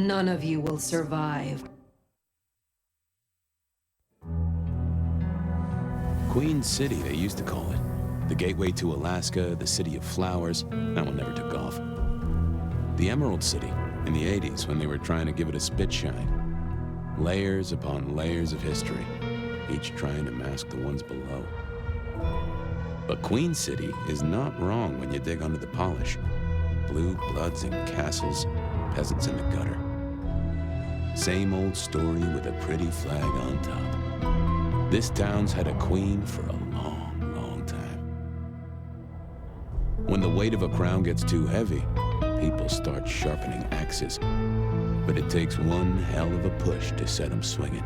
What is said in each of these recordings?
None of you will survive. Queen City, they used to call it. The gateway to Alaska, the city of flowers. That one never took off. The Emerald City, in the 80s, when they were trying to give it a spit shine. Layers upon layers of history, each trying to mask the ones below. But Queen City is not wrong when you dig under the polish. Blue bloods in castles, peasants in the gutter. Same old story with a pretty flag on top. This town's had a queen for a long, long time. When the weight of a crown gets too heavy, people start sharpening axes. But it takes one hell of a push to set them swinging.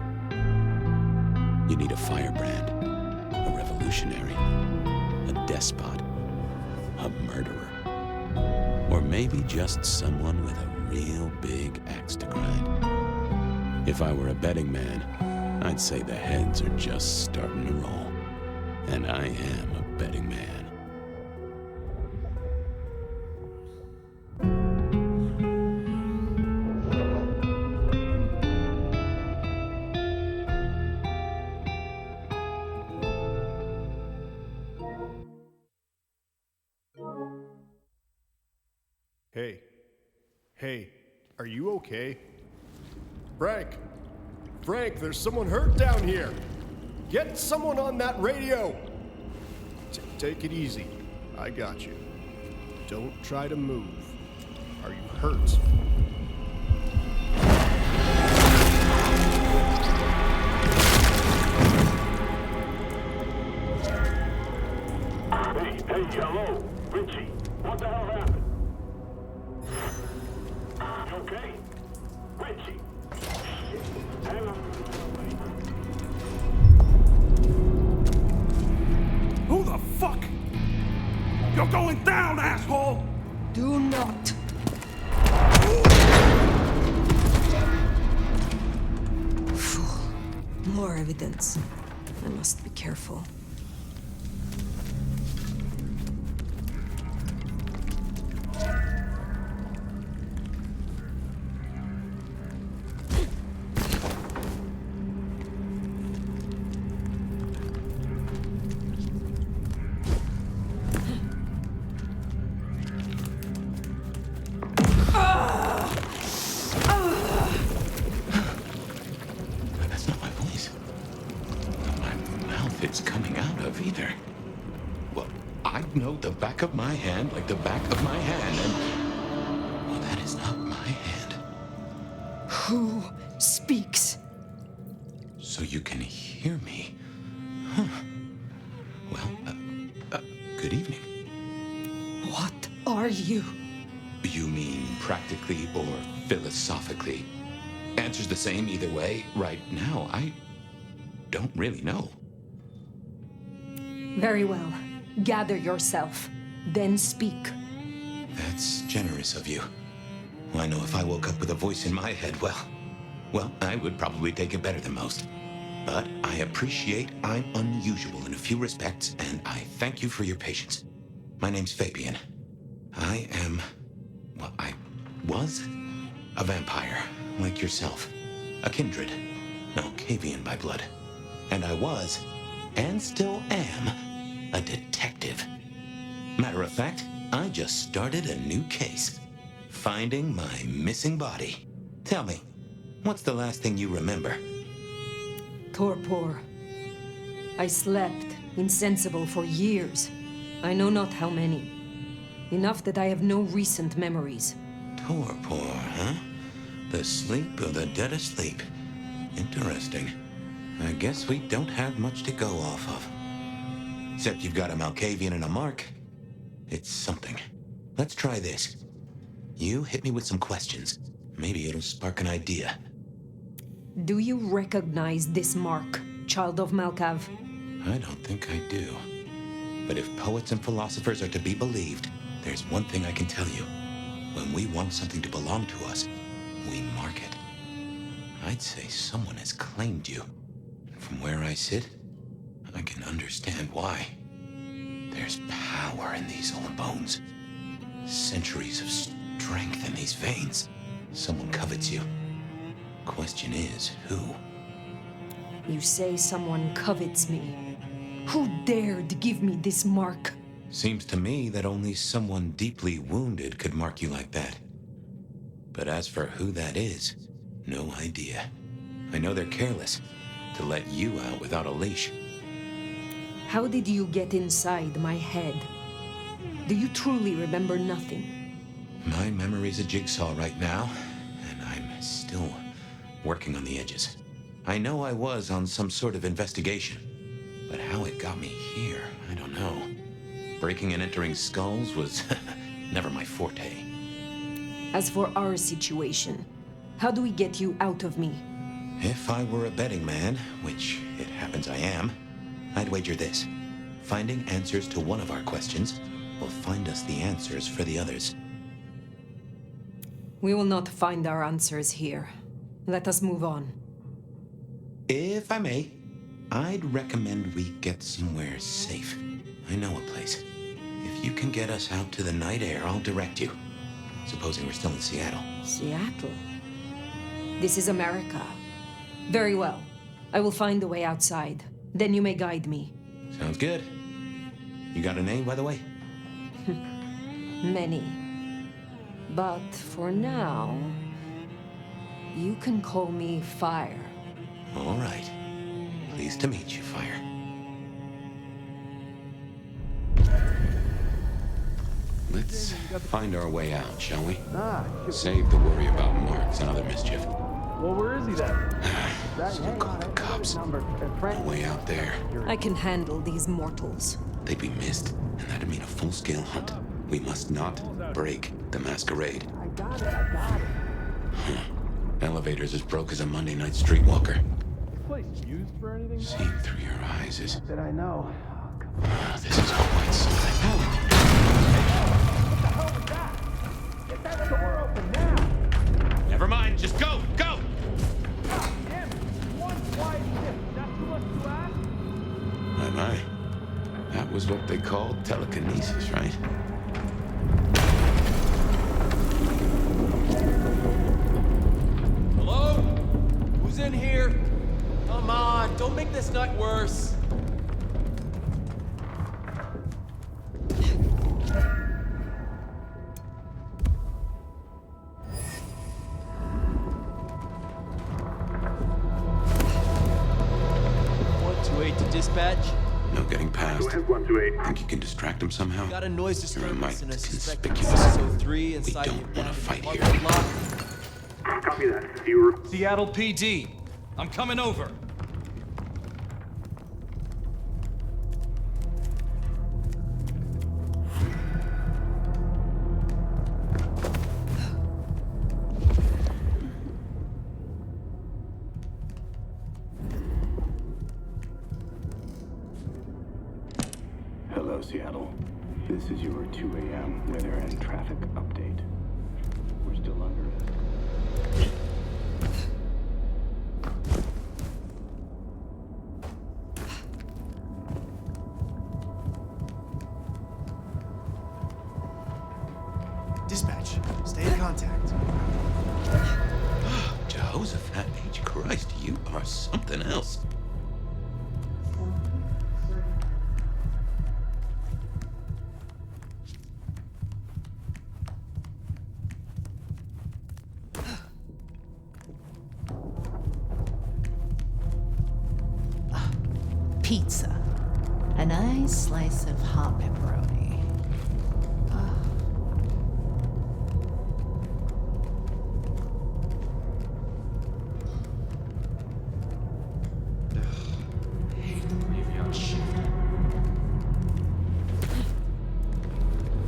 You need a firebrand, a revolutionary, a despot, a murderer, or maybe just someone with a real big axe to grind. If I were a betting man, I'd say the heads are just starting to roll. And I am a betting man. Hey, are you okay? Frank, there's someone hurt down here. Get someone on that radio. Take it easy. I got you. Don't try to move. Are you hurt? Hey, hello, Richie. What the hell happened? You okay? Richie. Hang on. Who the fuck? You're going down, asshole! Do not. Fool. More evidence. I must be careful. Of my hand like the back of my hand, and well, that is not my hand. Who speaks? So you can hear me, huh? Well, good evening. What are you? You mean practically or philosophically? Answer's the same either way. Right now, I don't really know. Very well. Gather yourself. Then speak. That's generous of you. I know if I woke up with a voice in my head, well, I would probably take it better than most. But I appreciate I'm unusual in a few respects, and I thank you for your patience. My name's Fabien. I was a vampire, like yourself. A kindred, an Alcavian by blood. And I was, and still am, a detective. Matter of fact, I just started a new case. Finding my missing body. Tell me, what's the last thing you remember? Torpor. I slept, insensible for years. I know not how many. Enough that I have no recent memories. Torpor, huh? The sleep of the dead asleep. Interesting. I guess we don't have much to go off of. Except you've got a Malkavian and a mark. It's something. Let's try this. You hit me with some questions. Maybe it'll spark an idea. Do you recognize this mark, child of Malkav? I don't think I do. But if poets and philosophers are to be believed, there's one thing I can tell you. When we want something to belong to us, we mark it. I'd say someone has claimed you. And from where I sit, I can understand why. There's power in these old bones. Centuries of strength in these veins. Someone covets you. Question is, who? You say someone covets me. Who dared give me this mark? Seems to me that only someone deeply wounded could mark you like that. But as for who that is, no idea. I know they're careless to let you out without a leash. How did you get inside my head? Do you truly remember nothing? My memory's a jigsaw right now, and I'm still working on the edges. I know I was on some sort of investigation, but how it got me here, I don't know. Breaking and entering skulls was never my forte. As for our situation, how do we get you out of me? If I were a betting man, which it happens I am, I'd wager this. Finding answers to one of our questions will find us the answers for the others. We will not find our answers here. Let us move on. If I may, I'd recommend we get somewhere safe. I know a place. If you can get us out to the night air, I'll direct you. Supposing we're still in Seattle. Seattle? This is America. Very well. I will find a way outside. Then you may guide me. Sounds good. You got a name, by the way? Many. But for now, you can call me Phyre. All right. Pleased to meet you, Phyre. Let's find our way out, shall we? Save the worry about marks and other mischief. Well, where is he then? Still call the cops. No way out there. I can handle these mortals. They'd be missed, and that'd mean a full-scale hunt. We must not break the masquerade. I got it. Elevator's as broke as a Monday night streetwalker. This place used for anything? Seeing through your eyes is... Did I know? This is quite something. What the hell was that? Get that door open now! Never mind, just go! Go! God damn it! One quiet shift. That's too much to ask? My. That was what they called telekinesis, right? Hello? Who's in here? Come on, don't make this night worse. Dispatch? No getting past. Go ahead, 128. Think you can distract him somehow? Got a noise You're a mite disturbance in a suspected conspicuous. 603 We inside don't your want to abandoned fight here. apartment block. Copy that. Viewer. Seattle PD. I'm coming over. Hello, Seattle. This is your 2 a.m. weather and traffic update. We're still under risk. Dispatch, stay in contact. Jehoshaphat H. Christ, you are something else. Pizza. A nice slice of hot pepperoni.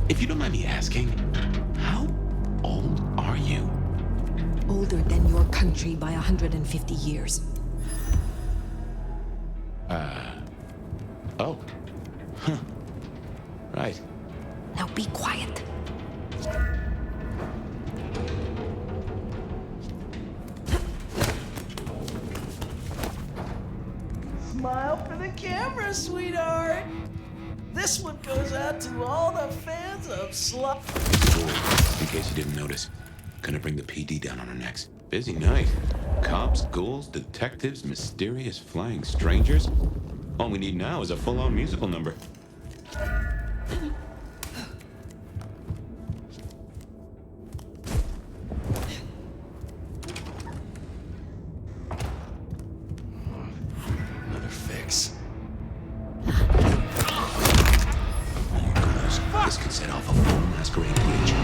If you don't mind me asking, how old are you? Older than your country by 150 years. Oh. Huh. Right. Now be quiet. Smile for the camera, sweetheart. This one goes out to all the fans of Slop. In case you didn't notice, Gonna bring the PD down on our necks. Busy night. Cops, ghouls, detectives, mysterious flying strangers. All we need now is a full-on musical number. Another fix. More ghouls. This could set off a full masquerade breach.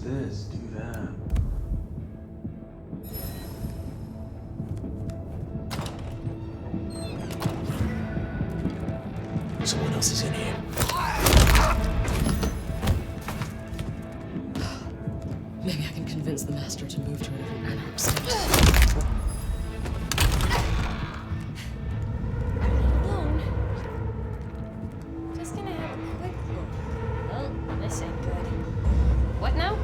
This, do that. Someone else is in here. Maybe I can convince the master to move to a different manner of state. Alone? Just gonna have a quick look. Oh, this ain't good. What now?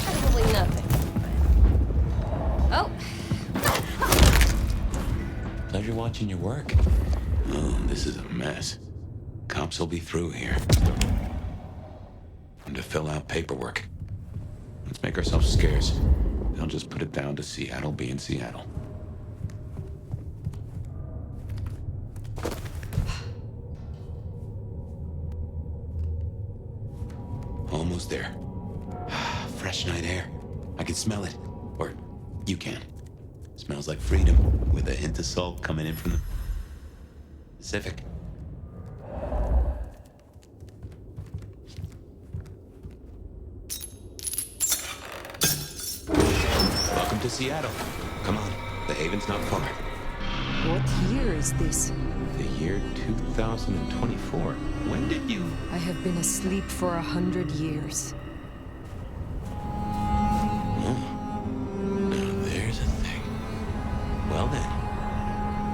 Probably nothing. Oh. Pleasure watching your work. Oh, this is a mess. Cops will be through here. And to fill out paperwork. Let's make ourselves scarce. They'll just put it down to Seattle being Seattle. Almost there. Fresh night air. I can smell it. Or you can. Smells like freedom, with a hint of salt coming in from the Pacific. Welcome to Seattle. Come on, the haven's not far. What year is this? The year 2024. When did you... I have been asleep for 100 years. Oh. Now there's a thing. Well then,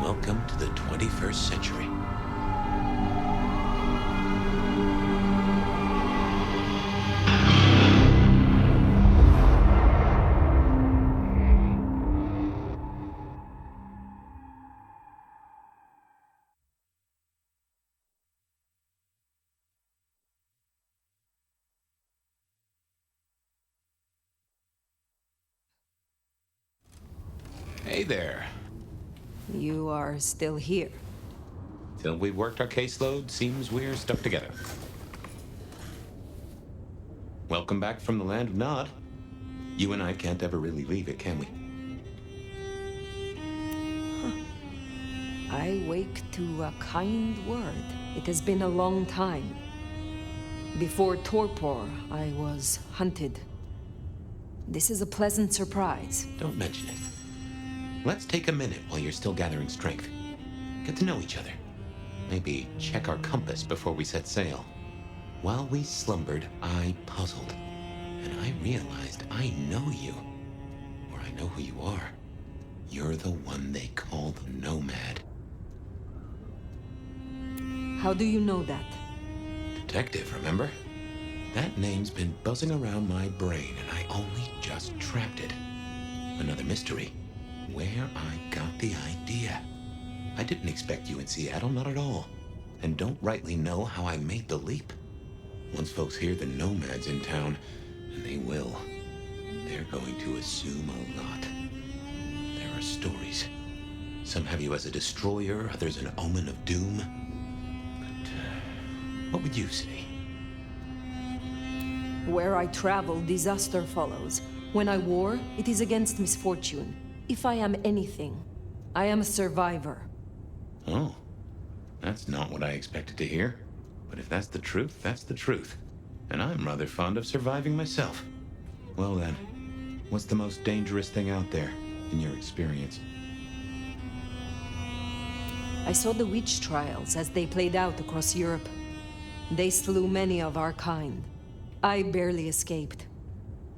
welcome to the 21st century. Hey there. You are still here. Till we've worked our caseload, seems we're stuck together. Welcome back from the land of Nod. You and I can't ever really leave it, can we? I wake to a kind word. It has been a long time. Before torpor, I was hunted. This is a pleasant surprise. Don't mention it. Let's take a minute while you're still gathering strength. Get to know each other. Maybe check our compass before we set sail. While we slumbered, I puzzled. And I realized I know you. Or I know who you are. You're the one they call the Nomad. How do you know that? Detective, remember? That name's been buzzing around my brain, and I only just trapped it. Another mystery. Where I got the idea. I didn't expect you in Seattle, not at all. And don't rightly know how I made the leap. Once folks hear the Nomad's in town, and they will, they're going to assume a lot. There are stories. Some have you as a destroyer, others an omen of doom. But, what would you say? Where I travel, disaster follows. When I war, it is against misfortune. If I am anything, I am a survivor. Oh, that's not what I expected to hear. But if that's the truth, that's the truth. And I'm rather fond of surviving myself. Well then, what's the most dangerous thing out there, in your experience? I saw the witch trials as they played out across Europe. They slew many of our kind. I barely escaped.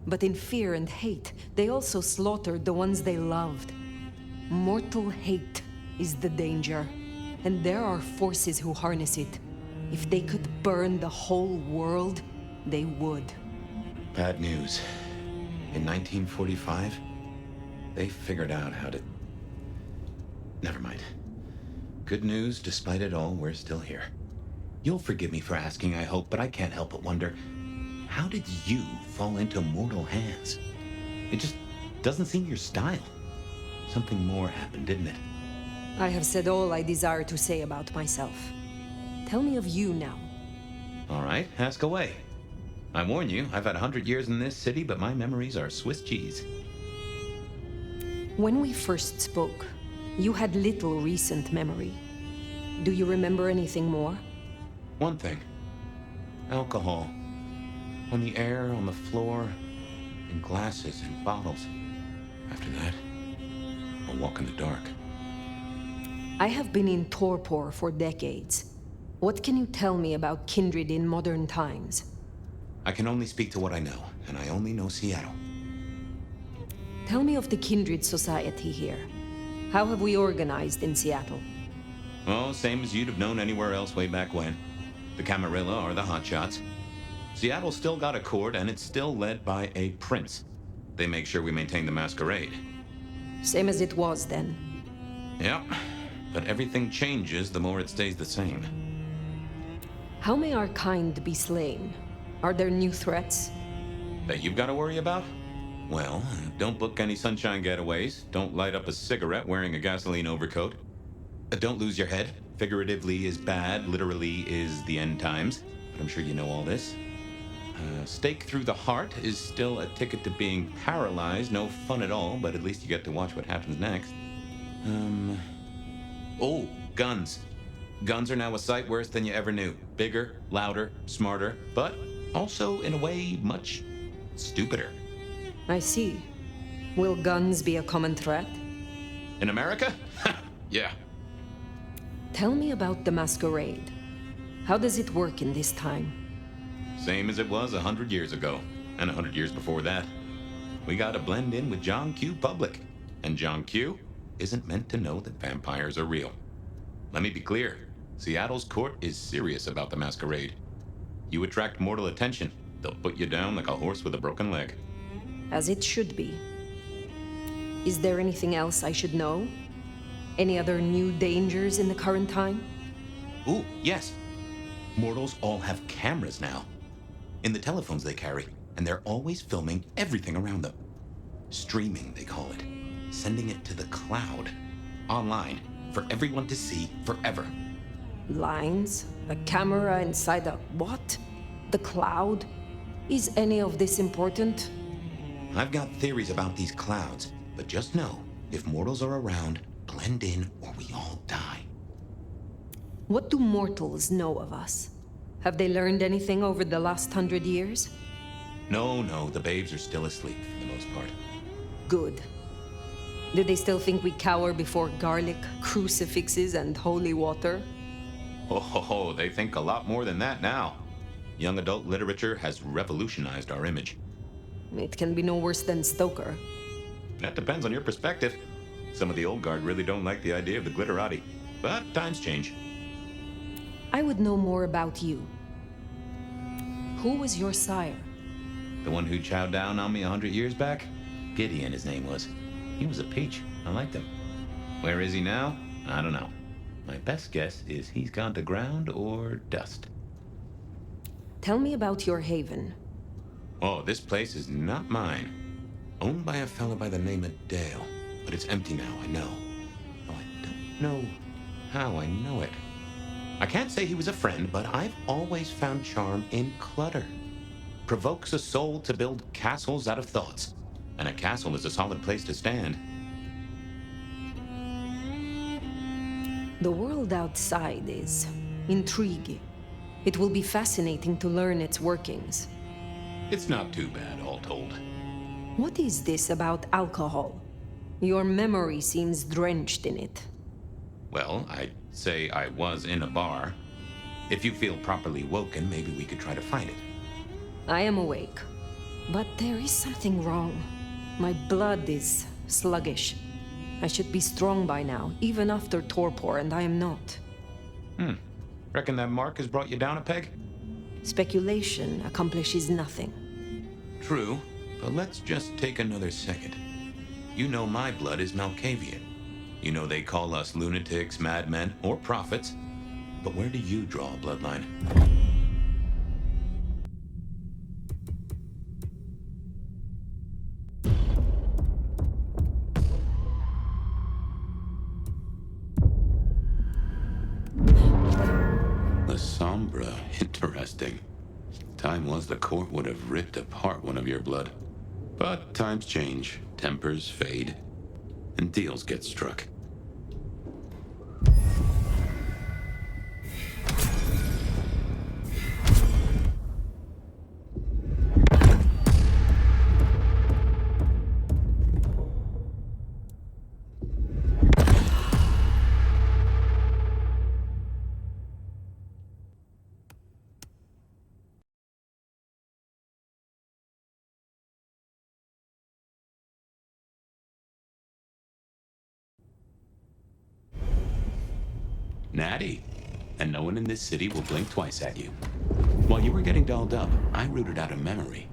But in fear and hate, they also slaughtered the ones they loved. Mortal hate is the danger, and there are forces who harness it. If they could burn the whole world, they would. Bad news. In 1945, they figured out how to... Never mind. Good news, despite it all, we're still here. You'll forgive me for asking, I hope, but I can't help but wonder, how did you fall into mortal hands? It just doesn't seem your style. Something more happened, didn't it? I have said all I desire to say about myself. Tell me of you now. All right, ask away. I warn you, I've had 100 years in this city, but my memories are Swiss cheese. When we first spoke, you had little recent memory. Do you remember anything more? One thing. Alcohol. On the air, on the floor, in glasses and bottles. After that, a walk in the dark. I have been in torpor for decades. What can you tell me about kindred in modern times? I can only speak to what I know, and I only know Seattle. Tell me of the kindred society here. How have we organized in Seattle? Oh, same as you'd have known anywhere else way back when. The Camarilla are the hotshots. Seattle's still got a court, and it's still led by a prince. They make sure we maintain the masquerade. Same as it was then. Yeah, but everything changes the more it stays the same. How may our kind be slain? Are there new threats? That you've got to worry about? Well, don't book any sunshine getaways. Don't light up a cigarette wearing a gasoline overcoat. Don't lose your head. Figuratively is bad, literally is the end times. But I'm sure you know all this. Stake through the heart is still a ticket to being paralyzed. No fun at all, but at least you get to watch what happens next. Oh, guns. Guns are now a sight worse than you ever knew. Bigger, louder, smarter, but also, in a way, much stupider. I see. Will guns be a common threat? In America? Yeah. Tell me about the masquerade. How does it work in this time? Same as it was 100 years ago, and 100 years before that. We gotta blend in with John Q. Public, and John Q. isn't meant to know that vampires are real. Let me be clear, Seattle's court is serious about the masquerade. You attract mortal attention, they'll put you down like a horse with a broken leg. As it should be. Is there anything else I should know? Any other new dangers in the current time? Ooh, yes. Mortals all have cameras now. In the telephones they carry, and they're always filming everything around them. Streaming, they call it. Sending it to the cloud. Online, for everyone to see forever. Lines? A camera inside a what? The cloud? Is any of this important? I've got theories about these clouds, but just know, if mortals are around, blend in or we all die. What do mortals know of us? Have they learned anything over the last 100 years? No, the babes are still asleep for the most part. Good. Do they still think we cower before garlic, crucifixes, and holy water? Oh, they think a lot more than that now. Young adult literature has revolutionized our image. It can be no worse than Stoker. That depends on your perspective. Some of the old guard really don't like the idea of the glitterati, but times change. I would know more about you. Who was your sire? The one who chowed down on me 100 years back? Gideon, his name was. He was a peach. I liked him. Where is he now? I don't know. My best guess is he's gone to ground or dust. Tell me about your haven. Oh, this place is not mine. Owned by a fella by the name of Dale. But it's empty now, I know. Oh, I don't know how I know it. I can't say he was a friend, but I've always found charm in clutter. Provokes a soul to build castles out of thoughts. And a castle is a solid place to stand. The world outside is intriguing. It will be fascinating to learn its workings. It's not too bad, all told. What is this about alcohol? Your memory seems drenched in it. Well, I say I was in a bar. If you feel properly woken, maybe we could try to find it. I am awake. But there is something wrong. My blood is sluggish. I should be strong by now, even after torpor, and I am not. Reckon that mark has brought you down a peg? Speculation accomplishes nothing. True, but let's just take another second. You know my blood is Malkavian. You know they call us lunatics, madmen, or prophets. But where do you draw a bloodline? The Sombra. Interesting. Time was the court would have ripped apart one of your blood. But times change, tempers fade, and deals get struck. Natty. And no one in this city will blink twice at you. While you were getting dolled up, I rooted out a memory.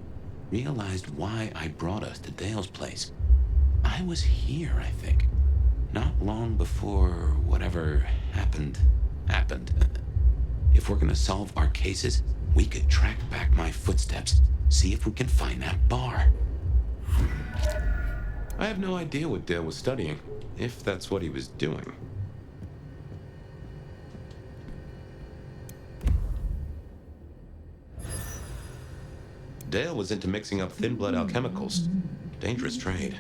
Realized why I brought us to Dale's place. I was here, I think. Not long before whatever happened. If we're gonna solve our cases, we could track back my footsteps. See if we can find that bar. I have no idea what Dale was studying, if that's what he was doing. Dale was into mixing up thin blood alchemicals. Dangerous trade.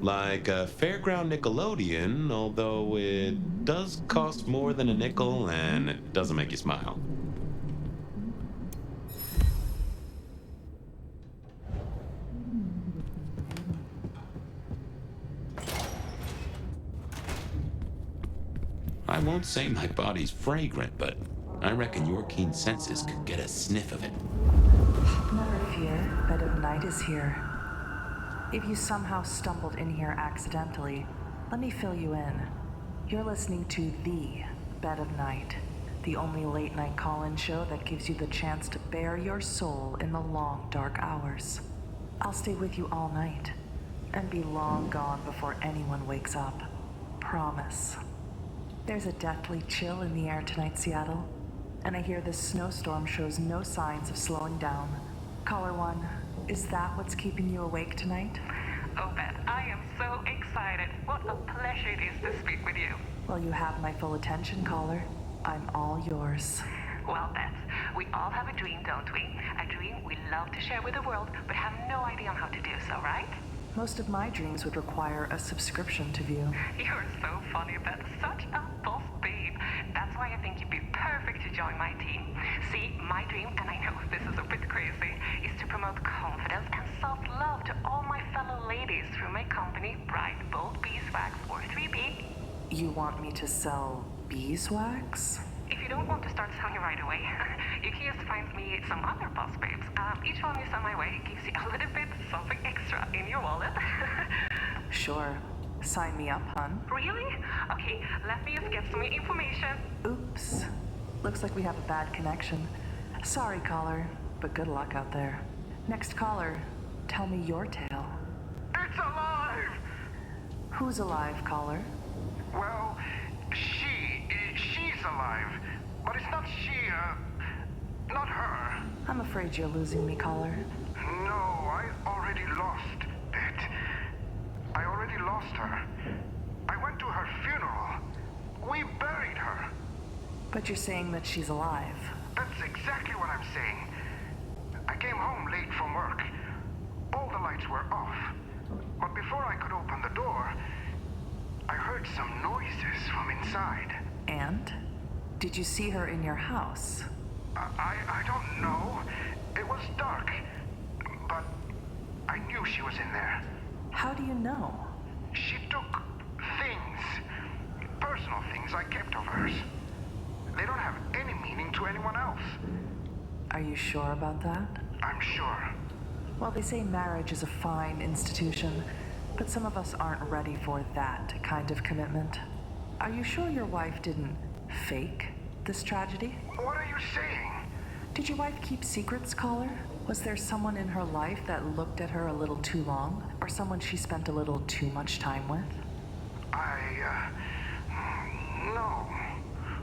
Like a fairground Nickelodeon, although it does cost more than a nickel and it doesn't make you smile. I won't say my body's fragrant, but I reckon your keen senses could get a sniff of it. Never fear, Bed of Night is here. If you somehow stumbled in here accidentally, let me fill you in. You're listening to The Bed of Night, the only late-night call-in show that gives you the chance to bare your soul in the long, dark hours. I'll stay with you all night, and be long gone before anyone wakes up. Promise. There's a deathly chill in the air tonight, Seattle, and I hear this snowstorm shows no signs of slowing down. Caller 1, is that what's keeping you awake tonight? Oh, Beth, I am so excited. What a pleasure it is to speak with you. Well, you have my full attention, caller. I'm all yours. Well, Beth, we all have a dream, don't we? A dream we love to share with the world, but have no idea on how to do so, right? Most of my dreams would require a subscription to view. You're so funny, Beth. Such a boss babe. That's why I think you'd be perfect to join my team. See, my dream, and I know this is a bit crazy, is to promote confidence and self-love to all my fellow ladies through my company, Bright Bold Beeswax, or 3B. You want me to sell beeswax? If you don't want to start selling right away, you can just find me some other boss babes. Each one you send my way gives you a little bit something extra in your wallet. Sure. Sign me up, hun. Really? Okay, let me just get some information. Oops. Looks like we have a bad connection. Sorry, caller, but good luck out there. Next caller, tell me your tale. It's alive! Who's alive, caller? Well, she's alive. But it's not she, not her. I'm afraid you're losing me, caller. No, I already lost it. I already lost her. I went to her funeral. We buried her. But you're saying that she's alive. That's exactly what I'm saying. I came home late from work. All the lights were off. But before I could open the door, I heard some noises from inside. And? Did you see her in your house? I don't know. It was dark. But I knew she was in there. How do you know? She took things, personal things I kept of hers. They don't have any meaning to anyone else. Are you sure about that? I'm sure. Well, they say marriage is a fine institution, but some of us aren't ready for that kind of commitment. Are you sure your wife didn't fake this tragedy? What are you saying? Did your wife keep secrets, caller? Was there someone in her life that looked at her a little too long? Or someone she spent a little too much time with?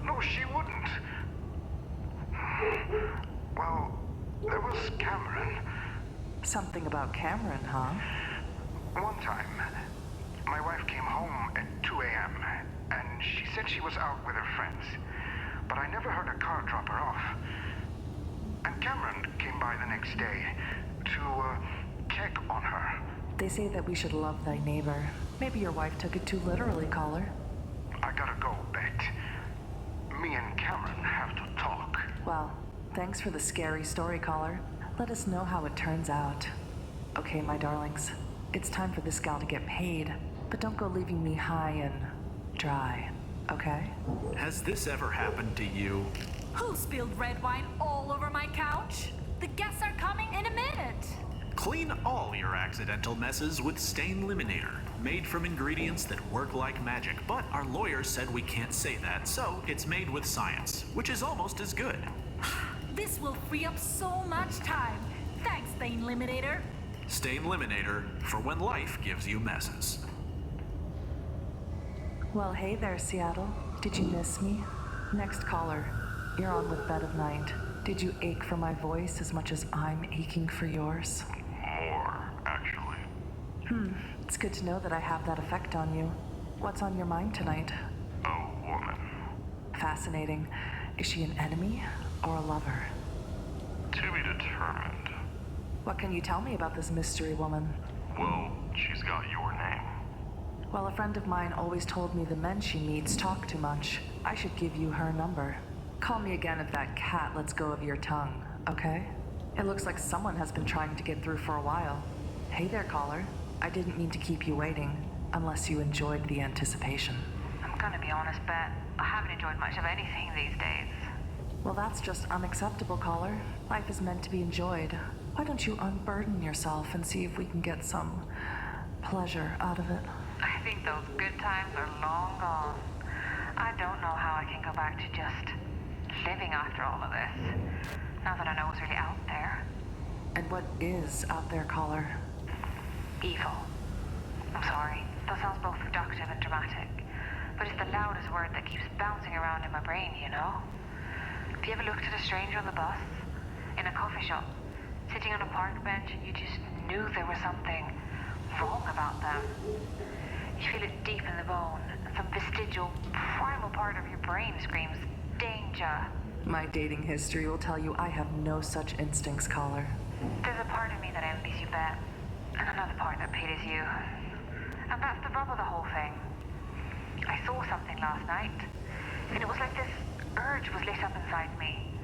No, she wouldn't. Well, there was Cameron. Something about Cameron, huh? One time, my wife came home at 2 a.m. and she said she was out with her friends. But I never heard a car drop her off. And Cameron came by the next day to check on her. They say that we should love thy neighbor. Maybe your wife took it too literally, caller. I gotta go, Bet. Me and Cameron have to talk. Well, thanks for the scary story, caller. Let us know how it turns out. Okay, my darlings. It's time for this gal to get paid. But don't go leaving me high and dry, okay? Has this ever happened to you? Who spilled red wine all over my couch? The guests are coming in a minute. Clean all your accidental messes with Stain Eliminator, made from ingredients that work like magic, but our lawyers said we can't say that, so it's made with science, which is almost as good. This will free up so much time. Thanks, Stain Eliminator. Stain Eliminator, for when life gives you messes. Well, hey there, Seattle. Did you miss me? Next caller. You're on with Bed of Night. Did you ache for my voice as much as I'm aching for yours? More, actually. It's good to know that I have that effect on you. What's on your mind tonight? A woman. Fascinating. Is she an enemy or a lover? To be determined. What can you tell me about this mystery woman? Well, she's got your name. Well, a friend of mine always told me the men she meets talk too much. I should give you her number. Call me again if that cat lets go of your tongue, okay? It looks like someone has been trying to get through for a while. Hey there, caller. I didn't mean to keep you waiting, unless you enjoyed the anticipation. I'm gonna be honest, Bet. I haven't enjoyed much of anything these days. Well, that's just unacceptable, caller. Life is meant to be enjoyed. Why don't you unburden yourself and see if we can get some pleasure out of it? I think those good times are long gone. I don't know how I can go back to just living after all of this, now that I know what's really out there. And what is out there, caller? Evil. I'm sorry, that sounds both reductive and dramatic, but it's the loudest word that keeps bouncing around in my brain, you know? Have you ever looked at a stranger on the bus, in a coffee shop, sitting on a park bench, and you just knew there was something wrong about them? You feel it deep in the bone, and some vestigial, primal part of your brain screams, danger. My dating history will tell you I have no such instincts, caller. There's a part of me that envies you, Bet, and another part that pities you. And that's the rub of the whole thing. I saw something last night, and it was like this urge was lit up inside me.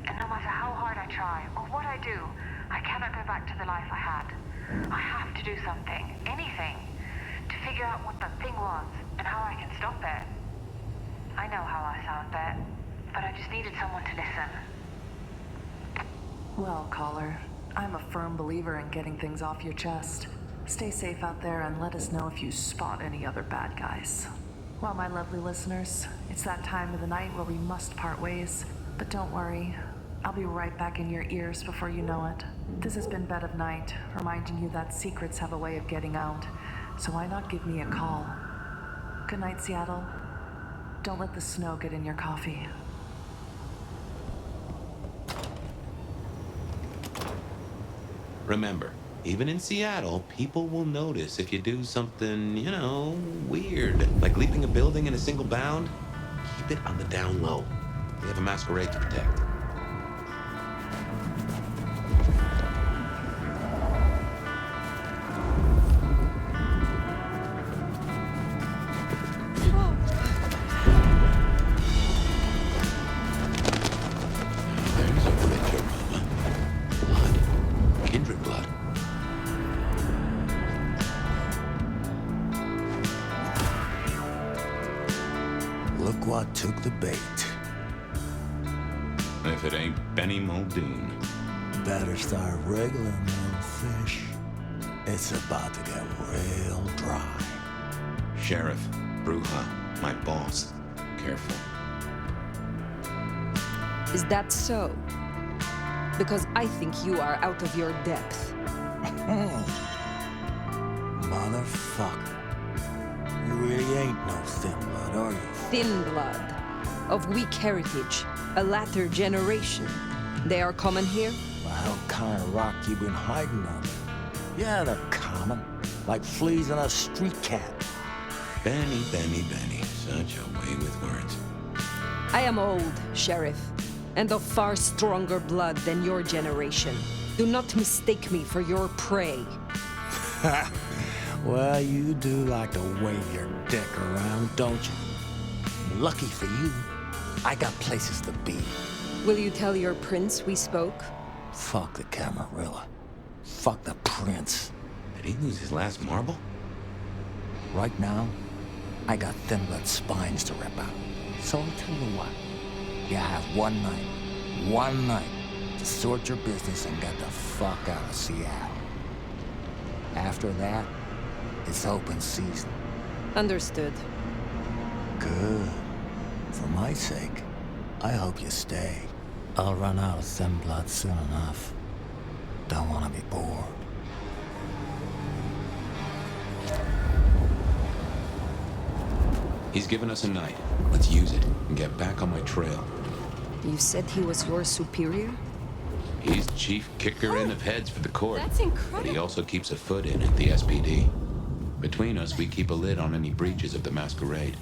And no matter how hard I try, or what I do, I cannot go back to the life I had. I have to do something, anything, to figure out what that thing was, and how I can stop it. I know how I sound, Bet, but I just needed someone to listen. Well, caller, I'm a firm believer in getting things off your chest. Stay safe out there and let us know if you spot any other bad guys. Well, my lovely listeners, it's that time of the night where we must part ways. But don't worry, I'll be right back in your ears before you know it. This has been Bed of Night, reminding you that secrets have a way of getting out. So why not give me a call? Good night, Seattle. Don't let the snow get in your coffee. Remember, even in Seattle, people will notice if you do something, weird. Like leaping a building in a single bound. Keep it on the down low. We have a masquerade to protect. Look what took the bait. If it ain't Benny Muldoon. Better start wriggling, little fish. It's about to get real dry. Sheriff, Bruja, my boss. Careful. Is that so? Because I think you are out of your depth. Motherfucker. You really ain't no thin blood, are you? Thin blood. Of weak heritage. A latter generation. They are common here? Well, how kind of rock you been hiding under? Yeah, they're common. Like fleas on a street cat. Benny. Such a way with words. I am old, Sheriff, and of far stronger blood than your generation. Do not mistake me for your prey. Well, you do like to wave your dick around, don't you? Lucky for you, I got places to be. Will you tell your prince we spoke? Fuck the Camarilla. Fuck the prince. Did he lose his last marble? Right now, I got thin blood spines to rip out. So I'll tell you what. You have one night to sort your business and get the fuck out of Seattle. After that, it's open season. Understood. Good. For my sake, I hope you stay. I'll run out of thin blood soon enough. Don't want to be bored. He's given us a night. Let's use it and get back on my trail. You said he was your superior? He's chief kicker in of heads for the court. That's incredible. But he also keeps a foot in at the SPD. Between us, we keep a lid on any breaches of the masquerade.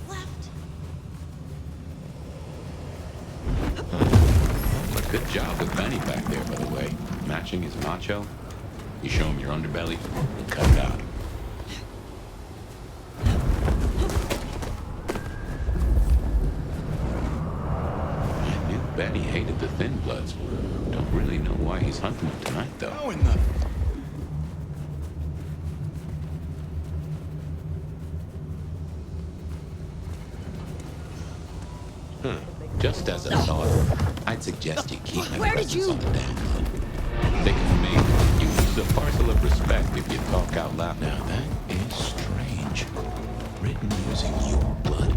But good job with Benny back there, by the way. Matching his macho. You show him your underbelly, and cut it out. I knew Benny hated the Thin Bloods. Don't really know why he's hunting them tonight, though. How in the... Just as a thought, I'd suggest you keep my Where did presence you- on the down low. Think of me, you use a parcel of respect if you talk out loud. Now that is strange. Written using your blood.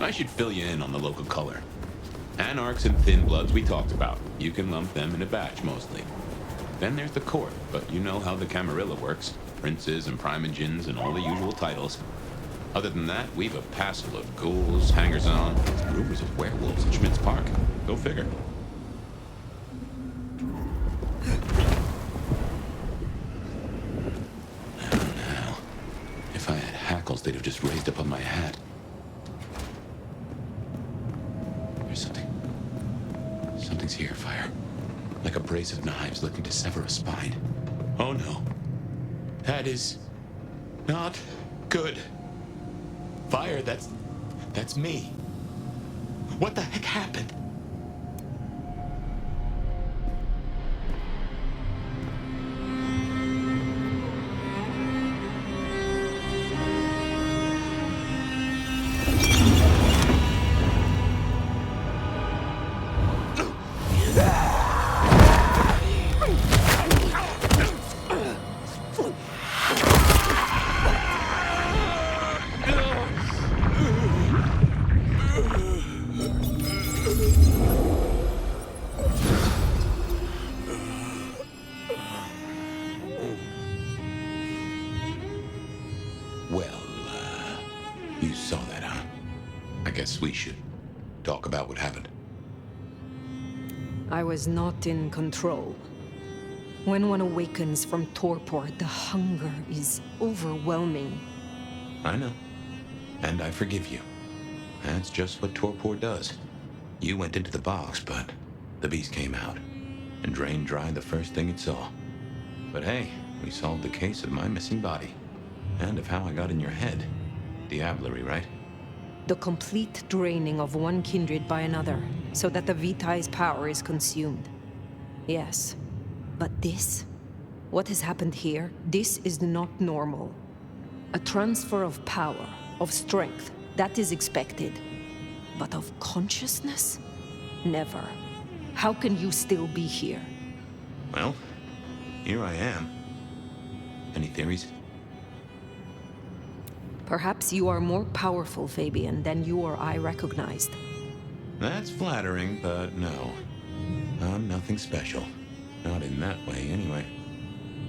I should fill you in on the local color. Anarchs and Thin Bloods we talked about. You can lump them in a batch mostly. Then there's the court, but you know how the Camarilla works. Princes and primogens and all the usual titles. Other than that, we've a passel of ghouls, hangers-on, rumors of werewolves in Schmidt's Park. Go figure. Now, if I had hackles, they'd have just raised up on my hat. There's something Something's here, Phyre. Like a brace of knives looking to sever a spine. Oh no. That is not good. Phyre, that's me. What the heck happened? We should talk about what happened. I was not in control. When one awakens from torpor, the hunger is overwhelming. I know. And I forgive you. That's just what torpor does. You went into the box, but the beast came out and drained dry the first thing it saw. But hey, we solved the case of my missing body. And of how I got in your head. Diablerie, right? The complete draining of one kindred by another, so that the Vitae's power is consumed. Yes. But this? What has happened here? This is not normal. A transfer of power, of strength, that is expected. But of consciousness? Never. How can you still be here? Well, here I am. Any theories? Perhaps you are more powerful, Fabien, than you or I recognized. That's flattering, but no. I'm nothing special. Not in that way, anyway.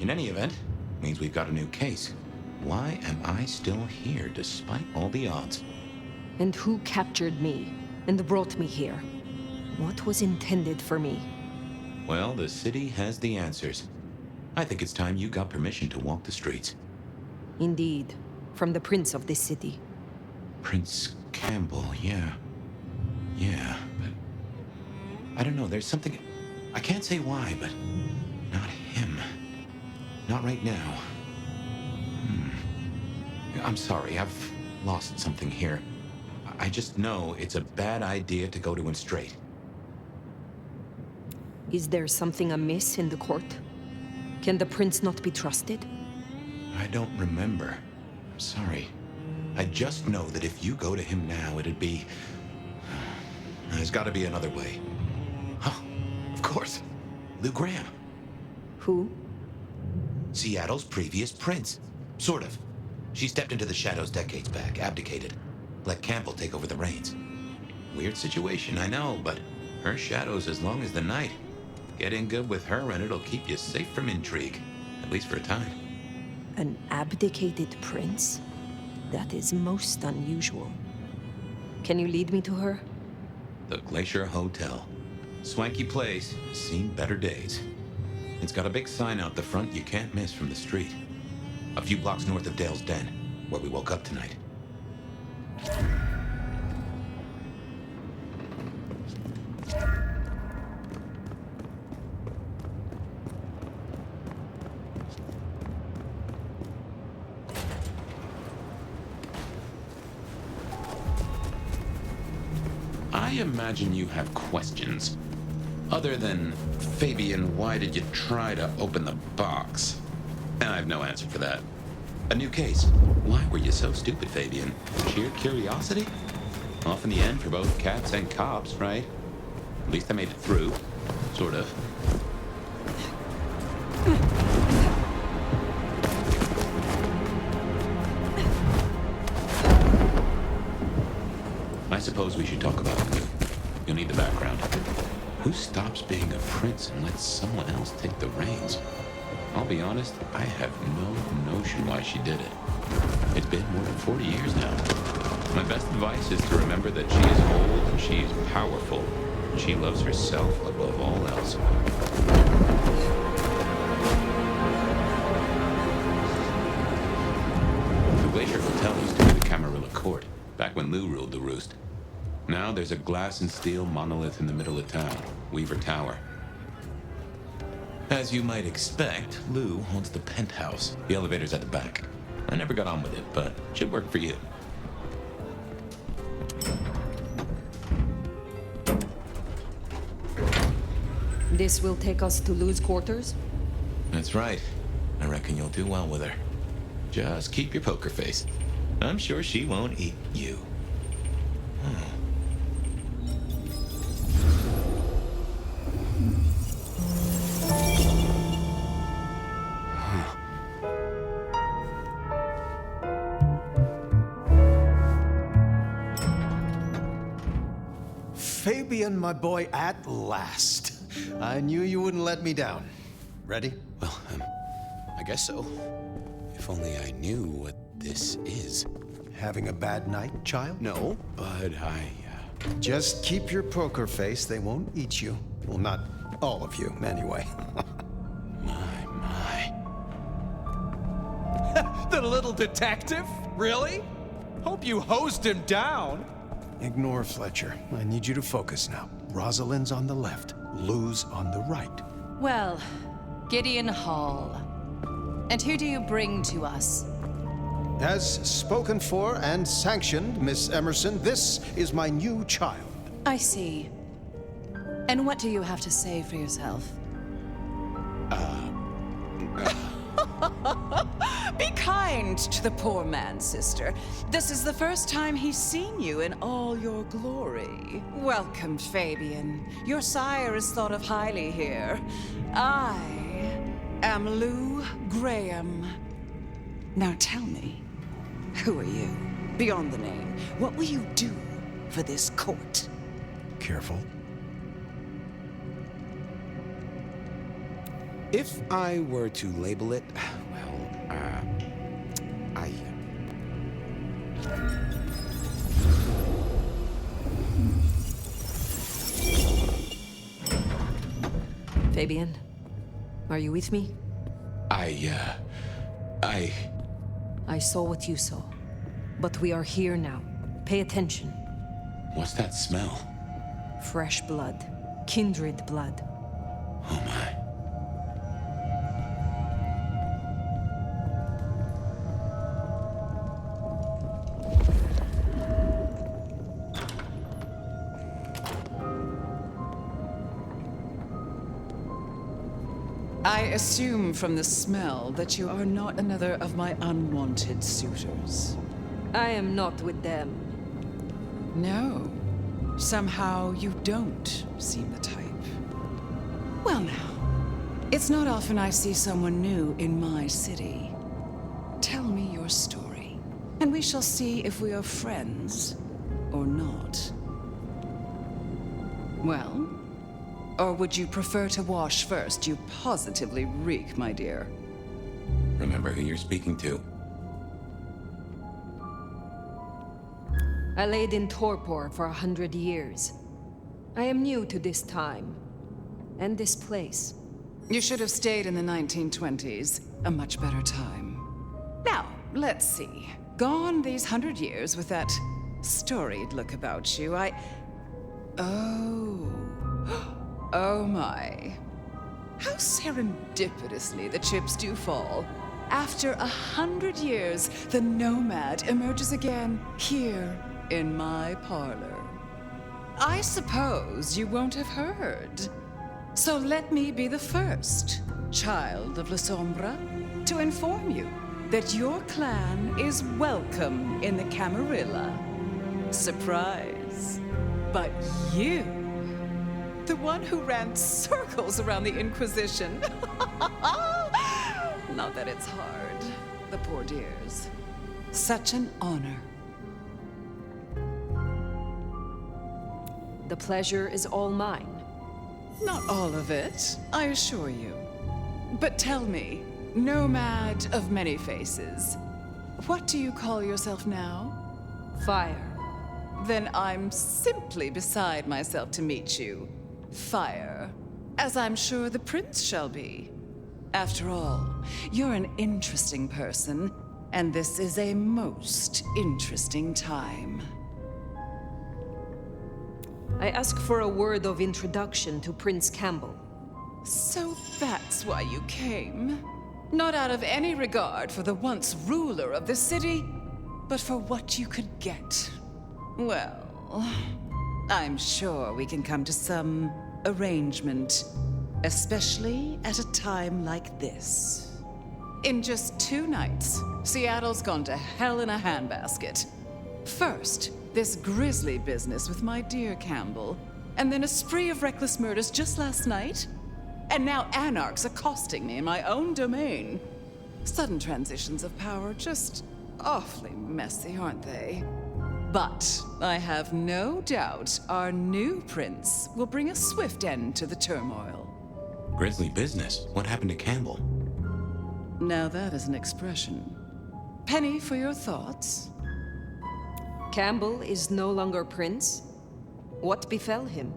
In any event, means we've got a new case. Why am I still here, despite all the odds? And who captured me, and brought me here? What was intended for me? Well, the city has the answers. I think it's time you got permission to walk the streets. Indeed. From the prince of this city. Prince Campbell, yeah. Yeah, but... I don't know, there's something... I can't say why, but... Not him. Not right now. I'm sorry, I've lost something here. I just know it's a bad idea to go to him straight. Is there something amiss in the court? Can the prince not be trusted? I don't remember. I'm sorry. I just know that if you go to him now, it'd be... There's gotta be another way. Oh, of course. Lou Graham. Who? Seattle's previous prince. Sort of. She stepped into the shadows decades back, abdicated. Let Campbell take over the reins. Weird situation, I know, but her shadow's as long as the night. Get in good with her and it'll keep you safe from intrigue. At least for a time. An abdicated prince? That is most unusual. Can you lead me to her? The Glacier Hotel. Swanky place, seen better days. It's got a big sign out the front you can't miss from the street. A few blocks north of Dale's Den, where we woke up tonight. I imagine you have questions. Other than, Fabien, why did you try to open the box? And I have no answer for that. A new case. Why were you so stupid, Fabien? Sheer curiosity? Off in the end for both cats and cops, right? At least I made it through. Sort of. I suppose we should talk about it. You'll need the background. Who stops being a prince and lets someone else take the reins? I'll be honest, I have no notion why she did it. It's been more than 40 years now. My best advice is to remember that she is old and she is powerful. And she loves herself above all else. The Glacier Hotel used to be the Camarilla Court, back when Lou ruled the roost. Now there's a glass and steel monolith in the middle of town, Weaver Tower. As you might expect, Lou owns the penthouse. The elevator's at the back. I never got on with it, but should work for you. This will take us to Lou's quarters? That's right. I reckon you'll do well with her. Just keep your poker face. I'm sure she won't eat you. Fabien, my boy, at last. I knew you wouldn't let me down. Ready? Well, I guess so. If only I knew what this is. Having a bad night, child? No, but Just keep your poker face. They won't eat you. Well, not all of you, anyway. My. The little detective? Really? Hope you hosed him down. Ignore Fletcher. I need you to focus now. Rosalind's on the left, Lou's on the right. Well, Gideon Hall. And who do you bring to us? As spoken for and sanctioned, Miss Emerson, this is my new child. I see. And what do you have to say for yourself? Be kind to the poor man, sister. This is the first time he's seen you in all your glory. Welcome, Fabien. Your sire is thought of highly here. I am Lou Graham. Now tell me, who are you? Beyond the name, what will you do for this court? Careful. If I were to label it, Fabien, are you with me? I saw what you saw, but we are here now. Pay attention. What's that smell? Fresh blood. Kindred blood. Oh my. I assume from the smell that you are not another of my unwanted suitors. I am not with them. No. Somehow you don't seem the type. Well now, it's not often I see someone new in my city. Tell me your story, and we shall see if we are friends or not. Well? Or would you prefer to wash first? You positively reek, my dear. Remember who you're speaking to. I laid in torpor for 100 years. I am new to this time, and this place. You should have stayed in the 1920s, a much better time. Now, let's see. Gone these 100 years with that storied look about you, Oh my. How serendipitously the chips do fall. After 100 years, the nomad emerges again here in my parlor. I suppose you won't have heard. So let me be the first, child of La Sombra, to inform you that your clan is welcome in the Camarilla. Surprise. But you, the one who ran circles around the Inquisition. Not that it's hard, the poor dears. Such an honor. The pleasure is all mine. Not all of it, I assure you. But tell me, nomad of many faces, what do you call yourself now? Fire. Then I'm simply beside myself to meet you. Fire. As I'm sure the prince shall be. After all, you're an interesting person, and this is a most interesting time. I ask for a word of introduction to Prince Campbell. So that's why you came. Not out of any regard for the once ruler of the city, but for what you could get. Well, I'm sure we can come to some arrangement, especially at a time like this. In just 2 nights, Seattle's gone to hell in a handbasket. First, this grisly business with my dear Campbell, and then a spree of reckless murders just last night. And now anarchs accosting me in my own domain. Sudden transitions of power, just awfully messy, aren't they? But I have no doubt our new prince will bring a swift end to the turmoil. Grisly business? What happened to Campbell? Now that is an expression. Penny, for your thoughts? Campbell is no longer prince? What befell him?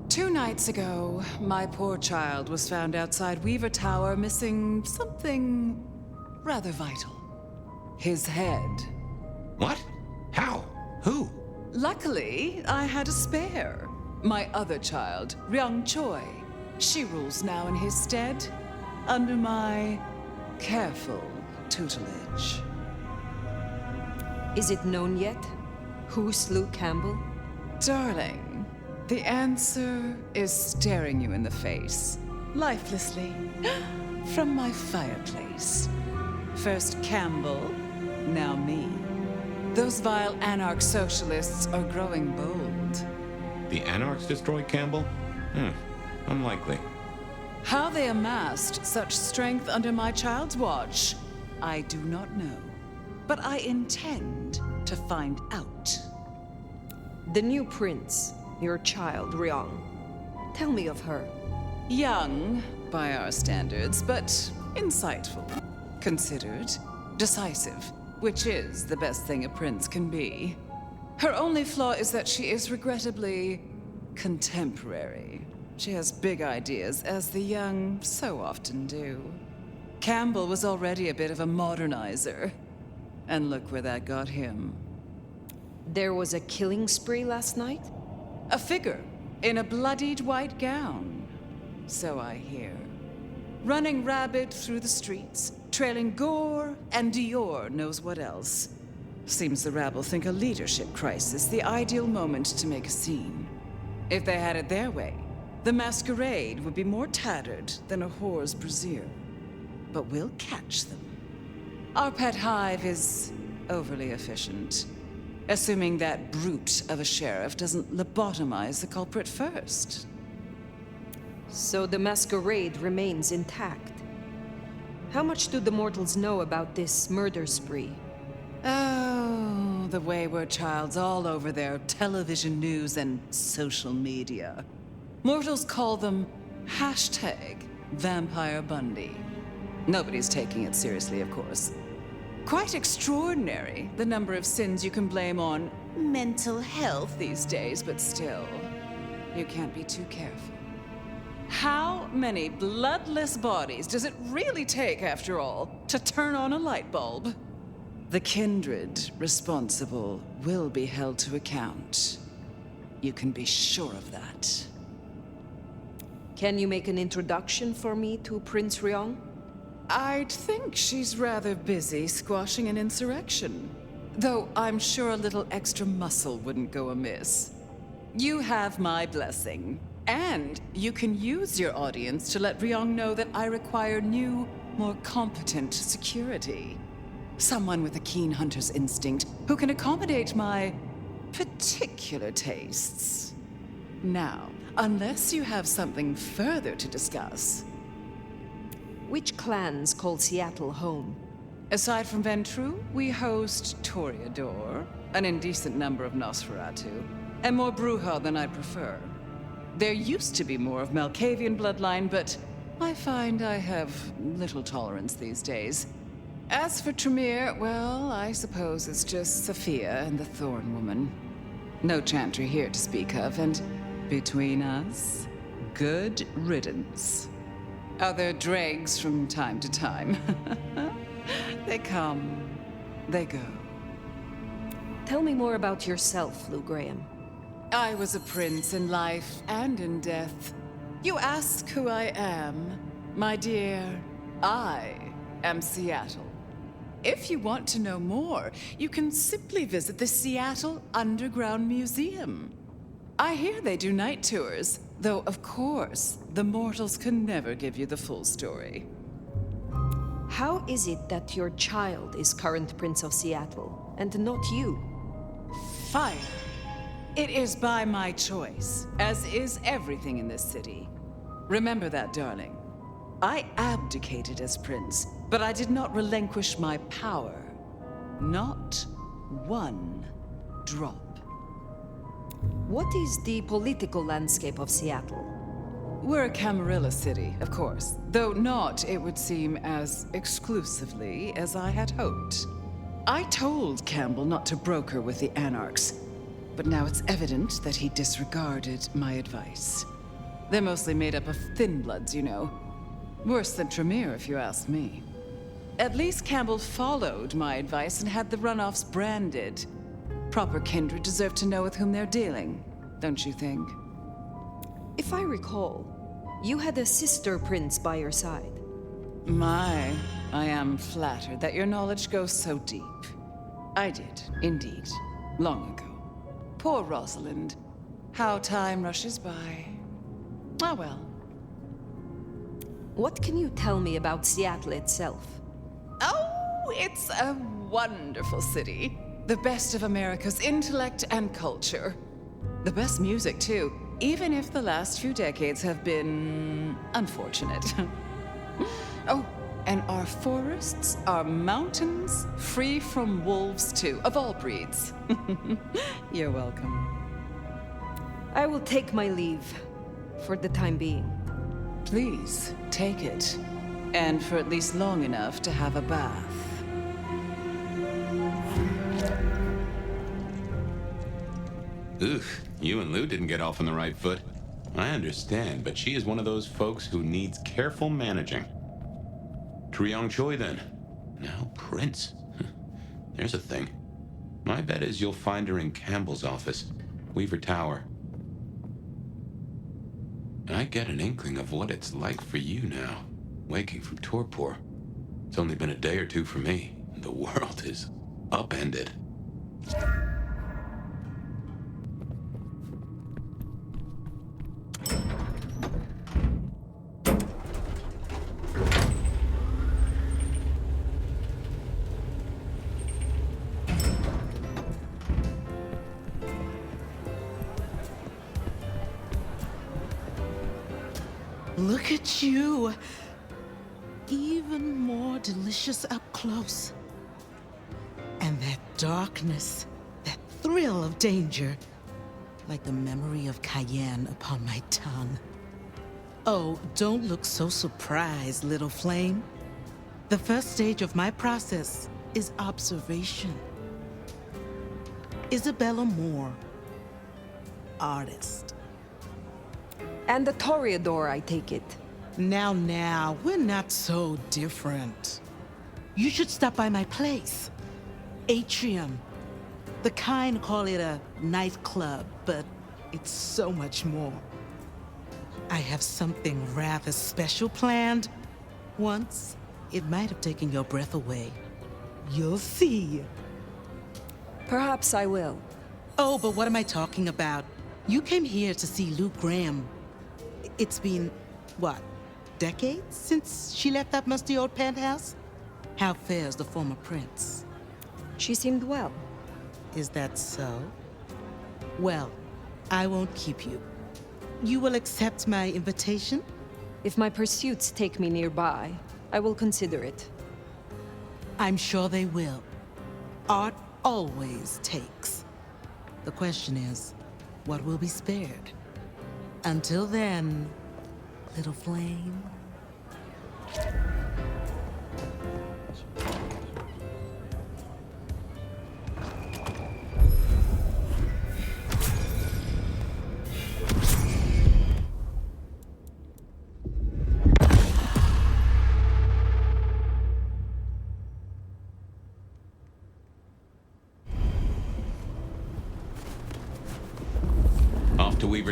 2 nights ago, my poor child was found outside Weaver Tower missing something rather vital. His head. What? How? Who? Luckily, I had a spare. My other child, Ryong Choi. She rules now in his stead, under my careful tutelage. Is it known yet? Who slew Campbell? Darling, the answer is staring you in the face, lifelessly, from my fireplace. First Campbell, now me. Those vile anarch socialists are growing bold. The anarchs destroyed Campbell? Unlikely. How they amassed such strength under my child's watch, I do not know. But I intend to find out. The new prince, your child, Ryong. Tell me of her. Young, by our standards, but insightful, considered, decisive, which is the best thing a prince can be. Her only flaw is that she is regrettably contemporary. She has big ideas, as the young so often do. Campbell was already a bit of a modernizer. And look where that got him. There was a killing spree last night? A figure in a bloodied white gown. So I hear. Running rabid through the streets, trailing gore and Dior knows what else. Seems the rabble think a leadership crisis the ideal moment to make a scene. If they had it their way, the masquerade would be more tattered than a whore's brassiere. But we'll catch them. Our pet hive is overly efficient, assuming that brute of a sheriff doesn't lobotomize the culprit first. So the masquerade remains intact. How much do the mortals know about this murder spree? Oh, the wayward child's all over their television news and social media. Mortals call them #Vampire Bundy. Nobody's taking it seriously, of course. Quite extraordinary, the number of sins you can blame on mental health these days, but still, you can't be too careful. How many bloodless bodies does it really take, after all, to turn on a light bulb? The kindred responsible will be held to account. You can be sure of that. Can you make an introduction for me to Prince Ryong? I'd think she's rather busy squashing an insurrection. Though I'm sure a little extra muscle wouldn't go amiss. You have my blessing. And you can use your audience to let Ryong know that I require new, more competent security. Someone with a keen hunter's instinct who can accommodate my particular tastes. Now, unless you have something further to discuss. Which clans call Seattle home? Aside from Ventru, we host Toreador, an indecent number of Nosferatu, and more Bruja than I'd prefer. There used to be more of Malkavian bloodline, but I find I have little tolerance these days. As for Tremere, well, I suppose it's just Sophia and the Thorn woman. No chantry here to speak of, and between us, good riddance. Other dregs from time to time. They come, they go. Tell me more about yourself, Lou Graham. I was a prince in life and in death. You ask who I am. My dear, I am Seattle. If you want to know more, you can simply visit the Seattle Underground Museum. I hear they do night tours, though of course, the mortals can never give you the full story. How is it that your child is current Prince of Seattle, and not you? Fire. It is by my choice, as is everything in this city. Remember that, darling. I abdicated as prince, but I did not relinquish my power. Not one drop. What is the political landscape of Seattle? We're a Camarilla city, of course, though not, it would seem, as exclusively as I had hoped. I told Campbell not to broker with the Anarchs, but now it's evident that he disregarded my advice. They're mostly made up of thin bloods, you know. Worse than Tremere, if you ask me. At least Campbell followed my advice and had the runoffs branded. Proper kindred deserve to know with whom they're dealing, don't you think? If I recall, you had a sister prince by your side. My, I am flattered that your knowledge goes so deep. I did, indeed, long ago. Poor Rosalind. How time rushes by. Ah, well. What can you tell me about Seattle itself? Oh, it's a wonderful city. The best of America's intellect and culture. The best music, too, even if the last few decades have been unfortunate. Oh, and our forests, our mountains, free from wolves, too, of all breeds. You're welcome. I will take my leave, for the time being. Please, take it. And for at least long enough to have a bath. Ugh, you and Lou didn't get off on the right foot. I understand, but she is one of those folks who needs careful managing. Ryong Choi, then. Now Prince. There's a thing. My bet is you'll find her in Campbell's office, Weaver Tower. I get an inkling of what it's like for you now, waking from torpor. It's only been a day or two for me. The world is upended. Look at you. Even more delicious up close. And that darkness, that thrill of danger, like the memory of Cayenne upon my tongue. Oh, don't look so surprised, little flame. The first stage of my process is observation. Isabella Moore, artist. And the Toreador, I take it. Now, we're not so different. You should stop by my place. Atrium. The kind call it a nightclub, but it's so much more. I have something rather special planned. Once, it might have taken your breath away. You'll see. Perhaps I will. Oh, but what am I talking about? You came here to see Lou Graham. It's been, what, decades since she left that musty old penthouse? How fares the former prince? She seemed well. Is that so? Well, I won't keep you. You will accept my invitation? If my pursuits take me nearby, I will consider it. I'm sure they will. Art always takes. The question is, what will be spared? Until then, little flame.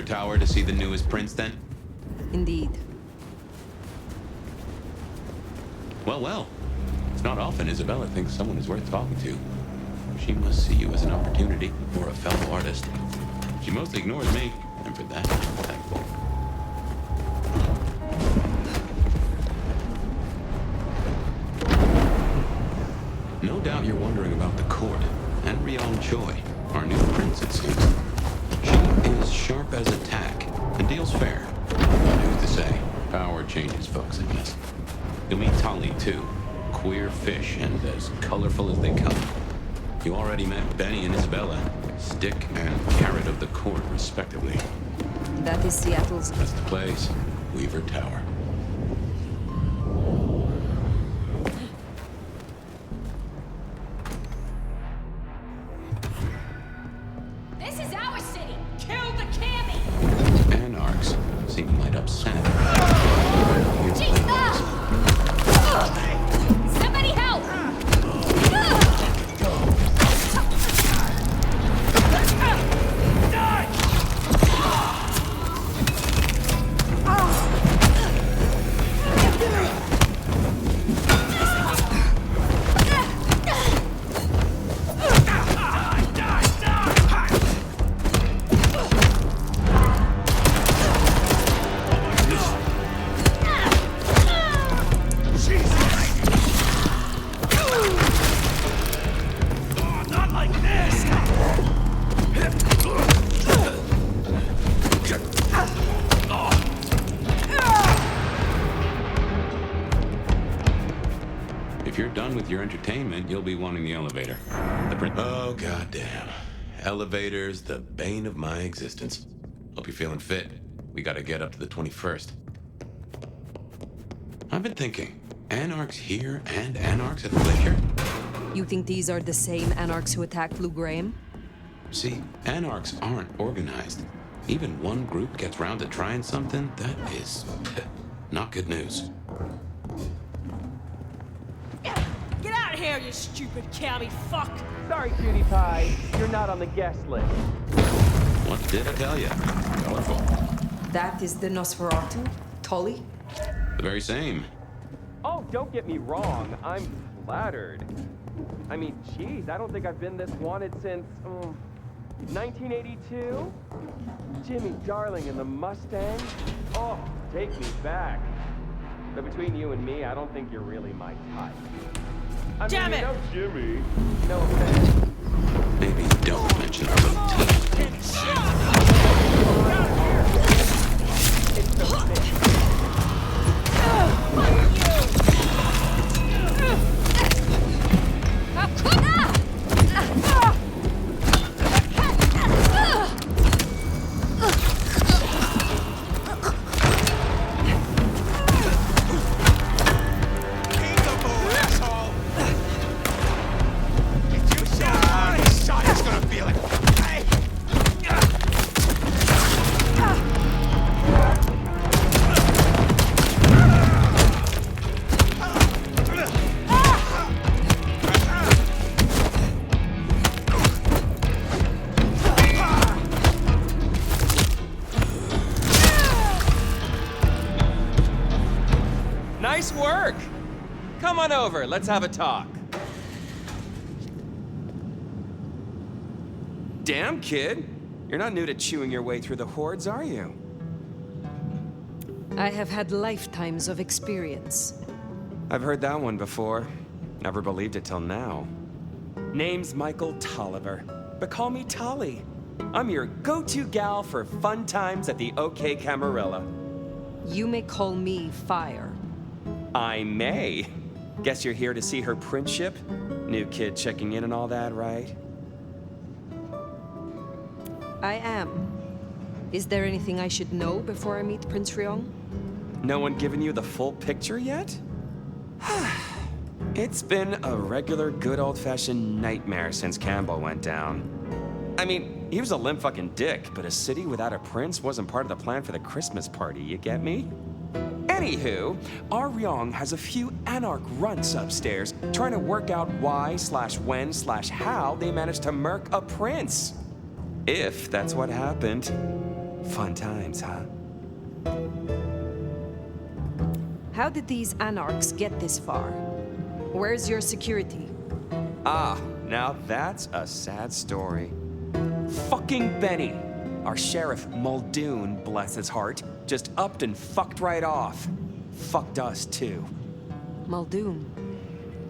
Tower to see the newest prince, then? Indeed. Well, well. It's not often Isabella thinks someone is worth talking to. She must see you as an opportunity or a fellow artist. She mostly ignores me, and for that, I'm thankful. No doubt you're wondering about the court and Ryong Choi, our new prince, it seems. She is sharp as a tack and deals fair. Who's to say? Power changes folks, I guess. You'll meet Tali, too. Queer fish and as colorful as they come. You already met Benny and Isabella, stick and carrot of the court, respectively. That is Seattle's. That's the place. Weaver Tower. This is our city! Kill the Cammy! Anarchs seem light up center. Somebody help! With your entertainment, you'll be wanting the elevator. Oh, goddamn. Elevators, the bane of my existence. Hope you're feeling fit. We gotta get up to the 21st. I've been thinking, Anarchs here and Anarchs at Fletcher? You think these are the same Anarchs who attacked Lou Graham? See, Anarchs aren't organized. Even one group gets round to trying something, that is not good news. Get out of here, you stupid cammy fuck! Sorry, cutie pie. You're not on the guest list. What did I tell you? Colorful. That is the Nosferatu? Tully? The very same. Oh, don't get me wrong. I'm flattered. I mean, geez, I don't think I've been this wanted since, 1982? Jimmy Darling and the Mustang? Oh, take me back. But between you and me, I don't think you're really my type. Damn it! You know Jimmy. No offense. Maybe don't mention our little team. It's the thing. Nice work! Come on over, let's have a talk. Damn, kid. You're not new to chewing your way through the hordes, are you? I have had lifetimes of experience. I've heard that one before. Never believed it till now. Name's Michael Tolliver, but call me Tolly. I'm your go-to gal for fun times at the OK Camarilla. You may call me Phyre. I may. Guess you're here to see her princeship? New kid checking in and all that, right? I am. Is there anything I should know before I meet Prince Ryong? No one given you the full picture yet? It's been a regular good old-fashioned nightmare since Campbell went down. I mean, he was a limp fucking dick, but a city without a prince wasn't part of the plan for the Christmas party, you get me? Anywho, our Ryong has a few Anarch runts upstairs trying to work out why/when/how they managed to murk a prince. If that's what happened. Fun times, huh? How did these anarchs get this far? Where's your security? Ah, now that's a sad story. Fucking Benny! Our sheriff, Muldoon, bless his heart, just upped and fucked right off. Fucked us, too. Muldoon?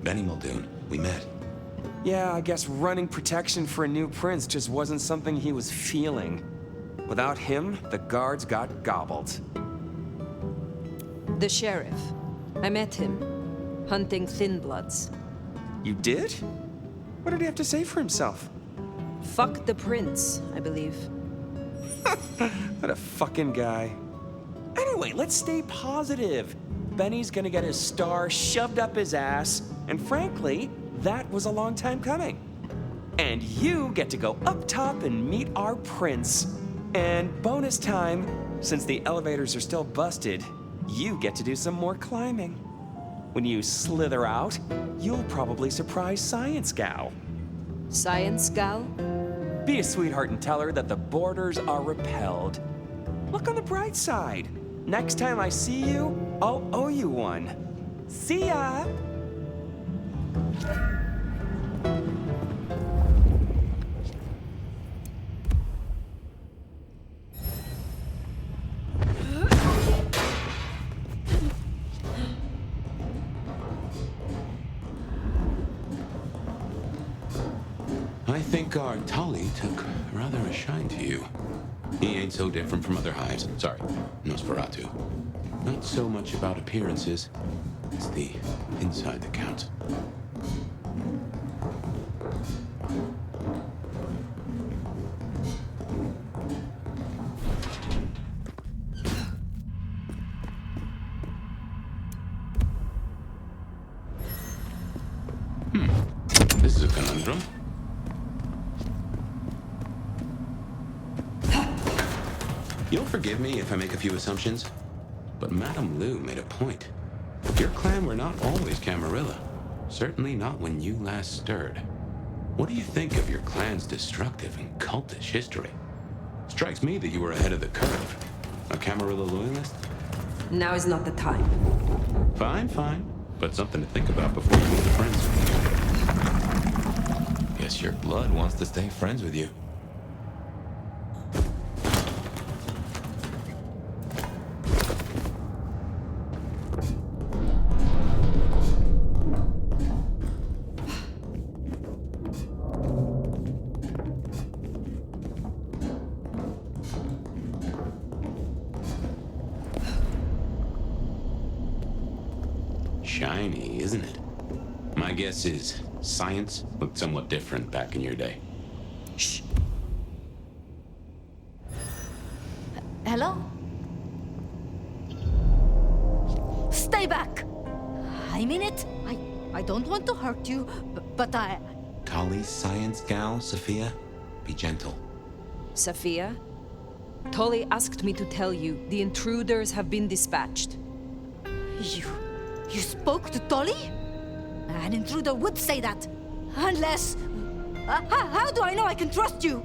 Benny Muldoon. We met. Yeah, I guess running protection for a new prince just wasn't something he was feeling. Without him, the guards got gobbled. The sheriff. I met him. Hunting Thin Bloods. You did? What did he have to say for himself? Fuck the prince, I believe. What a fucking guy. Anyway, let's stay positive. Benny's gonna get his star shoved up his ass, and frankly, that was a long time coming. And you get to go up top and meet our prince. And bonus time, since the elevators are still busted, you get to do some more climbing. When you slither out, you'll probably surprise Science Gal. Science Gal? Be a sweetheart and tell her that the borders are repelled. Look on the bright side. Next time I see you, I'll owe you one. See ya! I think our Tully took rather a shine to you. He ain't so different from other hives. Sorry, Nosferatu. Not so much about appearances. It's the inside that counts. This is a conundrum. You'll forgive me if I make a few assumptions, but Madame Lou made a point. Your clan were not always Camarilla. Certainly not when you last stirred. What do you think of your clan's destructive and cultish history? Strikes me that you were ahead of the curve. A Camarilla loyalist? Now is not the time. Fine, fine. But something to think about before you meet the prince. Guess your blood wants to stay friends with you. Shiny, isn't it? My guess is science looked somewhat different back in your day. Shh. Hello? Stay back! I mean it. I don't want to hurt you, but I... Tolly's Science Gal, Sophia? Be gentle. Sophia? Tolly asked me to tell you the intruders have been dispatched. You spoke to Tolly? An intruder would say that. Unless... how do I know I can trust you?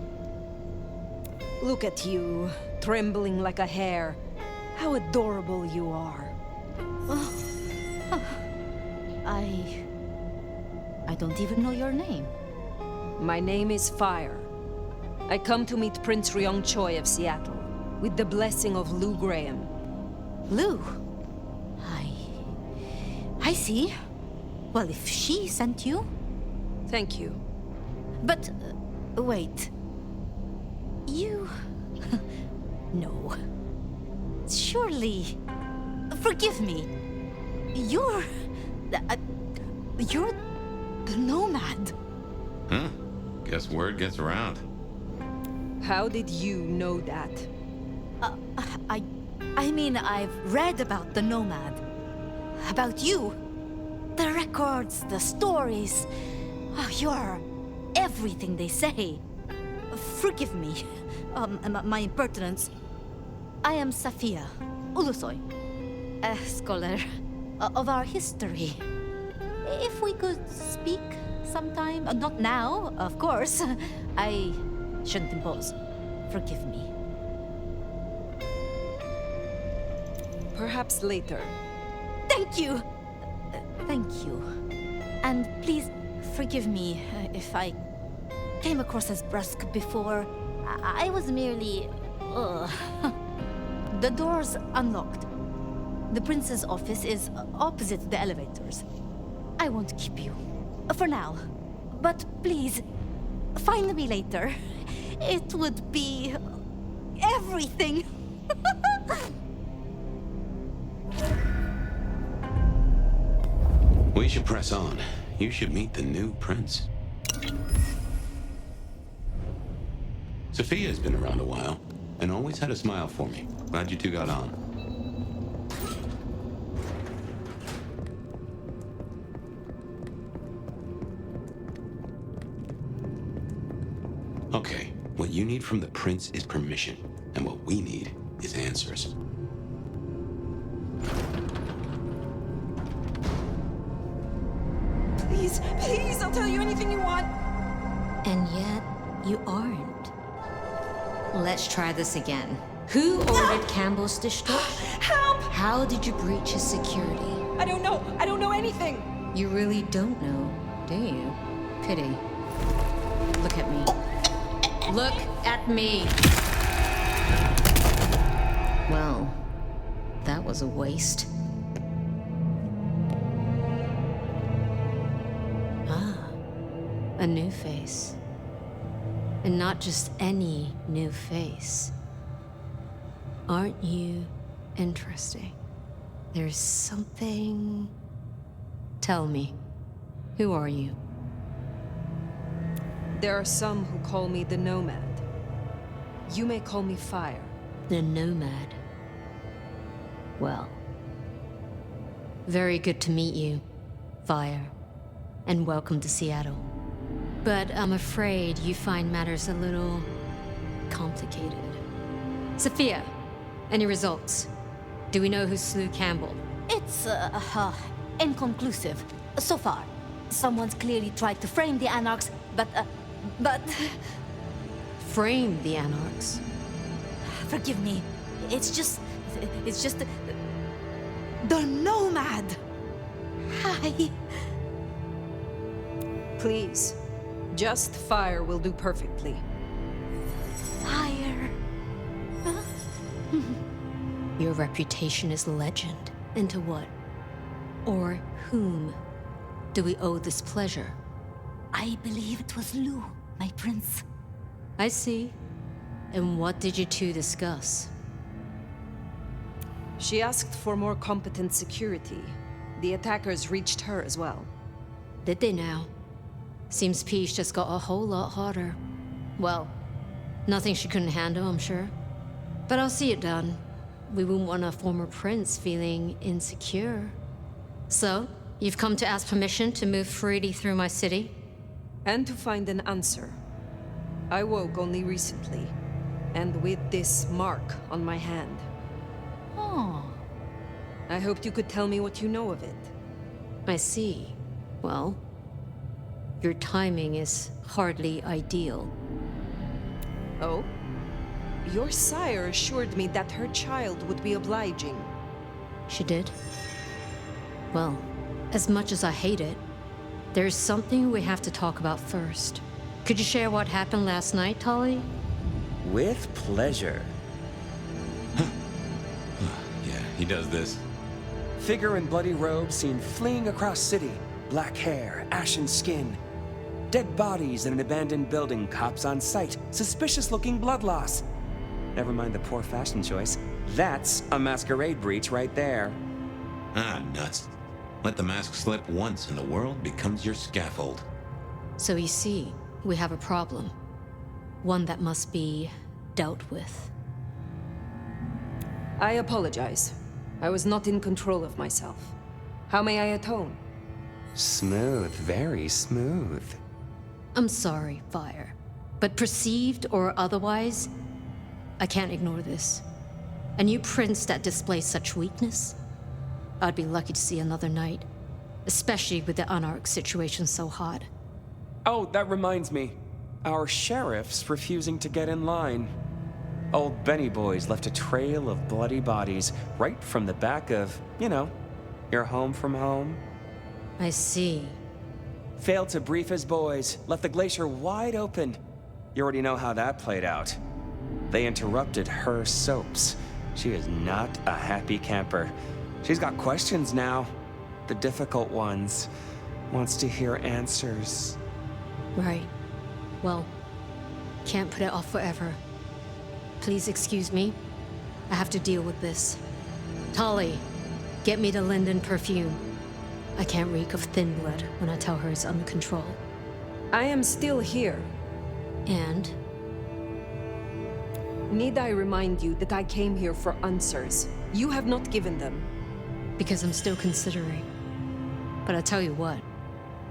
Look at you, trembling like a hare. How adorable you are. I don't even know your name. My name is Phyre. I come to meet Prince Ryong Choi of Seattle, with the blessing of Lou Graham. Lou? I see. Well, if she sent you... Thank you. But, wait. You... No. Surely... Forgive me. You're the nomad. Huh? Guess word gets around. How did you know that? I mean, I've read about the nomad. About you. The records, the stories. Oh, you're everything they say. Forgive me. My impertinence. I am Safia Ulusoy, a scholar of our history. If we could speak sometime. Not now, of course. I shouldn't impose. Forgive me. Perhaps later. Thank you! Thank you. And please forgive me if I came across as brusque before. I was merely... The door's unlocked. The prince's office is opposite the elevators. I won't keep you. For now. But please, find me later. It would be... everything. We should press on. You should meet the new prince. Sophia's been around a while, and always had a smile for me. Glad you two got on. Okay, what you need from the prince is permission, and what we need is answers. Please, I'll tell you anything you want. And yet, you aren't. Let's try this again. Who ordered Campbell's destruction? Help! How did you breach his security? I don't know anything. You really don't know, do you? Pity. Look at me. Look at me! Well, that was a waste. A new face. And not just any new face. Aren't you interesting? There's something... Tell me, who are you? There are some who call me the Nomad. You may call me Phyre. The Nomad. Well, very good to meet you, Phyre, and welcome to Seattle. But I'm afraid you find matters a little complicated. Sophia, any results? Do we know who slew Campbell? It's, inconclusive. So far. Someone's clearly tried to frame the Anarchs, but... Frame the Anarchs? Forgive me. It's just... The Nomad! Hi. Please. Just Phyre will do perfectly. Phyre. Huh? Your reputation is legend. And to what? Or whom do we owe this pleasure? I believe it was Lou, my prince. I see. And what did you two discuss? She asked for more competent security. The attackers reached her as well. Did they now? Seems peace just got a whole lot harder. Well, nothing she couldn't handle, I'm sure. But I'll see it done. We wouldn't want a former prince feeling insecure. So, you've come to ask permission to move freely through my city? And to find an answer. I woke only recently, and with this mark on my hand. Oh. I hoped you could tell me what you know of it. I see. Well, your timing is hardly ideal. Oh? Your sire assured me that her child would be obliging. She did? Well, as much as I hate it, there's something we have to talk about first. Could you share what happened last night, Tolly? With pleasure. Yeah, he does this. Figure in bloody robe seen fleeing across city. Black hair, ashen skin. Dead bodies in an abandoned building, cops on site. Suspicious-looking blood loss. Never mind the poor fashion choice. That's a masquerade breach right there. Ah, nuts. Let the mask slip once and the world becomes your scaffold. So you see, we have a problem. One that must be dealt with. I apologize. I was not in control of myself. How may I atone? Smooth, very smooth. I'm sorry, Phyre. But perceived or otherwise, I can't ignore this. A new prince that displays such weakness? I'd be lucky to see another night. Especially with the Anarch situation so hot. Oh, that reminds me. Our sheriff's refusing to get in line. Old Benny boys left a trail of bloody bodies right from the back of, your home from home. I see. Failed to brief his boys, left the glacier wide open. You already know how that played out. They interrupted her soaps. She is not a happy camper. She's got questions now. The difficult ones. Wants to hear answers. Right. Well, can't put it off forever. Please excuse me. I have to deal with this. Tolly, get me the Linden perfume. I can't reek of thin blood when I tell her it's under control. I am still here. And? Need I remind you that I came here for answers? You have not given them. Because I'm still considering. But I tell you what,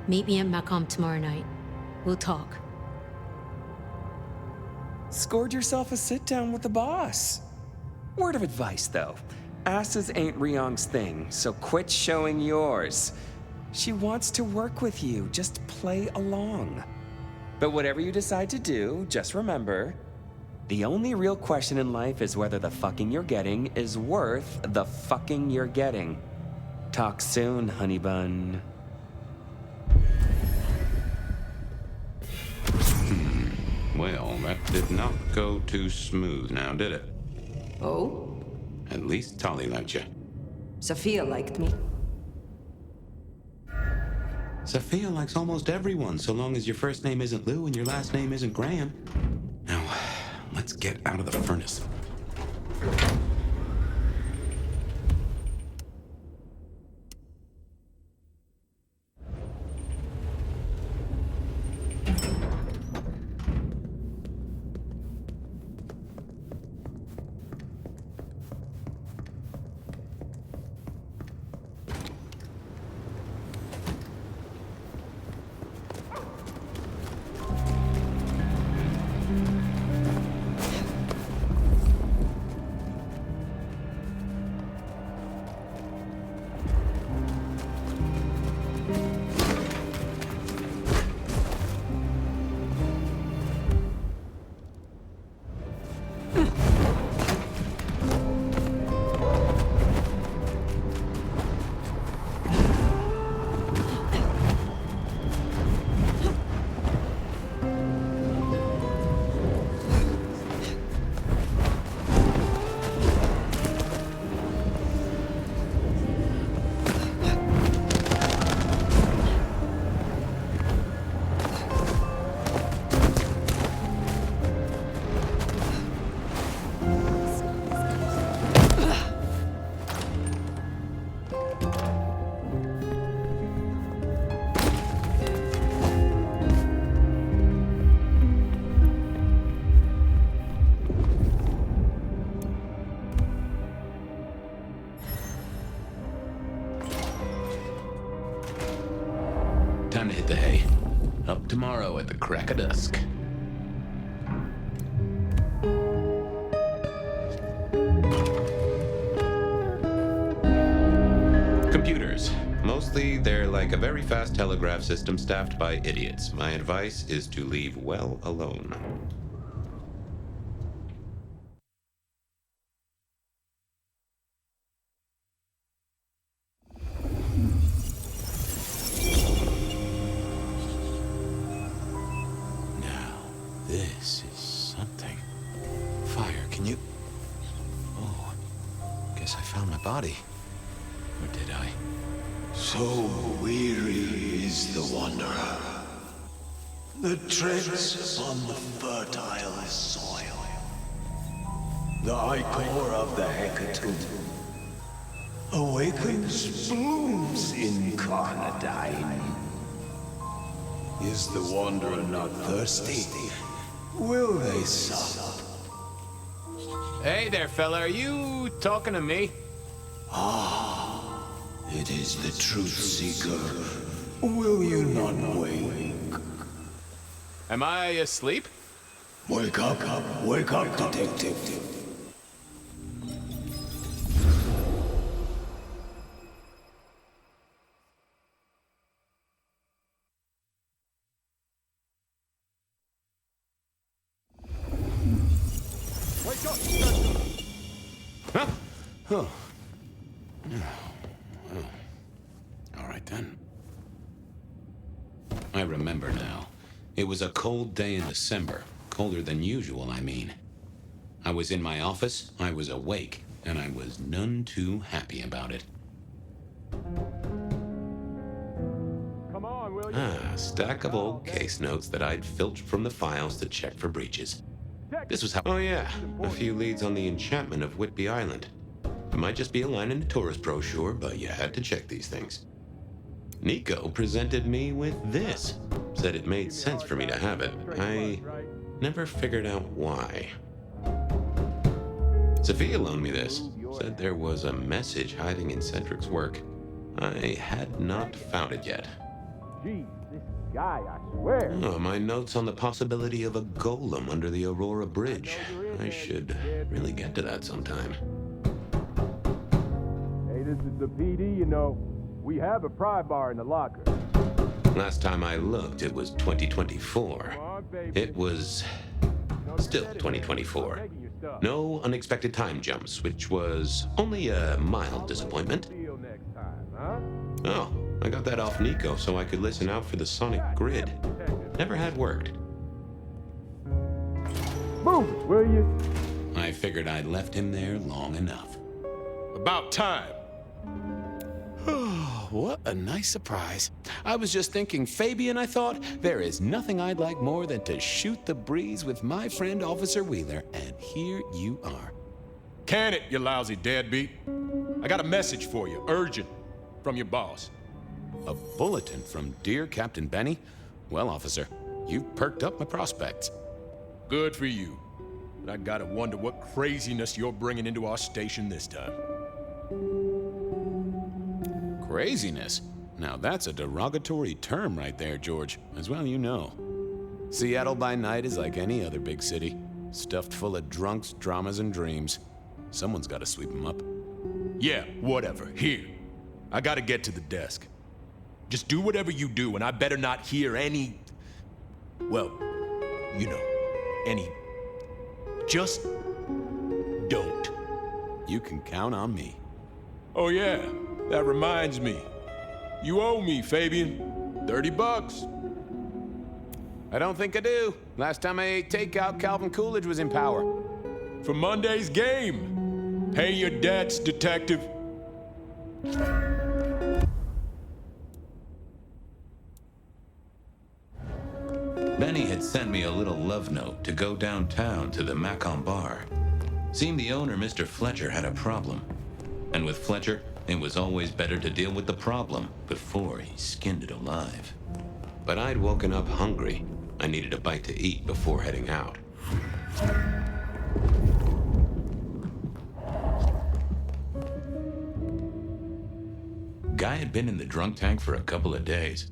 meet me at Macomb tomorrow night. We'll talk. Scored yourself a sit-down with the boss. Word of advice, though. Asses ain't Ryong's thing, so quit showing yours. She wants to work with you, just play along. But whatever you decide to do, just remember, the only real question in life is whether the fucking you're getting is worth the fucking you're getting. Talk soon, honey bun. Well, that did not go too smooth now, did it? Oh? At least Tolly liked you. Sophia liked me. Sophia likes almost everyone, so long as your first name isn't Lou and your last name isn't Graham. Now, let's get out of the furnace. Time to hit the hay. Up tomorrow at the crack of dusk. Computers. Mostly, they're like a very fast telegraph system staffed by idiots. My advice is to leave well alone. This is something. Fire, can you... Oh, guess I found my body. Or did I? So weary is the wanderer that treads upon the fertile soil. The ichor of the hecatomb awakens blooms incarnadine. Is the wanderer not thirsty? Will they sup? Hey there, fella. Are you talking to me? Ah, it is the truth seeker. Will you not wake? Am I asleep? Wake up, detective. Wake up! Oh. All right, then. I remember now. It was a cold day in December. Colder than usual, I mean. I was in my office, I was awake, and I was none too happy about it. Come on, will you? A stack of old case notes that I'd filched from the files to check for breaches. This was how— Oh yeah, a few leads on the enchantment of Whitby Island. It might just be a line in the tourist brochure, but you had to check these things. Niko presented me with this. Said it made sense for me to have it. I never figured out why. Sophia loaned me this. Said there was a message hiding in Cedric's work. I had not found it yet. Jeez, this guy, I swear. Oh, my notes on the possibility of a golem under the Aurora Bridge. I should really get to that sometime. Hey, this is the PD, you know. We have a pry bar in the locker. Last time I looked, it was 2024. It was still 2024. No unexpected time jumps, which was only a mild disappointment. Oh, I got that off Niko so I could listen out for the sonic grid. Never had worked. Move it, will you? I figured I'd left him there long enough. About time. What a nice surprise. I was just thinking, Fabien, I thought, there is nothing I'd like more than to shoot the breeze with my friend Officer Wheeler, and here you are. Can it, you lousy deadbeat? I got a message for you, urgent, from your boss. A bulletin from dear Captain Benny? Well, officer, you've perked up my prospects. Good for you. But I gotta wonder what craziness you're bringing into our station this time. Craziness? Now that's a derogatory term right there, George. As well you know. Seattle by night is like any other big city. Stuffed full of drunks, dramas, and dreams. Someone's gotta sweep them up. Yeah, whatever. Here. I gotta get to the desk. Just do whatever you do, and I better not hear any... Well, you know, any... Just don't. You can count on me. Oh yeah, that reminds me. You owe me, Fabien. $30. I don't think I do. Last time I ate takeout, Calvin Coolidge was in power. For Monday's game. Pay your debts, detective. Benny had sent me a little love note to go downtown to the Macon bar. Seemed the owner, Mr. Fletcher, had a problem. And with Fletcher, it was always better to deal with the problem before he skinned it alive. But I'd woken up hungry. I needed a bite to eat before heading out. Guy had been in the drunk tank for a couple of days.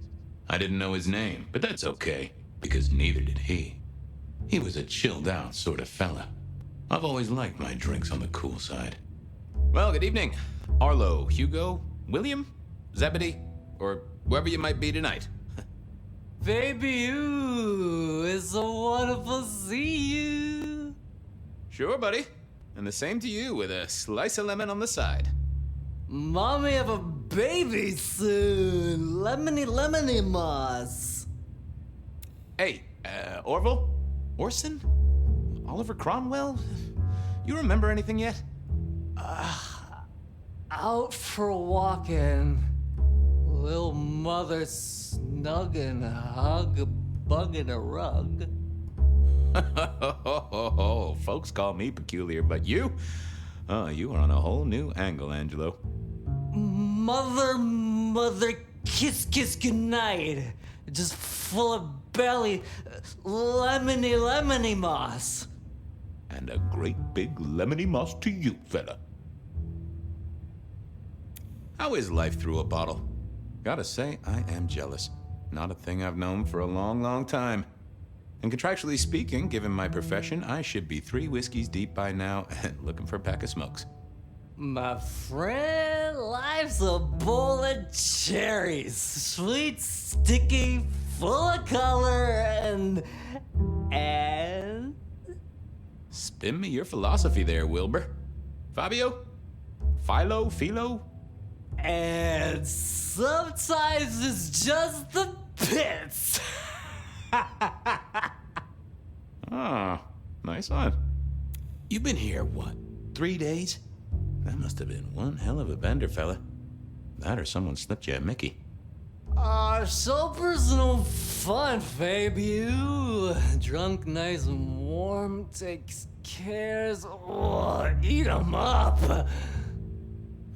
I didn't know his name, but that's okay, because neither did he. He was a chilled-out sort of fella. I've always liked my drinks on the cool side. Well, good evening. Arlo, Hugo, William, Zebedee, or whoever you might be tonight. Baby, ooh, it's so wonderful to see you. Sure, buddy. And the same to you with a slice of lemon on the side. Mommy have a baby soon. Lemony moss. Hey, Orville? Orson? Oliver Cromwell? You remember anything yet? Out for walking. Little mother snuggin' hug a bug in a rug. Folks call me peculiar, but you? Oh, you are on a whole new angle, Angelo. Mother, kiss goodnight. Just full of belly, lemony moss. And a great big lemony moss to you, fella. How is life through a bottle? Gotta say, I am jealous. Not a thing I've known for a long, long time. And contractually speaking, given my profession, I should be 3 whiskeys deep by now and looking for a pack of smokes. My friend, life's a bowl of cherries. Sweet, sticky, full of color, and... Spin me your philosophy there, Wilbur. Fabio? Philo? And sometimes it's just the pits. Ah, nice one. You've been here, what, 3 days? That must have been one hell of a bender, fella. That or someone slipped you a Mickey. So personal fun, Fabien. Drunk, nice and warm, takes cares. Oh, eat 'em up.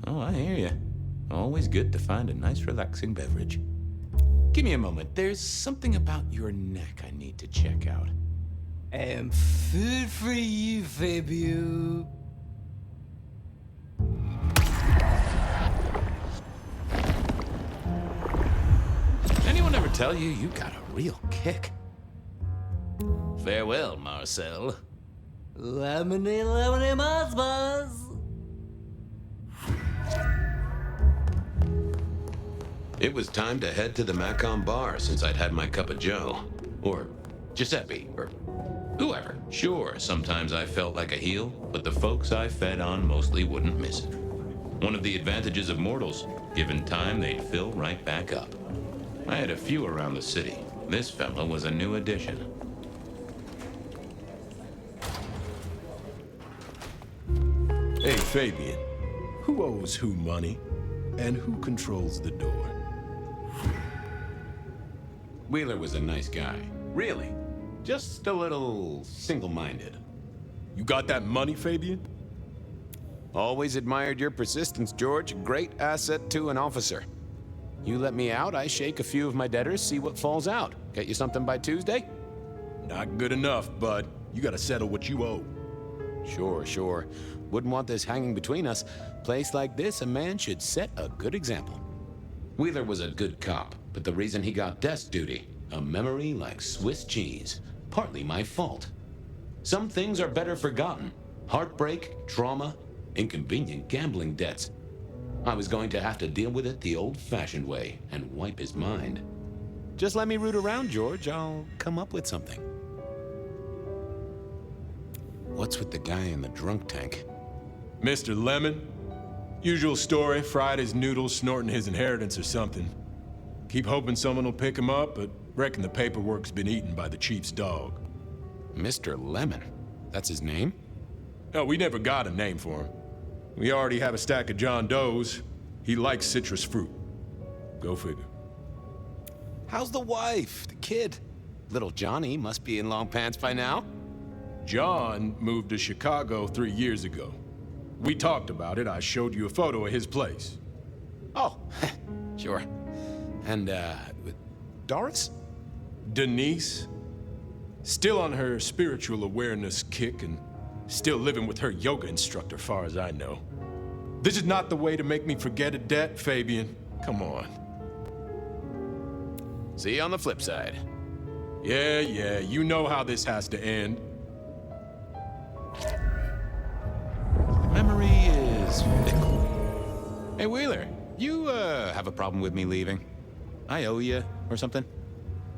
Oh, I hear you. Always good to find a nice, relaxing beverage. Give me a moment. There's something about your neck I need to check out. And food for you, Fabien. Anyone ever tell you you got a real kick? Farewell, Marcel. Lemonade, lemonade, buzz. It was time to head to the Macon bar since I'd had my cup of joe. Or Giuseppe, or whoever. Sure, sometimes I felt like a heel, but the folks I fed on mostly wouldn't miss it. One of the advantages of mortals, given time, they'd fill right back up. I had a few around the city. This fella was a new addition. Hey, Fabien. Who owes who money? And who controls the door? Wheeler was a nice guy. Really. Just a little single-minded. You got that money, Fabien? Always admired your persistence, George. Great asset to an officer. You let me out, I shake a few of my debtors, see what falls out. Get you something by Tuesday? Not good enough, bud. You gotta settle what you owe. Sure. Wouldn't want this hanging between us. Place like this, a man should set a good example. Wheeler was a good cop, but the reason he got desk duty, a memory like Swiss cheese. Partly my fault. Some things are better forgotten. Heartbreak, trauma, inconvenient gambling debts. I was going to have to deal with it the old-fashioned way and wipe his mind. Just let me root around, George. I'll come up with something. What's with the guy in the drunk tank? Mr. Lemon? Usual story, fried his noodles, snorting his inheritance or something. Keep hoping someone will pick him up, but reckon the paperwork's been eaten by the chief's dog. Mr. Lemon? That's his name? No, we never got a name for him. We already have a stack of John Does. He likes citrus fruit. Go figure. How's the wife? The kid? Little Johnny must be in long pants by now. John moved to Chicago 3 years ago. We talked about it. I showed you a photo of his place. Oh, sure. And, Doris? Denise? Still on her spiritual awareness kick and still living with her yoga instructor, far as I know. This is not the way to make me forget a debt, Fabien. Come on. See you on the flip side. Yeah, you know how this has to end. Memory is fickle. Hey, Wheeler, you, have a problem with me leaving? I owe you, or something?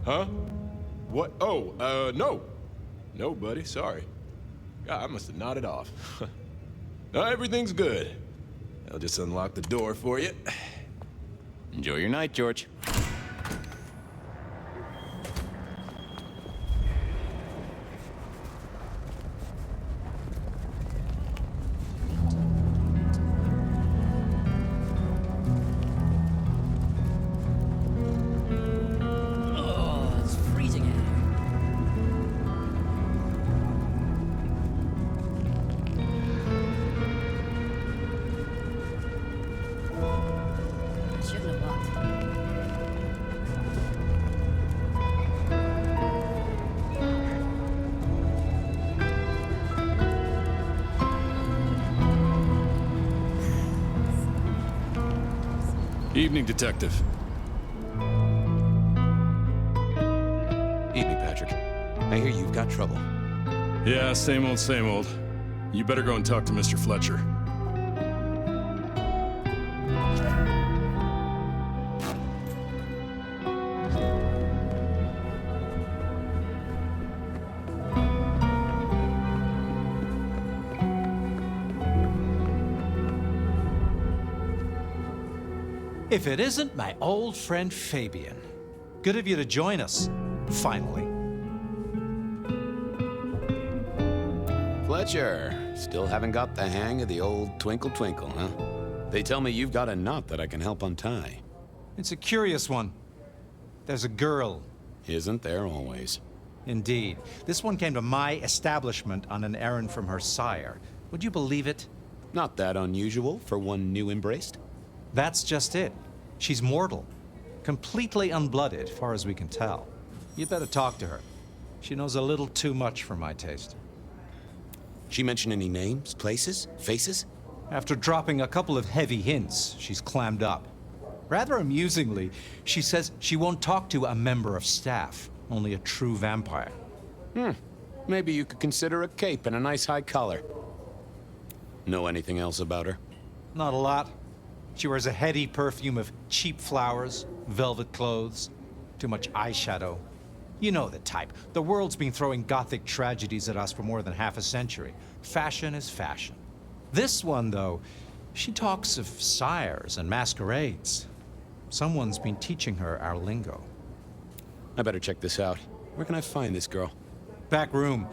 Huh? What? Oh, no. No, buddy, sorry. God, I must have nodded off. No, everything's good. I'll just unlock the door for you. Enjoy your night, George. Evening, Detective. Evening, Patrick. I hear you've got trouble. Yeah, same old, same old. You better go and talk to Mr. Fletcher. If it isn't my old friend Fabien. Good of you to join us, finally. Fletcher, still haven't got the hang of the old twinkle twinkle, huh? They tell me you've got a knot that I can help untie. It's a curious one. There's a girl. Isn't there always? Indeed. This one came to my establishment on an errand from her sire. Would you believe it? Not that unusual for one new embraced. That's just it. She's mortal. Completely unblooded, far as we can tell. You'd better talk to her. She knows a little too much for my taste. She mention any names, places, faces? After dropping a couple of heavy hints, she's clammed up. Rather amusingly, she says she won't talk to a member of staff, only a true vampire. Maybe you could consider a cape and a nice high collar. Know anything else about her? Not a lot. She wears a heady perfume of cheap flowers, velvet clothes, too much eyeshadow. You know the type. The world's been throwing gothic tragedies at us for more than half a century. Fashion is fashion. This one, though, she talks of sires and masquerades. Someone's been teaching her our lingo. I better check this out. Where can I find this girl? Back room.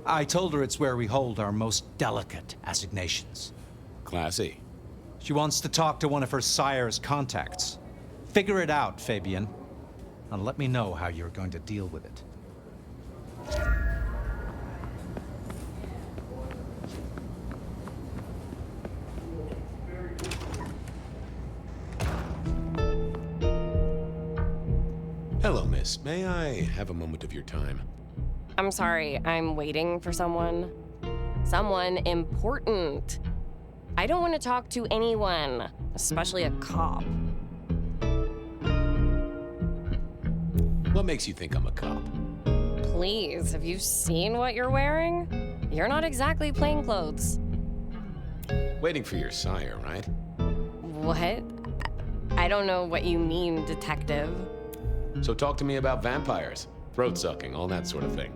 I told her it's where we hold our most delicate assignations. Classy. She wants to talk to one of her sire's contacts. Figure it out, Fabien, and let me know how you're going to deal with it. Hello, miss. May I have a moment of your time? I'm sorry, I'm waiting for someone. Someone important. I don't want to talk to anyone, especially a cop. What makes you think I'm a cop? Please, have you seen what you're wearing? You're not exactly plainclothes. Waiting for your sire, right? What? I don't know what you mean, detective. So talk to me about vampires, throat sucking, all that sort of thing.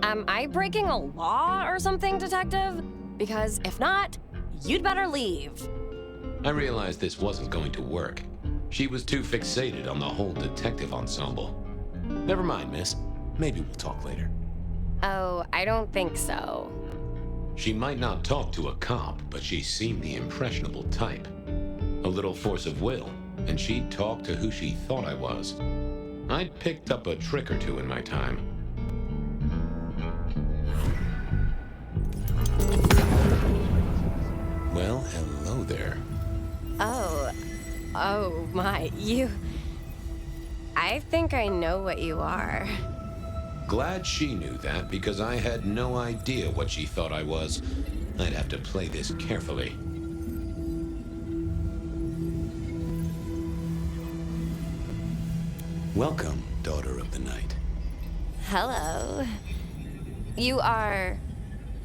Am I breaking a law or something, detective? Because if not, you'd better leave. I realized this wasn't going to work. She was too fixated on the whole detective ensemble. Never mind, miss. Maybe we'll talk later. Oh, I don't think so. She might not talk to a cop, but she seemed the impressionable type. A little force of will, and she'd talk to who she thought I was. I'd picked up a trick or two in my time. Well, hello there. Oh my, you... I think I know what you are. Glad she knew that, because I had no idea what she thought I was. I'd have to play this carefully. Welcome, daughter of the night. Hello. You are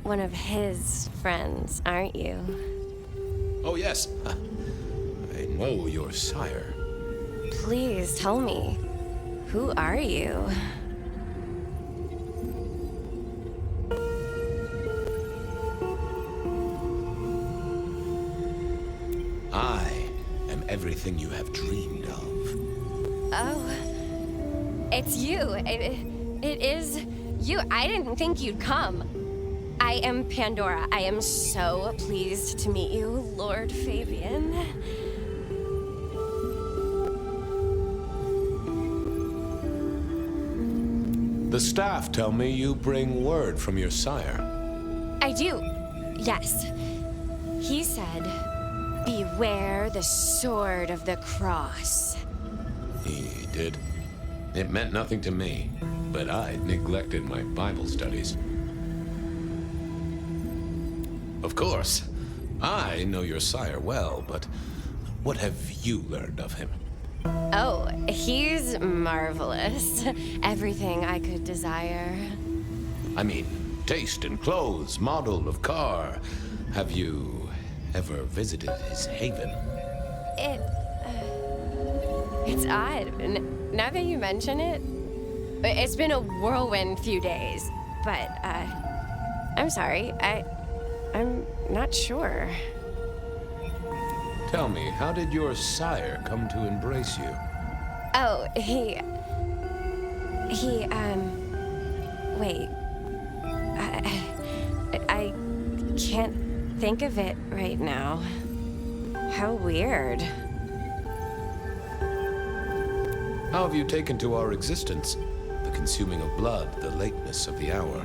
one of his friends, aren't you? Oh, yes. I know your sire. Please tell me, who are you? I am everything you have dreamed of. Oh, it's you. It is you. I didn't think you'd come. I am Pandora. I am so pleased to meet you, Lord Fabien. The staff tell me you bring word from your sire. I do, yes. He said, beware the sword of the cross. He did. It meant nothing to me, but I'd neglected my Bible studies. Of course, I know your sire well, but what have you learned of him? Oh, he's marvelous. Everything I could desire. I mean, taste in clothes, model of car. Have you ever visited his haven? It's odd. Now that you mention it, it's been a whirlwind few days. But, I'm sorry. I'm not sure. Tell me, how did your sire come to embrace you? Oh, wait. I can't think of it right now. How weird. How have you taken to our existence? The consuming of blood, the lateness of the hour.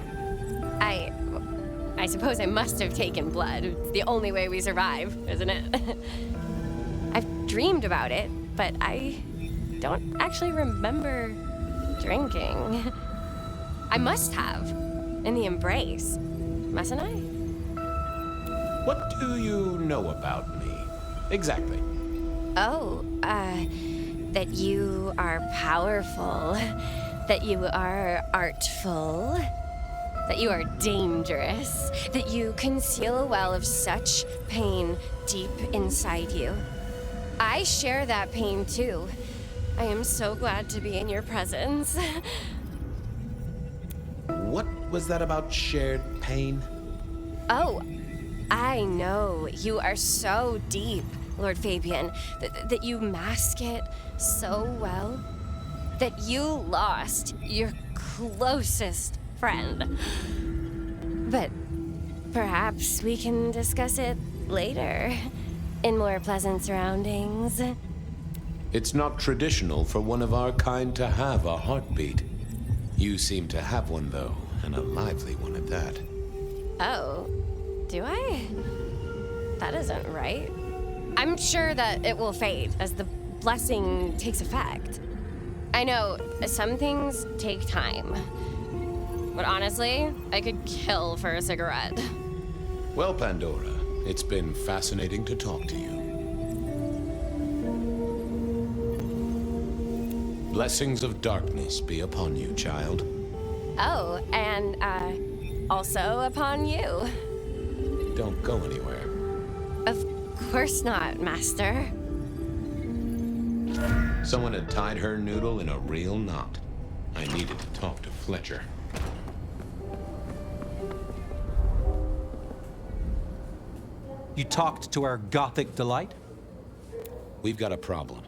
I suppose I must have taken blood. It's the only way we survive, isn't it? I've dreamed about it, but I don't actually remember drinking. I must have. In the embrace. Mustn't I? What do you know about me? Exactly. Oh, that you are powerful, that you are artful, that you are dangerous, that you conceal a well of such pain deep inside you. I share that pain too. I am so glad to be in your presence. What was that about shared pain? Oh, I know. You are so deep, Lord Fabien, that you mask it so well, that you lost your closest friend. But perhaps we can discuss it later, in more pleasant surroundings. It's not traditional for one of our kind to have a heartbeat. You seem to have one, though, and a lively one at that. Oh, do I? That isn't right. I'm sure that it will fade as the blessing takes effect. I know some things take time, but honestly, I could kill for a cigarette. Well, Pandora, it's been fascinating to talk to you. Blessings of darkness be upon you, child. Oh, and also upon you. Don't go anywhere. Of course not, Master. Someone had tied her noodle in a real knot. I needed to talk to Fletcher. You talked to our Gothic delight? We've got a problem.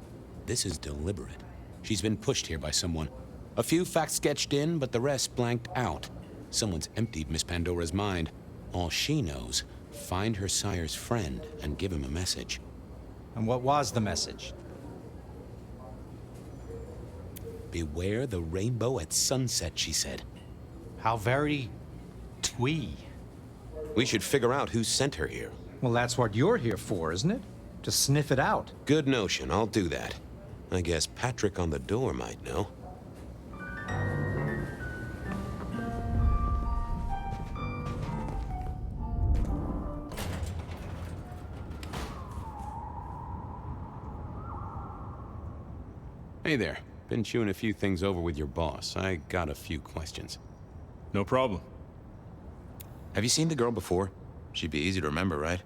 This is deliberate. She's been pushed here by someone. A few facts sketched in, but the rest blanked out. Someone's emptied Miss Pandora's mind. All she knows, find her sire's friend and give him a message. And what was the message? Beware the rainbow at sunset, she said. How very twee. We should figure out who sent her here. Well, that's what you're here for, isn't it? To sniff it out. Good notion, I'll do that. I guess Patrick on the door might know. Hey there. Been chewing a few things over with your boss. I got a few questions. No problem. Have you seen the girl before? She'd be easy to remember, right?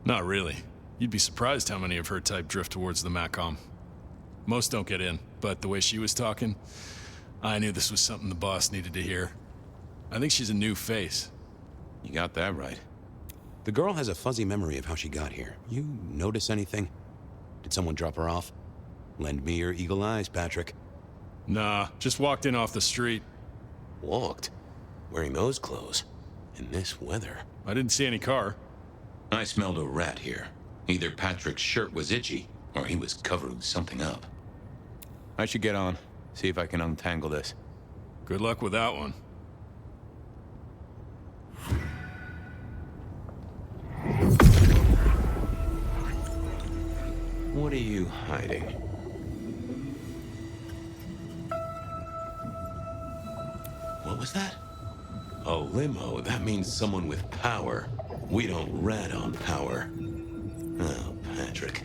Not really. You'd be surprised how many of her type drift towards the Macom. Most don't get in, but the way she was talking, I knew this was something the boss needed to hear. I think she's a new face. You got that right. The girl has a fuzzy memory of how she got here. You notice anything? Did someone drop her off? Lend me your eagle eyes, Patrick. Nah, just walked in off the street. Walked? Wearing those clothes? In this weather? I didn't see any car. I smelled a rat here. Either Patrick's shirt was itchy, or he was covering something up. I should get on. See if I can untangle this. Good luck with that one. What are you hiding? What was that? A limo. That means someone with power. We don't rat on power. Oh, Patrick.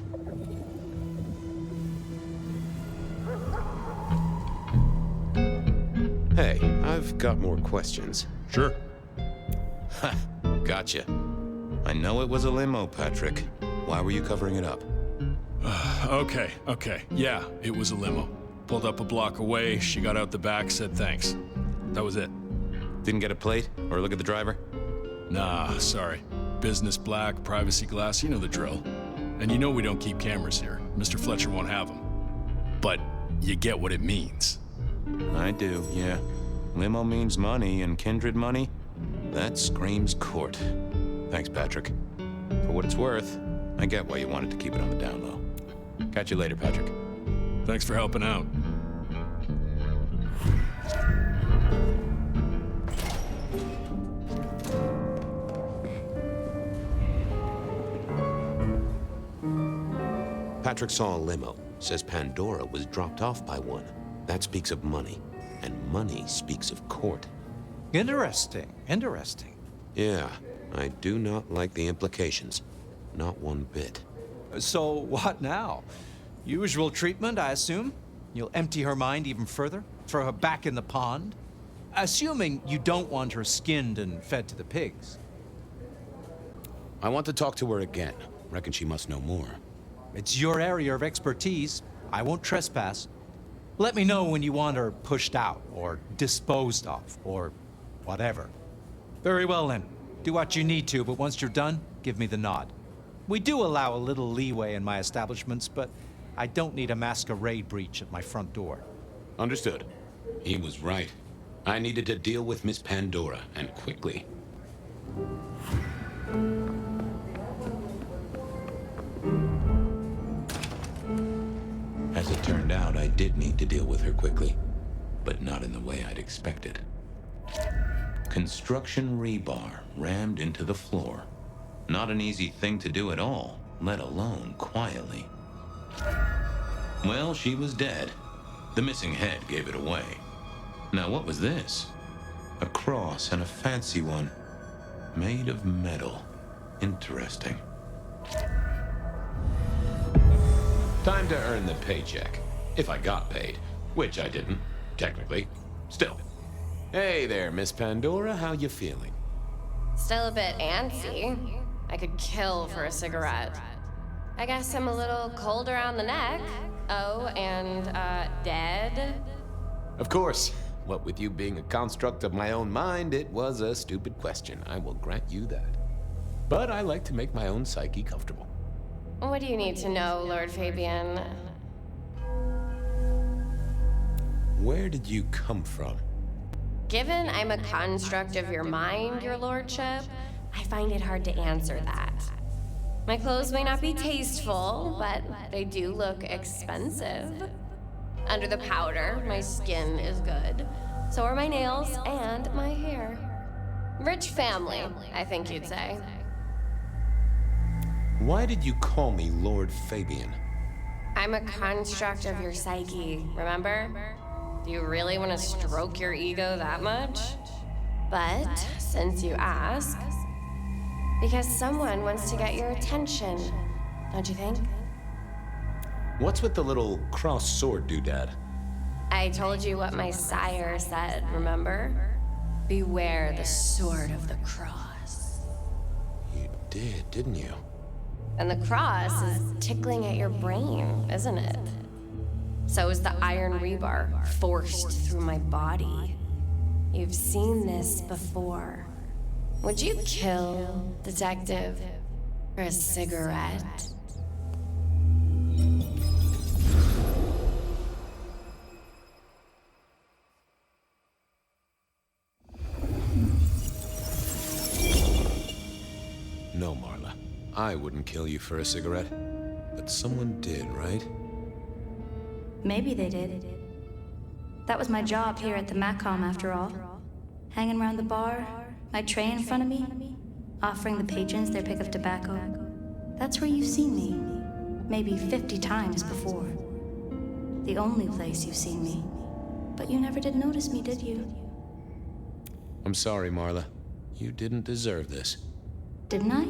Hey, I've got more questions. Sure. Ha! Gotcha. I know it was a limo, Patrick. Why were you covering it up? Okay. Yeah, it was a limo. Pulled up a block away, she got out the back, said thanks. That was it. Didn't get a plate or look at the driver? Nah, sorry. Business black, privacy glass, you know the drill. And you know we don't keep cameras here. Mr. Fletcher won't have them. But you get what it means. I do, yeah. Limo means money, and kindred money? That screams court. Thanks, Patrick. For what it's worth, I get why you wanted to keep it on the down low. Catch you later, Patrick. Thanks for helping out. Patrick saw a limo. Says Pandora was dropped off by one. That speaks of money. And money speaks of court. Interesting. Interesting. Yeah, I do not like the implications. Not one bit. So what now? Usual treatment, I assume? You'll empty her mind even further? Throw her back in the pond? Assuming you don't want her skinned and fed to the pigs. I want to talk to her again. Reckon she must know more. It's your area of expertise. I won't trespass. Let me know when you want her pushed out, or disposed of, or whatever. Very well then. Do what you need to, but once you're done, give me the nod. We do allow a little leeway in my establishments, but I don't need a masquerade breach at my front door. Understood. He was right. I needed to deal with Miss Pandora, and quickly. As it turned out, I did need to deal with her quickly, but not in the way I'd expected. Construction rebar rammed into the floor. Not an easy thing to do at all, let alone quietly. Well, she was dead. The missing head gave it away. Now, what was this? A cross, and a fancy one. Made of metal. Interesting. Time to earn the paycheck. If I got paid. Which I didn't, technically. Still. Hey there, Miss Pandora. How you feeling? Still a bit antsy. I could kill for a cigarette. I guess I'm a little cold around the neck. Oh, and, dead? Of course. What with you being a construct of my own mind, it was a stupid question. I will grant you that. But I like to make my own psyche comfortable. What do you need to know, Lord Fabien? Where did you come from? Given I'm a construct of your mind, your lordship, I find it hard to answer that. My clothes may not be tasteful, but they do look expensive. Under the powder, my skin is good. So are my nails and my hair. Rich family, I think you'd say. Why did you call me Lord Fabien? I'm a construct of your psyche, remember? Do you really want to stroke your ego that much? But, since you ask, because someone wants to get your attention, don't you think? What's with the little cross sword doodad? I told you what my sire said, remember? Beware the sword of the cross. You did, didn't you? And the cross is tickling at your brain, isn't it? So is the iron rebar forced through my body. You've seen this before. Would you kill, detective, for a cigarette? No, Marla. I wouldn't kill you for a cigarette. But someone did, right? Maybe they did. That was my job here at the MACOM, after all. Hanging around the bar, my tray in front of me, offering the patrons their pick of tobacco. That's where you've seen me. Maybe 50 times before. The only place you've seen me. But you never did notice me, did you? I'm sorry, Marla. You didn't deserve this. Didn't I?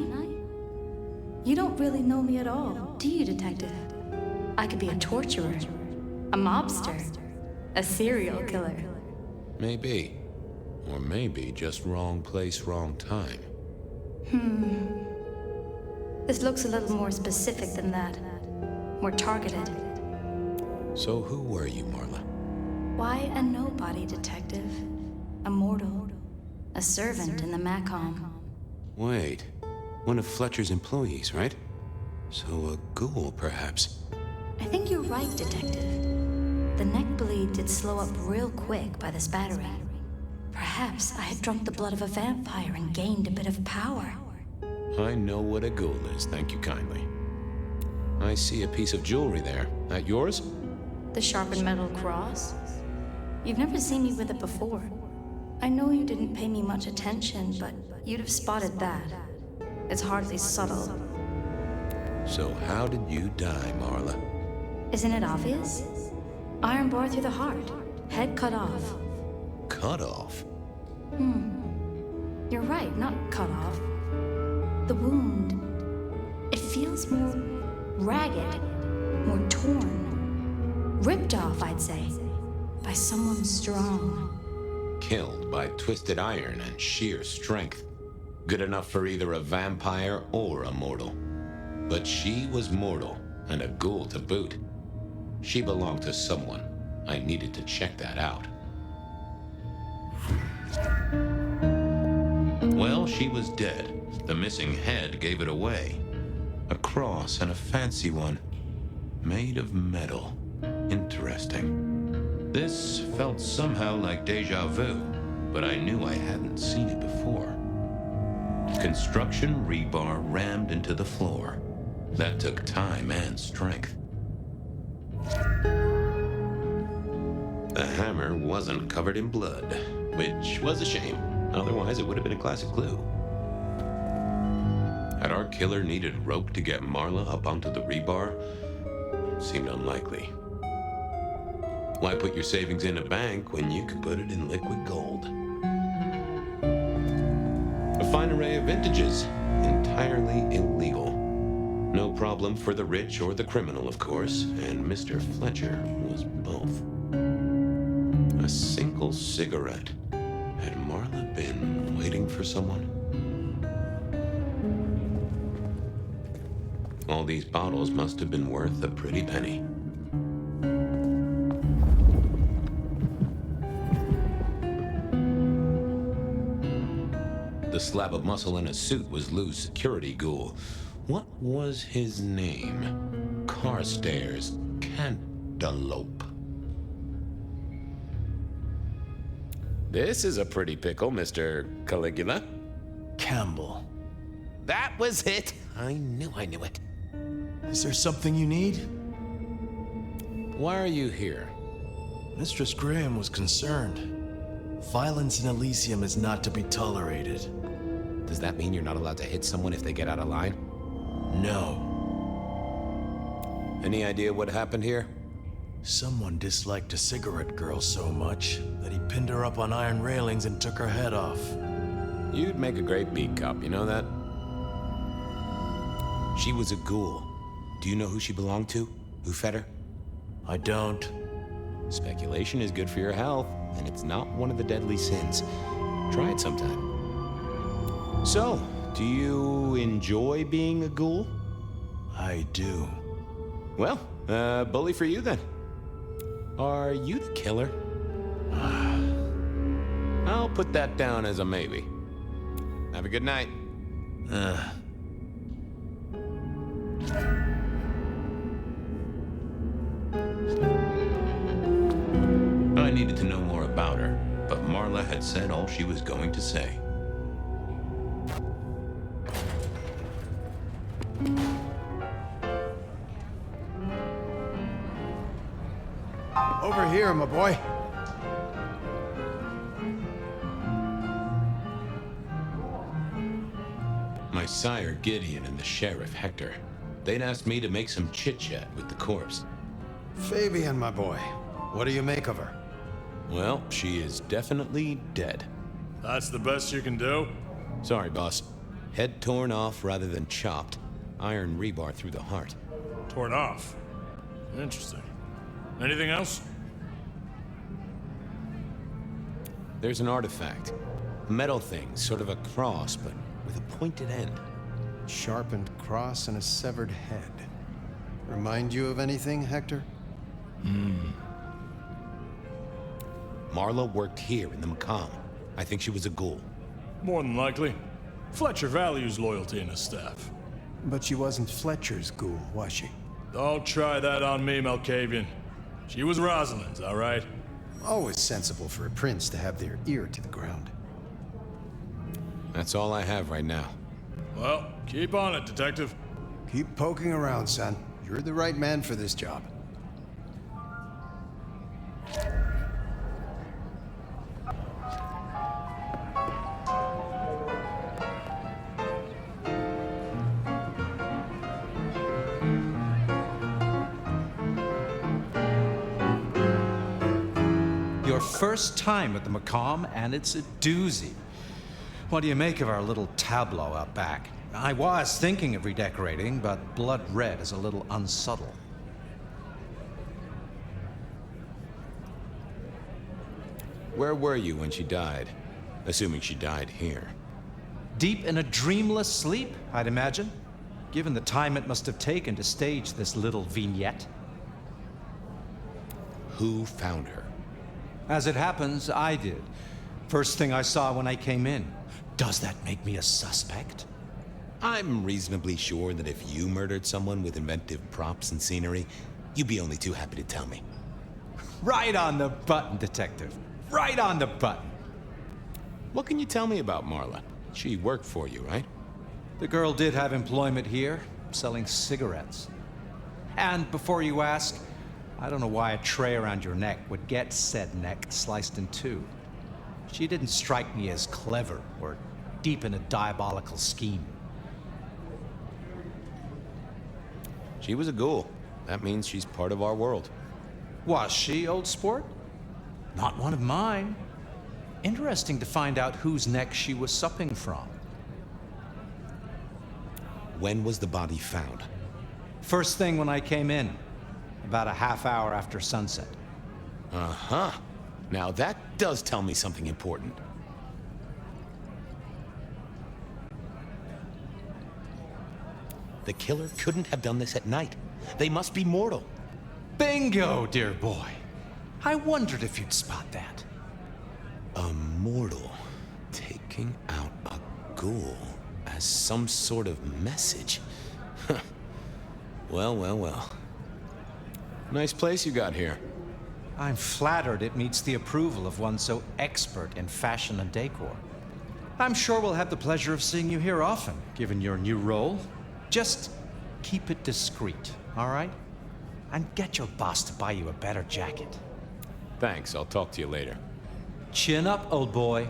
You don't really know me at all, do you, detective? I could be a torturer, a mobster, a serial killer. Maybe. Or maybe just wrong place, wrong time. This looks a little more specific than that. More targeted. So who were you, Marla? Why a nobody, detective? A mortal. A servant in the MACOM. Wait. One of Fletcher's employees, right? So a ghoul, perhaps? I think you're right, Detective. The neck bleed did slow up real quick by the spattering. Perhaps I had drunk the blood of a vampire and gained a bit of power. I know what a ghoul is, thank you kindly. I see a piece of jewelry there. That yours? The sharpened metal cross? You've never seen me with it before. I know you didn't pay me much attention, but you'd have spotted that. It's hardly subtle. So how did you die, Marla? Isn't it obvious? Iron bar through the heart. Head cut off. Cut off? You're right, not cut off. The wound. It feels more ragged, more torn. Ripped off, I'd say. By someone strong. Killed by twisted iron and sheer strength. Good enough for either a vampire or a mortal. But she was mortal, and a ghoul to boot. She belonged to someone. I needed to check that out. Well, she was dead. The missing head gave it away. A cross and a fancy one. Made of metal. Interesting. This felt somehow like deja vu, but I knew I hadn't seen it before. Construction rebar rammed into the floor. That took time and strength. The hammer wasn't covered in blood, which was a shame. Otherwise, it would have been a classic clue. Had our killer needed rope to get Marla up onto the rebar? Seemed unlikely. Why put your savings in a bank when you could put it in liquid gold? A fine array of vintages, entirely illegal. No problem for the rich or the criminal, of course, and Mr. Fletcher was both. A single cigarette. Had Marla been waiting for someone? All these bottles must have been worth a pretty penny. The slab of muscle in a suit was Lou's security ghoul. What was his name? Carstairs Cantaloupe. This is a pretty pickle, Mr. Caligula. Campbell. That was it! I knew it. Is there something you need? Why are you here? Mistress Graham was concerned. Violence in Elysium is not to be tolerated. Does that mean you're not allowed to hit someone if they get out of line? No. Any idea what happened here? Someone disliked a cigarette girl so much that he pinned her up on iron railings and took her head off. You'd make a great beat cop, you know that? She was a ghoul. Do you know who she belonged to? Who fed her? I don't. Speculation is good for your health, and it's not one of the deadly sins. Try it sometime. So, do you enjoy being a ghoul? I do. Well, bully for you then. Are you the killer? I'll put that down as a maybe. Have a good night. I needed to know more about her, but Marla had said all she was going to say. Over here, my boy. My sire Gideon and the sheriff Hector. They'd asked me to make some chit-chat with the corpse. Fabien, my boy. What do you make of her? Well, she is definitely dead. That's the best you can do? Sorry, boss. Head torn off rather than chopped. Iron rebar through the heart. Torn off? Interesting. Anything else? There's an artifact. A metal thing, sort of a cross, but with a pointed end. Sharpened cross and a severed head. Remind you of anything, Hector? Marla worked here in the Macomb. I think she was a ghoul. More than likely. Fletcher values loyalty in his staff. But she wasn't Fletcher's ghoul, was she? Don't try that on me, Malkavian. She was Rosalind's, all right? Always sensible for a prince to have their ear to the ground. That's all I have right now. Well, keep on it, Detective. Keep poking around, son. You're the right man for this job. Your first time at the Macomb, and it's a doozy. What do you make of our little tableau out back? I was thinking of redecorating, but blood red is a little unsubtle. Where were you when she died? Assuming she died here. Deep in a dreamless sleep, I'd imagine, given the time it must have taken to stage this little vignette. Who found her? As it happens, I did. First thing I saw when I came in. Does that make me a suspect? I'm reasonably sure that if you murdered someone with inventive props and scenery, you'd be only too happy to tell me. Right on the button, Detective. Right on the button. What can you tell me about Marla? She worked for you, right? The girl did have employment here, selling cigarettes. And before you ask, I don't know why a tray around your neck would get said neck sliced in two. She didn't strike me as clever or deep in a diabolical scheme. She was a ghoul. That means she's part of our world. Was she, old sport? Not one of mine. Interesting to find out whose neck she was supping from. When was the body found? First thing when I came in. About a half hour after sunset. Uh-huh. Now that does tell me something important. The killer couldn't have done this at night. They must be mortal. Bingo, dear boy. I wondered if you'd spot that. A mortal taking out a ghoul as some sort of message. Well, well, well. Nice place you got here. I'm flattered it meets the approval of one so expert in fashion and decor. I'm sure we'll have the pleasure of seeing you here often, given your new role. Just keep it discreet, all right? And get your boss to buy you a better jacket. Thanks, I'll talk to you later. Chin up, old boy.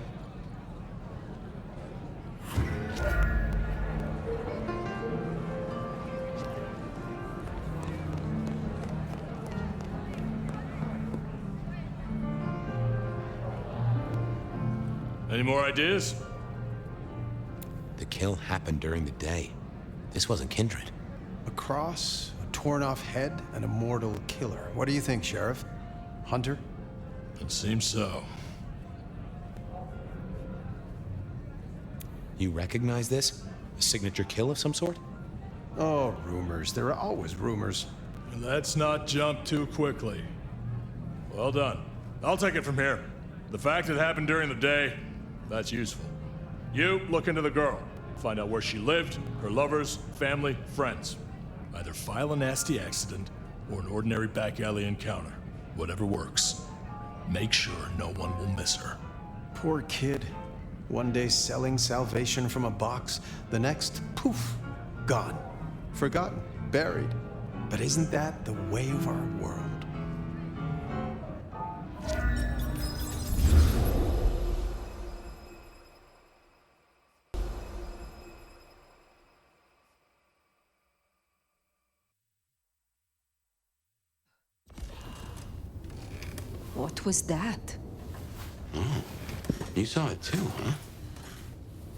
Any more ideas? The kill happened during the day. This wasn't kindred. A cross, a torn-off head, and a mortal killer. What do you think, Sheriff? Hunter? It seems so. You recognize this? A signature kill of some sort? Oh, rumors. There are always rumors. Let's not jump too quickly. Well done. I'll take it from here. The fact it happened during the day, that's useful. You look into the girl. Find out where she lived, her lovers, family, friends. Either file a nasty accident or an ordinary back alley encounter. Whatever works. Make sure no one will miss her. Poor kid. One day selling salvation from a box, the next, poof, gone. Forgotten, buried. But isn't that the way of our world? What was that? Oh, you saw it too, huh?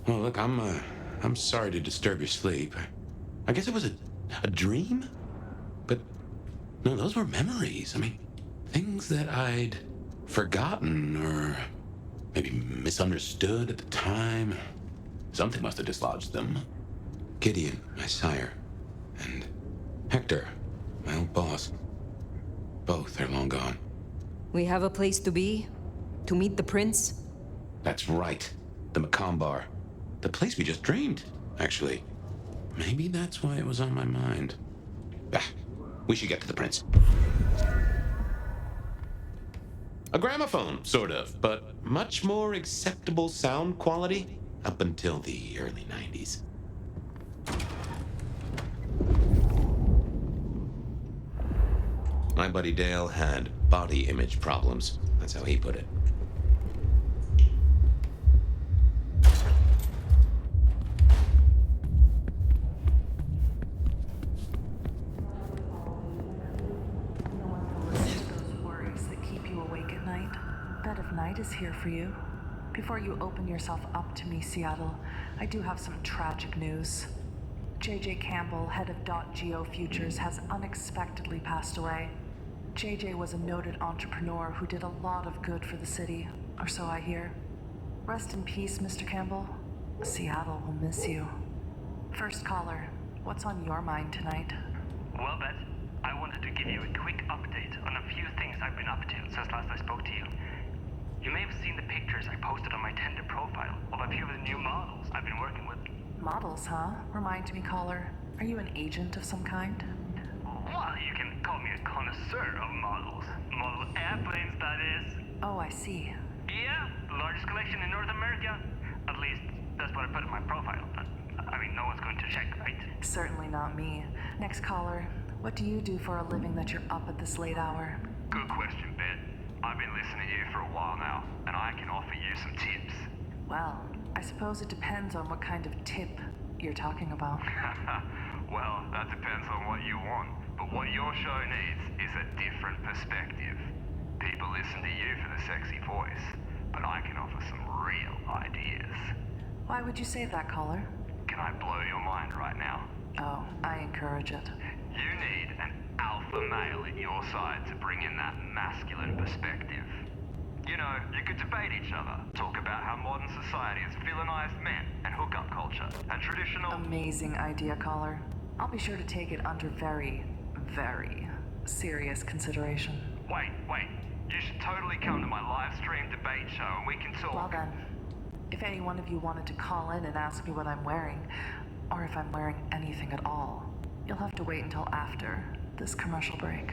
Well, look, I'm sorry to disturb your sleep. I guess it was a dream? But, no, those were memories. I mean, things that I'd forgotten or maybe misunderstood at the time. Something must have dislodged them. Gideon, my sire, and Hector, my old boss. Both are long gone. We have a place to be? To meet the prince? That's right. The Macomb Bar. The place we just dreamed, actually. Maybe that's why it was on my mind. We should get to the prince. A gramophone, sort of, but much more acceptable sound quality up until the early 90s. My buddy Dale had body image problems. That's how he put it. Bed of Night is here for you. Before you open yourself up to me, Seattle, I do have some tragic news. JJ Campbell, head of .Geo Futures, has unexpectedly passed away. JJ was a noted entrepreneur who did a lot of good for the city, or so I hear. Rest in peace, Mr. Campbell. Seattle will miss you. First caller, what's on your mind tonight? Well, Beth, I wanted to give you a quick update on a few things I've been up to since last I spoke to you. You may have seen the pictures I posted on my Tinder profile of a few of the new models I've been working with. Models, huh? Remind me, caller. Are you an agent of some kind? Well, you can call me a connoisseur of models. Model airplanes, that is. Oh, I see. Yeah, the largest collection in North America. At least, that's what I put in my profile. I mean, no one's going to check, right? Certainly not me. Next caller, what do you do for a living that you're up at this late hour? Good question, Ben. I've been listening to you for a while now, and I can offer you some tips. Well, I suppose it depends on what kind of tip you're talking about. Well, that depends on what you want. But what your show needs is a different perspective. People listen to you for the sexy voice, but I can offer some real ideas. Why would you say that, caller? Can I blow your mind right now? Oh, I encourage it. You need an alpha male at your side to bring in that masculine perspective. You know, you could debate each other, talk about how modern society has villainized men and hookup culture and traditional... Amazing idea, caller. I'll be sure to take it under very, very serious consideration. Wait. You should totally come to my live stream debate show and we can talk. Well then, if any one of you wanted to call in and ask me what I'm wearing, or if I'm wearing anything at all, you'll have to wait until after this commercial break.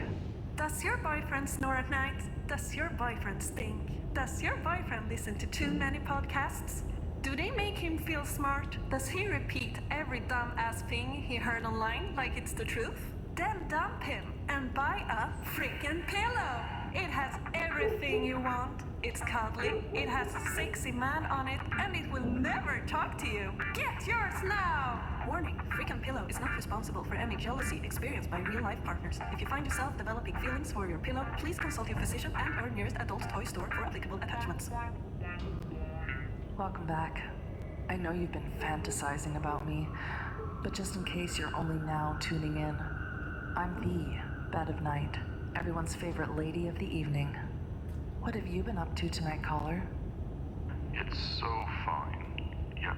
Does your boyfriend snore at night? Does your boyfriend stink? Does your boyfriend listen to too many podcasts? Do they make him feel smart? Does he repeat every dumb-ass thing he heard online like it's the truth? Then dump him and buy a freaking pillow. It has everything you want. It's cuddly, it has a sexy man on it, and it will never talk to you. Get yours now! Warning, Freakin' Pillow is not responsible for any jealousy experienced by real-life partners. If you find yourself developing feelings for your pillow, please consult your physician and/or nearest adult toy store for applicable attachments. Welcome back. I know you've been fantasizing about me, but just in case you're only now tuning in, I'm the Bed of Night, everyone's favorite lady of the evening. What have you been up to tonight, caller? It's so fine, yet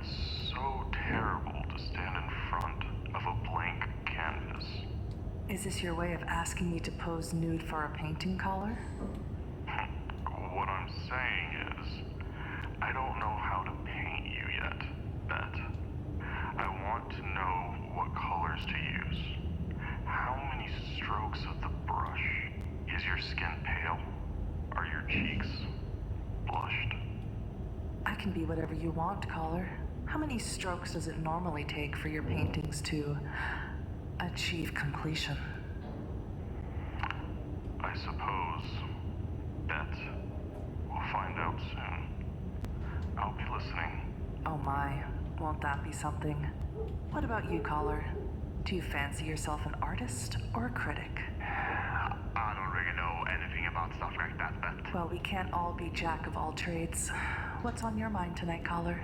so terrible to stand in front of a blank canvas. Is this your way of asking me to pose nude for a painting, caller? What I'm saying is, I don't know how to paint you yet, Bet. I want to know what colors to use. How many strokes of the brush? Is your skin pale? Are your cheeks blushed? I can be whatever you want, caller. How many strokes does it normally take for your paintings to achieve completion? I suppose, Bet, we'll find out soon. I'll be listening. Oh my, won't that be something? What about you, caller? Do you fancy yourself an artist or a critic? I don't really know anything about stuff like that, Bet. Well, we can't all be jack of all trades. What's on your mind tonight, caller?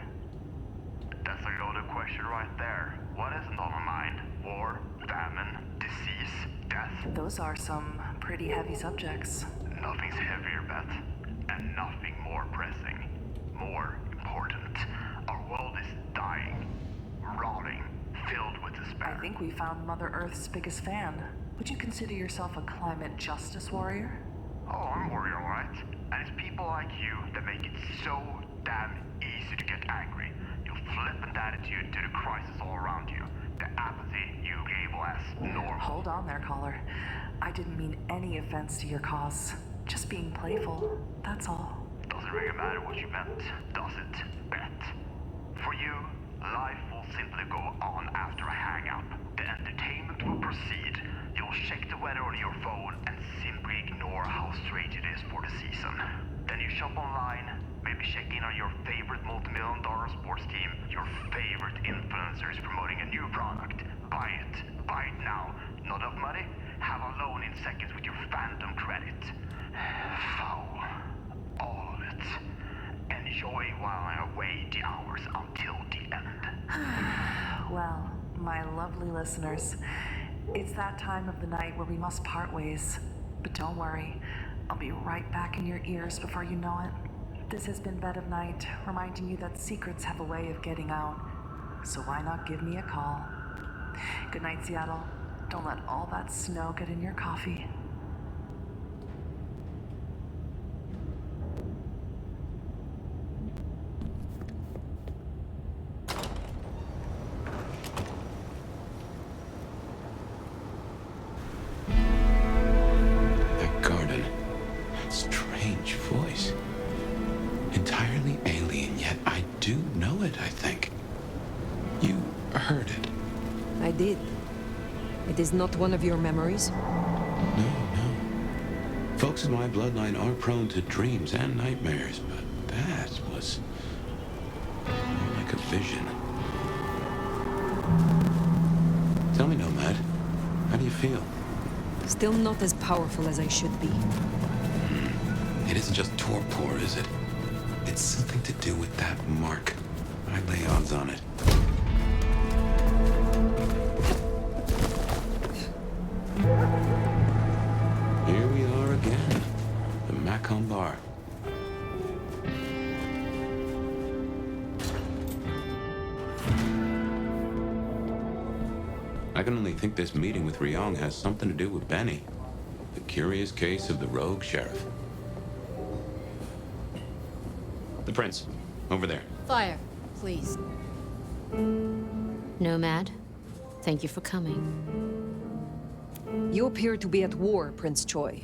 That's a loaded question right there. What isn't on my mind? War, famine, disease, death? Those are some pretty heavy subjects. Nothing's heavier, Beth. And nothing more pressing. More important. Our world is dying. Rotting. Filled with despair. I think we found Mother Earth's biggest fan. Would you consider yourself a climate justice warrior? Oh, I'm a warrior, alright. And it's people like you that make it so damn easy to get angry. Your flippant attitude to the crisis all around you. The apathy you gave last normal. Hold on there, caller. I didn't mean any offense to your cause. Just being playful, that's all. Doesn't really matter what you meant, does it, Bet? For you, life will simply go on after a hang-up. The entertainment will proceed. You'll check the weather on your phone and simply ignore how strange it is for the season. Then you shop online, maybe check in on your favorite multi-million-dollar sports team, your favorite influencer is promoting a new product. Buy it. Buy it now. Not enough money? Have a loan in seconds with your Phantom credit. Foul. All of it. Enjoy while I await the hours until the end. Well, my lovely listeners, it's that time of the night where we must part ways. But don't worry, I'll be right back in your ears before you know it. This has been Bed of Night, reminding you that secrets have a way of getting out. So why not give me a call? Good night, Seattle. Don't let all that snow get in your coffee. That garden. That strange voice. Entirely alien, yet I do know it, I think. You heard it. I did. It is not one of your memories? No. Folks in my bloodline are prone to dreams and nightmares, but that was more like a vision. Tell me, Nomad, how do you feel? Still not as powerful as I should be. It isn't just torpor, is it? It's something to do with that mark. I lay odds on it. Here we are again. The Macomb Bar. I can only think this meeting with Ryong has something to do with Benny. The curious case of the rogue sheriff. The prince, over there. Fire, please. Nomad, thank you for coming. You appear to be at war, Prince Choi.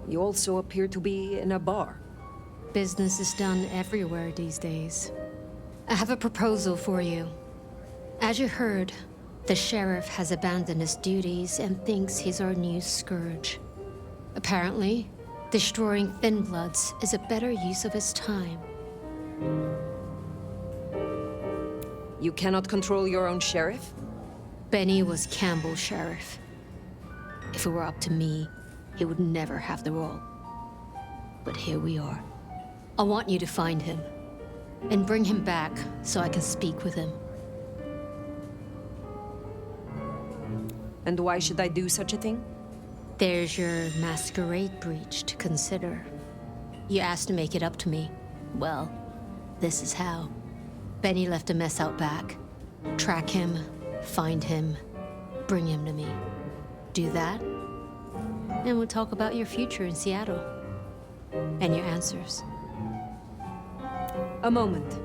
You also appear to be in a bar. Business is done everywhere these days. I have a proposal for you. As you heard, the sheriff has abandoned his duties and thinks he's our new scourge. Apparently, destroying Thin Bloods is a better use of his time. You cannot control your own sheriff? Benny was Campbell's sheriff. If it were up to me, he would never have the role. But here we are. I want you to find him and bring him back so I can speak with him. And why should I do such a thing? There's your masquerade breach to consider. You asked to make it up to me. Well, this is how. Benny left a mess out back. Track him, find him, bring him to me. Do that, and we'll talk about your future in Seattle. And your answers. A moment.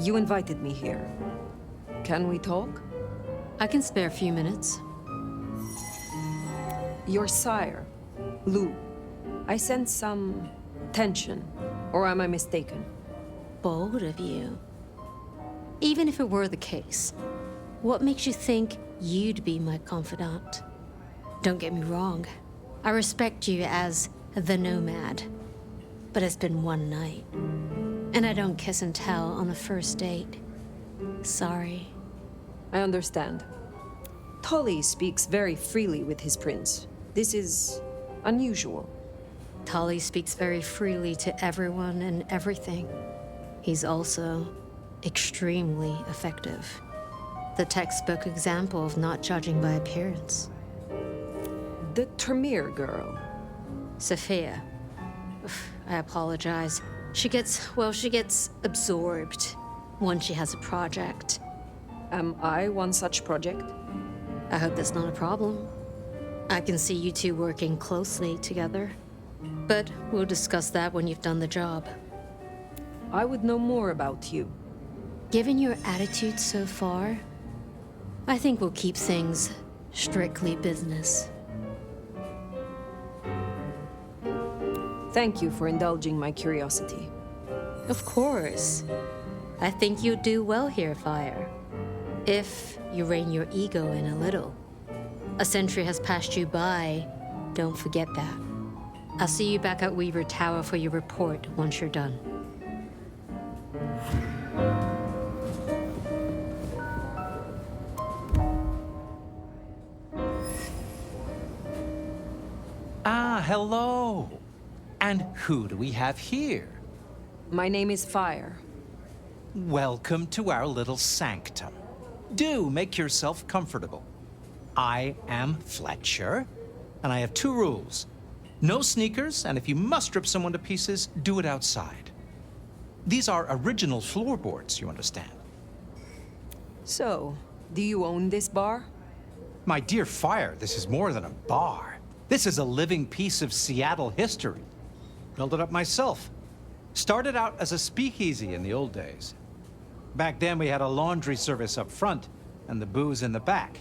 You invited me here. Can we talk? I can spare a few minutes. Your sire, Lou. I sense some tension, or am I mistaken? Bold of you. Even if it were the case, what makes you think you'd be my confidant? Don't get me wrong. I respect you as the Nomad. But it's been one night. And I don't kiss and tell on the first date. Sorry. I understand. Tully speaks very freely with his prince. This is unusual. Tully speaks very freely to everyone and everything. He's also extremely effective. The textbook example of not judging by appearance. The Tremere girl. Sophia. I apologize. She gets absorbed once she has a project. Am I one such project? I hope that's not a problem. I can see you two working closely together. But we'll discuss that when you've done the job. I would know more about you. Given your attitude so far, I think we'll keep things strictly business. Thank you for indulging my curiosity. Of course. I think you'd do well here, Phyre. If you rein your ego in a little. A century has passed you by. Don't forget that. I'll see you back at Weaver Tower for your report once you're done. Ah, hello. And who do we have here? My name is Phyre. Welcome to our little sanctum. Do make yourself comfortable. I am Fletcher, and I have 2 rules. No sneakers, and if you must strip someone to pieces, do it outside. These are original floorboards, you understand. So, do you own this bar? My dear Phyre, this is more than a bar. This is a living piece of Seattle history. Built it up myself. Started out as a speakeasy in the old days. Back then, we had a laundry service up front and the booze in the back.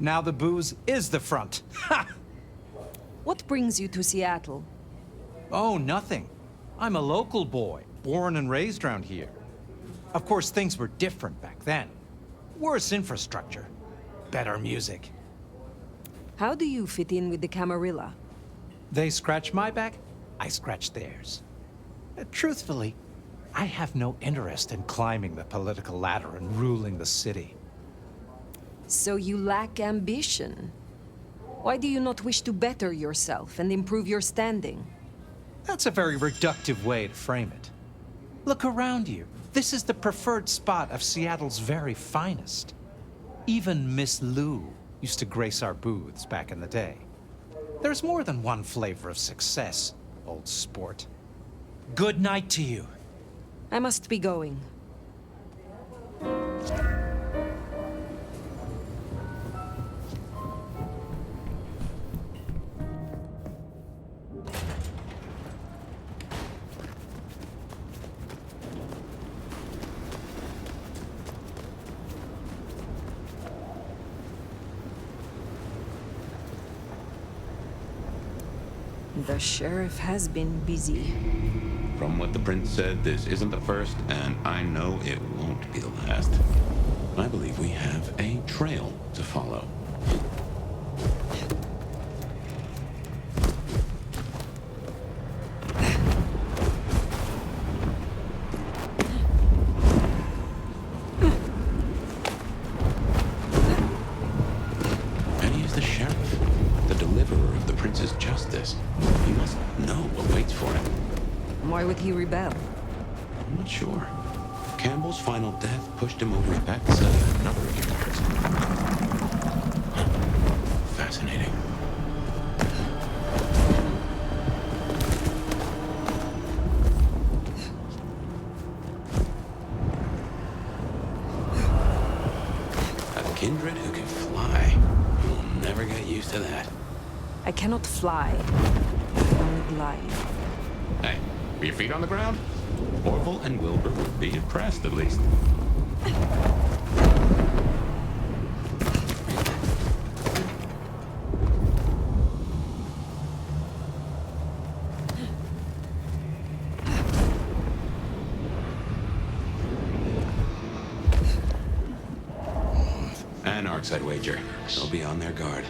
Now the booze is the front. Ha! What brings you to Seattle? Oh, nothing. I'm a local boy, born and raised around here. Of course, things were different back then. Worse infrastructure, better music. How do you fit in with the Camarilla? They scratch my back, I scratch theirs. Truthfully, I have no interest in climbing the political ladder and ruling the city. So you lack ambition. Why do you not wish to better yourself and improve your standing? That's a very reductive way to frame it. Look around you. This is the preferred spot of Seattle's very finest. Even Miss Lou used to grace our booths back in the day. There's more than one flavor of success, old sport. Good night to you. I must be going. The sheriff has been busy. From what the prince said, this isn't the first, and I know it won't be the last. I believe we have a trail to follow. And he is the sheriff, the deliverer of the prince's justice. He must know what waits for him. Why would he rebel? I'm not sure. Campbell's final death pushed him over his back to a number of yards. Fascinating. A kindred who can fly. We'll never get used to that. I cannot fly. I can only glide. Hey, your feet on the ground? Orville and Wilbur would be impressed, at least. Anarchs, I'd wager. They'll be on their guard.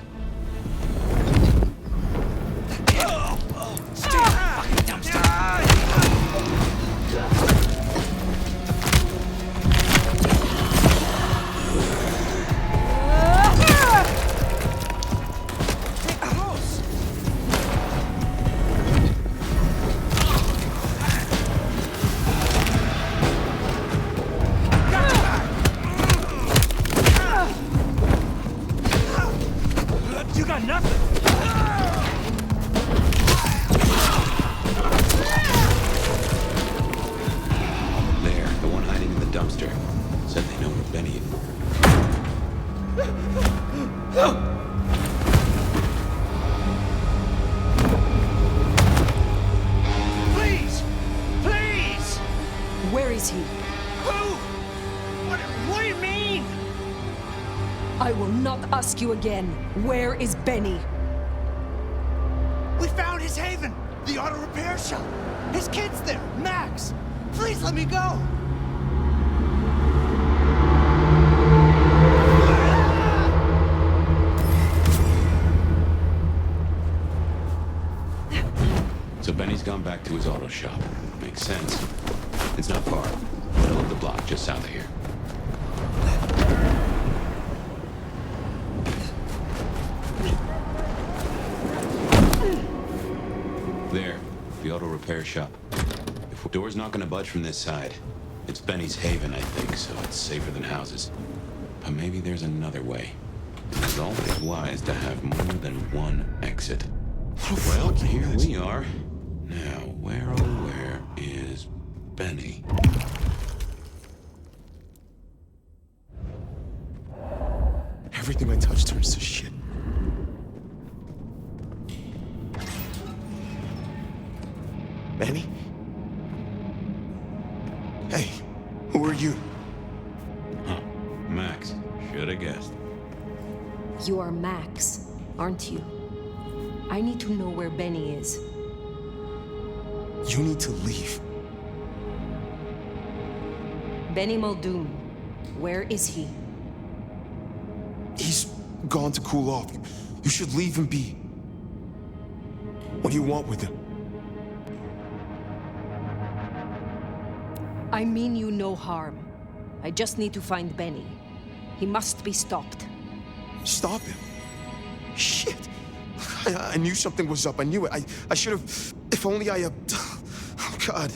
not ask you again. Where is Benny? We found his haven! The auto repair shop! His kid's there! Max! Please let me go! So Benny's gone back to his auto shop. Makes sense. It's not far. Middle of the block, just south of here. There, the auto repair shop. If the door's not gonna budge from this side, it's Benny's haven, I think, so it's safer than houses. But maybe there's another way. It's always wise to have more than one exit. Well, here we are. Now, where is Benny? Everything I touch turns to shit. Benny? Hey, who are you? Huh, Max. Should have guessed. You are Max, aren't you? I need to know where Benny is. You need to leave. Benny Muldoon, where is he? He's gone to cool off. You should leave him be. What do you want with him? I mean you no harm. I just need to find Benny. He must be stopped. Stop him? Shit. I knew something was up. I knew it. I should have... If only I... Oh, God.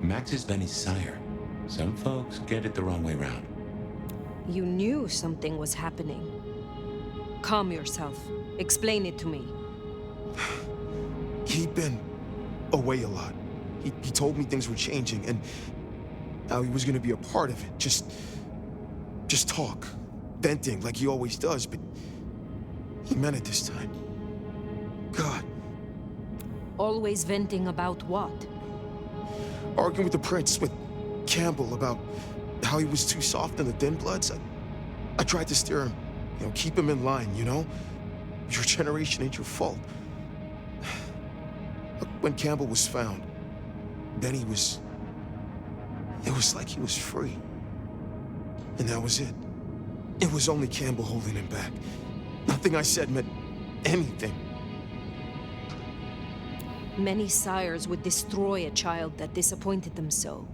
Max is Benny's sire. Some folks get it the wrong way round. You knew something was happening. Calm yourself. Explain it to me. He'd been away a lot. He told me things were changing, and how he was gonna be a part of it. Just talk. Venting like he always does, but he meant it this time. God. Always venting about what? Arguing with the prince, with Campbell, about how he was too soft on the thin bloods. I tried to steer him, keep him in line, Your generation ain't your fault. Look, when Campbell was found, Benny was... It was like he was free. And that was it. It was only Campbell holding him back. Nothing I said meant anything. Many sires would destroy a child that disappointed them so.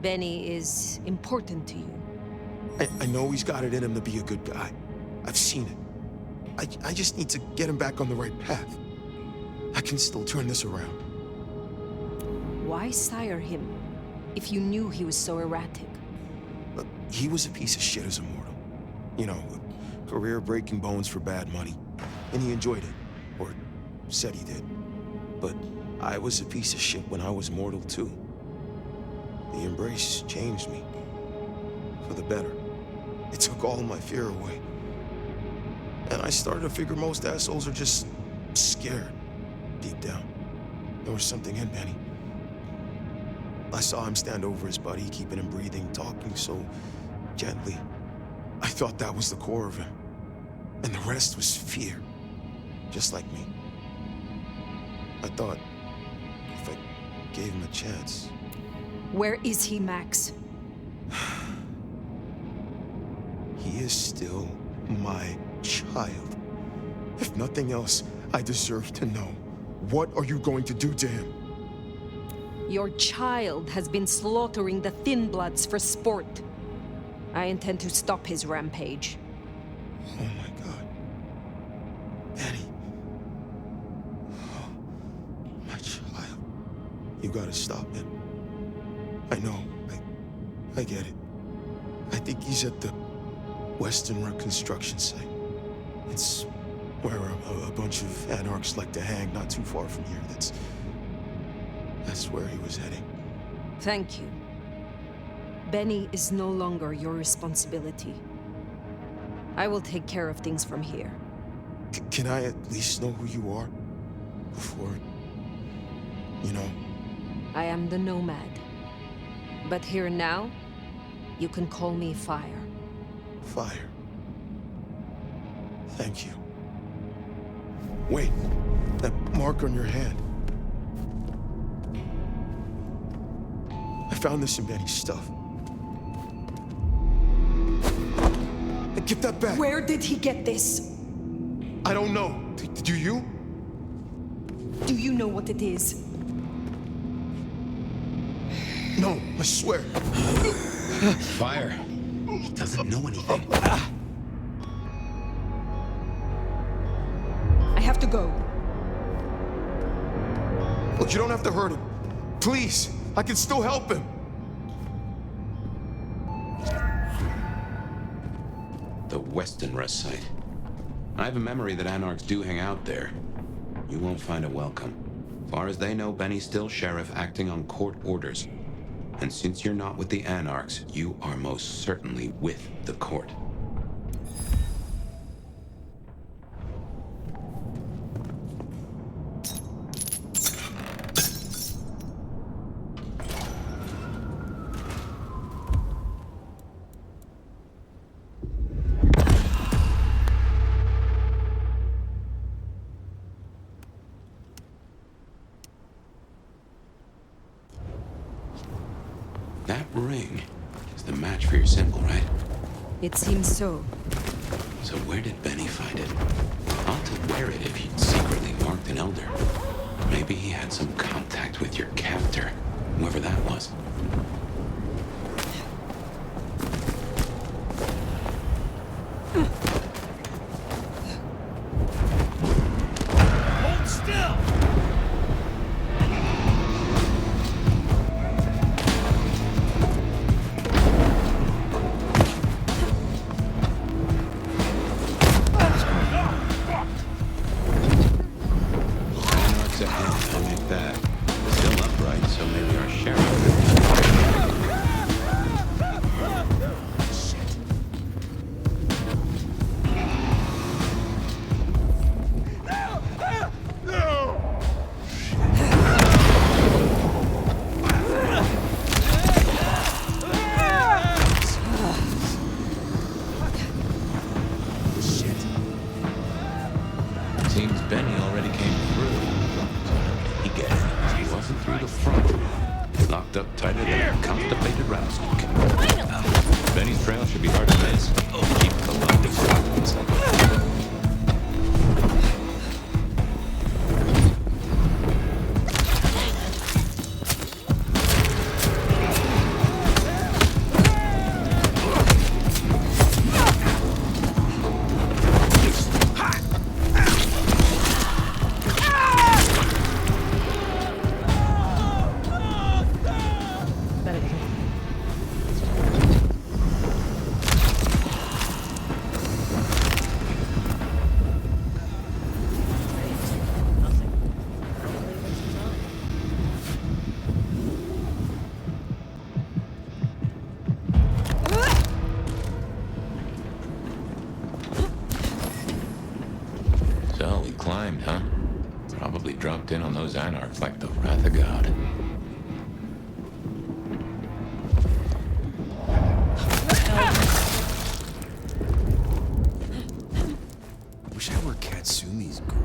Benny is important to you. I know he's got it in him to be a good guy. I've seen it. I just need to get him back on the right path. I can still turn this around. Why sire him, if you knew he was so erratic? Look, he was a piece of shit as a mortal. Career breaking bones for bad money. And he enjoyed it. Or said he did. But I was a piece of shit when I was mortal too. The embrace changed me. For the better. It took all my fear away. And I started to figure most assholes are just scared. Deep down. There was something in Benny. I saw him stand over his buddy, keeping him breathing, talking so gently. I thought that was the core of him. And the rest was fear. Just like me. I thought if I gave him a chance... Where is he, Max? He is still my child. If nothing else, I deserve to know. What are you going to do to him? Your child has been slaughtering the Thin Bloods for sport. I intend to stop his rampage. Oh my God. Benny. Oh, my child. You gotta stop him. I know. I get it. I think he's at the Western Reconstruction site. It's where a bunch of anarchs like to hang, not too far from here. That's where he was heading. Thank you. Benny is no longer your responsibility. I will take care of things from here. Can I at least know who you are? Before... I am the Nomad. But here now, you can call me Phyre. Fire. Thank you. Wait, that mark on your hand. I found this in Benny's stuff. Hey, give that back. Where did he get this? I don't know. Do you? Do you know what it is? No, I swear. Fire. He doesn't know anything. I have to go. Look, you don't have to hurt him. Please, I can still help him. The Western Rest Site. I have a memory that Anarchs do hang out there. You won't find it welcome. As far as they know, Benny's still sheriff acting on court orders. And since you're not with the Anarchs, you are most certainly with the court. That ring is the match for your symbol, right? It seems so. So where did Benny find it? Ought to wear it if he'd secretly marked an elder. Maybe he had some contact with your captor, whoever that was. Hold still! Dropped in on those Anarchs like the wrath of God. Wish I were Katsumi's girl.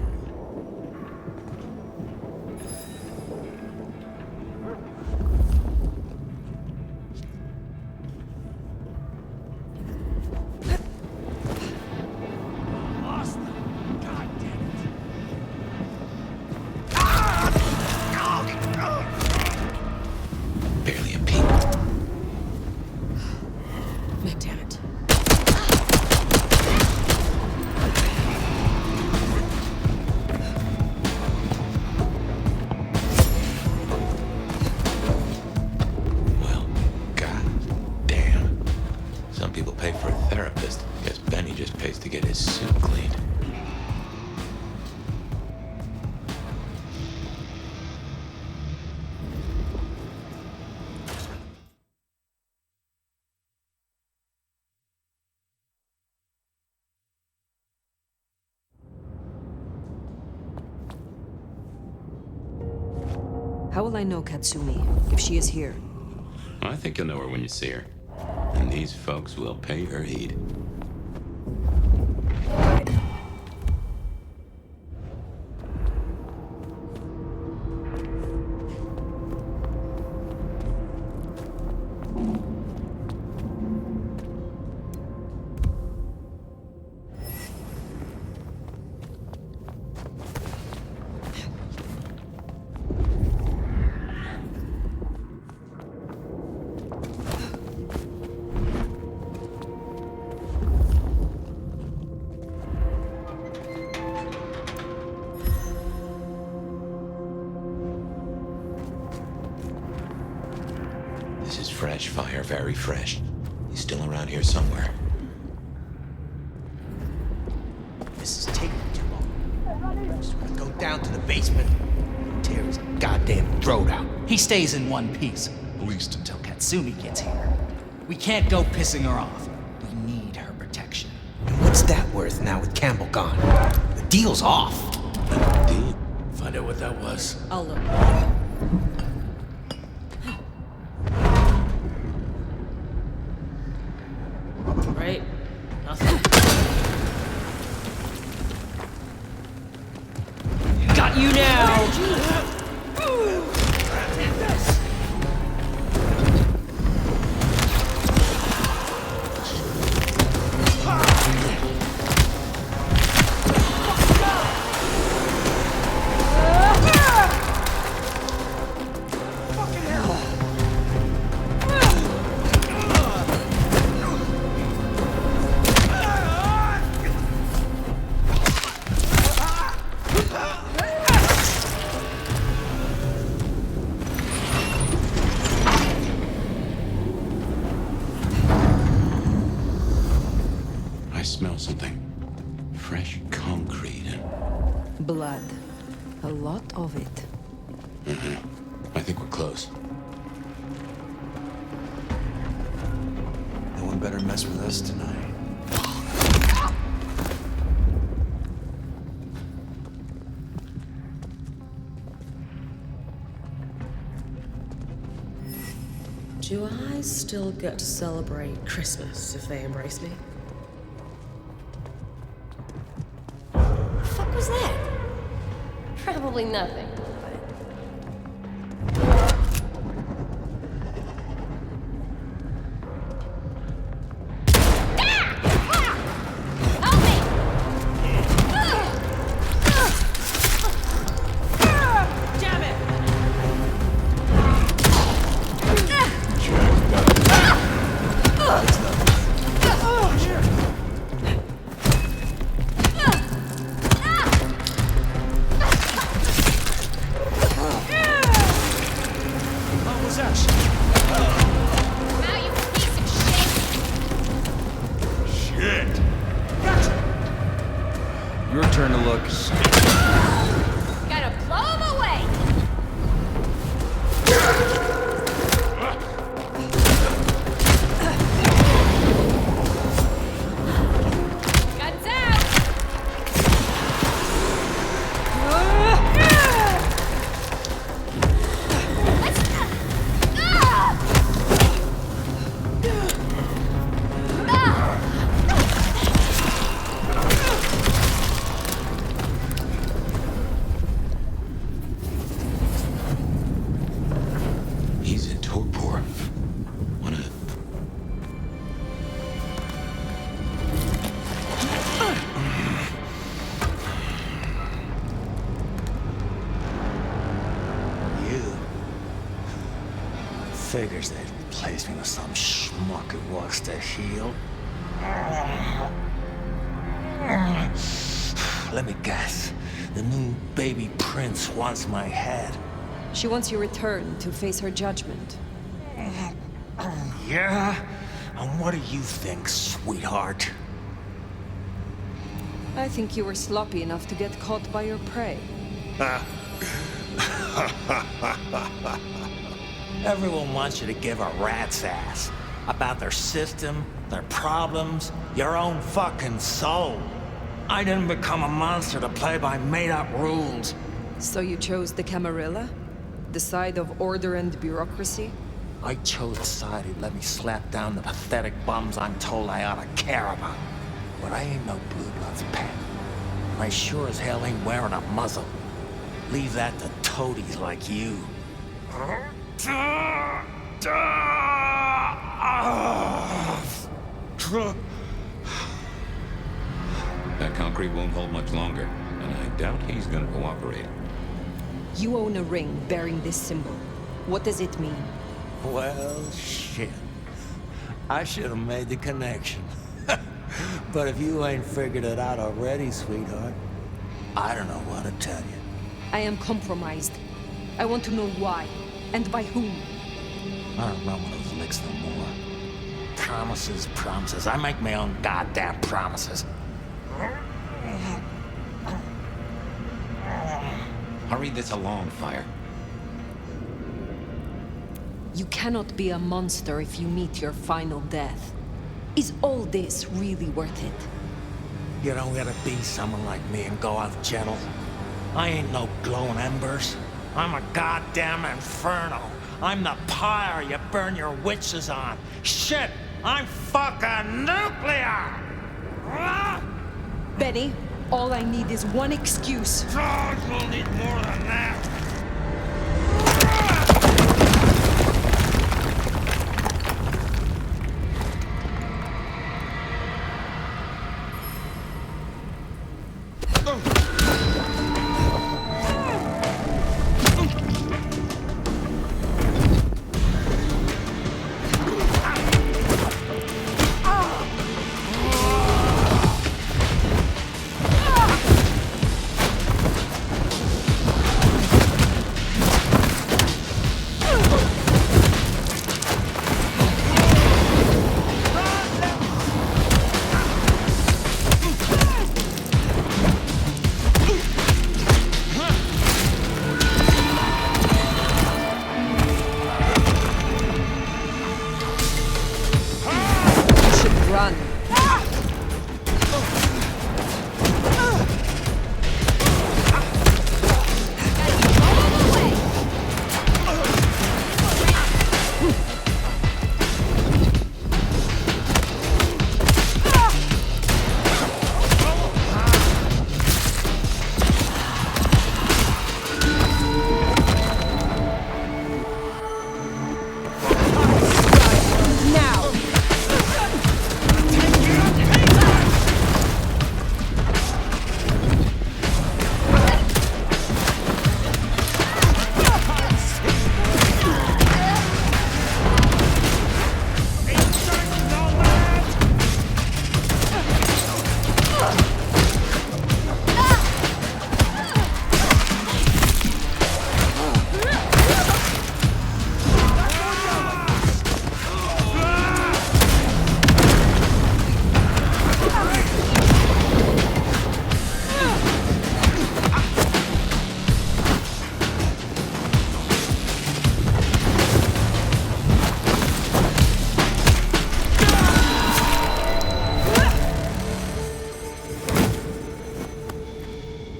How will I know Katsumi, if she is here? I think you'll know her when you see her. And these folks will pay her heed. Fresh, Phyre, very fresh. He's still around here somewhere. This is taking too long. Just wanna go down to the basement and tear his goddamn throat out. He stays in one piece, at least until Katsumi gets here. We can't go pissing her off. We need her protection. And what's that worth now with Campbell gone? The deal's off. Deal? Find out what that was. I'll look. Right? Nothing. Got you now! Smell something. Fresh concrete. Blood. A lot of it. I think we're close. No one better mess with us tonight. Do I still get to celebrate Christmas if they embrace me? What was that? Probably nothing. Figures they'd replace me with some schmuck who wants to heal. Let me guess. The new baby prince wants my head. She wants you returned to face her judgment. Yeah? And what do you think, sweetheart? I think you were sloppy enough to get caught by your prey. Everyone wants you to give a rat's ass about their system, their problems, your own fucking soul. I didn't become a monster to play by made-up rules. So you chose the Camarilla? The side of order and bureaucracy? I chose the side who'd let me slap down the pathetic bums I'm told I ought to care about. But I ain't no Blue Blood's pet. And I sure as hell ain't wearing a muzzle. Leave that to toadies like you. That concrete won't hold much longer, and I doubt he's gonna cooperate. You own a ring bearing this symbol. What does it mean? Well, shit. I should have made the connection. But if you ain't figured it out already, sweetheart, I don't know what to tell you. I am compromised. I want to know why, and by whom. I don't run with those conflicts no more. Promises, promises. I make my own goddamn promises. Hurry this along, Phyre. You cannot be a monster if you meet your final death. Is all this really worth it? You don't gotta be someone like me and go out gentle. I ain't no glowing embers. I'm a goddamn inferno. I'm the pyre you burn your witches on. Shit! I'm fucking nuclear! Benny, all I need is one excuse. God, we'll need more than that.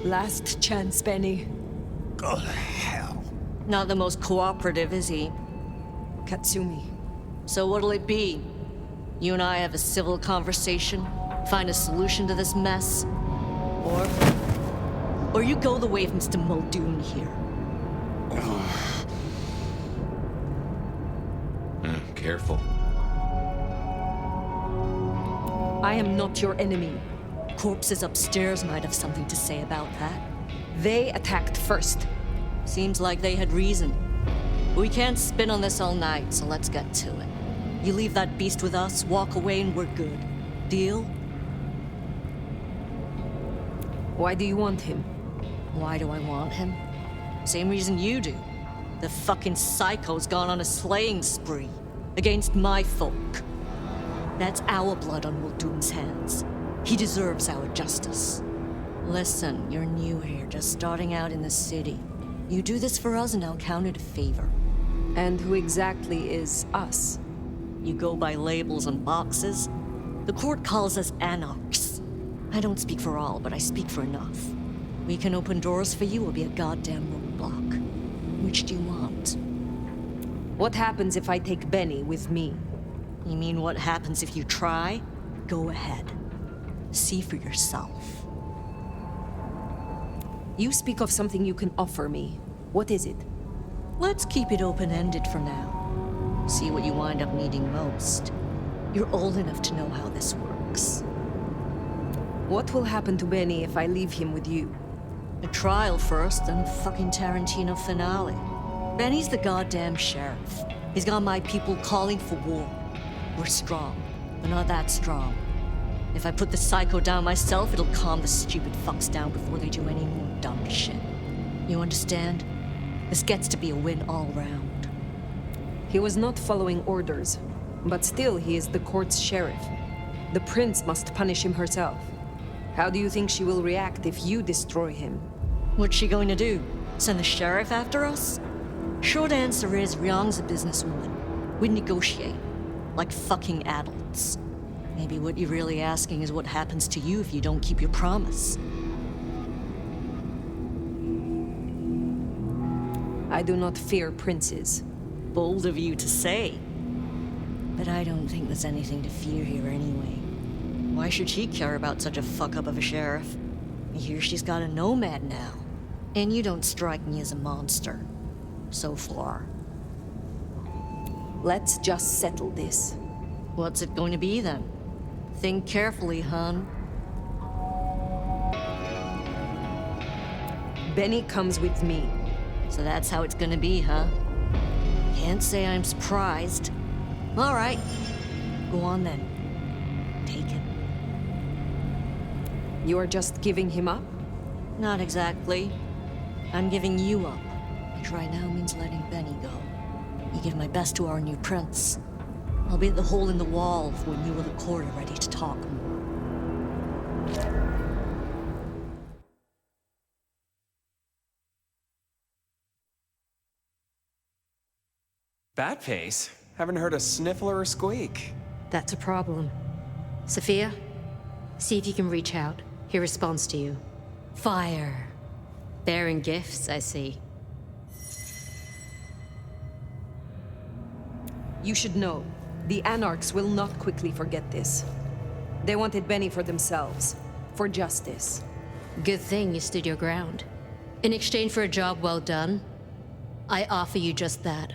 Last chance, Benny. Go to hell. Not the most cooperative, is he? Katsumi. So what'll it be? You and I have a civil conversation? Find a solution to this mess? Or you go the way of Mr. Muldoon here? Careful. I am not your enemy. Corpses upstairs might have something to say about that. They attacked first. Seems like they had reason. We can't spin on this all night, so let's get to it. You leave that beast with us, walk away, and we're good. Deal? Why do you want him? Why do I want him? Same reason you do. The fucking psycho's gone on a slaying spree against my folk. That's our blood on Muldoon's hands. He deserves our justice. Listen, you're new here, just starting out in the city. You do this for us and I'll count it a favor. And who exactly is us? You go by labels and boxes. The court calls us anarchs. I don't speak for all, but I speak for enough. We can open doors for you or be a goddamn roadblock. Which do you want? What happens if I take Benny with me? You mean what happens if you try? Go ahead. See for yourself. You speak of something you can offer me. What is it? Let's keep it open-ended for now. See what you wind up needing most. You're old enough to know how this works. What will happen to Benny if I leave him with you? A trial first, then a fucking Tarantino finale. Benny's the goddamn sheriff. He's got my people calling for war. We're strong, but not that strong. If I put the psycho down myself, it'll calm the stupid fucks down before they do any more dumb shit. You understand? This gets to be a win all round. He was not following orders, but still he is the court's sheriff. The prince must punish him herself. How do you think she will react if you destroy him? What's she going to do? Send the sheriff after us? Short answer is Ryong's a businesswoman. We'd negotiate. Like fucking adults. Maybe what you're really asking is what happens to you if you don't keep your promise. I do not fear princes. Bold of you to say. But I don't think there's anything to fear here anyway. Why should she care about such a fuck-up of a sheriff? I hear she's got a nomad now. And you don't strike me as a monster. So far. Let's just settle this. What's it going to be then? Think carefully, hon. Benny comes with me. So that's how it's gonna be, huh? Can't say I'm surprised. All right. Go on then. Take him. You are just giving him up? Not exactly. I'm giving you up. Which right now means letting Benny go. You give my best to our new prince. I'll be at the hole in the wall when you and the court are ready to talk more. Bat face? Haven't heard a sniffle or a squeak. That's a problem. Sophia, see if you can reach out. He responds to you. Fire. Bearing gifts, I see. You should know, the Anarchs will not quickly forget this. They wanted Benny for themselves, for justice. Good thing you stood your ground. In exchange for a job well done, I offer you just that.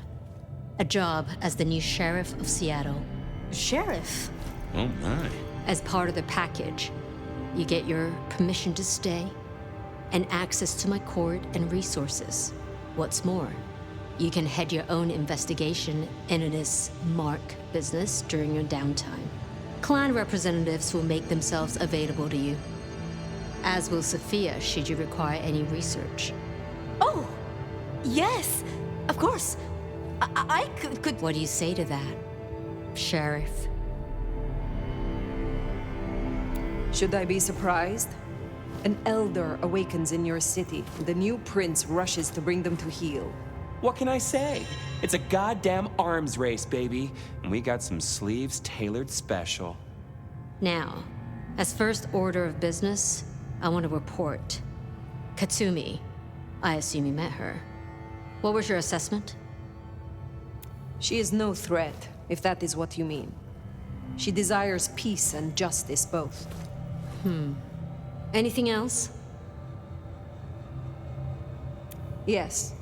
A job as the new sheriff of Seattle. Sheriff? Oh my. As part of the package, you get your permission to stay and access to my court and resources. What's more, you can head your own investigation into this Mark business during your downtime. Clan representatives will make themselves available to you, as will Sophia should you require any research. Oh, yes, of course. I could... What do you say to that, Sheriff? Should I be surprised? An elder awakens in your city. The new prince rushes to bring them to heel. What can I say? It's a goddamn arms race, baby. And we got some sleeves tailored special. Now, as first order of business, I want to report. Katsumi, I assume you met her. What was your assessment? She is no threat, if that is what you mean. She desires peace and justice both. Anything else? Yes.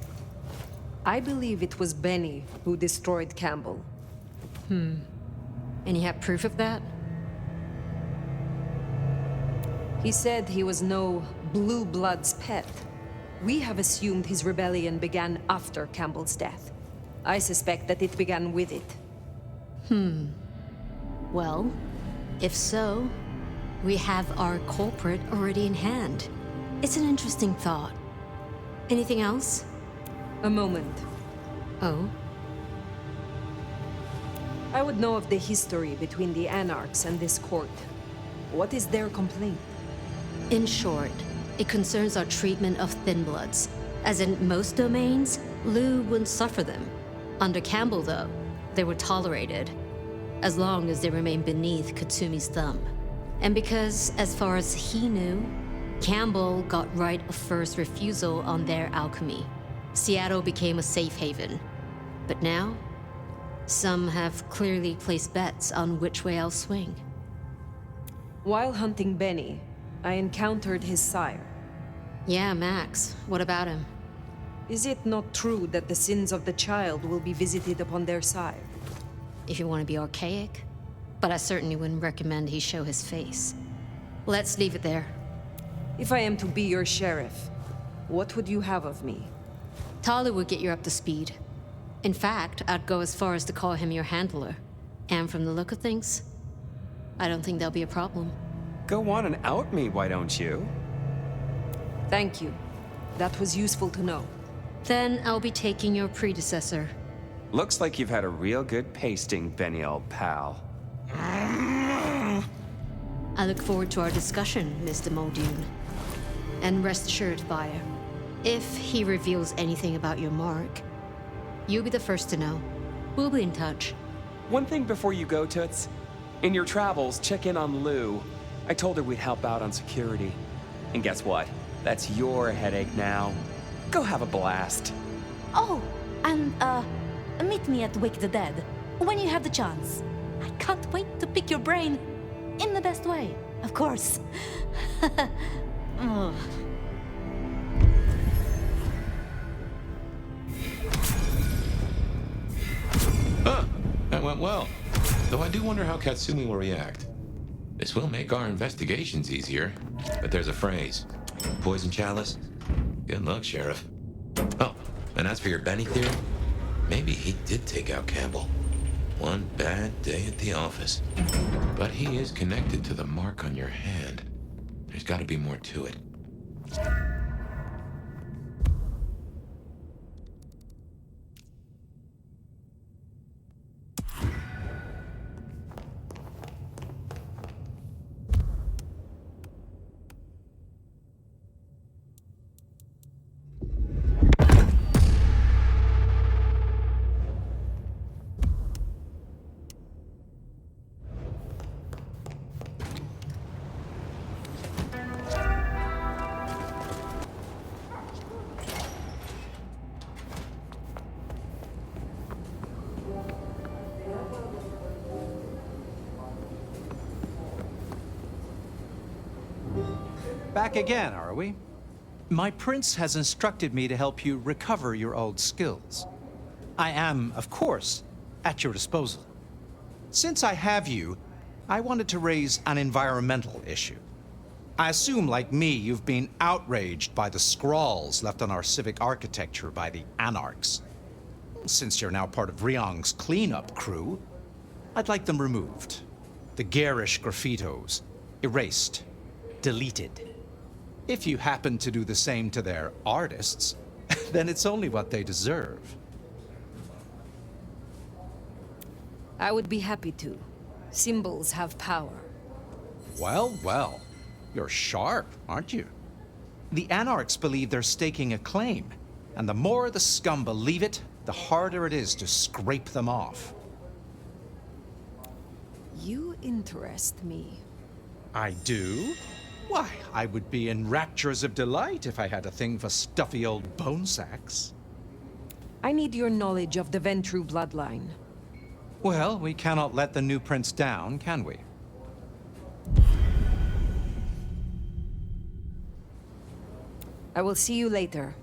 I believe it was Benny who destroyed Campbell. And you have proof of that? He said he was no Blue Blood's pet. We have assumed his rebellion began after Campbell's death. I suspect that it began with it. Well, if so, we have our culprit already in hand. It's an interesting thought. Anything else? A moment. Oh? I would know of the history between the Anarchs and this court. What is their complaint? In short, it concerns our treatment of thin bloods. As in most domains, Liu wouldn't suffer them. Under Campbell, though, they were tolerated, as long as they remained beneath Katsumi's thumb. And because, as far as he knew, Campbell got right of first refusal on their alchemy, Seattle became a safe haven. But now, some have clearly placed bets on which way I'll swing. While hunting Benny, I encountered his sire. Yeah, Max. What about him? Is it not true that the sins of the child will be visited upon their sire? If you want to be archaic, but I certainly wouldn't recommend he show his face. Let's leave it there. If I am to be your sheriff, what would you have of me? Tali would get you up to speed. In fact, I'd go as far as to call him your handler. And from the look of things, I don't think there'll be a problem. Go on and out me, why don't you? Thank you. That was useful to know. Then I'll be taking your predecessor. Looks like you've had a real good pasting, Benny, old pal. I look forward to our discussion, Mr. Muldoon. And rest assured, Fire, if he reveals anything about your mark, you'll be the first to know. We'll be in touch. One thing before you go, Toots. In your travels, check in on Lou. I told her we'd help out on security. And guess what? That's your headache now. Go have a blast. Oh, and, meet me at Wake the Dead when you have the chance. I can't wait to pick your brain. In the best way, of course. Oh. That went well. Though I do wonder how Katsumi will react. This will make our investigations easier, but there's a phrase. Poison chalice? Good luck, Sheriff. Oh, and as for your Benny theory, maybe he did take out Campbell. One bad day at the office. But he is connected to the mark on your hand. There's got to be more to it. Back again, are we? My prince has instructed me to help you recover your old skills. I am, of course, at your disposal. Since I have you, I wanted to raise an environmental issue. I assume, like me, you've been outraged by the scrawls left on our civic architecture by the anarchs. Since you're now part of Ryong's cleanup crew, I'd like them removed. The garish graffitos erased, deleted. If you happen to do the same to their artists, then it's only what they deserve. I would be happy to. Symbols have power. Well, well. You're sharp, aren't you? The anarchs believe they're staking a claim, and the more the scum believe it, the harder it is to scrape them off. You interest me. I do? Why, I would be in raptures of delight if I had a thing for stuffy old bone sacks. I need your knowledge of the Ventru bloodline. Well, we cannot let the new prince down, can we? I will see you later.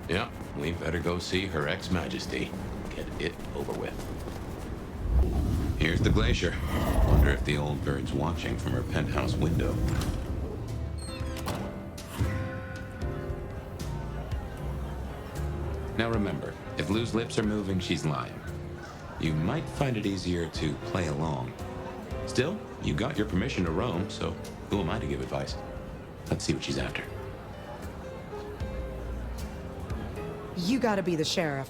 Yeah, we better go see Her Ex-Majesty. Get it over with. Here's the glacier. Wonder if the old bird's watching from her penthouse window. Now remember, if Lou's lips are moving, she's lying. You might find it easier to play along. Still, you got your permission to roam, so who am I to give advice? Let's see what she's after. You gotta be the sheriff.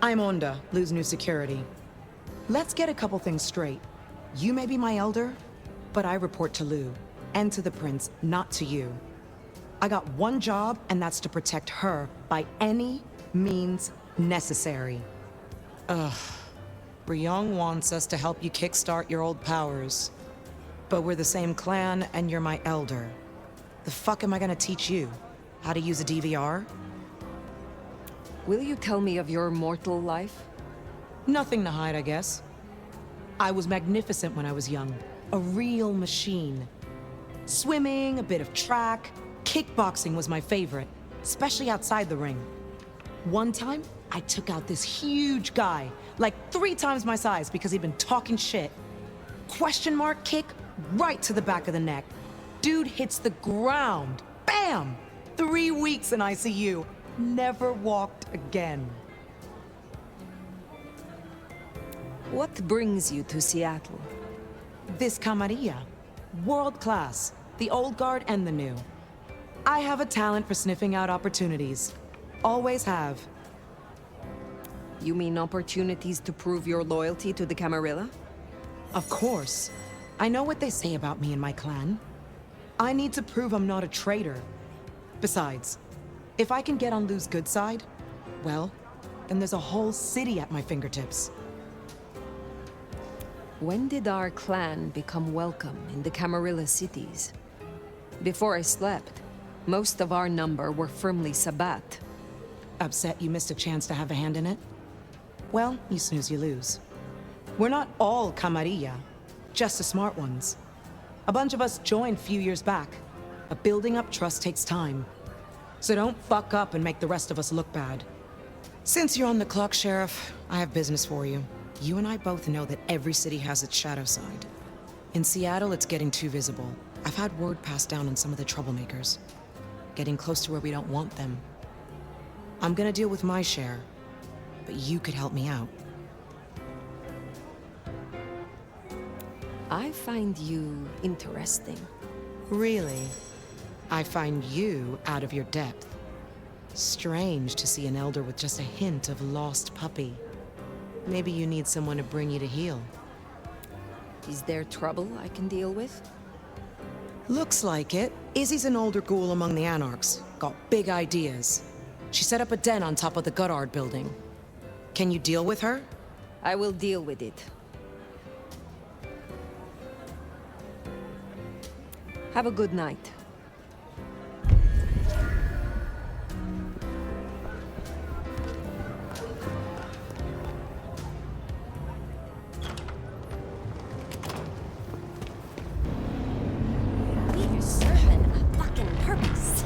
I'm Onda, Lou's new security. Let's get a couple things straight. You may be my elder, but I report to Lou, and to the prince, not to you. I got one job, and that's to protect her by any means necessary. Ugh. Ryong wants us to help you kickstart your old powers. But we're the same clan, and you're my elder. The fuck am I gonna teach you? How to use a DVR? Will you tell me of your mortal life? Nothing to hide, I guess. I was magnificent when I was young. A real machine. Swimming, a bit of track. Kickboxing was my favorite, especially outside the ring. One time, I took out this huge guy, like 3 times my size because he'd been talking shit. Question mark kick right to the back of the neck. Dude hits the ground. Bam! 3 weeks in ICU. Never walked again. What brings you to Seattle? This camarilla. World class. The old guard and the new. I have a talent for sniffing out opportunities. Always have. You mean opportunities to prove your loyalty to the Camarilla? Of course. I know what they say about me and my clan. I need to prove I'm not a traitor. Besides, if I can get on Lou's good side, well, then there's a whole city at my fingertips. When did our clan become welcome in the Camarilla cities? Before I slept, most of our number were firmly Sabbat. Upset you missed a chance to have a hand in it? Well, you snooze, you lose. We're not all camarilla, just the smart ones. A bunch of us joined a few years back, but building up trust takes time. So don't fuck up and make the rest of us look bad. Since you're on the clock, Sheriff, I have business for you. You and I both know that every city has its shadow side. In Seattle, it's getting too visible. I've had word passed down on some of the troublemakers. Getting close to where we don't want them. I'm gonna deal with my share, but you could help me out. I find you interesting. Really? I find you out of your depth. Strange to see an elder with just a hint of lost puppy. Maybe you need someone to bring you to heel. Is there trouble I can deal with? Looks like it. Izzy's an older ghoul among the Anarchs. Got big ideas. She set up a den on top of the Goddard building. Can you deal with her? I will deal with it. Have a good night. We're serving a fucking purpose.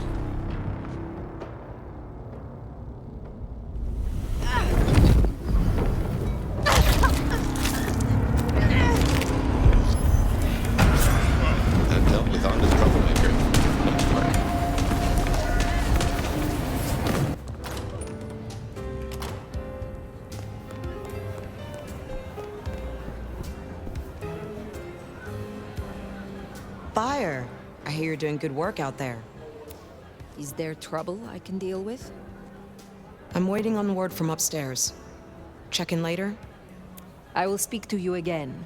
I've dealt with Onda's troublemaker. Much work. Fire. I hear you're doing good work out there. Is there trouble I can deal with? I'm waiting on word from upstairs. Check in later? I will speak to you again.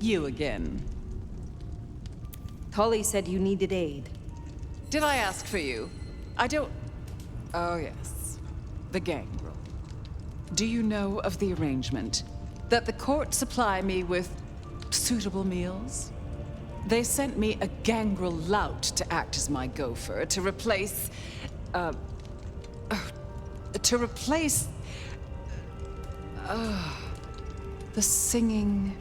You again. Tully said you needed aid. Did I ask for you? I don't... Oh, yes. The gangrel. Do you know of the arrangement? That the court supply me with suitable meals? They sent me a gangrel lout to act as my gopher, to replace... the singing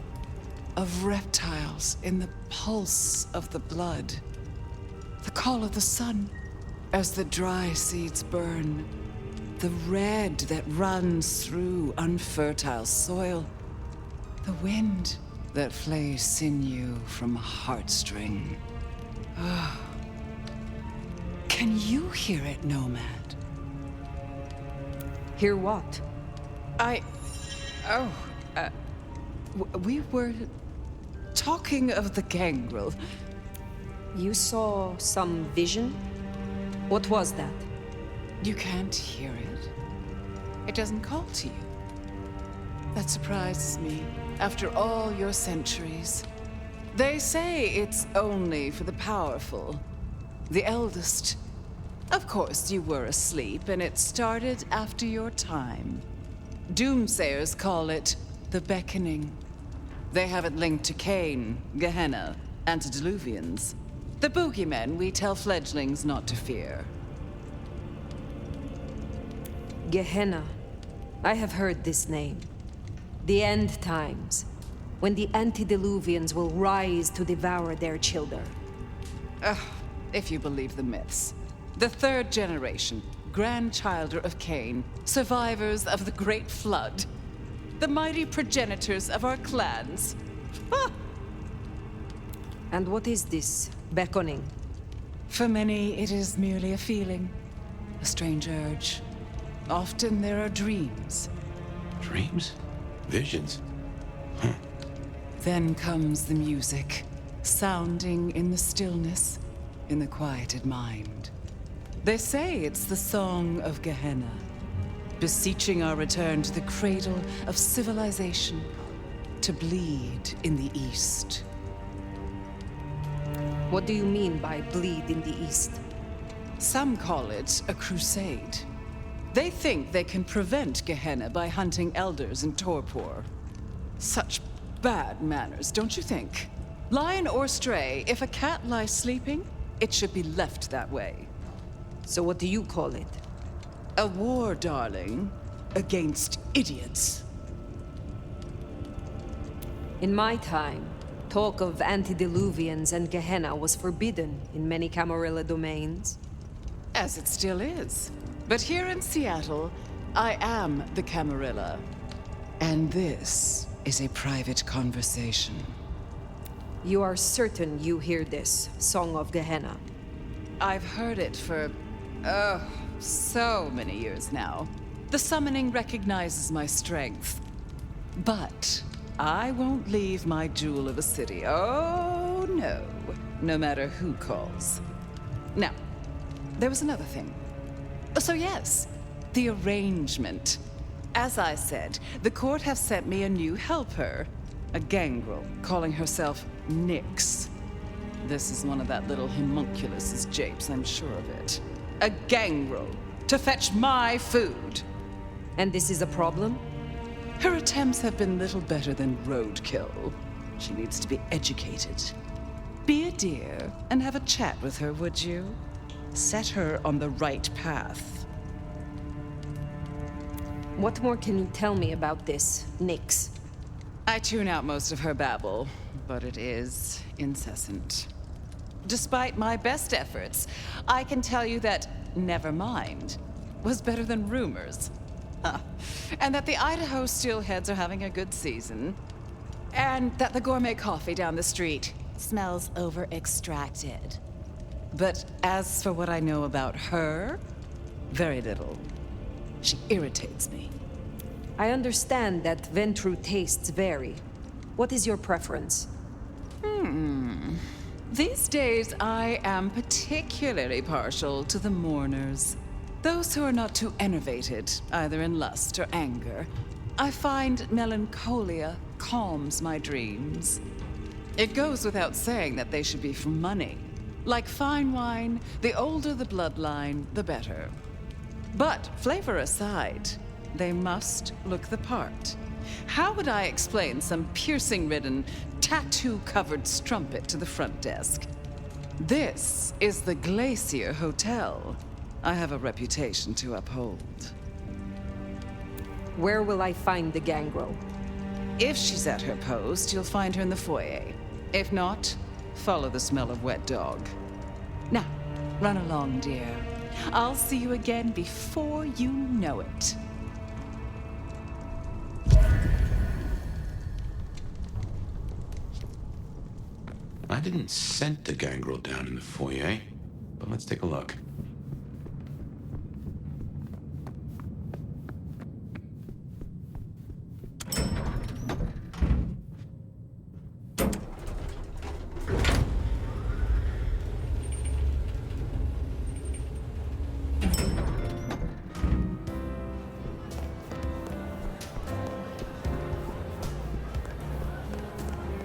of reptiles in the pulse of the blood. The call of the sun as the dry seeds burn. The red that runs through unfertile soil. The wind that flays sinew from heartstring. Can you hear it, Nomad? Hear what? We were talking of the gangrel. You saw some vision? What was that? You can't hear it. It doesn't call to you. That surprises me, after all your centuries. They say it's only for the powerful, the eldest. Of course, you were asleep, and it started after your time. Doomsayers call it the Beckoning. They have it linked to Cain, Gehenna, antediluvians. The boogeymen we tell fledglings not to fear. Gehenna. I have heard this name. The end times. when the antediluvians will rise to devour their children. If you believe the myths. The third generation, grandchilder of Cain, survivors of the Great Flood. The mighty progenitors of our clans. And what is this beckoning? For many, it is merely a feeling, a strange urge. Often there are dreams. Dreams? Visions? Huh. Then comes the music, sounding in the stillness, in the quieted mind. They say it's the song of Gehenna, beseeching our return to the cradle of civilization, to bleed in the east. What do you mean by bleed in the east? Some call it a crusade. They think they can prevent Gehenna by hunting elders in torpor. Such bad manners, don't you think? Lion or stray, if a cat lies sleeping, it should be left that way. So what do you call it? A war, darling, against idiots. In my time, talk of antediluvians and Gehenna was forbidden in many Camarilla domains. As it still is. But here in Seattle, I am the Camarilla. And this is a private conversation. You are certain you hear this, Song of Gehenna? I've heard it for, so many years now. The summoning recognizes my strength. But I won't leave my jewel of a city. Oh, no. No matter who calls. Now, there was another thing. So yes, the arrangement. As I said, the court have sent me a new helper. A gangrel, calling herself Nyx. This is one of that little homunculus's japes, I'm sure of it. A gangrel, to fetch my food. And this is a problem? Her attempts have been little better than roadkill. She needs to be educated. Be a dear and have a chat with her, would you? Set her on the right path. What more can you tell me about this, Nyx? I tune out most of her babble, but it is incessant. Despite my best efforts, I can tell you that never mind was better than rumors. And that the Idaho steelheads are having a good season. And that the gourmet coffee down the street smells over-extracted. But as for what I know about her, very little. She irritates me. I understand that Ventru tastes vary. What is your preference? These days, I am particularly partial to the mourners. Those who are not too enervated, either in lust or anger. I find melancholia calms my dreams. It goes without saying that they should be for money. Like fine wine, the older the bloodline, the better. But flavor aside, they must look the part. How would I explain some piercing-ridden, tattoo-covered strumpet to the front desk? This is the Glacier Hotel. I have a reputation to uphold. Where will I find the gangrel? If she's at her post, you'll find her in the foyer. If not, follow the smell of wet dog. Now, run along, dear. I'll see you again before you know it. I didn't scent the gangrel down in the foyer, but let's take a look.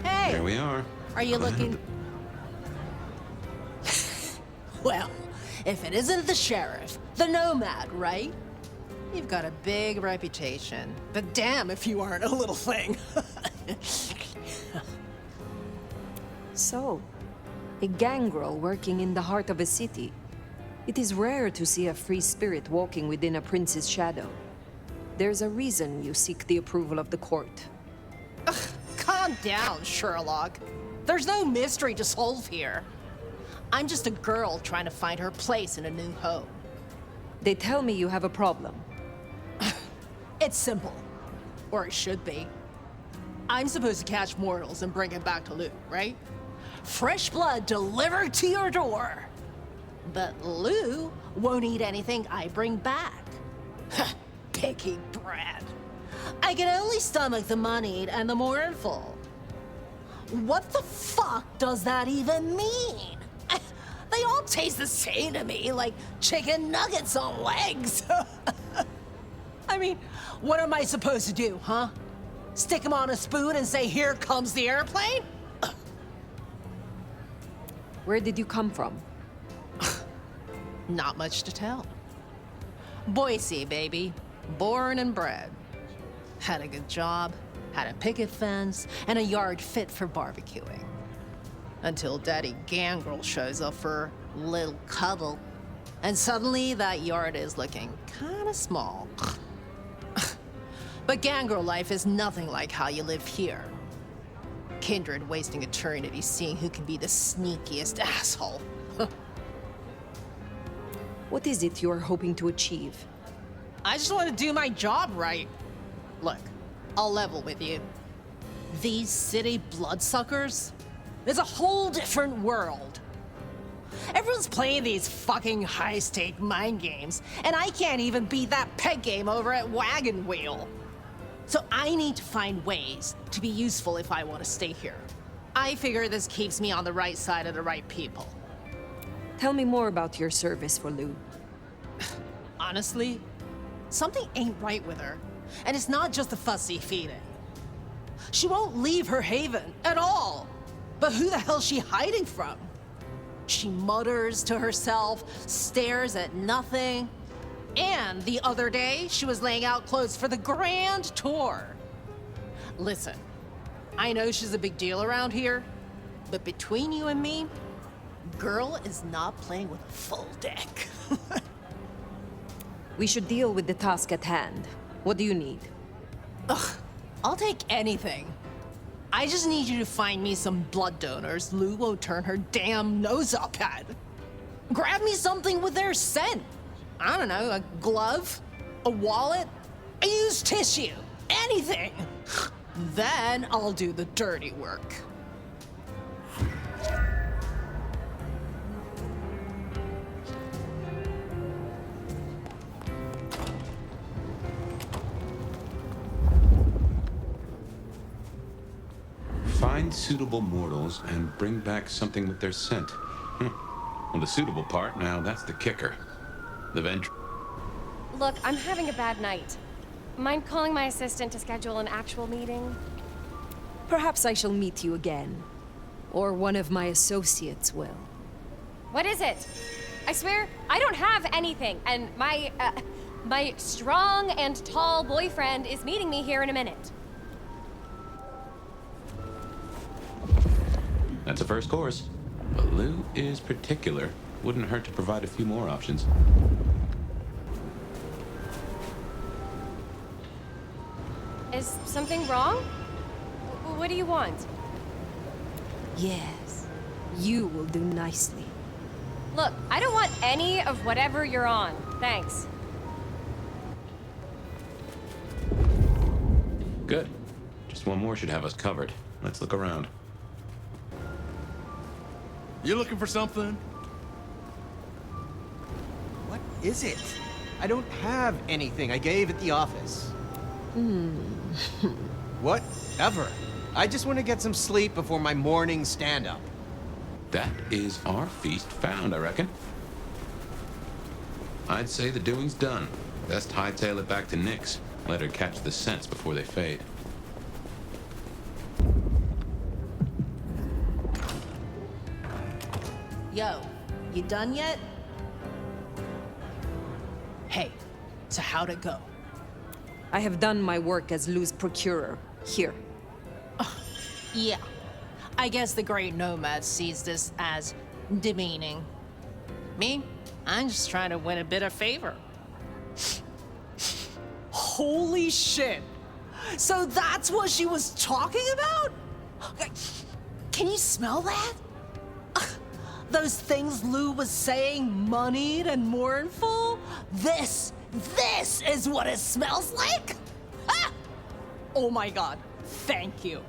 There we are. Are you looking? Well, if it isn't the sheriff, the nomad, right? You've got a big reputation, but damn if you aren't a little thing. So, a gangrel working in the heart of a city. It is rare to see a free spirit walking within a prince's shadow. There's a reason you seek the approval of the court. Come Calm down, Sherlock. There's no mystery to solve here. I'm just a girl trying to find her place in a new home. They tell me you have a problem. It's simple. Or it should be. I'm supposed to catch mortals and bring them back to Lou, right? Fresh blood delivered to your door. But Lou won't eat anything I bring back. Picky brat. I can only stomach the moneyed and the mournful. What the fuck does that even mean? They all taste the same to me, like chicken nuggets on legs. I mean, what am I supposed to do, huh? Stick them on a spoon and say, here comes the airplane? Where did you come from? Not much to tell. Boise, baby. Born and bred. Had a good job, had a picket fence, and a yard fit for barbecuing. Until Daddy Gangrel shows up for a little cuddle. And suddenly that yard is looking kinda small. But Gangrel life is nothing like how you live here. Kindred wasting eternity seeing who can be the sneakiest asshole. What is it you're hoping to achieve? I just want to do my job right. Look, I'll level with you. These city bloodsuckers is a whole different world. Everyone's playing these fucking high-stake mind games, and I can't even beat that peg game over at Wagon Wheel. So I need to find ways to be useful if I want to stay here. I figure this keeps me on the right side of the right people. Tell me more about your service for Lou. Honestly, something ain't right with her. And it's not just the fussy feeding. She won't leave her haven at all. But who the hell's she hiding from? She mutters to herself, stares at nothing. And the other day, she was laying out clothes for the grand tour. Listen, I know she's a big deal around here, but between you and me, girl is not playing with a full deck. We should deal with the task at hand. What do you need? Ugh, I'll take anything. I just need you to find me some blood donors Lou won't turn her damn nose up at. Grab me something with their scent. I don't know, a glove, a wallet, a used tissue, anything. Then I'll do the dirty work. Find suitable mortals and bring back something with their scent. Well, the suitable part, now that's the kicker. The Look, I'm having a bad night. Mind calling my assistant to schedule an actual meeting? Perhaps I shall meet you again. Or one of my associates will. What is it? I swear, I don't have anything, and my strong and tall boyfriend is meeting me here in a minute. That's a first course. But Lou is particular. Wouldn't hurt to provide a few more options. Is something wrong? What do you want? Yes, you will do nicely. Look, I don't want any of whatever you're on. Thanks. Good. Just one more should have us covered. Let's look around. You looking for something? What is it? I don't have anything I gave at the office. Whatever. I just want to get some sleep before my morning stand-up. That is our feast found, I reckon. I'd say the doing's done. Best hightail it back to Nyx. Let her catch the scents before they fade. Yo, you done yet? Hey, so how'd it go? I have done my work as Lou's procurer. Here. Yeah. I guess the Great Nomad sees this as demeaning. Me? I'm just trying to win a bit of favor. Holy shit! So that's what she was talking about? Can you smell that? Those things Lou was saying, moneyed and mournful? This is what it smells like? Ah! Oh my god, thank you.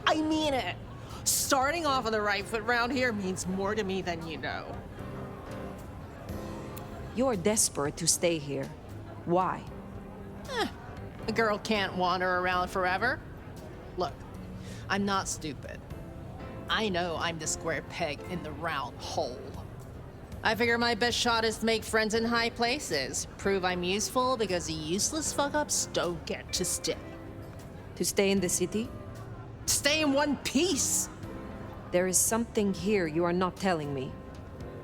I mean it. Starting off on the right foot round here means more to me than you know. You're desperate to stay here. Why? A girl can't wander around forever. Look, I'm not stupid. I know I'm the square peg in the round hole. I figure my best shot is to make friends in high places. Prove I'm useful because the useless fuck-ups don't get to stay. To stay in the city? Stay in one piece! There is something here you are not telling me.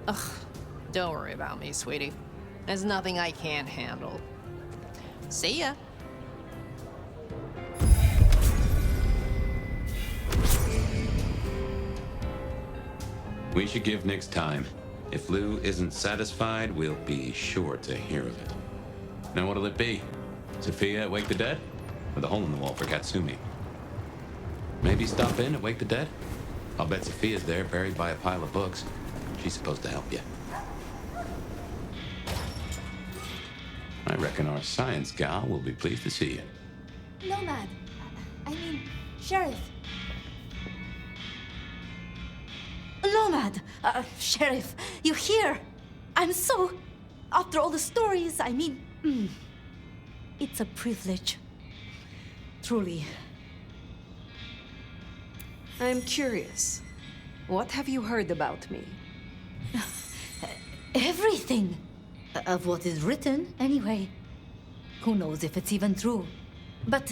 Ugh, don't worry about me, sweetie. There's nothing I can't handle. See ya. We should give Nyx time. If Lou isn't satisfied, we'll be sure to hear of it. Now what'll it be? Sophia at Wake the Dead? Or the hole in the wall for Katsumi? Maybe stop in at Wake the Dead? I'll bet Sophia's there, buried by a pile of books. She's supposed to help you. I reckon our science gal will be pleased to see you. Nomad. I mean, Sheriff. Nomad! Sheriff, you here? I'm so... After all the stories, I mean... it's a privilege. Truly. I'm curious. What have you heard about me? Everything. Of what is written, anyway. Who knows if it's even true. But,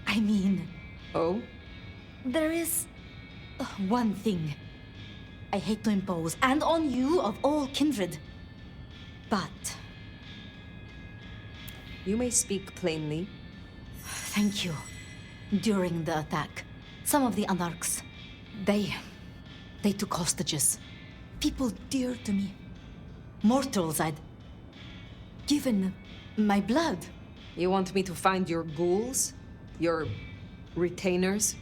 I mean... Oh? There is... one thing. I hate to impose, and on you of all kindred. But... You may speak plainly. Thank you. During the attack, some of the anarchs, they took hostages. People dear to me. Mortals I'd given my blood. You want me to find your ghouls? Your retainers?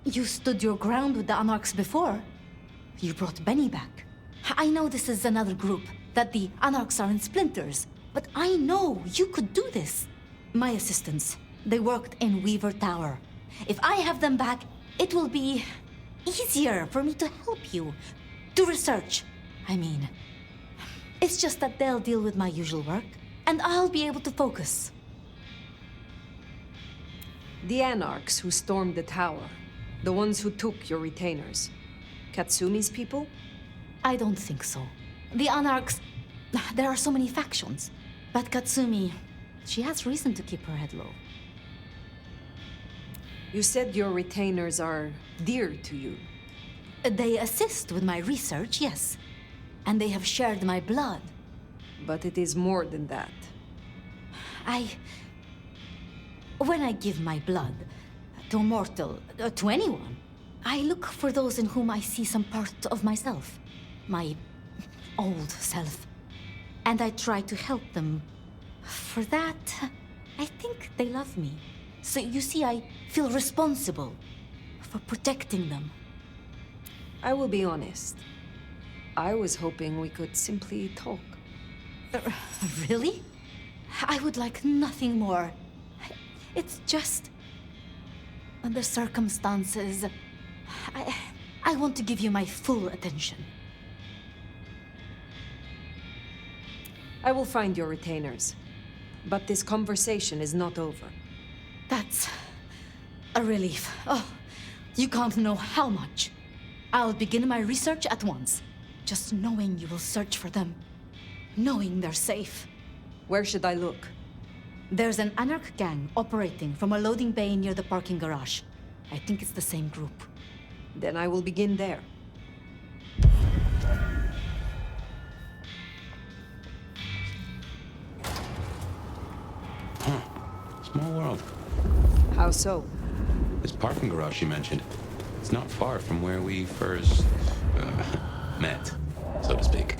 You stood your ground with the anarchs before. You brought Benny back. I know this is another group, that the anarchs are in splinters, but I know you could do this. My assistants, they worked in Weaver Tower. If I have them back, it will be easier for me to help you. Do research, I mean. It's just that they'll deal with my usual work, and I'll be able to focus. The anarchs who stormed the tower. The ones who took your retainers. Katsumi's people? I don't think so. The anarchs... There are so many factions. But Katsumi... She has reason to keep her head low. You said your retainers are dear to you. They assist with my research, yes. And they have shared my blood. But it is more than that. When I give my blood to a mortal, to anyone, I look for those in whom I see some part of myself. My old self. And I try to help them. For that, I think they love me. So you see, I feel responsible for protecting them. I will be honest. I was hoping we could simply talk. Really? I would like nothing more. It's just... the circumstances... I want to give you my full attention. I will find your retainers. But this conversation is not over. That's a relief. Oh, you can't know how much. I'll begin my research at once. Just knowing you will search for them. Knowing they're safe. Where should I look? There's an anarch gang operating from a loading bay near the parking garage. I think it's the same group. Then I will begin there. Small world. How so? This parking garage you mentioned, it's not far from where we first met, so to speak.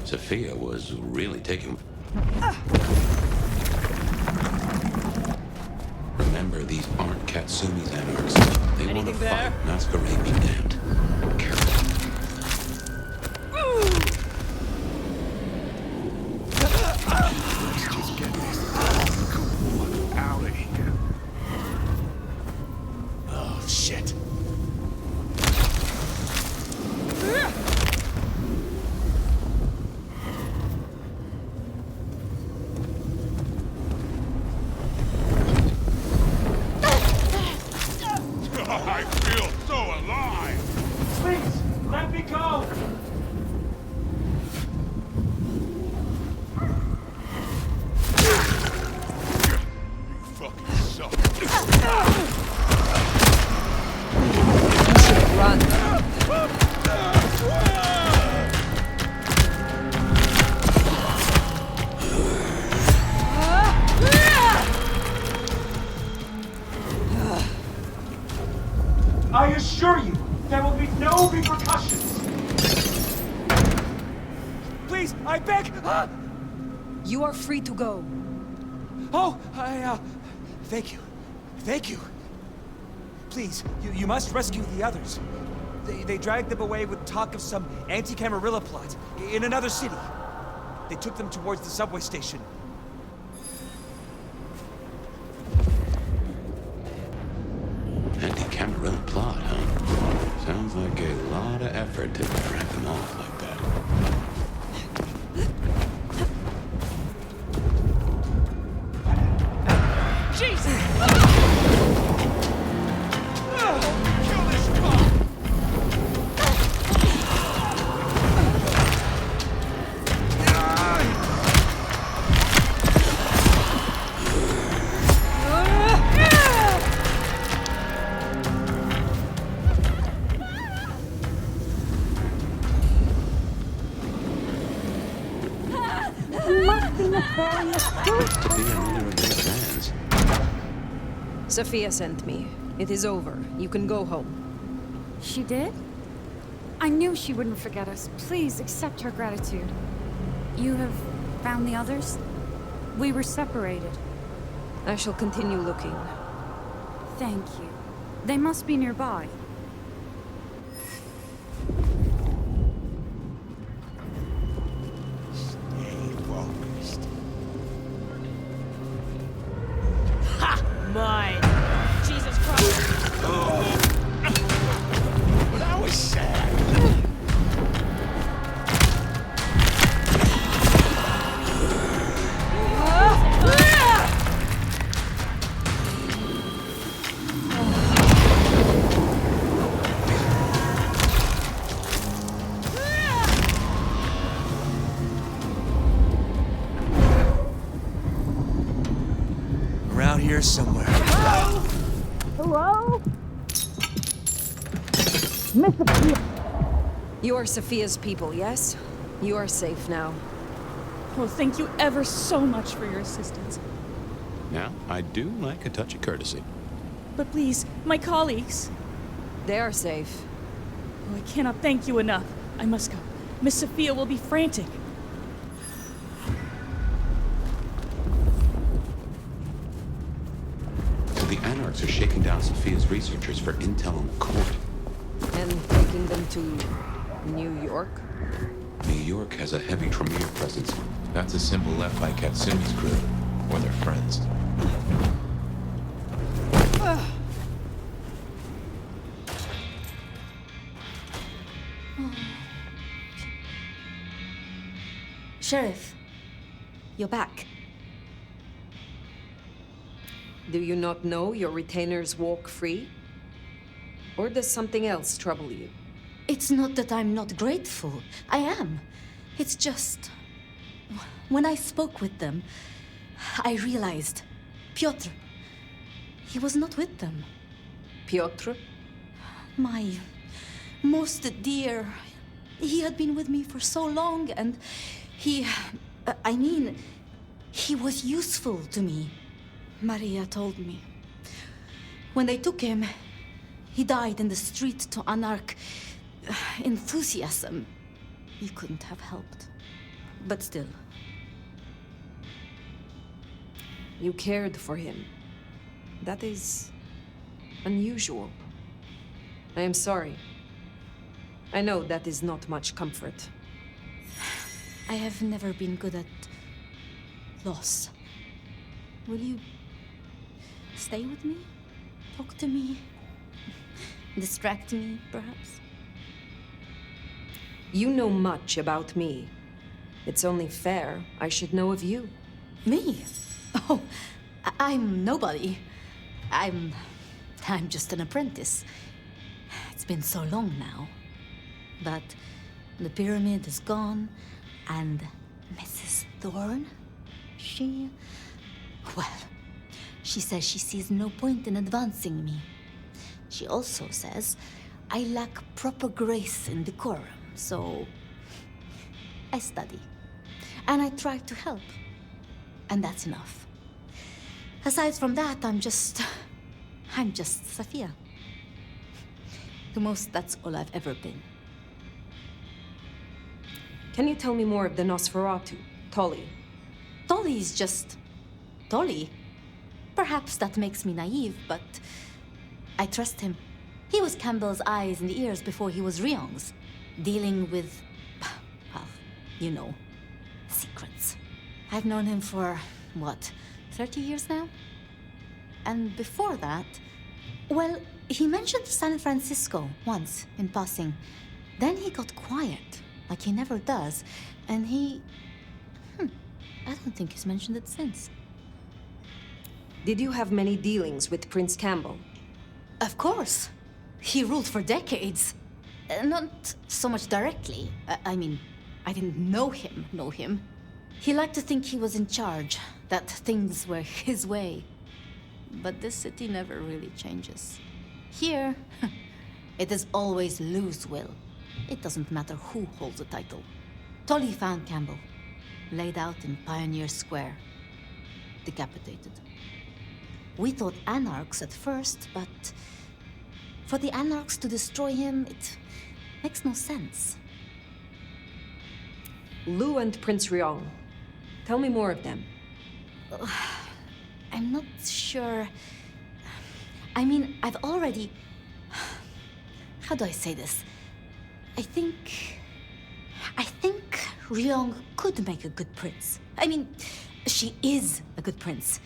Sophia was really taking... Katsumi's anarchs. They want to fight. Masquerade be damned. Careful. Let's just get this one out of here. Oh, shit. I feel so alive! Please, let me go! You fucking suck. You should run. I assure you, there will be no repercussions! Please, I beg! You are free to go. Oh, thank you. Thank you. Please, you must rescue the others. They dragged them away with talk of some anti-Camarilla plot in another city. They took them towards the subway station. Anti-Camarilla plot, huh? Sounds like a lot of effort to drag them off like that. Jesus! Kill this fuck! To be another of their fans. Sophia sent me. It is over. You can go home. She did? I knew she wouldn't forget us. Please accept her gratitude. You have found the others? We were separated. I shall continue looking. Thank you. They must be nearby. Mine. Jesus Christ. That was sad. Around here somewhere. Hello? Miss Sophia. You are Sophia's people, yes? You are safe now. Oh, thank you ever so much for your assistance. Now, I do like a touch of courtesy. But please, my colleagues. They are safe. Oh, I cannot thank you enough. I must go. Miss Sophia will be frantic. So the Anarchs are shaking down Sophia's researchers for intel on the court. And taking them to New York? New York has a heavy Tremere presence. That's a symbol left by Katsumi's crew, or their friends. Sheriff, you're back. Do you not know your retainers walk free? Or does something else trouble you? It's not that I'm not grateful. I am. It's just... when I spoke with them, I realized Piotr, he was not with them. Piotr? My most dear. He had been with me for so long, and he... he was useful to me. Maria told me. When they took him, he died in the street to anarch enthusiasm. You couldn't have helped. But still. You cared for him. That is Unusual. I am sorry. I know that is not much comfort. I have never been good at loss. Will you stay with me? Talk to me? Distract me, perhaps? You know much about me. It's only fair I should know of you. Me? Oh, I'm nobody. I'm just an apprentice. It's been so long now. But the pyramid is gone, and Mrs. Thorn, she says she sees no point in advancing me. She also says I lack proper grace and decorum, so I study. And I try to help. And that's enough. Aside from that, I'm just Sophia. The most, that's all I've ever been. Can you tell me more of the Nosferatu, Tolly? Tolly is just Tolly. Perhaps that makes me naive, but I trust him. He was Campbell's eyes and ears before he was Ryong's, dealing with, well, you know, secrets. I've known him for, 30 years now? And before that, well, he mentioned San Francisco once, in passing. Then he got quiet, like he never does, and I don't think he's mentioned it since. Did you have many dealings with Prince Campbell? Of course. He ruled for decades. Not so much directly. I mean, I didn't know him. He liked to think he was in charge, that things were his way. But this city never really changes. Here, it is always Lou's will. It doesn't matter who holds the title. Tolly found Campbell, laid out in Pioneer Square, decapitated. We thought anarchs at first, but for the anarchs to destroy him, it makes no sense. Lou and Prince Ryong. Tell me more of them. I'm not sure. I mean, I've already... How do I say this? I think Ryong could make a good prince. I mean, she is a good prince.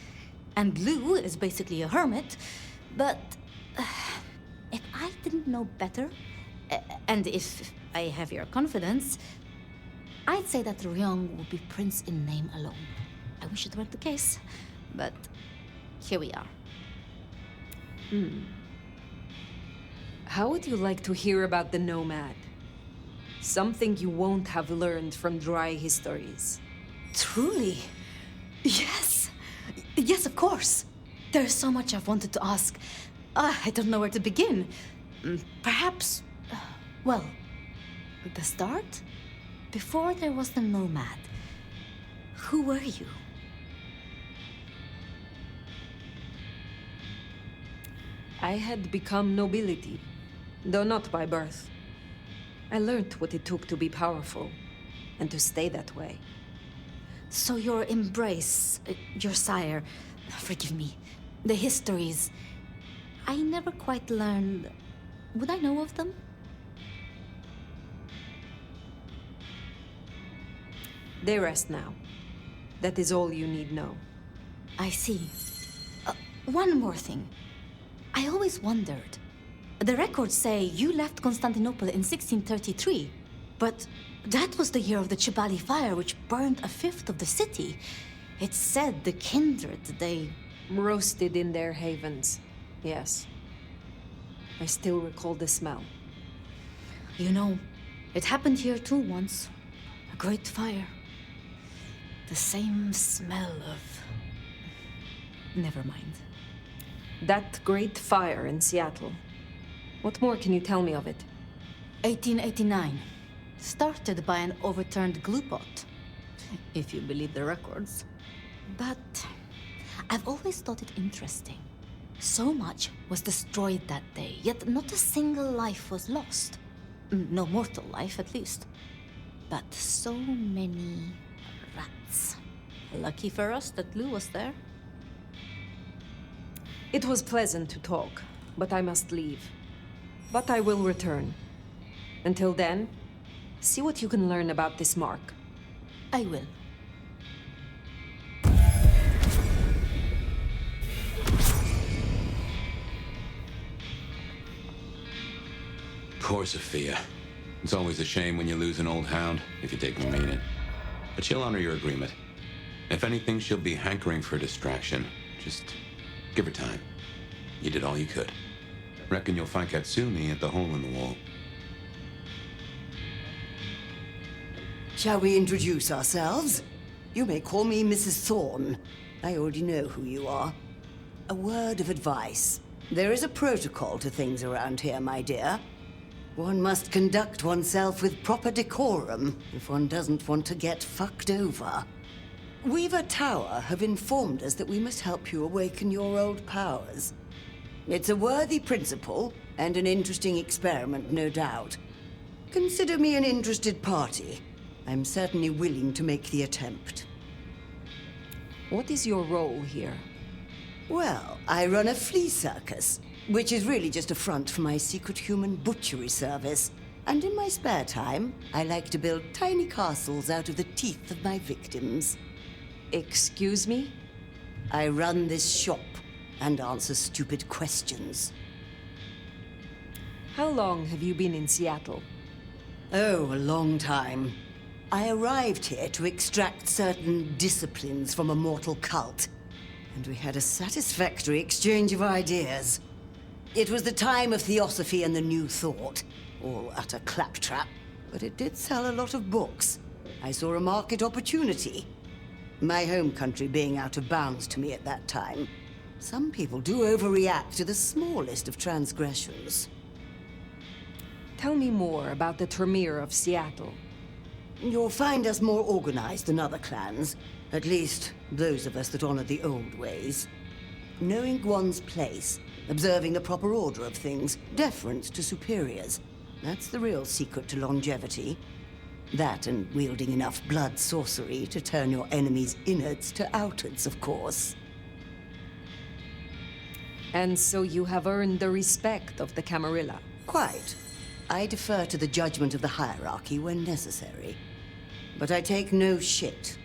And Lou is basically a hermit. But if I didn't know better, and if I have your confidence, I'd say that Ryong would be prince in name alone. I wish it weren't the case, but here we are. How would you like to hear about the Nomad? Something you won't have learned from dry histories. Truly? Yes! Yes, of course! There's so much I've wanted to ask. I don't know where to begin. Perhaps... well, the start? Before there was the Nomad, who were you? I had become nobility, though not by birth. I learned what it took to be powerful, and to stay that way. So your embrace, your sire, forgive me, the histories, I never quite learned... Would I know of them? They rest now. That is all you need know. I see. One more thing. I always wondered. The records say you left Constantinople in 1633, but that was the year of the Chibali fire, which burned a fifth of the city. It's said the kindred, they... roasted in their havens, yes. I still recall the smell. You know, it happened here too once. A great fire. The same smell of... Never mind. That great fire in Seattle. What more can you tell me of it? 1889. Started by an overturned glue pot. If you believe the records. But I've always thought it interesting. So much was destroyed that day, yet not a single life was lost. No mortal life, at least. But so many rats. Lucky for us that Lou was there. It was pleasant to talk. but I must leave. But I will return. Until then, see what you can learn about this mark. I will. Poor Sophia. It's always a shame when you lose an old hound, if you take me mean it. But she'll honor your agreement. If anything, she'll be hankering for distraction. Just give her time. You did all you could. Reckon you'll find Katsumi at the hole in the wall. Shall we introduce ourselves? You may call me Mrs. Thorn. I already know who you are. A word of advice. There is a protocol to things around here, my dear. One must conduct oneself with proper decorum if one doesn't want to get fucked over. Weaver Tower have informed us that we must help you awaken your old powers. It's a worthy principle and an interesting experiment, no doubt. Consider me an interested party. I'm certainly willing to make the attempt. What is your role here? Well, I run a flea circus, which is really just a front for my secret human butchery service. And in my spare time, I like to build tiny castles out of the teeth of my victims. Excuse me? I run this shop and answer stupid questions. How long have you been in Seattle? Oh, a long time. I arrived here to extract certain disciplines from a mortal cult, and we had a satisfactory exchange of ideas. It was the time of Theosophy and the New Thought, all utter claptrap, but it did sell a lot of books. I saw a market opportunity. My home country being out of bounds to me at that time. Some people do overreact to the smallest of transgressions. Tell me more about the Tremere of Seattle. You'll find us more organized than other clans. At least, those of us that honor the old ways. Knowing one's place, observing the proper order of things, deference to superiors. That's the real secret to longevity. That and wielding enough blood sorcery to turn your enemy's innards to outards, of course. And so you have earned the respect of the Camarilla? Quite. I defer to the judgment of the hierarchy when necessary. But I take no shit.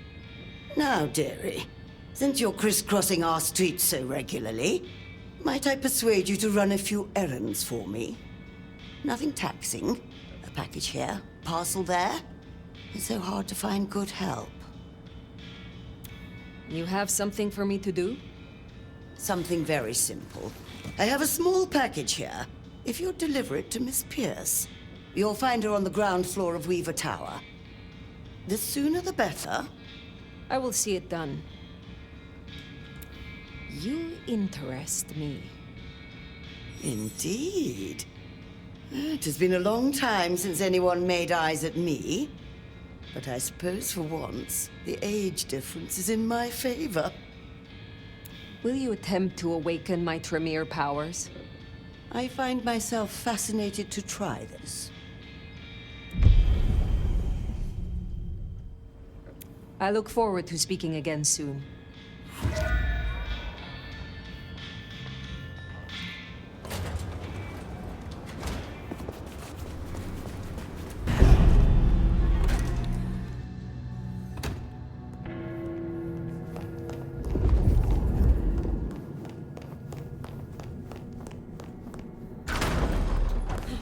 Now, dearie, since you're crisscrossing our streets so regularly, might I persuade you to run a few errands for me? Nothing taxing. A package here, parcel there. It's so hard to find good help. You have something for me to do? Something very simple. I have a small package here. If you'll deliver it to Miss Pierce, you'll find her on the ground floor of Weaver Tower. The sooner the better. I will see it done. You interest me. Indeed. It has been a long time since anyone made eyes at me. But I suppose for once, the age difference is in my favor. Will you attempt to awaken my Tremere powers? I find myself fascinated to try this. I look forward to speaking again soon.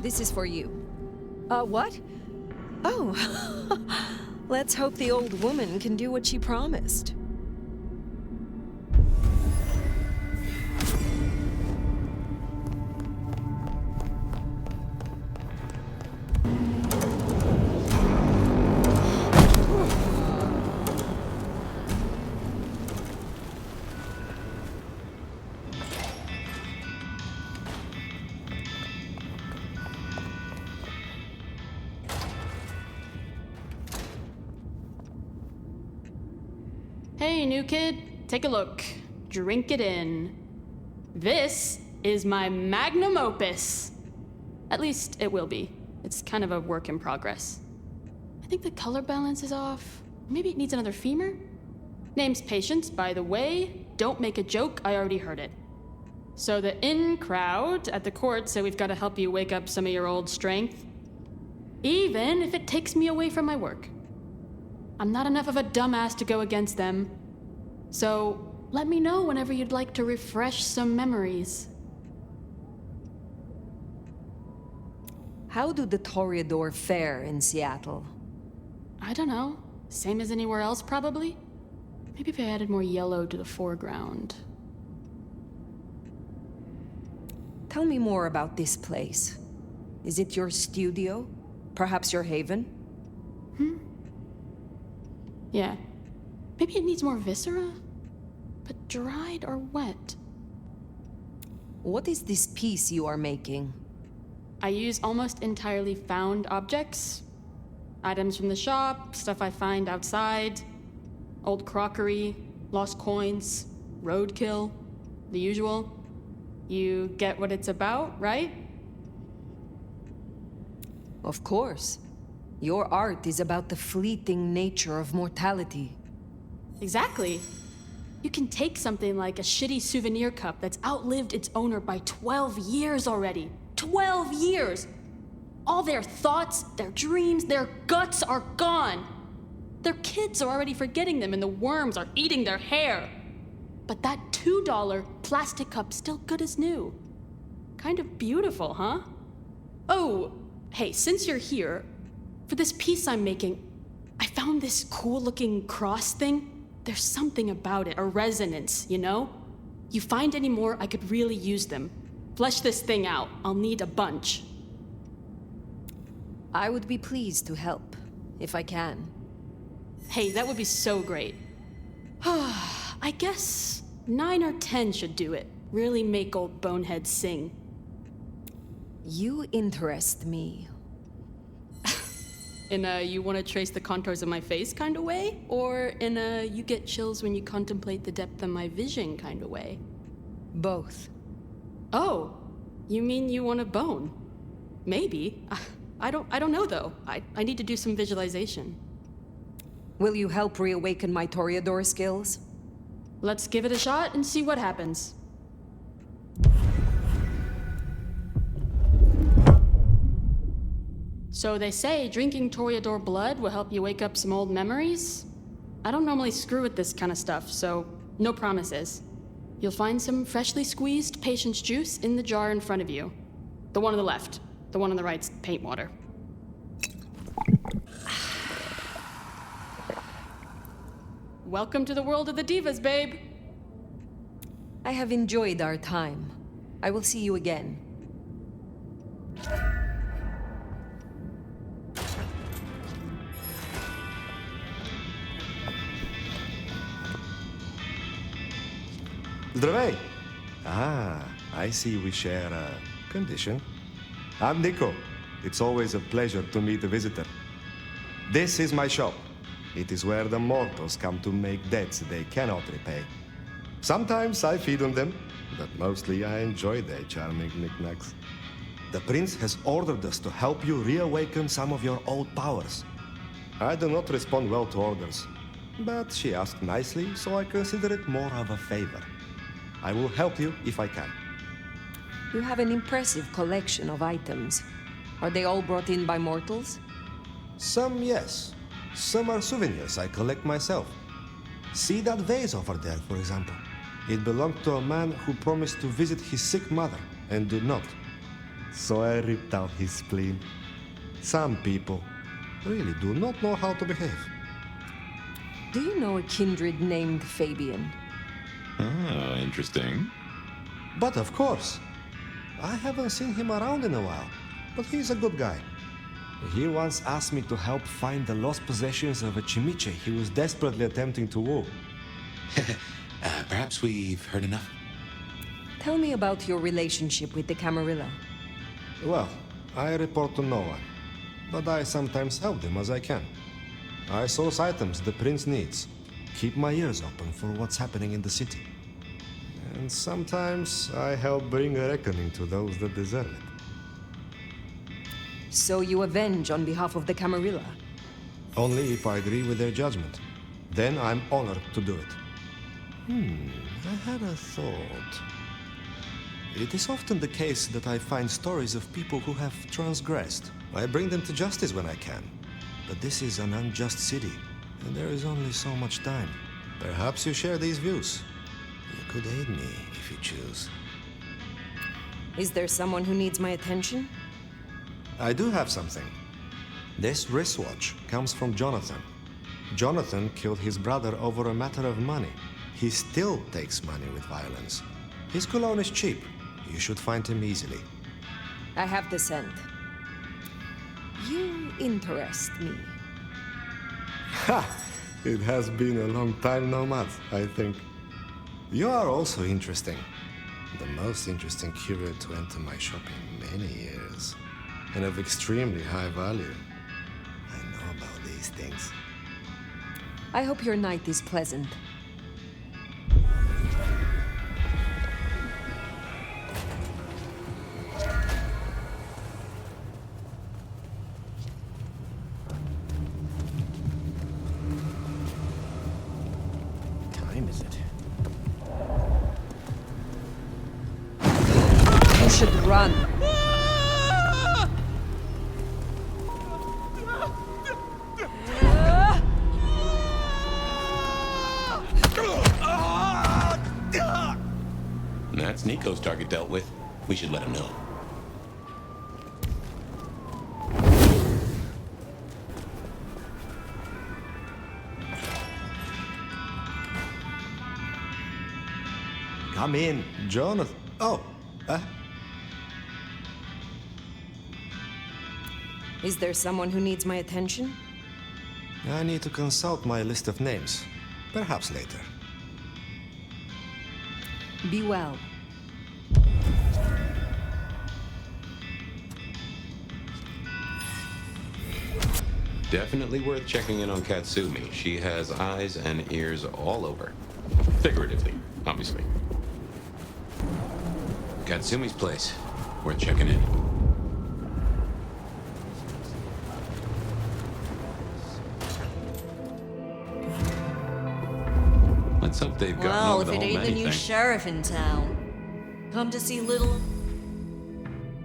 This is for you. What? Oh. Let's hope the old woman can do what she promised. Hey, new kid, take a look. Drink it in. This is my magnum opus. At least it will be. It's kind of a work in progress. I think the color balance is off. Maybe it needs another femur? Name's Patience, by the way. Don't make a joke, I already heard it. So the in-crowd at the court say we've got to help you wake up some of your old strength. Even if it takes me away from my work. I'm not enough of a dumbass to go against them. So let me know whenever you'd like to refresh some memories. How do the Toreador fare in Seattle? I don't know. Same as anywhere else, probably? Maybe if I added more yellow to the foreground. Tell me more about this place. Is it your studio? Perhaps your haven? Yeah. Maybe it needs more viscera? But dried or wet? What is this piece you are making? I use almost entirely found objects. Items from the shop, stuff I find outside, old crockery, lost coins, roadkill, the usual. You get what it's about, right? Of course. Your art is about the fleeting nature of mortality. Exactly. You can take something like a shitty souvenir cup that's outlived its owner by 12 years already. 12 years! All their thoughts, their dreams, their guts are gone. Their kids are already forgetting them and the worms are eating their hair. But that $2 plastic cup's still good as new. Kind of beautiful, huh? Oh, hey, since you're here, for this piece I'm making, I found this cool-looking cross thing. There's something about it, a resonance, you know? You find any more, I could really use them. Flesh this thing out. I'll need a bunch. I would be pleased to help, if I can. Hey, that would be so great. I guess 9 or 10 should do it. Really make old boneheads sing. You interest me. In a you want to trace the contours of my face kind of way? Or in a you get chills when you contemplate the depth of my vision kind of way? Both. Oh, you mean you want a bone? Maybe. I don't know though. I need to do some visualization. Will you help reawaken my Toreador skills? Let's give it a shot and see what happens. So they say drinking Toreador blood will help you wake up some old memories. I don't normally screw with this kind of stuff, so no promises. You'll find some freshly squeezed patience juice in the jar in front of you. The one on the left. The one on the right's paint water. Welcome to the world of the divas, babe. I have enjoyed our time. I will see you again. Zdravej! I see we share a condition. I'm Niko. It's always a pleasure to meet a visitor. This is my shop. It is where the mortals come to make debts they cannot repay. Sometimes I feed on them, but mostly I enjoy their charming knickknacks. The prince has ordered us to help you reawaken some of your old powers. I do not respond well to orders, but she asked nicely, so I consider it more of a favor. I will help you if I can. You have an impressive collection of items. Are they all brought in by mortals? Some, yes. Some are souvenirs I collect myself. See that vase over there, for example. It belonged to a man who promised to visit his sick mother and did not. So I ripped out his spleen. Some people really do not know how to behave. Do you know a kindred named Fabien? Oh, interesting. But of course. I haven't seen him around in a while, but he's a good guy. He once asked me to help find the lost possessions of a chimiche he was desperately attempting to woo. Perhaps we've heard enough. Tell me about your relationship with the Camarilla. Well, I report to no one, but I sometimes help them as I can. I source items the prince needs, keep my ears open for what's happening in the city. And sometimes I help bring a reckoning to those that deserve it. So you avenge on behalf of the Camarilla? Only if I agree with their judgment. Then I'm honored to do it. I had a thought. It is often the case that I find stories of people who have transgressed. I bring them to justice when I can. But this is an unjust city, and there is only so much time. Perhaps you share these views. You could aid me if you choose. Is there someone who needs my attention? I do have something. This wristwatch comes from Jonathan. Jonathan killed his brother over a matter of money. He still takes money with violence. His cologne is cheap. You should find him easily. I have the scent. You interest me. Ha! It has been a long time nomad, I think. You are also interesting. The most interesting courier to enter my shop in many years. And of extremely high value. I know about these things. I hope your night is pleasant. Time is it? You should run. That's Niko's target dealt with. We should let him know. Come in, Jonathan. Oh, Is there someone who needs my attention? I need to consult my list of names. Perhaps later. Be well. Definitely worth checking in on Katsumi. She has eyes and ears all over. Figuratively, obviously. Katsumi's place. Worth checking in. Let's hope they've gotten Well, over if the it whole ain't the Manny new thing. sheriff in town. Come to see little...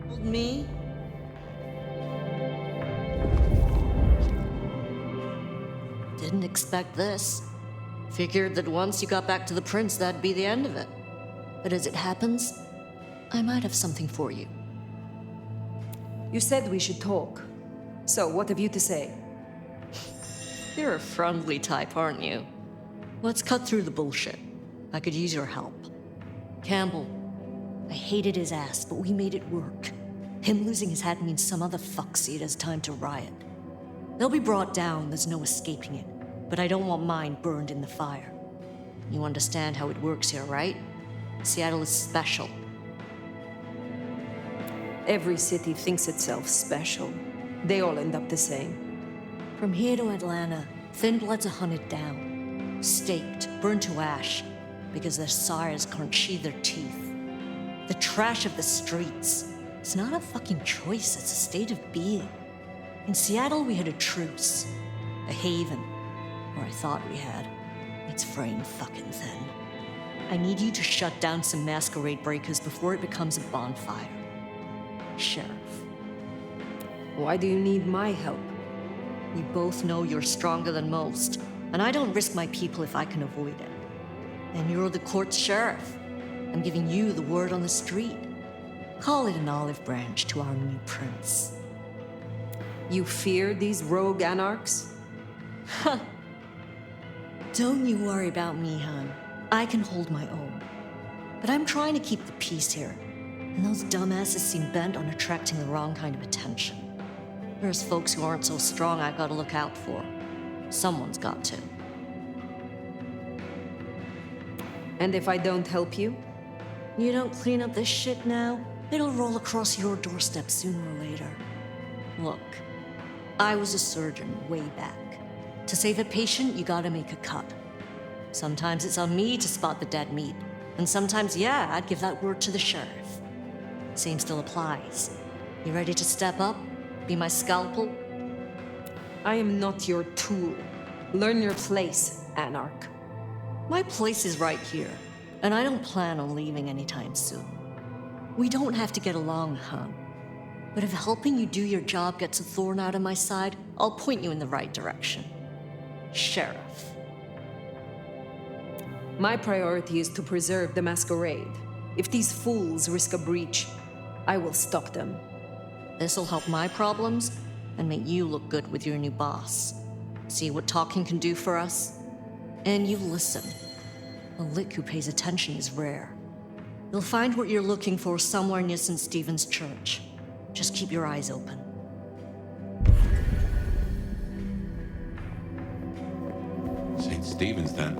old me? Didn't expect this. Figured that once you got back to the prince, that'd be the end of it. But as it happens, I might have something for you. You said we should talk. So, what have you to say? You're a friendly type, aren't you? Let's cut through the bullshit. I could use your help. Campbell, I hated his ass, but we made it work. Him losing his hat means some other fuckseed has time to riot. They'll be brought down, there's no escaping it. But I don't want mine burned in the fire. You understand how it works here, right? Seattle is special. Every city thinks itself special. They all end up the same. From here to Atlanta, thin bloods are hunted down, staked, burned to ash, because their sires can't sheathe their teeth. The trash of the streets. It's not a fucking choice, it's a state of being. In Seattle, we had a truce. A haven. Or I thought we had. It's fraying fucking thin. I need you to shut down some masquerade breakers before it becomes a bonfire. Sheriff. Why do you need my help? We both know you're stronger than most, and I don't risk my people if I can avoid it. And you're the court's sheriff. I'm giving you the word on the street. Call it an olive branch to our new prince. You fear these rogue anarchs? Huh. Don't you worry about me, hon. I can hold my own. But I'm trying to keep the peace here. And those dumbasses seem bent on attracting the wrong kind of attention. There's folks who aren't so strong I gotta look out for. Someone's got to. And if I don't help you? You don't clean up this shit now, it'll roll across your doorstep sooner or later. Look, I was a surgeon way back. To save a patient, you gotta make a cut. Sometimes it's on me to spot the dead meat, and sometimes, yeah, I'd give that word to the sheriff. Same still applies. You ready to step up? Be my scalpel? I am not your tool. Learn your place, Anarch. My place is right here, and I don't plan on leaving anytime soon. We don't have to get along, huh? But if helping you do your job gets a thorn out of my side, I'll point you in the right direction. Sheriff. My priority is to preserve the masquerade. If these fools risk a breach, I will stop them. This'll help my problems and make you look good with your new boss. See what talking can do for us? And you listen. A lick who pays attention is rare. You'll find what you're looking for somewhere near St. Stephen's Church. Just keep your eyes open. St. Stephen's, then.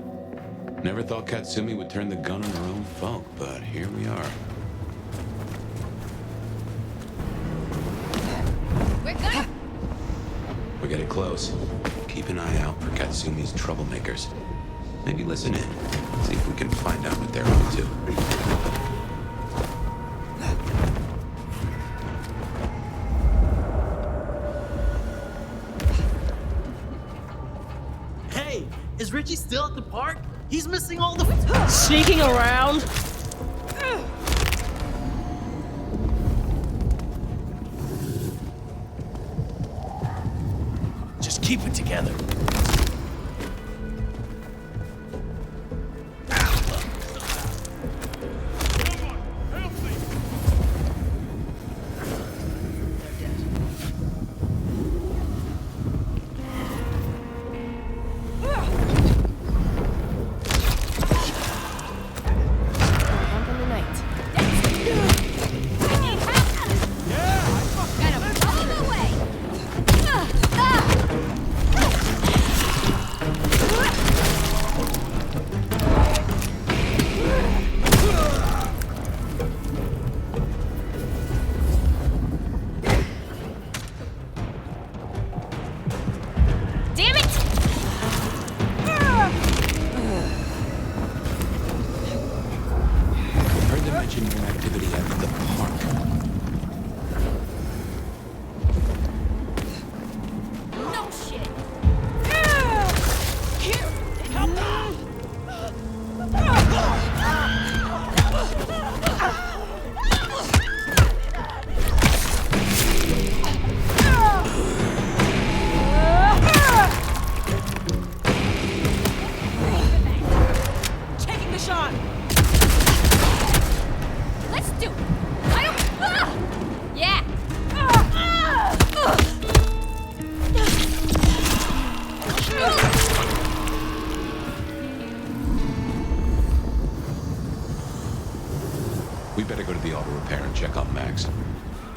Never thought Katsumi would turn the gun on her own folk, but here we are. We're good! We're getting close. Keep an eye out for Katsumi's troublemakers. Maybe listen in. See if we can find out what they're up to. Hey, is Richie still at the park? He's missing all the sneaking around. Just keep it together.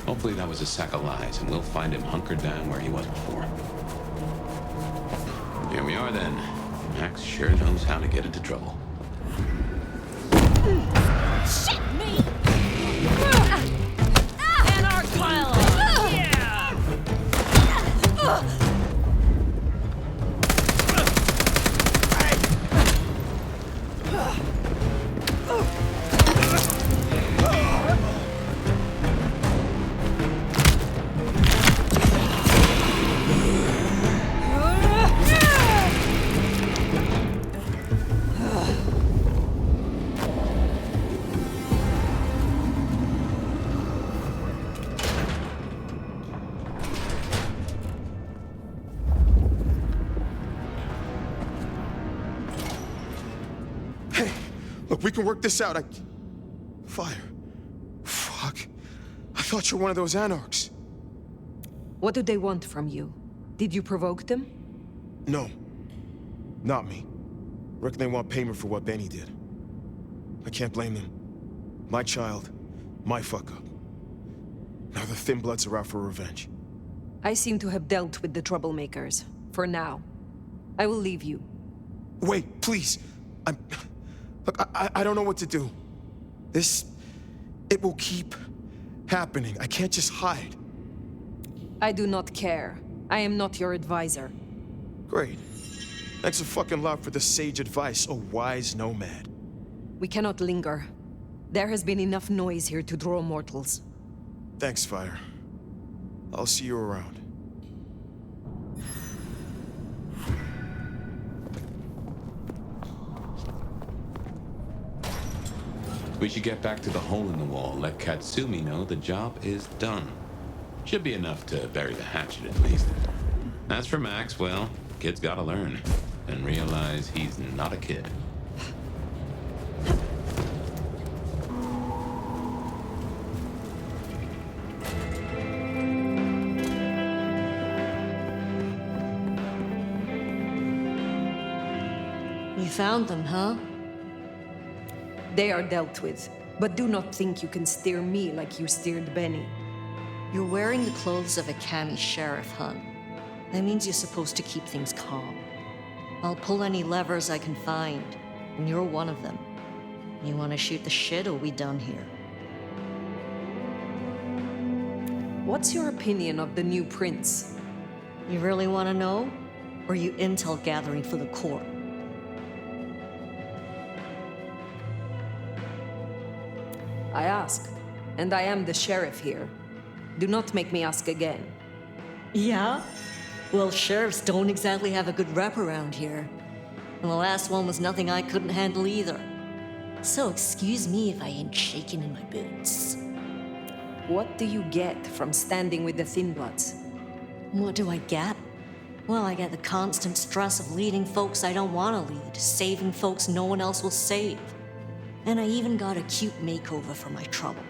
Hopefully that was a sack of lies, and we'll find him hunkered down where he was before. Here we are then. Max sure knows how to get into trouble. Shit, me! Anarch pile! Yeah! Look, we can work this out. Fire. Fuck. I thought you were one of those anarchs. What do they want from you? Did you provoke them? No. Not me. Reckon they want payment for what Benny did. I can't blame them. My child, my fuck-up. Now the Thin Bloods are out for revenge. I seem to have dealt with the troublemakers. For now. I will leave you. Wait, please. Look, I don't know what to do. It will keep happening. I can't just hide. I do not care. I am not your advisor. Great. Thanks a fucking lot for the sage advice, oh wise nomad. We cannot linger. There has been enough noise here to draw mortals. Thanks, Fire. I'll see you around. We should get back to the hole in the wall, let Katsumi know the job is done. Should be enough to bury the hatchet at least. As for Max, well, kid's gotta learn and realize he's not a kid. You found them, huh? They are dealt with, but do not think you can steer me like you steered Benny. You're wearing the clothes of a Kami sheriff, hun. That means you're supposed to keep things calm. I'll pull any levers I can find, and you're one of them. You want to shoot the shit, or we done here? What's your opinion of the new prince? You really want to know? Or you intel gathering for the court? I asked, and I am the sheriff here. Do not make me ask again. Yeah? Well, sheriffs don't exactly have a good rep around here. And the last one was nothing I couldn't handle either. So excuse me if I ain't shaking in my boots. What do you get from standing with the Thin Bloods? What do I get? Well, I get the constant stress of leading folks I don't want to lead, saving folks no one else will save. And I even got a cute makeover for my trouble.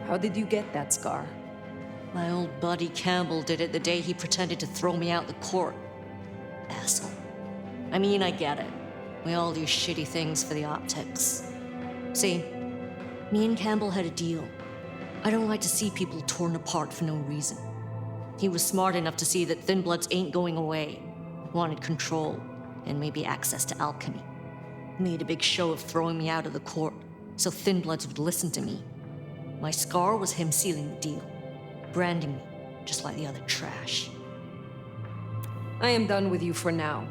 How did you get that scar? My old buddy Campbell did it the day he pretended to throw me out the court. Asshole. I mean, I get it. We all do shitty things for the optics. See, me and Campbell had a deal. I don't like to see people torn apart for no reason. He was smart enough to see that Thin Bloods ain't going away. Wanted control, and maybe access to alchemy. Made a big show of throwing me out of the court, so Thin Bloods would listen to me. My scar was him sealing the deal, branding me, just like the other trash. I am done with you for now.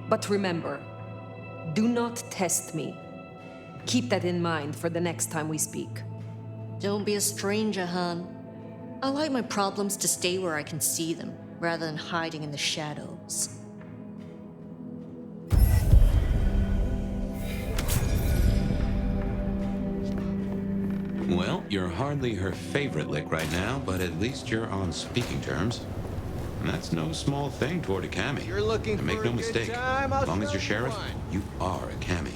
But remember, do not test me. Keep that in mind for the next time we speak. Don't be a stranger, hun. I like my problems to stay where I can see them, rather than hiding in the shadows. Well, you're hardly her favorite lick right now, but at least you're on speaking terms. And that's no small thing toward a Kami. You're looking and make for no a good mistake, time, I'll as long as show you're you sheriff, one. you are a Kami.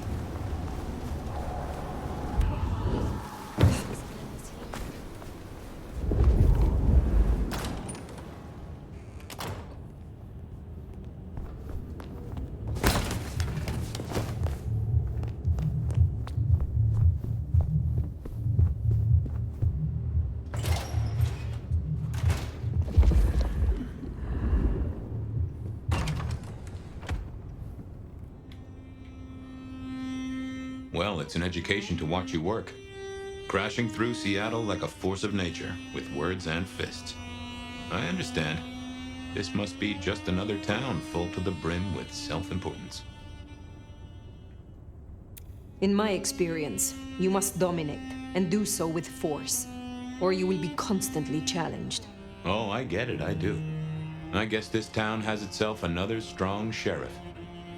Well, it's an education to watch you work. Crashing through Seattle like a force of nature, with words and fists. I understand. This must be just another town full to the brim with self-importance. In my experience, you must dominate, and do so with force, or you will be constantly challenged. Oh, I get it, I do. I guess this town has itself another strong sheriff.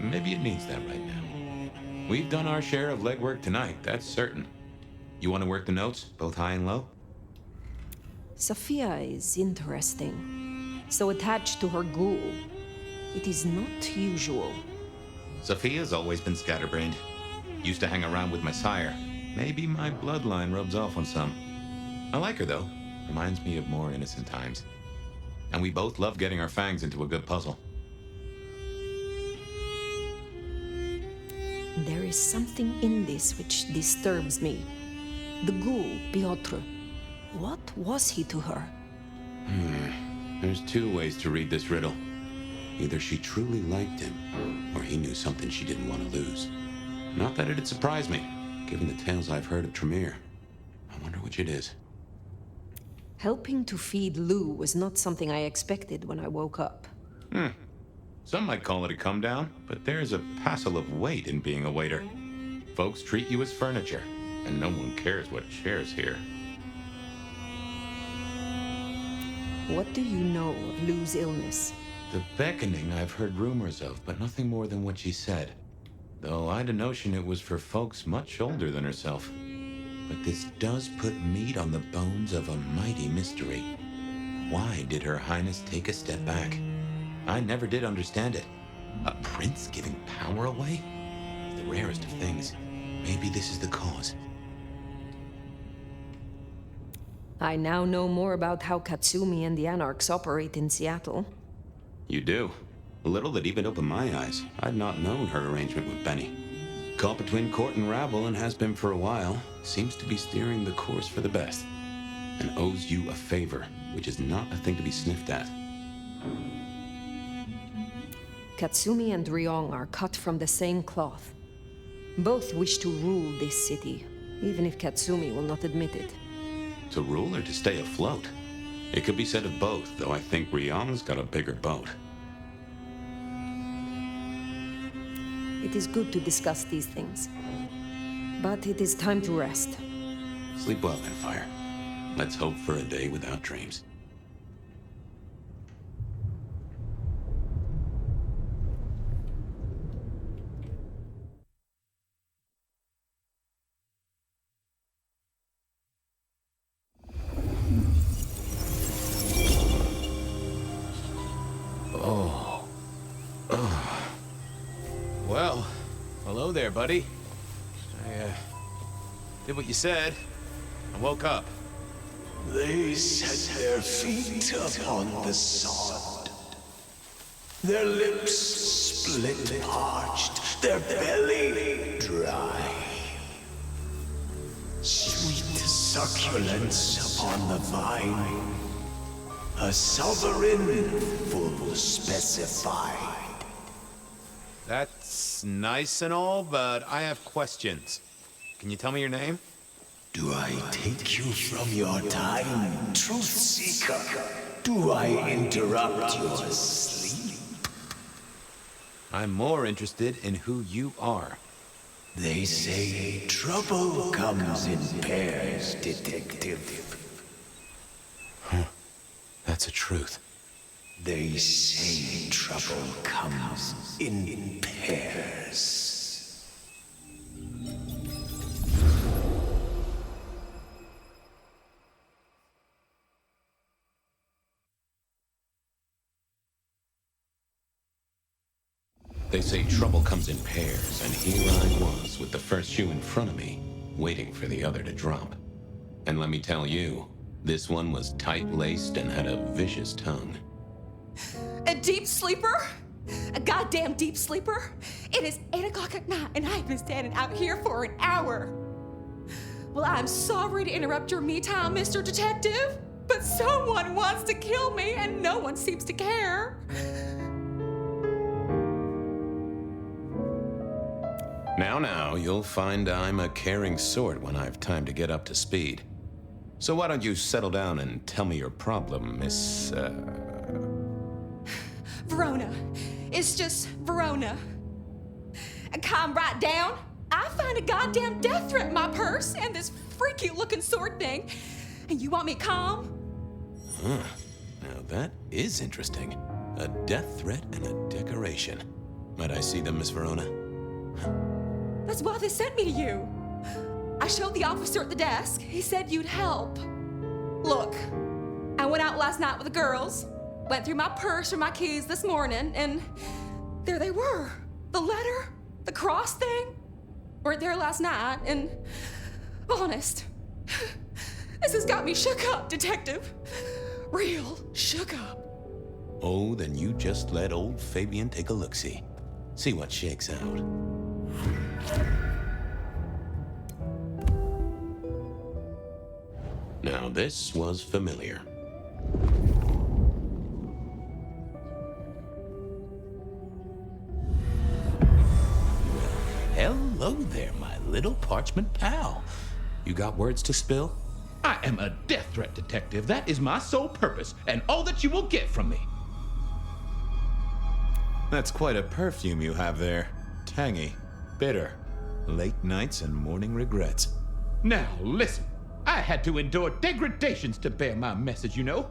Maybe it needs that right now. We've done our share of legwork tonight, that's certain. You want to work the notes, both high and low? Sophia is interesting. So attached to her ghoul. It is not usual. Sophia's always been scatterbrained. Used to hang around with my sire. Maybe my bloodline rubs off on some. I like her, though. Reminds me of more innocent times. And we both love getting our fangs into a good puzzle. There is something in this which disturbs me. The ghoul, Piotr. What was he to her? There's two ways to read this riddle. Either she truly liked him, or he knew something she didn't want to lose. Not that it'd surprise me, given the tales I've heard of Tremere. I wonder which it is. Helping to feed Lou was not something I expected when I woke up. Some might call it a come down, but there's a passel of weight in being a waiter. Folks treat you as furniture, and no one cares what shares here. What do you know of Lou's illness? The beckoning I've heard rumors of, but nothing more than what she said. though I'd a notion it was for folks much older than herself. But this does put meat on the bones of a mighty mystery. Why did Her Highness take a step back? I never did understand it. A prince giving power away? The rarest of things. Maybe this is the cause. I now know more about how Katsumi and the Anarchs operate in Seattle. You do? Little that even opened my eyes. I'd not known her arrangement with Benny. Caught between court and rabble and has been for a while. Seems to be steering the course for the best. And owes you a favor, which is not a thing to be sniffed at. Katsumi and Ryong are cut from the same cloth. Both wish to rule this city, even if Katsumi will not admit it. To rule or to stay afloat? It could be said of both, though I think Ryong's got a bigger boat. It is good to discuss these things. But it is time to rest. Sleep well then, Phyre. Let's hope for a day without dreams. Well, hello there, buddy. I, did what you said. I woke up. They set their feet upon the sod. Their lips split parched, their belly dry. Sweet succulence upon the vine, a sovereign full specified. That's nice and all, but I have questions. Can you tell me your name? Do I take you from your time, truth seeker? Do I interrupt your sleep? I'm more interested in who you are. They say trouble comes in pairs, detective. Huh. That's a truth. They say trouble comes in pairs. They say trouble comes in pairs, and here I was with the first shoe in front of me, waiting for the other to drop. And let me tell you, this one was tight-laced and had a vicious tongue. A deep sleeper? A goddamn deep sleeper? It is 8 o'clock at night and I've been standing out here for an hour. Well, I'm sorry to interrupt your me time, Mr. Detective, but someone wants to kill me and no one seems to care. Now, you'll find I'm a caring sort when I've time to get up to speed. So why don't you settle down and tell me your problem, Miss, Verona. It's just Verona. And calm right down. I find a goddamn death threat in my purse and this freaky looking sword thing. And you want me calm? Huh. Now that is interesting. A death threat and a decoration. Might I see them, Miss Verona? That's why they sent me to you. I showed the officer at the desk. He said you'd help. Look, I went out last night with the girls, went through my purse for my keys this morning, and there they were. The letter, the cross thing, weren't there last night, and honest, this has got me shook up, Detective. Real shook up. Oh, then you just let old Fabien take a look-see. See what shakes out. Now this was familiar. Hello there, my little parchment pal. You got words to spill? I am a death threat detective. That is my sole purpose, and all that you will get from me. That's quite a perfume you have there. Tangy, bitter, late nights and morning regrets. Now, listen. I had to endure degradations to bear my message, you know.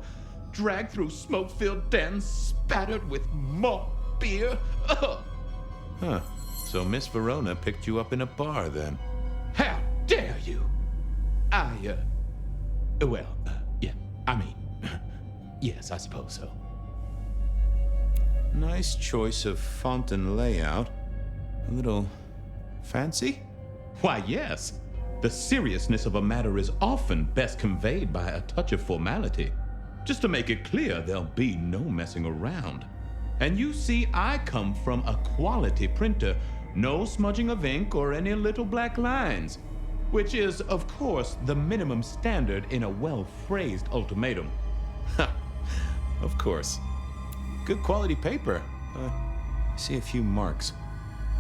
Dragged through smoke-filled dens, spattered with malt beer. Ugh. Huh. So Miss Verona picked you up in a bar then? How dare you? Yes, I suppose so. Nice choice of font and layout. A little fancy? Why, yes. The seriousness of a matter is often best conveyed by a touch of formality. Just to make it clear, there'll be no messing around. And you see, I come from a quality printer. No smudging of ink or any little black lines. Which is, of course, the minimum standard in a well-phrased ultimatum. Ha! Of course. Good quality paper. I see a few marks.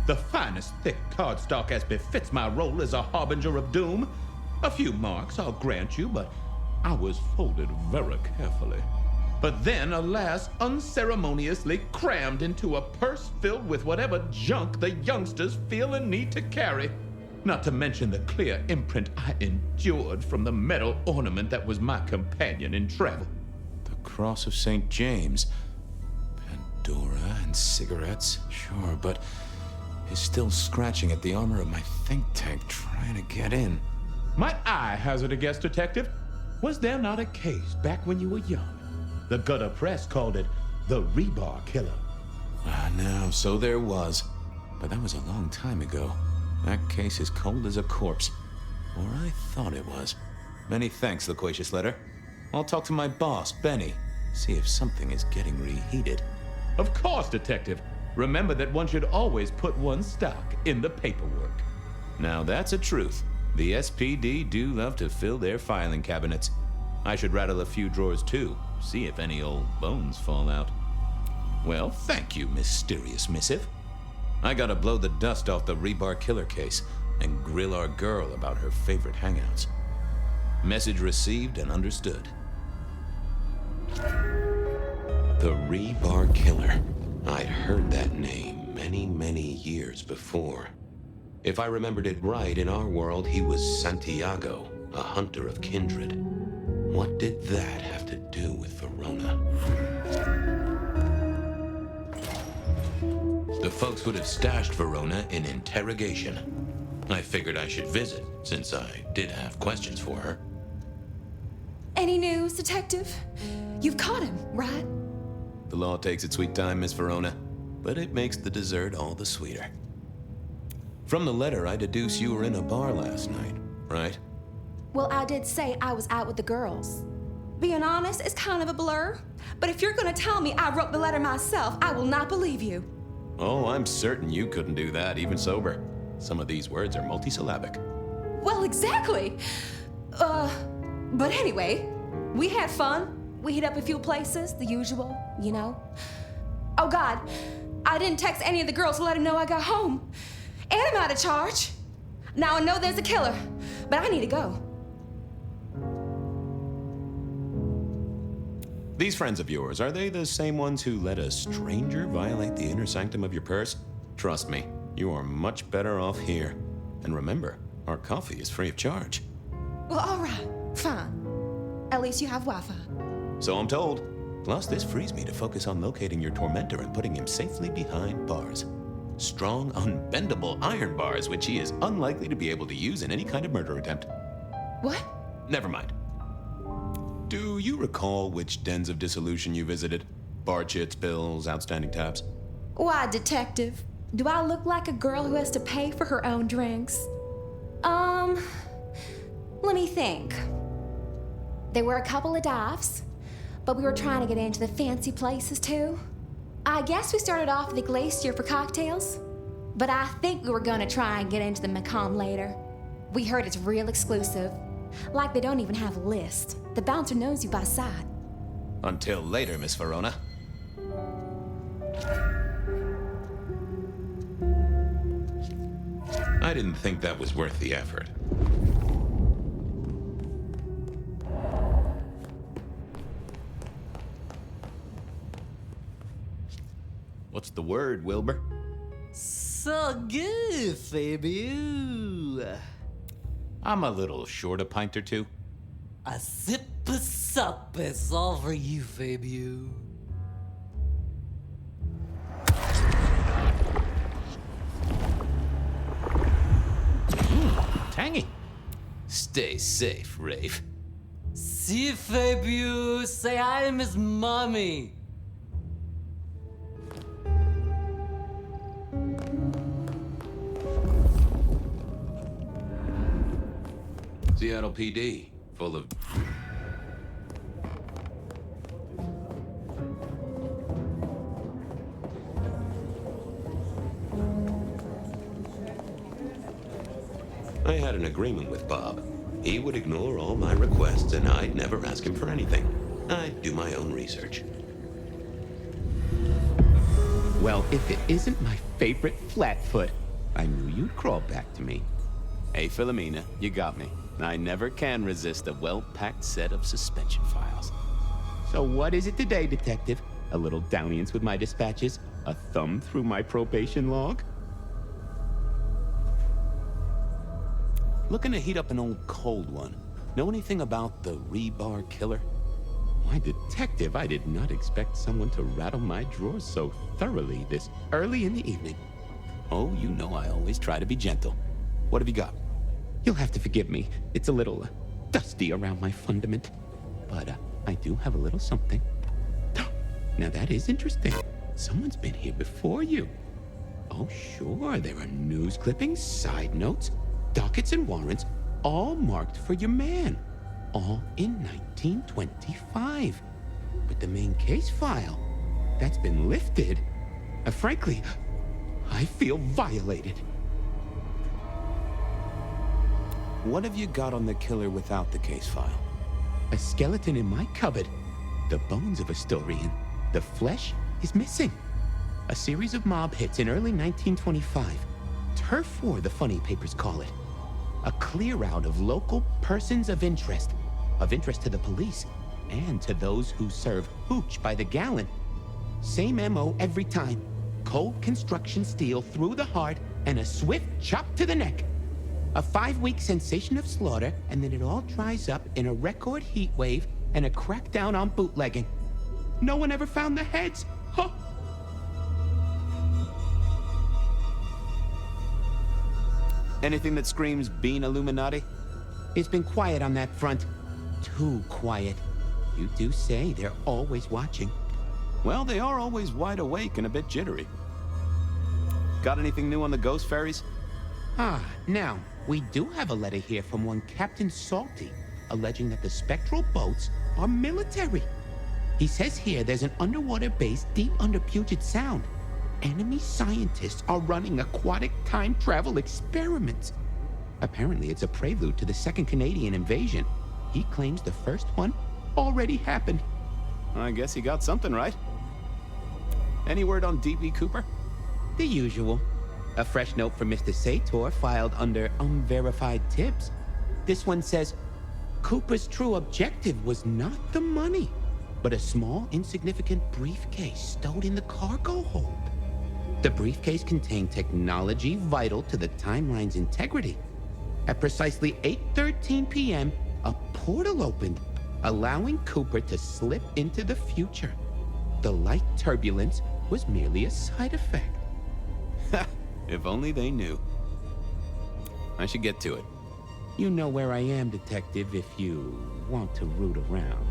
The finest thick cardstock as befits my role as a harbinger of doom. A few marks, I'll grant you, but I was folded very carefully. But then, alas, unceremoniously crammed into a purse filled with whatever junk the youngsters feel a need to carry. Not to mention the clear imprint I endured from the metal ornament that was my companion in travel. The Cross of St. James. Pandora and cigarettes, sure, but he's still scratching at the armor of my think tank trying to get in. Might I hazard a guess, Detective? Was there not a case back when you were young? The gutter press called it the rebar killer. No, so there was. But that was a long time ago. That case is cold as a corpse. Or I thought it was. Many thanks, loquacious letter. I'll talk to my boss, Benny. See if something is getting reheated. Of course, Detective. Remember that one should always put one's stock in the paperwork. Now that's a truth. The SPD do love to fill their filing cabinets. I should rattle a few drawers too, see if any old bones fall out. Well, thank you, mysterious missive. I gotta blow the dust off the rebar killer case and grill our girl about her favorite hangouts. Message received and understood. The rebar killer. I'd heard that name many, many years before. If I remembered it right, in our world, he was Santiago, a hunter of kindred. What did that have to do with Verona? The folks would have stashed Verona in interrogation. I figured I should visit, since I did have questions for her. Any news, Detective? You've caught him, right? The law takes its sweet time, Miss Verona, but it makes the dessert all the sweeter. From the letter, I deduce you were in a bar last night, right? Well, I did say I was out with the girls. Being honest, it's kind of a blur. But if you're gonna tell me I wrote the letter myself, I will not believe you. Oh, I'm certain you couldn't do that, even sober. Some of these words are multisyllabic. Well, exactly. But anyway, we had fun. We hit up a few places, the usual, you know. Oh God, I didn't text any of the girls to let them know I got home. And I'm out of charge. Now I know there's a killer, but I need to go. These friends of yours, are they the same ones who let a stranger violate the inner sanctum of your purse? Trust me, you are much better off here. And remember, our coffee is free of charge. Well, all right, fine. At least you have Wi-Fi. So I'm told. Plus, this frees me to focus on locating your tormentor and putting him safely behind bars. Strong, unbendable iron bars, which he is unlikely to be able to use in any kind of murder attempt. What? Never mind. Do you recall which dens of dissolution you visited? Bar chits, bills, outstanding tabs? Why, Detective? Do I look like a girl who has to pay for her own drinks? Let me think. There were a couple of dives, but we were trying to get into the fancy places too. I guess we started off at the Glacier for cocktails, but I think we were gonna try and get into the Macomb later. We heard it's real exclusive. Like they don't even have a list. The bouncer knows you by sight. Until later, Miss Verona. I didn't think that was worth the effort. What's the word, Wilbur? So good, Fabien. I'm a little short a pint or two. A sip of sup is all for you, Fabien. tangy. Stay safe, Rafe. See, Fabien, say hi to Miss Mommy. Seattle PD, full of... I had an agreement with Bob. He would ignore all my requests, and I'd never ask him for anything. I'd do my own research. Well, if it isn't my favorite Flatfoot, I knew you'd crawl back to me. Hey, Philomena, you got me. I never can resist a well-packed set of suspension files. So what is it today, Detective? A little dalliance with my dispatches? A thumb through my probation log? Looking to heat up an old cold one. Know anything about the rebar killer? Why, Detective, I did not expect someone to rattle my drawers so thoroughly this early in the evening. Oh, you know I always try to be gentle. What have you got? You'll have to forgive me. It's a little dusty around my fundament. But I do have a little something. Now that is interesting. Someone's been here before you. Oh, sure, there are news clippings, side notes, dockets and warrants, all marked for your man. All in 1925. But the main case file, that's been lifted. Frankly, I feel violated. What have you got on the killer without the case file? A skeleton in my cupboard. The bones of a Storian. The flesh is missing. A series of mob hits in early 1925. Turf war, the funny papers call it. A clear out of local persons of interest to the police, and to those who serve hooch by the gallon. Same MO every time. Cold construction steel through the heart and a swift chop to the neck. A 5-week sensation of slaughter, and then it all dries up in a record heat wave and a crackdown on bootlegging. No one ever found the heads. Huh. Anything that screams Bean Illuminati? It's been quiet on that front. Too quiet. You do say they're always watching. Well, they are always wide awake and a bit jittery. Got anything new on the ghost ferries? Now, we do have a letter here from one Captain Salty, alleging that the spectral boats are military. He says here there's an underwater base deep under Puget Sound. Enemy scientists are running aquatic time travel experiments. Apparently, it's a prelude to the Second Canadian invasion. He claims the first one already happened. I guess he got something right. Any word on D.B. Cooper? The usual. A fresh note from Mr. Sator filed under unverified tips. This one says, Cooper's true objective was not the money, but a small, insignificant briefcase stowed in the cargo hold. The briefcase contained technology vital to the timeline's integrity. At precisely 8:13 p.m., a portal opened, allowing Cooper to slip into the future. The light turbulence was merely a side effect. If only they knew. I should get to it. You know where I am, Detective, if you want to root around.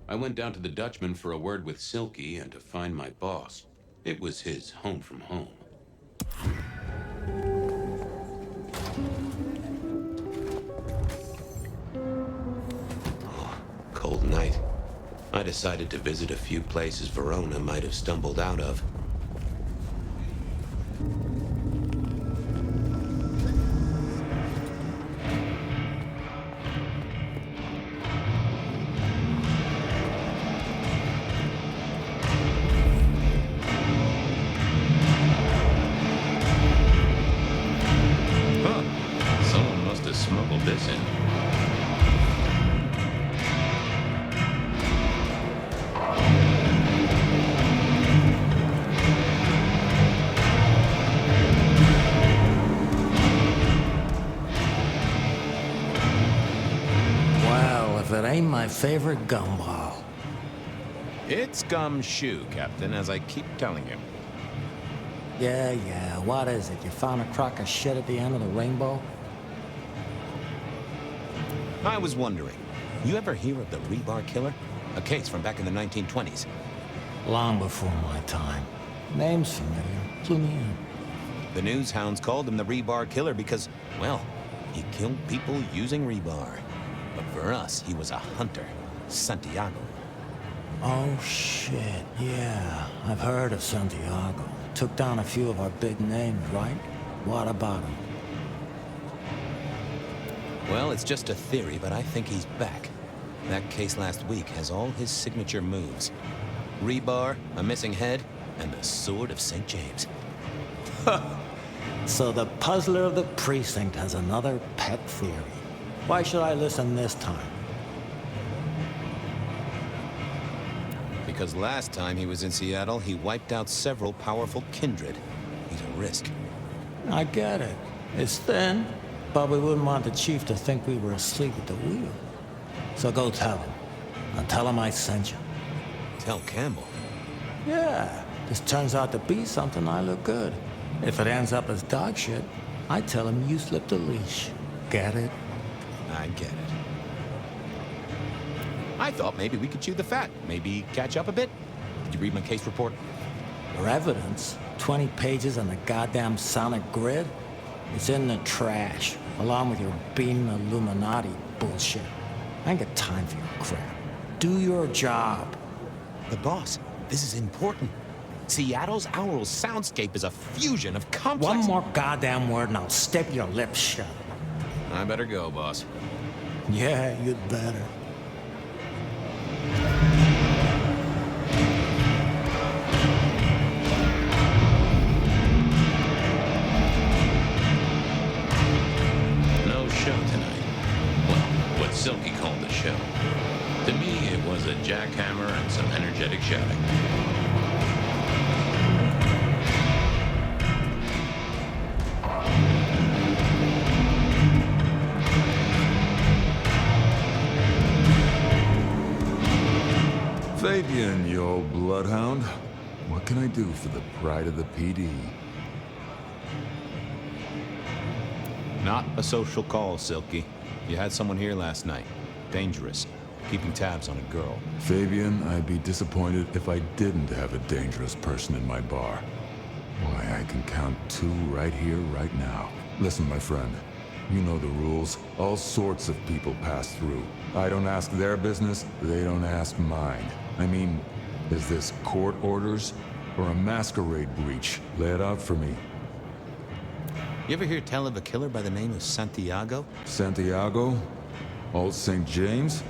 I went down to the Dutchman for a word with Silky and to find my boss. It was his home from home. Cold night. I decided to visit a few places Verona might have stumbled out of. Someone must have smuggled this in. Well, if it ain't my favorite gumball. It's gumshoe, Captain, as I keep telling you. Yeah, what is it? You found a crock of shit at the end of the rainbow? I was wondering, you ever hear of the rebar killer? A case from back in the 1920s. Long before my time. Name's familiar. Clue me in. The news hounds called him the rebar killer because, well, he killed people using rebar. But for us, he was a hunter. Santiago. Oh, shit, yeah. I've heard of Santiago. Took down a few of our big names, right? What about him? Well, it's just a theory, but I think he's back. That case last week has all his signature moves. Rebar, a missing head, and the Sword of St. James. So the puzzler of the precinct has another pet theory. Why should I listen this time? Because last time he was in Seattle, he wiped out several powerful kindred. He's a risk. I get it. It's thin, but we wouldn't want the chief to think we were asleep at the wheel. So go tell him. And tell him I sent you. Tell Campbell? Yeah. This turns out to be something, I look good. If it ends up as dog shit, I tell him you slipped the leash. Get it? I get it. I thought maybe we could chew the fat. Maybe catch up a bit. Did you read my case report? Your evidence? 20 pages on the goddamn sonic grid? It's in the trash, along with your beaming Illuminati bullshit. I ain't got time for your crap. Do your job. But boss, this is important. Seattle's aural soundscape is a fusion of complex... One more goddamn word and I'll step your lips shut. I better go, boss. Yeah, you'd better. No show tonight. Well, what Silky called the show. To me, it was a jackhammer and some energetic shouting. Fabien, you old bloodhound. What can I do for the pride of the PD? Not a social call, Silky. You had someone here last night. Dangerous. Keeping tabs on a girl. Fabien, I'd be disappointed if I didn't have a dangerous person in my bar. Why, I can count 2 right here, right now. Listen, my friend. You know the rules. All sorts of people pass through. I don't ask their business, they don't ask mine. I mean, is this court orders or a masquerade breach? Lay it out for me. You ever hear tell of a killer by the name of Santiago? Santiago? Old St. James?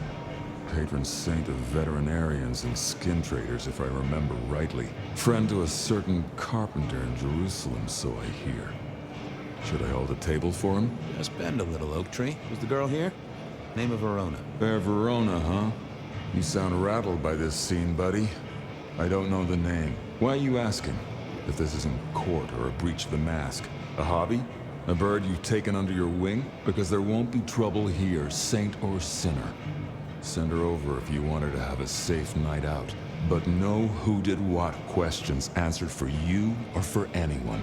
Patron saint of veterinarians and skin traders, if I remember rightly. Friend to a certain carpenter in Jerusalem, so I hear. Should I hold a table for him? Just bend a little, Oak Tree. Was the girl here? Name of Verona. Fair Verona, huh? You sound rattled by this scene, buddy. I don't know the name. Why are you asking? If this isn't court or a breach of the mask. A hobby? A bird you've taken under your wing? Because there won't be trouble here, saint or sinner. Send her over if you want her to have a safe night out. But no who did what questions answered for you or for anyone.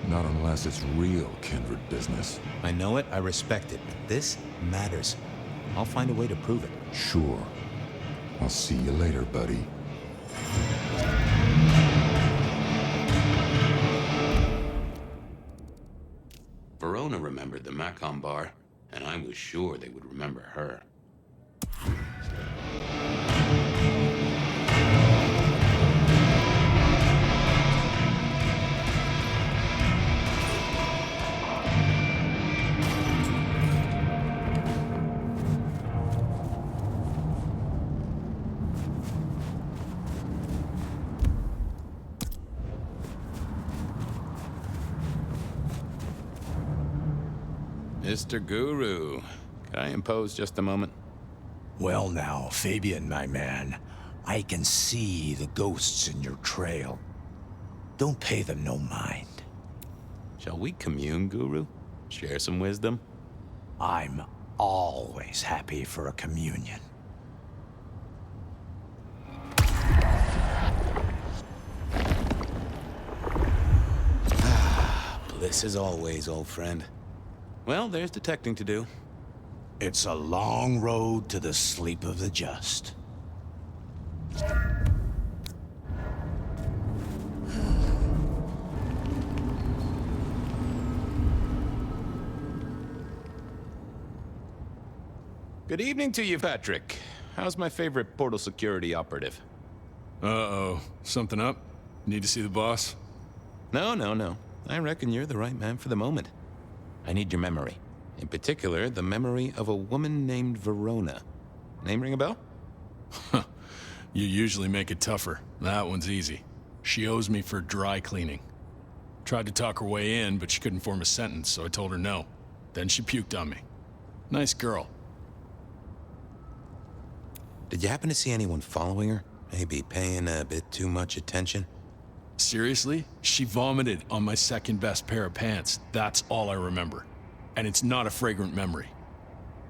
Not unless it's real kindred business. I know it, I respect it, but this matters. I'll find a way to prove it. Sure. I'll see you later, buddy. Verona remembered the Macon bar, and I was sure they would remember her. Mr. Guru, can I impose just a moment? Well now, Fabien, my man, I can see the ghosts in your trail. Don't pay them no mind. Shall we commune, Guru? Share some wisdom? I'm always happy for a communion. Thanks as always, old friend. Well, there's detecting to do. It's a long road to the sleep of the just. Good evening to you, Patrick. How's my favorite portal security operative? Uh-oh. Something up? Need to see the boss? No. I reckon you're the right man for the moment. I need your memory. In particular, the memory of a woman named Verona. Name ring a bell? You usually make it tougher. That one's easy. She owes me for dry cleaning. Tried to talk her way in, but she couldn't form a sentence, so I told her no. Then she puked on me. Nice girl. Did you happen to see anyone following her? Maybe paying a bit too much attention? Seriously? She vomited on my second best pair of pants. That's all I remember. And it's not a fragrant memory.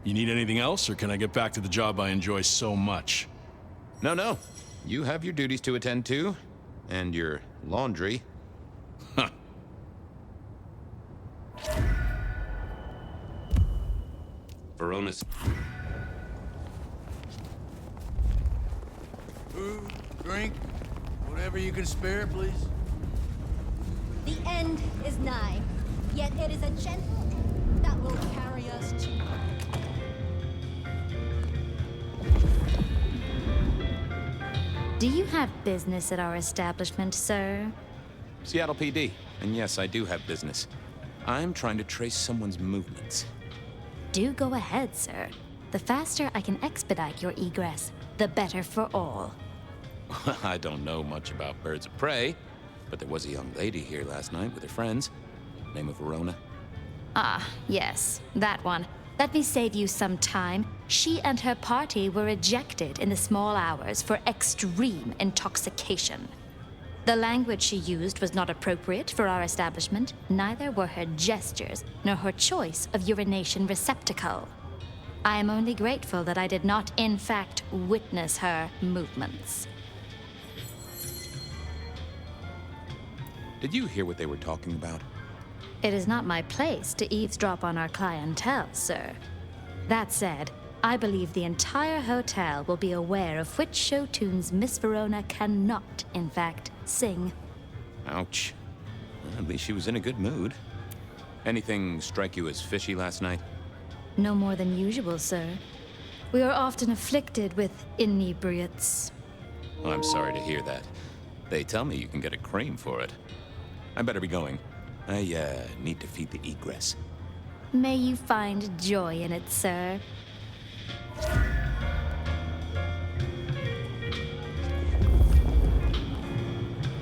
You need anything else, or can I get back to the job I enjoy so much? No. You have your duties to attend to, and your laundry. Huh. Verona's... Food, drink, whatever you can spare, please. The end is nigh, yet it is a gentle that will carry us to... Do you have business at our establishment, sir? Seattle PD. And yes, I do have business. I'm trying to trace someone's movements. Do go ahead, sir. The faster I can expedite your egress, the better for all. I don't know much about birds of prey, but there was a young lady here last night with her friends. Name of Verona. Ah, yes, that one. Let me save you some time. She and her party were ejected in the small hours for extreme intoxication. The language she used was not appropriate for our establishment, neither were her gestures, nor her choice of urination receptacle. I am only grateful that I did not, in fact, witness her movements. Did you hear what they were talking about? It is not my place to eavesdrop on our clientele, sir. That said, I believe the entire hotel will be aware of which show tunes Miss Verona cannot, in fact, sing. Ouch. Well, at least she was in a good mood. Anything strike you as fishy last night? No more than usual, sir. We are often afflicted with inebriates. Well, I'm sorry to hear that. They tell me you can get a cream for it. I better be going. I, need to feed the egress. May you find joy in it, sir.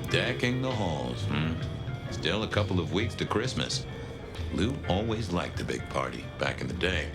Decking the halls, Still a couple of weeks to Christmas. Lou always liked a big party back in the day.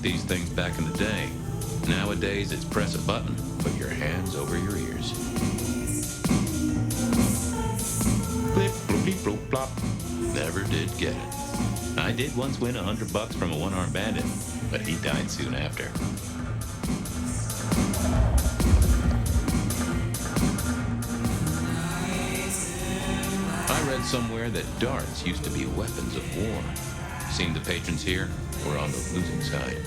These things back in the day. Nowadays, it's press a button, put your hands over your ears. Blip, bloopy, bloop, plop. Never did get it. I did once win $100 from a one-armed bandit, but he died soon after. I read somewhere that darts used to be weapons of war. Seemed the patrons here were on the losing side.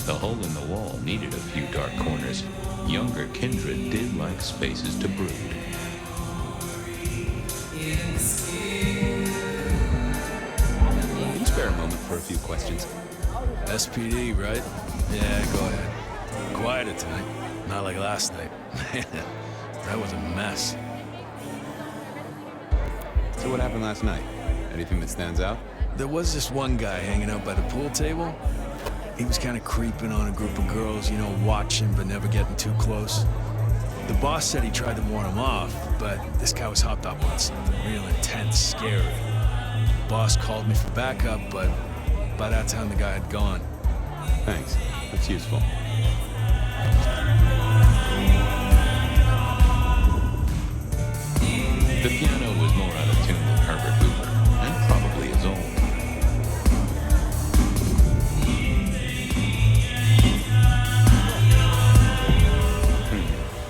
The hole in the wall needed a few dark corners. Younger kindred did like spaces to brood. Can you spare a moment for a few questions? SPD, right? Yeah, go ahead. Quieter tonight. Not like last night. That was a mess. So what happened last night? Anything that stands out? There was this one guy hanging out by the pool table. He was kind of creeping on a group of girls, you know, watching but never getting too close. The boss said he tried to warn him off, but this guy was hopped up on something real intense, scary. The boss called me for backup, but by that time the guy had gone. Thanks. That's useful. The piano was more out of tune than Herbert Hoover, and probably as old.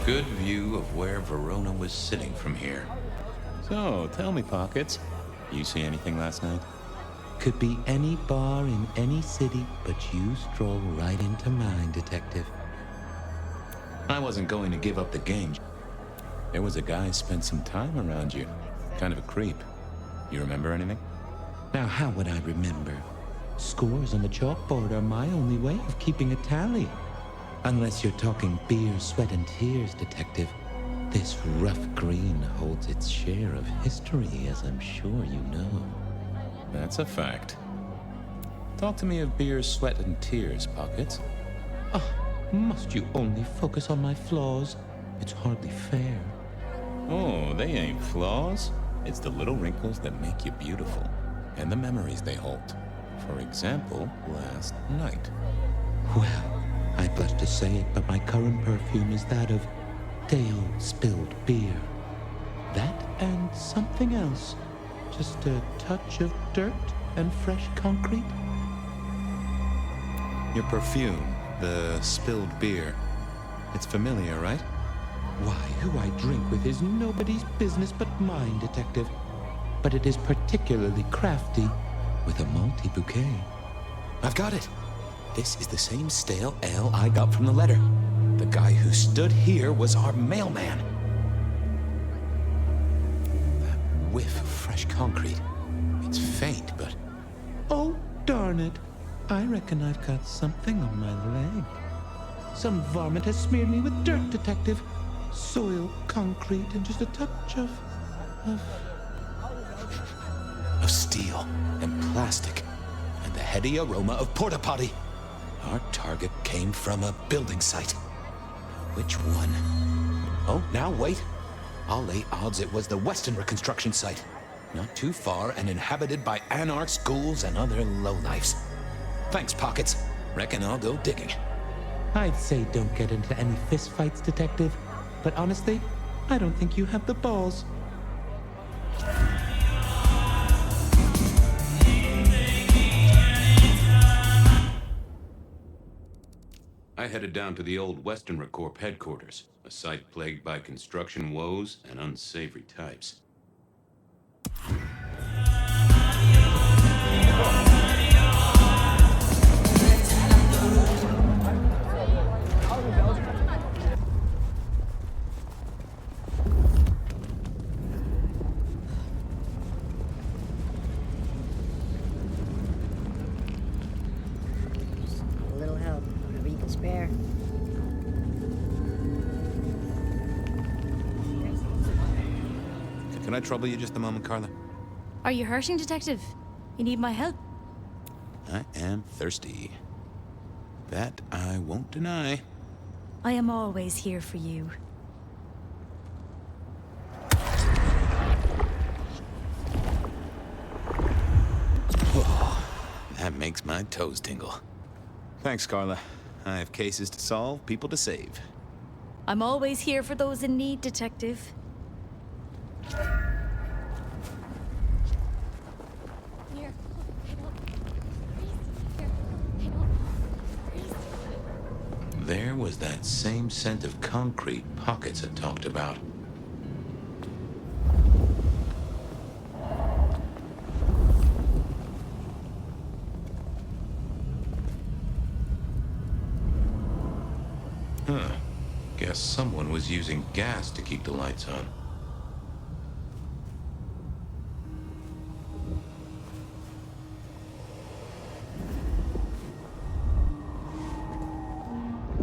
Good view of where Verona was sitting from here. So, tell me, Pockets. You see anything last night? Could be any bar in any city, but you stroll right into mine, Detective. I wasn't going to give up the game. There was a guy spent some time around you. Kind of a creep. You remember anything? Now, how would I remember? Scores on the chalkboard are my only way of keeping a tally. Unless you're talking beer, sweat, and tears, Detective. This rough green holds its share of history, as I'm sure you know. That's a fact. Talk to me of beer, sweat, and tears, Pockets. Oh, must you only focus on my flaws? It's hardly fair. Oh, they ain't flaws. It's the little wrinkles that make you beautiful, and the memories they hold. For example, last night. Well, I blush to say it, but my current perfume is that of day-old spilled beer. That and something else. Just a touch of dirt and fresh concrete. Your perfume, the spilled beer. It's familiar, right? Why, who I drink with is nobody's business but mine, Detective. But it is particularly crafty, with a malty bouquet. I've got it. This is the same stale ale I got from the letter. The guy who stood here was our mailman. That whiff of fresh concrete. It's faint, but... Oh, darn it. I reckon I've got something on my leg. Some varmint has smeared me with dirt, Detective. Soil, concrete, and just a touch of steel and plastic and the heady aroma of porta potty. Our target came from a building site. Which one? Oh, now wait. I'll lay odds it was the Western reconstruction site. Not too far and inhabited by anarchs, ghouls, and other lowlifes. Thanks, Pockets. Reckon I'll go digging. I'd say don't get into any fistfights, Detective. But honestly, I don't think you have the balls. I headed down to the old Western Recorp headquarters, a site plagued by construction woes and unsavory types. Spare. Can I trouble you just a moment, Carla? Are you hurting, Detective? You need my help? I am thirsty. That I won't deny. I am always here for you. Oh, that makes my toes tingle. Thanks, Carla. I have cases to solve, people to save. I'm always here for those in need, Detective. There was that same scent of concrete Pockets had talked about. Huh. Guess someone was using gas to keep the lights on.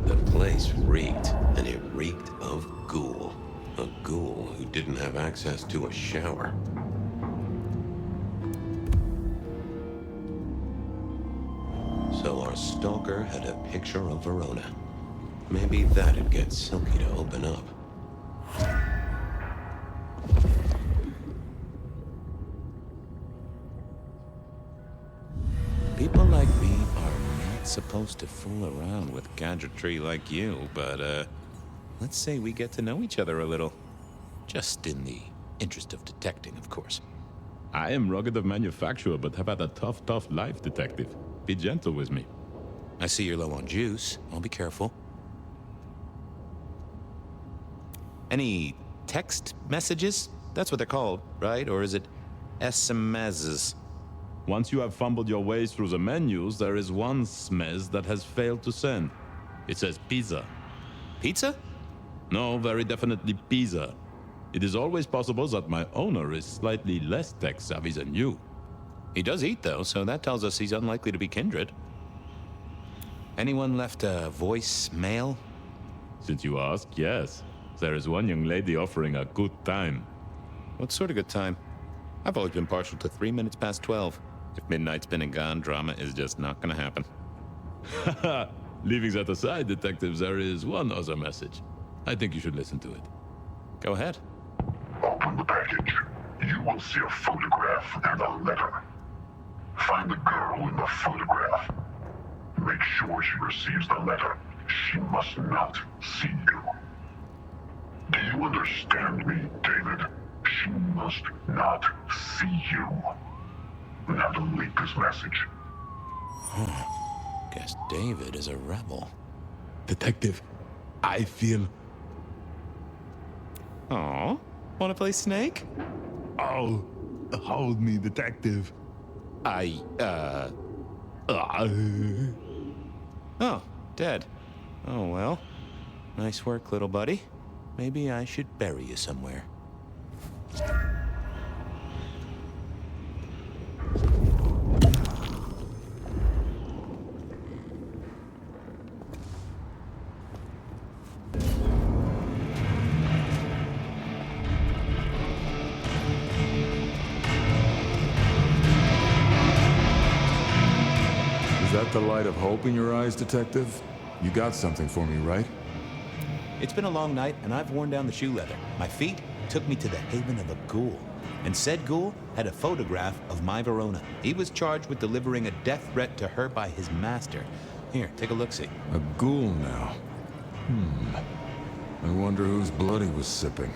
The place reeked, and it reeked of ghoul. A ghoul who didn't have access to a shower. stalker had a picture of Verona. Maybe that'd get Silky to open up. People like me are not supposed to fool around with gadgetry like you, but, let's say we get to know each other a little. Just in the interest of detecting, of course. I am rugged of manufacture, but have had a tough life, detective. Be gentle with me. I see you're low on juice. I'll be careful. Any text messages? That's what they're called, right? Or is it SMSs? Once you have fumbled your way through the menus, there is one smez that has failed to send. It says pizza. Pizza? No, very definitely pizza. It is always possible that my owner is slightly less tech-savvy than you. He does eat, though, so that tells us he's unlikely to be kindred. Anyone left a voicemail? Since you ask, yes. There is one young lady offering a good time. What sort of good time? I've always been partial to 3 minutes past 12. If midnight's been and gone, drama is just not gonna happen. Haha! Leaving that aside, detectives, there is one other message. I think you should listen to it. Go ahead. Open the package. You will see a photograph and a letter. Find the girl in the photograph. Make sure she receives the letter. She must not see you. Do you understand me, David? She must not see you. Now delete this message. Guess David is a rebel. Detective, I feel... Aw, wanna play Snake? Oh, hold me, detective. Oh, dead. Oh, well. Nice work, little buddy. Maybe I should bury you somewhere. Is that the light of hope in your eyes, detective? You got something for me, right? It's been a long night, and I've worn down the shoe leather. My feet took me to the haven of a ghoul. And said ghoul had a photograph of my Verona. He was charged with delivering a death threat to her by his master. Here, take a look-see. A ghoul now. I wonder whose blood he was sipping.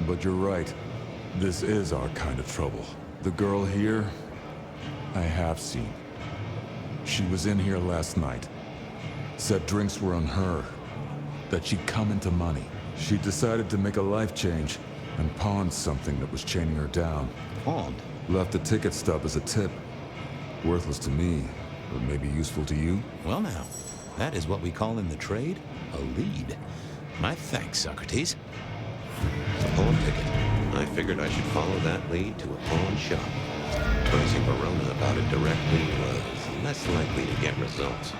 But you're right. This is our kind of trouble. The girl here, I have seen. She was in here last night. Said drinks were on her. That she'd come into money. She decided to make a life change and pawned something that was chaining her down. Pawned? Left a ticket stub as a tip. Worthless to me, but maybe useful to you? Well now, that is what we call in the trade a lead. My thanks, Socrates. A pawn ticket. I figured I should follow that lead to a pawn shop. Praising Verona about it directly was less likely to get results.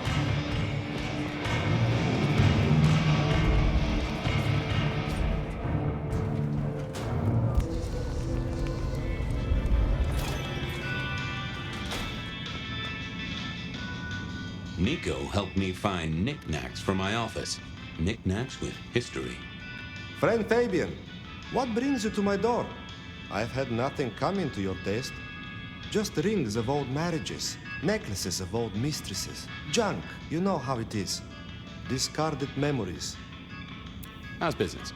Niko helped me find knickknacks for my office. Knickknacks with history. Friend Fabien, what brings you to my door? I've had nothing coming to your taste. Just rings of old marriages, necklaces of old mistresses, junk, you know how it is. Discarded memories. How's business?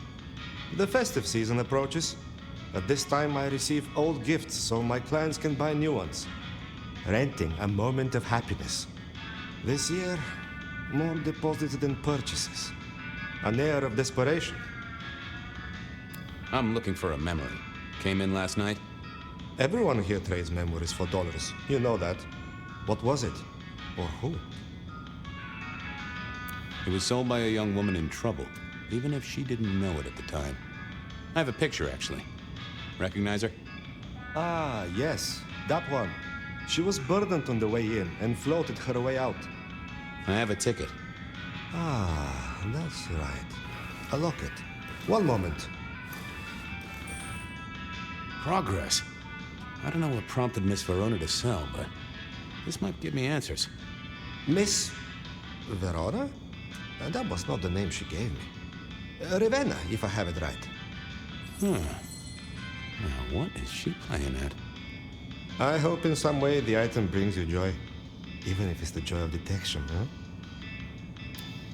The festive season approaches. At this time I receive old gifts so my clients can buy new ones. Renting a moment of happiness. This year, more deposited than purchases. An air of desperation. I'm looking for a memory. Came in last night? Everyone here trades memories for dollars. You know that. What was it? Or who? It was sold by a young woman in trouble, even if she didn't know it at the time. I have a picture, actually. Recognize her? Ah, yes. That one. She was burdened on the way in and floated her way out. I have a ticket. Ah, that's right. A locket. One moment. Progress. I don't know what prompted Miss Verona to sell, but this might give me answers. Miss Verona? That was not the name she gave me. Ravenna, if I have it right. Huh. Now, what is she playing at? I hope in some way the item brings you joy. Even if it's the joy of detection, huh?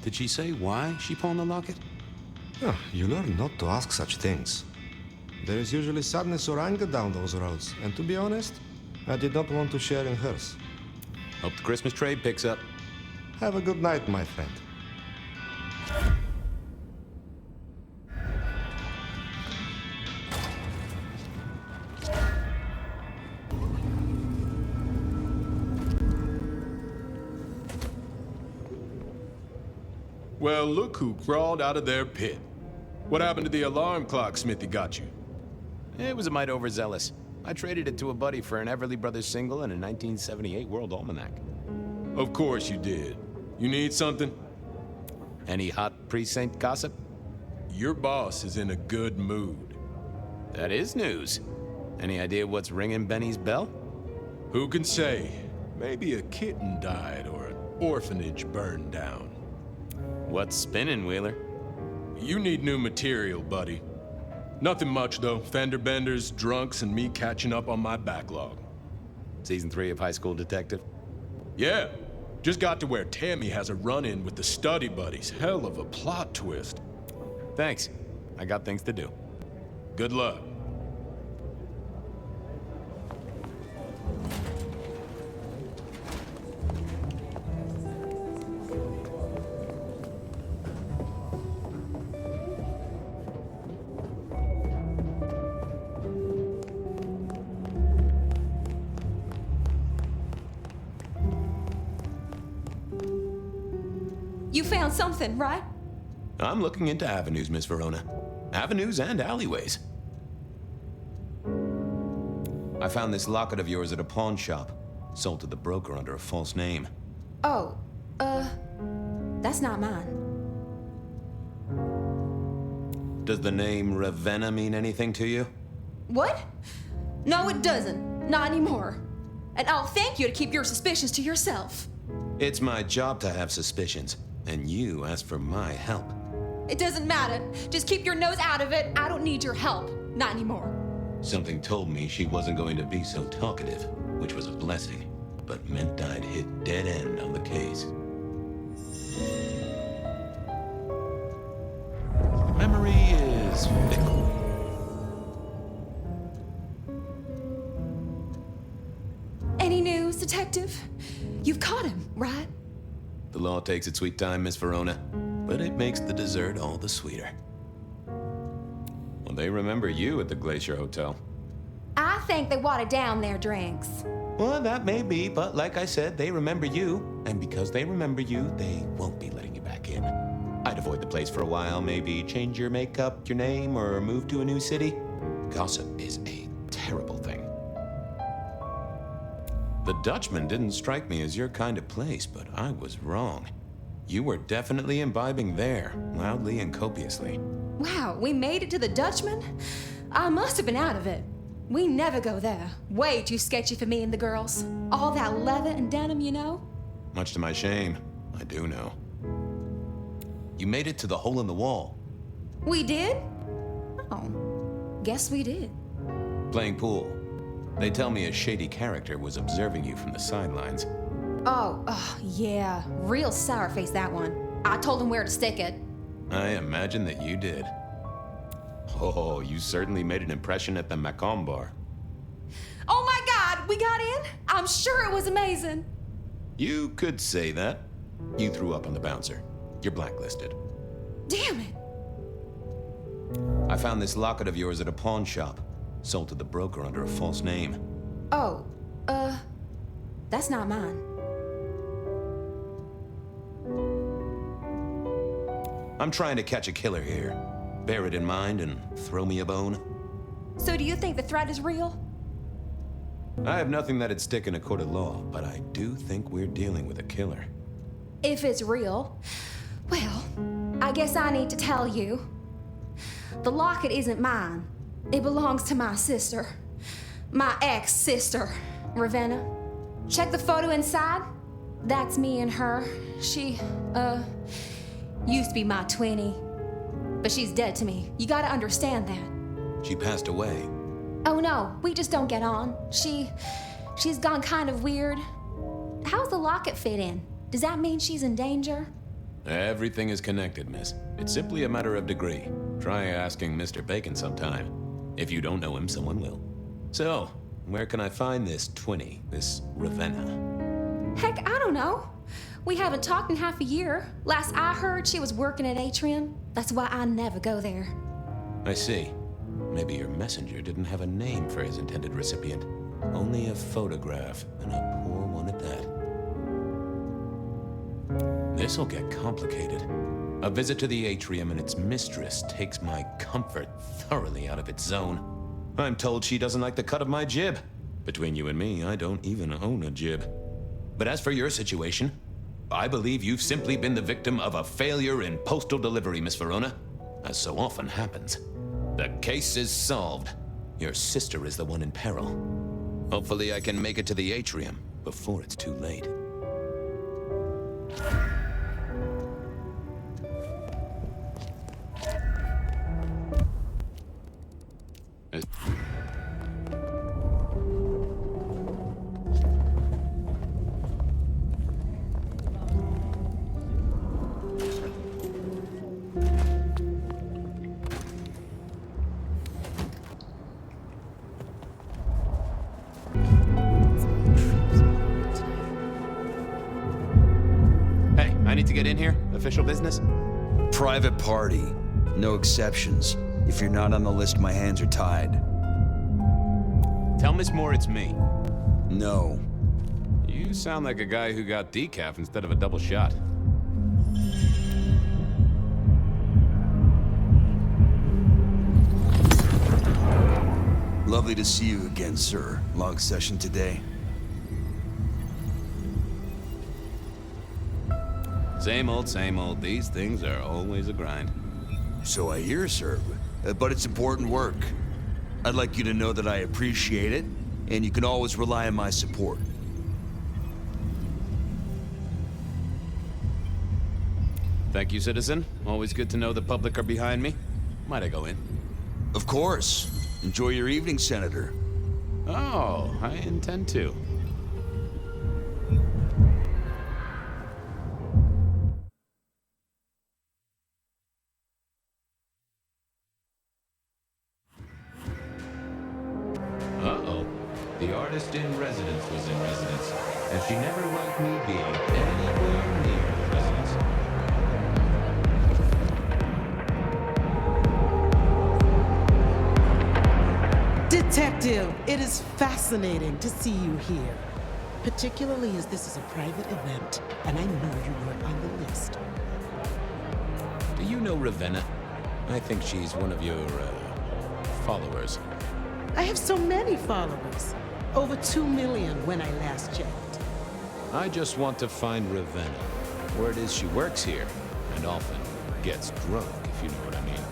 Did she say why she pawned the locket? Oh, you learn not to ask such things. There is usually sadness or anger down those roads, and to be honest, I did not want to share in hers. Hope the Christmas trade picks up. Have a good night, my friend. Well, look who crawled out of their pit. What happened to the alarm clock Smithy got you? It was a mite overzealous. I traded it to a buddy for an Everly Brothers single and a 1978 World Almanac. Of course you did. You need something? Any hot precinct gossip? Your boss is in a good mood. That is news. Any idea what's ringing Benny's bell? Who can say? Maybe a kitten died or an orphanage burned down. What's spinning, Wheeler? You need new material, buddy. Nothing much, though. Fender benders, drunks, and me catching up on my backlog. Season 3 of High School Detective? Yeah. Just got to where Tammy has a run-in with the study buddies. Hell of a plot twist. Thanks. I got things to do. Good luck. You found something, right? I'm looking into avenues, Miss Verona. Avenues and alleyways. I found this locket of yours at a pawn shop. Sold to the broker under a false name. Oh, that's not mine. Does the name Ravenna mean anything to you? What? No, it doesn't. Not anymore. And I'll thank you to keep your suspicions to yourself. It's my job to have suspicions, and you asked for my help. It doesn't matter. Just keep your nose out of it. I don't need your help. Not anymore. Something told me she wasn't going to be so talkative, which was a blessing, but meant I'd hit dead end on the case. Memory is fickle. Any news, Detective? You've caught him, right? The law takes its sweet time, Miss Verona, but it makes the dessert all the sweeter. Well, they remember you at the Glacier Hotel. I think they watered down their drinks. Well, that may be, but like I said, they remember you. And because they remember you, they won't be letting you back in. I'd avoid the place for a while, maybe change your makeup, your name, or move to a new city. Gossip is a terrible thing. The Dutchman didn't strike me as your kind of place, but I was wrong. You were definitely imbibing there, loudly and copiously. Wow, we made it to the Dutchman? I must have been out of it. We never go there. Way too sketchy for me and the girls. All that leather and denim, you know? Much to my shame, I do know. You made it to the hole in the wall. We did? Oh, guess we did. Playing pool. They tell me a shady character was observing you from the sidelines. Oh, yeah. Real sour face, that one. I told him where to stick it. I imagine that you did. Oh, you certainly made an impression at the Macomb bar. Oh my God, we got in? I'm sure it was amazing. You could say that. You threw up on the bouncer. You're blacklisted. Damn it. I found this locket of yours at a pawn shop. Sold to the broker under a false name. Oh, that's not mine. I'm trying to catch a killer here. Bear it in mind and throw me a bone. So do you think the threat is real? I have nothing that'd stick in a court of law, but I do think we're dealing with a killer. If it's real, well, I guess I need to tell you. The locket isn't mine. It belongs to my sister. My ex-sister, Ravenna. Check the photo inside. That's me and her. She, used to be my twinnie. But she's dead to me. You gotta understand that. She passed away. Oh no, we just don't get on. She's gone kind of weird. How's the locket fit in? Does that mean she's in danger? Everything is connected, miss. It's simply a matter of degree. Try asking Mr. Bacon sometime. If you don't know him, someone will. So, where can I find this twinnie, this Ravenna? Heck, I don't know. We haven't talked in half a year. Last I heard, she was working at Atrium. That's why I never go there. I see. Maybe your messenger didn't have a name for his intended recipient. Only a photograph, and a poor one at that. This'll get complicated. A visit to the Atrium and its mistress takes my comfort thoroughly out of its zone. I'm told she doesn't like the cut of my jib. Between you and me, I don't even own a jib. But as for your situation, I believe you've simply been the victim of a failure in postal delivery, Miss Verona. As so often happens. The case is solved. Your sister is the one in peril. Hopefully I can make it to the Atrium before it's too late. I need to get in here? Official business? Private party. No exceptions. If you're not on the list, my hands are tied. Tell Miss Moore it's me. No. You sound like a guy who got decaf instead of a double shot. Lovely to see you again, sir. Long session today. Same old, same old. These things are always a grind. So I hear, sir. But it's important work. I'd like you to know that I appreciate it, and you can always rely on my support. Thank you, citizen. Always good to know the public are behind me. Might I go in? Of course. Enjoy your evening, Senator. Oh, I intend to. Uh-oh. The artist in residence was in residence, and she never liked me being anywhere near residence. Detective, it is fascinating to see you here. Particularly as this is a private event, and I know you were on the list. Do you know Ravenna? I think she's one of your, followers. I have so many followers. Over 2 million when I last checked. I just want to find Ravenna. Word is she works here, and often gets drunk, if you know what I mean.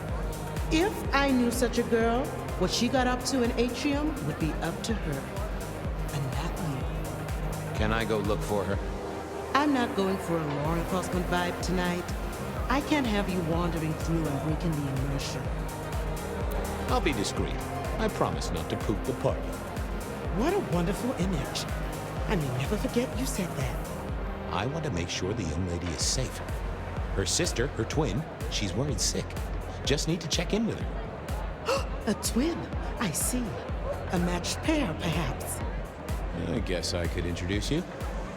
If I knew such a girl, what she got up to in Atrium would be up to her. And not you. Can I go look for her? I'm not going for a law enforcement vibe tonight. I can't have you wandering through and breaking the immersion. I'll be discreet. I promise not to poop the party. What a wonderful image. I may never forget you said that. I want to make sure the young lady is safe. Her sister, her twin, she's worried sick. Just need to check in with her. A twin, I see. A matched pair, perhaps. I guess I could introduce you.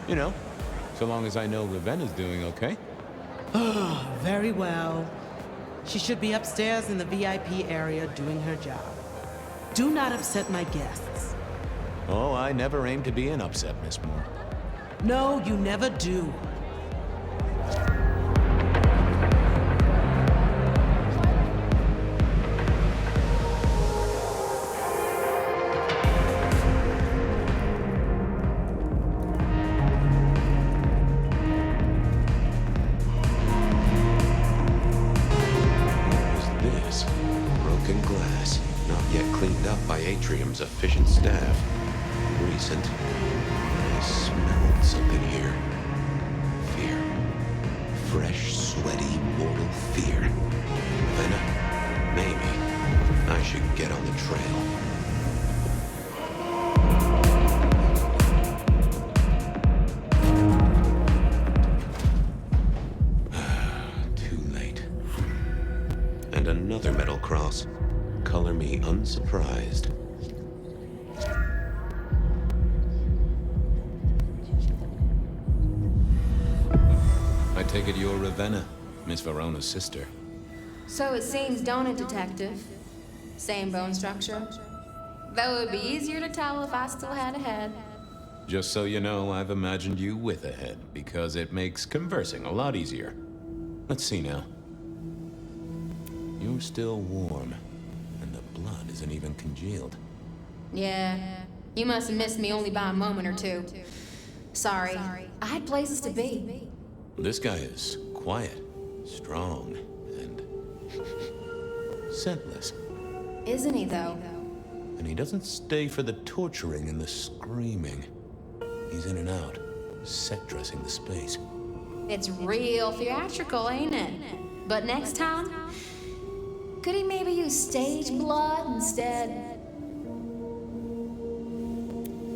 You know, so long as I know Ravenna's doing okay. Oh, very well. She should be upstairs in the VIP area doing her job. Do not upset my guests. Oh, I never aim to be an upset, Miss Moore. No, you never do. Atrium's efficient staff. Recent. I smelled something here. fresh, sweaty, mortal fear. Ravenna, maybe I should get on the trail. Too late. And another metal cross. Color me unsurprised. I take it you're Ravenna, Miss Verona's sister. So it seems, don't it, Detective? Same bone structure. Though it would be easier to tell if I still had a head. Just so you know, I've imagined you with a head, because it makes conversing a lot easier. Let's see now. You're still warm, and the blood isn't even congealed. Yeah, you must have missed me only by a moment or two. Sorry, I had places to be. This guy is quiet, strong, and scentless. Isn't he, though? And he doesn't stay for the torturing and the screaming. He's in and out, set dressing the space. It's real theatrical, ain't it? But next time, could he maybe use stage blood instead?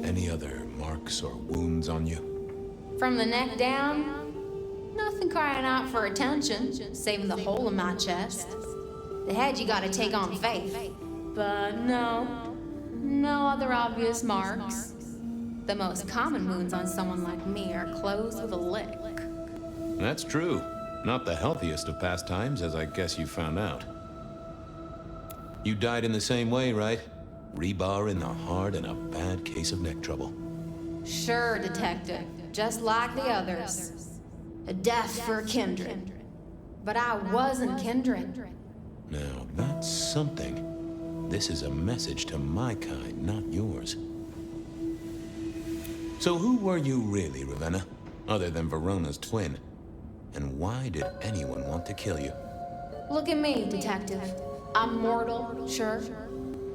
Any other marks or wounds on you? From the neck down? Nothing crying out for attention, saving the hole in my chest. The head you gotta take on faith. But no other obvious marks. The most common wounds on someone like me are closed with a lick. That's true. Not the healthiest of pastimes, as I guess you found out. You died in the same way, right? Rebar in the heart and a bad case of neck trouble. Sure, Detective. Just like the others. A death for a kindred. But I wasn't kindred. Now, that's something. This is a message to my kind, not yours. So who were you really, Ravenna? Other than Verona's twin? And why did anyone want to kill you? Look at me, Detective. I'm mortal, sure.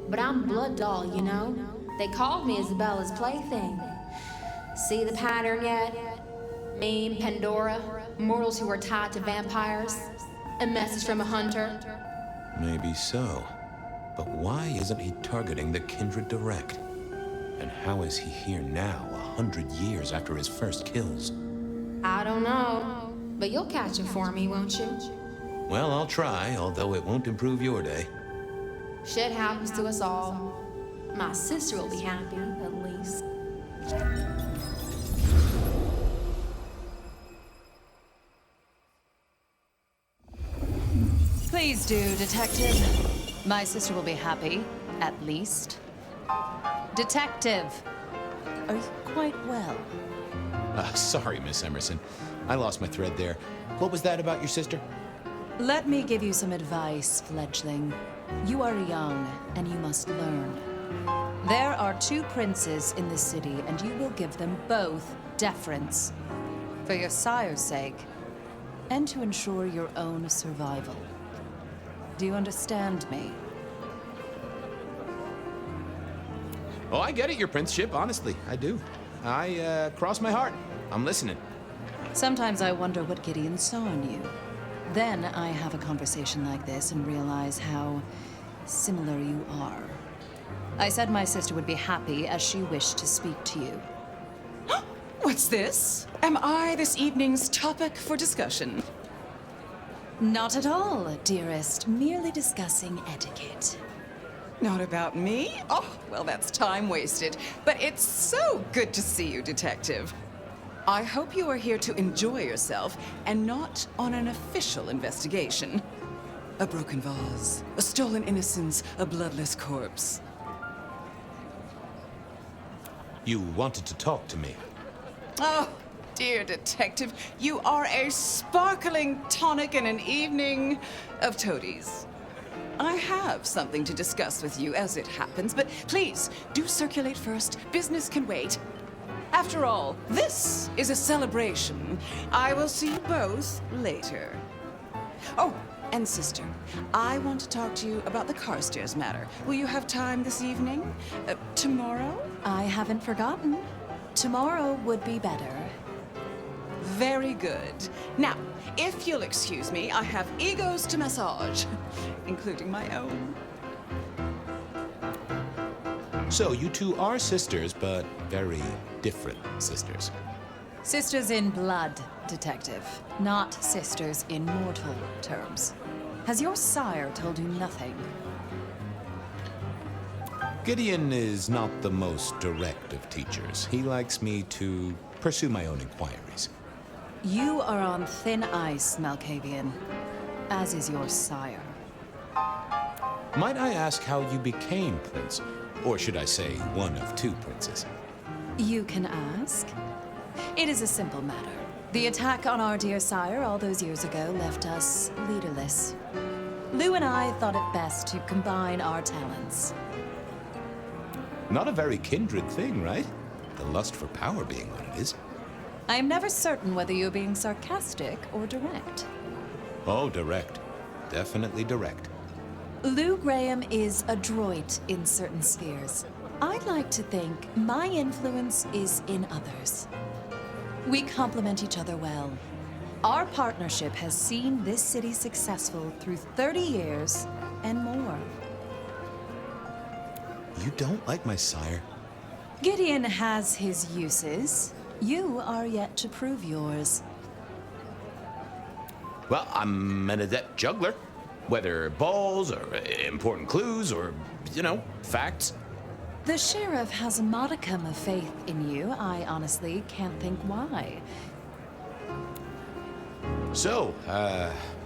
But I'm blood doll, you know? They called me Isabella's plaything. See the pattern yet? Me and Pandora, mortals who are tied to vampires. A message from a hunter. Maybe so. But why isn't he targeting the kindred direct? And how is he here now, 100 years after his first kills? I don't know. But you'll catch him for me, won't you? Well, I'll try, although it won't improve your day. Shit happens to us all. My sister will be happy, at least. Please do, Detective. My sister will be happy, at least. Detective, are you quite well? Sorry, Miss Emerson. I lost my thread there. What was that about your sister? Let me give you some advice, fledgling. You are young, and you must learn. There are 2 princes in the city, and you will give them both deference. For your sire's sake, and to ensure your own survival. Do you understand me? Oh, I get it, your princeship, honestly. I do. I cross my heart. I'm listening. Sometimes I wonder what Gideon saw in you. Then I have a conversation like this and realize how similar you are. I said my sister would be happy as she wished to speak to you. What's this? Am I this evening's topic for discussion? Not at all, dearest. Merely discussing etiquette. Not about me? Oh, well, that's time wasted. But it's so good to see you, Detective. I hope you are here to enjoy yourself and not on an official investigation. A broken vase, a stolen innocence, a bloodless corpse. You wanted to talk to me. Oh, dear Detective, you are a sparkling tonic in an evening of toadies. I have something to discuss with you as it happens, but please, do circulate first. Business can wait. After all, this is a celebration. I will see you both later. Oh, and sister, I want to talk to you about the Carstairs matter. Will you have time this evening? Tomorrow? I haven't forgotten. Tomorrow would be better. Very good. Now, if you'll excuse me, I have egos to massage, including my own. So you two are sisters, but very different sisters. Sisters in blood, Detective, not sisters in mortal terms. Has your sire told you nothing? Gideon is not the most direct of teachers. He likes me to pursue my own inquiries. You are on thin ice, Malkavian, as is your sire. Might I ask how you became prince? Or should I say, one of two princes? You can ask. It is a simple matter. The attack on our dear sire all those years ago left us leaderless. Lou and I thought it best to combine our talents. Not a very kindred thing, right? The lust for power being what it is. I am never certain whether you're being sarcastic or direct. Oh, direct. Definitely direct. Lou Graham is adroit in certain spheres. I'd like to think my influence is in others. We complement each other well. Our partnership has seen this city successful through 30 years and more. You don't like my sire? Gideon has his uses. You are yet to prove yours. Well, I'm an adept juggler. Whether balls or important clues or, facts. The sheriff has a modicum of faith in you. I honestly can't think why. So,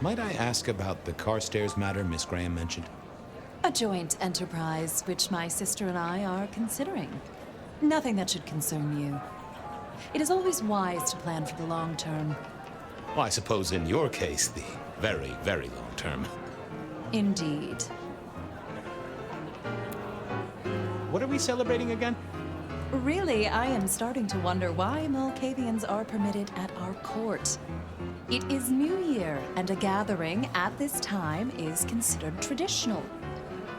might I ask about the Carstairs matter Miss Graham mentioned? A joint enterprise which my sister and I are considering. Nothing that should concern you. It is always wise to plan for the long term. Well, I suppose in your case, the very, very long term. Indeed. What are we celebrating again? Really, I am starting to wonder why Malkavians are permitted at our court. It is New Year, and a gathering at this time is considered traditional.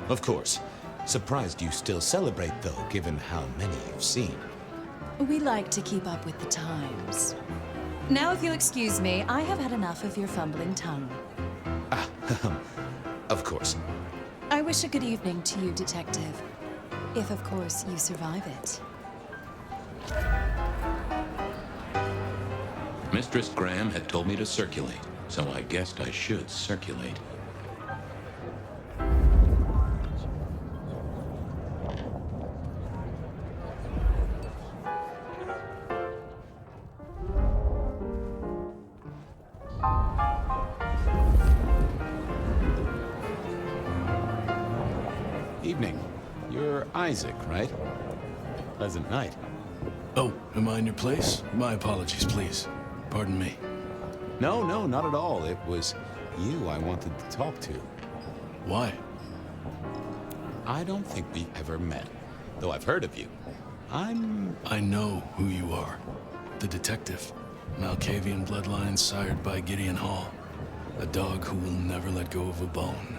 Of course. Surprised you still celebrate, though, given how many you've seen. We like to keep up with the times. Now, if you'll excuse me, I have had enough of your fumbling tongue. Of course. I wish a good evening to you, Detective. If, of course, you survive it. Mistress Graham had told me to circulate, so I guessed I should circulate. Evening. You're Isaac, right? Pleasant night. Oh, am I in your place? My apologies, please. Pardon me. No, not at all. It was you I wanted to talk to. Why? I don't think we've ever met, though I've heard of you. I know who you are. The detective. Malkavian bloodlines sired by Gideon Hall. A dog who will never let go of a bone.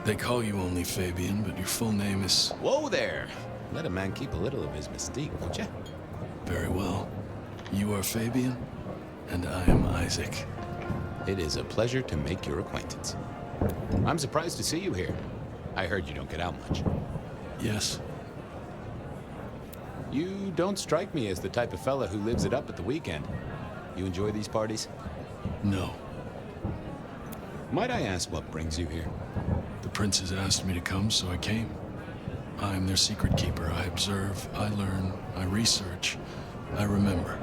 They call you only Fabien, but your full name is... Whoa there! Let a man keep a little of his mystique, won't you? Very well. You are Fabien, and I am Isaac. It is a pleasure to make your acquaintance. I'm surprised to see you here. I heard you don't get out much. Yes. You don't strike me as the type of fella who lives it up at the weekend. You enjoy these parties? No. Might I ask what brings you here? The princes asked me to come, so I came. I am their secret keeper. I observe, I learn, I research, I remember.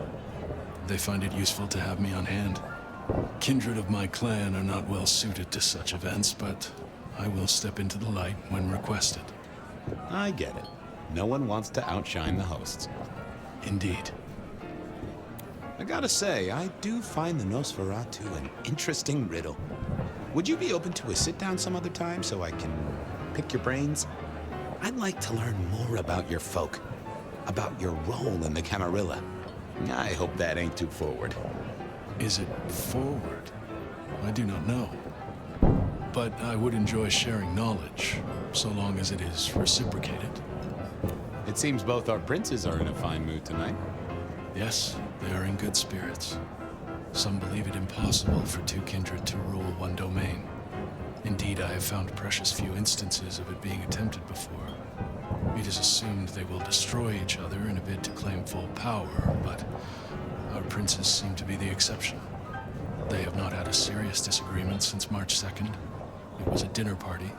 They find it useful to have me on hand. Kindred of my clan are not well suited to such events, but I will step into the light when requested. I get it. No one wants to outshine the hosts. Indeed. I gotta say, I do find the Nosferatu an interesting riddle. Would you be open to a sit-down some other time so I can pick your brains? I'd like to learn more about your folk, about your role in the Camarilla. I hope that ain't too forward. Is it forward? I do not know. But I would enjoy sharing knowledge, so long as it is reciprocated. It seems both our princes are in a fine mood tonight. Yes, they are in good spirits. Some believe it impossible for two kindred to rule one domain. Indeed, I have found precious few instances of it being attempted before. It is assumed they will destroy each other in a bid to claim full power, but our princes seem to be the exception. They have not had a serious disagreement since March 2nd. It was a dinner party.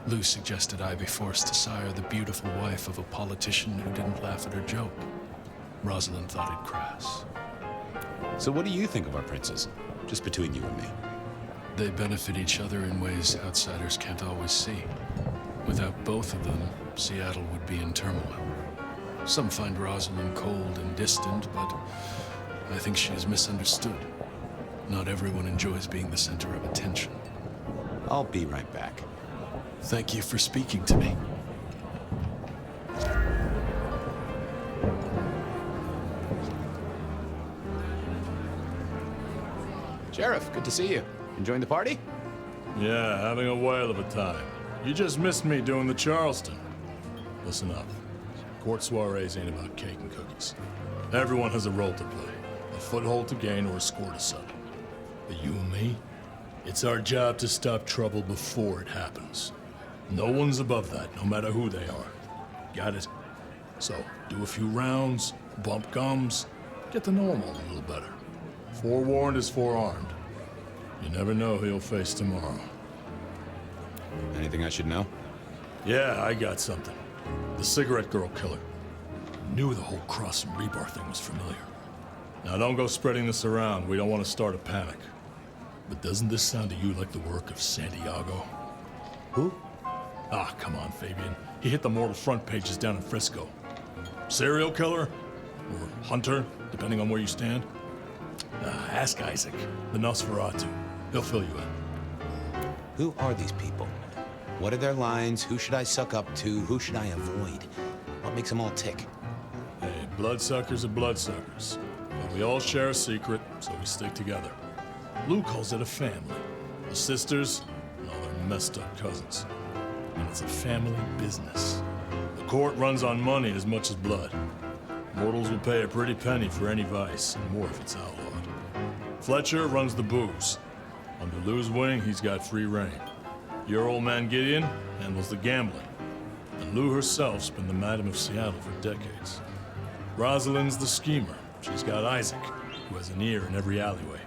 Lou suggested I be forced to sire the beautiful wife of a politician who didn't laugh at her joke. Rosalind thought it crass. So what do you think of our princes? Just between you and me. They benefit each other in ways outsiders can't always see. Without both of them, Seattle would be in turmoil. Some find Rosalind cold and distant, but I think she is misunderstood. Not everyone enjoys being the center of attention. I'll be right back. Thank you for speaking to me. Sheriff, good to see you. Enjoying the party? Yeah, having a whale of a time. You just missed me doing the Charleston. Listen up. Court soirees ain't about cake and cookies. Everyone has a role to play. A foothold to gain or a score to settle. But you and me? It's our job to stop trouble before it happens. No one's above that, no matter who they are. Got it? So, do a few rounds, bump gums, get to know them all a little better. Forewarned is forearmed. You never know who you'll face tomorrow. Anything I should know? Yeah, I got something. The cigarette girl killer. Knew the whole Cross and Rebar thing was familiar. Now don't go spreading this around. We don't want to start a panic. But doesn't this sound to you like the work of Santiago? Who? Ah, come on, Fabien. He hit the mortal front pages down in Frisco. Serial killer? Or hunter, depending on where you stand? Ask Isaac, the Nosferatu. He'll fill you in. Who are these people? What are their lines? Who should I suck up to? Who should I avoid? What makes them all tick? Hey, bloodsuckers are bloodsuckers. But we all share a secret, so we stick together. Lou calls it a family. The sisters and all their messed up cousins. And it's a family business. The court runs on money as much as blood. Mortals will pay a pretty penny for any vice, and more if it's outlawed. Fletcher runs the booze. Under Lou's wing, he's got free reign. Your old man Gideon handles the gambling. And Lou herself's been the Madam of Seattle for decades. Rosalind's the schemer. She's got Isaac, who has an ear in every alleyway.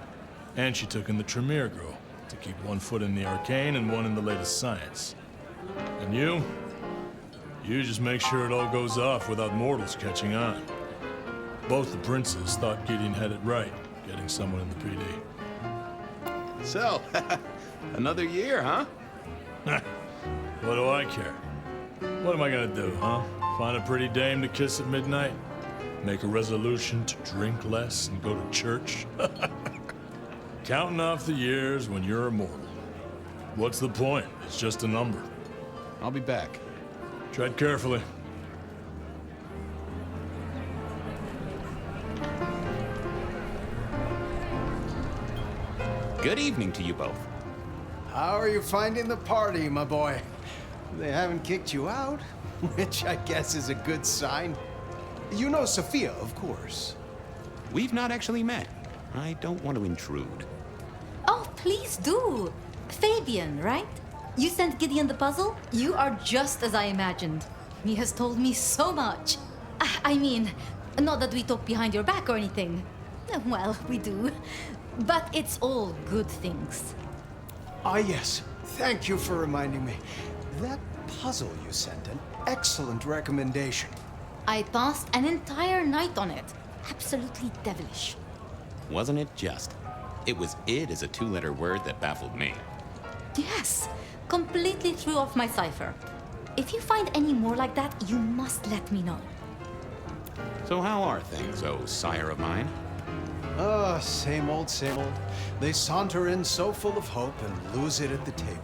And she took in the Tremere girl to keep one foot in the arcane and one in the latest science. And you just make sure it all goes off without mortals catching on. Both the princes thought Gideon had it right, getting someone in the PD. So, another year, huh? What do I care? What am I gonna do, huh? Find a pretty dame to kiss at midnight? Make a resolution to drink less and go to church? Counting off the years when you're immortal. What's the point? It's just a number. I'll be back. Tread carefully. Good evening to you both. How are you finding the party, my boy? They haven't kicked you out, which I guess is a good sign. You know Sophia, of course. We've not actually met. I don't want to intrude. Oh, please do. Fabien, right? You sent Gideon the puzzle? You are just as I imagined. He has told me so much. I mean, not that we talk behind your back or anything. Well, we do. But it's all good things. Ah, yes. Thank you for reminding me. That puzzle you sent, an excellent recommendation. I passed an entire night on it. Absolutely devilish. Wasn't it just? It was id as a two-letter word that baffled me. Yes, completely threw off my cipher. If you find any more like that, you must let me know. So how are things, oh sire of mine? Same old, same old. They saunter in so full of hope and lose it at the table.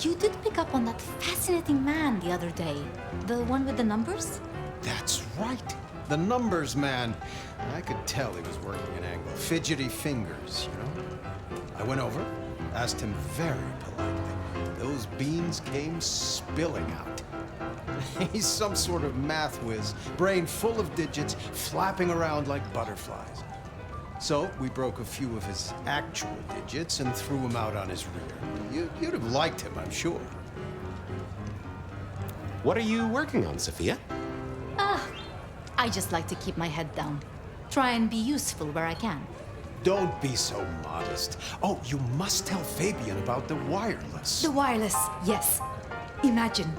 You did pick up on that fascinating man the other day. The one with the numbers? That's right. The numbers man. I could tell he was working an angle. Fidgety fingers, you know? I went over, asked him very politely. Those beans came spilling out. He's some sort of math whiz, brain full of digits, flapping around like butterflies. So we broke a few of his actual digits and threw him out on his rear. You'd have liked him, I'm sure. What are you working on, Sophia? I just like to keep my head down. Try and be useful where I can. Don't be so modest. Oh, you must tell Fabien about the wireless. The wireless, yes. Imagine,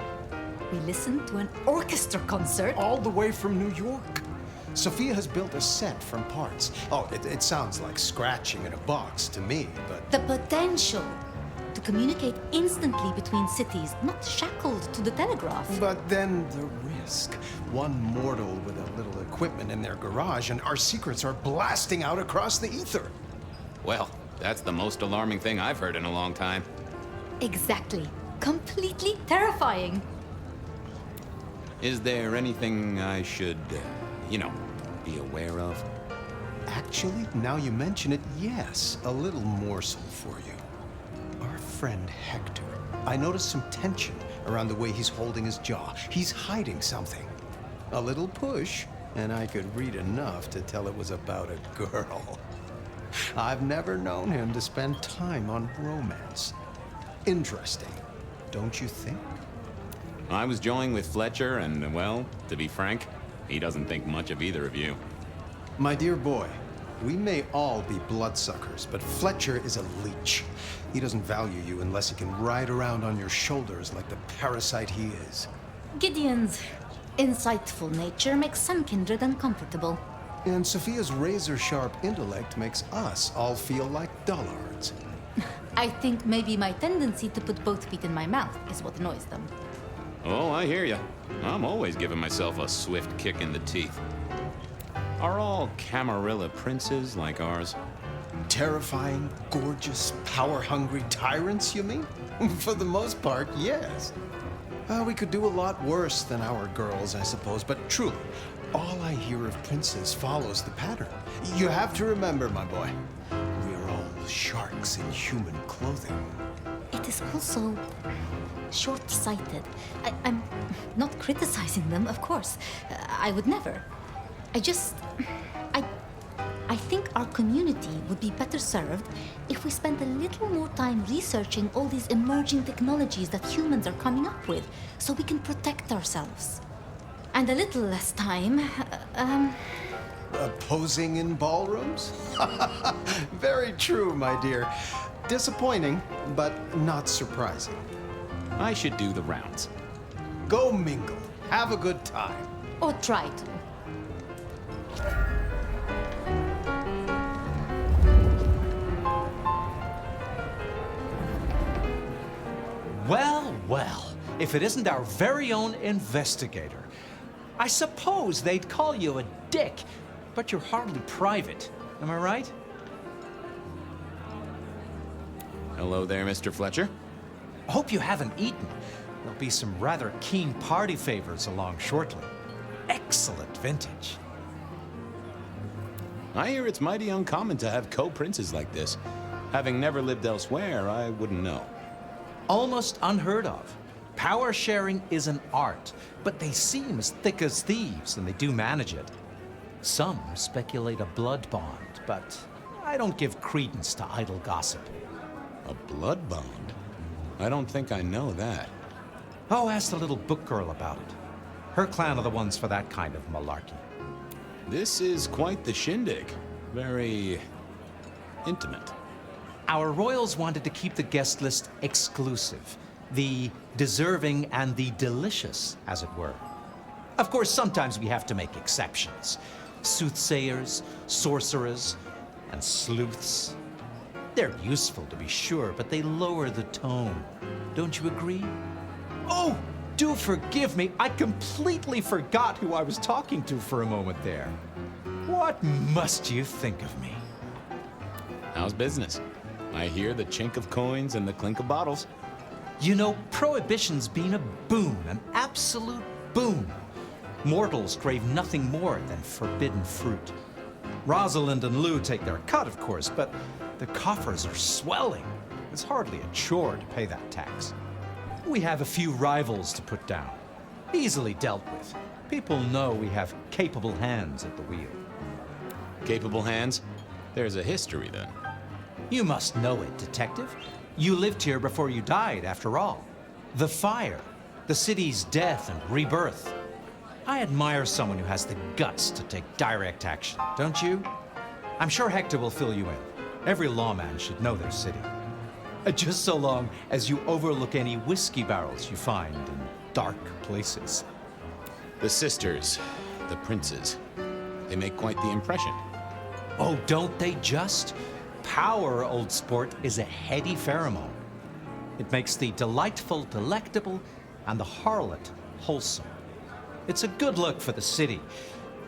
we listened to an orchestra concert. All the way from New York. Sophia has built a set from parts. Oh, it sounds like scratching in a box to me, but... The potential to communicate instantly between cities, not shackled to the telegraph. But then the risk. One mortal with a little equipment in their garage, and our secrets are blasting out across the ether. Well, that's the most alarming thing I've heard in a long time. Exactly. Completely terrifying. Is there anything I should, be aware of? Actually, now you mention it, yes. A little morsel for you. Our friend Hector. I noticed some tension around the way he's holding his jaw. He's hiding something. A little push, and I could read enough to tell it was about a girl. I've never known him to spend time on romance. Interesting, don't you think? I was joined with Fletcher, and, well, to be frank, he doesn't think much of either of you. My dear boy, we may all be bloodsuckers, but Fletcher is a leech. He doesn't value you unless he can ride around on your shoulders like the parasite he is. Gideon's insightful nature makes some kindred uncomfortable. And Sophia's razor-sharp intellect makes us all feel like dullards. I think maybe my tendency to put both feet in my mouth is what annoys them. Oh, I hear ya. I'm always giving myself a swift kick in the teeth. Are all Camarilla princes like ours? Terrifying, gorgeous, power-hungry tyrants, you mean? For the most part, yes. We could do a lot worse than our girls, I suppose, but truly, all I hear of princes follows the pattern. You have to remember, my boy, we are all sharks in human clothing. It is also short-sighted. I'm not criticizing them, of course. I would never. I think our community would be better served if we spent a little more time researching all these emerging technologies that humans are coming up with, so we can protect ourselves. And a little less time, Posing in ballrooms? Very true, my dear. Disappointing, but not surprising. I should do the rounds. Go mingle. Have a good time. Or try to. Well, well, if it isn't our very own investigator. I suppose they'd call you a dick, but you're hardly private. Am I right? Hello there, Mr. Fletcher. Hope you haven't eaten. There'll be some rather keen party favors along shortly. Excellent vintage. I hear it's mighty uncommon to have co-princes like this. Having never lived elsewhere, I wouldn't know. Almost unheard of. Power sharing is an art, but they seem as thick as thieves, and they do manage it. Some speculate a blood bond, but I don't give credence to idle gossip. A blood bond? I don't think I know that. Oh, ask the little book girl about it. Her clan are the ones for that kind of malarkey. This is quite the shindig. Very intimate. Our royals wanted to keep the guest list exclusive. The deserving and the delicious, as it were. Of course, sometimes we have to make exceptions. Soothsayers, sorcerers, and sleuths. They're useful, to be sure, but they lower the tone. Don't you agree? Oh, do forgive me. I completely forgot who I was talking to for a moment there. What must you think of me? How's business? I hear the chink of coins and the clink of bottles. You know, Prohibition's been a boon, an absolute boon. Mortals crave nothing more than forbidden fruit. Rosalind and Lou take their cut, of course, but the coffers are swelling. It's hardly a chore to pay that tax. We have a few rivals to put down. Easily dealt with. People know we have capable hands at the wheel. Capable hands? There's a history, then. You must know it, Detective. You lived here before you died, after all. The Phyre, the city's death and rebirth. I admire someone who has the guts to take direct action, don't you? I'm sure Hector will fill you in. Every lawman should know their city. Just so long as you overlook any whiskey barrels you find in dark places. The sisters, the princes, they make quite the impression. Oh, don't they just? Power, old sport, is a heady pheromone. It makes the delightful delectable and the harlot wholesome. It's a good look for the city.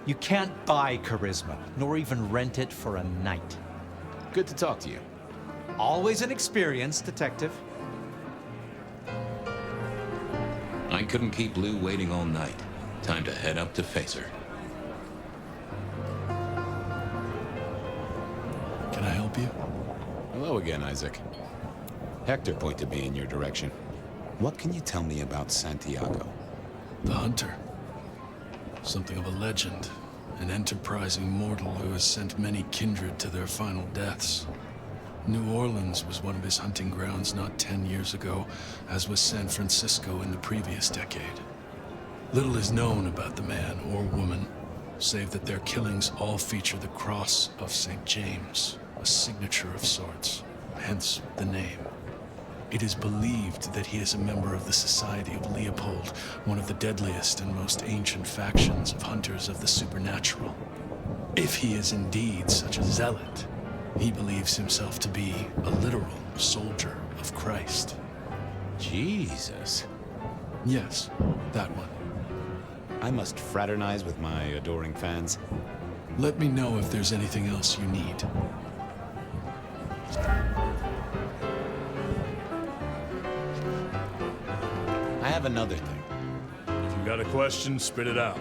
You can't buy charisma, nor even rent it for a night. Good to talk to you. Always an experience, Detective. I couldn't keep Lou waiting all night. Time to head up to face her. Can I help you? Hello again, Isaac. Hector pointed me in your direction. What can you tell me about Santiago? The Hunter. Something of a legend. An enterprising mortal who has sent many kindred to their final deaths. New Orleans was one of his hunting grounds not 10 years ago, as was San Francisco in the previous decade. Little is known about the man or woman, save that their killings all feature the cross of St. James, a signature of sorts, hence the name. It is believed that he is a member of the Society of Leopold, one of the deadliest and most ancient factions of hunters of the supernatural. If he is indeed such a zealot, he believes himself to be a literal soldier of Christ. Jesus. Yes, that one. I must fraternize with my adoring fans. Let me know if there's anything else you need. I have another thing. If you got a question, spit it out.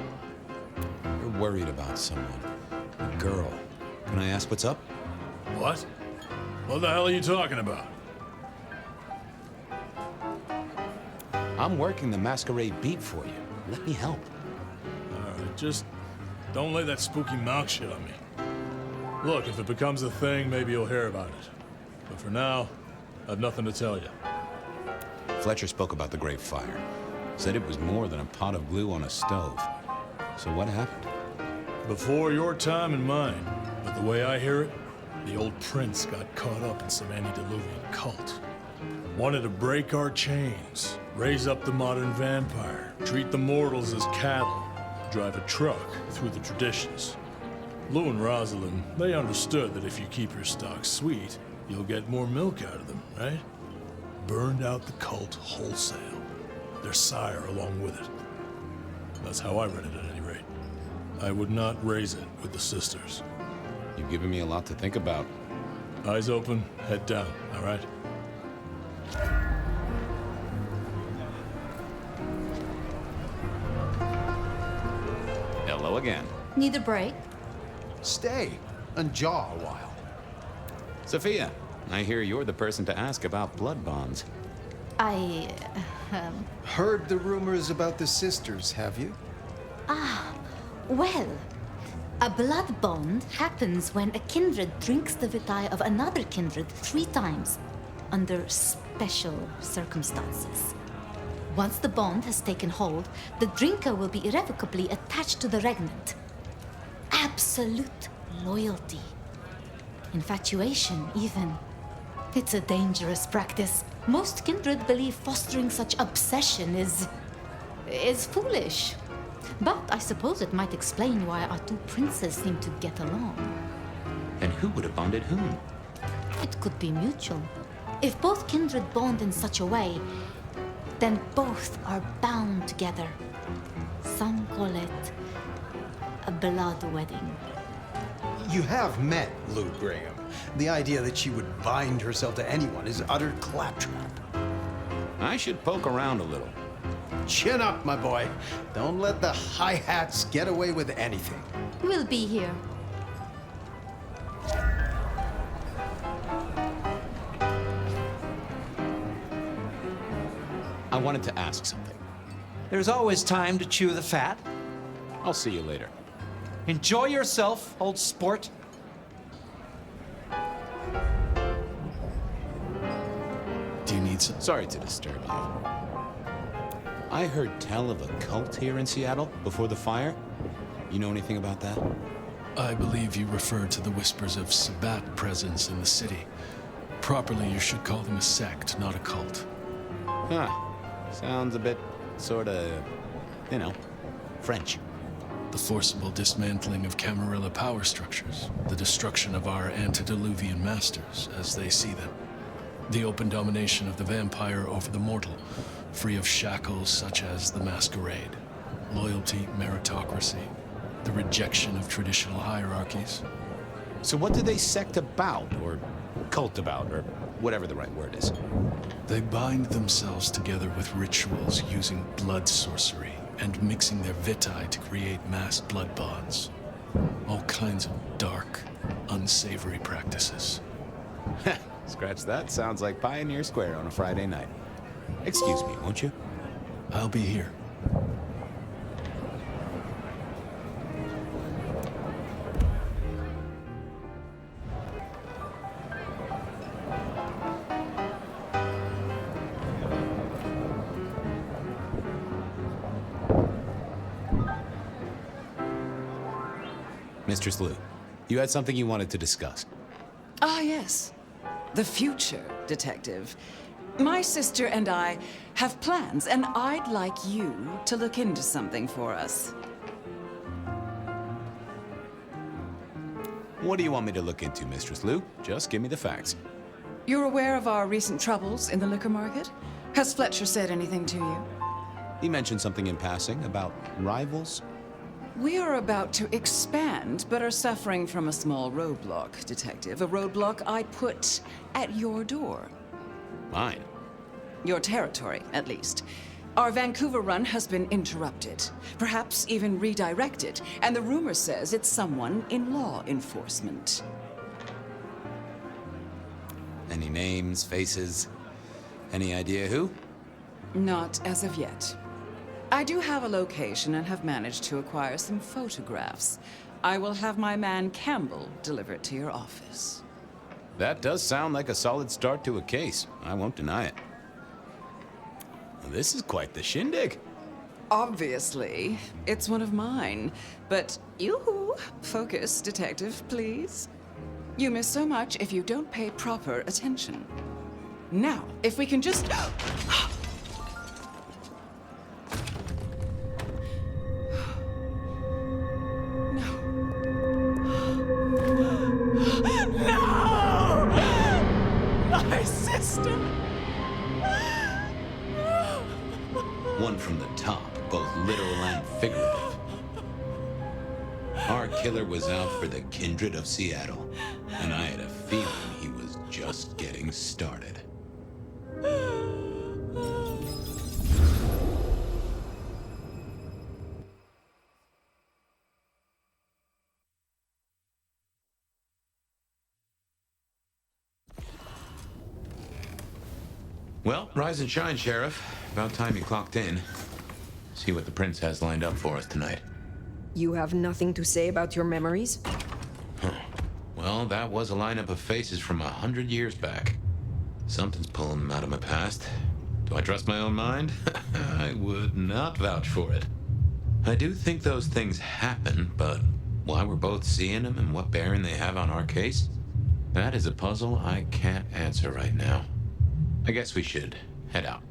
You're worried about someone. A girl. Can I ask what's up? What? What the hell are you talking about? I'm working the Masquerade beat for you. Let me help. Alright, just don't lay that spooky mouth shit on me. Look, if it becomes a thing, maybe you'll hear about it. But for now, I have nothing to tell you. Fletcher spoke about the Great Fire. Said it was more than a pot of glue on a stove. So what happened? Before your time and mine, but the way I hear it, the old prince got caught up in some antediluvian cult. Wanted to break our chains, raise up the modern vampire, treat the mortals as cattle, drive a truck through the traditions. Lou and Rosalind, they understood that if you keep your stock sweet, you'll get more milk out of them, right? Burned out the cult wholesale. Their sire along with it. That's how I read it at any rate. I would not raise it with the sisters. You've given me a lot to think about. Eyes open, head down, all right? Hello again. Need a break? Stay and jaw a while. Sophia, I hear you're the person to ask about blood bonds. Heard the rumors about the sisters, have you? Well, a blood bond happens when a kindred drinks the vitae of another kindred 3 times, under special circumstances. Once the bond has taken hold, the drinker will be irrevocably attached to the regnant. Absolute loyalty. Infatuation, even. It's a dangerous practice. Most kindred believe fostering such obsession is foolish. But I suppose it might explain why our 2 princes seem to get along. And who would have bonded whom? It could be mutual. If both kindred bond in such a way, then both are bound together. Some call it a blood wedding. You have met Lou Graham. The idea that she would bind herself to anyone is utter claptrap. I should poke around a little. Chin up, my boy. Don't let the hi-hats get away with anything. We'll be here. I wanted to ask something. There's always time to chew the fat. I'll see you later. Enjoy yourself, old sport. Sorry to disturb you. I heard tell of a cult here in Seattle before the fire. You know anything about that? I believe you refer to the whispers of Sabbat presence in the city. Properly, you should call them a sect, not a cult. Huh. Sounds a bit, sorta, French. The forcible dismantling of Camarilla power structures, the destruction of our antediluvian masters as they see them, the open domination of the vampire over the mortal, free of shackles such as the masquerade, loyalty, meritocracy, the rejection of traditional hierarchies. So what do they sect about, or cult about, or whatever the right word is? They bind themselves together with rituals using blood sorcery and mixing their vitae to create mass blood bonds. All kinds of dark, unsavory practices. Scratch that. Sounds like Pioneer Square on a Friday night. Excuse me, won't you? I'll be here. Mistress Liu, you had something you wanted to discuss. Ah, yes. The future, Detective. My sister and I have plans, and I'd like you to look into something for us. What do you want me to look into, Mistress Liu? Just give me the facts. You're aware of our recent troubles in the liquor market? Has Fletcher said anything to you? He mentioned something in passing about rivals. We are about to expand, but are suffering from a small roadblock, Detective. A roadblock I put at your door. Mine? Your territory, at least. Our Vancouver run has been interrupted, perhaps even redirected, and the rumor says it's someone in law enforcement. Any names, faces? Any idea who? Not as of yet. I do have a location and have managed to acquire some photographs. I will have my man Campbell deliver it to your office. That does sound like a solid start to a case. I won't deny it. Well, this is quite the shindig. Obviously, it's one of mine. But yoo-hoo, focus, Detective, please. You miss so much if you don't pay proper attention. Now, if we can just... My sister! One from the top, both literal and figurative. Our killer was out for the kindred of Seattle, and I had a feeling he was just getting started. Well, rise and shine, Sheriff. About time you clocked in. See what the Prince has lined up for us tonight. You have nothing to say about your memories? Huh. Well, that was a lineup of faces from 100 years back. Something's pulling them out of my past. Do I trust my own mind? I would not vouch for it. I do think those things happen, but why we're both seeing them and what bearing they have on our case, that is a puzzle I can't answer right now. I guess we should head out.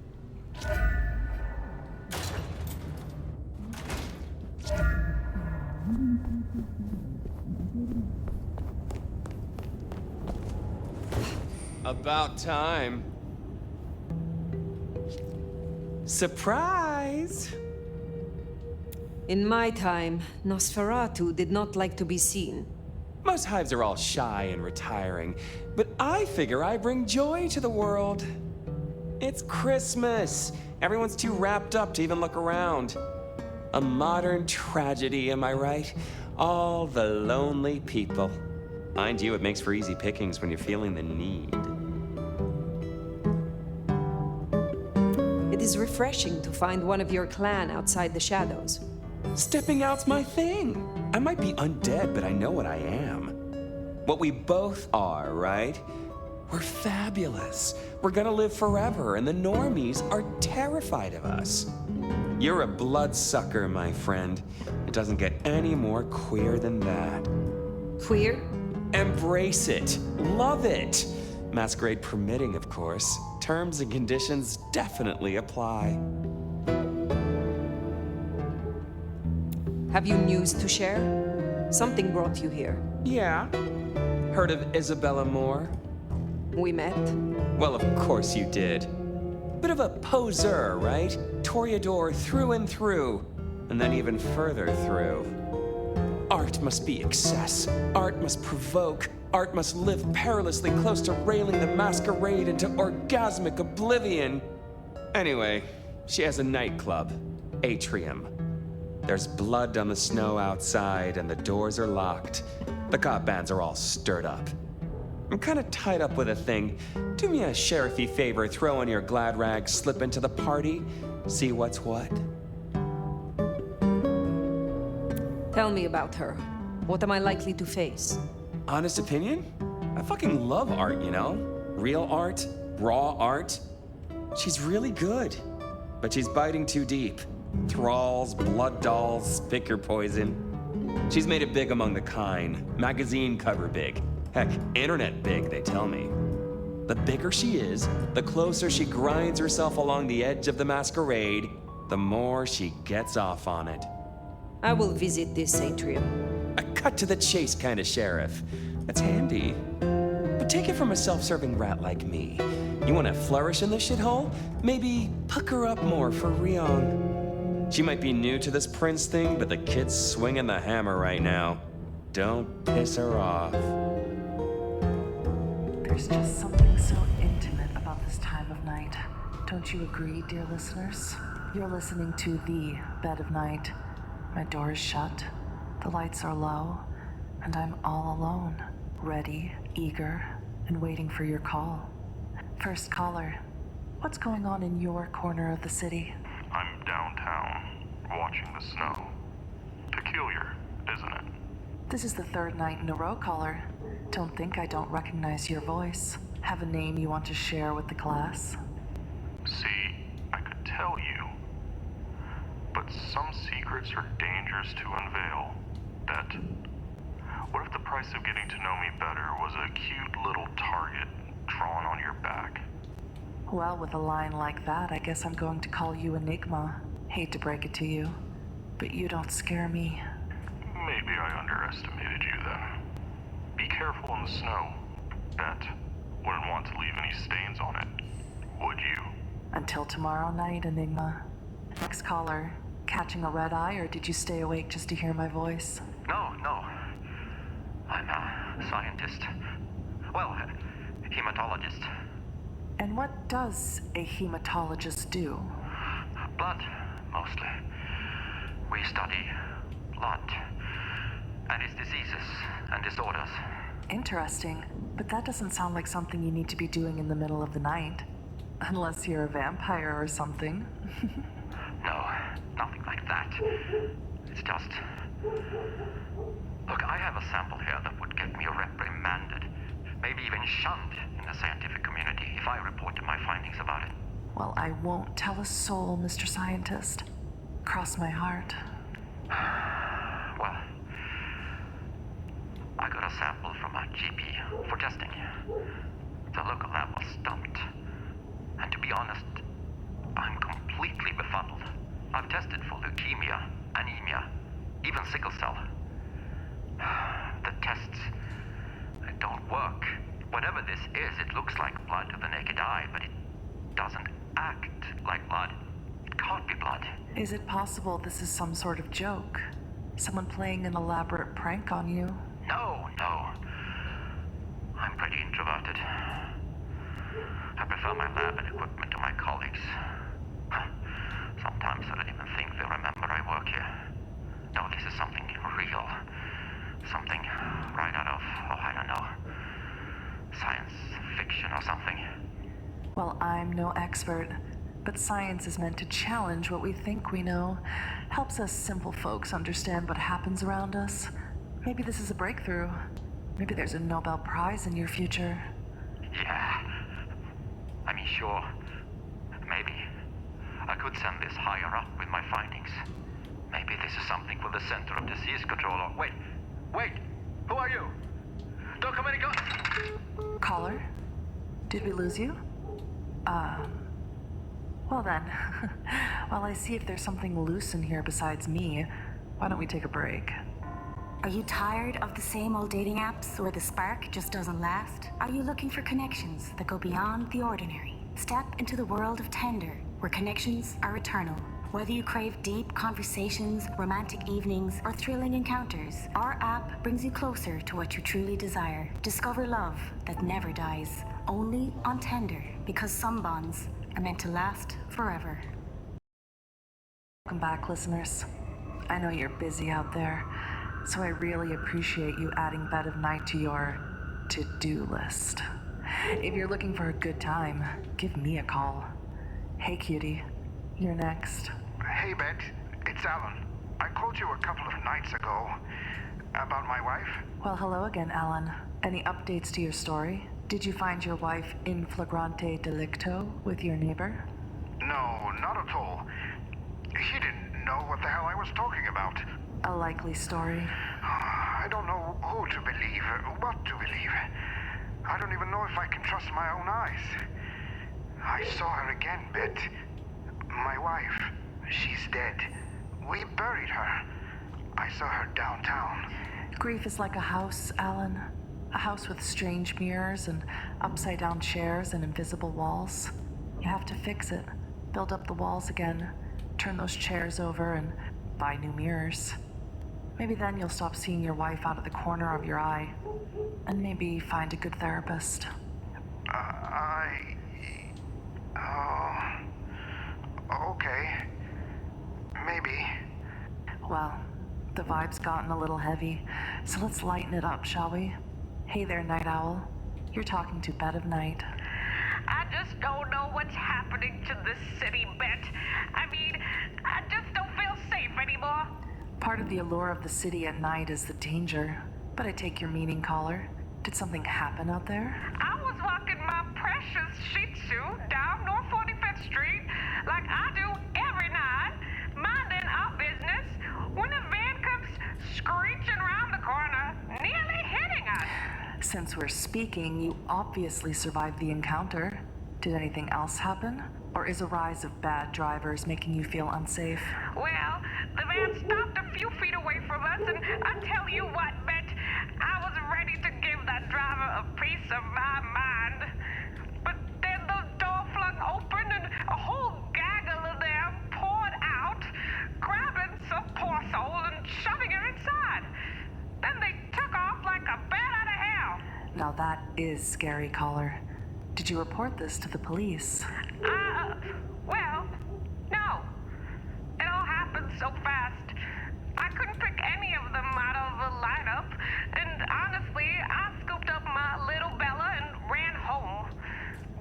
About time. Surprise! In my time, Nosferatu did not like to be seen. Most hives are all shy and retiring, but I figure I bring joy to the world. It's Christmas. Everyone's too wrapped up to even look around. A modern tragedy, am I right? All the lonely people. Mind you, it makes for easy pickings when you're feeling the need. It is refreshing to find one of your clan outside the shadows. Stepping out's my thing. I might be undead, but I know what I am. What we both are, right? We're fabulous. We're gonna live forever, and the normies are terrified of us. You're a bloodsucker, my friend. It doesn't get any more queer than that. Queer? Embrace it. Love it. Masquerade permitting, of course. Terms and conditions definitely apply. Have you news to share? Something brought you here. Yeah. Heard of Isabella Moore? We met. Well, of course you did. Bit of a poseur, right? Toreador through and through, and then even further through. Art must be excess. Art must provoke. Art must live perilously close to railing the masquerade into orgasmic oblivion. Anyway, she has a nightclub, Atrium. There's blood on the snow outside, and the doors are locked. The cop bands are all stirred up. I'm kind of tied up with a thing. Do me a sheriffy favor, throw on your glad rags, slip into the party, see what's what. Tell me about her. What am I likely to face? Honest opinion? I fucking love art, you know? Real art, raw art. She's really good, but she's biting too deep. Thralls, blood dolls, pick your poison. She's made it big among the kind. Magazine cover big. Heck, internet big, they tell me. The bigger she is, the closer she grinds herself along the edge of the masquerade, the more she gets off on it. I will visit this atrium. A cut to the chase kind of sheriff. That's handy. But take it from a self-serving rat like me. You want to flourish in this shithole? Maybe pucker up more for Ryong. She might be new to this prince thing, but the kid's swinging the hammer right now. Don't piss her off. There's just something so intimate about this time of night. Don't you agree, dear listeners? You're listening to The Bed of Night. My door is shut, the lights are low, and I'm all alone, ready, eager, and waiting for your call. First caller, what's going on in your corner of the city? I'm downtown, watching the snow. Peculiar, isn't it? This is the third night in a row, caller. Don't think I don't recognize your voice. Have a name you want to share with the class? See, I could tell you, but some secrets are dangerous to unveil. What if the price of getting to know me better was a cute little target drawn on your back? Well, with a line like that, I guess I'm going to call you Enigma. Hate to break it to you, but you don't scare me. Maybe I underestimated you then. Be careful in the snow. Wouldn't want to leave any stains on it, would you? Until tomorrow night, Enigma. Next caller, catching a red eye, or did you stay awake just to hear my voice? No. I'm a scientist. Well, a hematologist. And what does a hematologist do? Blood, mostly. We study blood and its diseases and disorders. Interesting, but that doesn't sound like something you need to be doing in the middle of the night. Unless you're a vampire or something. No, nothing like that. It's just... Look, I have a sample here that would get me reprimanded, maybe even shunned in the scientific community if I reported my findings about it. Well, I won't tell a soul, Mr. Scientist. Cross my heart. Well, I got a sample from a GP for testing. The local lab was stumped. And to be honest, I'm completely befuddled. I've tested for leukemia, anemia, even sickle cell. The tests, they don't work. Whatever this is, it looks like blood to the naked eye, but it doesn't act like blood. It can't be blood. Is it possible this is some sort of joke? Someone playing an elaborate prank on you? No. I'm pretty introverted. I prefer my lab and equipment to my colleagues. Sometimes I don't even think they remember I work here. No, this is something real. Something right out of, I don't know, science fiction or something. Well, I'm no expert, but science is meant to challenge what we think we know. Helps us simple folks understand what happens around us. Maybe this is a breakthrough. Maybe there's a Nobel Prize in your future. Yeah. I mean, sure. Maybe. I could send this higher up with my findings. Maybe this is something for the Center of Disease Control or... Wait! Who are you? Don't come any go... Caller? Did we lose you? Well then, while I see if there's something loose in here besides me, why don't we take a break? Are you tired of the same old dating apps where the spark just doesn't last? Are you looking for connections that go beyond the ordinary? Step into the world of Tender, where connections are eternal. Whether you crave deep conversations, romantic evenings, or thrilling encounters, our app brings you closer to what you truly desire. Discover love that never dies, only on Tender, because some bonds are meant to last forever. Welcome back, listeners. I know you're busy out there, so I really appreciate you adding Bed of Night to your to-do list. If you're looking for a good time, give me a call. Hey, cutie. You're next. Hey, Bet. It's Alan. I called you a couple of nights ago. About my wife? Well, hello again, Alan. Any updates to your story? Did you find your wife in flagrante delicto with your neighbor? No, not at all. He didn't know what the hell I was talking about. A likely story. I don't know who to believe, what to believe. I don't even know if I can trust my own eyes. I saw her again, Bet. My wife. She's dead. We buried her. I saw her downtown. Grief is like a house, Alan. A house with strange mirrors and upside-down chairs and invisible walls. You have to fix it. Build up the walls again. Turn those chairs over and buy new mirrors. Maybe then you'll stop seeing your wife out of the corner of your eye. And maybe find a good therapist. Okay. Maybe. Well, the vibe's gotten a little heavy, so let's lighten it up, shall we? Hey there, Night Owl. You're talking to Bed of Night. I just don't know what's happening to this city, Bet. I mean, I just don't feel safe anymore. Part of the allure of the city at night is the danger. But I take your meaning, caller. Did something happen out there? I was walking my precious Shih Tzu down North 45th Street like I do every night, minding our business, when a van comes screeching around the corner, nearly hitting us. Since we're speaking, you obviously survived the encounter. Did anything else happen? Or is a rise of bad drivers making you feel unsafe? Well, the van stopped a few feet away from us, and I tell you what, Bet, I was ready to give that driver a piece of my mind. But then the door flung open, and a whole gaggle of them poured out, grabbing some poor soul and shoving her inside. Then they took off like a bat out of hell. Now that is scary, caller. Did you report this to the police? Well, no. It all happened so fast. I couldn't pick any of them out of the lineup, and honestly, I scooped up my little Bella and ran home.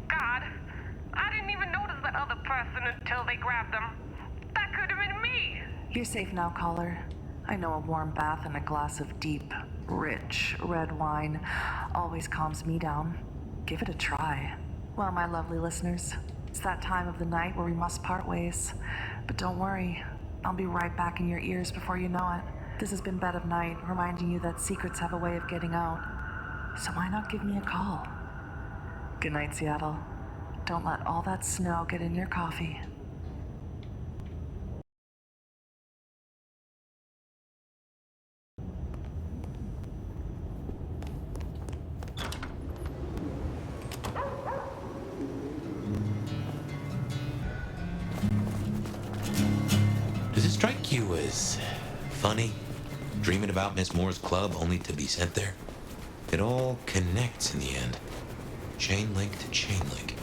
God, I didn't even notice that other person until they grabbed them. That could have been me. You're safe now, caller. I know a warm bath and a glass of deep, rich red wine always calms me down. Give it a try. Well, my lovely listeners, it's that time of the night where we must part ways. But don't worry, I'll be right back in your ears before you know it. This has been Bed of Night, reminding you that secrets have a way of getting out. So why not give me a call? Good night, Seattle. Don't let all that snow get in your coffee. Does it strike you as funny, dreaming about Miss Moore's club only to be sent there? It all connects in the end. Chain link to chain link.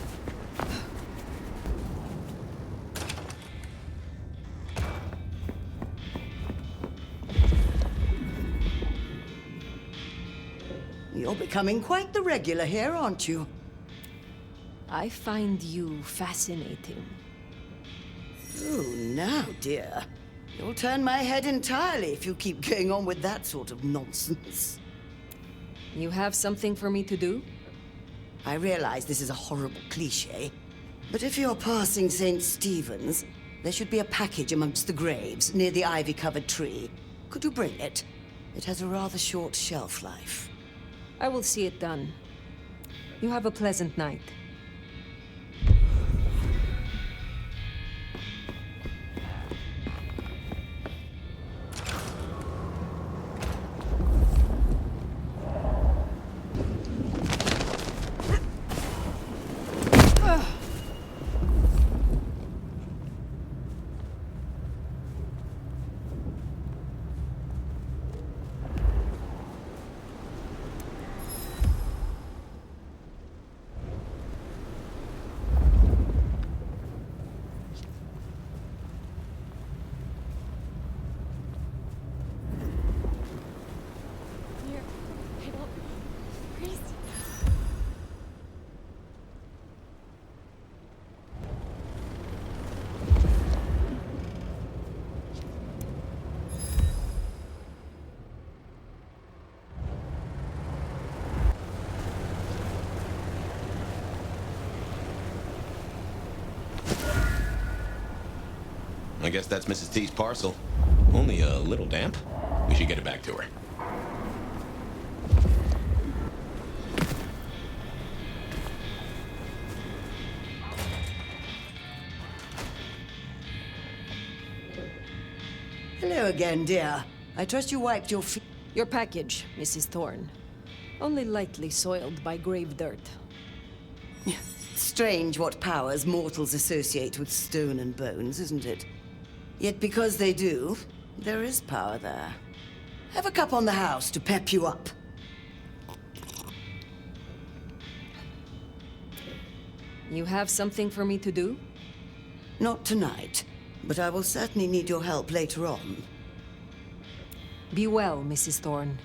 You're becoming quite the regular here, aren't you? I find you fascinating. Oh, now, dear. You'll turn my head entirely if you keep going on with that sort of nonsense. You have something for me to do? I realize this is a horrible cliché, but if you're passing St. Stephen's, there should be a package amongst the graves near the ivy-covered tree. Could you bring it? It has a rather short shelf life. I will see it done. You have a pleasant night. I guess that's Mrs. T's parcel. Only a little damp. We should get it back to her. Hello again, dear. I trust you wiped your feet. Your package, Mrs. Thorn. Only lightly soiled by grave dirt. Strange what powers mortals associate with stone and bones, isn't it? Yet because they do, there is power there. Have a cup on the house to pep you up. You have something for me to do? Not tonight, but I will certainly need your help later on. Be well, Mrs. Thorn.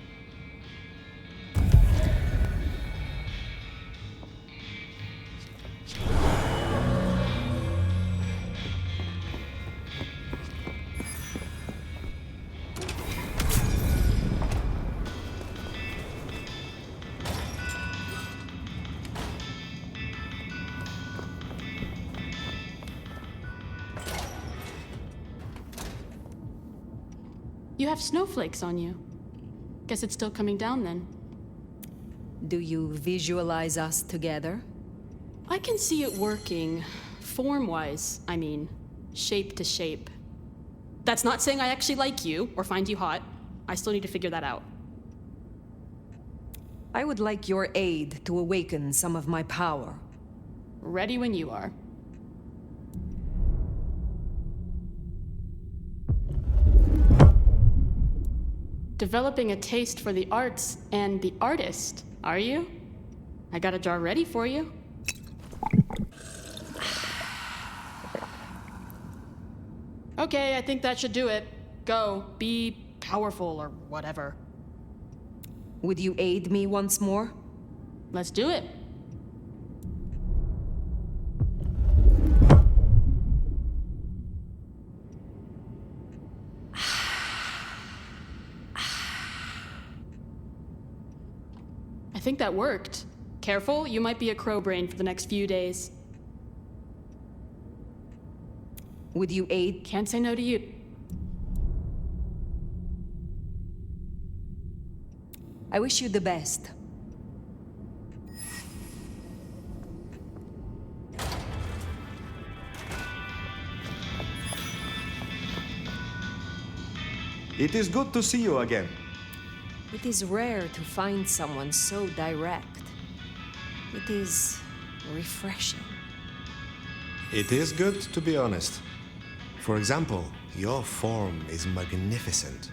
You have snowflakes on you. Guess it's still coming down then. Do you visualize us together? I can see it working. Form-wise, I mean. Shape to shape. That's not saying I actually like you or find you hot. I still need to figure that out. I would like your aid to awaken some of my power. Ready when you are. Developing a taste for the arts and the artist, are you? I got a jar ready for you. Okay, I think that should do it. Go, be powerful or whatever. Would you aid me once more? Let's do it. I think that worked. Careful, you might be a crow brain for the next few days. Would you aid? Can't say no to you. I wish you the best. It is good to see you again. It is rare to find someone so direct. It is refreshing. It is good to be honest. For example, your form is magnificent.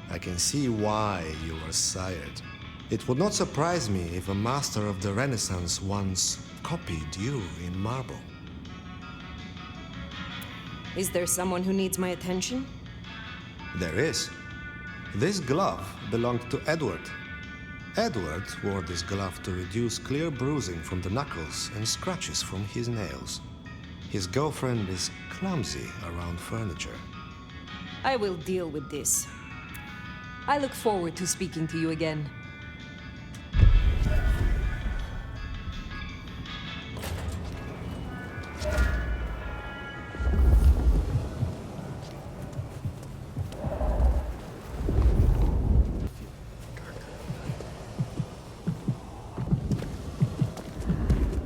I can see why you were sired. It would not surprise me if a master of the Renaissance once copied you in marble. Is there someone who needs my attention? There is. This glove belonged to Edward. Edward wore this glove to reduce clear bruising from the knuckles and scratches from his nails. His girlfriend is clumsy around furniture. I will deal with this. I look forward to speaking to you again.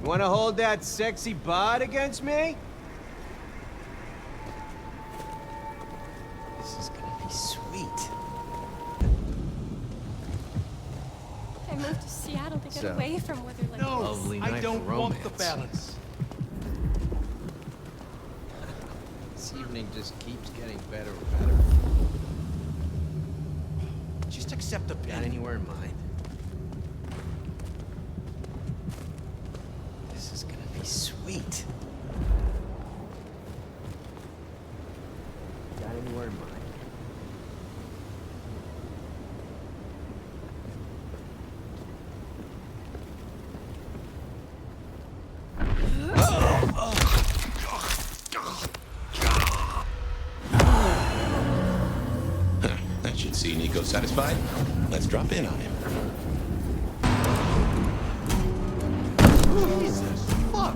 Wanna hold that sexy bod against me? This is gonna be sweet. I moved to Seattle to get So, away from weather like no, this. lovely night I don't for want the romance. balance. This evening just keeps getting better and better. Just accept the Got pen. anywhere in mind? This is gonna be sweet. Got anywhere in mind? That should see Niko satisfied. Let's drop in on him. Jesus, fuck!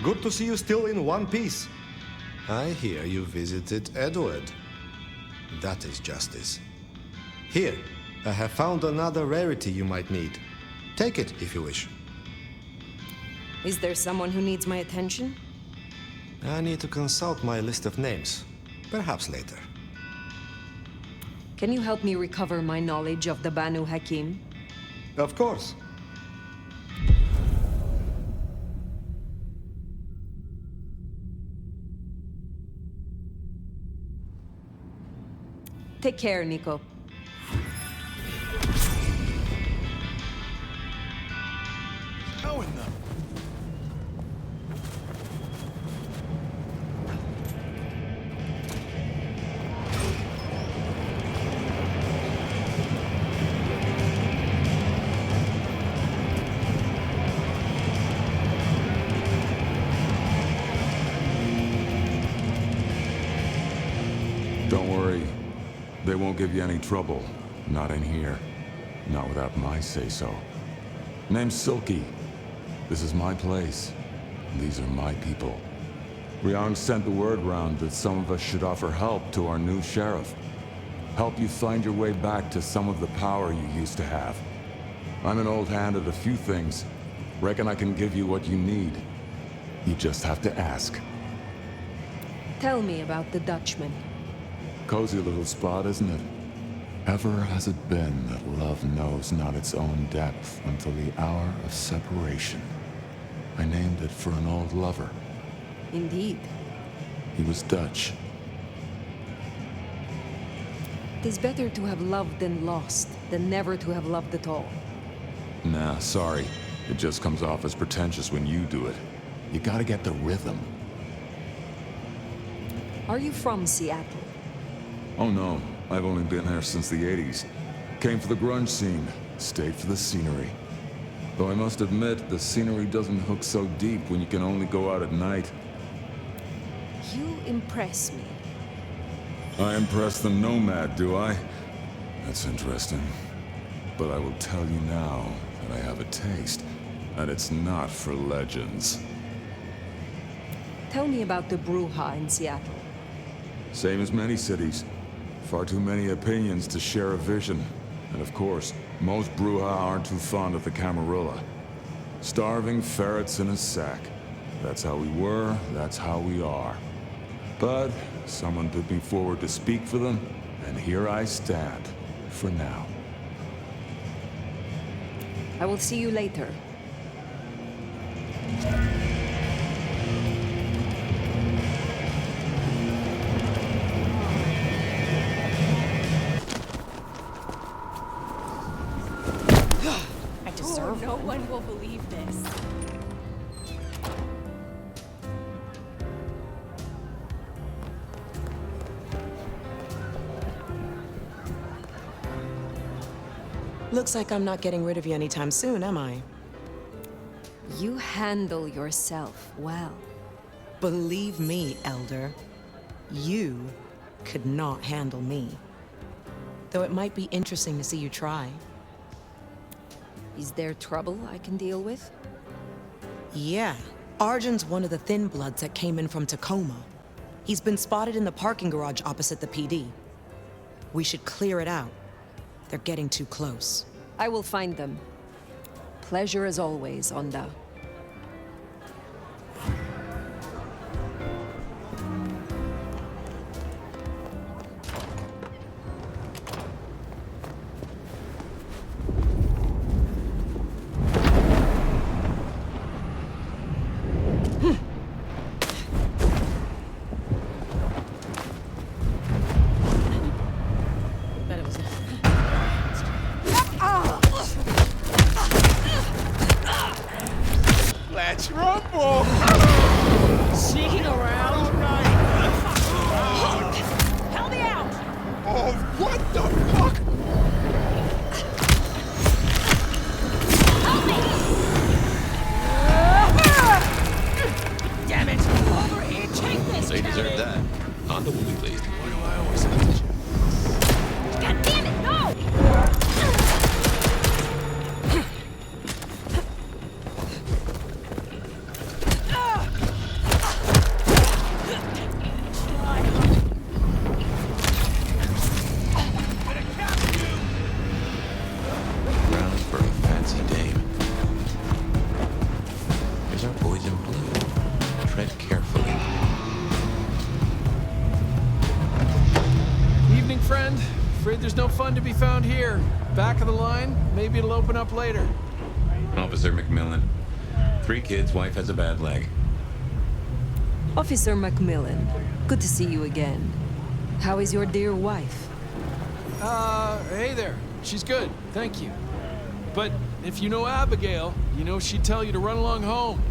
Good to see you still in one piece. I hear you visited Edward. That is justice. Here, I have found another rarity you might need. Take it if you wish. Is there someone who needs my attention? I need to consult my list of names. Perhaps later. Can you help me recover my knowledge of the Banu Hakim? Of course. Take care, Niko. How in the... Don't worry. They won't give you any trouble. Not in here. Not without my say-so. Name's Silky. This is my place. These are my people. Ryong sent the word round that some of us should offer help to our new sheriff. Help you find your way back to some of the power you used to have. I'm an old hand at a few things. Reckon I can give you what you need. You just have to ask. Tell me about the Dutchman. Cozy little spot, isn't it? Ever has it been that love knows not its own depth until the hour of separation. I named it for an old lover. Indeed. He was Dutch. It is better to have loved than lost, than never to have loved at all. Nah, sorry. It just comes off as pretentious when you do it. You gotta get the rhythm. Are you from Seattle? Oh no, I've only been here since the 80s. Came for the grunge scene, stayed for the scenery. Though I must admit, the scenery doesn't hook so deep when you can only go out at night. You impress me. I impress the nomad, do I? That's interesting. But I will tell you now that I have a taste, and it's not for legends. Tell me about the Bruja in Seattle. Same as many cities. Far too many opinions to share a vision. And of course, most Bruja aren't too fond of the Camarilla. Starving ferrets in a sack. That's how we were, that's how we are. But someone put me forward to speak for them, and here I stand, for now. I will see you later. I deserve no one will believe this. Looks like I'm not getting rid of you anytime soon, am I? You handle yourself well. Believe me, Elder. You could not handle me. Though it might be interesting to see you try. Is there trouble I can deal with? Yeah. Arjun's one of the Thin Bloods that came in from Tacoma. He's been spotted in the parking garage opposite the PD. We should clear it out. They're getting too close. I will find them. Pleasure as always, Onda. Let's rumble! Sneaking around? Help me out! Oh, what the fuck? Help me! Damn it! Over here, take this! They deserve that. Onda will be pleased. Why do I always have to... God damn it, no! Grounds for a fancy dame. There's our boys in blue. Tread carefully. Evening, friend. Afraid there's no fun to be found here. Back of the line, maybe it'll open up later. Officer McMillan. 3 kids, wife has a bad leg. Officer Macmillan, good to see you again. How is your dear wife? Hey there. She's good, thank you. But if you know Abigail, you know she'd tell you to run along home.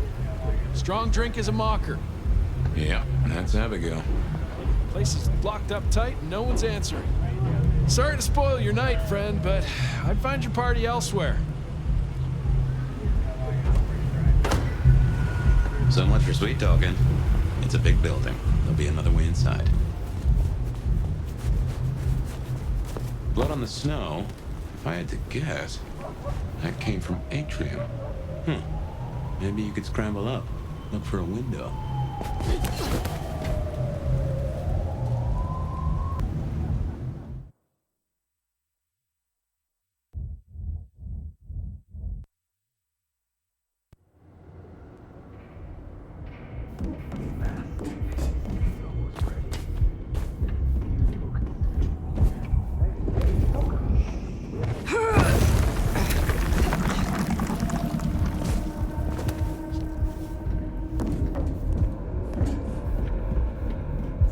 Strong drink is a mocker. Yeah, that's Abigail. Place is blocked up tight and no one's answering. Sorry to spoil your night, friend, but I'd find your party elsewhere. So much for sweet talking. It's a big building. There'll be another way inside. Blood on the snow? If I had to guess, that came from Atrium. Maybe you could scramble up, look for a window.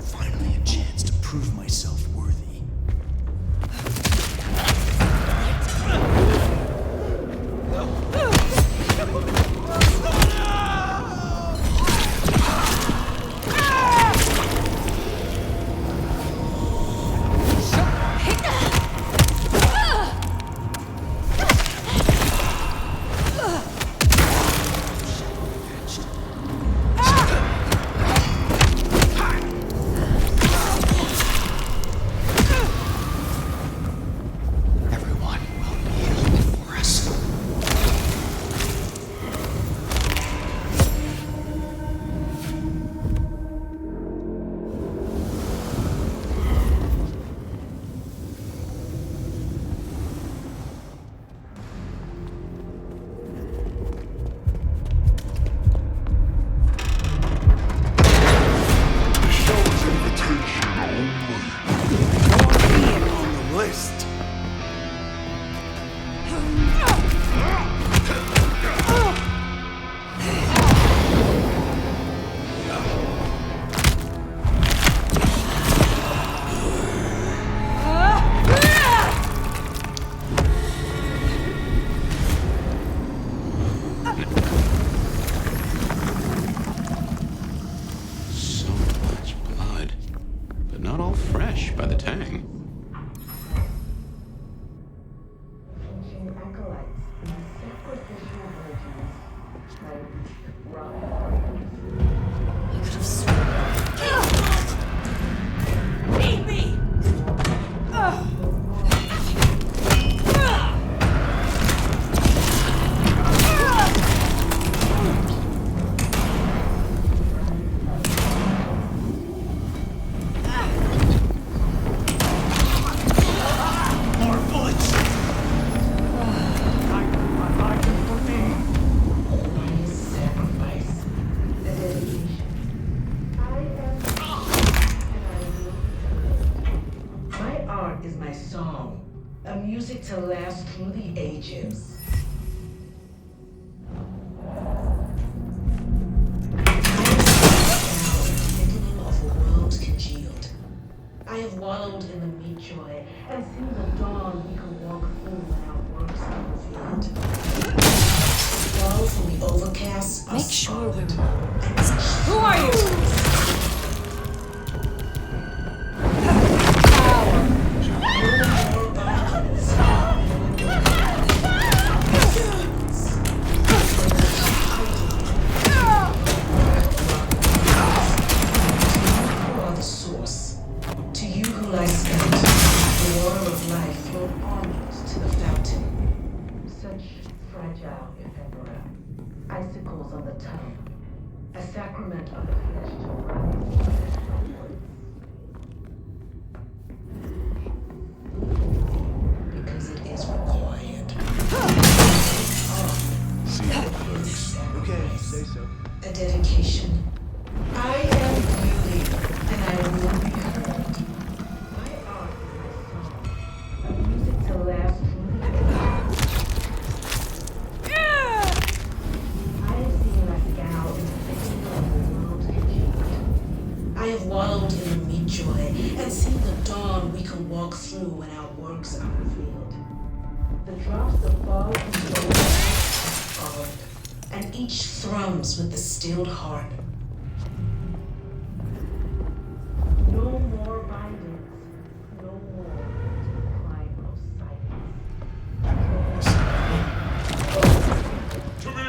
Finally a chance to prove myself worthy. music to last through the ages. I have wallowed in the meat joy and seen the dawn we can walk through when our works are revealed. Fall from the overcast. Make sure we're. Who are you? Icicles on the tongue, a sacrament of the flesh to rise upwards. Because it is required. See how it looks. Okay, say so. A dedication. I am beauty, and I will be heard. My art is my song, a music to last through the I have wallowed in the meat joy and seen the dawn we can walk through when our works are revealed. The drops that fall from the overcast are followed, and each thrums with the stilled heart. No more bindings, no more the climb of silence. To me!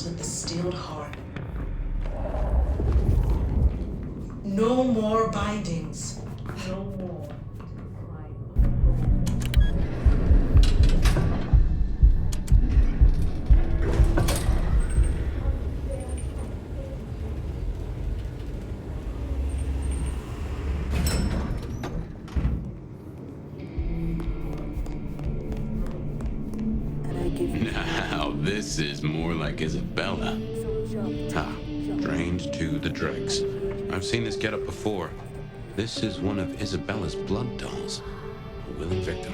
With the stilled heart. No more bindings. No more. Now, this is more like Isabella. Drained to the dregs. I've seen this getup before. This is one of Isabella's blood dolls. A willing victim.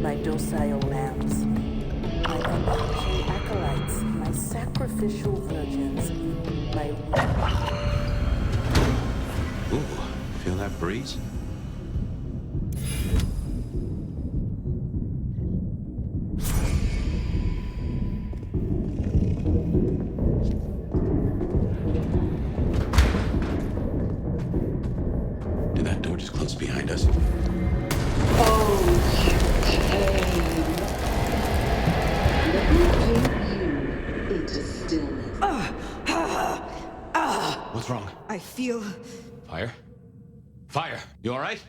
My docile lambs, my unflinching acolytes, my sacrificial virgins, my... Ooh, feel that breeze? Did that door just close behind us? What's wrong? I feel... Fire? Fire, you all right?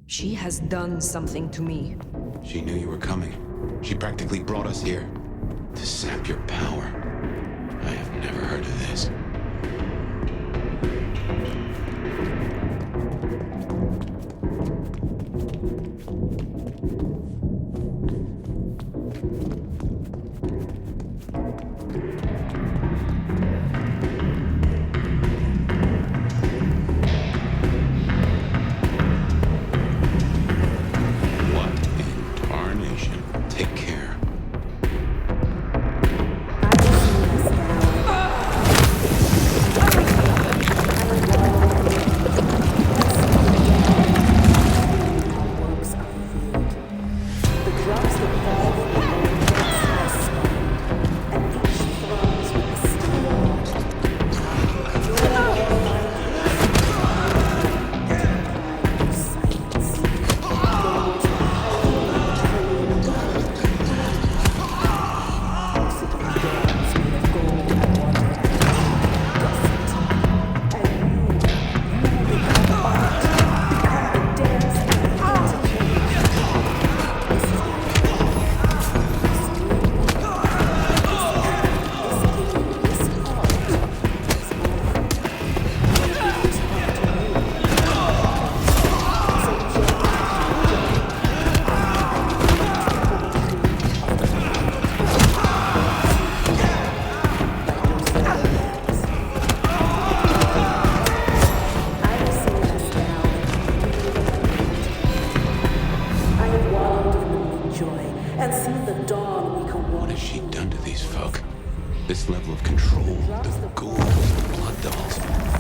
She has done something to me. She knew you were coming. She practically brought us here to sap your power. I have never heard of this.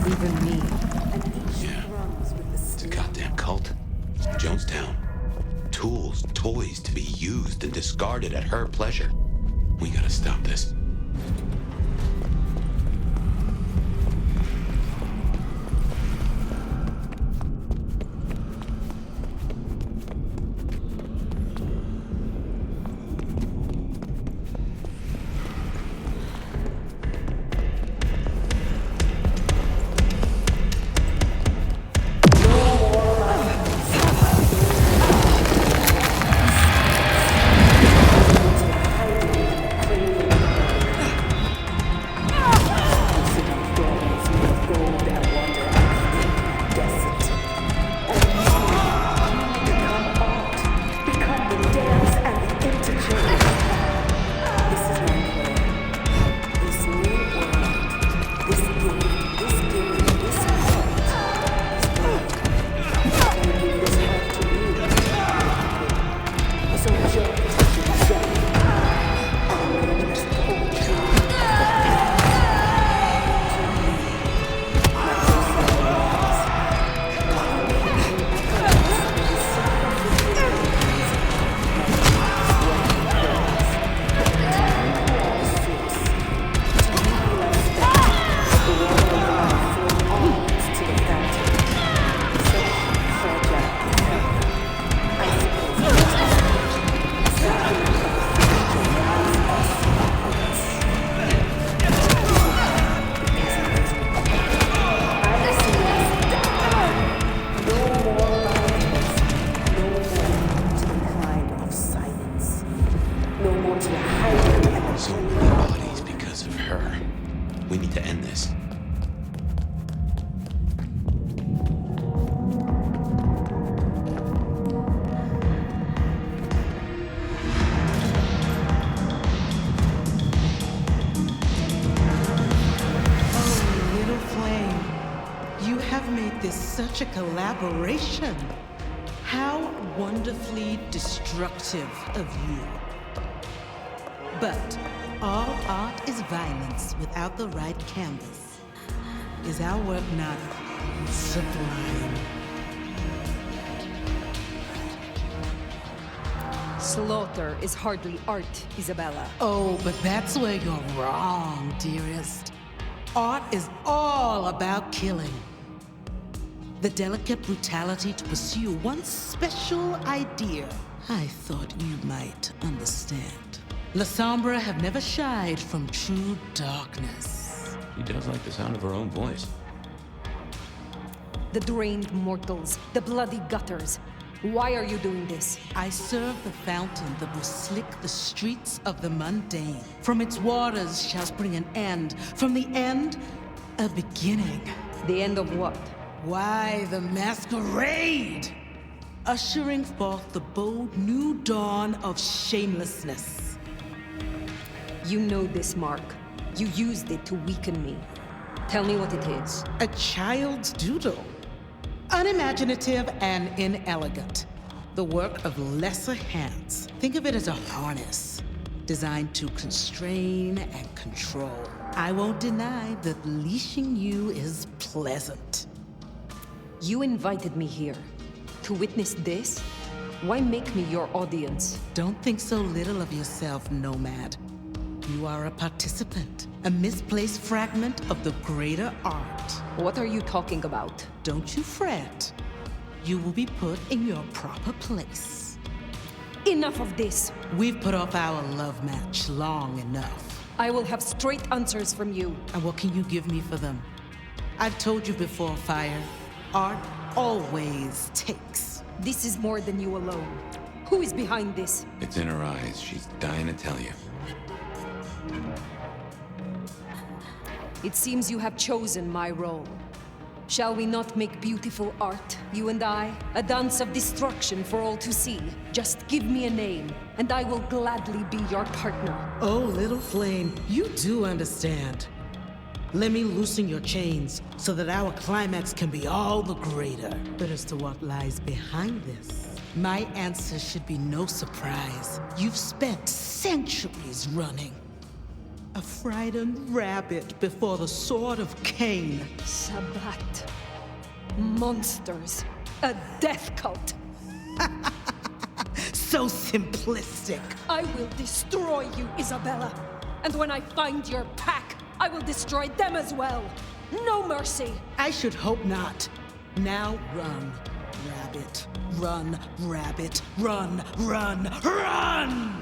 Even me. Yeah. It's a goddamn cult. Jonestown. Tools, toys to be used and discarded at her pleasure. We gotta stop this. Such a collaboration. How wonderfully destructive of you. But all art is violence without the right canvas. Is our work not sublime? Slaughter is hardly art, Isabella. Oh, but that's where you're wrong, dearest. Art is all about killing. The delicate brutality to pursue one special idea. I thought you might understand. La Sombra have never shied from true darkness. He does like the sound of her own voice. The drained mortals, the bloody gutters. Why are you doing this? I serve the fountain that will slick the streets of the mundane. From its waters shall spring an end. From the end, a beginning. The end of what? Why, the masquerade! Ushering forth the bold new dawn of shamelessness. You know this, Mark. You used it to weaken me. Tell me what it is. A child's doodle. Unimaginative and inelegant. The work of lesser hands. Think of it as a harness, designed to constrain and control. I won't deny that leashing you is pleasant. You invited me here to witness this? Why make me your audience? Don't think so little of yourself, Nomad. You are a participant, a misplaced fragment of the greater art. What are you talking about? Don't you fret. You will be put in your proper place. Enough of this. We've put off our love match long enough. I will have straight answers from you. And what can you give me for them? I've told you before, Phyre. Art always takes. This is more than you alone. Who is behind this? It's in her eyes. She's dying to tell you. It seems you have chosen my role. Shall we not make beautiful art, you and I? A dance of destruction for all to see. Just give me a name, and I will gladly be your partner. Oh, little flame, you do understand. Let me loosen your chains so that our climax can be all the greater. But as to what lies behind this, my answer should be no surprise. You've spent centuries running. A frightened rabbit before the sword of Cain. Sabbat. Monsters. A death cult. So simplistic. I will destroy you, Isabella. And when I find your pack, I will destroy them as well. No mercy. I should hope not. Now run, rabbit. Run, rabbit. Run, run, run!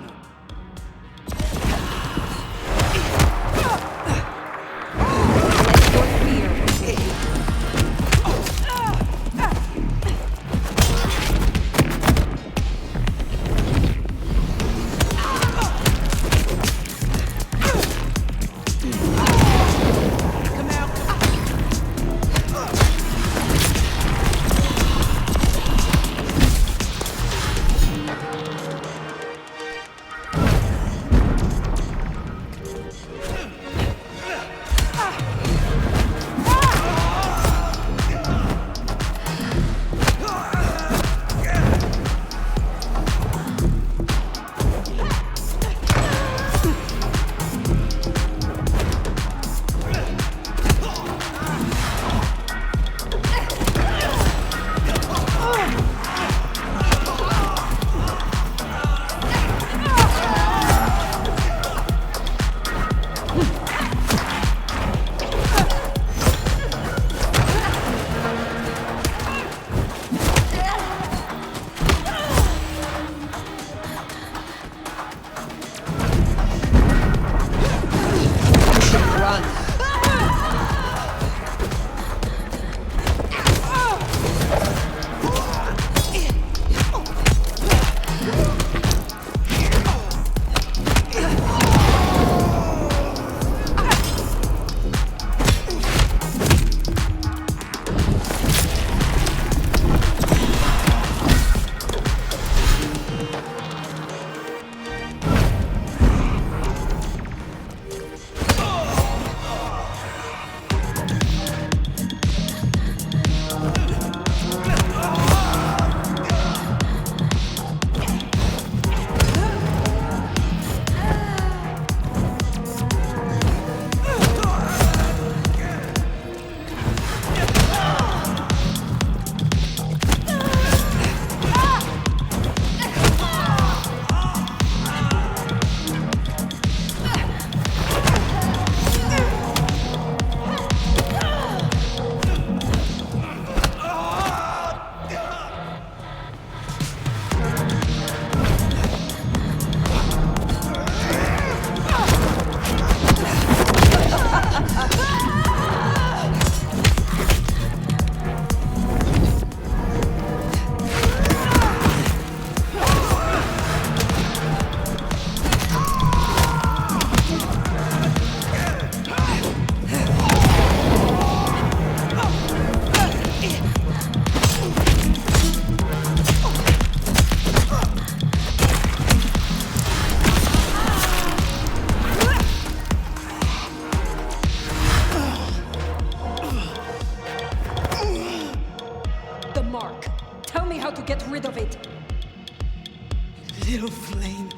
Little flame.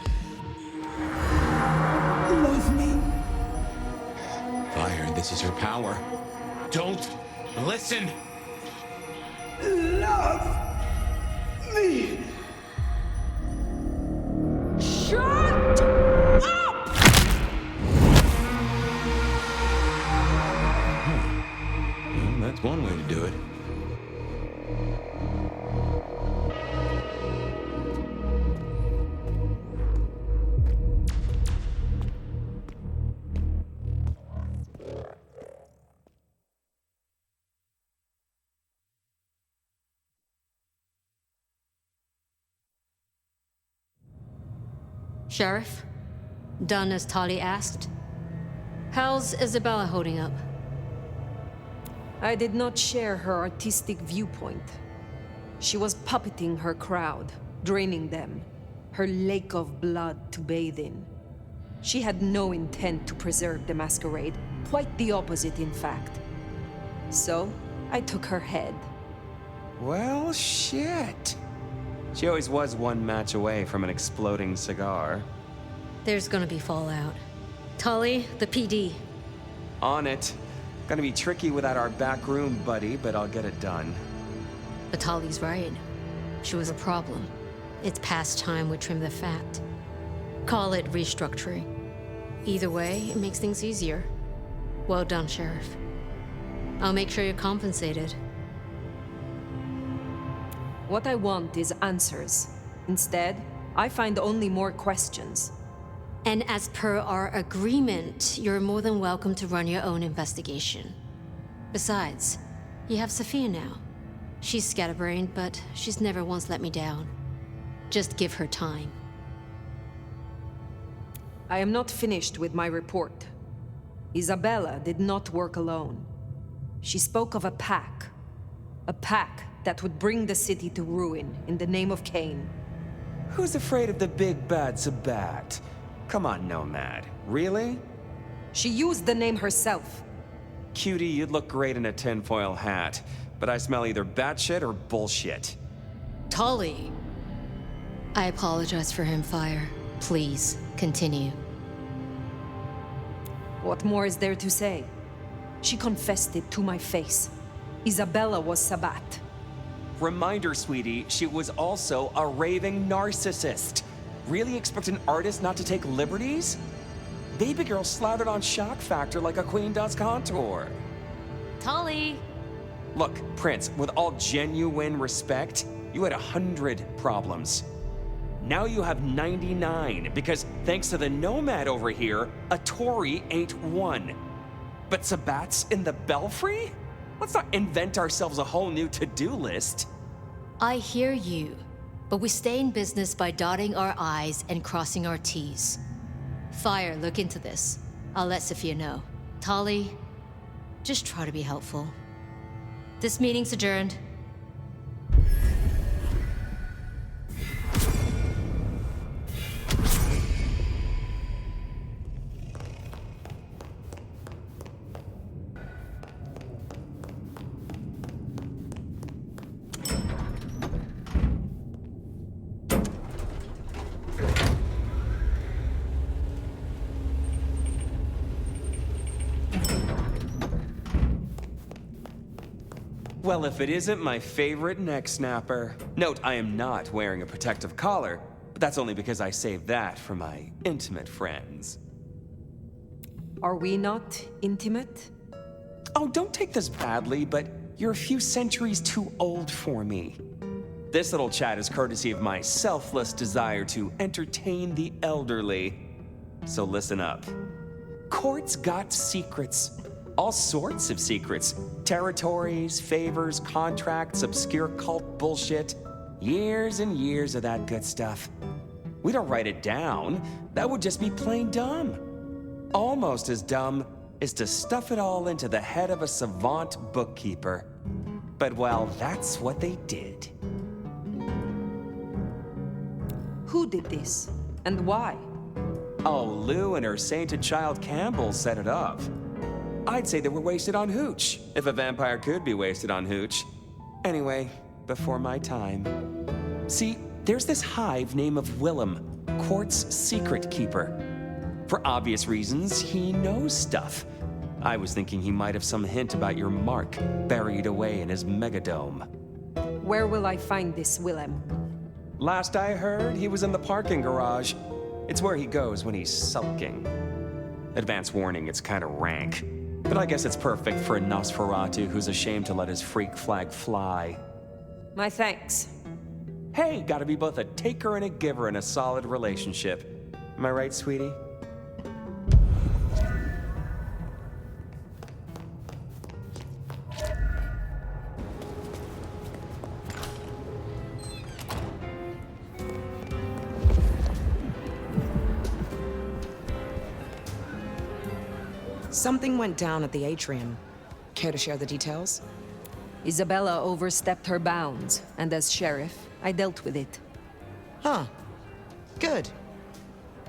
Love me. Fire, this is her power. Don't listen. Love me. Shut up! Well, that's one way to do it. Sheriff, done as Tali asked? How's Isabella holding up? I did not share her artistic viewpoint. She was puppeting her crowd, draining them, her lake of blood to bathe in. She had no intent to preserve the masquerade, quite the opposite, in fact. So, I took her head. Well, shit. She always was one match away from an exploding cigar. There's gonna be fallout. Tully, the PD. On it. Gonna be tricky without our back room buddy, but I'll get it done. But Tully's right. She was a problem. It's past time we trim the fat. Call it restructuring. Either way, it makes things easier. Well done, Sheriff. I'll make sure you're compensated. What I want is answers. Instead, I find only more questions. And as per our agreement, you're more than welcome to run your own investigation. Besides, you have Sophia now. She's scatterbrained, but she's never once let me down. Just give her time. I am not finished with my report. Isabella did not work alone. She spoke of a pack. A pack that would bring the city to ruin in the name of Cain. Who's afraid of the big bad Sabat? Come on, Nomad. Really? She used the name herself. Cutie, you'd look great in a tinfoil hat, but I smell either batshit or bullshit. Tully! I apologize for him, Phyre. Please, continue. What more is there to say? She confessed it to my face. Isabella was Sabat. Reminder, sweetie, she was also a raving narcissist. Really expect an artist not to take liberties? Baby girl slathered on shock factor like a queen does contour. Tully! Look, Prince, with all genuine respect, you had 100 problems. Now you have 99, because thanks to the Nomad over here, a Tory ain't one. But Sabat's in the Belfry? Let's not invent ourselves a whole new to-do list. I hear you, but we stay in business by dotting our I's and crossing our T's. Phyre, look into this. I'll let Sophia know. Tully, just try to be helpful. This meeting's adjourned. Well, if it isn't my favorite neck snapper. Note, I am not wearing a protective collar, but that's only because I saved that for my intimate friends. Are we not intimate? Oh, don't take this badly, but you're a few centuries too old for me. This little chat is courtesy of my selfless desire to entertain the elderly. So listen up. Court's got secrets. All sorts of secrets. Territories, favors, contracts, obscure cult bullshit. Years and years of that good stuff. We don't write it down. That would just be plain dumb. Almost as dumb is to stuff it all into the head of a savant bookkeeper. But well, that's what they did. Who did this? And why? Oh, Lou and her sainted child Campbell set it up. I'd say they were wasted on hooch, if a vampire could be wasted on hooch. Anyway, before my time. See, there's this hive named of Willem, Court's secret keeper. For obvious reasons, he knows stuff. I was thinking he might have some hint about your mark buried away in his megadome. Where will I find this Willem? Last I heard, he was in the parking garage. It's where he goes when he's sulking. Advance warning, it's kind of rank. But I guess it's perfect for a Nosferatu who's ashamed to let his freak flag fly. My thanks. Hey, gotta be both a taker and a giver in a solid relationship. Am I right, sweetie? Something went down at the atrium. Care to share the details? Isabella overstepped her bounds, and as sheriff, I dealt with it. Huh. Good.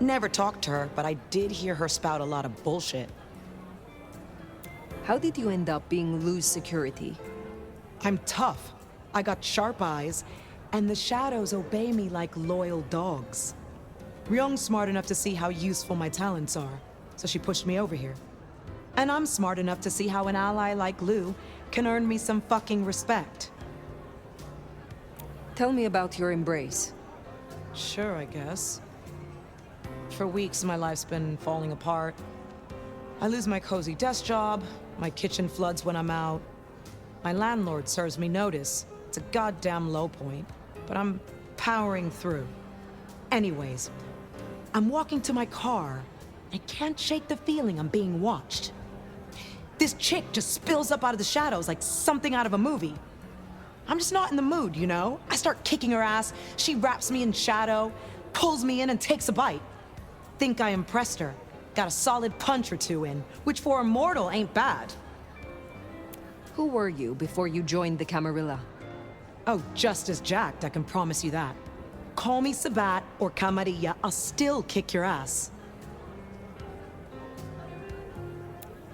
Never talked to her, but I did hear her spout a lot of bullshit. How did you end up being Lou's security? I'm tough. I got sharp eyes, and the shadows obey me like loyal dogs. Ryong's smart enough to see how useful my talents are. so she pushed me over here. And I'm smart enough to see how an ally like Lou can earn me some fucking respect. Tell me about your embrace. Sure, I guess. For weeks, my life's been falling apart. I lose my cozy desk job, my kitchen floods when I'm out. My landlord serves me notice. It's a goddamn low point, but I'm powering through. Anyways, I'm walking to my car. I can't shake the feeling I'm being watched. This chick just spills up out of the shadows like something out of a movie. I'm just not in the mood, you know? I start kicking her ass, she wraps me in shadow, pulls me in and takes a bite. Think I impressed her. Got a solid punch or two in, which for a mortal ain't bad. Who were you before you joined the Camarilla? Oh, just as jacked, I can promise you that. Call me Sabat or Camarilla, I'll still kick your ass.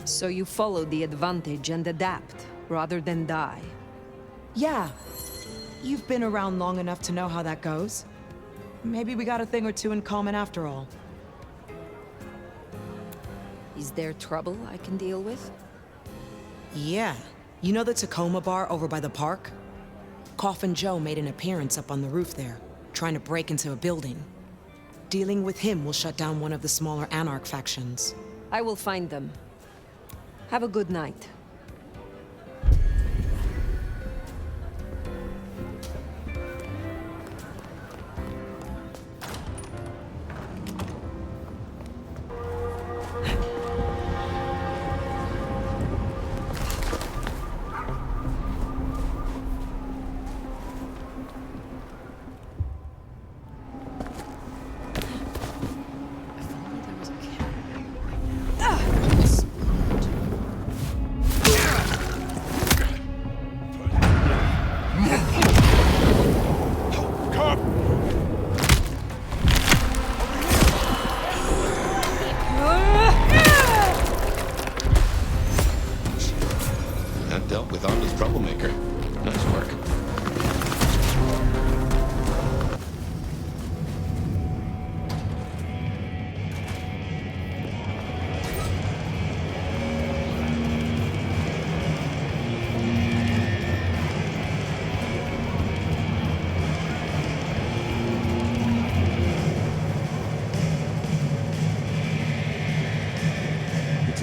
So you follow the advantage and adapt, rather than die. Yeah. You've been around long enough to know how that goes. Maybe we got a thing or two in common after all. Is there trouble I can deal with? Yeah. You know the Tacoma bar over by the park? Coffin Joe made an appearance up on the roof there, trying to break into a building. Dealing with him will shut down one of the smaller Anarch factions. I will find them. Have a good night.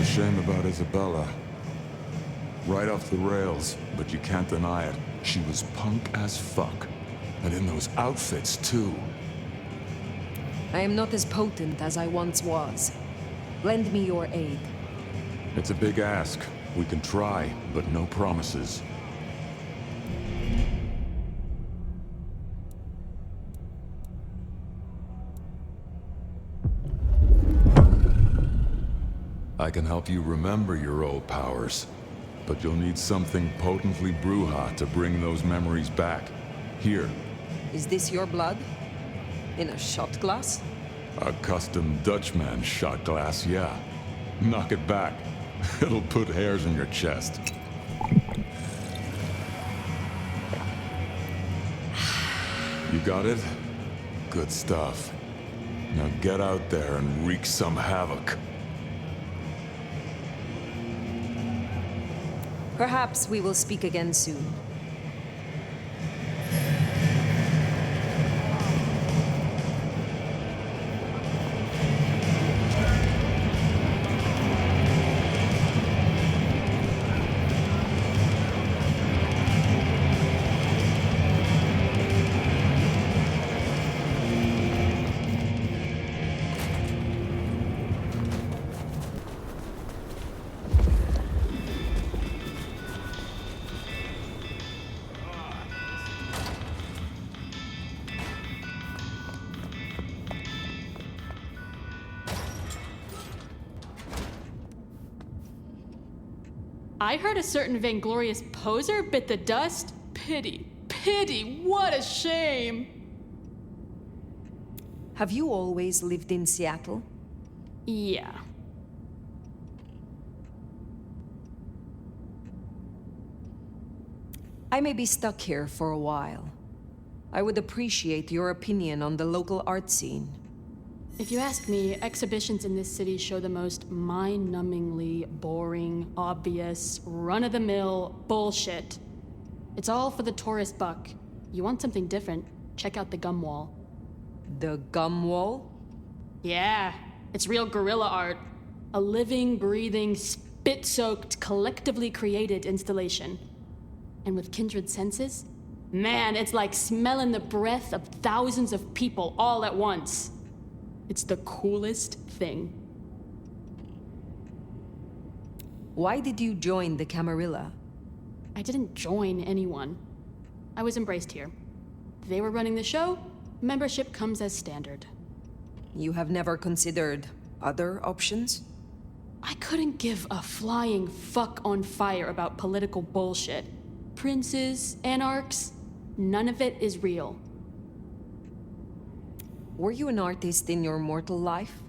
Shame about Isabella. Right off the rails, but you can't deny it. She was punk as fuck. And in those outfits, too. I am not as potent as I once was. Lend me your aid. It's a big ask. We can try, but no promises. I can help you remember your old powers, but you'll need something potently Bruja to bring those memories back. Here. Is this your blood? In a shot glass? A custom Dutchman shot glass, yeah. Knock it back. It'll put hairs in your chest. You got it? Good stuff. Now get out there and wreak some havoc. Perhaps we will speak again soon. I heard a certain vainglorious poser bit the dust. Pity, pity, what a shame. Have you always lived in Seattle? Yeah. I may be stuck here for a while. I would appreciate your opinion on the local art scene. If you ask me, exhibitions in this city show the most mind-numbingly boring, obvious, run-of-the-mill bullshit. It's all for the tourist buck. You want something different, check out the gum wall. The gum wall? Yeah, it's real guerrilla art. A living, breathing, spit-soaked, collectively created installation. And with kindred senses, man, it's like smelling the breath of thousands of people all at once. It's the coolest thing. Why did you join the Camarilla? I didn't join anyone. I was embraced here. They were running the show, membership comes as standard. You have never considered other options? I couldn't give a flying fuck on Phyre about political bullshit. Princes, anarchs, none of it is real. Were you an artist in your mortal life?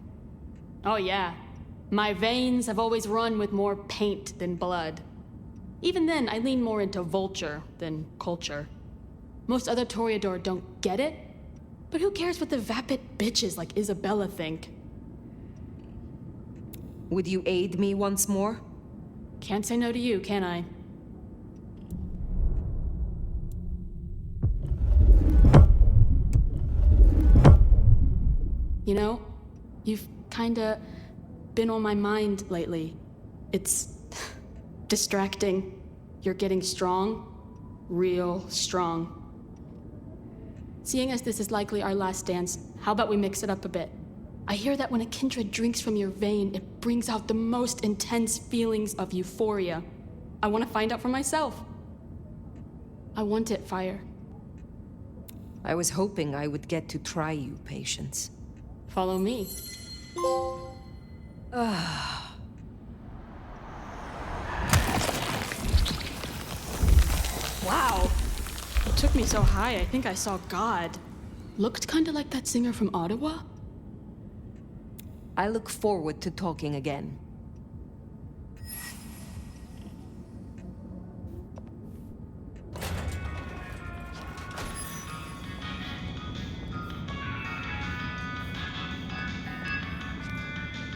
Oh yeah. My veins have always run with more paint than blood. Even then, I lean more into vulture than culture. Most other Toreador don't get it, but who cares what the vapid bitches like Isabella think? Would you aid me once more? Can't say no to you, can I? You know, you've kinda been on my mind lately. It's distracting. You're getting strong, real strong. Seeing as this is likely our last dance, how about we mix it up a bit? I hear that when a kindred drinks from your vein, it brings out the most intense feelings of euphoria. I want to find out for myself. I want it, Phyre. I was hoping I would get to try you, Patience. Follow me. Wow. It took me so high, I think I saw God. Looked kinda like that singer from Ottawa. I look forward to talking again.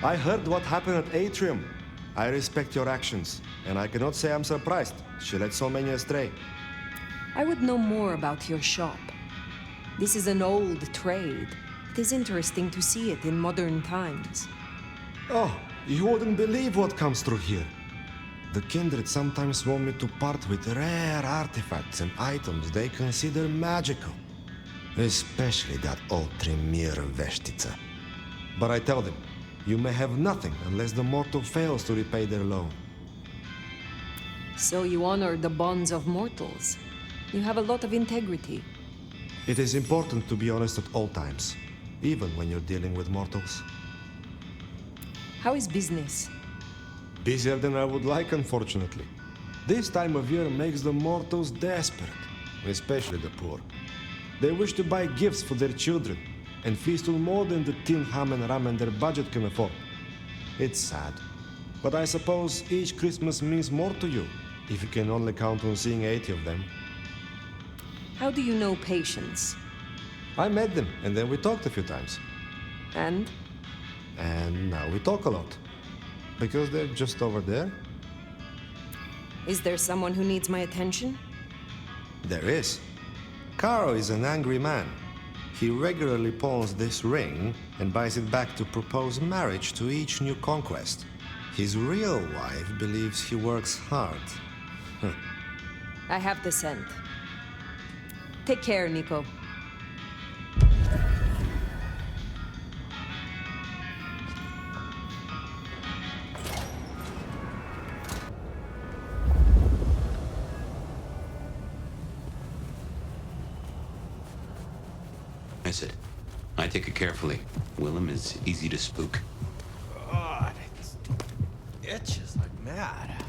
I heard what happened at Atrium. I respect your actions, and I cannot say I'm surprised. She led so many astray. I would know more about your shop. This is an old trade. It is interesting to see it in modern times. Oh, you wouldn't believe what comes through here. The kindred sometimes want me to part with rare artifacts and items they consider magical. Especially that old Tremere Veshtica. But I tell them, you may have nothing unless the mortal fails to repay their loan. So you honor the bonds of mortals. You have a lot of integrity. It is important to be honest at all times, even when you're dealing with mortals. How is business? Busier than I would like, unfortunately. This time of year makes the mortals desperate, especially the poor. They wish to buy gifts for their children, and feast on more than the tin ham and ramen their budget can afford. It's sad, but I suppose each Christmas means more to you, if you can only count on seeing 80 of them. How do you know Patience? I met them, and then we talked a few times. And? And now we talk a lot. Because they're just over there. Is there someone who needs my attention? There is. Caro is an angry man. He regularly pawns this ring and buys it back to propose marriage to each new conquest. His real wife believes he works hard. I have the scent. Take care, Niko. Miss it. I take it carefully. Willem is easy to spook. God, it itches like mad.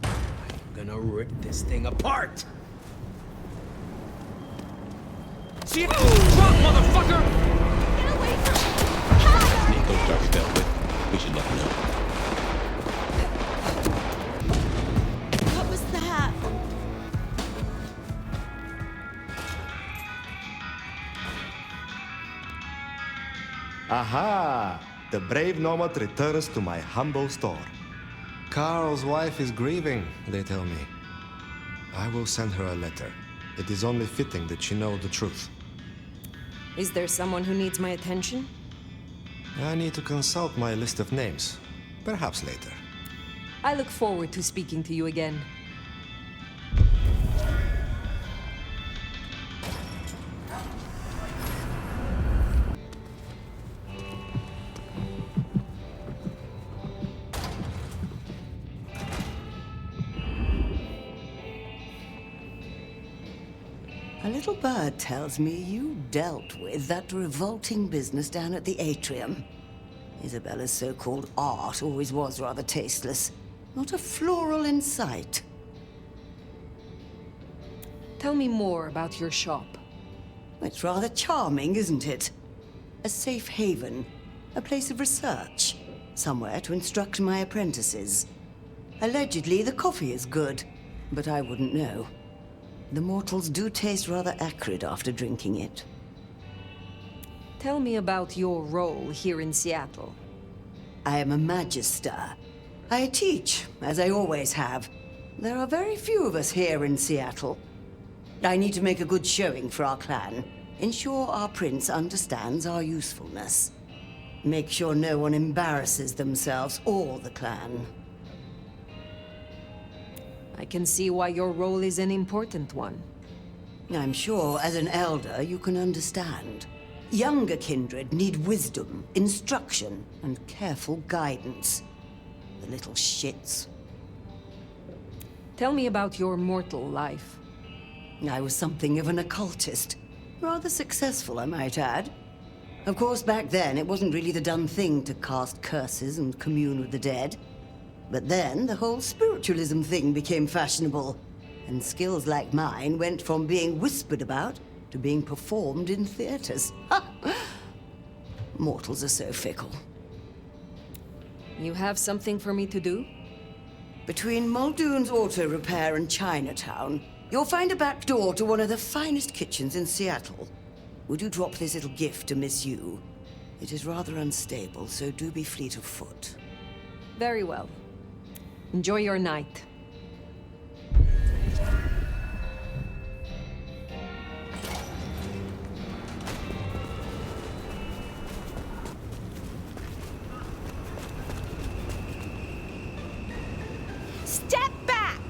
I'm gonna rip this thing apart. See it? Drop, motherfucker! Get away from me! Help! Niko's dark dealt with. We should let him know. What was that? Aha! The brave nomad returns to my humble store. Carl's wife is grieving, they tell me. I will send her a letter. It is only fitting that she know the truth. Is there someone who needs my attention? I need to consult my list of names. Perhaps later. I look forward to speaking to you again. A little bird tells me you dealt with that revolting business down at the atrium. Isabella's so-called art always was rather tasteless. Not a floral in sight. Tell me more about your shop. It's rather charming, isn't it? A safe haven, a place of research, somewhere to instruct my apprentices. Allegedly, the coffee is good, but I wouldn't know. The mortals do taste rather acrid after drinking it. Tell me about your role here in Seattle. I am a magister. I teach, as I always have. There are very few of us here in Seattle. I need to make a good showing for our clan. Ensure our prince understands our usefulness. Make sure no one embarrasses themselves or the clan. I can see why your role is an important one. I'm sure, as an elder, you can understand. Younger kindred need wisdom, instruction, and careful guidance. The little shits. Tell me about your mortal life. I was something of an occultist. Rather successful, I might add. Of course, back then, it wasn't really the done thing to cast curses and commune with the dead. But then, the whole spiritualism thing became fashionable, and skills like mine went from being whispered about to being performed in theaters. Mortals are so fickle. You have something for me to do? Between Muldoon's Auto Repair and Chinatown, you'll find a back door to one of the finest kitchens in Seattle. Would you drop this little gift to Miss Yu? It is rather unstable, so do be fleet of foot. Very well. Enjoy your night. Step back!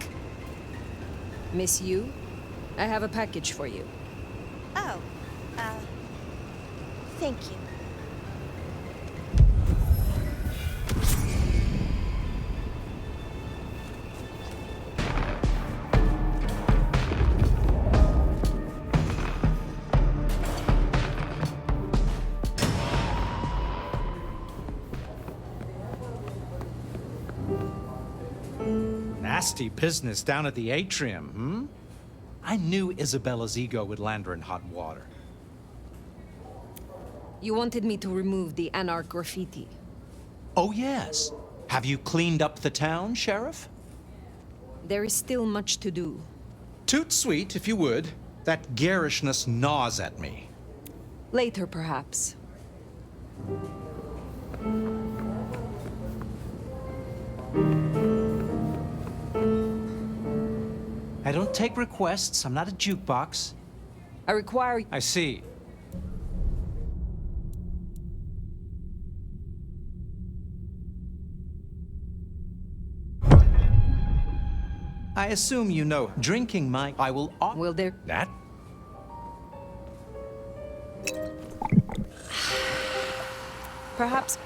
Miss Yu, I have a package for you. Oh, thank you. Nasty business down at the atrium, hmm? I knew Isabella's ego would land her in hot water. You wanted me to remove the Anarch graffiti. Oh, yes. Have you cleaned up the town, Sheriff? There is still much to do. Toot sweet, if you would. That garishness gnaws at me. Later, perhaps. I don't take requests. I'm not a jukebox. I require... I see. I assume you know, drinking my... I will... Will there... That? Perhaps...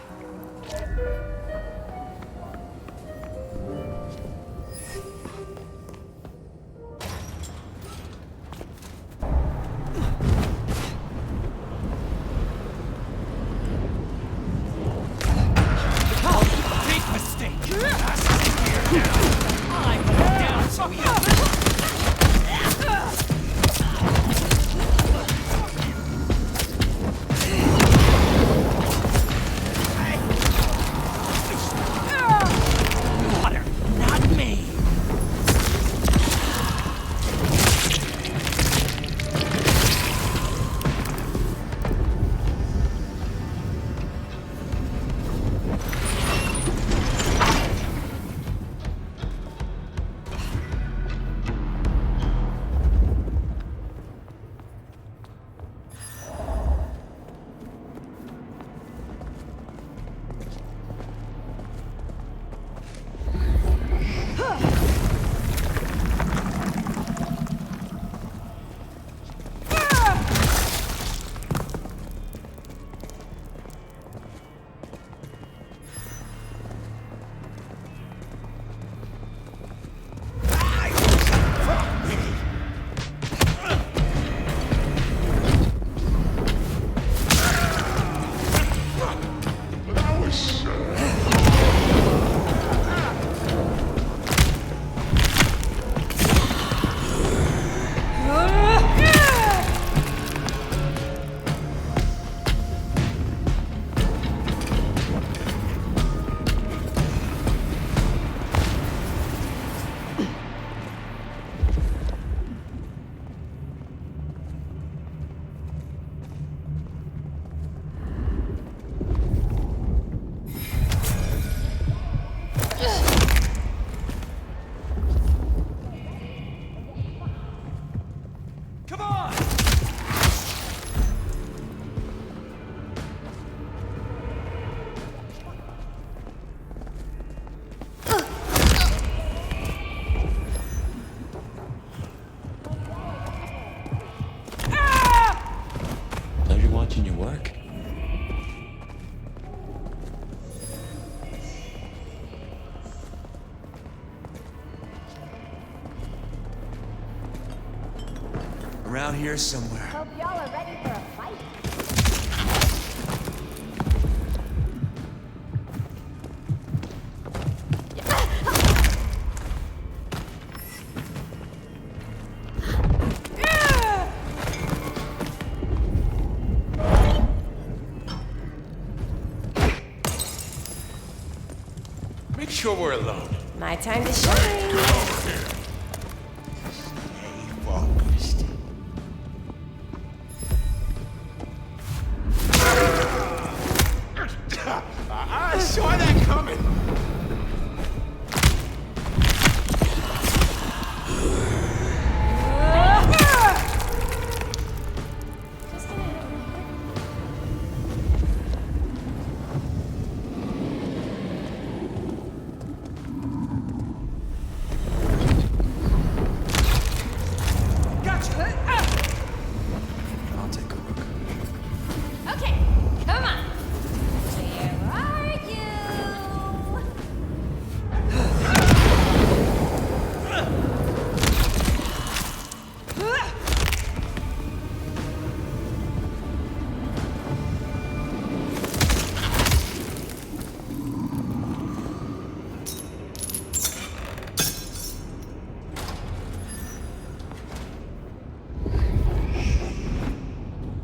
Come on! Pleasure watching you work. Around here somewhere. Hope y'all are ready for a fight. Make sure we're alone. My time to shine. Focused. I saw that coming. I'll take a look. Okay, come on. Where are you?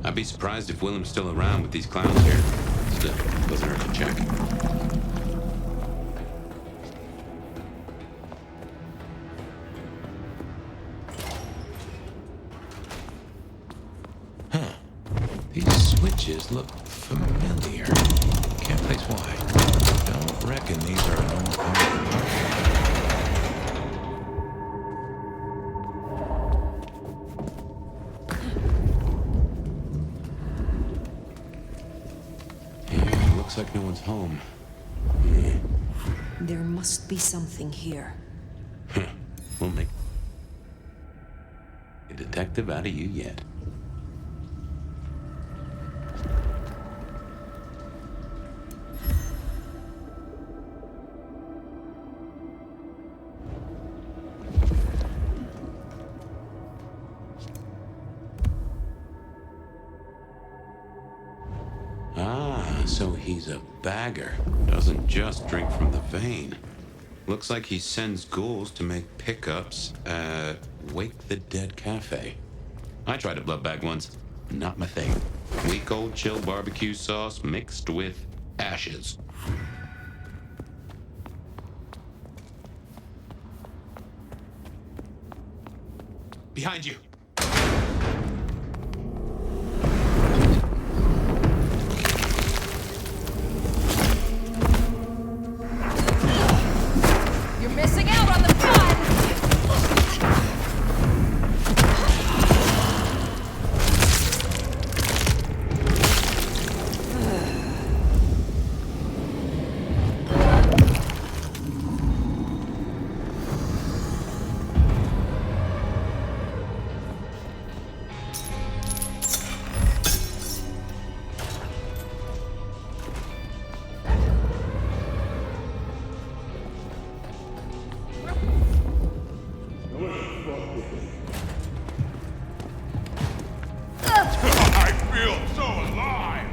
I'd be surprised if Willem's still around with these clowns here. Still, doesn't hurt to check. Huh. These switches look familiar. Can't place why. Don't reckon these are an old car. Looks like no one's home. There must be something here. We'll make a detective out of you yet. So he's a bagger. Doesn't just drink from the vein. Looks like he sends ghouls to make pickups at Wake the Dead Cafe. I tried a blood bag once. Not my thing. Weak old chill barbecue sauce mixed with ashes. Behind you. Missing out on the fun! I feel so alive!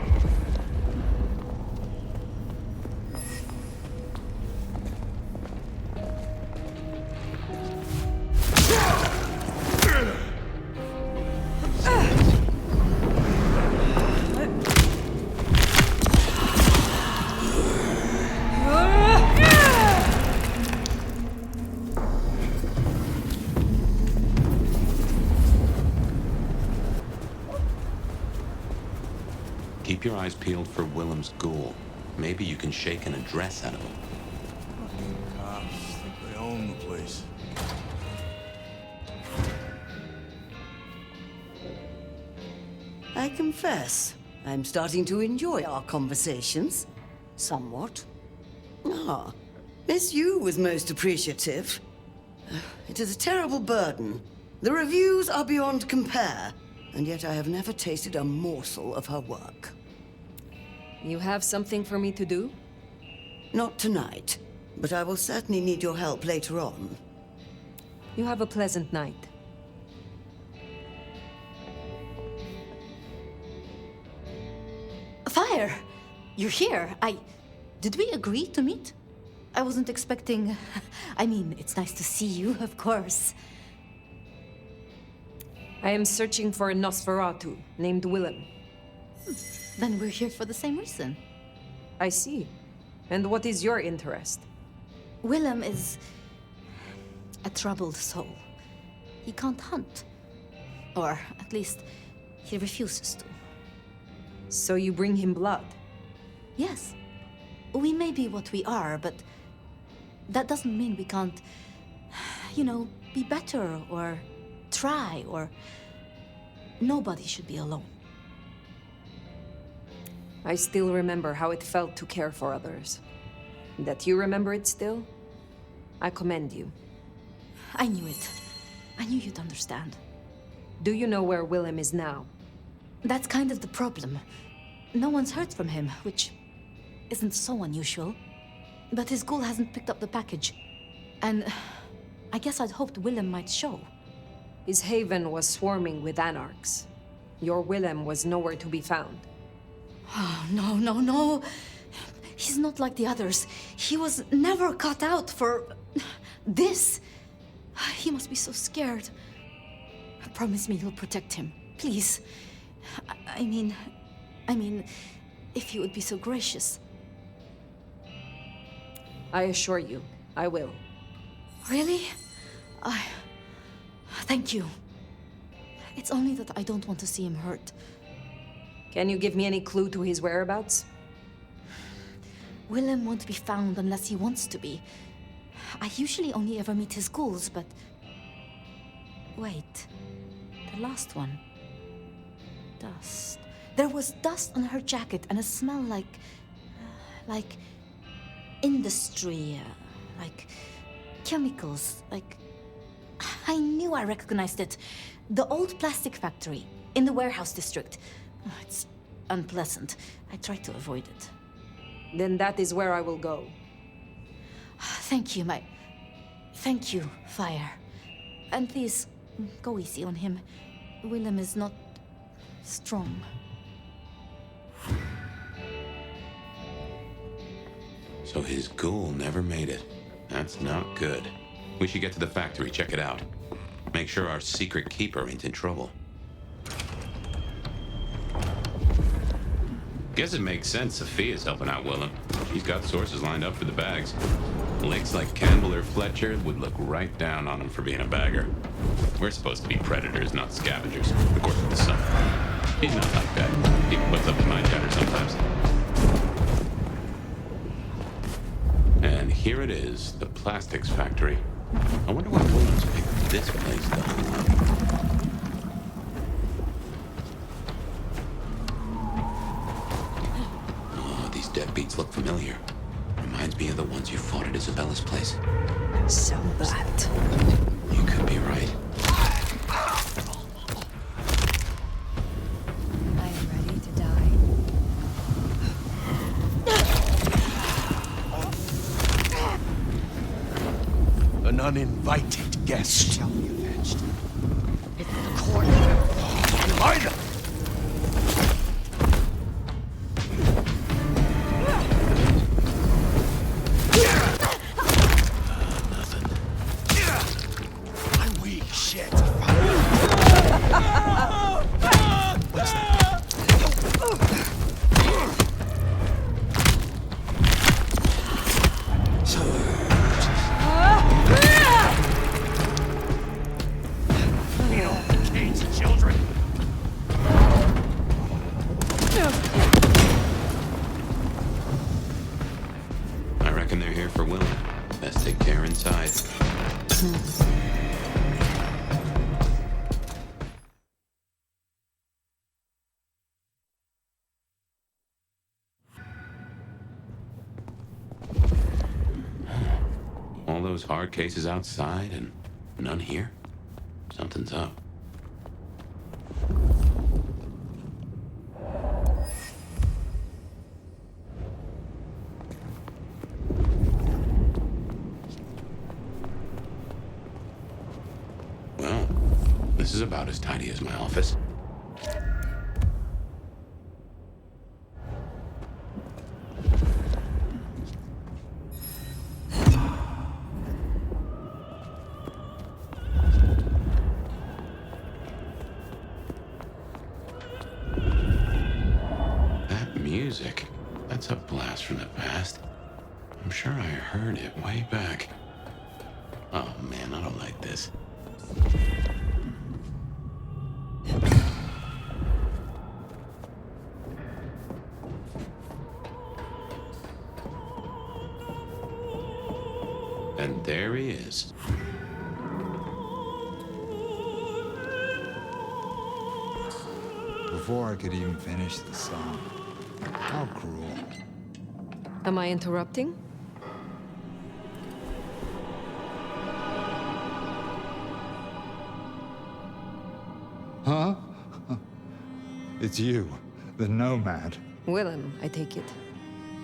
Keep your eyes peeled for Willem's ghoul. Maybe you can shake an address out of him. Cops think they own the place. I confess, I'm starting to enjoy our conversations. Somewhat. Ah, Miss Yu was most appreciative. It is a terrible burden. The reviews are beyond compare, and yet I have never tasted a morsel of her work. You have something for me to do? Not tonight, but I will certainly need your help later on. You have a pleasant night. Phyre! You're here. Did we agree to meet? I wasn't expecting... I mean, it's nice to see you, of course. I am searching for a Nosferatu named Willem. Then we're here for the same reason. I see. And what is your interest? Willem is... a troubled soul. He can't hunt. Or, at least, he refuses to. So you bring him blood? Yes. We may be what we are, but that doesn't mean we can't, be better or try or... Nobody should be alone. I still remember how it felt to care for others. That you remember it still? I commend you. I knew it. I knew you'd understand. Do you know where Willem is now? That's kind of the problem. No one's heard from him, which isn't so unusual. But his ghoul hasn't picked up the package. And I guess I'd hoped Willem might show. His haven was swarming with anarchs. Your Willem was nowhere to be found. Oh, no. He's not like the others. He was never cut out for... this. He must be so scared. Promise me you'll protect him, please. I mean, if you would be so gracious. I assure you, I will. Really? Thank you. It's only that I don't want to see him hurt. Can you give me any clue to his whereabouts? Willem won't be found unless he wants to be. I usually only ever meet his ghouls, but... Wait. The last one. Dust. There was dust on her jacket and a smell like... Industry. Like... chemicals. Like... I knew I recognized it. The old plastic factory in the warehouse district. It's unpleasant. I tried to avoid it. Then that is where I will go. Thank you, Thank you, Phyre. And please, go easy on him. Willem is not... strong. So his ghoul never made it. That's not good. We should get to the factory, check it out. Make sure our secret keeper ain't in trouble. Guess it makes sense Sophia's helping out Willem. She's got sources lined up for the bags. Lakes like Campbell or Fletcher would look right down on him for being a bagger. We're supposed to be predators, not scavengers, according to the son. He's not like that. He puts up with my chatter sometimes. And here it is, the plastics factory. I wonder why Williams picked this place to hold. Oh, these deadbeats look familiar. Reminds me of the ones you fought at Isabella's place. So that. You could be right. I am ready to die. An uninvited guest shall be avenged. It's the corner. Behind him! those hard cases outside and none here? Something's up. Well, this is about as tidy as my office. Music. That's a blast from the past. I'm sure I heard it way back. Oh man, I don't like this. And there he is. Before I could even finish the song. How cruel. Am I interrupting? Huh? It's you, the nomad. Willem, I take it.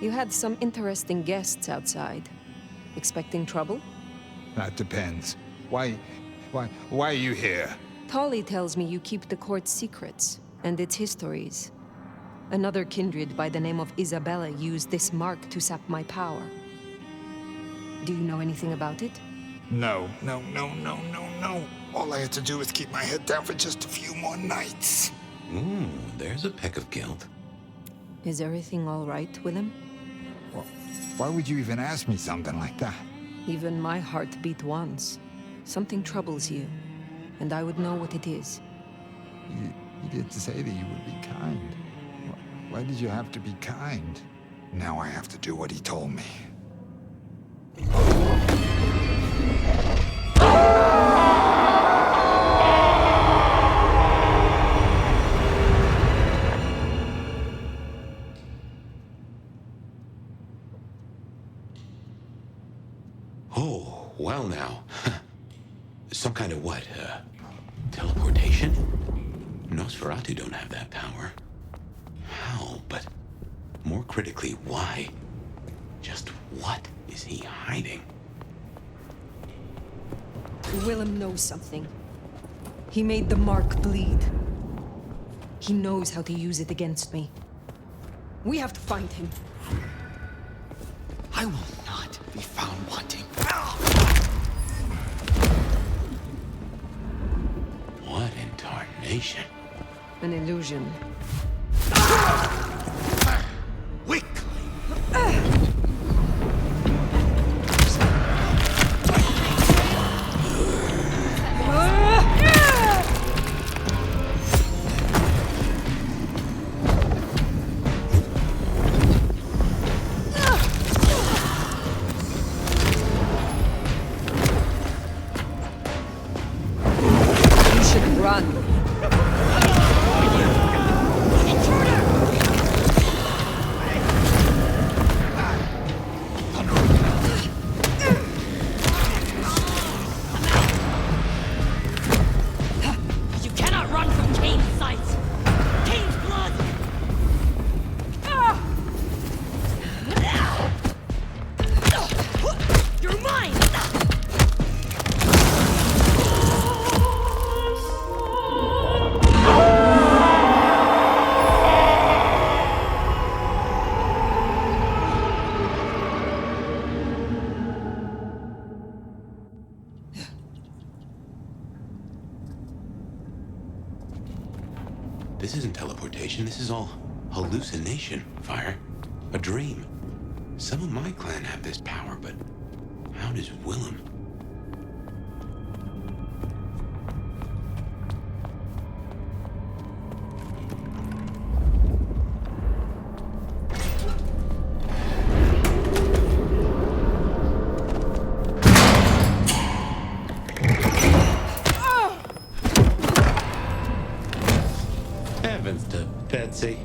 You had some interesting guests outside. Expecting trouble? That depends. Why are you here? Tolly tells me you keep the court's secrets and its histories. Another kindred by the name of Isabella used this mark to sap my power. Do you know anything about it? No. All I had to do was keep my head down for just a few more nights. There's a peck of guilt. Is everything all right, Willem? Well, why would you even ask me something like that? Even my heart beat once. Something troubles you, and I would know what it is. You did say that you would be kind. Why did you have to be kind? Now I have to do what he told me. Oh, well now. Some kind of what? Teleportation? Nosferatu don't have that power. How? But more critically, why? Just what is he hiding? Willem knows something. He made the mark bleed. He knows how to use it against me. We have to find him. I will not be found wanting. What in tarnation? An illusion. You should run. This isn't teleportation. This is all hallucination, Phyre. A dream. Some of my clan have this power, but how does Willem? Heavens to Betsy.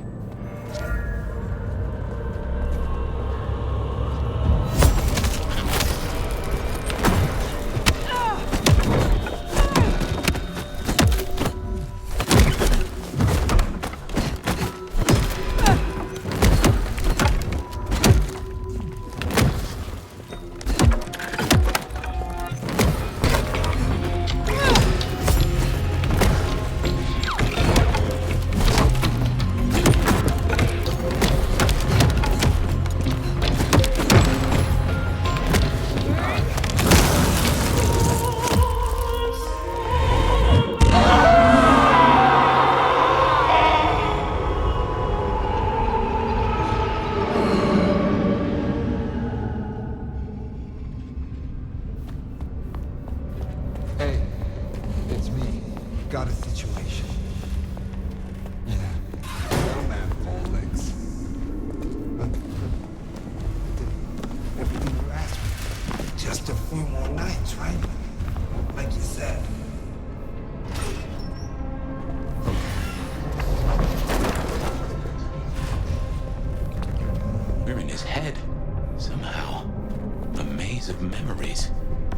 days.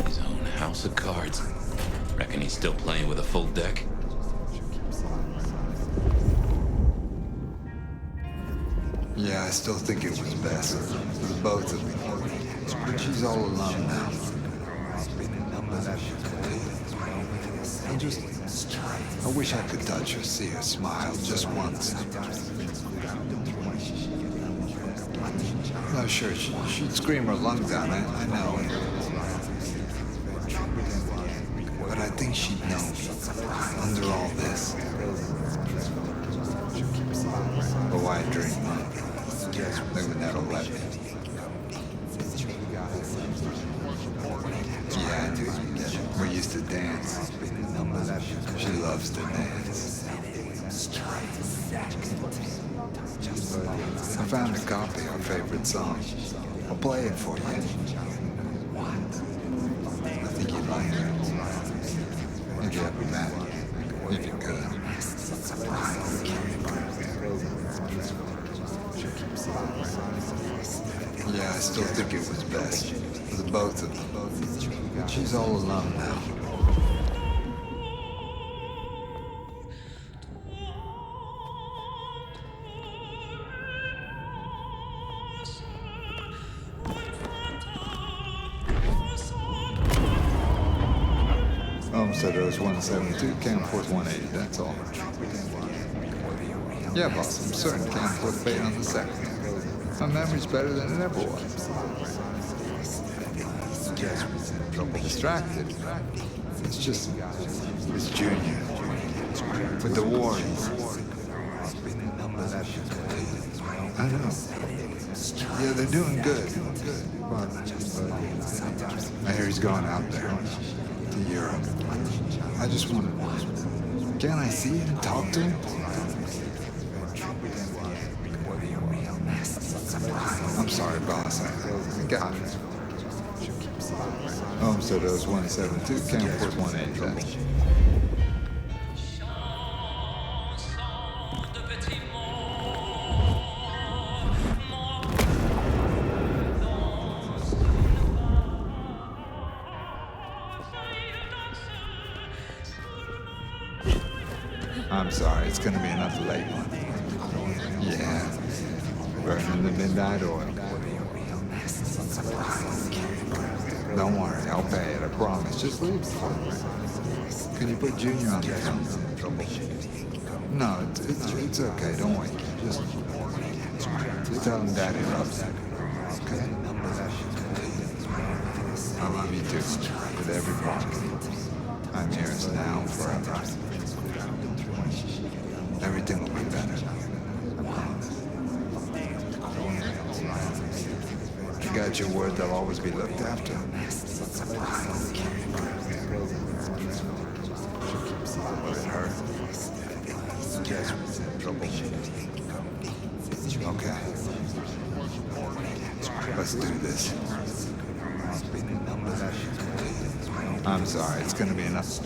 His own house of cards. Reckon he's still playing with a full deck? Yeah, I still think it was best for the both of them. But she's all alone now. I wish I could touch her, see her smile just once. No, sure, she'd scream her lungs out, I know. But I think she'd know me under all this. But why dream? They would never let me. Yeah, I do. We used to dance. She loves to dance. I found a copy of her favorite song. I'll play it for you. I think you'd like it. If you ever met her. If you could. Yeah, I still think it was best for the both of them. But she's all alone now. Said it was 172, can't afford 180, that's all. Yeah, boss, I'm certain can't afford to pay on the second. My memory's better than it ever was. Distracted. It's just, it's Junior. With the war. I know. Yeah, they're doing good. But I hear he's going out there to Europe. I just want to... Can I see him, talk to him? I'm sorry, boss. I got it. Homestead owes 172, can't afford 180. I'm sorry, it's gonna be another late one. Yeah, burning the midnight oil. Don't worry, I'll pay it, I promise. Just leave. Can you put Junior on this one? No, it's okay, don't wait. Just tell him Daddy loves him. Okay? I love you too, with every part. I'm yours now and forever. Everything will be better. You got your word they'll always be looked after. Will it hurt? Okay. Let's do this. I'm sorry, it's gonna be enough.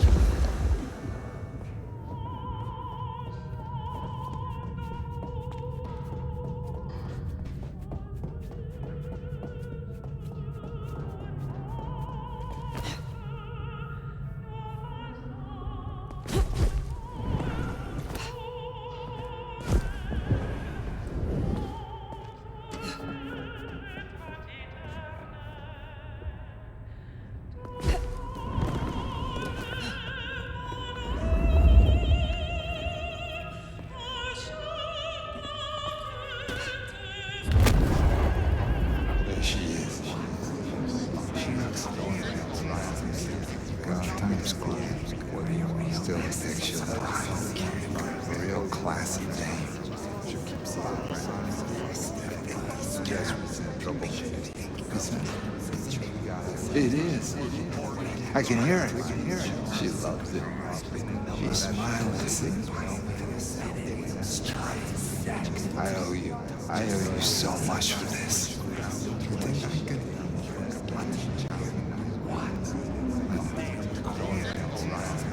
It is. I can hear it. She loves it. She's smiling. See? I owe you. I owe you so much for this. You think I can?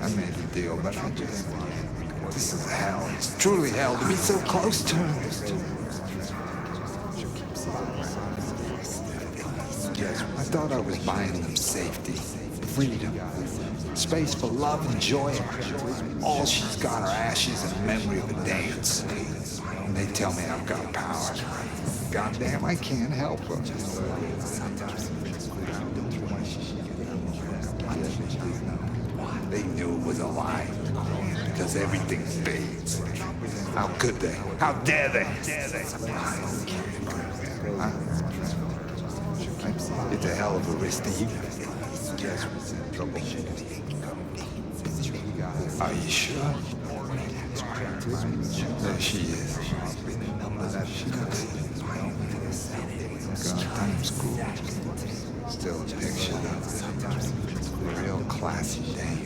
I made a deal, but I just... This is hell. It's truly hell to be so close to her. I thought I was buying them safety, freedom, space for love and joy. All she's got are ashes and memory of a dance. And they tell me I've got power. Goddamn, I can't help her. They knew it was a lie, because everything fades. How could they? How dare they? It's a hell of a risk to you. Are you sure? There she is. Goddamn school. Still a picture of a real classy day.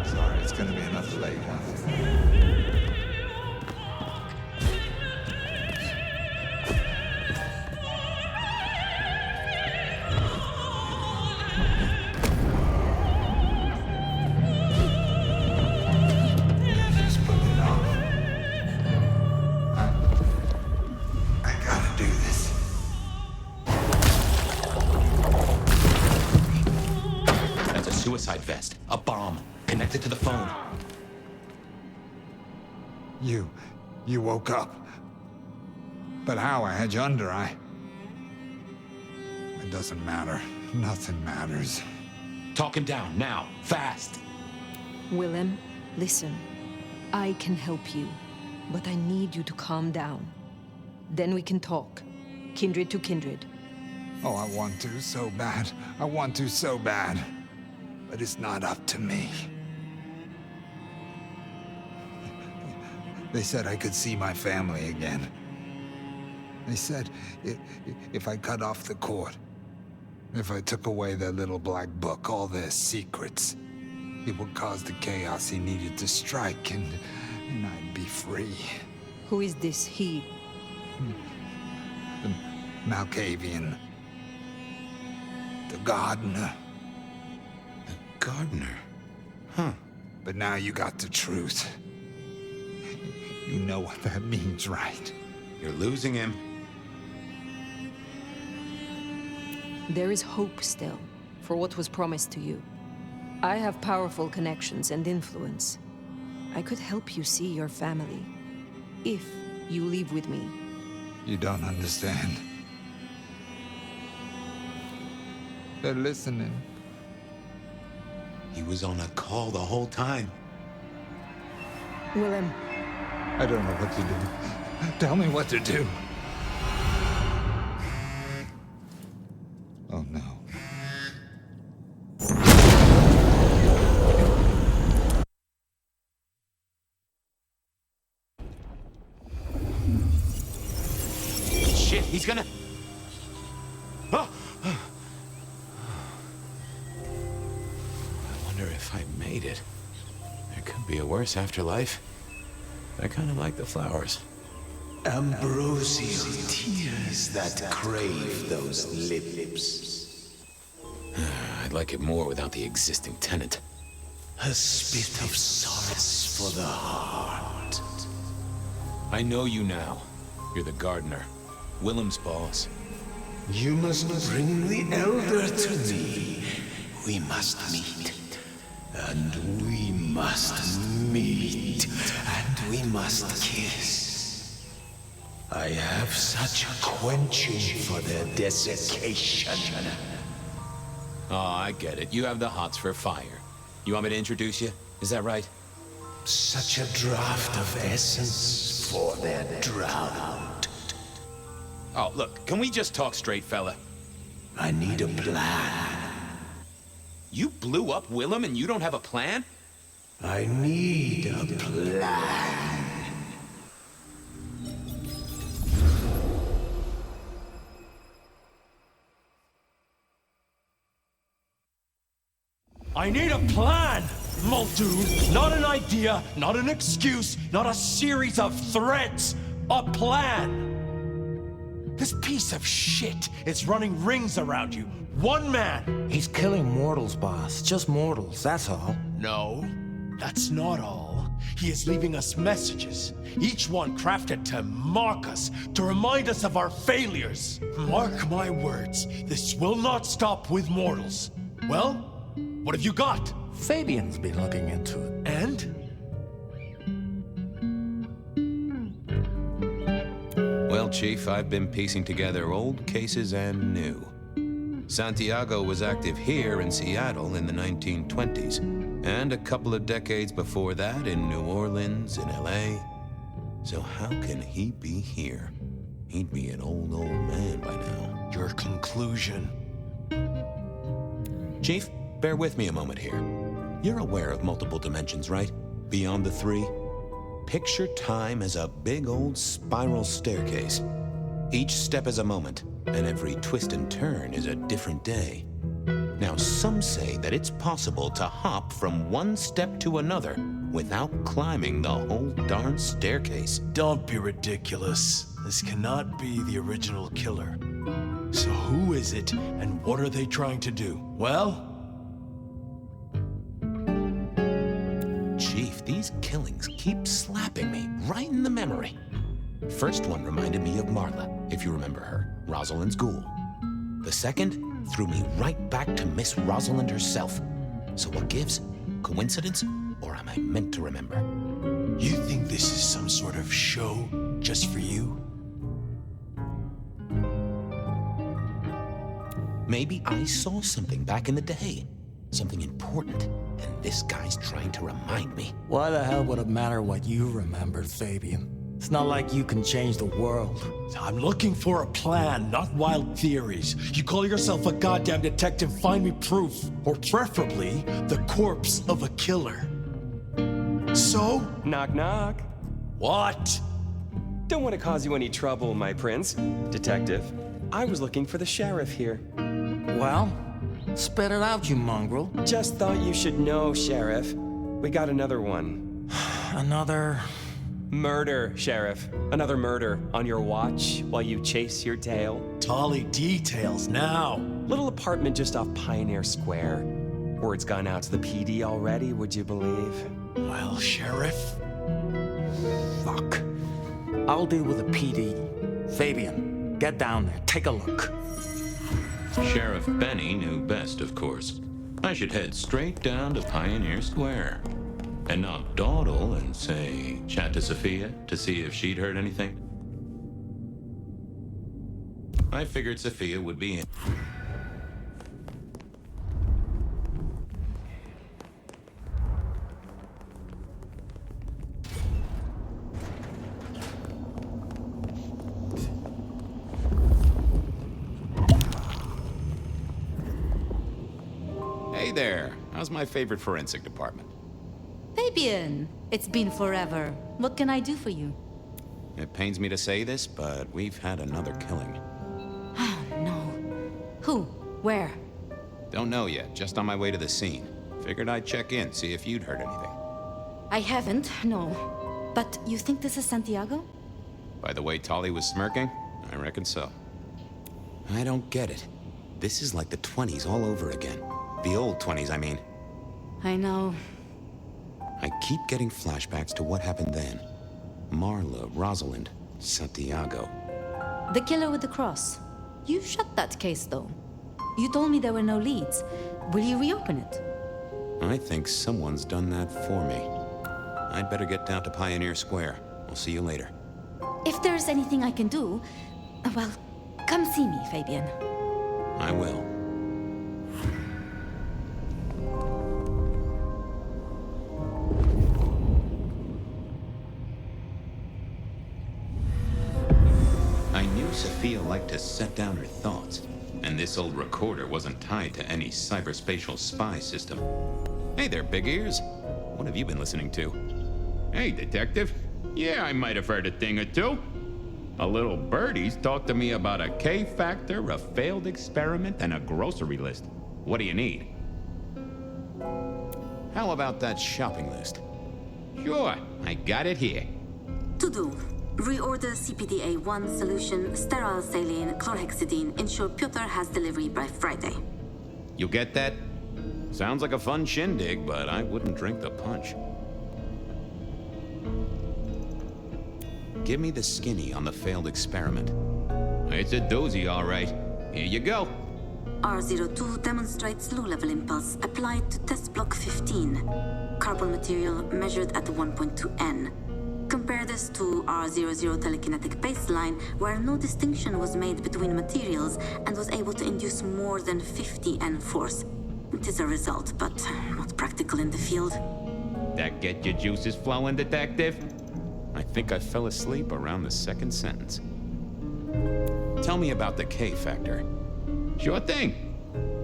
Sorry, it's gonna be another late one. Suicide vest. A bomb. Connected to the phone. You woke up. But how? I had you under. It doesn't matter. Nothing matters. Talk him down, now. Fast. Willem, listen. I can help you, but I need you to calm down. Then we can talk. Kindred to kindred. Oh, I want to so bad. I want to so bad. But it's not up to me. They said I could see my family again. They said if I cut off the cord, if I took away their little black book, all their secrets, it would cause the chaos he needed to strike, and I'd be free. Who is this he? The Malkavian. The gardener. The gardener? Huh. But now you got the truth. You know what that means, right? You're losing him. There is hope still, for what was promised to you. I have powerful connections and influence. I could help you see your family, if you leave with me. You don't understand. They're listening. He was on a call the whole time. Willem. I don't know what to do. Tell me what to do. Oh, no. Shit, he's gonna... Oh! I wonder if I made it. There could be a worse afterlife. I kind of like the flowers. Ambrosial tears that crave those lips. I'd like it more without the existing tenant. A spit of solace for the heart. I know you now. You're the gardener. Willem's boss. You must bring the elder to me. We must meet. And we must meet. And we must kiss. I have such a quenching for their desiccation. Oh, I get it. You have the hots for fire. You want me to introduce you? Is that right? Such a draught of essence for their drought. Oh, look, can we just talk straight, fella? I need a plan. You blew up Willem and you don't have a plan? I need a plan. I need a plan, Muldoon. Not an idea, not an excuse, not a series of threats. A plan. This piece of shit is running rings around you. One man. He's killing mortals, boss. Just mortals, that's all. No, that's not all. He is leaving us messages, each one crafted to mark us, to remind us of our failures. Mark my words, this will not stop with mortals. Well, what have you got? Fabien's been looking into it. And? Well, Chief, I've been piecing together old cases and new. Santiago was active here in Seattle in the 1920s, and a couple of decades before that in New Orleans, in LA. So how can he be here? He'd be an old man by now. Your conclusion. Chief, bear with me a moment here. You're aware of multiple dimensions, right? Beyond the three? Picture time as a big old spiral staircase. Each step is a moment, and every twist and turn is a different day. Now, some say that it's possible to hop from one step to another without climbing the whole darn staircase. Don't be ridiculous. This cannot be the original killer. So who is it, and what are they trying to do? Well? Chief, these killings keep slapping me right in the memory. First one reminded me of Marla, if you remember her, Rosalind's ghoul. The second threw me right back to Miss Rosalind herself. So what gives? Coincidence, or am I meant to remember? You think this is some sort of show just for you? Maybe I saw something back in the day. Something important, and this guy's trying to remind me. Why the hell would it matter what you remembered, Fabien? It's not like you can change the world. I'm looking for a plan, not wild theories. You call yourself a goddamn detective, find me proof. Or preferably, the corpse of a killer. So? Knock, knock. What? Don't want to cause you any trouble, my prince. Detective, I was looking for the sheriff here. Well, spit it out, you mongrel. Just thought you should know, Sheriff. We got another one. Another... Murder, Sheriff. Another murder on your watch while you chase your tail. Tolly details now. Little apartment just off Pioneer Square. Word's gone out to the PD already, would you believe? Well, Sheriff? Fuck. I'll deal with the PD. Fabien, get down there, take a look. Sheriff Benny knew best, of course. I should head straight down to Pioneer Square. And not dawdle and say, chat to Sophia to see if she'd heard anything. I figured Sophia would be in. Hey there, how's my favorite forensic department? Fabien, it's been forever. What can I do for you? It pains me to say this, but we've had another killing. Oh, no. Who? Where? Don't know yet, just on my way to the scene. Figured I'd check in, see if you'd heard anything. I haven't, no. But you think this is Santiago? By the way Tolly was smirking, I reckon so. I don't get it. This is like the 20s all over again. The old 20s, I mean. I know. I keep getting flashbacks to what happened then. Marla, Rosalind, Santiago. The killer with the cross. You shut that case, though. You told me there were no leads. Will you reopen it? I think someone's done that for me. I'd better get down to Pioneer Square. I'll see you later. If there's anything I can do, well, come see me, Fabien. I will. I knew Sophia liked to set down her thoughts, and this old recorder wasn't tied to any cyberspatial spy system. Hey there, big ears. What have you been listening to? Hey, detective. Yeah, I might have heard a thing or two. A little birdie's talked to me about a K-factor, a failed experiment, and a grocery list. What do you need? How about that shopping list? Sure, I got it here. To do. Reorder CPDA-1 solution, sterile saline, chlorhexidine. Ensure Piotr has delivery by Friday. You get that? Sounds like a fun shindig, but I wouldn't drink the punch. Give me the skinny on the failed experiment. It's a doozy, all right. Here you go. R02 demonstrates low-level impulse applied to test block 15. Carbon material measured at 1.2 N. Compare this to R00 telekinetic baseline, where no distinction was made between materials and was able to induce more than 50 N force. It is a result, but not practical in the field. That get your juices flowing, Detective? I think I fell asleep around the second sentence. Tell me about the K factor. Sure thing.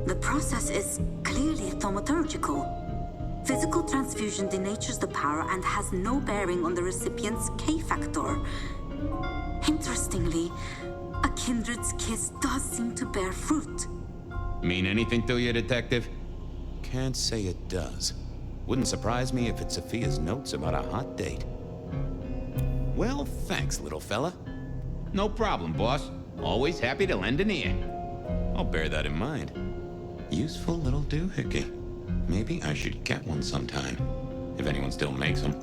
The process is clearly thaumaturgical. Physical transfusion denatures the power and has no bearing on the recipient's K factor. Interestingly, a kindred's kiss does seem to bear fruit. Mean anything to you, Detective? Can't say it does. Wouldn't surprise me if it's Sophia's notes about a hot date. Well, thanks, little fella. No problem, boss. Always happy to lend an ear. I'll bear that in mind. Useful little doohickey. Maybe I should get one sometime, if anyone still makes them.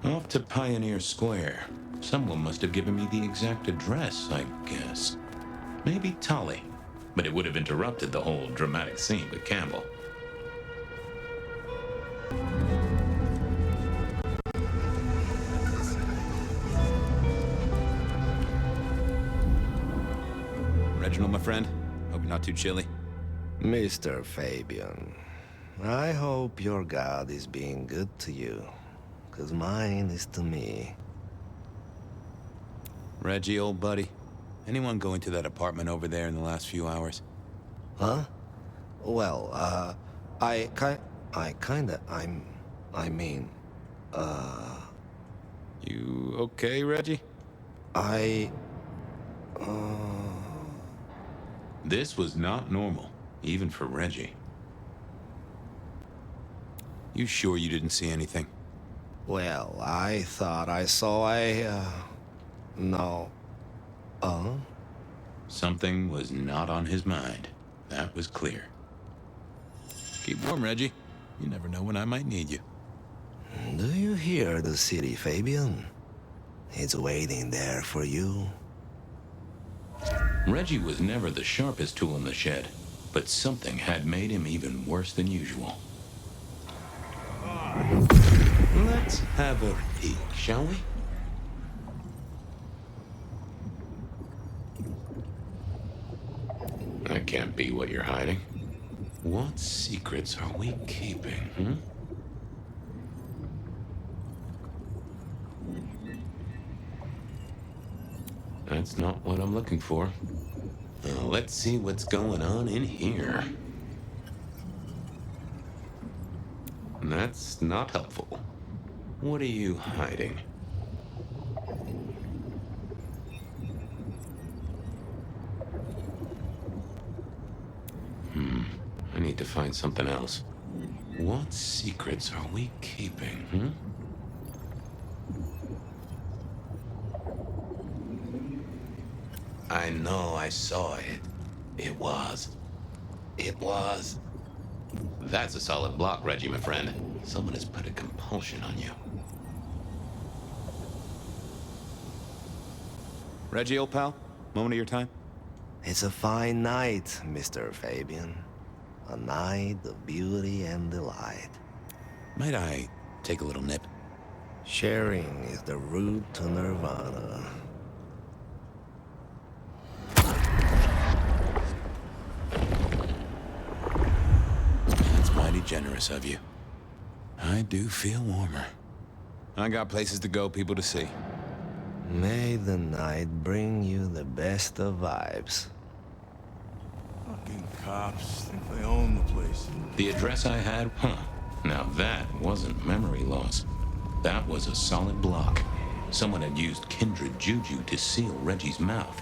Off to Pioneer Square. Someone must have given me the exact address, I guess. Maybe Tully. But it would have interrupted the whole dramatic scene with Campbell. Reginald, my friend. Hope you're not too chilly. Mr. Fabien, I hope your God is being good to you. 'Cause mine is to me. Reggie, old buddy. Anyone go into that apartment over there in the last few hours? Huh? Well, I mean, You okay, Reggie? This was not normal, even for Reggie. You sure you didn't see anything? Well, I thought I saw no. Something was not on his mind. That was clear. Keep warm, Reggie. You never know when I might need you. Do you hear the city, Fabien? It's waiting there for you. Reggie was never the sharpest tool in the shed, but something had made him even worse than usual. Let's have a peek, shall we? That can't be what you're hiding. What secrets are we keeping, That's not what I'm looking for. Now, let's see what's going on in here. That's not helpful. What are you hiding? I need to find something else. What secrets are we keeping, I know I saw it. It was. That's a solid block, Reggie, my friend. Someone has put a compulsion on you. Reggie, old pal, moment of your time? It's a fine night, Mr. Fabien. A night of beauty and delight. Might I take a little nip? Sharing is the route to nirvana. That's mighty generous of you. I do feel warmer. I got places to go, people to see. May the night bring you the best of vibes. Fucking cops think they own the place. The address I had? Huh. Now that wasn't memory loss. That was a solid block. Someone had used kindred juju to seal Reggie's mouth.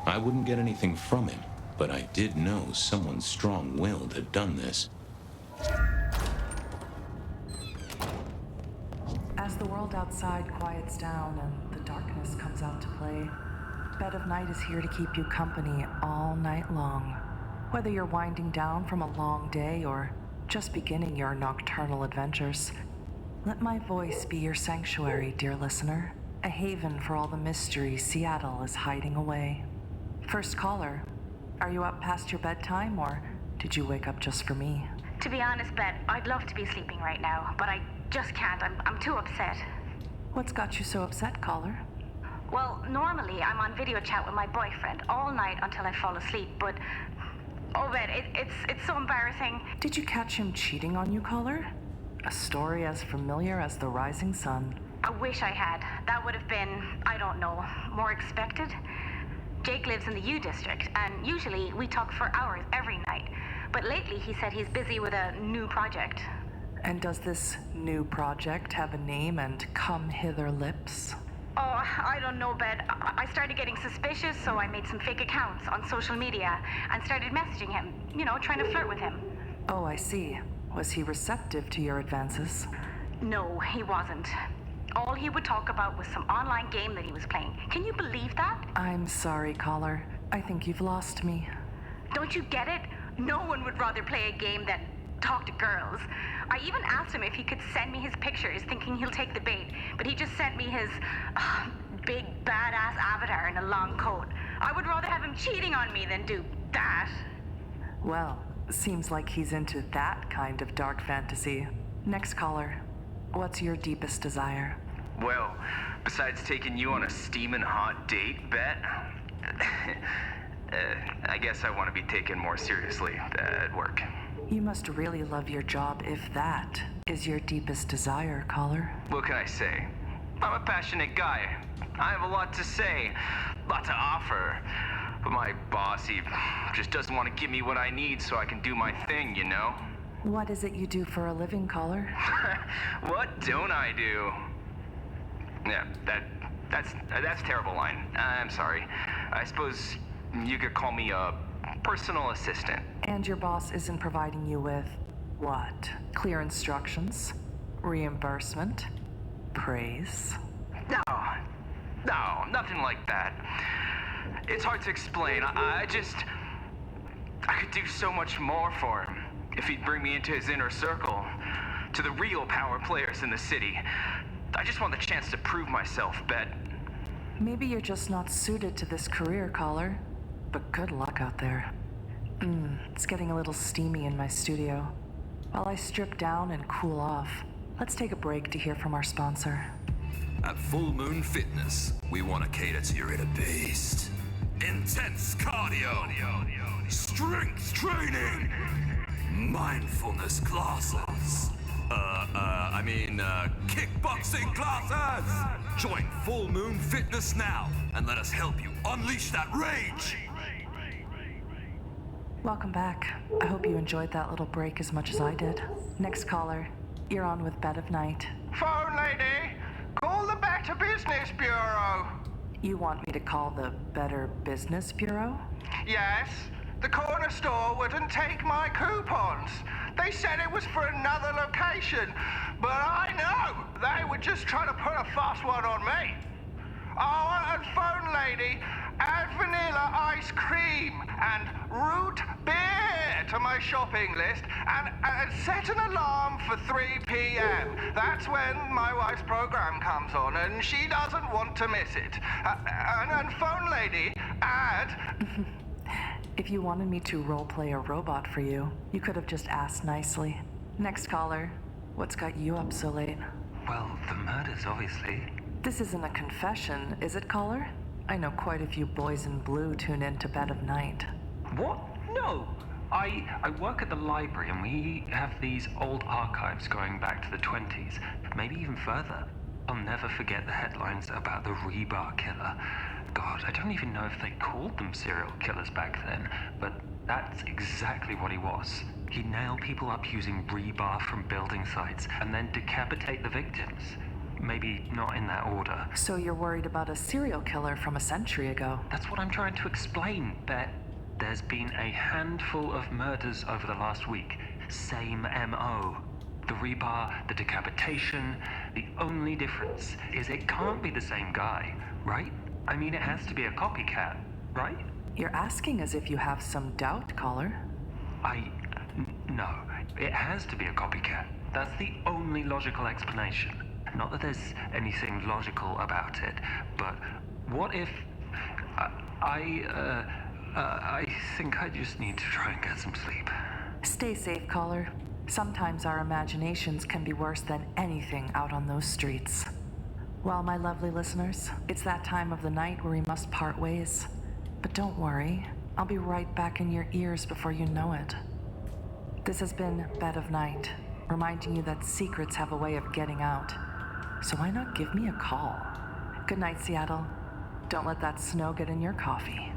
I wouldn't get anything from him, but I did know someone strong-willed had done this. As the world outside quiets down and the darkness comes out to play, Bed of Night is here to keep you company all night long. Whether you're winding down from a long day or just beginning your nocturnal adventures, let my voice be your sanctuary, dear listener, a haven for all the mystery Seattle is hiding away. First caller, are you up past your bedtime or did you wake up just for me? To be honest, Bet, I'd love to be sleeping right now, but I just can't. I'm too upset. What's got you so upset, caller? Well, normally I'm on video chat with my boyfriend all night until I fall asleep, but oh, Bet, it's so embarrassing. Did you catch him cheating on you, caller? A story as familiar as the rising sun. I wish I had. That would have been, I don't know, more expected. Jake lives in the U District, and usually we talk for hours every night. But lately he said he's busy with a new project. And does this new project have a name and come hither lips? Oh, I don't know, Bet. I started getting suspicious, so I made some fake accounts on social media and started messaging him, you know, trying to flirt with him. Oh, I see. Was he receptive to your advances? No, he wasn't. All he would talk about was some online game that he was playing. Can you believe that? I'm sorry, caller. I think you've lost me. Don't you get it? No one would rather play a game than talk to girls. I even asked him if he could send me his pictures, thinking he'll take the bait, but he just sent me his big badass avatar in a long coat. I would rather have him cheating on me than do that. Well, seems like he's into that kind of dark fantasy. Next caller, what's your deepest desire? Well, besides taking you on a steaming hot date, Bet, I guess I want to be taken more seriously at work. You must really love your job if that is your deepest desire, caller. What can I say? I'm a passionate guy. I have a lot to say, a lot to offer. But my boss, he just doesn't want to give me what I need so I can do my thing, you know? What is it you do for a living, caller? What don't I do? Yeah, that's a terrible line. I'm sorry. I suppose you could call me a personal assistant. And your boss isn't providing you with what? Clear instructions? Reimbursement? Praise? No, nothing like that. It's hard to explain. I could do so much more for him if he'd bring me into his inner circle, to the real power players in the city. I just want the chance to prove myself, Bet. Maybe you're just not suited to this career, caller. But good luck out there. It's getting a little steamy in my studio. While I strip down and cool off, let's take a break to hear from our sponsor. At Full Moon Fitness, we want to cater to your inner beast. Intense cardio, strength training, mindfulness classes. Kickboxing classes. Join Full Moon Fitness now and let us help you unleash that rage. Welcome back. I hope you enjoyed that little break as much as I did. Next caller, you're on with Bed of Night. Phone lady, call the Better Business Bureau. You want me to call the Better Business Bureau? Yes. The corner store wouldn't take my coupons. They said it was for another location, but I know they were just trying to put a fast one on me. Oh, and phone lady, add vanilla ice cream and root beer to my shopping list and set an alarm for 3 p.m. That's when my wife's program comes on and she doesn't want to miss it. And phone lady, add... If you wanted me to roleplay a robot for you, you could have just asked nicely. Next caller, what's got you up so late? Well, the murders, obviously. This isn't a confession, is it, caller? I know quite a few boys in blue tune in to Bed of Night. What? No. I work at the library and we have these old archives going back to the 20s, maybe even further. I'll never forget the headlines about the rebar killer. God, I don't even know if they called them serial killers back then, but that's exactly what he was. He'd nail people up using rebar from building sites and then decapitate the victims. Maybe not in that order. So you're worried about a serial killer from a century ago? That's what I'm trying to explain, Bet. There's been a handful of murders over the last week. Same MO. The rebar, the decapitation. The only difference is it can't be the same guy, right? I mean, it has to be a copycat, right? You're asking as if you have some doubt, caller. No. It has to be a copycat. That's the only logical explanation. Not that there's anything logical about it, but what if... I think I just need to try and get some sleep. Stay safe, caller. Sometimes our imaginations can be worse than anything out on those streets. Well, my lovely listeners, it's that time of the night where we must part ways. But don't worry, I'll be right back in your ears before you know it. This has been Bed of Night, reminding you that secrets have a way of getting out. So why not give me a call? Good night, Seattle. Don't let that snow get in your coffee.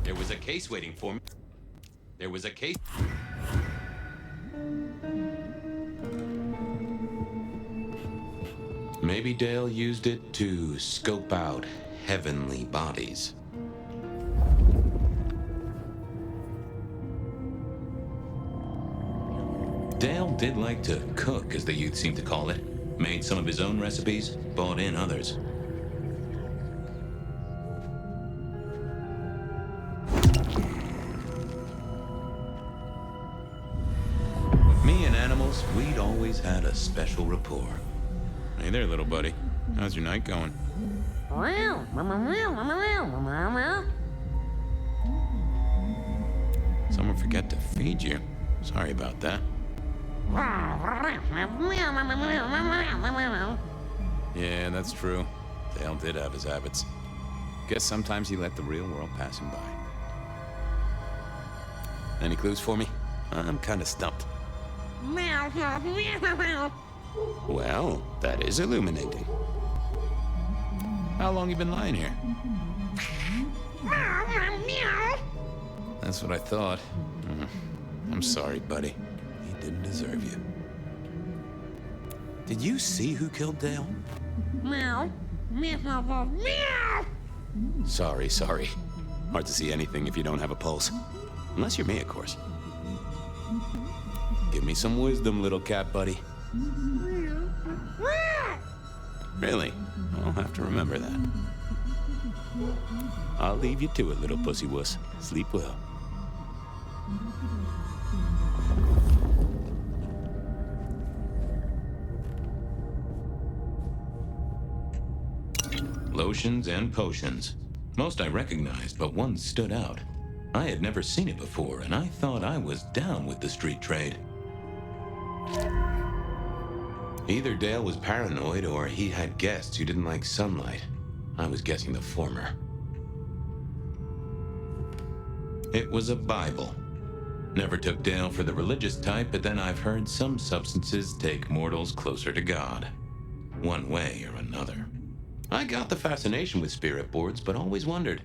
There was a case waiting for me. There was a case. Maybe Dale used it to scope out heavenly bodies. Dale did like to cook, as the youth seem to call it. Made some of his own recipes, bought in others. Me and animals, we'd always had a special rapport. Hey there, little buddy. How's your night going? Someone forget to feed you. Sorry about that. Yeah, that's true. Dale did have his habits. Guess sometimes he let the real world pass him by. Any clues for me? I'm kind of stumped. Well, that is illuminating. How long you been lying here? That's what I thought. I'm sorry, buddy. He didn't deserve you. Did you see who killed Dale? Sorry. Hard to see anything if you don't have a pulse. Unless you're me, of course. Give me some wisdom, little cat buddy. Really? I'll have to remember that. I'll leave you to it, little pussy wuss. Sleep well. Lotions and potions. Most I recognized, but one stood out. I had never seen it before, and I thought I was down with the street trade. Either Dale was paranoid or he had guests who didn't like sunlight. I was guessing the former. It was a Bible. Never took Dale for the religious type, but then I've heard some substances take mortals closer to God. One way or another. I got the fascination with spirit boards, but always wondered,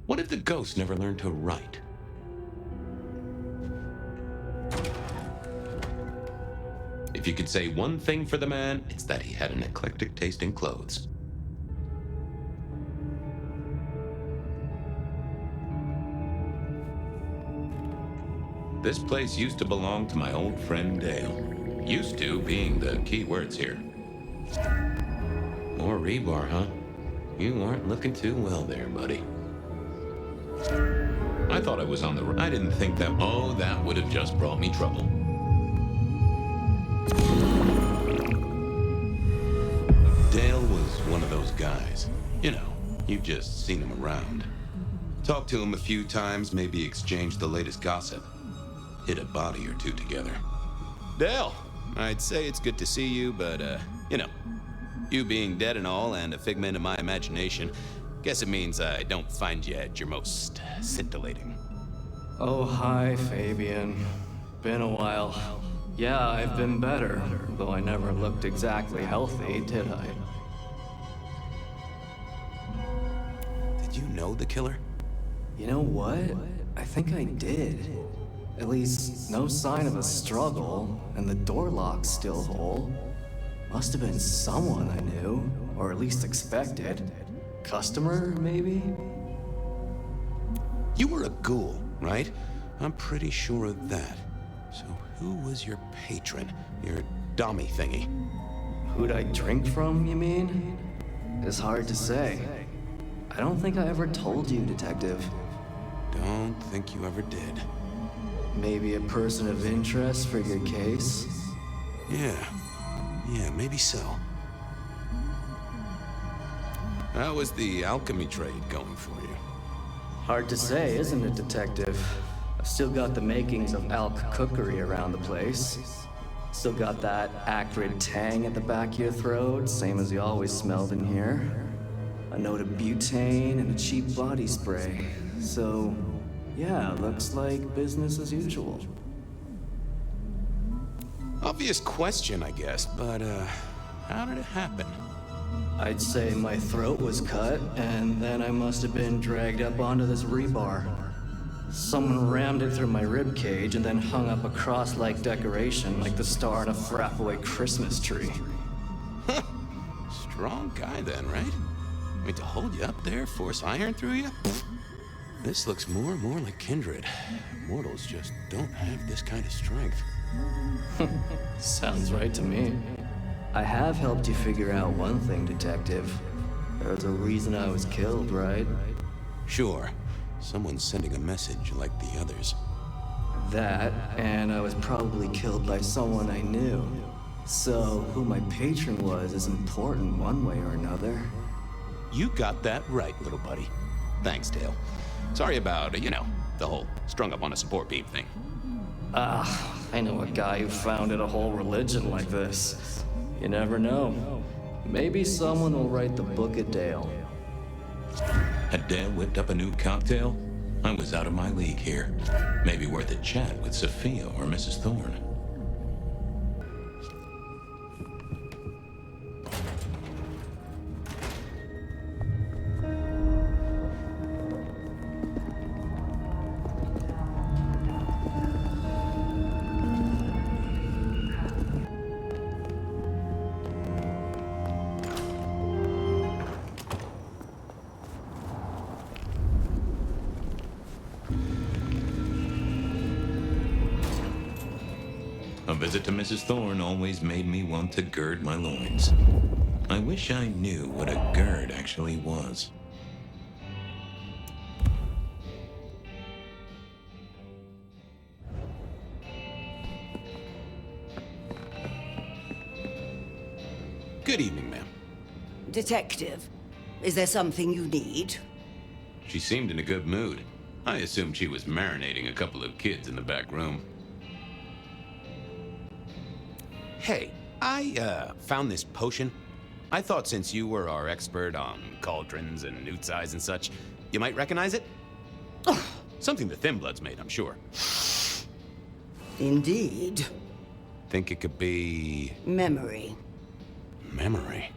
what if the ghosts never learned to write? If you could say one thing for the man, it's that he had an eclectic taste in clothes. This place used to belong to my old friend Dale. Used to being the key words here. More rebar, huh? You aren't looking too well there, buddy. I thought I was on the... I didn't think that... Oh, that would have just brought me trouble. Dale was one of those guys. You know, you've just seen him around. Talked to him a few times, maybe exchanged the latest gossip. Hit a body or two together. Dale, I'd say it's good to see you, but, you know, You being dead and all, and a figment of my imagination, guess it means I don't find you at your most scintillating. Oh, hi, Fabien. Been a while. Yeah, I've been better, though I never looked exactly healthy, did I? Did you know the killer? You know what? I think I did. At least, no sign of a struggle, and the door lock's still whole. Must have been someone I knew, or at least expected. Customer, maybe? You were a ghoul, right? I'm pretty sure of that. So who was your patron? Your dummy thingy? Who'd I drink from, you mean? It's hard to say. I don't think I ever told you, Detective. Don't think you ever did. Maybe a person of interest for your case? Yeah, maybe so. How was the alchemy trade going for you? Hard to say, isn't it, Detective? I've still got the makings of alch cookery around the place. Still got that acrid tang at the back of your throat, same as you always smelled in here. A note of butane and a cheap body spray. So, yeah, looks like business as usual. Obvious question, I guess, but, how did it happen? I'd say my throat was cut, and then I must have been dragged up onto this rebar. Someone rammed it through my rib cage and then hung up a cross-like decoration like the star on a throwaway Christmas tree. Strong guy then, right? I mean, to hold you up there, force iron through you? This looks more and more like kindred. Mortals just don't have this kind of strength. Sounds right to me. I have helped you figure out one thing, Detective. There's a reason I was killed, right? Sure. Someone's sending a message like the others. That, and I was probably killed by someone I knew. So, who my patron was is important one way or another. You got that right, little buddy. Thanks, Dale. Sorry about, the whole strung up on a support beam thing. I know a guy who founded a whole religion like this. You never know. Maybe someone will write the book of Dale. Had Dale whipped up a new cocktail? I was out of my league here. Maybe worth a chat with Sophia or Mrs. Thorn. A visit to Mrs. Thorn always made me want to gird my loins. I wish I knew what a gird actually was. Good evening, ma'am. Detective, is there something you need? She seemed in a good mood. I assumed she was marinating a couple of kids in the back room. Hey, I, found this potion. I thought since you were our expert on cauldrons and newt size and such, you might recognize it? Something the Thin Bloods made, I'm sure. Indeed. Think it could be... Memory. Memory?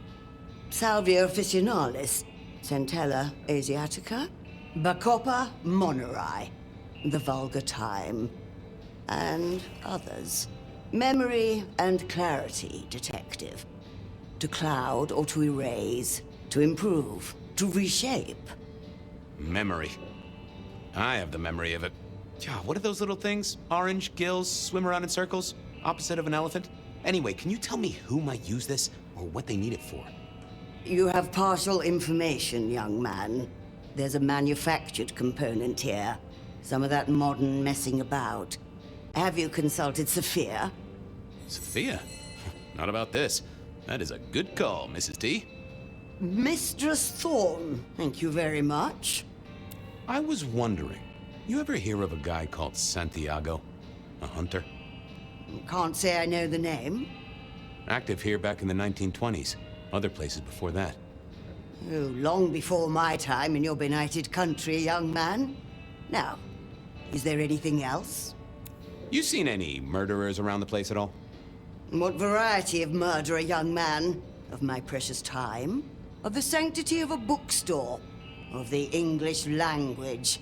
Salvia officinalis, Centella asiatica, Bacopa moneri, the vulgar time, and others. Memory and clarity, Detective. To cloud or to erase, to improve, to reshape. Memory. I have the memory of it. What are those little things? Orange gills, swim around in circles, opposite of an elephant? Anyway, can you tell me who might use this, or what they need it for? You have partial information, young man. There's a manufactured component here. Some of that modern messing about. Have you consulted Sophia? Sophia? Not about this. That is a good call, Mrs. T. Mistress Thorn, thank you very much. I was wondering, you ever hear of a guy called Santiago? A hunter? Can't say I know the name. Active here back in the 1920s. Other places before that. Oh, long before my time in your benighted country, young man. Now, is there anything else? You seen any murderers around the place at all? What variety of murderer, young man? Of my precious time? Of the sanctity of a bookstore? Of the English language?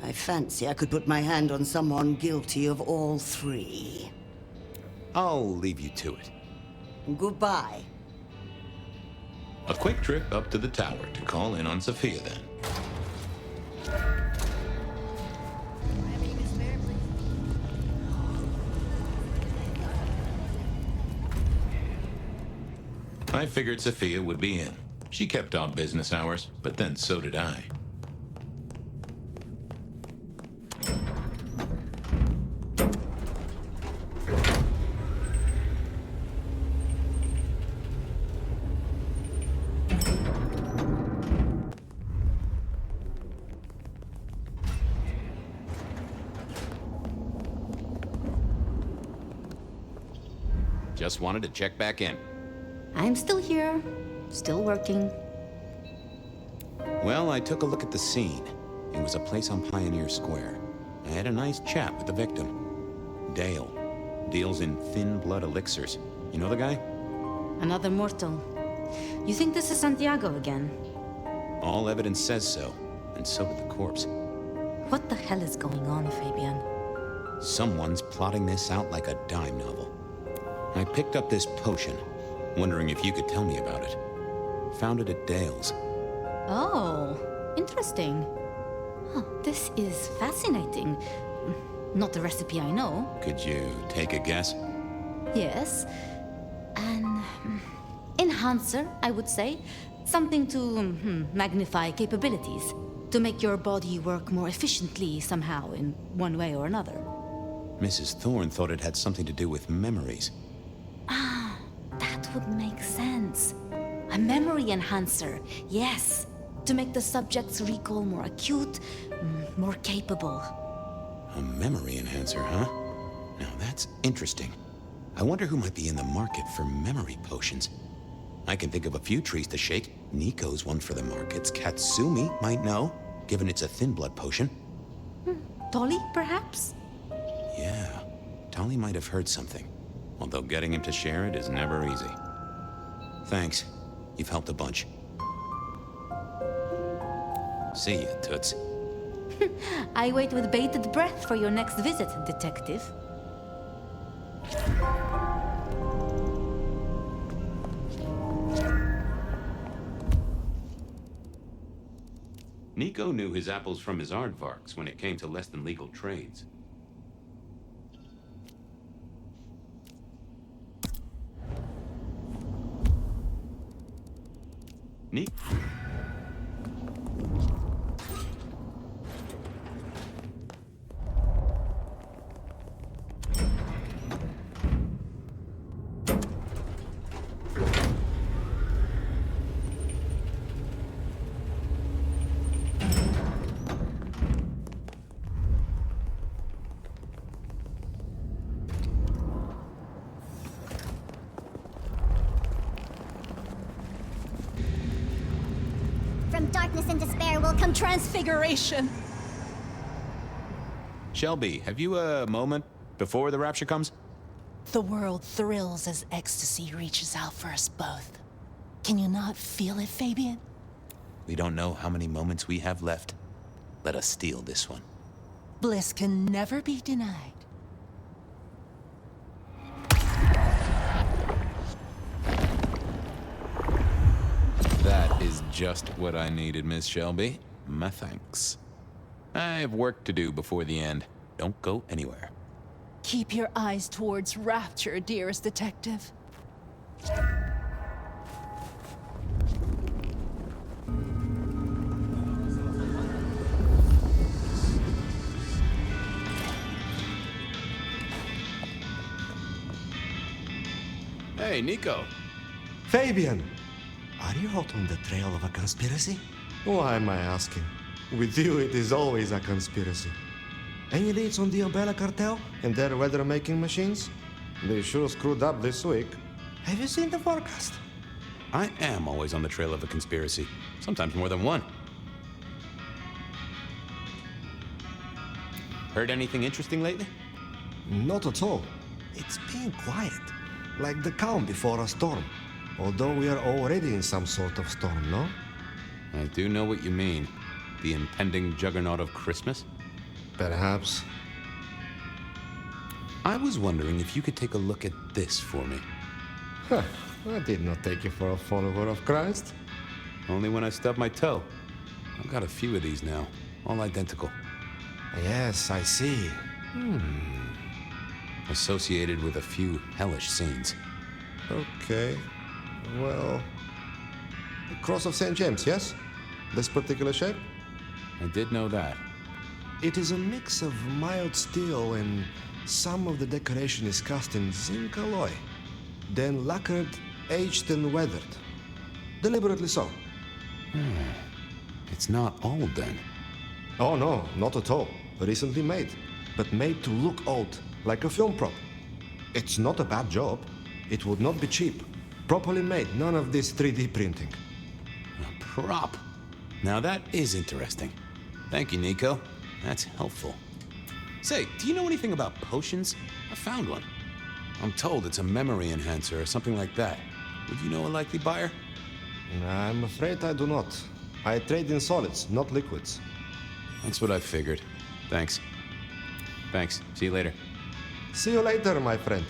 I fancy I could put my hand on someone guilty of all three. I'll leave you to it. Goodbye. A quick trip up to the tower to call in on Sophia then. I figured Sophia would be in. She kept on business hours, but then so did I. Just wanted to check back in. I'm still here, still working. Well, I took a look at the scene. It was a place on Pioneer Square. I had a nice chat with the victim. Dale. Deals in thin blood elixirs. You know the guy? Another mortal. You think this is Santiago again? All evidence says so, and so did the corpse. What the hell is going on, Fabien? Someone's plotting this out like a dime novel. I picked up this potion, wondering if you could tell me about it. Found it at Dale's. Oh, interesting. Huh, this is fascinating. Not the recipe I know. Could you take a guess? Yes. An enhancer, I would say. Something to magnify capabilities. To make your body work more efficiently somehow, in one way or another. Mrs. Thorn thought it had something to do with memories. Ah, that would make sense. A memory enhancer, yes. To make the subject's recall more acute, more capable. A memory enhancer, huh? Now that's interesting. I wonder who might be in the market for memory potions. I can think of a few trees to shake. Niko's one for the markets. Katsumi might know, given it's a thin blood potion. Tolly, perhaps? Yeah, Tolly might have heard something. Although getting him to share it is never easy. Thanks. You've helped a bunch. See ya, Toots. I wait with bated breath for your next visit, Detective. Niko knew his apples from his aardvarks when it came to less than legal trades. Niko. From darkness and despair will come transfiguration. Shelby, have you a moment before the rapture comes? The world thrills as ecstasy reaches out for us both. Can you not feel it, Fabien? We don't know how many moments we have left. Let us steal this one. Bliss can never be denied. That is just what I needed, Miss Shelby. My thanks. I have work to do before the end. Don't go anywhere. Keep your eyes towards rapture, dearest detective. Hey, Niko. Fabien! Are you hot on the trail of a conspiracy? Why am I asking? With you, it is always a conspiracy. Any leads on the Umbrella Cartel and their weather-making machines? They sure screwed up this week. Have you seen the forecast? I am always on the trail of a conspiracy. Sometimes more than one. Heard anything interesting lately? Not at all. It's been quiet, like the calm before a storm. Although we are already in some sort of storm, no? I do know what you mean. The impending juggernaut of Christmas? Perhaps. I was wondering if you could take a look at this for me. Huh. I did not take you for a follower of Christ. Only when I stubbed my toe. I've got a few of these now, all identical. Yes, I see. Associated with a few hellish scenes. Okay. Well... The Cross of St. James, yes? This particular shape? I did know that. It is a mix of mild steel and some of the decoration is cast in zinc alloy. Then lacquered, aged and weathered. Deliberately so. It's not old then. Oh no, not at all. Recently made. But made to look old, like a film prop. It's not a bad job. It would not be cheap. Properly made, none of this 3D printing. A prop? Now that is interesting. Thank you, Niko. That's helpful. Say, do you know anything about potions? I found one. I'm told it's a memory enhancer or something like that. Would you know a likely buyer? I'm afraid I do not. I trade in solids, not liquids. That's what I figured. Thanks. Thanks. See you later. See you later, my friend.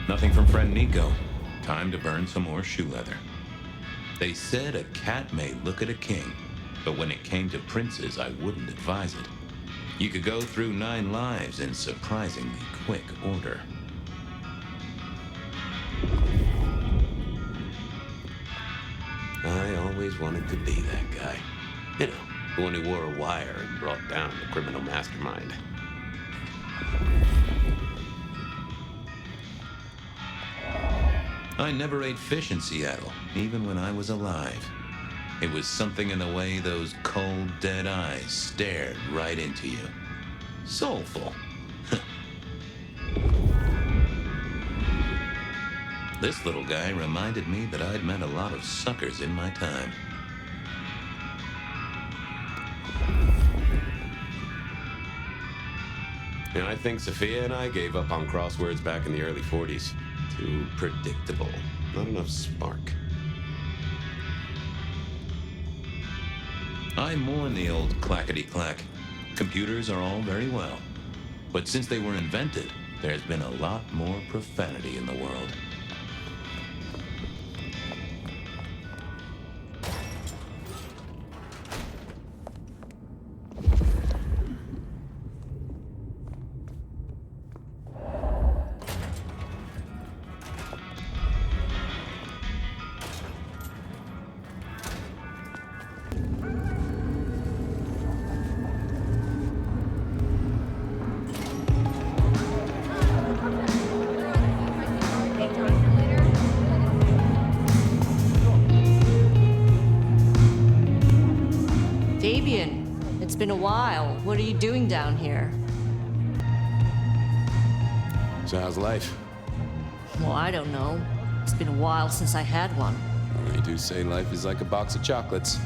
Nothing from friend Niko. Time to burn some more shoe leather. They said a cat may look at a king, but when it came to princes, I wouldn't advise it. You could go through 9 lives in surprisingly quick order. I always wanted to be that guy. You know, the one who wore a wire and brought down the criminal mastermind. I never ate fish in Seattle, even when I was alive. It was something in the way those cold, dead eyes stared right into you. Soulful. This little guy reminded me that I'd met a lot of suckers in my time. And I think Sophia and I gave up on crosswords back in the early 40s. Too predictable. Not enough spark. I mourn the old clackety-clack. Computers are all very well. But since they were invented, there's been a lot more profanity in the world. It's been a while. What are you doing down here? So how's life? Well, I don't know. It's been a while since I had one. Well, they do say life is like a box of chocolates.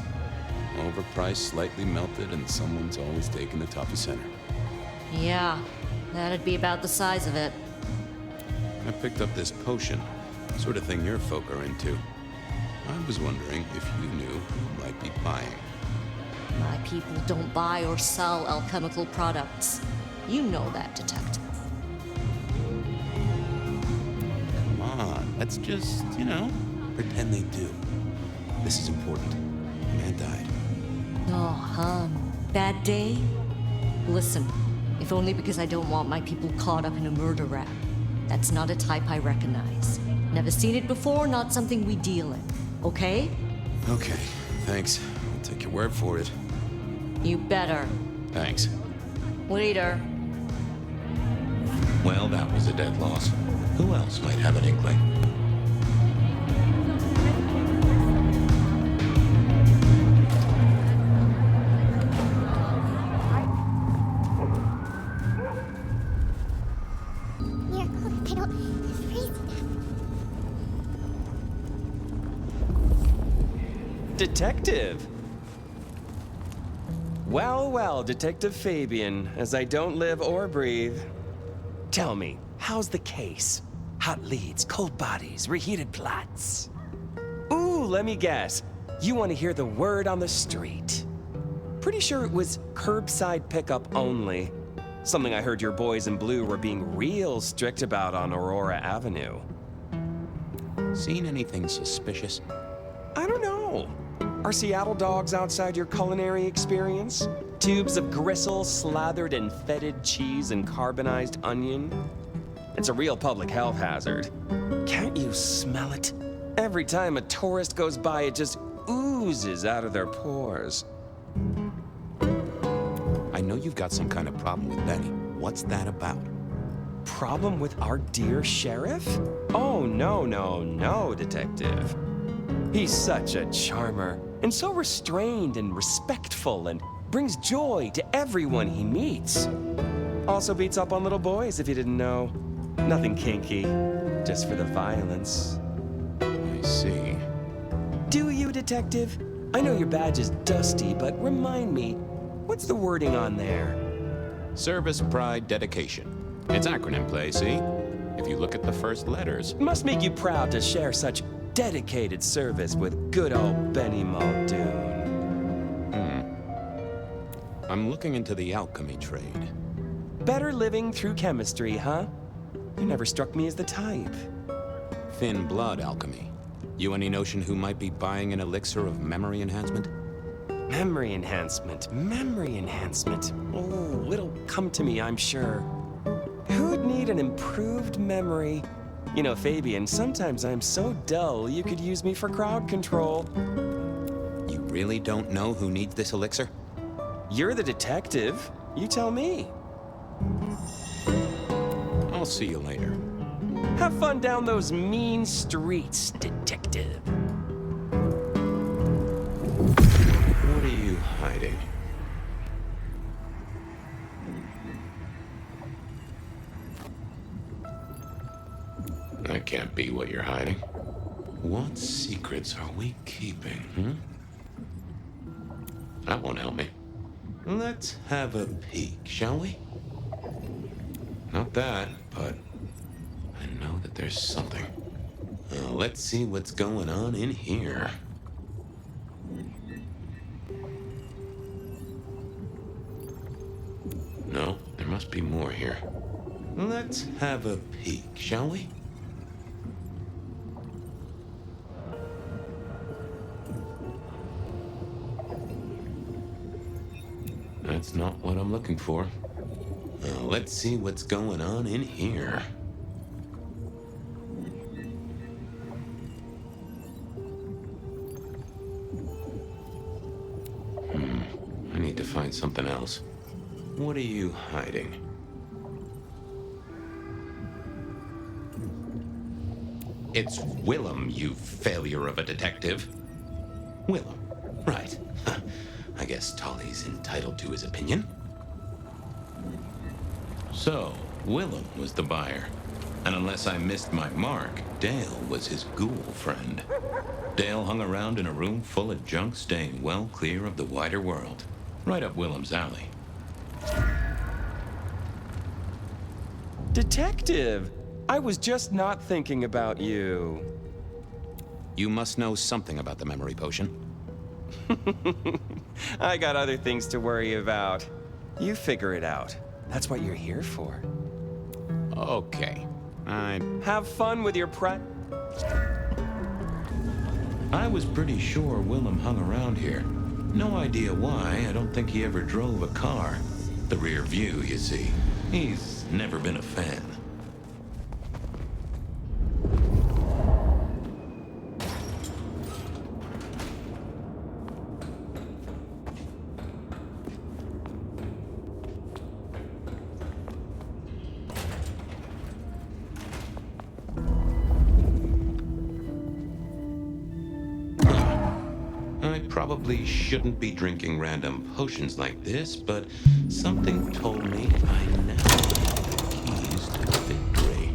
Overpriced, slightly melted, and someone's always taking the toffee center. Yeah, that'd be about the size of it. I picked up this potion. Sort of thing your folk are into. I was wondering if you knew who might be buying. My people don't buy or sell alchemical products. You know that, Detective. Come on, let's just, pretend they do. This is important. A man died. Oh, bad day? Listen, if only because I don't want my people caught up in a murder rap. That's not a type I recognize. Never seen it before, not something we deal in. Okay? Okay, thanks. I'll take your word for it. You better. Thanks. Later. Well, that was a dead loss. Who else might have an inkling? detective. Well, well, Detective Fabien, as I don't live or breathe. Tell me, how's the case? Hot leads, cold bodies, reheated plots. Ooh, let me guess. You want to hear the word on the street. Pretty sure it was curbside pickup only. Something I heard your boys in blue were being real strict about on Aurora Avenue. Seen anything suspicious? I don't know. Are Seattle dogs outside your culinary experience? Tubes of gristle slathered in fetid cheese and carbonized onion? It's a real public health hazard. Can't you smell it? Every time a tourist goes by, it just oozes out of their pores. I know you've got some kind of problem with Benny. What's that about? Problem with our dear sheriff? Oh, no, Detective. He's such a charmer, and so restrained and respectful, and brings joy to everyone he meets. Also beats up on little boys, if you didn't know. Nothing kinky, just for the violence. I see. Do you, Detective? I know your badge is dusty, but remind me, what's the wording on there? Service, pride, dedication. It's acronym play, see? If you look at the first letters. It must make you proud to share such dedicated service with good old Benny Muldoon. I'm looking into the alchemy trade. Better living through chemistry, huh? You never struck me as the type. Thin blood alchemy. You any notion who might be buying an elixir of memory enhancement? Memory enhancement. Oh, it'll come to me, I'm sure. Who'd need an improved memory? You know, Fabien, sometimes I'm so dull you could use me for crowd control. You really don't know who needs this elixir? You're the detective. You tell me. I'll see you later. Have fun down those mean streets, Detective. What are you hiding? That can't be what you're hiding. What secrets are we keeping, That won't help me. Let's have a peek, shall we? Not that, but I know that there's something. Let's see what's going on in here. No, there must be more here. Let's have a peek, shall we? That's not what I'm looking for. Let's see what's going on in here. I need to find something else. What are you hiding? It's Willem, you failure of a detective. Willem, right. I guess Tolly's entitled to his opinion. So, Willem was the buyer. And unless I missed my mark, Dale was his ghoul friend. Dale hung around in a room full of junk, staying well clear of the wider world. Right up Willem's alley. Detective, I was just not thinking about you. You must know something about the memory potion. I got other things to worry about. You figure it out. That's what you're here for. Okay. Have fun with your I was pretty sure Willem hung around here. No idea why. I don't think he ever drove a car. The rear view, you see. He's never been a fan. Probably shouldn't be drinking random potions like this, but something told me I now have the keys to victory.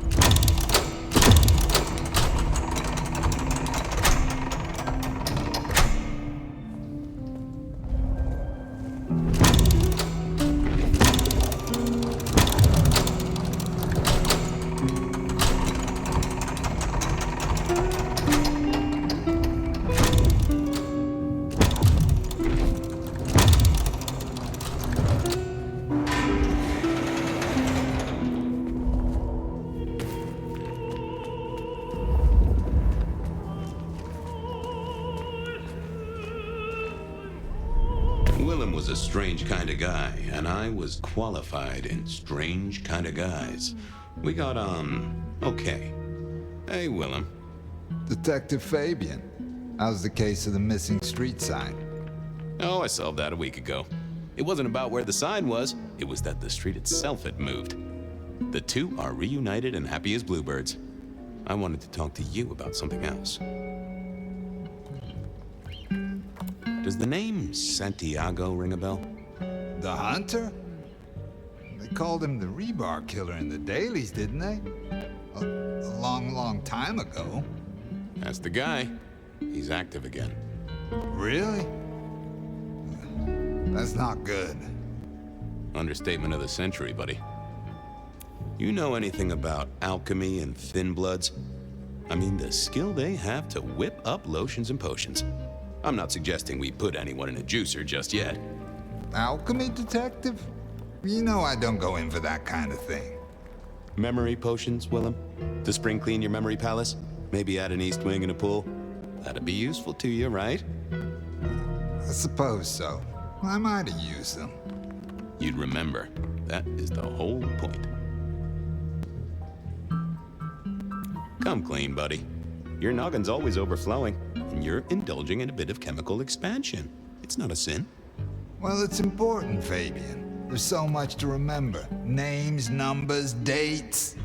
A strange kind of guy, and I was qualified in strange kind of guys. We got on okay. Hey, Willem. Detective Fabien. How's the case of the missing street sign? Oh, I solved that a week ago. It wasn't about where the sign was, it was that the street itself had moved. The two are reunited and happy as bluebirds. I wanted to talk to you about something else. Does the name Santiago ring a bell? The hunter? They called him the rebar killer in the dailies, didn't they? A long, long time ago. That's the guy. He's active again. Really? That's not good. Understatement of the century, buddy. You know anything about alchemy and thin bloods? I mean, the skill they have to whip up lotions and potions. I'm not suggesting we put anyone in a juicer just yet. Alchemy detective? You know I don't go in for that kind of thing. Memory potions, Willem? To spring clean your memory palace? Maybe add an east wing and a pool? That'd be useful to you, right? I suppose so. I might have used them. You'd remember. That is the whole point. Come clean, buddy. Your noggin's always overflowing, and you're indulging in a bit of chemical expansion. It's not a sin. Well, it's important, Fabien. There's so much to remember. Names, numbers, dates.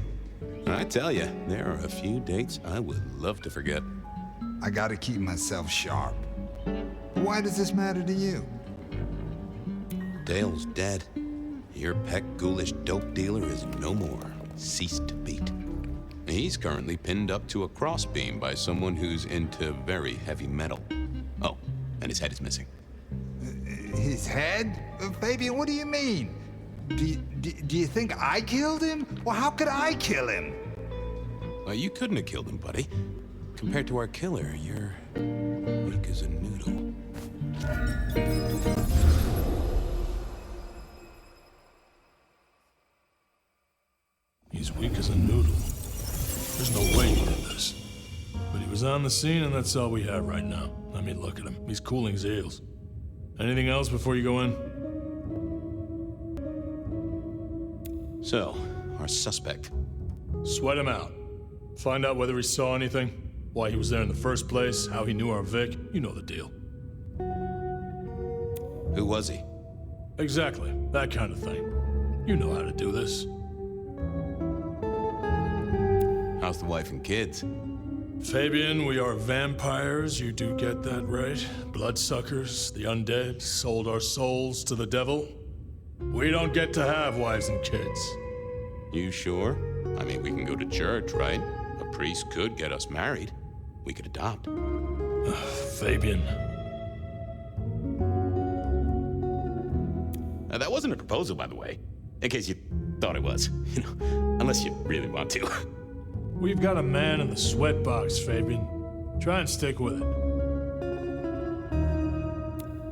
I tell you, there are a few dates I would love to forget. I gotta keep myself sharp. Why does this matter to you? Dale's dead. Your peck ghoulish dope dealer is no more. Ceased to beat. He's currently pinned up to a crossbeam by someone who's into very heavy metal. Oh, and his head is missing. His head? Fabien, what do you mean? Do you think I killed him? Well, how could I kill him? Well, you couldn't have killed him, buddy. Compared to our killer, you're weak as a noodle. He's weak as a noodle. There's no way he did this. But he was on the scene, and that's all we have right now. I mean, look at him. He's cooling his heels. Anything else before you go in? So, our suspect. Sweat him out. Find out whether he saw anything, why he was there in the first place, how he knew our Vic. You know the deal. Who was he? Exactly. That kind of thing. You know how to do this. How's the wife and kids? Fabien, we are vampires, you do get that right. Bloodsuckers, the undead, sold our souls to the devil. We don't get to have wives and kids. You sure? I mean, we can go to church, right? A priest could get us married. We could adopt. Fabien. That wasn't a proposal, by the way. In case you thought it was. You know, unless you really want to. We've got a man in the sweatbox, Fabien. Try and stick with it.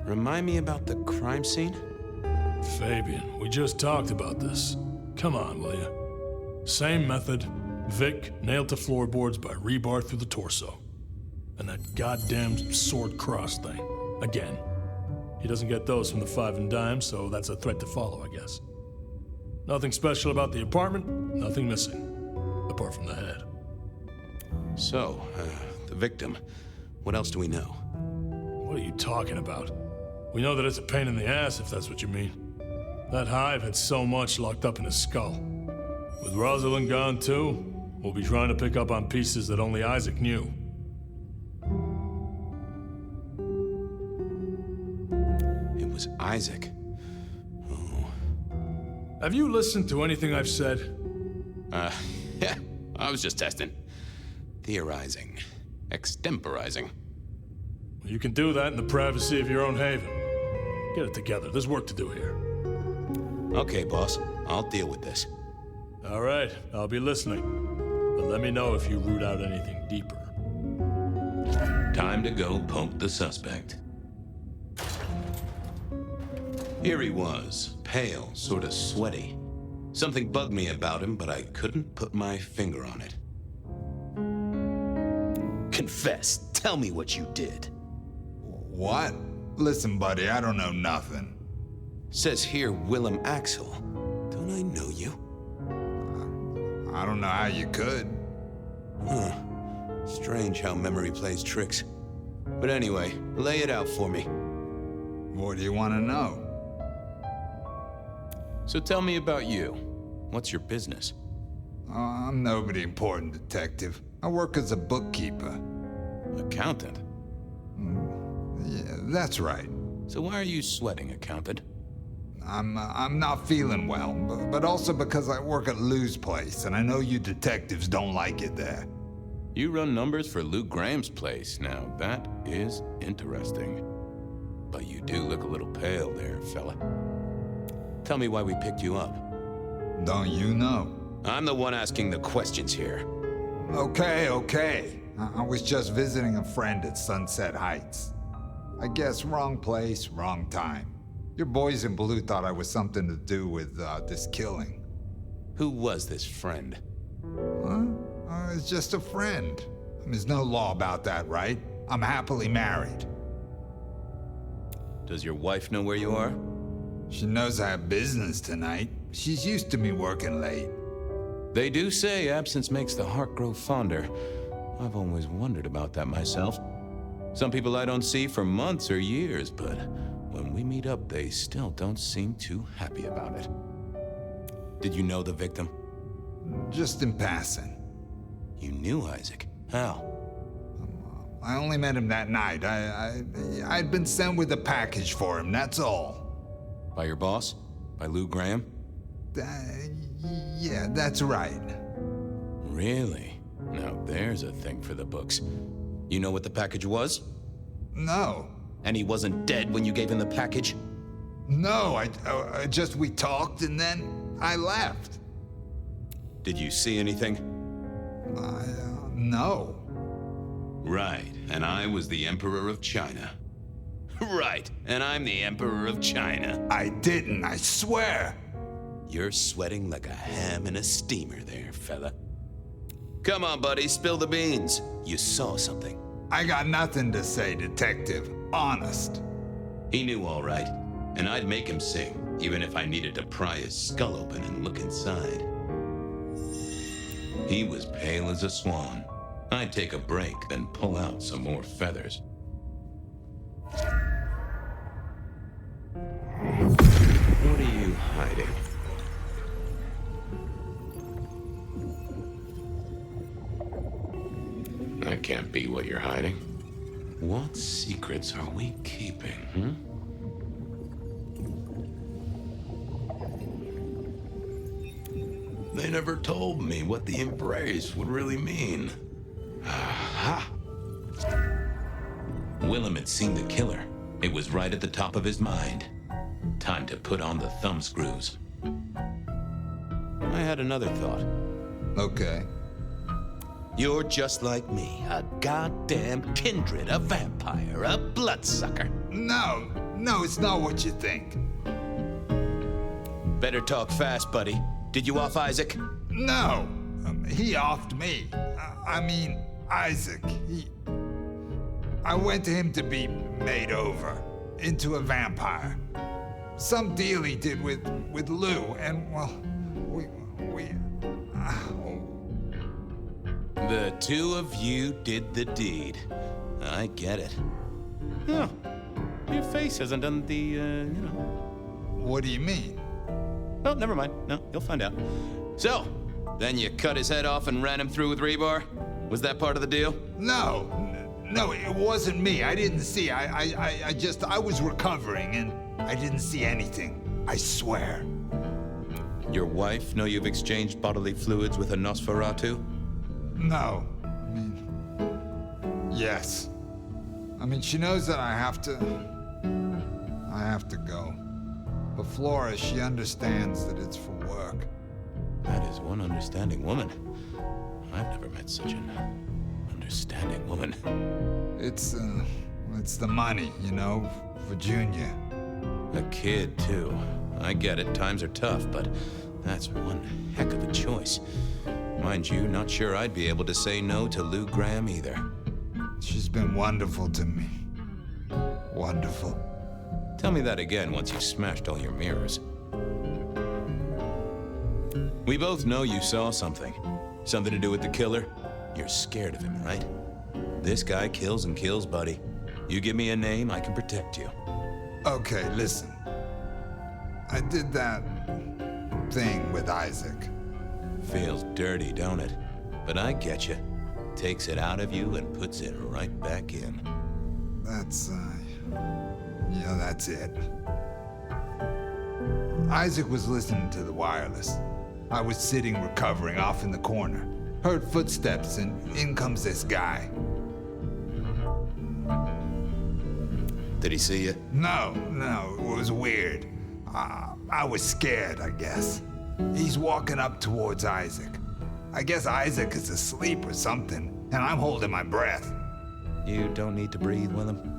Remind me about the crime scene? Fabien, we just talked about this. Come on, will you? Same method. Vic nailed to floorboards by rebar through the torso. And that goddamn sword cross thing. Again. He doesn't get those from the five and dime, so that's a threat to follow, I guess. Nothing special about the apartment, nothing missing. Apart from the head. So, the victim. What else do we know? What are you talking about? We know that it's a pain in the ass, if that's what you mean. That hive had so much locked up in his skull. With Rosalind gone too, we'll be trying to pick up on pieces that only Isaac knew. It was Isaac. Oh. Have you listened to anything I've said? Yeah, I was just testing. Theorizing. Extemporizing. You can do that in the privacy of your own haven. Get it together. There's work to do here. Okay, boss. I'll deal with this. All right, I'll be listening. But let me know if you root out anything deeper. Time to go poke the suspect. Here he was, pale, sort of sweaty. Something bugged me about him, but I couldn't put my finger on it. Confess. Tell me what you did. What? Listen, buddy, I don't know nothing. Says here Willem Axel. Don't I know you? I don't know how you could. Huh. Strange how memory plays tricks. But anyway, lay it out for me. What do you want to know? So tell me about you. What's your business? I'm nobody important, detective. I work as a bookkeeper. Accountant? Yeah, that's right. So why are you sweating, accountant? I'm not feeling well, but also because I work at Lou's place, and I know you detectives don't like it there. You run numbers for Lou Graham's place. Now, that is interesting. But you do look a little pale there, fella. Tell me why we picked you up. Don't you know? I'm the one asking the questions here. Okay. I was just visiting a friend at Sunset Heights. I guess wrong place, wrong time. Your boys in blue thought I was something to do with this killing. Who was this friend? Huh? It's just a friend. There's no law about that, right? I'm happily married. Does your wife know where you are? She knows I have business tonight. She's used to me working late. They do say absence makes the heart grow fonder. I've always wondered about that myself. Some people I don't see for months or years, but when we meet up, they still don't seem too happy about it. Did you know the victim? Just in passing. You knew Isaac? How? I only met him that night. I'd been sent with a package for him, that's all. By your boss? By Lou Graham? Yeah, that's right. Really? Now there's a thing for the books. You know what the package was? No. And he wasn't dead when you gave him the package? No, we talked and then I left. Did you see anything? No. Right, and I was the Emperor of China. Right, and I'm the Emperor of China. I didn't, I swear. You're sweating like a ham in a steamer there, fella. Come on, buddy, spill the beans. You saw something. I got nothing to say, detective. Honest. He knew all right, and I'd make him sing, even if I needed to pry his skull open and look inside. He was pale as a swan. I'd take a break, then pull out some more feathers. What are you hiding? That can't be what you're hiding. What secrets are we keeping, They never told me what the embrace would really mean. Aha! Willem had seen the killer. It was right at the top of his mind. Time to put on the thumbscrews. I had another thought. Okay. You're just like me, a goddamn kindred, a vampire, a bloodsucker. No, it's not what you think. Better talk fast, buddy. Did you off Isaac? No, he offed me. I mean, Isaac. I went to him to be made over into a vampire. Some deal he did with Lou, and well, The two of you did the deed. I get it. Oh, your face hasn't done the, What do you mean? Oh, never mind. No, you'll find out. So, then you cut his head off and ran him through with rebar? Was that part of the deal? No, it wasn't me. I didn't see. I was recovering and I didn't see anything. I swear. Your wife know you've exchanged bodily fluids with a Nosferatu? No. I mean, yes. I mean, she knows that I have have to go. But Flora, she understands that it's for work. That is one understanding woman. I've never met such an understanding woman. It's the money, you know, for Junior. A kid, too. I get it, times are tough, but that's one heck of a choice. Mind you, not sure I'd be able to say no to Lou Graham either. She's been wonderful to me. Wonderful. Tell me that again once you've smashed all your mirrors. We both know you saw something. Something to do with the killer? You're scared of him, right? This guy kills and kills, buddy. You give me a name, I can protect you. Okay, listen. I did that thing with Isaac. Feels dirty, don't it? But I get you. Takes it out of you and puts it right back in. That's it. Isaac was listening to the wireless. I was sitting recovering off in the corner. Heard footsteps and in comes this guy. Did he see you? No, it was weird. I was scared, I guess. He's walking up towards Isaac. I guess Isaac is asleep or something, and I'm holding my breath. You don't need to breathe, Willem?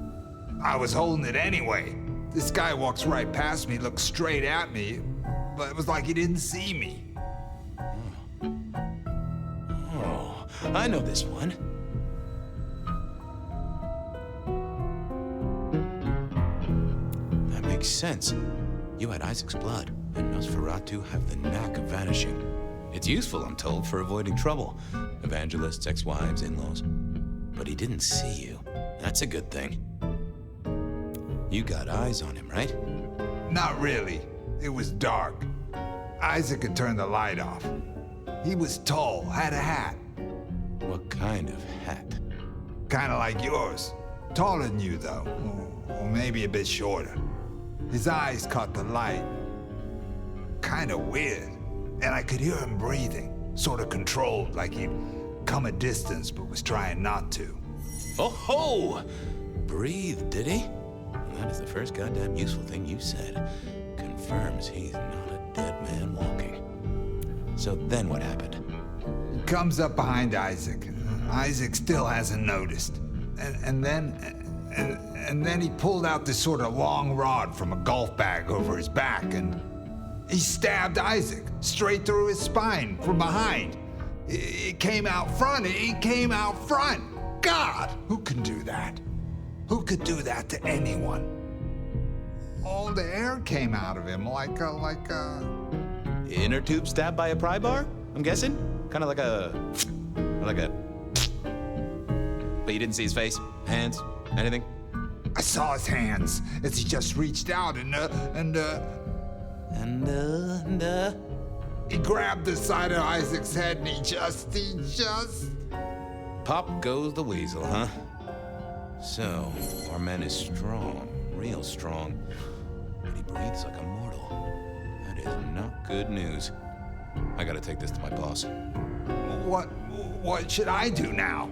I was holding it anyway. This guy walks right past me, looks straight at me, but it was like he didn't see me. Oh, I know this one. That makes sense. You had Isaac's blood, and Nosferatu have the knack of vanishing. It's useful, I'm told, for avoiding trouble. Evangelists, ex-wives, in-laws. But he didn't see you. That's a good thing. You got eyes on him, right? Not really. It was dark. Isaac had turned the light off. He was tall, had a hat. What kind of hat? Kinda like yours. Taller than you, though. Or maybe a bit shorter. His eyes caught the light. Kinda weird. And I could hear him breathing. Sorta controlled, like he'd come a distance but was trying not to. Oh ho! Breathe, did he? That is the first goddamn useful thing you said. Confirms he's not a dead man walking. So then what happened? He comes up behind Isaac. Isaac still hasn't noticed. And then he pulled out this sort of long rod from a golf bag over his back, and he stabbed Isaac straight through his spine from behind. It came out front. It came out front. God, who can do that? Who could do that to anyone? All the air came out of him like a... Inner tube stabbed by a pry bar, I'm guessing? Kind of like a... But you didn't see his face? Hands? Anything? I saw his hands as he just reached out and he grabbed the side of Isaac's head and he just... Pop goes the weasel, huh? So, our man is strong, real strong, but he breathes like a mortal. That is not good news. I gotta take this to my boss. What should I do now?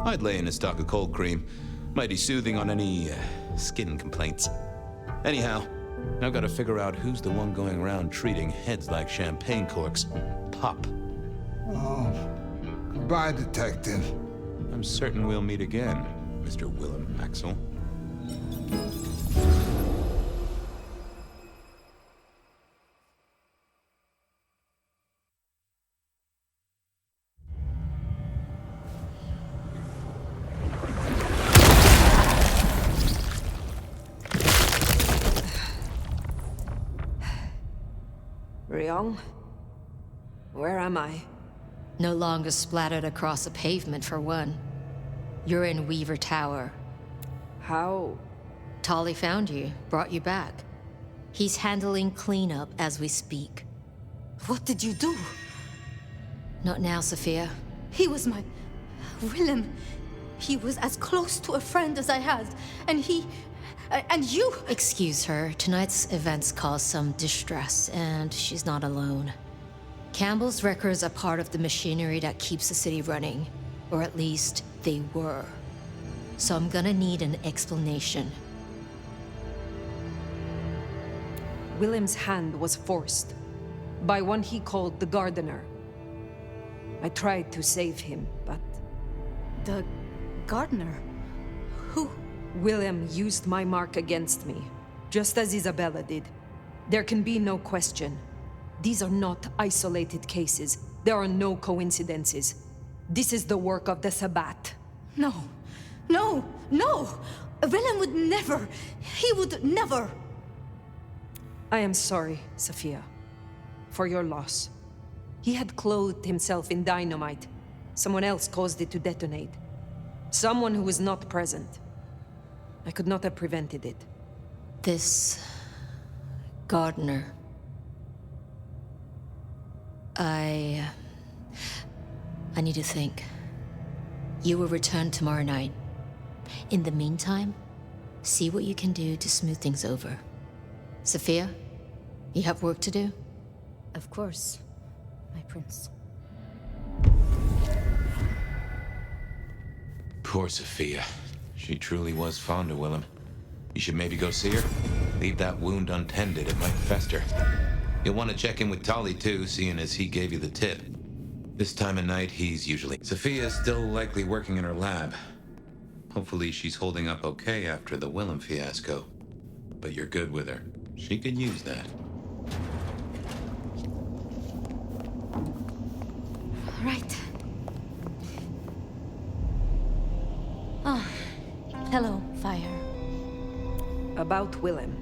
I'd lay in a stock of cold cream. Mighty soothing on any skin complaints. Anyhow, I've got to figure out who's the one going around treating heads like champagne corks. Pop. Oh, goodbye, Detective. I'm certain we'll meet again, Mr. Willem Axel. Ryong? Where am I? No longer splattered across a pavement, for one. You're in Weaver Tower. How? Tolly found you, brought you back. He's handling cleanup as we speak. What did you do? Not now, Sophia. He was my... Willem. He was as close to a friend as I had, and he... and you... Excuse her. Tonight's events caused some distress, and she's not alone. Campbell's records are part of the machinery that keeps the city running. Or at least, they were. So I'm gonna need an explanation. Willem's hand was forced by one he called the Gardener. I tried to save him, but... The Gardener? Who? Willem used my mark against me, just as Isabella did. There can be no question. These are not isolated cases. There are no coincidences. This is the work of the Sabbat. No. No! No! Willem would never... He would never... I am sorry, Sophia, for your loss. He had clothed himself in dynamite. Someone else caused it to detonate. Someone who was not present. I could not have prevented it. This... Gardener... I need to think. You will return tomorrow night. In the meantime, see what you can do to smooth things over. Sophia, you have work to do? Of course, my prince. Poor Sophia. She truly was fond of Willem. You should maybe go see her. Leave that wound untended, it might fester. You'll want to check in with Tolly too, seeing as he gave you the tip. This time of night, he's usually... Sophia's still likely working in her lab. Hopefully she's holding up okay after the Willem fiasco. But you're good with her. She could use that. Right. Ah, hello, Phyre. About Willem.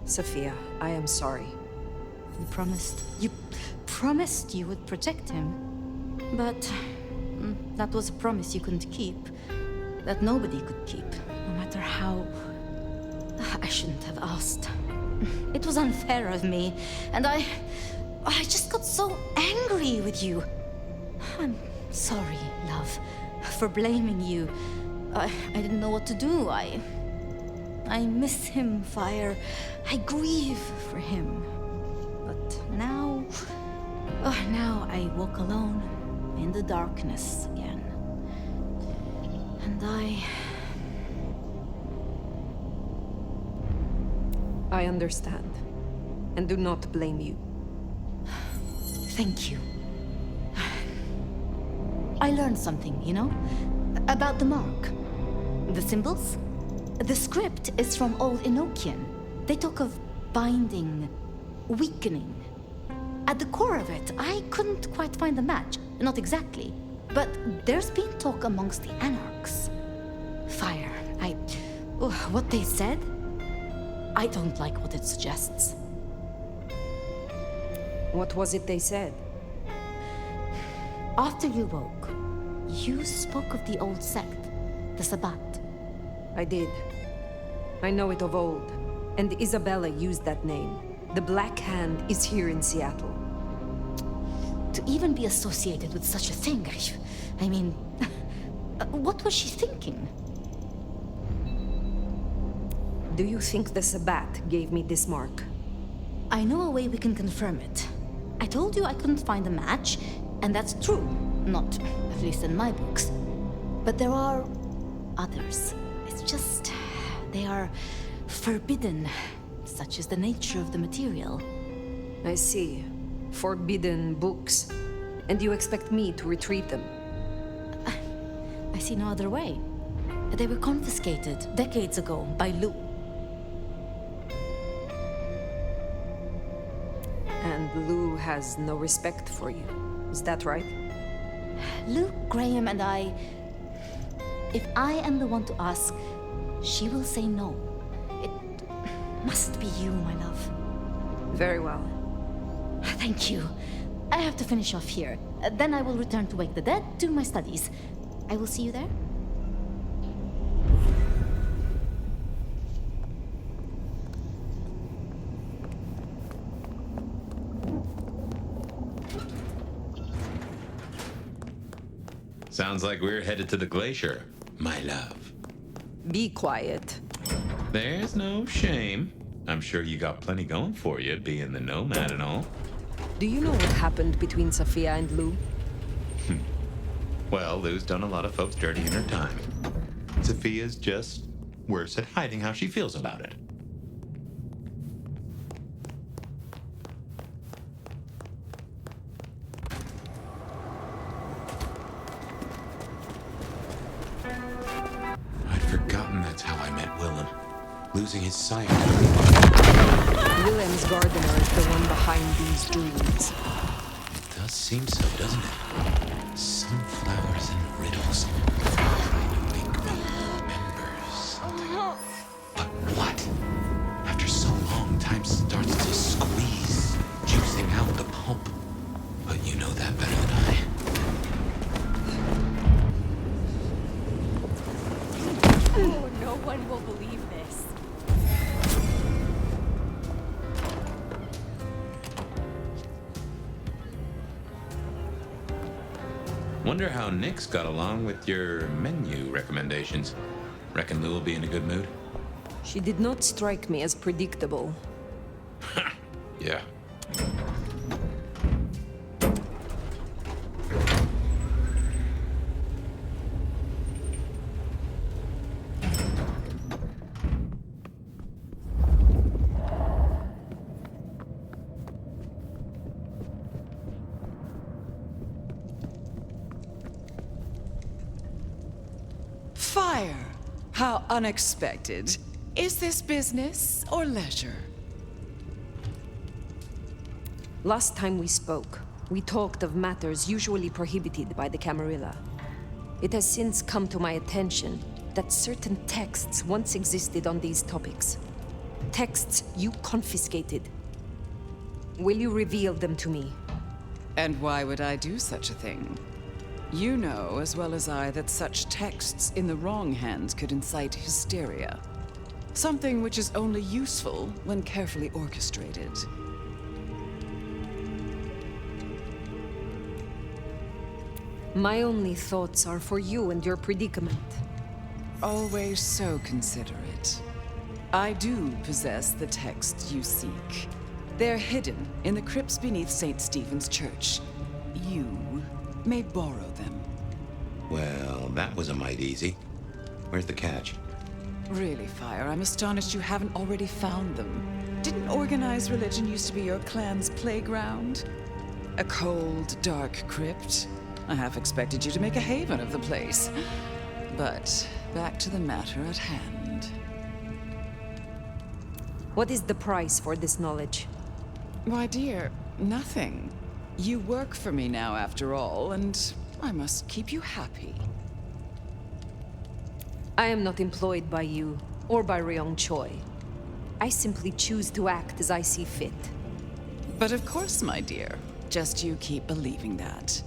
Sophia, I am sorry. You promised you would protect him. But that was a promise you couldn't keep. That nobody could keep, no matter how... I shouldn't have asked. It was unfair of me, and I just got so angry with you. I'm sorry, love, for blaming you. I didn't know what to do. I miss him, Phyre. I grieve for him. But now I walk alone in the darkness again. And I understand, and do not blame you. Thank you. I learned something, you know? About the mark. The symbols? The script is from Old Enochian. They talk of binding, weakening. At the core of it, I couldn't quite find the match. Not exactly. But there's been talk amongst the Anarchs. Phyre, what they said? I don't like what it suggests. What was it they said? After you woke, you spoke of the old sect, the Sabbat. I did. I know it of old, and Isabella used that name. The Black Hand is here in Seattle. To even be associated with such a thing, I mean, what was she thinking? Do you think the Sabbat gave me this mark? I know a way we can confirm it. I told you I couldn't find a match, and that's true. Not, at least in my books. But there are others. It's just, they are forbidden. Such is the nature of the material. I see. Forbidden books. And you expect me to retrieve them? I see no other way. They were confiscated decades ago by Lou. And Lou has no respect for you. Is that right? Luke, Graham, and I... If I am the one to ask, she will say no. It must be you, my love. Very well. Thank you. I have to finish off here. Then I will return to Wake the Dead, do my studies. I will see you there. Sounds like we're headed to the glacier, my love. Be quiet. There's no shame. I'm sure you got plenty going for you, being the nomad and all. Do you know what happened between Sophia and Lou? Well, Lou's done a lot of folks dirty in her time. Sophia's just worse at hiding how she feels about it. I'd forgotten that's how I met Willem. Losing his sight. Willem's gardener is the one behind these dreams. It does seem so, doesn't it? Sunflowers and riddles. Trying to make me remember something. But what? After so long, time starts to squeeze, juicing out the pulp. But you know that better than I. Oh, no one will believe this. Wonder how Nick's got along with your menu recommendations. Reckon Lou will be in a good mood? She did not strike me as predictable. Yeah. Fire! How unexpected. Is this business or leisure? Last time we spoke, we talked of matters usually prohibited by the Camarilla. It has since come to my attention that certain texts once existed on these topics. Texts you confiscated. Will you reveal them to me? And why would I do such a thing? You know as well as I that such texts in the wrong hands could incite hysteria. Something which is only useful when carefully orchestrated. My only thoughts are for you and your predicament. Always so considerate. I do possess the texts you seek. They're hidden in the crypts beneath St. Stephen's Church. You may borrow them. Well, that was a mite easy. Where's the catch? Really, Fire, I'm astonished you haven't already found them. Didn't organized religion used to be your clan's playground? A cold, dark crypt? I half expected you to make a haven of the place. But back to the matter at hand. What is the price for this knowledge? Why, dear, nothing. You work for me now, after all, and I must keep you happy. I am not employed by you, or by Ryong Choi. I simply choose to act as I see fit. But of course, my dear. Just you keep believing that.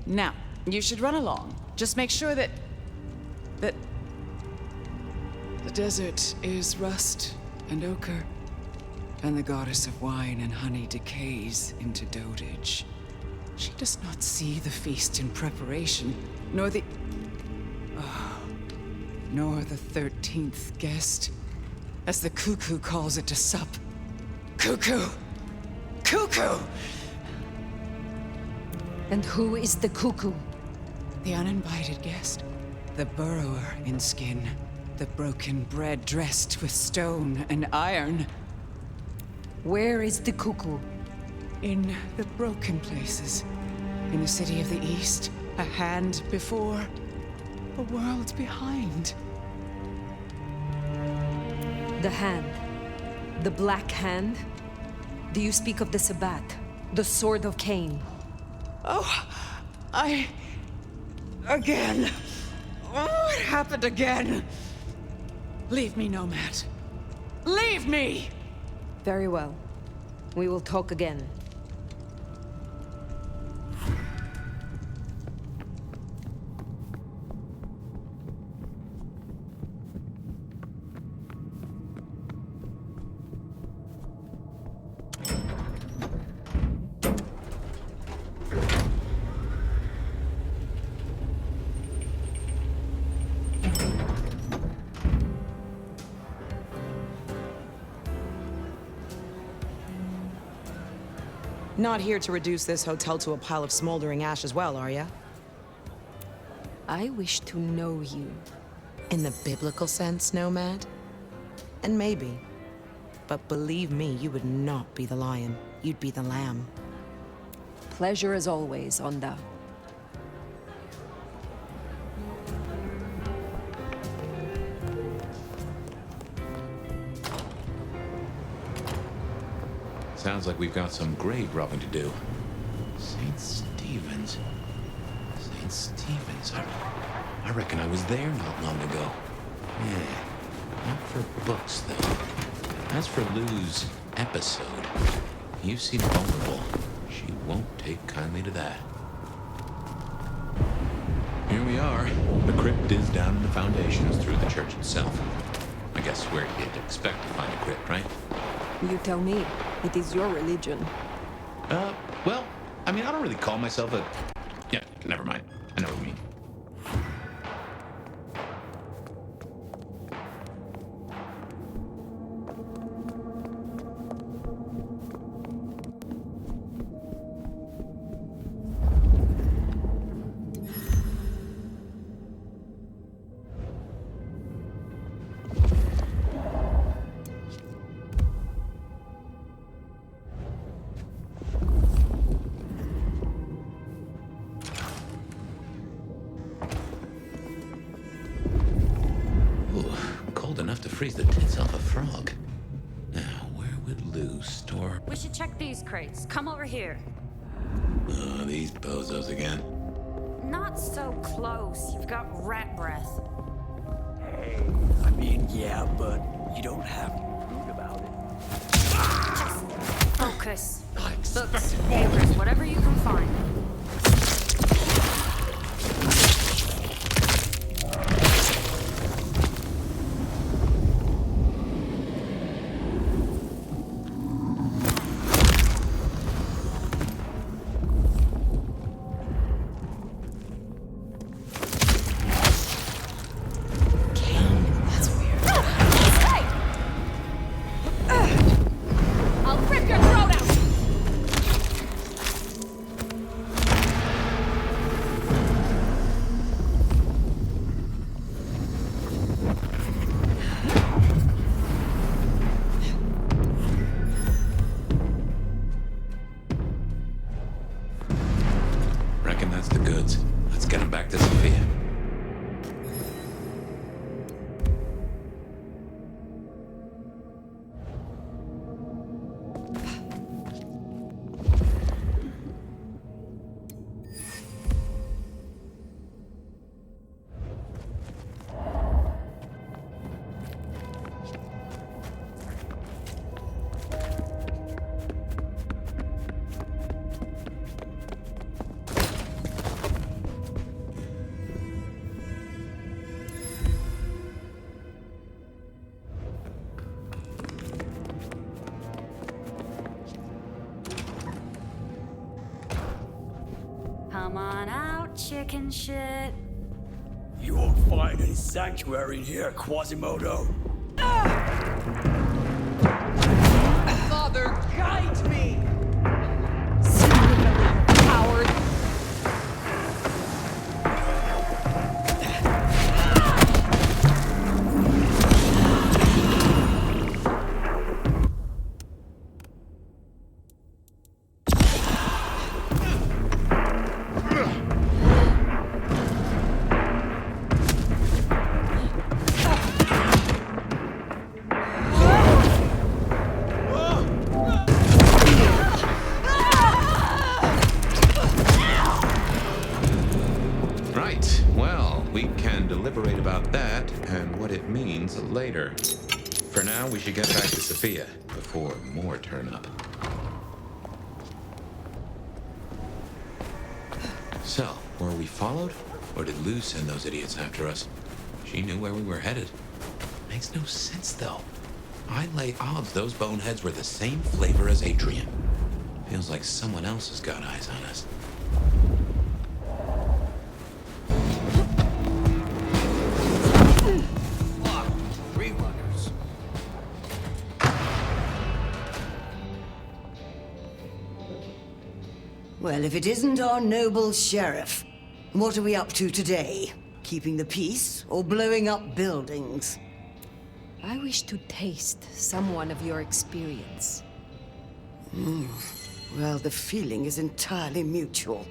Now, you should run along. Just make sure that the desert is rust and ochre, and the goddess of wine and honey decays into dotage. She does not see the feast in preparation, nor the 13th guest, as the cuckoo calls it to sup. Cuckoo! Cuckoo! And who is the cuckoo? The uninvited guest. The burrower in skin. The broken bread dressed with stone and iron. Where is the cuckoo? In the broken places. In the city of the East. A hand before. A world behind. The hand. The Black Hand? Do you speak of the Sabbat? The Sword of Cain? Oh, again. Oh, it happened again. Leave me, Nomad. Leave me! Very well. We will talk again. Not here to reduce this hotel to a pile of smoldering ash as well, are ya? I wish to know you, In the biblical sense, nomad? And maybe. But believe me, you would not be the lion. You'd be the lamb. Pleasure as always, Onda. Sounds like we've got some grave robbing to do. St. Stephen's. St. Stephen's. I reckon I was there not long ago. Yeah. Not for books, though. As for Lou's episode, you seem vulnerable. She won't take kindly to that. Here we are. The crypt is down in the foundations through the church itself. I guess where you'd expect to find a crypt, right? You tell me. It is your religion. Well, I mean, I don't really call myself a... Yeah, never mind. I know what you mean. Freeze the tits off a frog. Now, where would Lou store... We should check these crates. Come over here. Oh, these bozos again. Not so close. You've got rat breath. Hey, I mean, yeah, but you don't have to be rude about it. Just focus. Books, papers, whatever you can find. Come on out, chicken shit. You won't find any sanctuary in here, Quasimodo. Father, guide me! Coward. Later. For now, we should get back to Sophia before more turn up. So, were we followed? Or did Lou send those idiots after us? She knew where we were headed. Makes no sense, though. I'd lay odds those boneheads were the same flavor as Adrian. Feels like someone else has got eyes on us. Well, if it isn't our noble sheriff, what are we up to today? keeping the peace or blowing up buildings? I wish to taste someone of your experience. Well, the feeling is entirely mutual.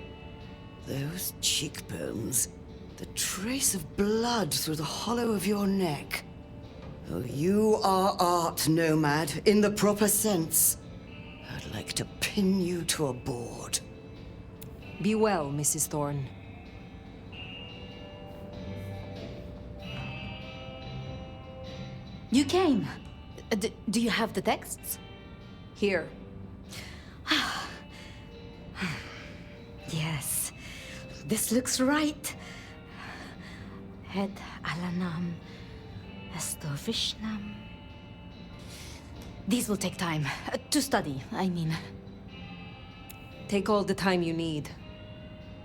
Those cheekbones, the trace of blood through the hollow of your neck. Oh, you are art, Nomad, in the proper sense. I'd like to pin you to a board. Be well, Mrs. Thorn. You came. Do you have the texts? Here. Yes. This looks right. Het Alanam Estovishnam. These will take time. To study, I mean. Take all the time you need.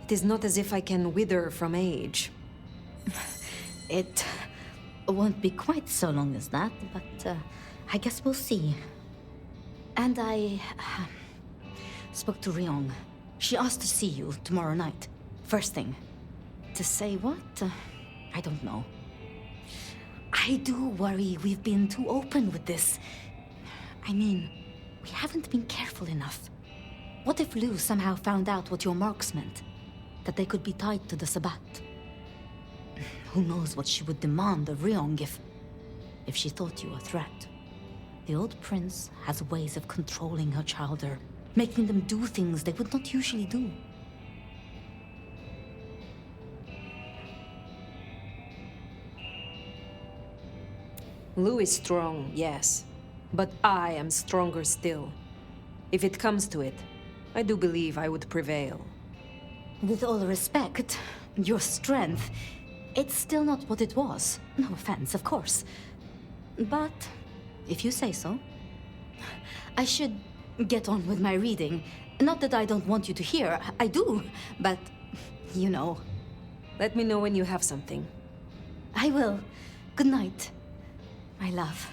It is not as if I can wither from age. It won't be quite so long as that, but I guess we'll see. And I spoke to Ryong. She asked to see you tomorrow night. First thing. To say what? I don't know. I do worry we've been too open with this. I mean, we haven't been careful enough. What if Lou somehow found out what your marks meant? That they could be tied to the Sabbat? Who knows what she would demand of Ryong if she thought you a threat. The old prince has ways of controlling her chowder, making them do things they would not usually do. Lou is strong, yes. But I am stronger still. If it comes to it, I do believe I would prevail. With all respect, your strength, it's still not what it was. No offense, of course. But if you say so. I should get on with my reading. Not that I don't want you to hear, I do, but you know. Let me know when you have something. I will. Good night, my love.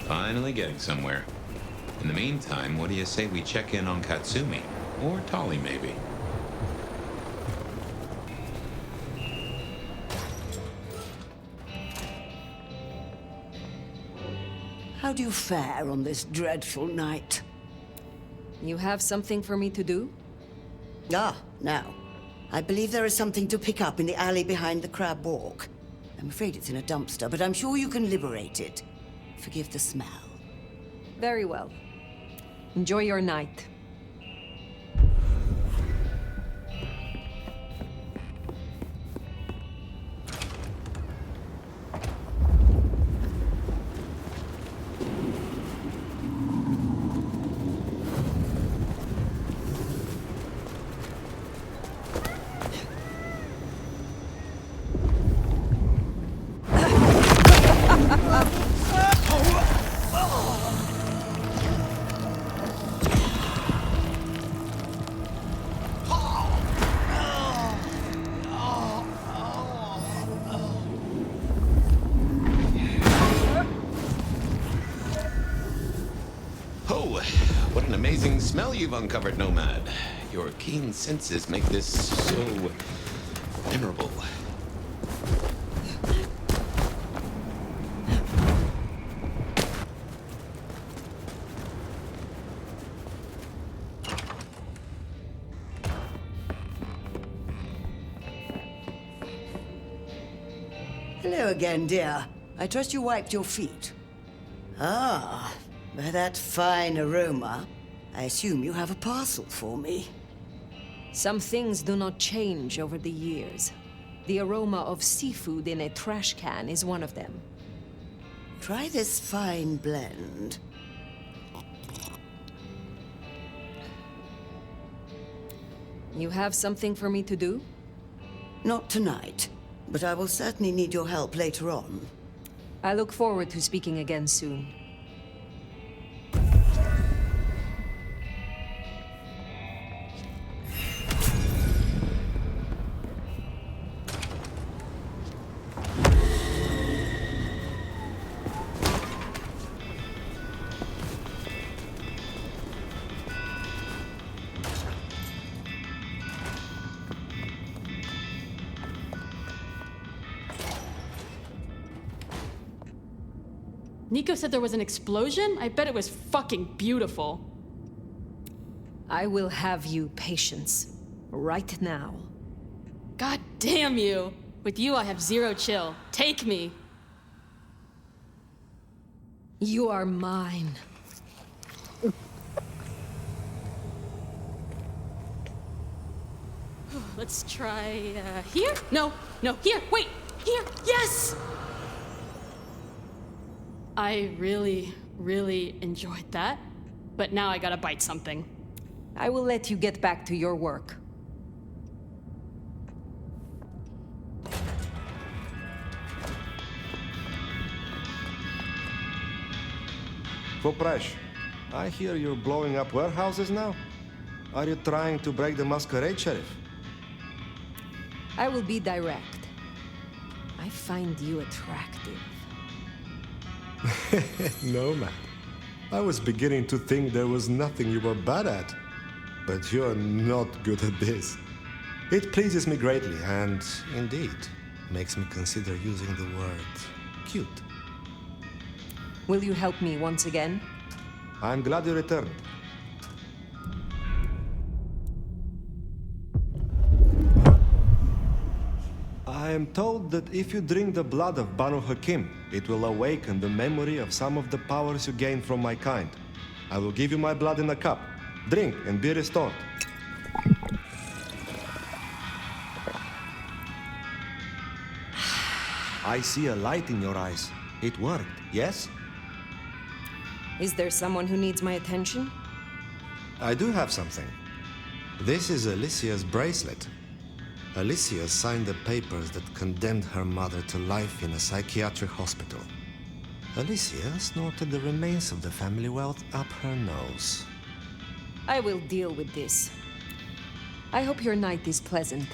Finally getting somewhere. In the meantime, what do you say we check in on Katsumi? Or Tali, maybe? How do you fare on this dreadful night? You have something for me to do? Ah, now. I believe there is something to pick up in the alley behind the crab walk. I'm afraid it's in a dumpster, but I'm sure you can liberate it. Forgive the smell. Very well. Enjoy your night. Smell you've uncovered, Nomad. Your keen senses make this so memorable. Hello again, dear. I trust you wiped your feet. Ah, by that fine aroma, I assume you have a parcel for me. Some things do not change over the years. The aroma of seafood in a trash can is one of them. Try this fine blend. You have something for me to do? Not tonight, but I will certainly need your help later on. I look forward to speaking again soon. Niko said there was an explosion? I bet it was fucking beautiful. I will have you patience. Right now. God damn you! With you, I have zero chill. Take me! You are mine. Let's try, here? No, here, wait! Here, yes! I really, really enjoyed that. But now I gotta bite something. I will let you get back to your work. Popresh, I hear you're blowing up warehouses now? Are you trying to break the masquerade, Sheriff? I will be direct. I find you attractive. No, man. I was beginning to think there was nothing you were bad at. But you're not good at this. It pleases me greatly, and indeed, makes me consider using the word cute. Will you help me once again? I'm glad you returned. I am told that if you drink the blood of Banu Hakim, it will awaken the memory of some of the powers you gained from my kind. I will give you my blood in a cup. Drink and be restored. I see a light in your eyes. It worked, yes? Is there someone who needs my attention? I do have something. This is Alicia's bracelet. Alicia signed the papers that condemned her mother to life in a psychiatric hospital. Alicia snorted the remains of the family wealth up her nose. I will deal with this. I hope your night is pleasant.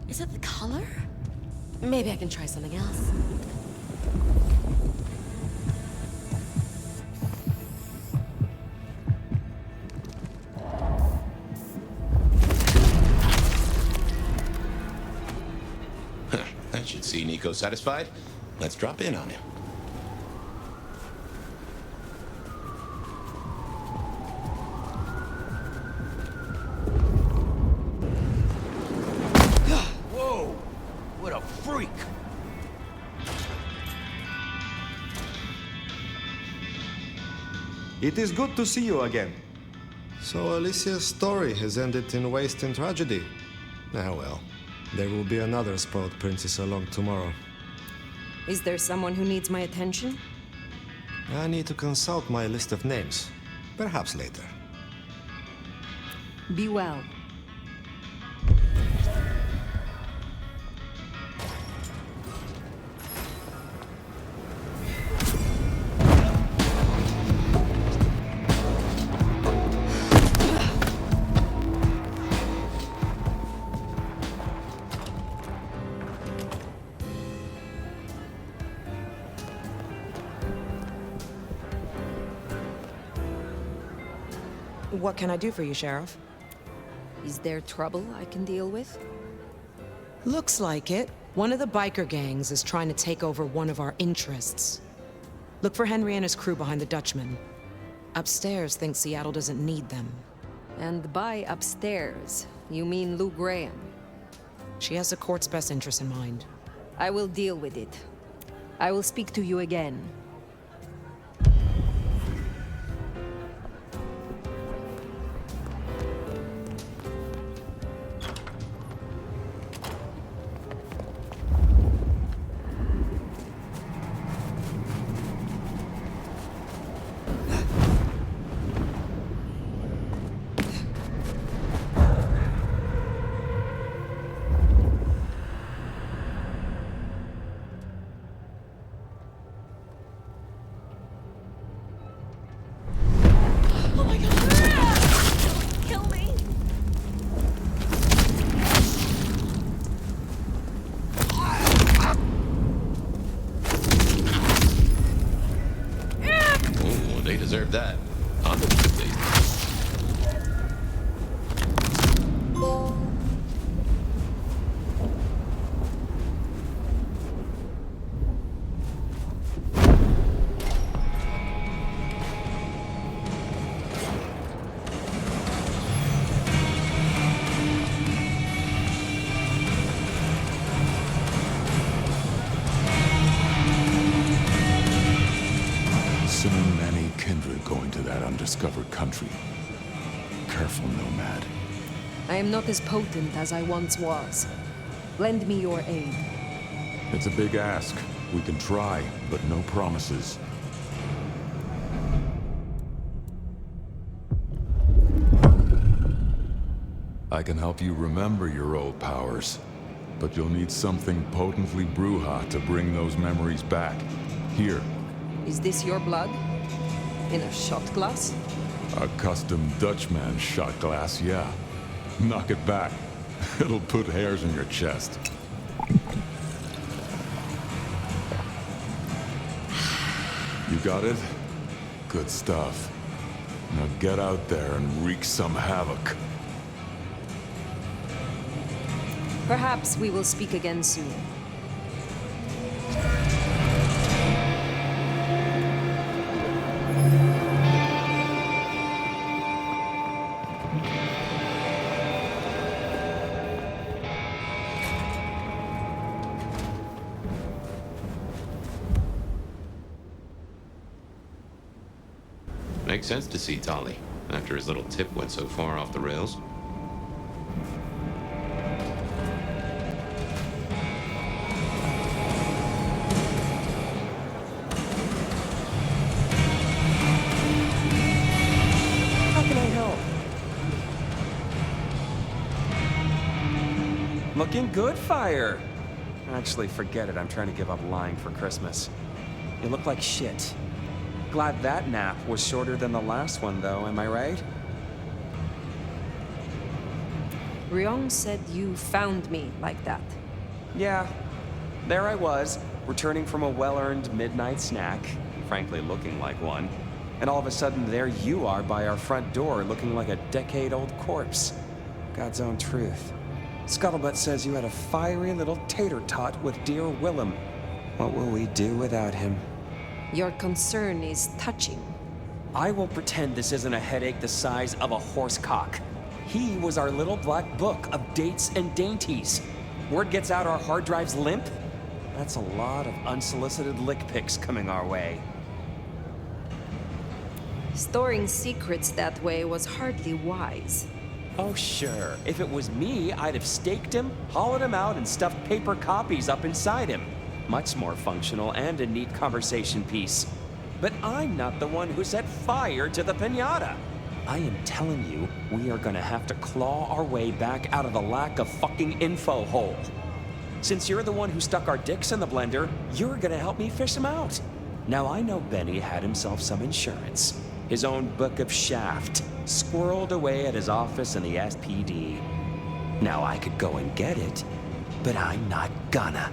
Is it the color? Maybe I can try something else. That should see Niko satisfied. Let's drop in on him. Whoa! What a freak! It is good to see you again. So Alicia's story has ended in waste and tragedy. Ah well, there will be another spoiled princess along tomorrow. Is there someone who needs my attention? I need to consult my list of names. Perhaps later. Be well. What can I do for you, Sheriff? Is there trouble I can deal with? Looks like it. One of the biker gangs is trying to take over one of our interests. Look for Henry and his crew behind the Dutchman. Upstairs thinks Seattle doesn't need them. And by upstairs, you mean Lou Graham? She has the court's best interests in mind. I will deal with it. I will speak to you again. heard that. Onda was pleased. Undiscovered country. Careful, nomad. I am not as potent as I once was. Lend me your aid. It's a big ask. We can try, but no promises. I can help you remember your old powers, but you'll need something potently bruja to bring those memories back. Here. Is this your blood? In a shot glass? A custom Dutchman shot glass, yeah. Knock it back. It'll put hairs in your chest. You got it? Good stuff. Now get out there and wreak some havoc. Perhaps we will speak again soon. Makes sense to see Tali, after his little tip went so far off the rails. How can I help? Looking good, Phyre. Actually, forget it. I'm trying to give up lying for Christmas. You look like shit. Glad that nap was shorter than the last one, though, am I right? Ryong said you found me like that. Yeah. There I was, returning from a well-earned midnight snack, frankly looking like one, and all of a sudden there you are by our front door looking like a decade-old corpse. God's own truth. Scuttlebutt says you had a fiery little tater-tot with dear Willem. What will we do without him? Your concern is touching. I will pretend this isn't a headache the size of a horse cock. He was our little black book of dates and dainties. Word gets out our hard drives limp? That's a lot of unsolicited lick pics coming our way. Storing secrets that way was hardly wise. Oh, sure. If it was me, I'd have staked him, hollowed him out, and stuffed paper copies up inside him. Much more functional and a neat conversation piece. But I'm not the one who set fire to the piñata. I am telling you, we are gonna have to claw our way back out of the lack of fucking info hole. Since you're the one who stuck our dicks in the blender, you're gonna help me fish them out. Now I know Benny had himself some insurance. His own book of shaft, squirreled away at his office in the SPD. Now I could go and get it, but I'm not gonna.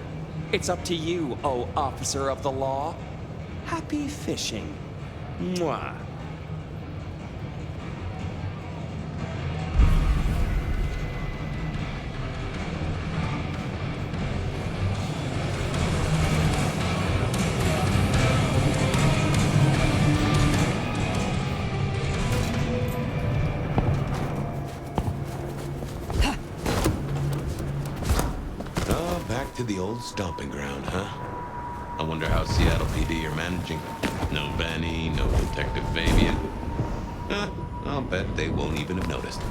It's up to you, oh officer of the law. Happy fishing. Mwah. To the old stomping ground, huh? I wonder how Seattle PD are managing. No Benny, no Detective Fabien. I'll bet they won't even have noticed.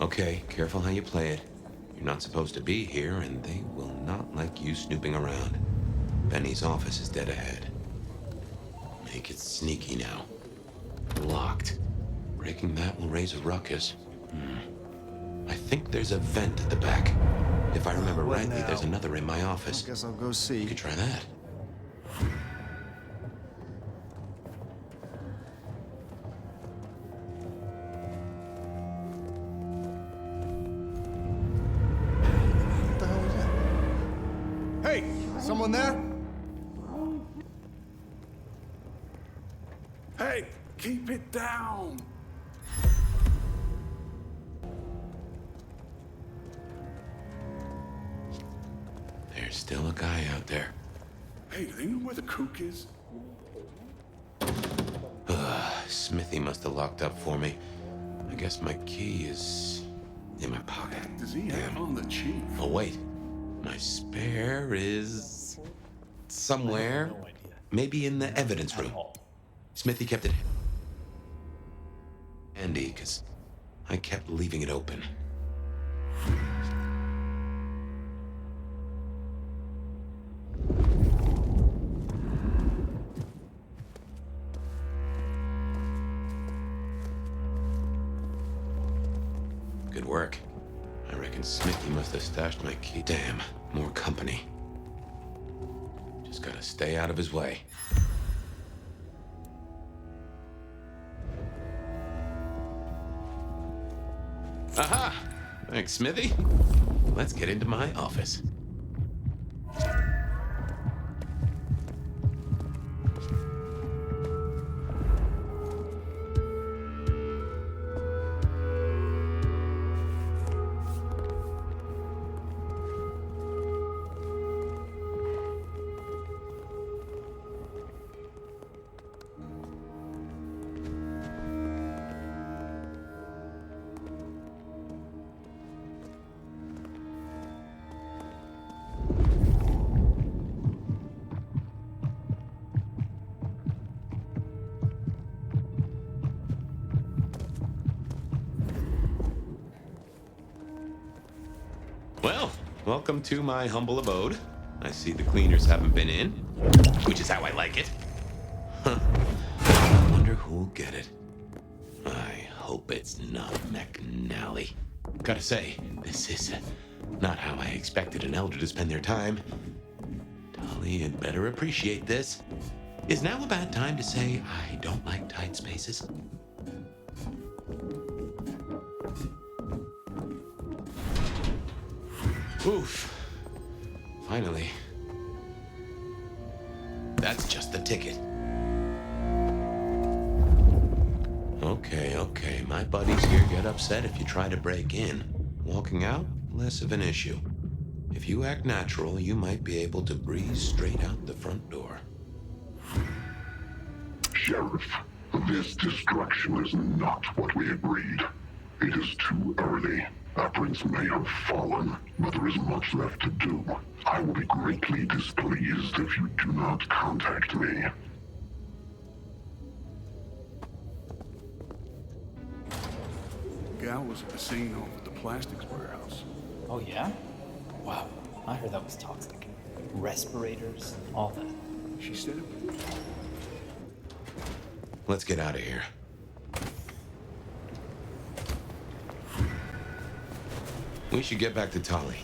Okay, careful how you play it. You're not supposed to be here, and they will not like you snooping around. Benny's office is dead ahead. Make it sneaky now. Locked. Breaking that will raise a ruckus. I think there's a vent at the back. If I remember rightly, there's another in my office. Guess I'll go see. You could try that. Someone there? Hey, keep it down! There's still a guy out there. Hey, do they know where the kook is? Smithy must have locked up for me. I guess my key is in my pocket. Does he have on the chief? Oh, wait. My spare is somewhere. Maybe in the evidence room. Smithy kept it handy, because I kept leaving it open. Good work. I reckon Smithy must have stashed my key. Damn, more company. Just gotta stay out of his way. Aha! Thanks, Smithy. Let's get into my office. Well, welcome to my humble abode. I see the cleaners haven't been in, which is how I like it. Huh. I wonder who'll get it. I hope it's not McNally. Gotta say, this is not how I expected an elder to spend their time. Dolly had better appreciate this. Is now a bad time to say I don't like tight spaces? Oof. Finally. That's just the ticket. Okay. My buddies here get upset if you try to break in. Walking out, less of an issue. If you act natural, you might be able to breeze straight out the front door. Sheriff, this destruction is not what we agreed. It is too early. Our prince may have fallen, but there is much left to do. I will be greatly displeased if you do not contact me. The gal was at the scene over at the plastics warehouse. Oh, yeah? Wow. I heard that was toxic. Respirators, all that. She said it. Let's get out of here. We should get back to Tolly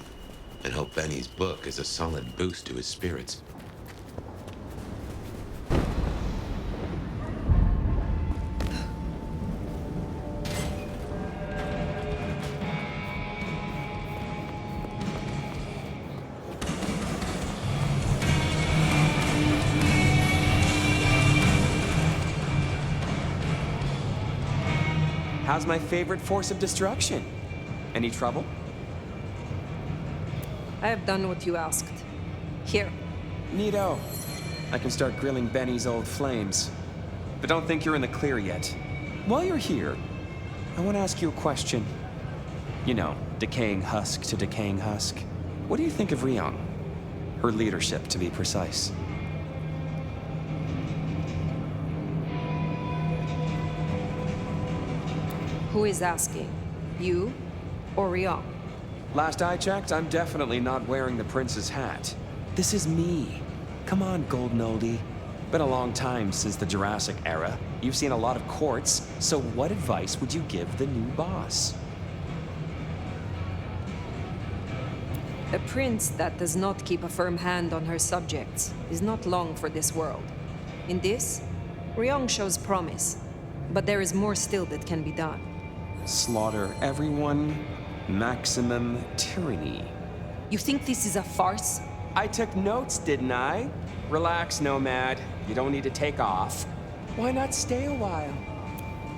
and hope Benny's book is a solid boost to his spirits. How's my favorite force of destruction? Any trouble? I have done what you asked. Here. Neato. I can start grilling Benny's old flames. But don't think you're in the clear yet. While you're here, I want to ask you a question. You know, decaying husk to decaying husk. What do you think of Ryong? Her leadership, to be precise. Who is asking? You or Ryong? Last I checked, I'm definitely not wearing the prince's hat. This is me. Come on, golden oldie. Been a long time since the Jurassic era. You've seen a lot of courts, so what advice would you give the new boss? A prince that does not keep a firm hand on her subjects is not long for this world. In this, Ryong shows promise, but there is more still that can be done. Slaughter everyone, maximum tyranny. You think this is a farce? I took notes, didn't I? Relax, Nomad. You don't need to take off. Why not stay a while?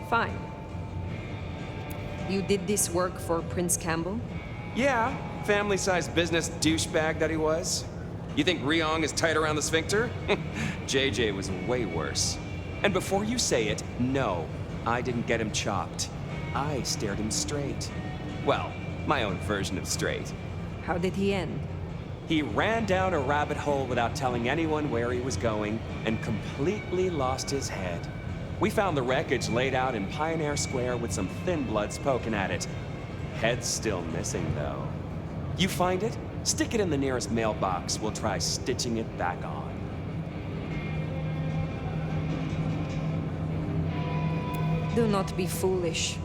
Fine. You did this work for Prince Campbell? Yeah, family-sized business douchebag that he was. You think Ryong is tight around the sphincter? JJ was way worse. And before you say it, no, I didn't get him chopped. I stared him straight. Well, my own version of straight. How did he end? He ran down a rabbit hole without telling anyone where he was going and completely lost his head. We found the wreckage laid out in Pioneer Square with some thin bloods poking at it. Head's still missing, though. You find it? Stick it in the nearest mailbox. We'll try stitching it back on. Do not be foolish.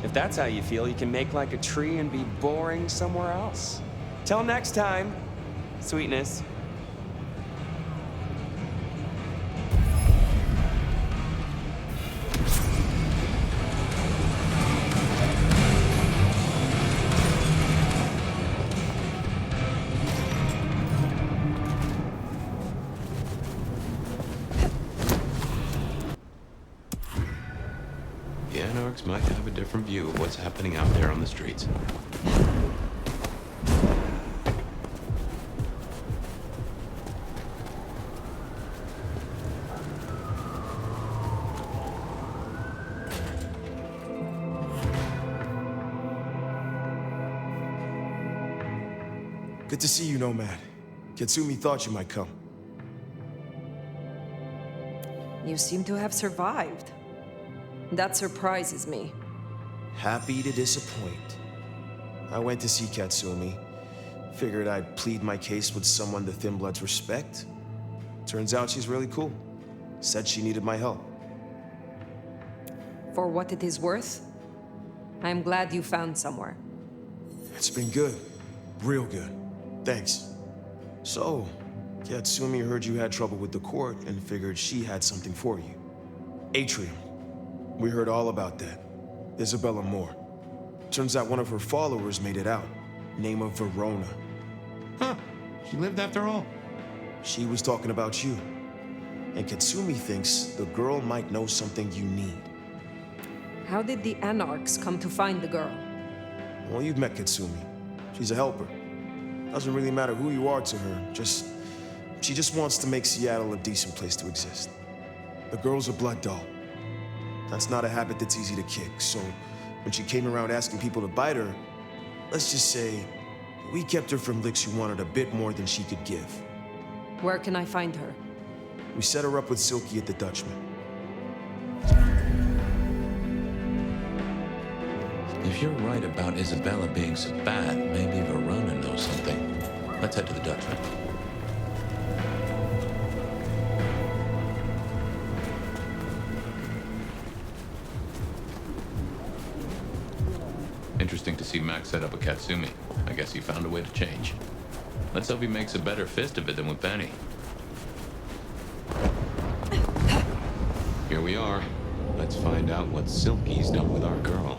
If that's how you feel, you can make like a tree and be boring somewhere else. Till next time, sweetness. The Anarchs might have a different view of what's happening out there on the streets. Good to see you, Nomad. Katsumi thought you might come. You seem to have survived. That surprises me. Happy to disappoint. I went to see Katsumi. Figured I'd plead my case with someone the Thin Bloods respect. Turns out she's really cool. Said she needed my help. For what it is worth, I'm glad you found somewhere. It's been good. Real good. Thanks. So, Katsumi heard you had trouble with the court and figured she had something for you. Atrium. We heard all about that. Isabella Moore. Turns out one of her followers made it out. Name of Verona. Huh. She lived after all. She was talking about you. And Katsumi thinks the girl might know something you need. How did the Anarchs come to find the girl? Well, you've met Katsumi. She's a helper. Doesn't really matter who you are to her, she just wants to make Seattle a decent place to exist. The girl's a blood doll. That's not a habit that's easy to kick, so when she came around asking people to bite her, let's just say, we kept her from licks who wanted a bit more than she could give. Where can I find her? We set her up with Silky at the Dutchman. If you're right about Isabella being so bad, maybe Verona knows something. Let's head to the Dutchman. Interesting to see Max set up a Katsumi. I guess he found a way to change. Let's hope he makes a better fist of it than with Penny. Here we are. Let's find out what Silky's done with our girl.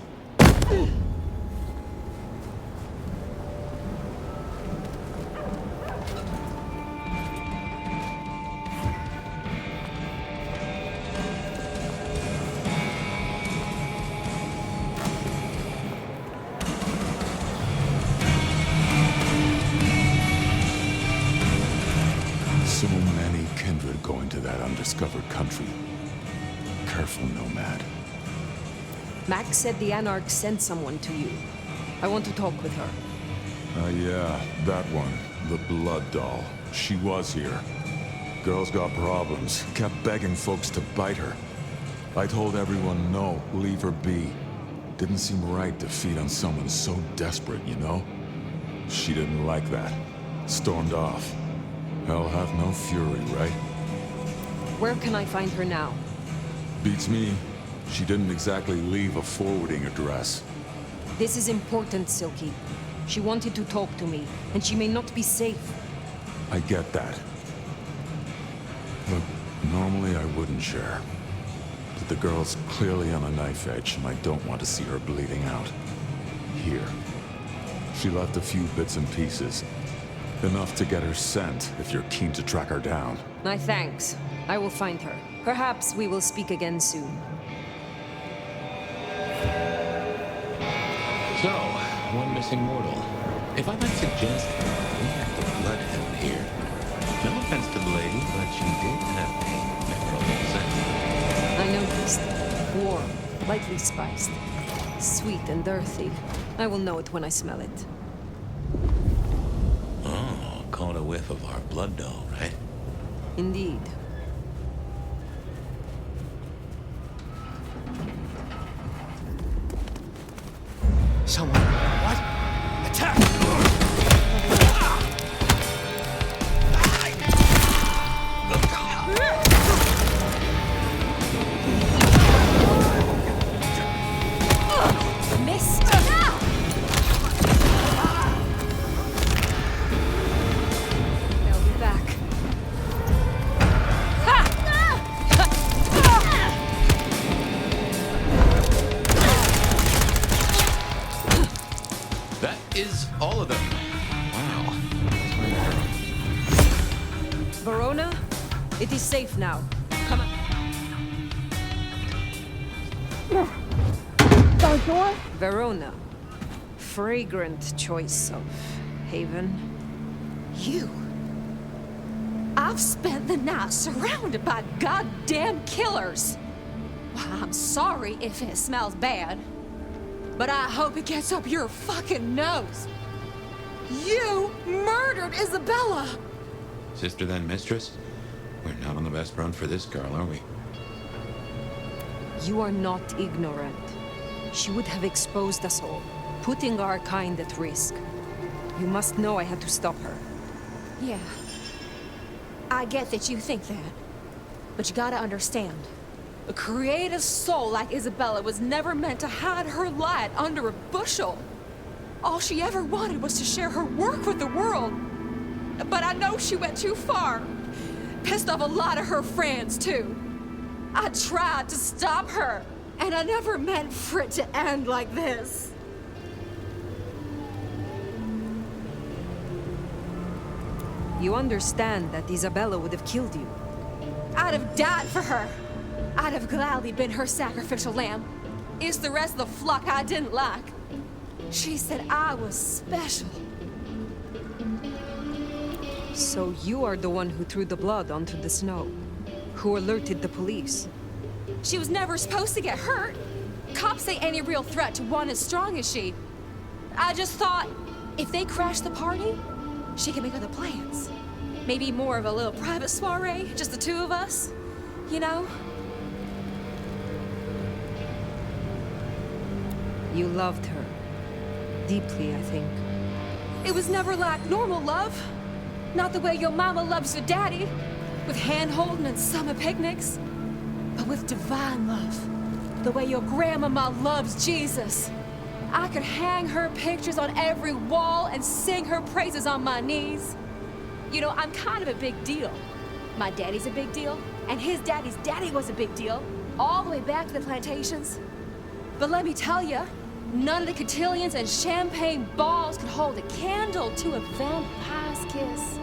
So many kindred going to that undiscovered country. Careful, Nomad. Max said the Anarchs sent someone to you. I want to talk with her. Yeah, that one. The blood doll. She was here. Girl's got problems. Kept begging folks to bite her. I told everyone no, leave her be. Didn't seem right to feed on someone so desperate, you know? She didn't like that. Stormed off. Hell hath no fury, right? Where can I find her now? Beats me. She didn't exactly leave a forwarding address. This is important, Silky. She wanted to talk to me, and she may not be safe. I get that. Look, normally I wouldn't share. But the girl's clearly on a knife edge, and I don't want to see her bleeding out. Here. She left a few bits and pieces. Enough to get her sent, if you're keen to track her down. My thanks. I will find her. Perhaps we will speak again soon. So, one missing mortal. If I might suggest, we have the bloodhound here. No offense to the lady, but she did have a memorable scent. I noticed. Warm, lightly spiced. Sweet and earthy. I will know it when I smell it. Oh, caught a whiff of our blood doll, right? Indeed. Someone. What? Attack! Missed. They'll be back. That is all of them. Wow. Verona, it is safe now. Come on. Verona. Fragrant choice of haven. You. I've spent the night surrounded by goddamn killers. Well, I'm sorry if it smells bad, but I hope it gets up your fucking nose. You murdered Isabella! Sister then mistress? We're not on the best run for this girl, are we? You are not ignorant. She would have exposed us all, putting our kind at risk. You must know I had to stop her. Yeah. I get that you think that. But you gotta understand. A creative soul like Isabella was never meant to hide her light under a bushel. All she ever wanted was to share her work with the world. But I know she went too far. Pissed off a lot of her friends, too. I tried to stop her, and I never meant for it to end like this. You understand that Isabella would have killed you. I'd have died for her. I'd have gladly been her sacrificial lamb. It's the rest of the flock I didn't like. She said I was special. So you are the one who threw the blood onto the snow, who alerted the police. She was never supposed to get hurt. Cops ain't any real threat to one as strong as she. I just thought, if they crash the party, she could make other plans. Maybe more of a little private soiree, just the two of us, you know? You loved her. Deeply, I think. It was never like normal love. Not the way your mama loves your daddy, with hand-holding and summer picnics. But with divine love. The way your grandmama loves Jesus. I could hang her pictures on every wall and sing her praises on my knees. You know, I'm kind of a big deal. My daddy's a big deal, and his daddy's daddy was a big deal, all the way back to the plantations. But let me tell you, none of the cotillions and champagne balls could hold a candle to a vampire's kiss.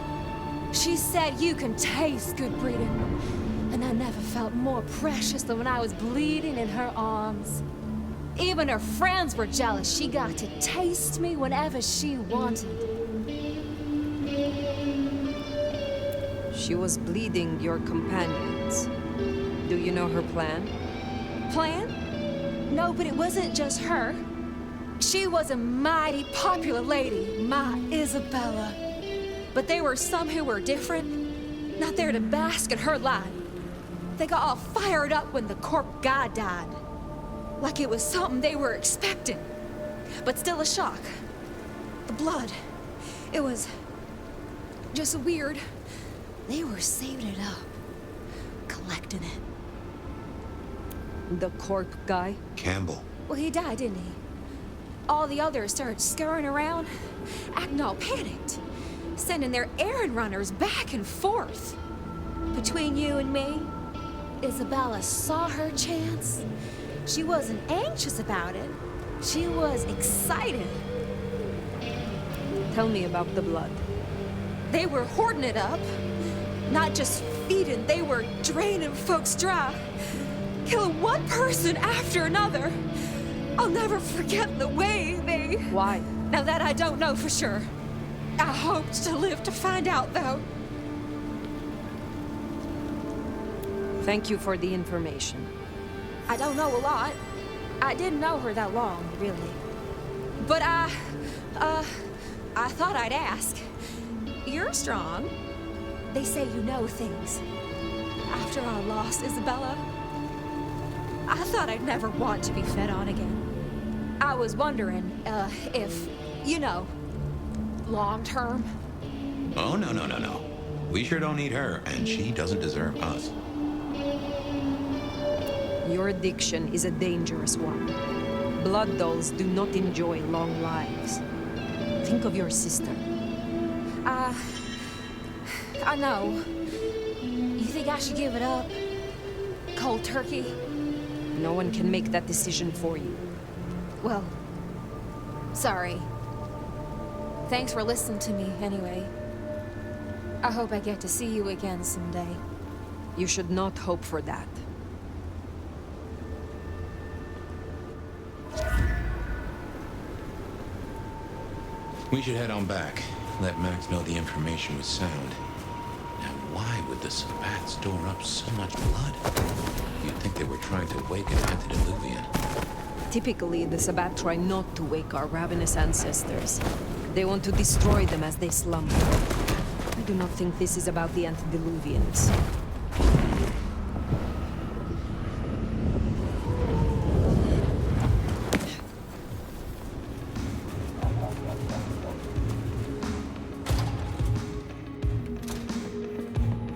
She said you can taste good breeding, and I never felt more precious than when I was bleeding in her arms. Even her friends were jealous. She got to taste me whenever she wanted. She was bleeding your companions. Do you know her plan? Plan? No, but it wasn't just her. She was a mighty popular lady, my Isabella. But there were some who were different, not there to bask in her light. They got all fired up when the corp guy died. Like it was something they were expecting. But still a shock. The blood. It was just weird. They were saving it up. Collecting it. The corp guy? Campbell. Well, he died, didn't he? All the others started scurrying around, acting all panicked, sending their errand runners back and forth. Between you and me, Isabella saw her chance. She wasn't anxious about it. She was excited. Tell me about the blood. They were hoarding it up. Not just feeding, they were draining folks dry. Killing one person after another. I'll never forget the way they... Why? Now that I don't know for sure. I hoped to live to find out, though. Thank you for the information. I don't know a lot. I didn't know her that long, really. But I thought I'd ask. You're strong. They say you know things. After I lost Isabella, I thought I'd never want to be fed on again. I was wondering, if, you know, long term. Oh, no. We sure don't need her, and she doesn't deserve us. Your addiction is a dangerous one. Blood dolls do not enjoy long lives. Think of your sister. I know. You think I should give it up? Cold turkey? No one can make that decision for you. Well, sorry. Thanks for listening to me, anyway. I hope I get to see you again someday. You should not hope for that. We should head on back. Let Max know the information was sound. Now, why would the Sabbat store up so much blood? You'd think they were trying to wake an antediluvian. Typically, the Sabbat try not to wake our ravenous ancestors. They want to destroy them as they slumber. I do not think this is about the antediluvians.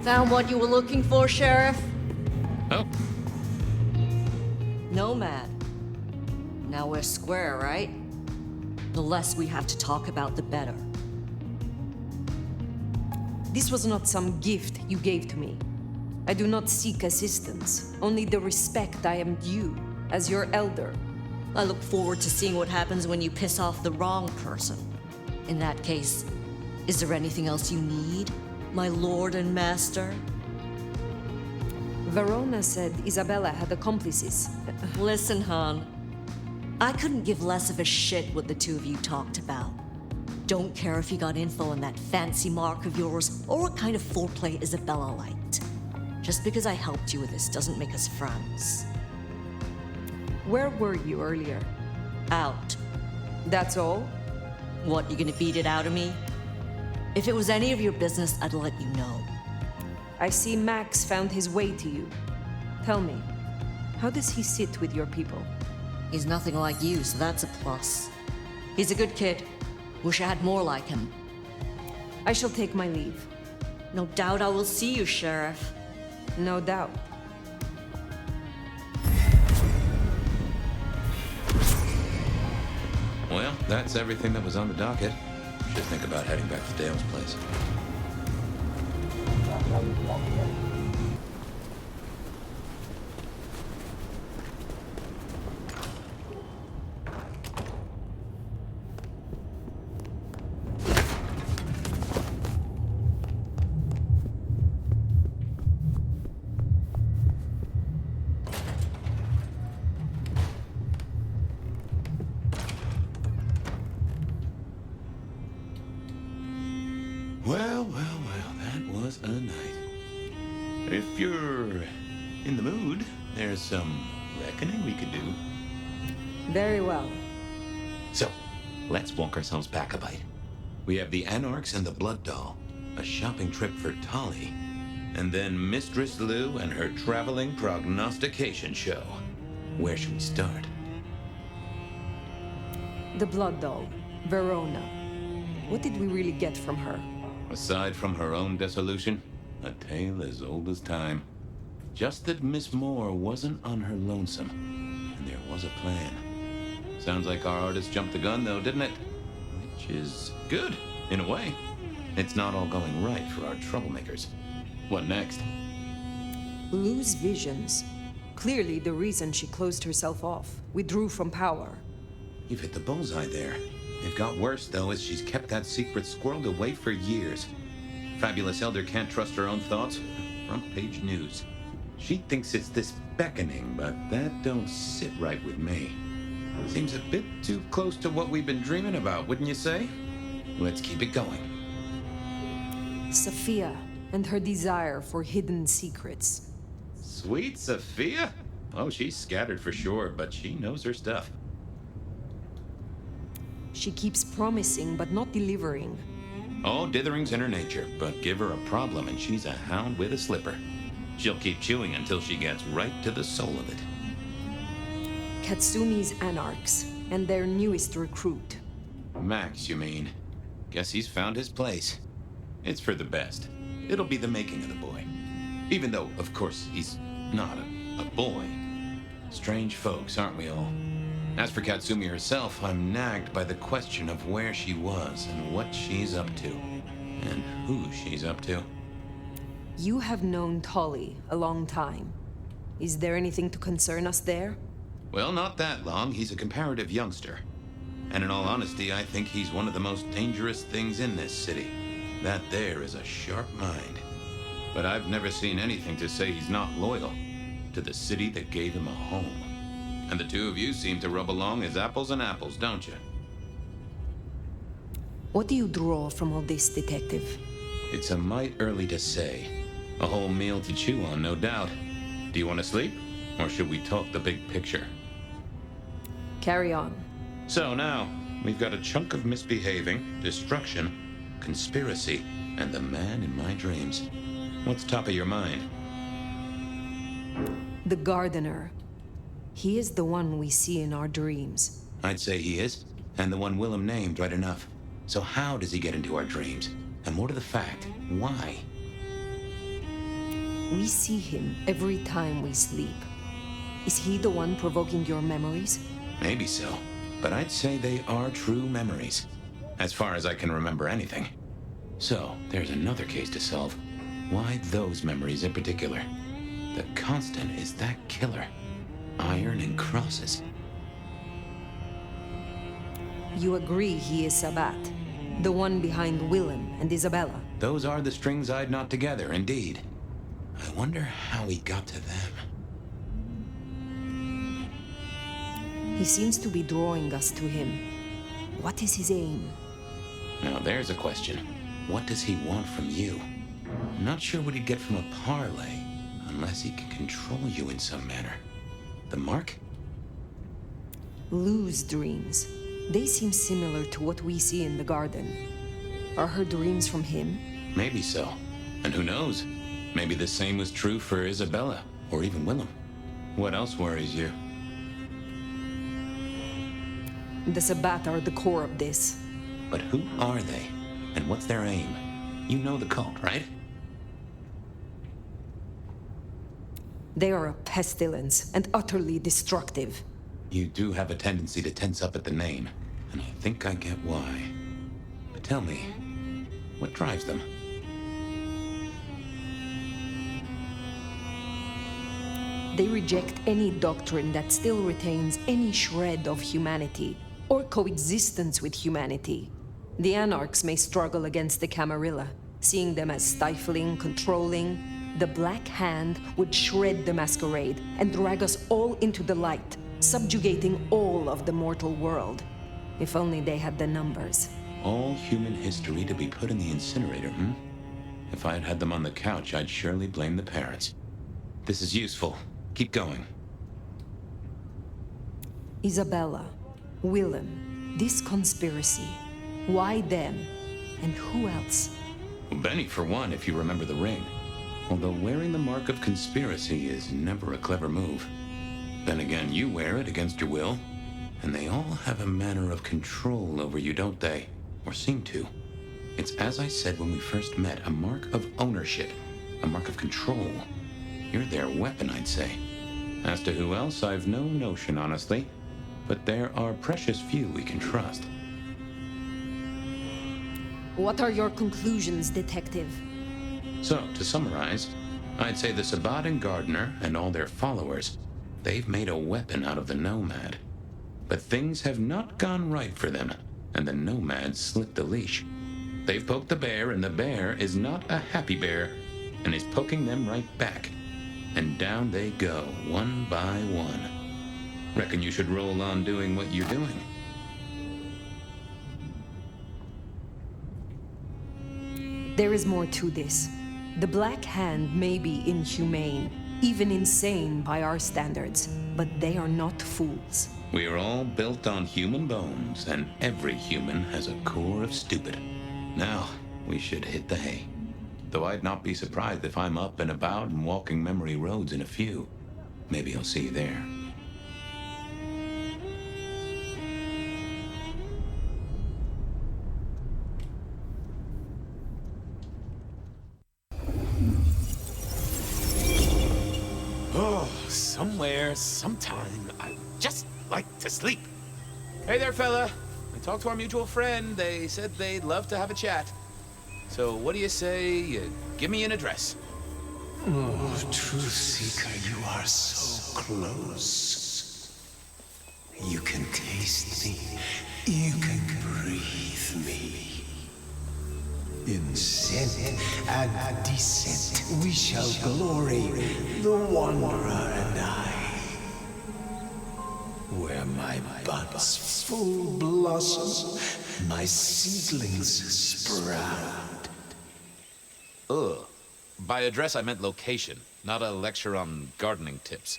Found what you were looking for, Sheriff? Oh. Nomad. Now we're square, right? The less we have to talk about, the better. This was not some gift you gave to me. I do not seek assistance, only the respect I am due as your elder. I look forward to seeing what happens when you piss off the wrong person. In that case, is there anything else you need, my lord and master? Verona said Isabella had accomplices. Listen, Han. I couldn't give less of a shit what the two of you talked about. Don't care if you got info on that fancy mark of yours or what kind of foreplay Isabella liked. Just because I helped you with this doesn't make us friends. Where were you earlier? Out. That's all? What, you gonna beat it out of me? If it was any of your business, I'd let you know. I see Max found his way to you. Tell me, how does he sit with your people? He's nothing like you, so that's a plus. He's a good kid. Wish I had more like him. I shall take my leave. No doubt I will see you, Sheriff. No doubt. Well, that's everything that was on the docket. Should think about heading back to Dale's place. Well, that was a night. If you're in the mood, there's some reckoning we could do. Very well. So, let's walk ourselves back a bite. We have the Anarchs and the Blood Doll, a shopping trip for Tali, and then Mistress Lou and her traveling prognostication show. Where should we start? The Blood Doll, Verona. What did we really get from her? Aside from her own dissolution, a tale as old as time. Just that Miss Moore wasn't on her lonesome, and there was a plan. Sounds like our artist jumped the gun, though, didn't it? Which is good, in a way. It's not all going right for our troublemakers. What next? Lou's visions. Clearly the reason she closed herself off, withdrew from power. You've hit the bullseye there. It got worse, though, as she's kept that secret squirreled away for years. Fabulous Elder can't trust her own thoughts? Front page news. She thinks it's this beckoning, but that don't sit right with me. Seems a bit too close to what we've been dreaming about, wouldn't you say? Let's keep it going. Sophia and her desire for hidden secrets. Sweet Sophia? Oh, she's scattered for sure, but she knows her stuff. She keeps promising but not delivering. Oh, dithering's in her nature, but give her a problem and she's a hound with a slipper. She'll keep chewing until she gets right to the soul of it. Katsumi's Anarchs and their newest recruit. Max, you mean? Guess he's found his place. It's for the best. It'll be the making of the boy. Even though, of course, he's not a boy. Strange folks, aren't we all? As for Katsumi herself, I'm nagged by the question of where she was and what she's up to. And who she's up to. You have known Tolly a long time. Is there anything to concern us there? Well, not that long. He's a comparative youngster. And in all honesty, I think he's one of the most dangerous things in this city. That there is a sharp mind. But I've never seen anything to say he's not loyal to the city that gave him a home. And the two of you seem to rub along as apples and apples, don't you? What do you draw from all this, Detective? It's a mite early to say. A whole meal to chew on, no doubt. Do you want to sleep? Or should we talk the big picture? Carry on. So now, we've got a chunk of misbehaving, destruction, conspiracy, and the man in my dreams. What's top of your mind? The gardener. He is the one we see in our dreams. I'd say he is, and the one Willem named right enough. So how does he get into our dreams? And more to the fact, why? We see him every time we sleep. Is he the one provoking your memories? Maybe so, but I'd say they are true memories, as far as I can remember anything. So, there's another case to solve. Why those memories in particular? The constant is that killer. Iron and crosses. You agree he is Sabat, the one behind Willem and Isabella? Those are the strings I'd knot together, indeed. I wonder how he got to them. He seems to be drawing us to him. What is his aim? Now there's a question. What does he want from you? Not sure what he'd get from a parlay, unless he can control you in some manner. The mark? Lou's dreams. They seem similar to what we see in the garden. Are her dreams from him? Maybe so. And who knows? Maybe the same was true for Isabella, or even Willem. What else worries you? The Sabat are the core of this. But who are they? And what's their aim? You know the cult, right? They are a pestilence and utterly destructive. You do have a tendency to tense up at the name, and I think I get why. But tell me, what drives them? They reject any doctrine that still retains any shred of humanity, or coexistence with humanity. The Anarchs may struggle against the Camarilla, seeing them as stifling, controlling. The Black Hand would shred the Masquerade and drag us all into the light, subjugating all of the mortal world. If only they had the numbers. All human history to be put in the incinerator, hmm? If I'd had them on the couch, I'd surely blame the parents. This is useful. Keep going. Isabella, Willem, this conspiracy. Why them? And who else? Well, Benny, for one, if you remember the ring. Although wearing the mark of conspiracy is never a clever move. Then again, you wear it against your will. And they all have a manner of control over you, don't they? Or seem to. It's as I said when we first met, a mark of ownership. A mark of control. You're their weapon, I'd say. As to who else, I've no notion, honestly. But there are precious few we can trust. What are your conclusions, Detective? So, to summarize, I'd say the Sabat and Gardener and all their followers, they've made a weapon out of the Nomad. But things have not gone right for them, and the Nomad slipped the leash. they've poked the bear, and the bear is not a happy bear, and is poking them right back. And down they go, one by one. Reckon you should roll on doing what you're doing. There is more to this. The Black Hand may be inhumane, even insane by our standards, but they are not fools. We are all built on human bones, and every human has a core of stupid. Now, we should hit the hay. Though I'd not be surprised if I'm up and about and walking memory roads in a few. Maybe I'll see you there. Oh, somewhere, sometime, I just like to sleep. Hey there, fella. I talked to our mutual friend. They said they'd love to have a chat. So what do you say you give me an address? Oh, Truth Seeker, you are so close. You can taste me. You can breathe me. In scent and descent, we shall glory, the Wanderer and I. Where my buds full blossom, my seedlings sprout. Ugh. By address, I meant location, not a lecture on gardening tips.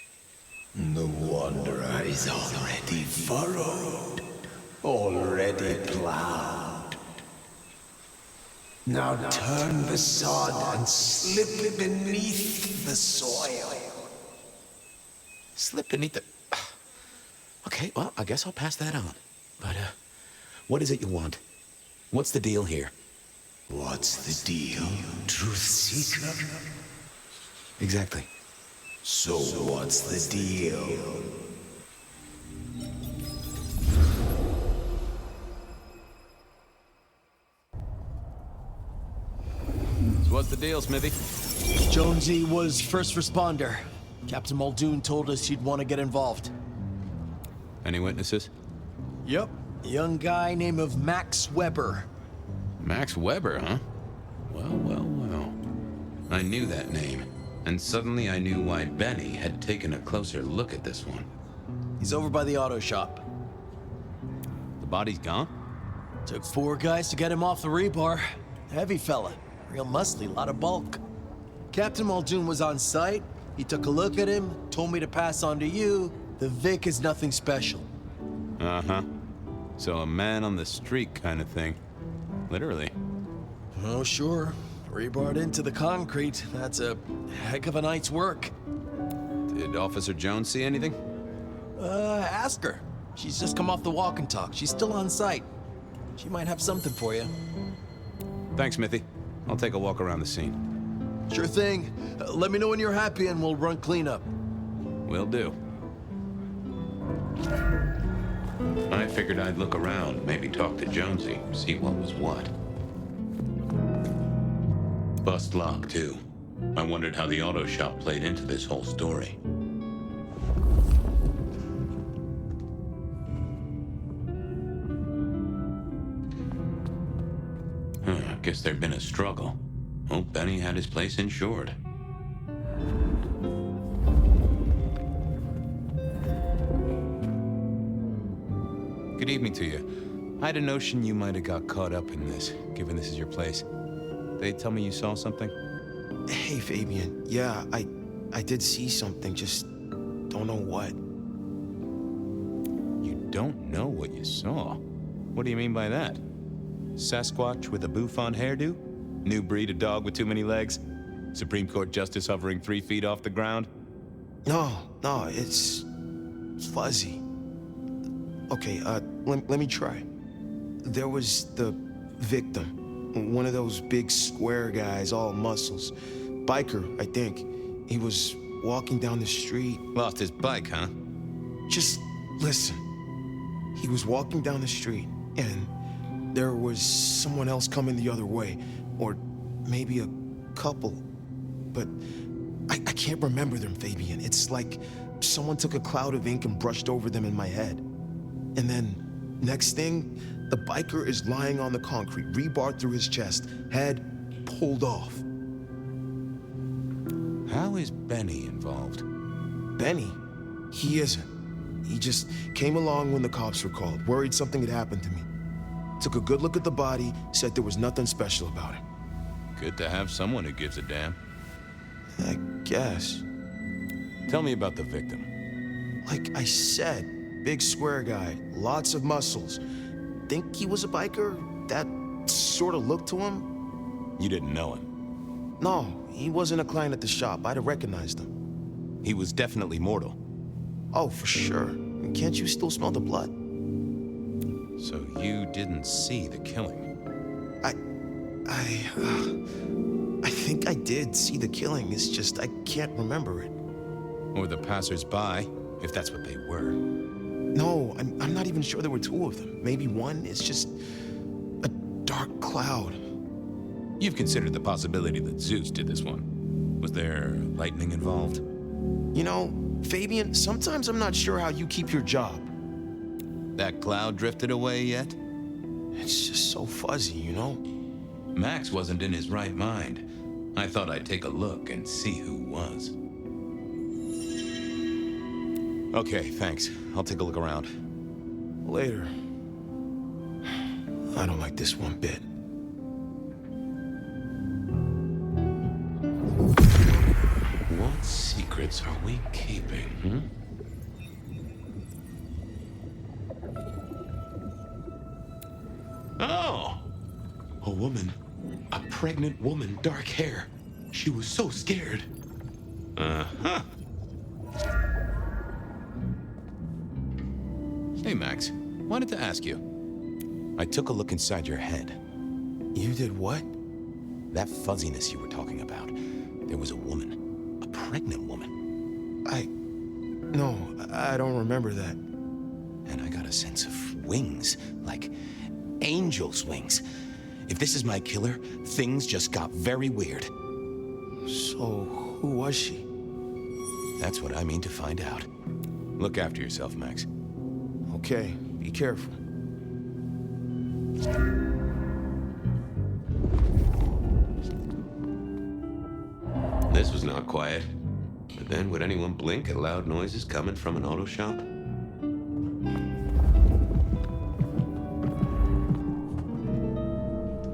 The Wanderer is already furrowed, already plowed. Now turn the sod and slip beneath the soil. Slip beneath the... Okay, well, I guess I'll pass that on. But, what is it you want? What's the deal here? What's the deal, Truth Seeker? Exactly. So what's the deal? So what's the deal, Smithy? Jonesy was first responder. Captain Muldoon told us he'd want to get involved. Any witnesses? Yep. A young guy named of Max Weber. Max Weber, huh? Well, well, well. I knew that name, and suddenly I knew why Benny had taken a closer look at this one. He's over by the auto shop. The body's gone? Took 4 guys to get him off the rebar. Heavy fella. Real muscly, lot of bulk. Captain Muldoon was on site. He took a look at him, told me to pass on to you. The Vic is nothing special. Uh-huh. So a man on the street kind of thing. Literally. Oh, sure. Rebarred into the concrete. That's a heck of a night's work. Did Officer Jones see anything? Ask her. She's just come off the walk and talk. She's still on site. She might have something for you. Thanks, Smithy. I'll take a walk around the scene. Sure thing. Let me know when you're happy and we'll run cleanup. Will do. I figured I'd look around, maybe talk to Jonesy, see what was what. Bust lock, too. I wondered how the auto shop played into this whole story. Guess there'd been a struggle. Hope Benny had his place insured. Good evening to you. I had a notion you might have got caught up in this, given this is your place. They tell me you saw something? Hey, Fabien. Yeah, I did see something, just don't know what. You don't know what you saw? What do you mean by that? Sasquatch with a bouffant hairdo? New breed of dog with too many legs? Supreme Court justice hovering 3 feet off the ground? No, it's fuzzy. Okay, let me try. There was the victim, one of those big square guys, all muscles. Biker, I think. He was walking down the street. Lost his bike, huh? Just listen. He was walking down the street, and there was someone else coming the other way. Or maybe a couple. But I can't remember them, Fabien. It's like someone took a cloud of ink and brushed over them in my head. And then Next thing, the biker is lying on the concrete, rebar through his chest, head pulled off. How is Benny involved? Benny? He isn't. He just came along when the cops were called, worried something had happened to me. Took a good look at the body, said there was nothing special about it. Good to have someone who gives a damn. I guess. Tell me about the victim. Like I said, big square guy, lots of muscles. Think he was a biker? That sort of looked to him? You didn't know him? No, he wasn't a client at the shop. I'd have recognized him. He was definitely mortal. Oh, for sure. Can't you still smell the blood? So you didn't see the killing? I think I did see the killing. It's just I can't remember it. Or the passers-by, if that's what they were. No, I'm not even sure there were two of them. Maybe one. It's just a dark cloud. You've considered the possibility that Zeus did this one. Was there lightning involved? You know, Fabien, sometimes I'm not sure how you keep your job. That cloud drifted away yet? It's just so fuzzy, you know? Max wasn't in his right mind. I thought I'd take a look and see who was. Okay, thanks. I'll take a look around. Later. I don't like this one bit. What secrets are we keeping, Oh! A woman. A pregnant woman, dark hair. She was so scared. Uh-huh. Hey, Max. Wanted to ask you. I took a look inside your head. You did what? That fuzziness you were talking about. There was a woman. A pregnant woman. No, I don't remember that. And I got a sense of wings. Like angel's wings. If this is my killer, things just got very weird. So, who was she? That's what I mean to find out. Look after yourself, Max. Okay, be careful. This was not quiet. But then, would anyone blink at loud noises coming from an auto shop?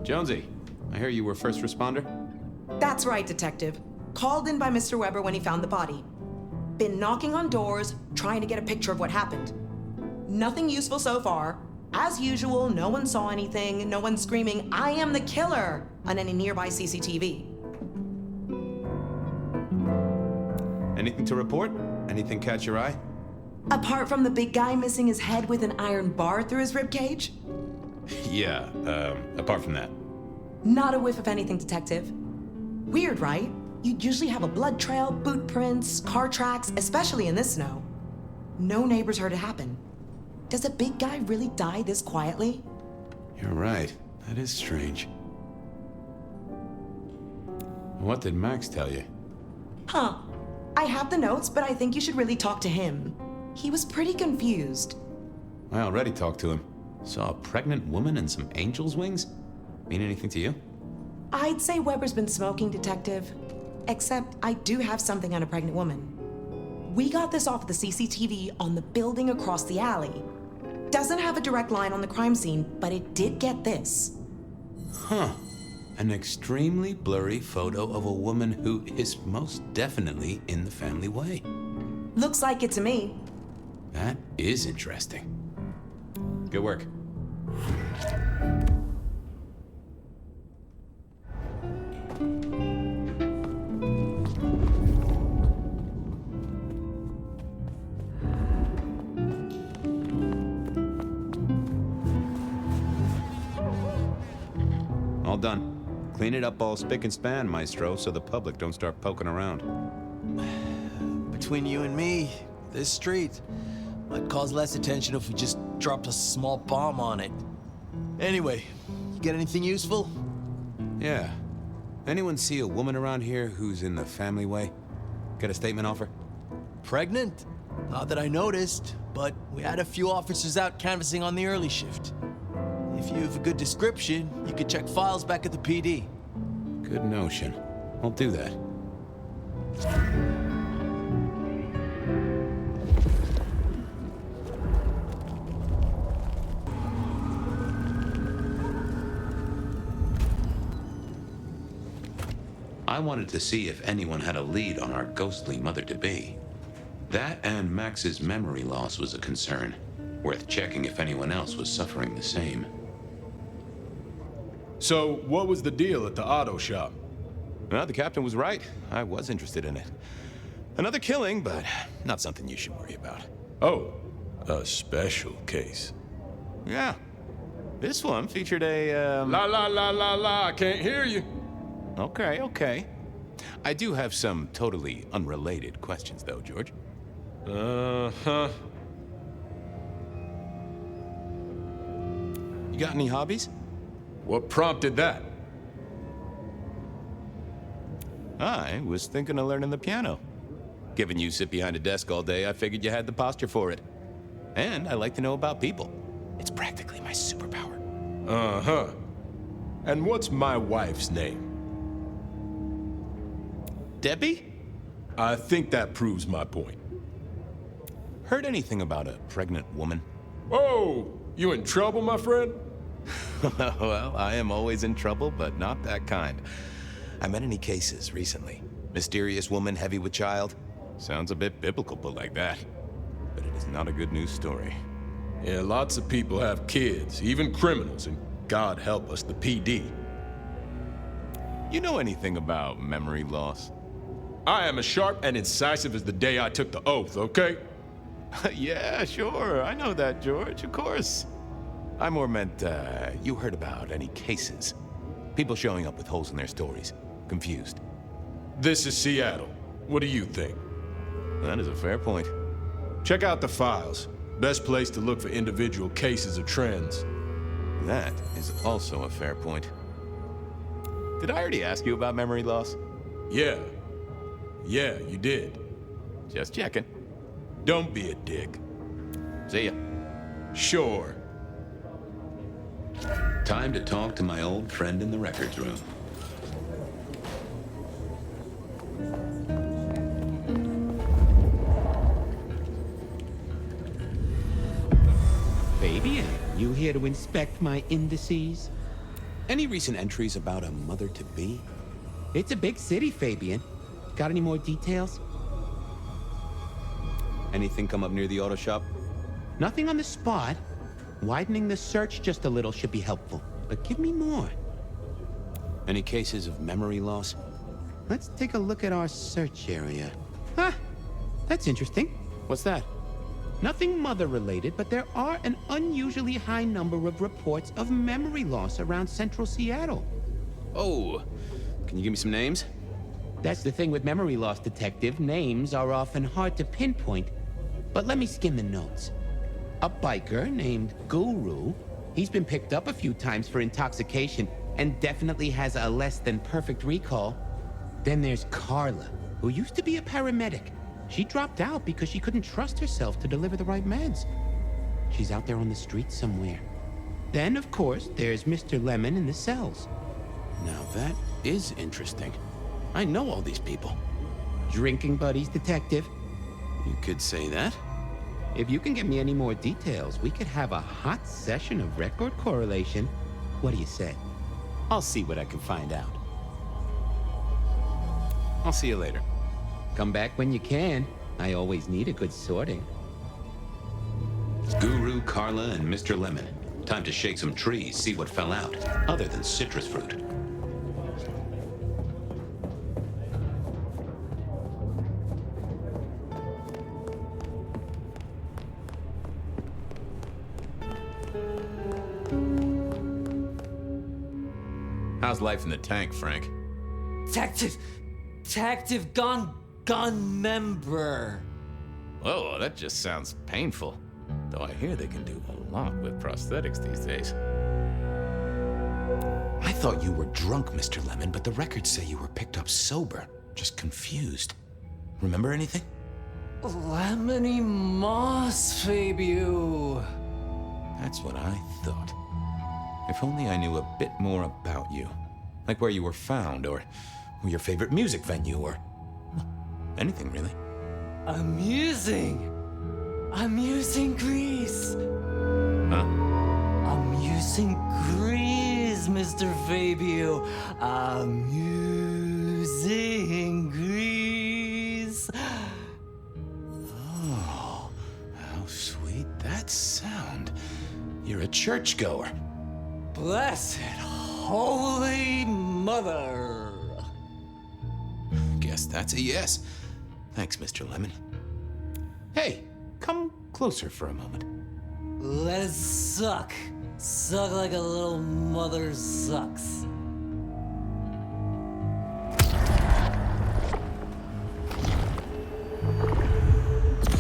Jonesy, I hear you were first responder? That's right, Detective. Called in by Mr. Weber when he found the body. Been knocking on doors, trying to get a picture of what happened. Nothing useful so far. As usual, no one saw anything, no one screaming, "I am the killer!" on any nearby CCTV. Anything to report? Anything catch your eye? Apart from the big guy missing his head with an iron bar through his ribcage? Yeah, apart from that. Not a whiff of anything, Detective. Weird, right? You'd usually have a blood trail, boot prints, car tracks, especially in this snow. No neighbors heard it happen. Does a big guy really die this quietly? You're right. That is strange. What did Max tell you? Huh. I have the notes, but I think you should really talk to him. He was pretty confused. I already talked to him. Saw a pregnant woman and some angel's wings? Mean anything to you? I'd say Weber's been smoking, Detective. Except I do have something on a pregnant woman. We got this off the CCTV on the building across the alley. Doesn't have a direct line on the crime scene, but it did get this. Huh. An extremely blurry photo of a woman who is most definitely in the family way. Looks like it to me. That is interesting. Good work. All done. Clean it up all spick and span, Maestro, so the public don't start poking around. Between you and me, this street might cause less attention if we just dropped a small bomb on it. Anyway, you get anything useful? Yeah. Anyone see a woman around here who's in the family way? Get a statement off her? Pregnant? Not that I noticed, but we had a few officers out canvassing on the early shift. If you have a good description, you could check files back at the PD. Good notion. I'll do that. I wanted to see if anyone had a lead on our ghostly mother-to-be. That and Max's memory loss was a concern. Worth checking if anyone else was suffering the same. So, what was the deal at the auto shop? Well, the captain was right. I was interested in it. Another killing, but not something you should worry about. Oh, a special case. Yeah. This one featured a, La la la la la, I can't hear you. Okay, okay. I do have some totally unrelated questions, though, George. Uh-huh. You got any hobbies? What prompted that? I was thinking of learning the piano. Given you sit behind a desk all day, I figured you had the posture for it. And I like to know about people. It's practically my superpower. Uh-huh. And what's my wife's name? Debbie? I think that proves my point. Heard anything about a pregnant woman? Whoa! You in trouble, my friend? Well, I am always in trouble, but not that kind. I met any cases recently. Mysterious woman heavy with child? Sounds a bit biblical put like that. But it is not a good news story. Yeah, lots of people have kids, even criminals, and God help us, the PD. You know anything about memory loss? I am as sharp and incisive as the day I took the oath, okay? Yeah, sure. I know that, George, of course. I more meant, you heard about any cases. People showing up with holes in their stories. Confused. This is Seattle. What do you think? That is a fair point. Check out the files. Best place to look for individual cases or trends. That is also a fair point. Did I already ask you about memory loss? Yeah. Yeah, you did. Just checking. Don't be a dick. See ya. Sure. Time to talk to my old friend in the records room. Fabien, you here to inspect my indices? Any recent entries about a mother-to-be? It's a big city, Fabien. Got any more details? Anything come up near the auto shop? Nothing on the spot. Widening the search just a little should be helpful, but give me more. Any cases of memory loss? Let's take a look at our search area. Huh, that's interesting. What's that? Nothing mother-related, but there are an unusually high number of reports of memory loss around central Seattle. Oh, can you give me some names? That's the thing with memory loss, Detective. Names are often hard to pinpoint. But let me skim the notes. A biker named Guru. He's been picked up a few times for intoxication and definitely has a less than perfect recall. Then there's Carla, who used to be a paramedic. She dropped out because she couldn't trust herself to deliver the right meds. She's out there on the streets somewhere. Then, of course, there's Mr. Lemon in the cells. Now that is interesting. I know all these people. Drinking buddies, Detective. You could say that. If you can get me any more details, we could have a hot session of record correlation. What do you say? I'll see what I can find out. I'll see you later. Come back when you can. I always need a good sorting. Guru, Carla, and Mr. Lemon. Time to shake some trees, see what fell out, other than citrus fruit. How's life in the tank, Frank? Tactive gun member. Whoa, that just sounds painful. Though I hear they can do a lot with prosthetics these days. I thought you were drunk, Mr. Lemon, but the records say you were picked up sober, just confused. Remember anything? Lemony moss, Fabio. That's what I thought. If only I knew a bit more about you. Like where you were found, or your favorite music venue, or anything really. Amusing Greece. Huh? Amusing Greece, Mr. Fabio. Amusing Greece. Oh, how sweet that sound. You're a churchgoer. Blessed Holy Mother. Guess that's a yes. Thanks, Mr. Lemon. Hey, come closer for a moment. Let it suck. Suck like a little mother sucks.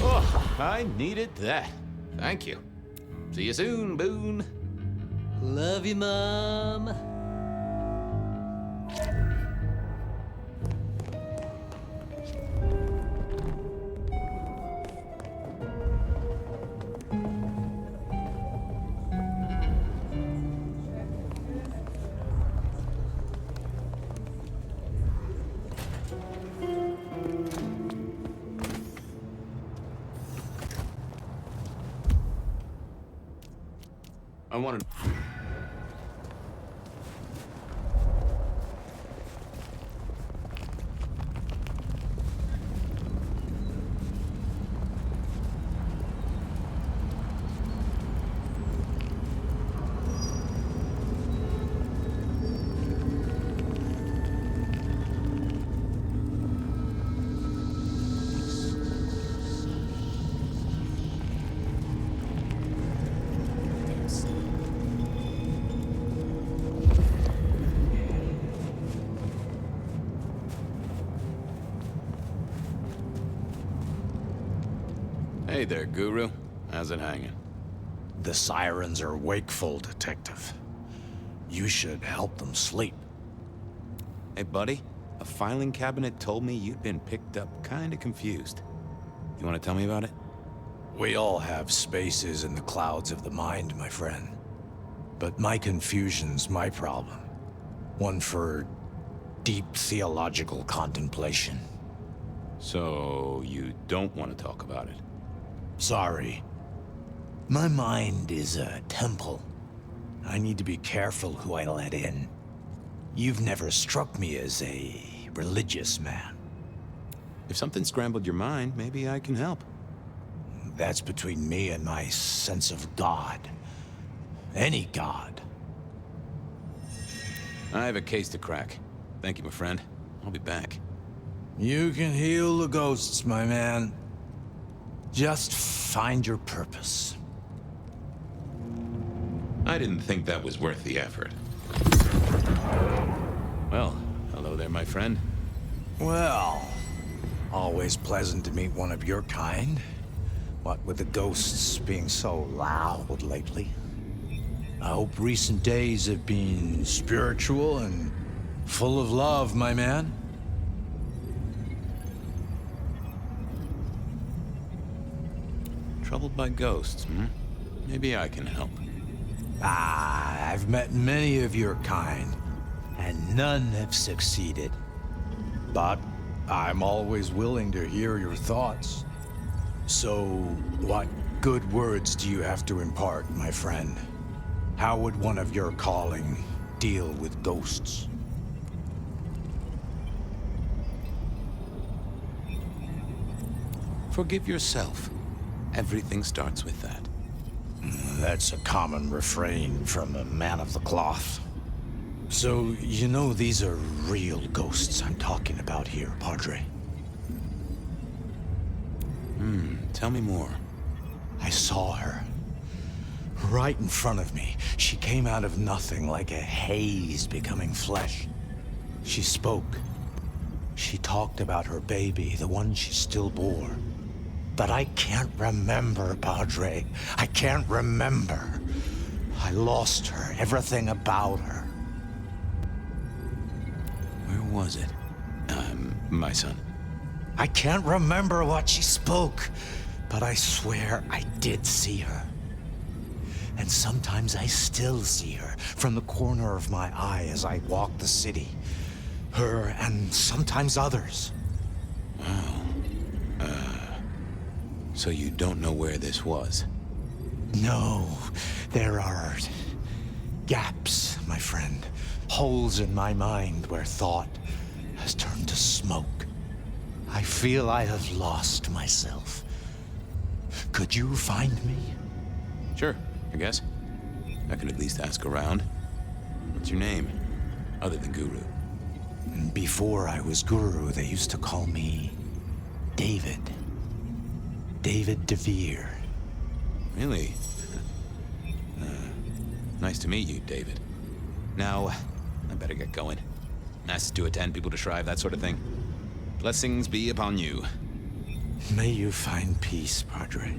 Oh, I needed that. Thank you. See you soon, Boone. Love you, Mom. I wanted... Hey there, Guru. How's it hanging? The sirens are wakeful, Detective. You should help them sleep. Hey, buddy. A filing cabinet told me you'd been picked up kinda confused. You wanna tell me about it? We all have spaces in the clouds of the mind, my friend. But my confusion's my problem. One for deep theological contemplation. So, you don't want to talk about it? Sorry. My mind is a temple. I need to be careful who I let in. You've never struck me as a religious man. If something scrambled your mind, maybe I can help. That's between me and my sense of God. Any God. I have a case to crack. Thank you, my friend. I'll be back. You can heal the ghosts, my man. Just find your purpose. I didn't think that was worth the effort. Well, hello there, my friend. Well, always pleasant to meet one of your kind. What with the ghosts being so loud lately. I hope recent days have been spiritual and full of love, my man. Troubled by ghosts, hmm? Maybe I can help. I've met many of your kind, and none have succeeded. But I'm always willing to hear your thoughts. So, what good words do you have to impart, my friend? How would one of your calling deal with ghosts? Forgive yourself. Everything starts with that. That's a common refrain from a man of the cloth. So, you know these are real ghosts I'm talking about here, Padre? Tell me more. I saw her. Right in front of me. She came out of nothing, like a haze becoming flesh. She spoke. She talked about her baby, the one she still bore. But I can't remember, Padre. I can't remember. I lost her, everything about her. Where was it? My son. I can't remember what she spoke, but I swear I did see her. And sometimes I still see her from the corner of my eye as I walk the city. Her and sometimes others. Wow. So you don't know where this was? No, there are gaps, my friend. Holes in my mind where thought has turned to smoke. I feel I have lost myself. Could you find me? Sure, I guess. I could at least ask around. What's your name? Other than Guru. Before I was Guru, they used to call me David. David DeVere. Really? Nice to meet you, David. Now, I better get going. Masses to attend, people to shrive, that sort of thing. Blessings be upon you. May you find peace, Padre.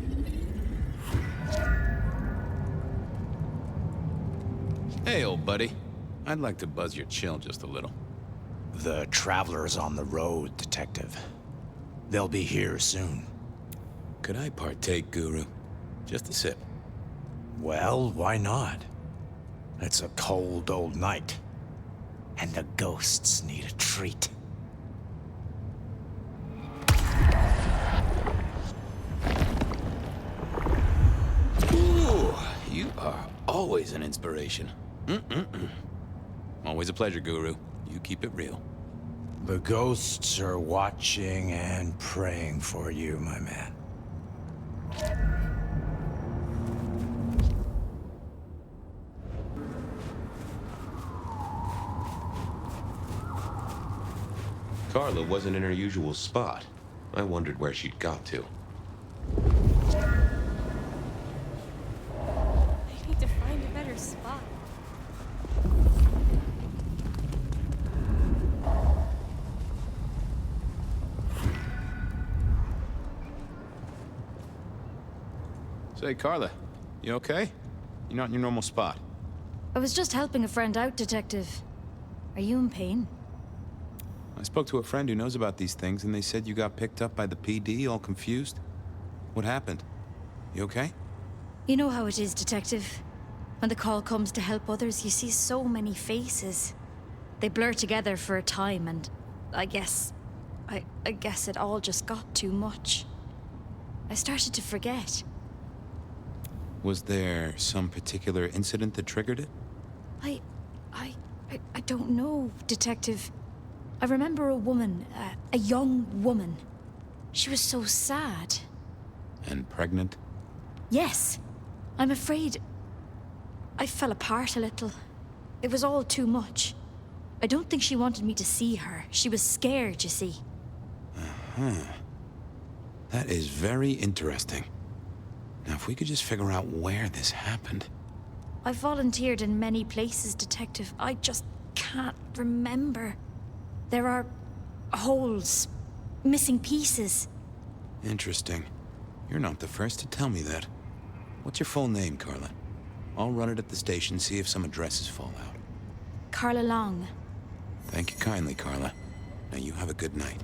Hey, old buddy. I'd like to buzz your chill just a little. The traveler's on the road, Detective. They'll be here soon. Could I partake, Guru? Just a sip. Well, why not? It's a cold old night, and the ghosts need a treat. Ooh, you are always an inspiration. Always a pleasure, Guru. You keep it real. The ghosts are watching and praying for you, my man. Carla wasn't in her usual spot. I wondered where she'd got to. I need to find a better spot. Say, Carla, you okay? You're not in your normal spot. I was just helping a friend out, Detective. Are you in pain? I spoke to a friend who knows about these things, and they said you got picked up by the PD, all confused. What happened? You okay? You know how it is, Detective. When the call comes to help others, you see so many faces. They blur together for a time, and I guess it all just got too much. I started to forget. Was there some particular incident that triggered it? I don't know, Detective. I remember a woman, a young woman. She was so sad. And pregnant? Yes. I'm afraid I fell apart a little. It was all too much. I don't think she wanted me to see her. She was scared, you see. Uh-huh. That is very interesting. Now, if we could just figure out where this happened. I volunteered in many places, Detective. I just can't remember. There are holes, missing pieces. Interesting. You're not the first to tell me that. What's your full name, Carla? I'll run it at the station, see if some addresses fall out. Carla Long. Thank you kindly, Carla. Now you have a good night.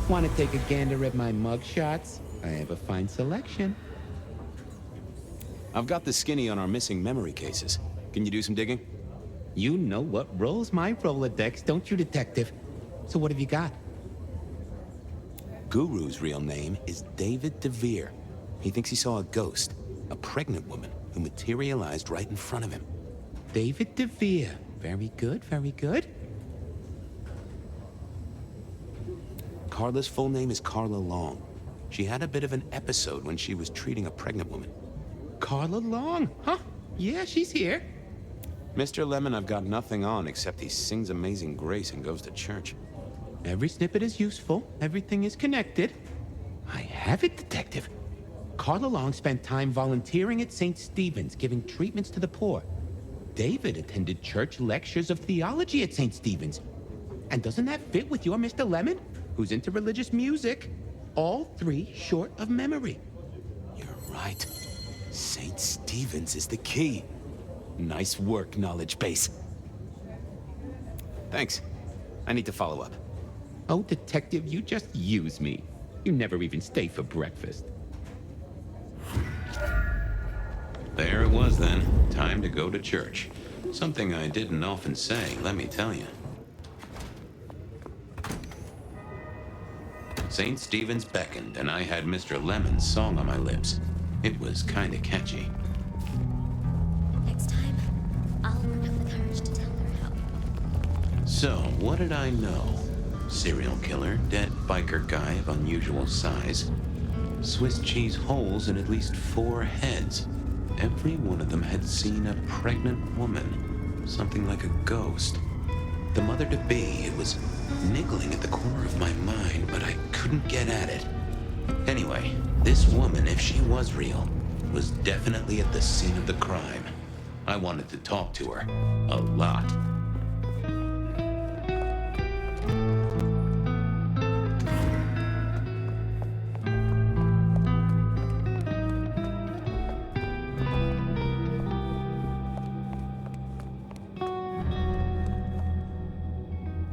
Want to take a gander at my mug shots? I have a fine selection. I've got the skinny on our missing memory cases. Can you do some digging? You know what rolls my Rolodex, don't you, Detective? So what have you got? Guru's real name is David DeVere. He thinks he saw a ghost, a pregnant woman who materialized right in front of him. David DeVere. Very good, very good. Carla's full name is Carla Long. She had a bit of an episode when she was treating a pregnant woman. Carla Long, huh? Yeah, she's here. Mr. Lemon, I've got nothing on except he sings Amazing Grace and goes to church. Every snippet is useful. Everything is connected. I have it, Detective. Carla Long spent time volunteering at St. Stephen's, giving treatments to the poor. David attended church lectures of theology at St. Stephen's. And doesn't that fit with your Mr. Lemon, who's into religious music? All three short of memory. You're right. St. Stephen's is the key. Nice work, knowledge base. Thanks. I need to follow up. Oh, Detective, you just use me. You never even stay for breakfast. There it was then. Time to go to church. Something I didn't often say, let me tell you. St. Stephen's beckoned, and I had Mr. Lemon's song on my lips. It was kinda catchy. Next time, I'll work up the courage to tell her how. So, what did I know? Serial killer, dead biker guy of unusual size. Swiss cheese holes in at least 4 heads. Every one of them had seen a pregnant woman. Something like a ghost. The mother-to-be, it was niggling at the corner of my mind, but I couldn't get at it. Anyway, this woman, if she was real, was definitely at the scene of the crime. I wanted to talk to her. A lot.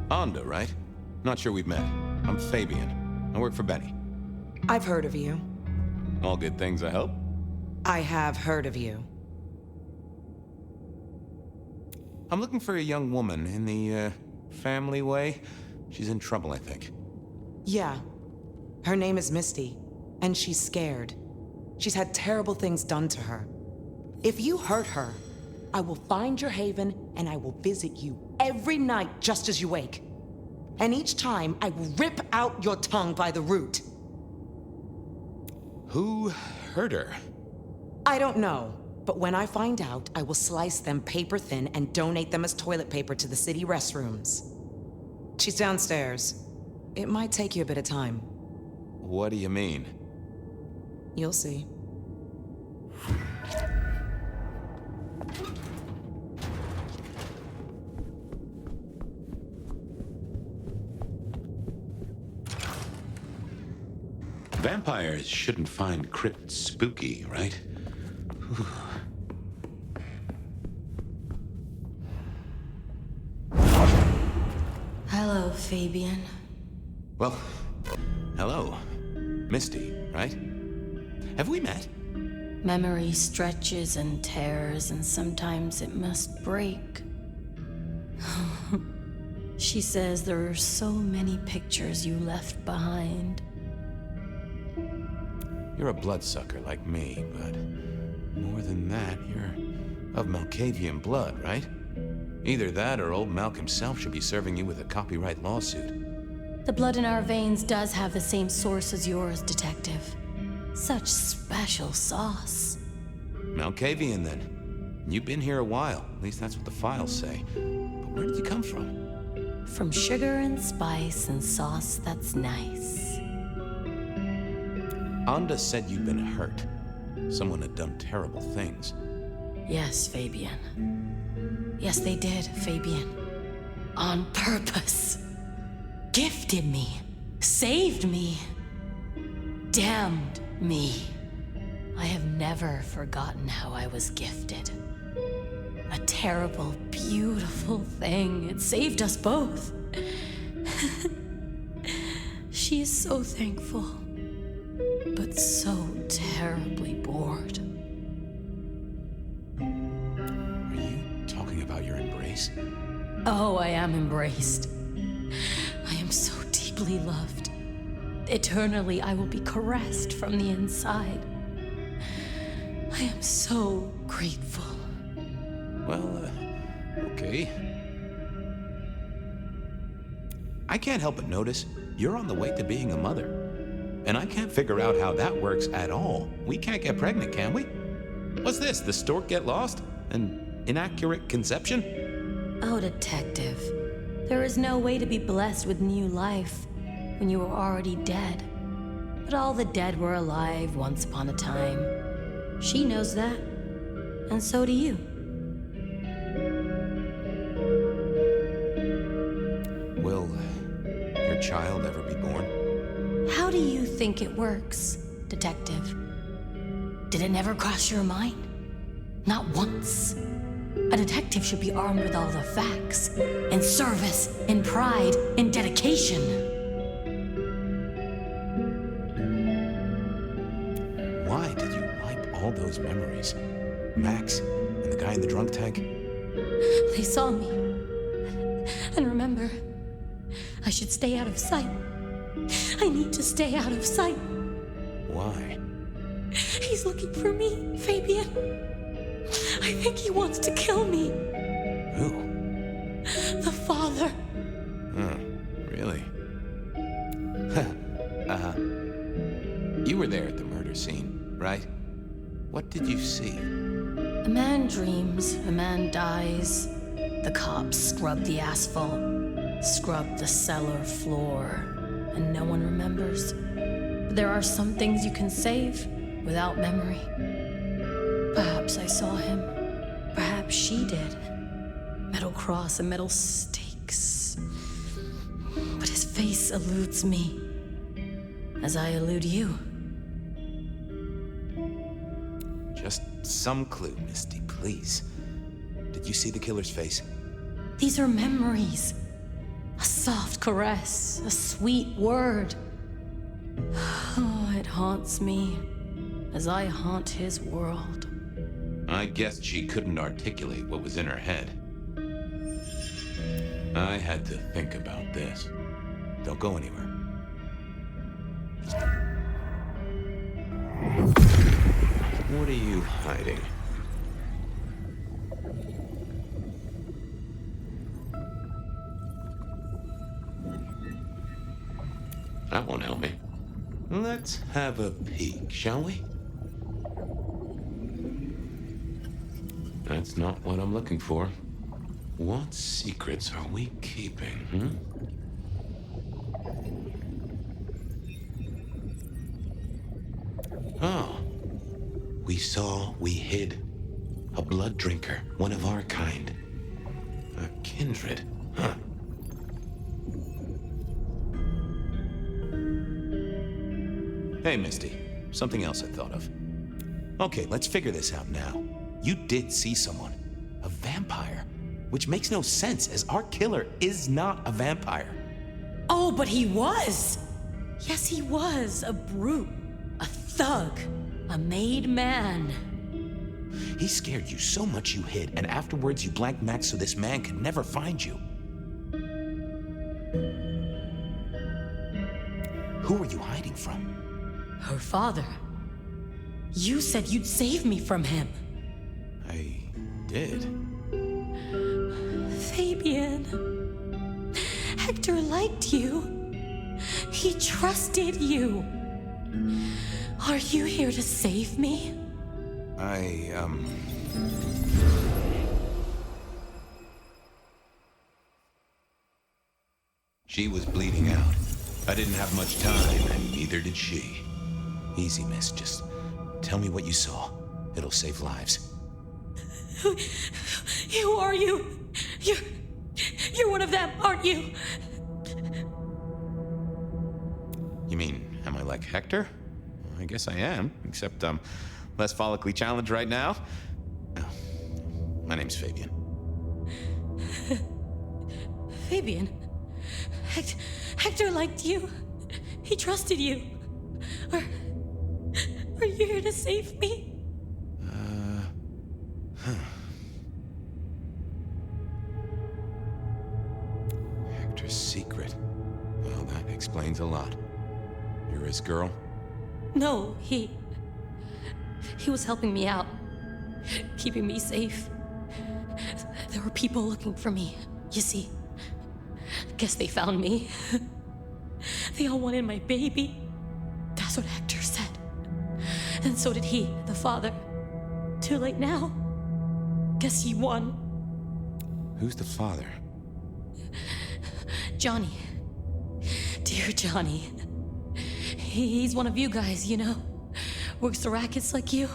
Onda, right? Not sure we've met. I'm Fabien. I work for Benny. I've heard of you. All good things, I hope? I have heard of you. I'm looking for a young woman in the, family way. She's in trouble, I think. Yeah. Her name is Misty, and she's scared. She's had terrible things done to her. If you hurt her, I will find your haven, and I will visit you every night just as you wake. And each time, I will rip out your tongue by the root. Who hurt her? I don't know, but when I find out, I will slice them paper thin and donate them as toilet paper to the city restrooms. She's downstairs. It might take you a bit of time. What do you mean? You'll see. Vampires shouldn't find crypts spooky, right? Hello, Fabien. Well, hello. Misty, right? Have we met? Memory stretches and tears, and sometimes it must break. She says there are so many pictures you left behind. You're a bloodsucker like me, but more than that, you're of Malkavian blood, right? Either that or old Malk himself should be serving you with a copyright lawsuit. The blood in our veins does have the same source as yours, Detective. Such special sauce. Malkavian, then. You've been here a while. At least that's what the files say. But where did you come from? From sugar and spice and sauce that's nice. Onda said you'd been hurt. Someone had done terrible things. Yes, Fabien. Yes, they did, Fabien. On purpose. Gifted me. Saved me. Damned me. I have never forgotten how I was gifted. A terrible, beautiful thing. It saved us both. She is so thankful, but so terribly bored. Are you talking about your embrace? Oh, I am embraced. I am so deeply loved. Eternally, I will be caressed from the inside. I am so grateful. Well, okay. I can't help but notice you're on the way to being a mother. And I can't figure out how that works at all. We can't get pregnant, can we? What's this, the stork get lost? An inaccurate conception? Oh, Detective. There is no way to be blessed with new life when you are already dead. But all the dead were alive once upon a time. She knows that. And so do you. Will your child ever be born? How do you think it works, Detective? Did it never cross your mind? Not once. A detective should be armed with all the facts, in service, in pride, in dedication. Why did you wipe all those memories? Max and the guy in the drunk tank? They saw me. And remember, I should stay out of sight. I need to stay out of sight. Why? He's looking for me, Fabien. I think he wants to kill me. Who? The father. Huh, really? You were there at the murder scene, right? What did you see? A man dreams, a man dies. The cops scrub the asphalt, scrub the cellar floor, and no one remembers. But there are some things you can save without memory. Perhaps I saw him. Perhaps she did. Metal cross and metal stakes. But his face eludes me, as I elude you. Just some clue, Misty, please. Did you see the killer's face? These are memories. A soft caress, a sweet word. Oh, it haunts me as I haunt his world. I guessed she couldn't articulate what was in her head. I had to think about this. Don't go anywhere. What are you hiding? That won't help me. Let's have a peek, shall we? That's not what I'm looking for. What secrets are we keeping, Oh. We saw, we hid. A blood drinker, one of our kind. A kindred, huh? Hey, Misty. Something else I thought of. Okay, let's figure this out now. You did see someone. A vampire. Which makes no sense, as our killer is not a vampire. Oh, but he was! Yes, he was. A brute. A thug. A made man. He scared you so much you hid, and afterwards you blanked Max so this man could never find you. Who are you hiding from? Her father. You said you'd save me from him. I did. Fabien. Hector liked you. He trusted you. Are you here to save me? She was bleeding out. I didn't have much time, and neither did she. Easy, miss. Just tell me what you saw. It'll save lives. Who are you? You're one of them, aren't you? You mean, am I like Hector? Well, I guess I am, except I'm less follically challenged right now. Oh, my name's Fabien. Fabien? Hector liked you. He trusted you. Are you here to save me? Hector's secret. Well, that explains a lot. You're his girl? No, he was helping me out, keeping me safe. There were people looking for me, you see. Guess they found me. They all wanted my baby. That's what Hector said. And so did he, the father. Too late now. Guess he won. Who's the father? Johnny. Dear Johnny. He's one of you guys, you know? Works the rackets like you.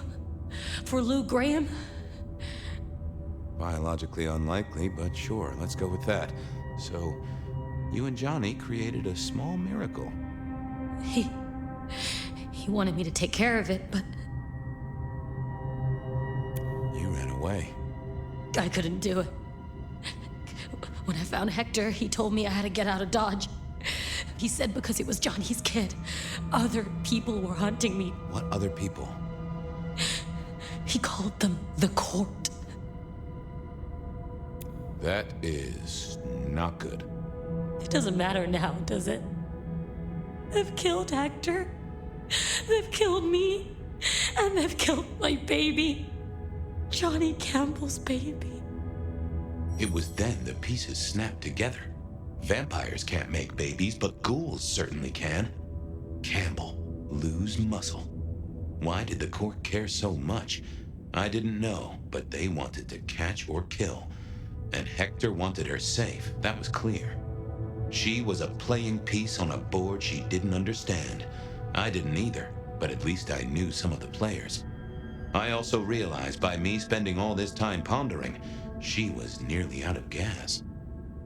For Lou Graham. Biologically unlikely, but sure, let's go with that. So, you and Johnny created a small miracle. He wanted me to take care of it, but You ran away. I couldn't do it. When I found Hector, he told me I had to get out of Dodge. He said because it was Johnny's kid, other people were hunting me. What other people? He called them the court. That is not good. It doesn't matter now, does it? They've killed Hector. They've killed me. And they've killed my baby. Johnny Campbell's baby. It was then the pieces snapped together. Vampires can't make babies, but ghouls certainly can. Campbell, lose muscle. Why did the court care so much? I didn't know, but they wanted to catch or kill. And Hector wanted her safe, that was clear. She was a playing piece on a board she didn't understand. I didn't either, but at least I knew some of the players. I also realized by me spending all this time pondering, she was nearly out of gas.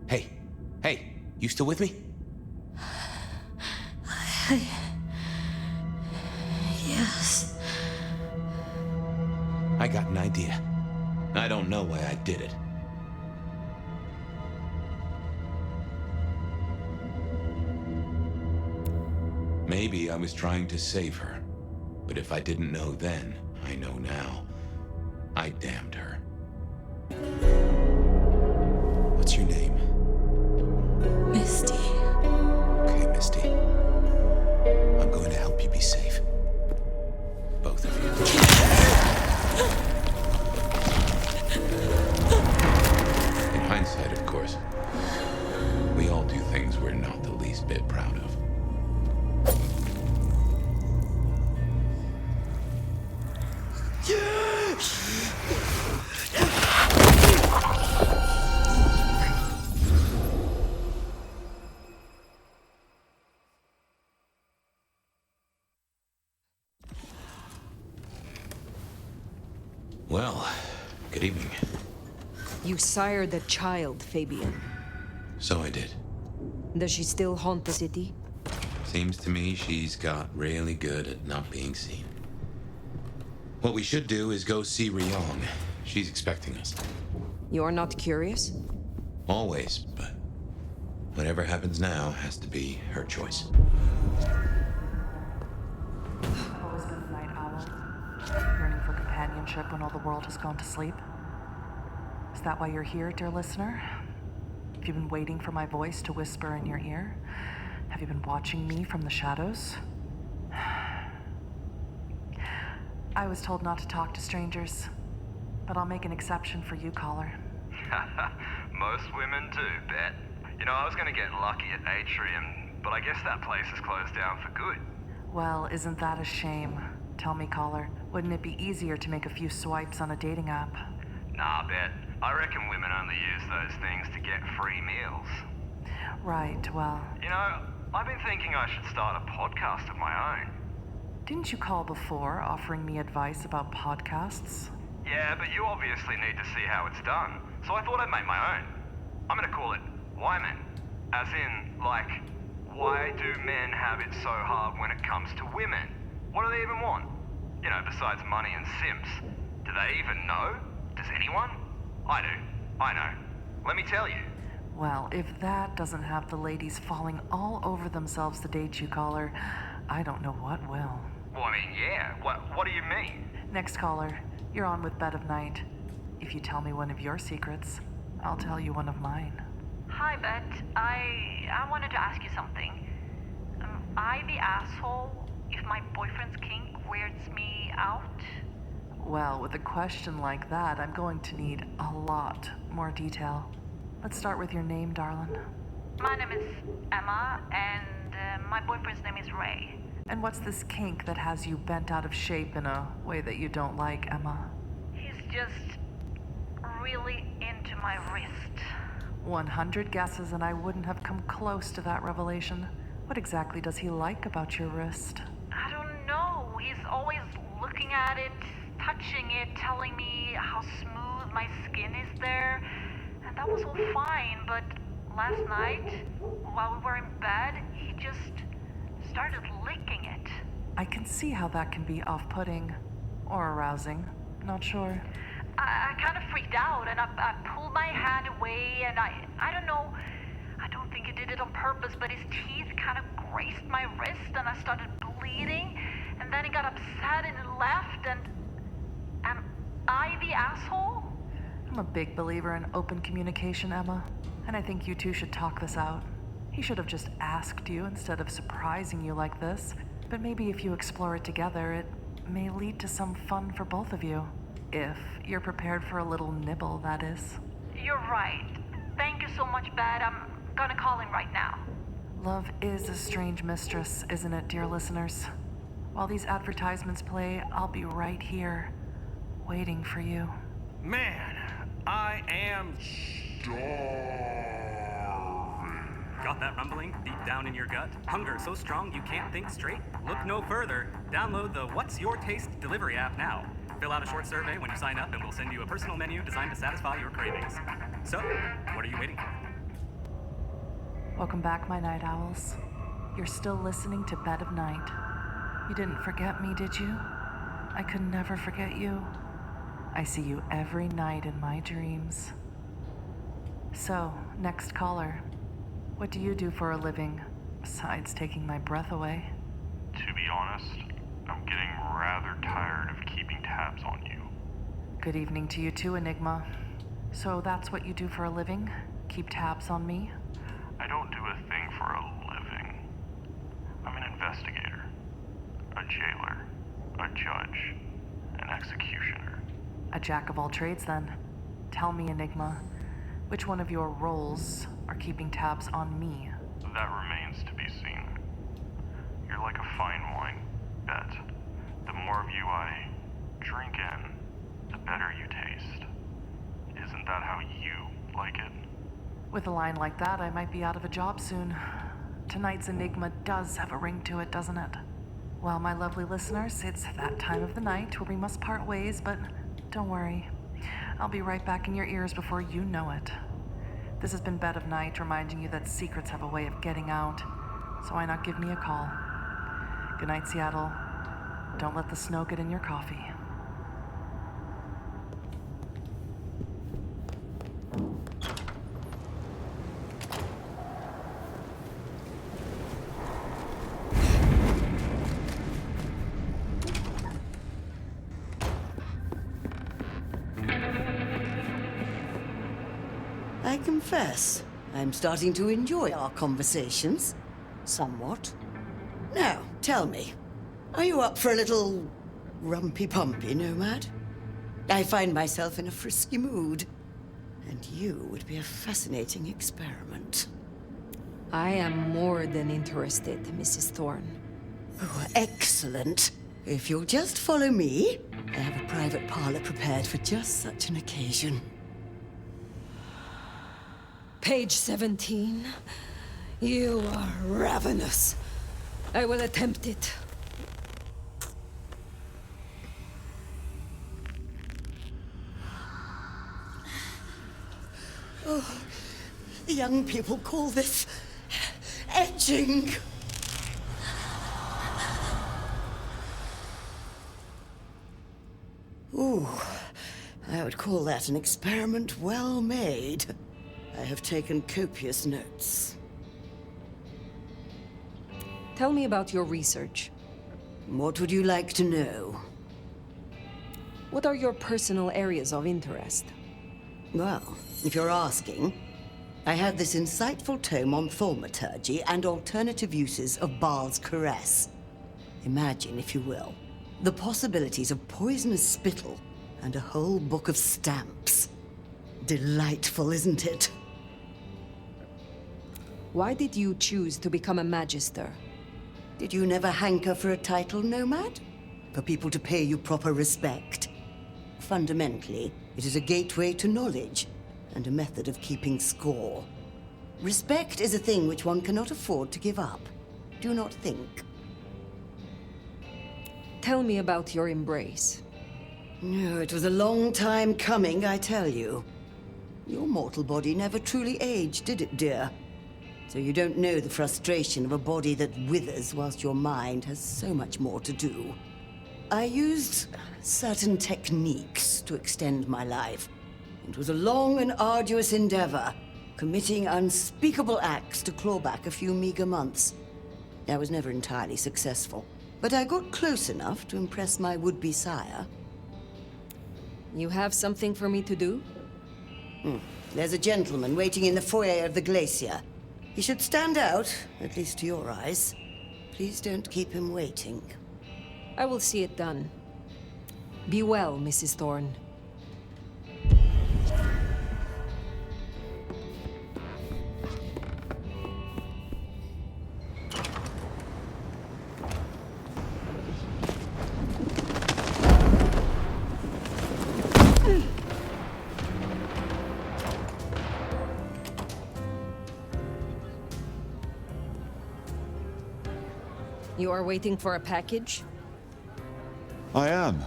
Hey, you still with me? Yes. I got an idea. I don't know why I did it. Maybe I was trying to save her. But if I didn't know then, I know now. I damned her. What's your name? Misty. Okay, Misty. I'm going to help you be safe. Both of you. In hindsight, of course, we all do things we're not the least bit proud of. Well, good evening. You sired a child, Fabien. So I did. Does she still haunt the city? Seems to me she's got really good at not being seen. What we should do is go see Ryong. She's expecting us. You're not curious? Always, but whatever happens now has to be her choice. Always been a night owl, yearning for companionship when all the world has gone to sleep. Is that why you're here, dear listener? Have you been waiting for my voice to whisper in your ear? Have you been watching me from the shadows? I was told not to talk to strangers, but I'll make an exception for you, caller. Most women do, bet. You know, I was gonna get lucky at Atrium, but I guess that place is closed down for good. Well, isn't that a shame? Tell me, caller, wouldn't it be easier to make a few swipes on a dating app? Nah, bet. I reckon women only use those things to get free meals. Right, well... You know, I've been thinking I should start a podcast of my own. Didn't you call before, offering me advice about podcasts? Yeah, but you obviously need to see how it's done, so I thought I'd make my own. I'm gonna call it Why Men. As in, like, why do men have it so hard when it comes to women? What do they even want? You know, besides money and simps. Do they even know? Does anyone? I do. I know. Let me tell you. Well, if that doesn't have the ladies falling all over themselves to date you, caller, I don't know what will. Well, I mean, yeah. What do you mean? Next caller, you're on with Bed of Night. If you tell me one of your secrets, I'll tell you one of mine. Hi, Bet. I wanted to ask you something. Am I the asshole if my boyfriend's kink weirds me out? Well, with a question like that, I'm going to need a lot more detail. Let's start with your name, darling. My name is Emma, and my boyfriend's name is Ray. And what's this kink that has you bent out of shape in a way that you don't like, Emma? He's just really into my wrist. 100 guesses and I wouldn't have come close to that revelation. What exactly does he like about your wrist? I don't know. He's always looking at it, touching it, telling me how smooth my skin is there. And that was all fine, but last night, while we were in bed, he just started licking it. I can see how that can be off-putting. Or arousing. Not sure. I kind of freaked out, and I pulled my hand away, and I don't know. I don't think he did it on purpose, but his teeth kind of grazed my wrist, and I started bleeding. And then he got upset and he left, and am I the asshole? I'm a big believer in open communication, Emma. And I think you two should talk this out. He should have just asked you instead of surprising you like this. But maybe if you explore it together, it may lead to some fun for both of you. If you're prepared for a little nibble, that is. You're right. Thank you so much, Bad. I'm gonna call him right now. Love is a strange mistress, isn't it, dear listeners? While these advertisements play, I'll be right here, waiting for you. Man, I am Got that rumbling deep down in your gut? Hunger so strong you can't think straight? Look no further. Download the What's Your Taste delivery app now. Fill out a short survey when you sign up and we'll send you a personal menu designed to satisfy your cravings. So, what are you waiting for? Welcome back, my night owls. You're still listening to Bed of Night. You didn't forget me, did you? I could never forget you. I see you every night in my dreams. So, next caller. What do you do for a living, besides taking my breath away? To be honest, I'm getting rather tired of keeping tabs on you. Good evening to you too, Enigma. So that's what you do for a living? Keep tabs on me? I don't do a thing for a living. I'm an investigator, a jailer, a judge, an executioner. A jack of all trades, then. Tell me, Enigma, which one of your roles are keeping tabs on me? That remains to be seen. You're like a fine wine, Bet. The more of you I drink in, the better you taste. Isn't that how you like it? With a line like that, I might be out of a job soon. Tonight's Enigma does have a ring to it, doesn't it? Well, my lovely listeners, it's that time of the night where we must part ways, but don't worry. I'll be right back in your ears before you know it. This has been Bed of Night, reminding you that secrets have a way of getting out, so why not give me a call? Good night, Seattle. Don't let the snow get in your coffee. I confess, I'm starting to enjoy our conversations. Somewhat. Now, tell me, are you up for a little rumpy-pumpy, Nomad? I find myself in a frisky mood, and you would be a fascinating experiment. I am more than interested, Mrs. Thorn. Oh, excellent. If you'll just follow me, I have a private parlor prepared for just such an occasion. Page 17. You are ravenous. I will attempt it. Oh, young people call this edging. Ooh, I would call that an experiment well made. I have taken copious notes. Tell me about your research. What would you like to know? What are your personal areas of interest? Well, if you're asking, I had this insightful tome on thaumaturgy and alternative uses of Baal's caress. Imagine, if you will, the possibilities of poisonous spittle and a whole book of stamps. Delightful, isn't it? Why did you choose to become a magister? Did you never hanker for a title, Nomad? For people to pay you proper respect? Fundamentally, it is a gateway to knowledge and a method of keeping score. Respect is a thing which one cannot afford to give up. do not think. Tell me about your embrace. No, it was a long time coming, I tell you. Your mortal body never truly aged, did it, dear? So you don't know the frustration of a body that withers whilst your mind has so much more to do. I used certain techniques to extend my life. It was a long and arduous endeavor, committing unspeakable acts to claw back a few meager months. I was never entirely successful, but I got close enough to impress my would-be sire. You have something for me to do? There's a gentleman waiting in the foyer of the glacier. He should stand out, at least to your eyes. Please don't keep him waiting. I will see it done. Be well, Mrs. Thorn. You are waiting for a package? I am.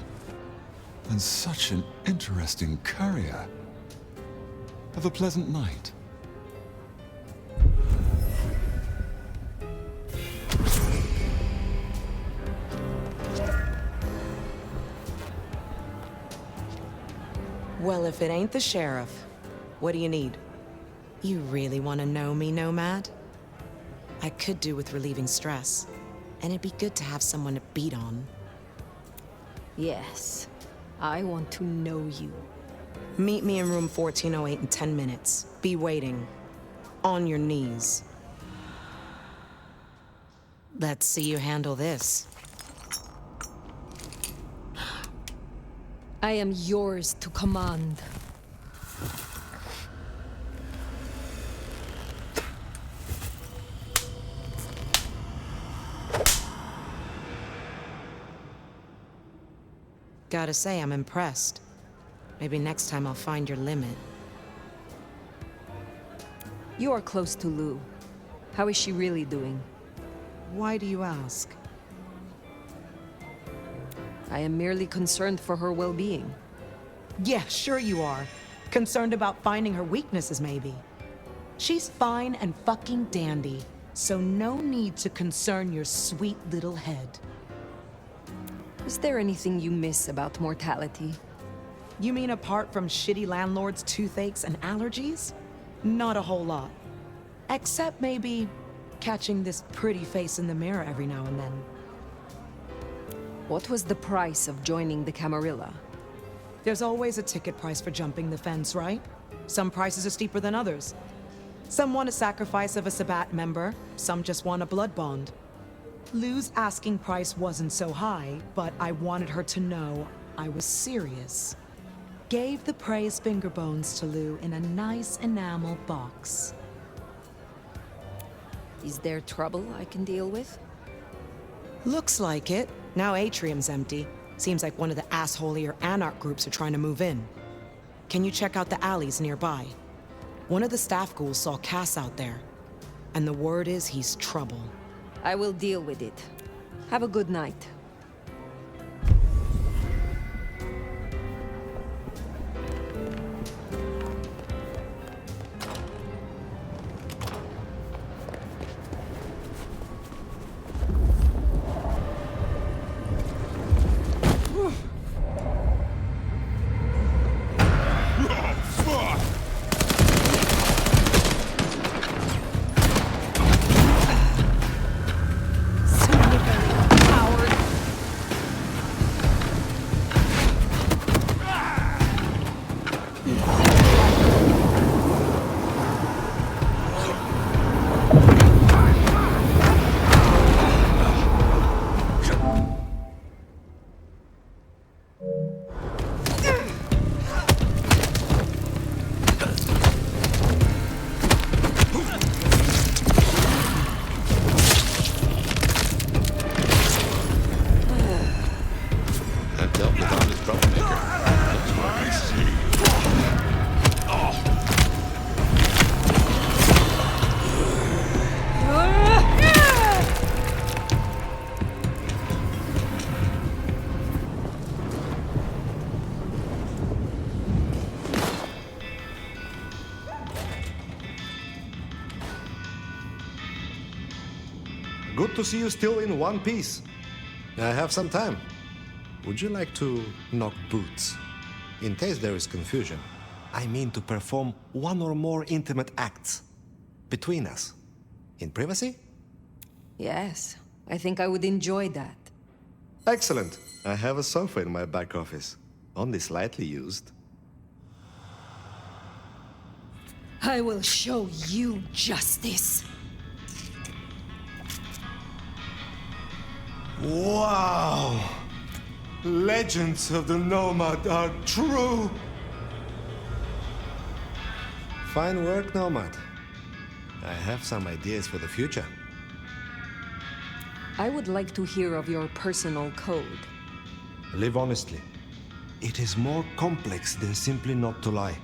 And such an interesting courier. Have a pleasant night. Well, if it ain't the sheriff, what do you need? You really want to know me, Nomad? I could do with relieving stress, and it'd be good to have someone to beat on. Yes, I want to know you. Meet me in room 1408 in 10 minutes. Be waiting. On your knees. Let's see you handle this. I am yours to command. Gotta say, I'm impressed. Maybe next time I'll find your limit. You are close to Lou. How is she really doing? Why do you ask? I am merely concerned for her well-being. Yeah, sure you are. Concerned about finding her weaknesses, maybe. She's fine and fucking dandy, so no need to concern your sweet little head. Is there anything you miss about mortality? You mean apart from shitty landlords, toothaches, and allergies? Not a whole lot. Except maybe catching this pretty face in the mirror every now and then. What was the price of joining the Camarilla? There's always a ticket price for jumping the fence, right? Some prices are steeper than others. Some want a sacrifice of a Sabbat member, some just want a blood bond. Lou's asking price wasn't so high, but I wanted her to know I was serious. Gave the praise finger bones to Lou in a nice enamel box. Is there trouble I can deal with? Looks like it. Now Atrium's empty. Seems like one of the assholier anarch groups are trying to move in. Can you check out the alleys nearby? One of the staff ghouls saw Cass out there. And the word is he's trouble. I will deal with it. Have a good night. Good to see you still in one piece. I have some time. Would you like to knock boots? In case there is confusion, I mean to perform one or more intimate acts between us. In privacy? Yes, I think I would enjoy that. Excellent. I have a sofa in my back office, only slightly used. I will show you justice. Wow! Legends of the Nomad are true! Fine work, Nomad. I have some ideas for the future. I would like to hear of your personal code. Live honestly. It is more complex than simply not to lie.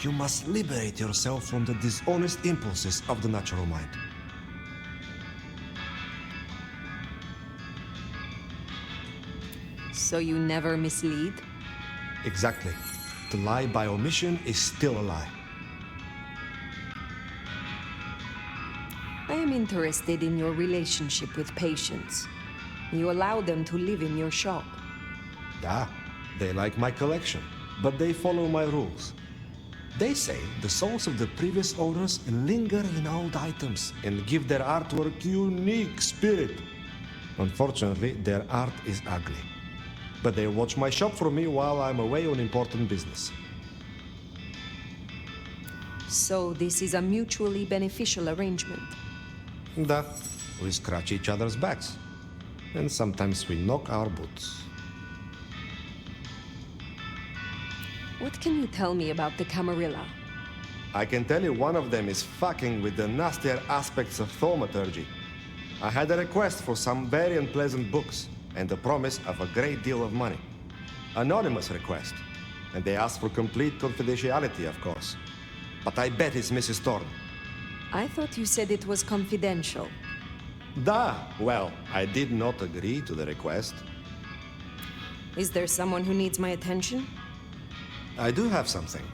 You must liberate yourself from the dishonest impulses of the natural mind. So you never mislead? Exactly. To lie by omission is still a lie. I am interested in your relationship with patients. You allow them to live in your shop. Ah, they like my collection, but they follow my rules. They say the souls of the previous owners linger in old items and give their artwork unique spirit. Unfortunately, their art is ugly. But they watch my shop for me while I'm away on important business. So this is a mutually beneficial arrangement. Da, we scratch each other's backs. And sometimes we knock our boots. What can you tell me about the Camarilla? I can tell you one of them is fucking with the nastier aspects of thaumaturgy. I had a request for some very unpleasant books, and the promise of a great deal of money. Anonymous request, and they asked for complete confidentiality, of course. But I bet it's Mrs. Thorn. I thought you said it was confidential. Da, well, I did not agree to the request. Is there someone who needs my attention? I do have something.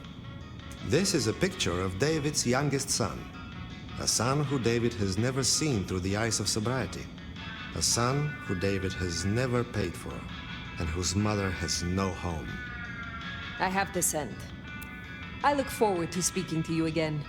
This is a picture of David's youngest son. A son who David has never seen through the eyes of sobriety. A son who David has never paid for, and whose mother has no home. I have the scent. I look forward to speaking to you again.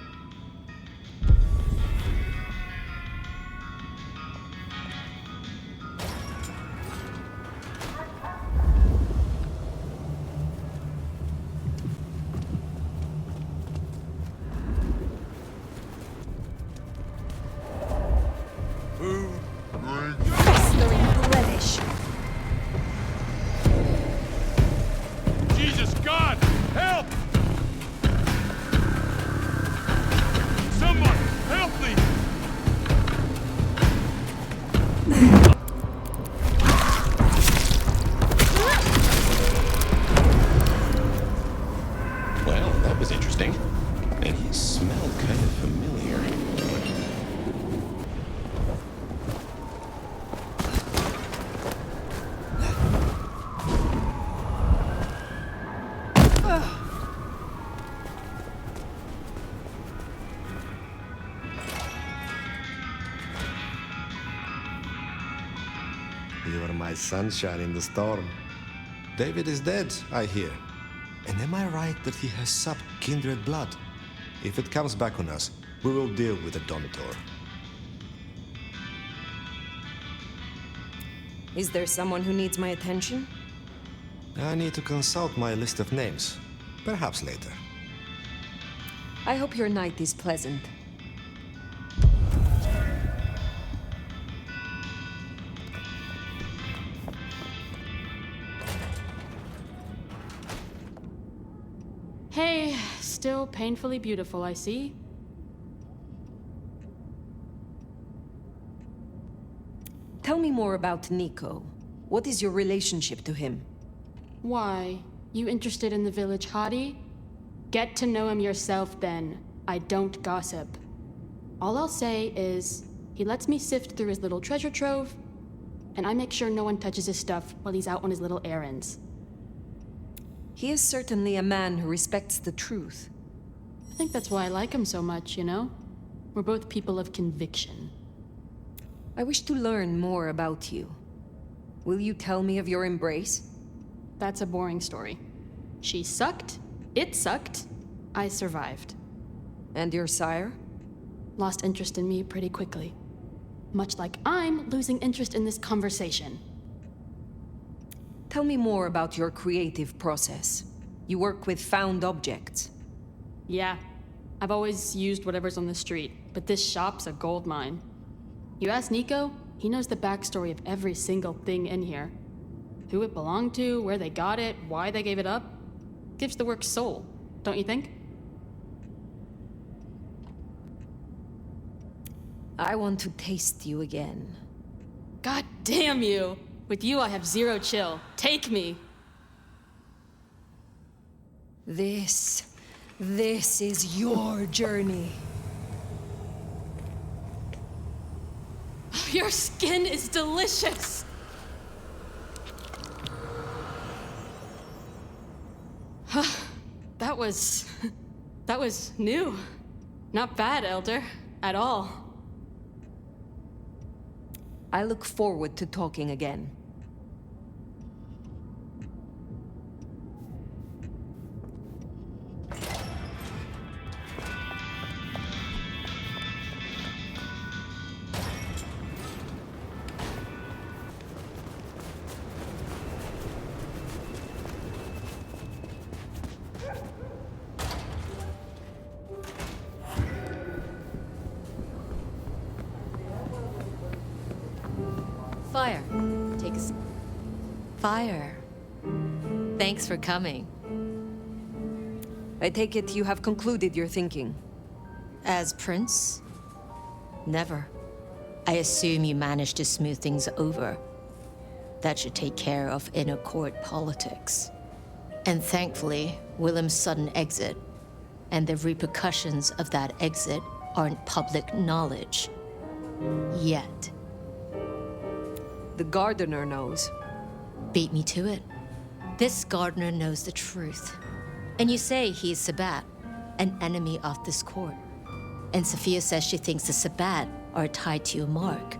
Jesus God! Help! Someone, help me! Well, that was interesting. And he smelled kind of familiar. You are my sunshine in the storm. David is dead, I hear. And am I right that he has supped kindred blood? If it comes back on us, we will deal with the Domitor. Is there someone who needs my attention? I need to consult my list of names. Perhaps later. I hope your night is pleasant. Hey, still painfully beautiful, I see. Tell me more about Niko. What is your relationship to him? Why? You interested in the village hottie? Get to know him yourself then. I don't gossip. All I'll say is, he lets me sift through his little treasure trove, and I make sure no one touches his stuff while he's out on his little errands. He is certainly a man who respects the truth. I think that's why I like him so much, you know? We're both people of conviction. I wish to learn more about you. Will you tell me of your embrace? That's a boring story. She sucked, it sucked, I survived. And your sire? Lost interest in me pretty quickly. Much like I'm losing interest in this conversation. Tell me more about your creative process. You work with found objects. Yeah, I've always used whatever's on the street, but this shop's a gold mine. You ask Niko, he knows the backstory of every single thing in here. Who it belonged to, where they got it, why they gave it up. Gives the work soul, don't you think? I want to taste you again. God damn you! With you I have zero chill. Take me! This is your journey. Your skin is delicious! That was new. Not bad, Elder. At all. I look forward to talking again. Fire. Take a seat. Fire. Thanks for coming. I take it you have concluded your thinking. As Prince? Never. I assume you managed to smooth things over. That should take care of inner court politics. And thankfully, Willem's sudden exit and the repercussions of that exit aren't public knowledge. Yet. The gardener knows. Beat me to it. This gardener knows the truth. And you say he's Sabbat, an enemy of this court. And Sophia says she thinks the Sabbat are tied to your mark.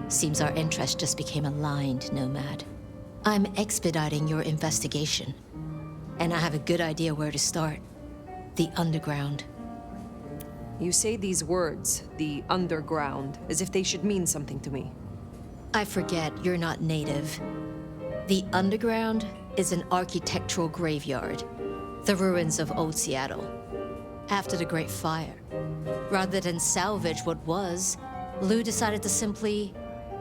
Seems our interest just became aligned, Nomad. I'm expediting your investigation. And I have a good idea where to start. The underground. You say these words, the underground, as if they should mean something to me. I forget you're not native. The underground is an architectural graveyard. The ruins of old Seattle. After the Great Fire. Rather than salvage what was, Lou decided to simply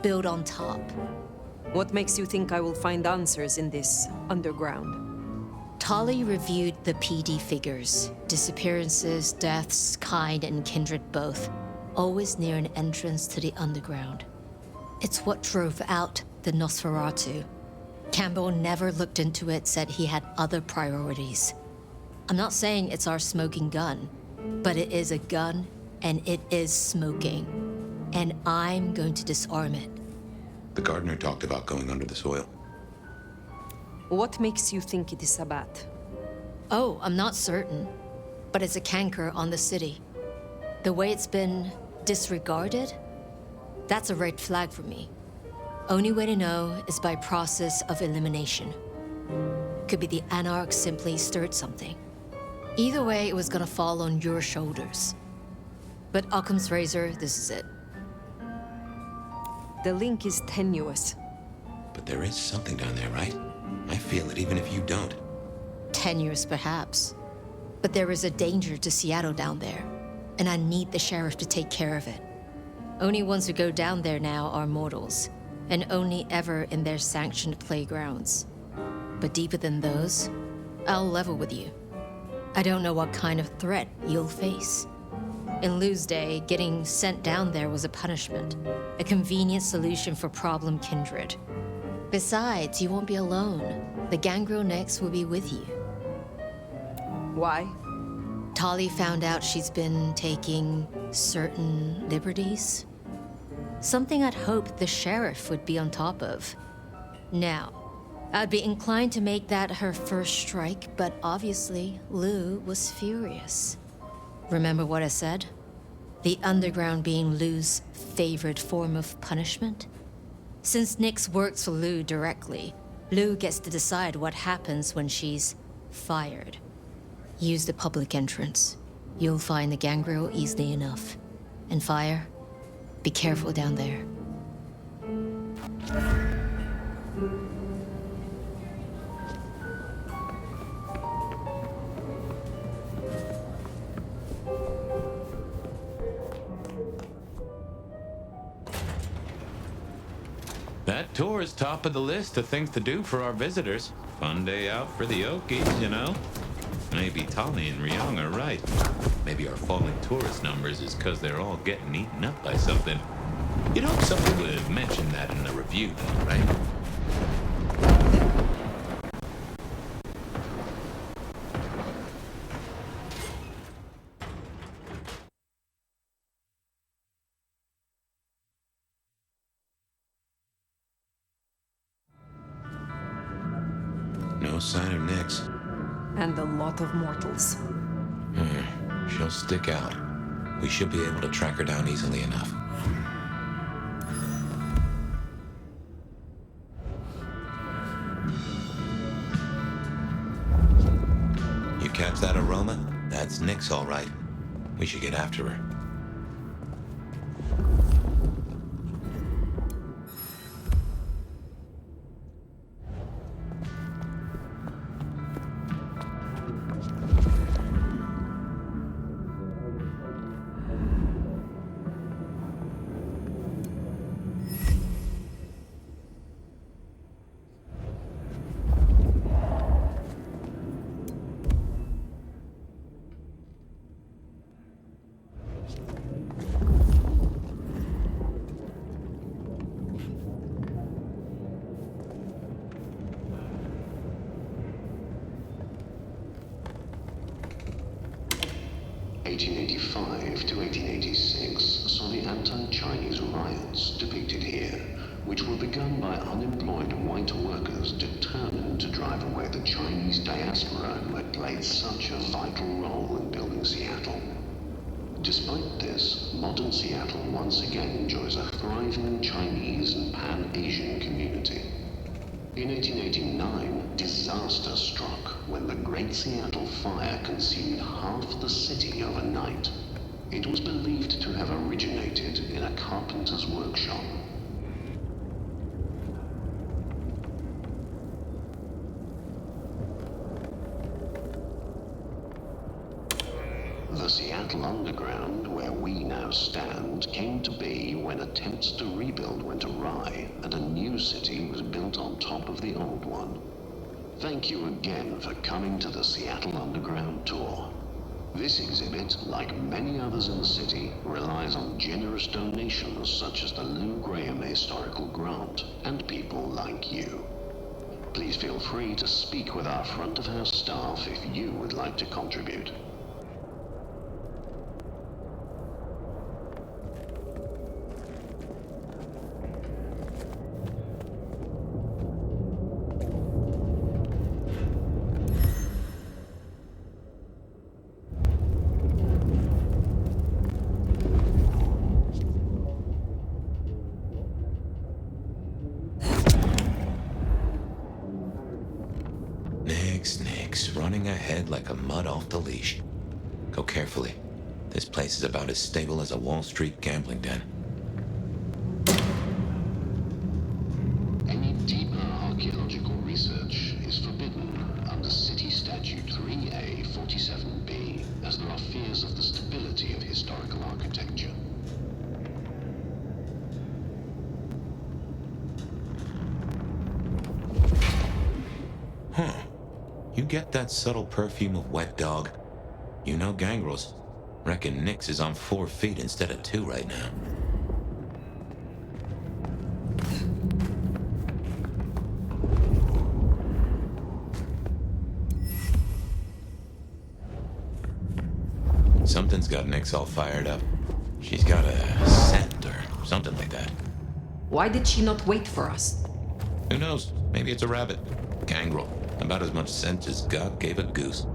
build on top. What makes you think I will find answers in this underground? Tali reviewed the PD figures. Disappearances, deaths, kind and kindred both. Always near an entrance to the underground. It's what drove out the Nosferatu. Campbell never looked into it, said he had other priorities. I'm not saying it's our smoking gun, but it is a gun, and it is smoking. And I'm going to disarm it. The gardener talked about going under the soil. What makes you think it is Sabbat? Oh, I'm not certain. But it's a canker on the city. The way it's been disregarded, that's a red flag for me. Only way to know is by process of elimination. Could be the Anarch simply stirred something. Either way, it was gonna fall on your shoulders. But Occam's razor, this is it. The link is tenuous. But there is something down there, right? I feel it even if you don't. Tenuous, perhaps. But there is a danger to Seattle down there. And I need the sheriff to take care of it. Only ones who go down there now are mortals. And only ever in their sanctioned playgrounds. But deeper than those, I'll level with you. I don't know what kind of threat you'll face. In Lou's day, getting sent down there was a punishment. A convenient solution for problem kindred. Besides, you won't be alone. The gangrel next will be with you. Why? Tali found out she's been taking certain liberties. Something I'd hoped the sheriff would be on top of. Now, I'd be inclined to make that her first strike, but obviously, Lou was furious. Remember what I said? The underground being Lou's favorite form of punishment? Since Nyx works for Lou directly, Lou gets to decide what happens when she's fired. Use the public entrance. You'll find the gangrel easily enough. And Phyre, be careful down there. That tour is top of the list of things to do for our visitors. Fun day out for the Okies, you know? Maybe Tali and Ryong are right. Maybe our falling tourist numbers is because they're all getting eaten up by something. You'd hope someone would have mentioned that in the review, though, right? No sign of Nyx. And a lot of mortals. She'll stick out. We should be able to track her down easily enough. You catch that aroma? That's Nyx, all right. We should get after her. To 1886 saw the anti-Chinese riots depicted here, which were begun by unemployed white workers determined to drive away the Chinese diaspora who had played such a vital role in building Seattle. Despite this, modern Seattle once again enjoys a thriving Chinese and Pan-Asian community. In 1889, disaster struck when the Great Seattle Fire consumed half the city overnight. It was believed to have originated in a carpenter's workshop. The Seattle Underground, where we now stand, came to be when attempts to rebuild went awry and a new city was built on top of the old one. Thank you again for coming to the Seattle Underground tour. This exhibit, like many others in the city, relies on generous donations such as the Lou Graham Historical Grant and people like you. Please feel free to speak with our front of house staff if you would like to contribute. Running ahead like a mud off the leash. Go carefully. This place is about as stable as a Wall Street gambling den. Any deeper archaeological research is forbidden under City Statute 3A 47B, as there are fears of the stability of historical architecture. You get that subtle perfume of wet dog? You know gangrels. Reckon Nyx is on 4 feet instead of 2 right now. Something's got Nyx all fired up. She's got a scent or something like that. Why did she not wait for us? Who knows? Maybe it's a rabbit. Gangrel. About as much sense as God gave a goose.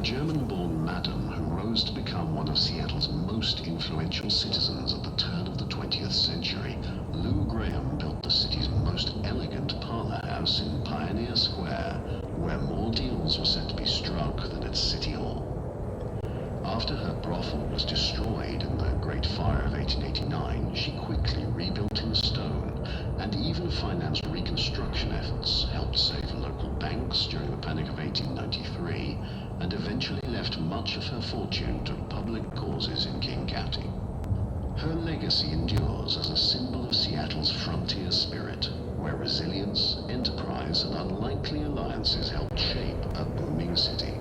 German-born madam who rose to become one of Seattle's most influential citizens at the turn of the 20th century, Lou Graham built the city's most elegant parlor house in Pioneer Square, where more deals were set to be struck than at City Hall. After her brothel was destroyed in the Great Fire of 1889, she quickly rebuilt in stone and even financed reconstruction efforts, helped save local banks during the Panic of 1893, and eventually left much of her fortune to public causes in King County. Her legacy endures as a symbol of Seattle's frontier spirit, where resilience, enterprise, and unlikely alliances helped shape a booming city.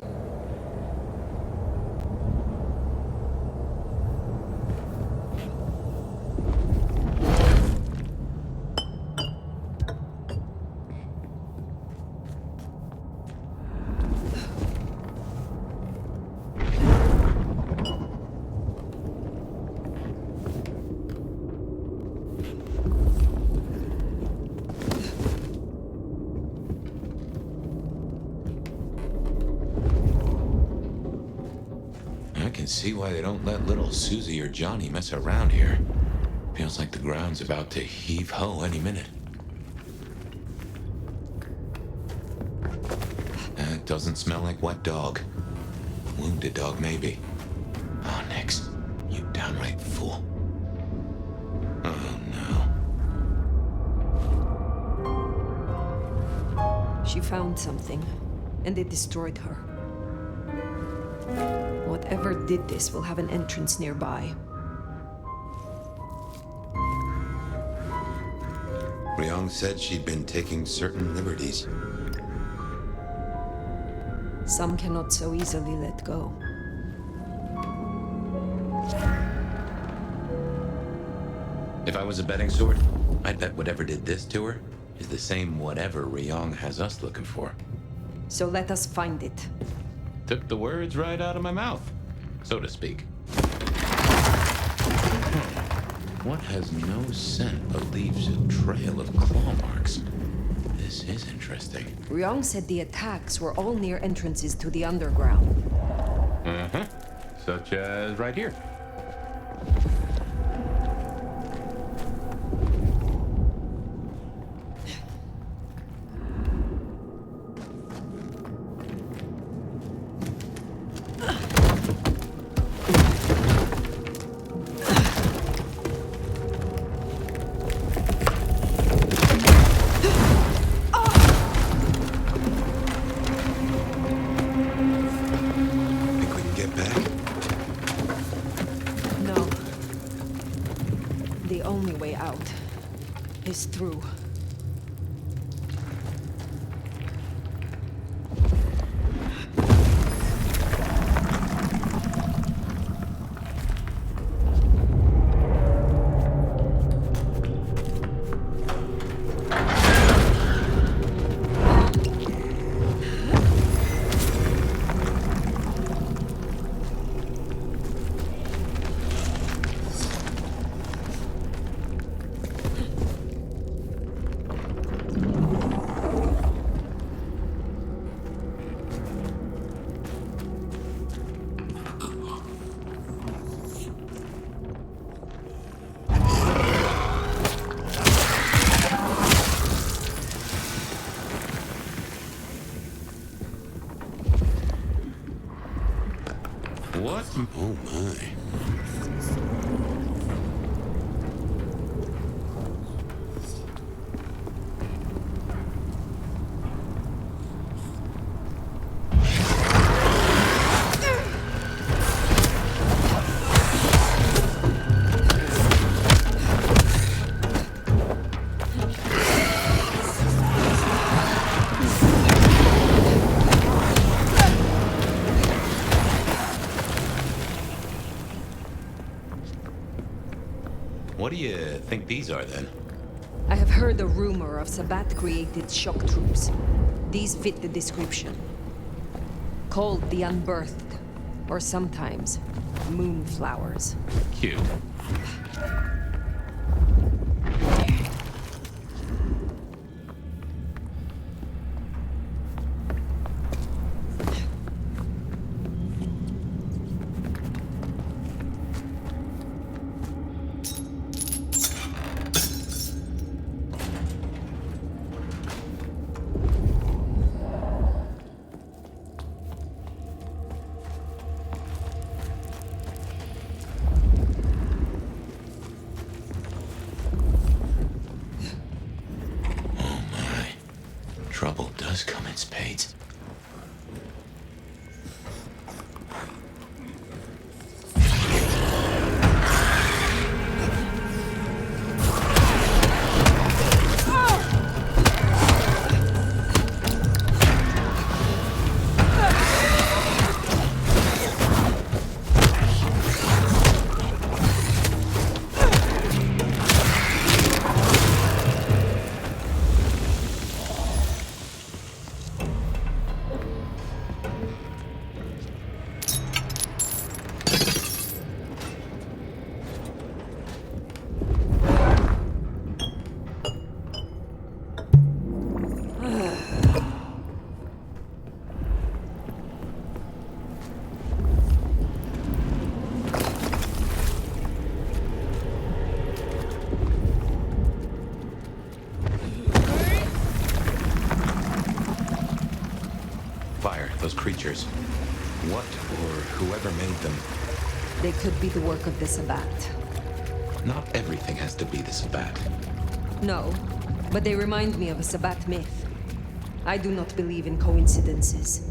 See why they don't let little Susie or Johnny mess around here. Feels like the ground's about to heave-ho any minute. That doesn't smell like wet dog. Wounded dog, maybe. Oh, Nix, you downright fool. Oh, no. She found something, and it destroyed her. Whatever did this will have an entrance nearby. Ryong said she'd been taking certain liberties. Some cannot so easily let go. If I was a betting sort, I'd bet whatever did this to her is the same whatever Ryong has us looking for. So let us find it. Took the words right out of my mouth, so to speak. What has no scent but leaves a trail of claw marks? This is interesting. Ryong said the attacks were all near entrances to the underground. Uh-huh. Such as right here. Through. What? Oh my. What do you think these are, then? I have heard a rumor of Sabbat-created shock troops. These fit the description. Called the Unbirthed, or sometimes Moonflowers. Cute. Trouble does come in spades. Those creatures. What or whoever made them? They could be the work of the Sabbat. Not everything has to be the Sabbat. No, but they remind me of a Sabbat myth. I do not believe in coincidences.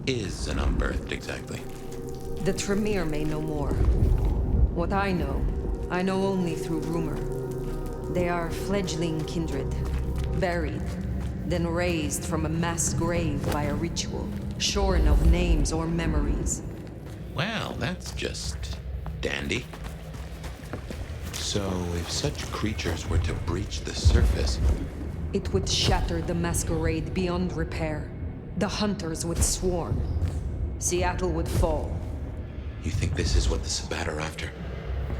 Is an unbirthed exactly? The Tremere may know more. What I know only through rumor. They are fledgling kindred, buried, then raised from a mass grave by a ritual, shorn of names or memories. Well, that's just dandy. So, if such creatures were to breach the surface... It would shatter the masquerade beyond repair. The hunters would swarm. Seattle would fall. You think this is what the Sabbat are after?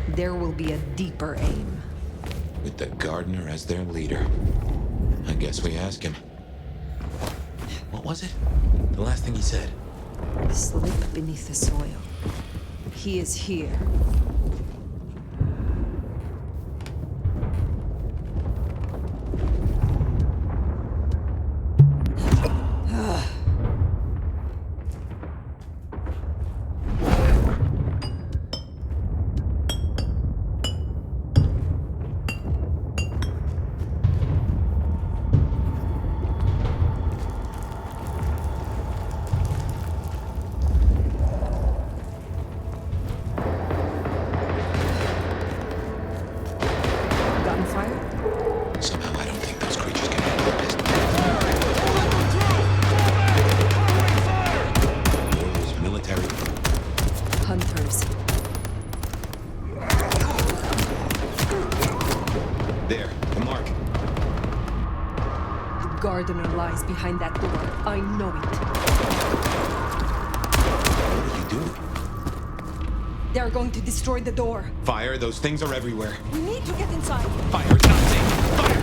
There will be a deeper aim. With the gardener as their leader. I guess we ask him. What was it? The last thing he said? Slip beneath the soil. He is here. hunters. There, the mark. The gardener lies behind that door. I know it. What are you doing? They're going to destroy the door. Fire, those things are everywhere. We need to get inside. Fire, it's not safe. Fire!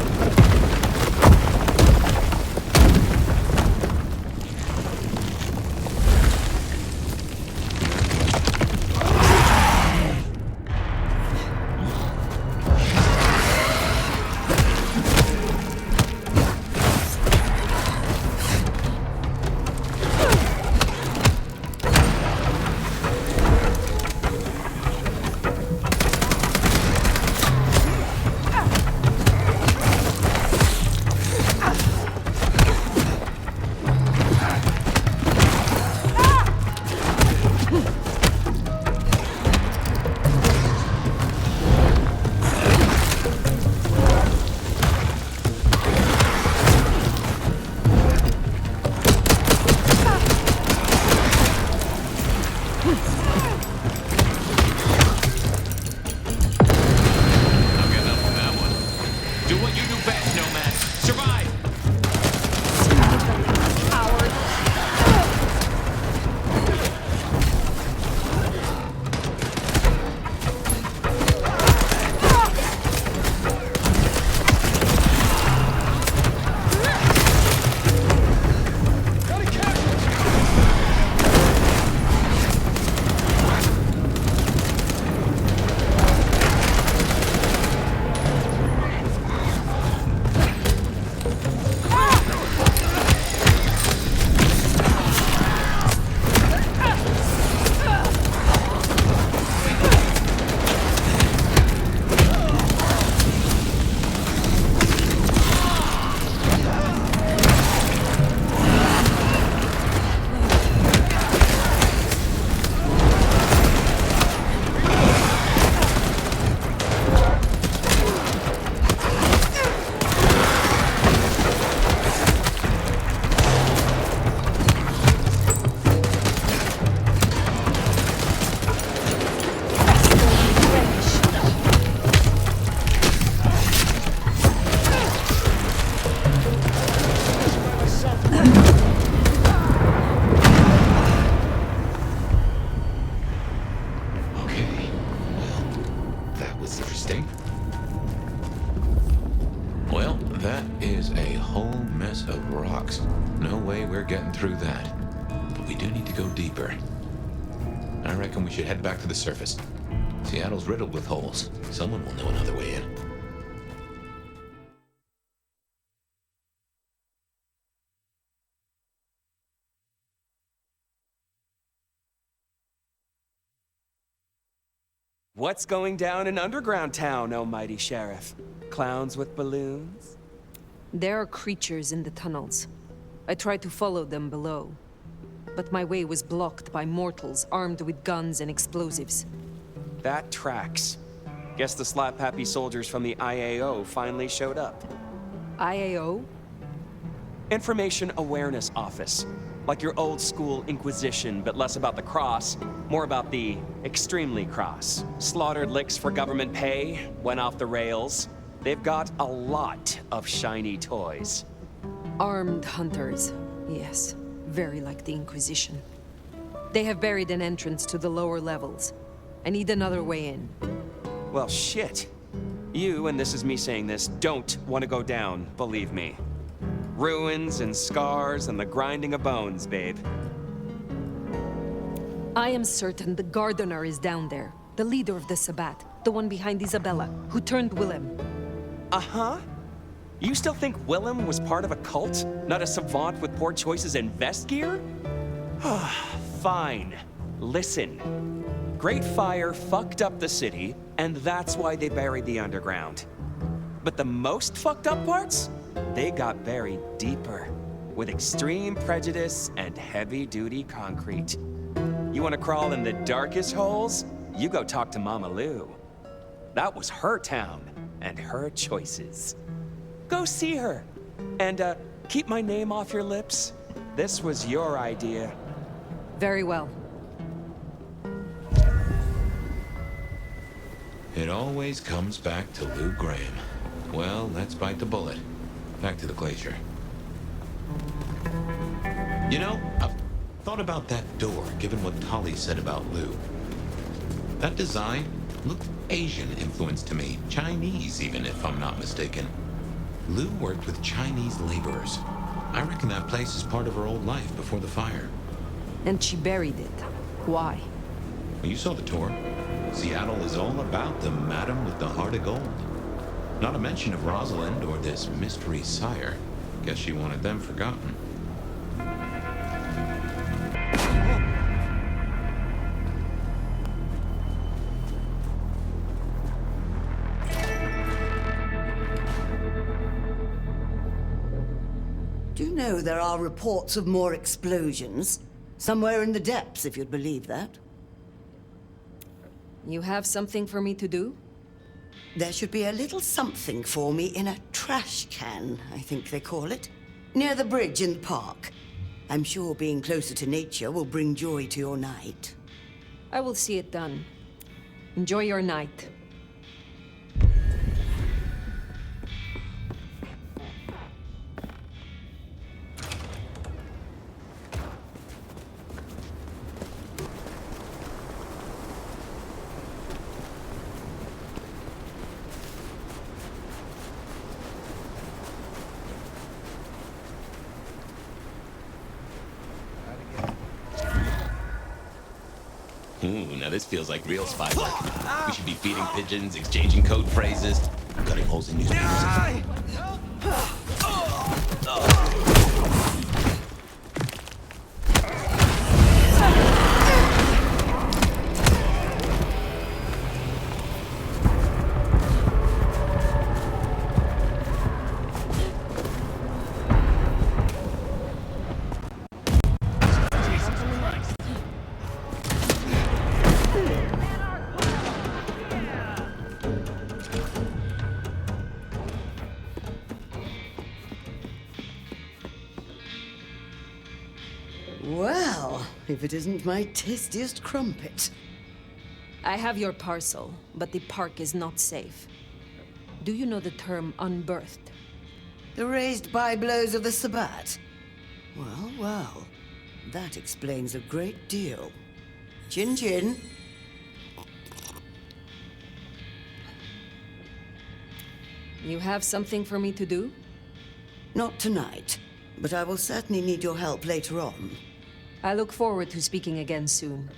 Through that. But we do need to go deeper. I reckon we should head back to the surface. Seattle's riddled with holes. Someone will know another way in. What's going down in underground town, oh mighty sheriff? Clowns with balloons? There are creatures in the tunnels. I tried to follow them below, but my way was blocked by mortals armed with guns and explosives. That tracks. Guess the slap-happy soldiers from the IAO finally showed up. IAO? Information Awareness Office. Like your old school Inquisition, but less about the cross, more about the extremely cross. Slaughtered licks for government pay, went off the rails. They've got a lot of shiny toys. Armed hunters, yes. Very like the Inquisition. They have buried an entrance to the lower levels. I need another way in. Well, shit. You, and this is me saying this, don't want to go down, believe me. Ruins and scars and the grinding of bones, babe. I am certain the gardener is down there. The leader of the Sabbat. The one behind Isabella, who turned Willem. Uh-huh. You still think Willem was part of a cult? Not a savant with poor choices in vest gear? Fine. Listen. Great Fire fucked up the city, and that's why they buried the underground. But the most fucked up parts? They got buried deeper, with extreme prejudice and heavy-duty concrete. You want to crawl in the darkest holes? You go talk to Mama Lou. That was her town, and her choices. Go see her. And, keep my name off your lips. This was your idea. Very well. It always comes back to Lou Graham. Well, let's bite the bullet. Back to the glacier. You know, I've thought about that door, given what Tolly said about Lou. That design looked Asian influenced to me. Chinese, even, if I'm not mistaken. Lou worked with Chinese laborers. I reckon that place is part of her old life before the fire. And she buried it. Why? Well, you saw the tour. Seattle is all about the madam with the heart of gold. Not a mention of Rosalind or this mystery sire. Guess she wanted them forgotten. Do you know there are reports of more explosions? Somewhere in the depths, if you'd believe that. You have something for me to do? There should be a little something for me in a trash can, I think they call it, near the bridge in the park. I'm sure being closer to nature will bring joy to your night. I will see it done. Enjoy your night. Ooh, now this feels like real spy work. We should be feeding pigeons, exchanging code phrases, cutting holes in newspapers. Well, if it isn't my tastiest crumpet. I have your parcel, but the park is not safe. Do you know the term unbirthed? The raised by-blows of the Sabbat? Well, well, that explains a great deal. Chin chin. You have something for me to do? Not tonight, but I will certainly need your help later on. I look forward to speaking again soon.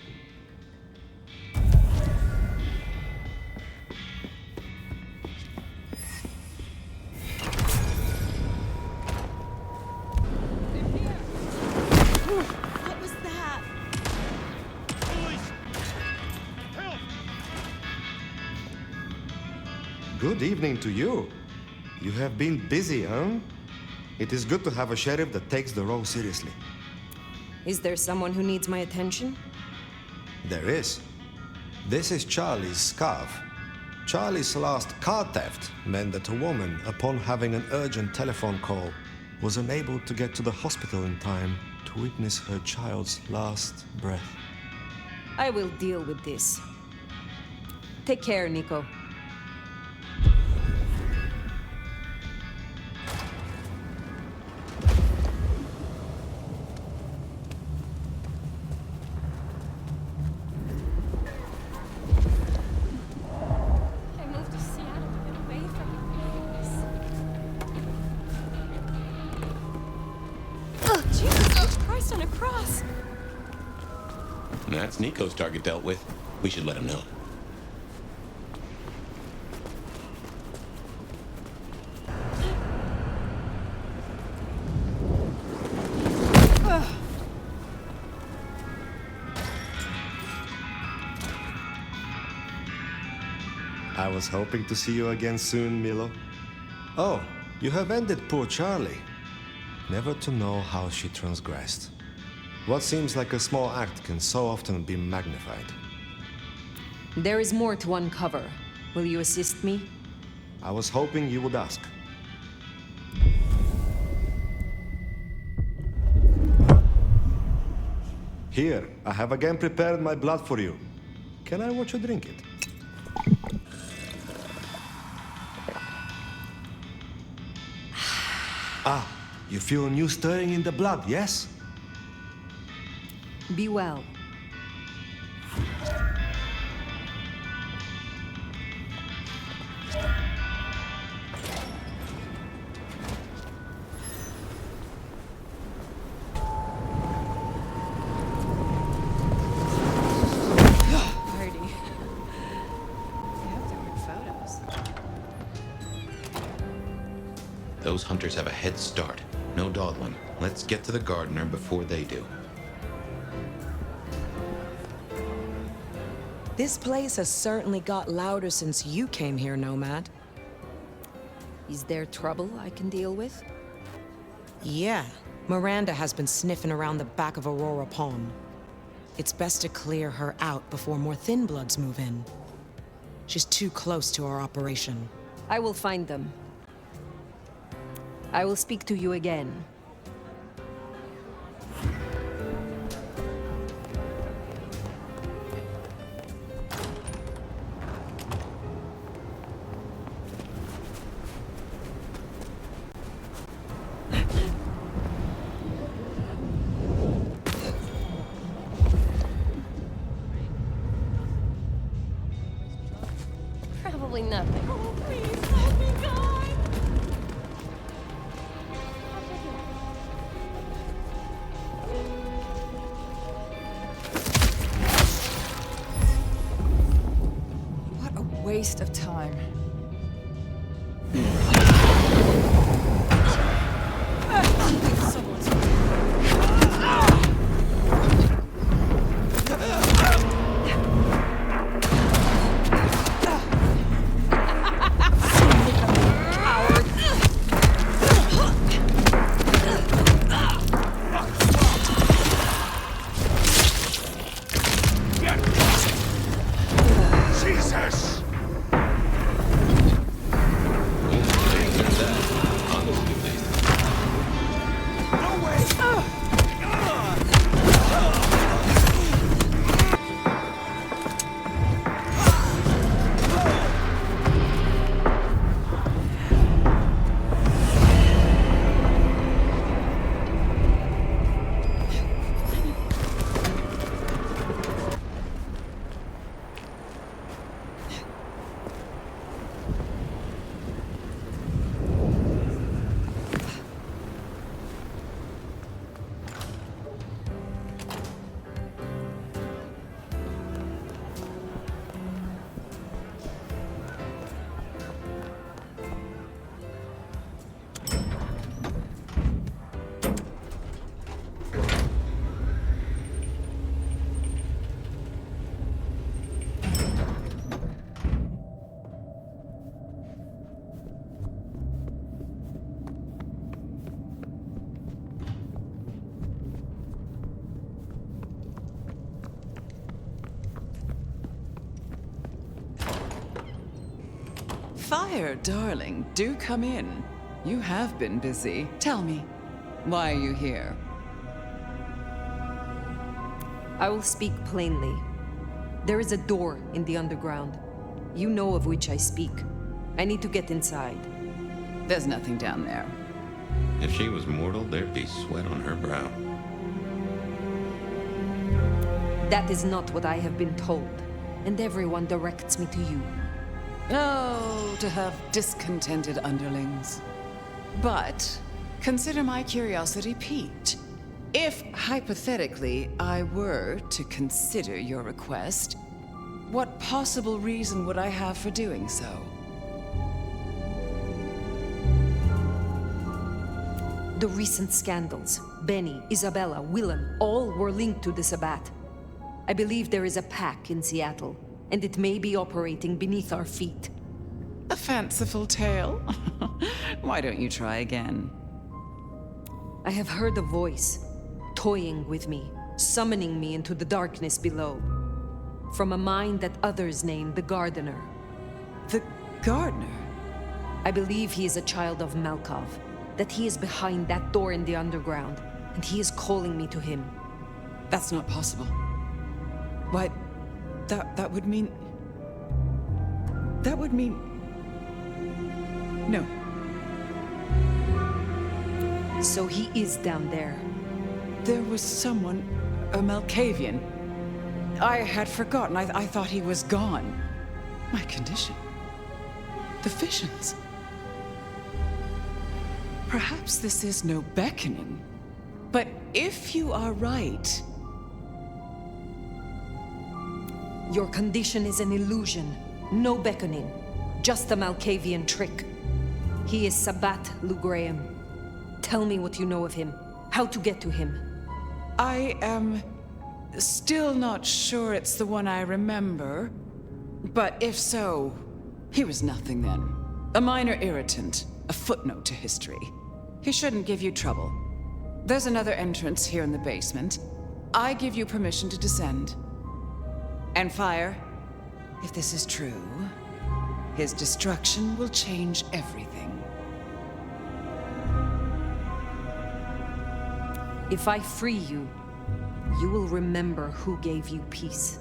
What was that? Good evening to you. You have been busy, huh? It is good to have a sheriff that takes the role seriously. Is there someone who needs my attention? There is. This is Charlie's scarf. Charlie's last car theft meant that a woman, upon having an urgent telephone call, was unable to get to the hospital in time to witness her child's last breath. I will deal with this. Take care, Niko. That's Niko's target dealt with. We should let him know. I was hoping to see you again soon, Milo. Oh, you have ended poor Charlie. Never to know how she transgressed. What seems like a small act can so often be magnified. There is more to uncover. Will you assist me? I was hoping you would ask. Here, I have again prepared my blood for you. Can I watch you drink it? Ah, you feel a new stirring in the blood, yes? Be well. Those hunters have a head start. No dawdling. Let's get to the gardener before they do. This place has certainly got louder since you came here, Nomad. Is there trouble I can deal with? Yeah. Miranda has been sniffing around the back of Aurora Pond. It's best to clear her out before more Thin Bloods move in. She's too close to our operation. I will find them. I will speak to you again. Probably nothing. Oh, please help me, God! What a waste of time. Fire, darling, do come in. You have been busy. Tell me, why are you here? I will speak plainly. There is a door in the underground. You know of which I speak. I need to get inside. There's nothing down there. If she was mortal, there'd be sweat on her brow. That is not what I have been told, and everyone directs me to you. Oh, to have discontented underlings. But consider my curiosity piqued. If, hypothetically, I were to consider your request, what possible reason would I have for doing so? The recent scandals, Benny, Isabella, Willem, all were linked to the Sabbat. I believe there is a pack in Seattle, and it may be operating beneath our feet. A fanciful tale? Why don't you try again? I have heard a voice, toying with me, summoning me into the darkness below. From a mind that others name the Gardener. The Gardener? I believe he is a child of Malkov, that he is behind that door in the underground, and he is calling me to him. That's not possible. Why, that would mean... That would mean... No. So he is down there. There was someone, a Malkavian. I had forgotten. I thought he was gone. My condition. The visions. Perhaps this is no beckoning. But if you are right... Your condition is an illusion. No beckoning. Just a Malkavian trick. He is Sabbat Lugraham. Tell me what you know of him. How to get to him. I am still not sure it's the one I remember. But if so, he was nothing then. A minor irritant, a footnote to history. He shouldn't give you trouble. There's another entrance here in the basement. I give you permission to descend. And Phyre, if this is true, his destruction will change everything. If I free you, you will remember who gave you peace.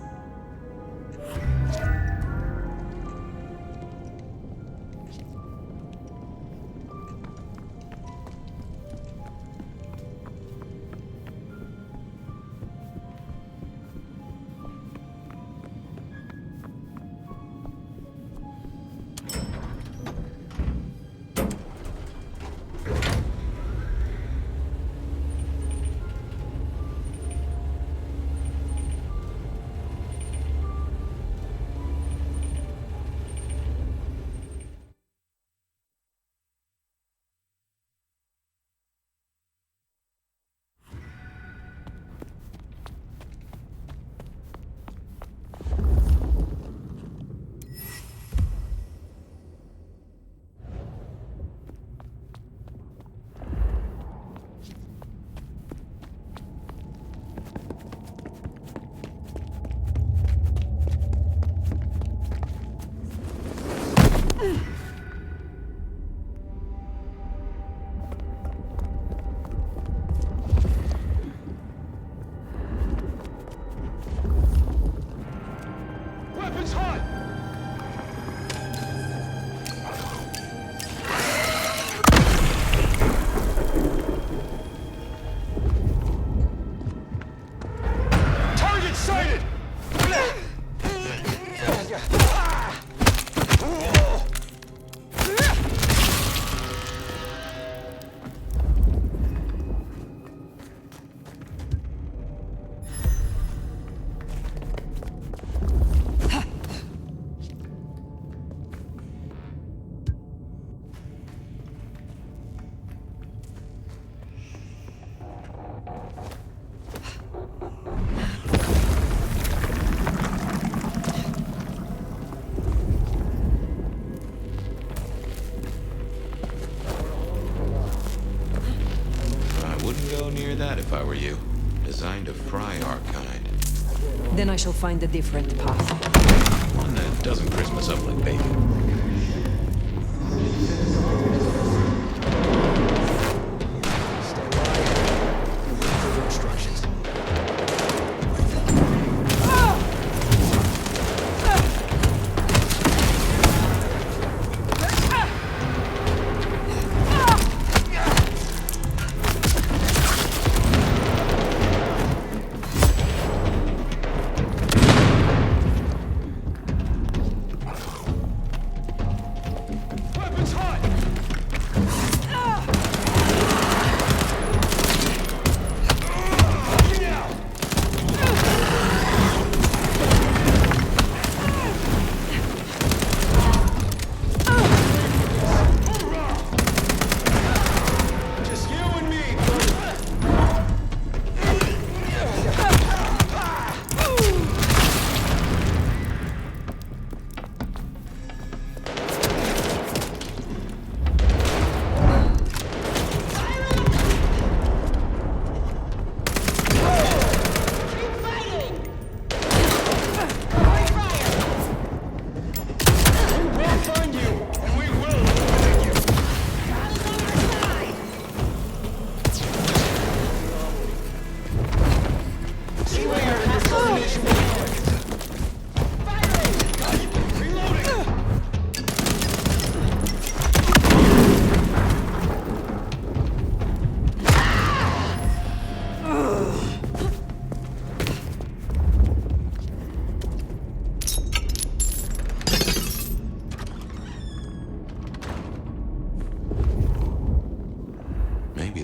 If I were you. Designed to fry our kind. Then I shall find a different path. One that doesn't Christmas up like bacon.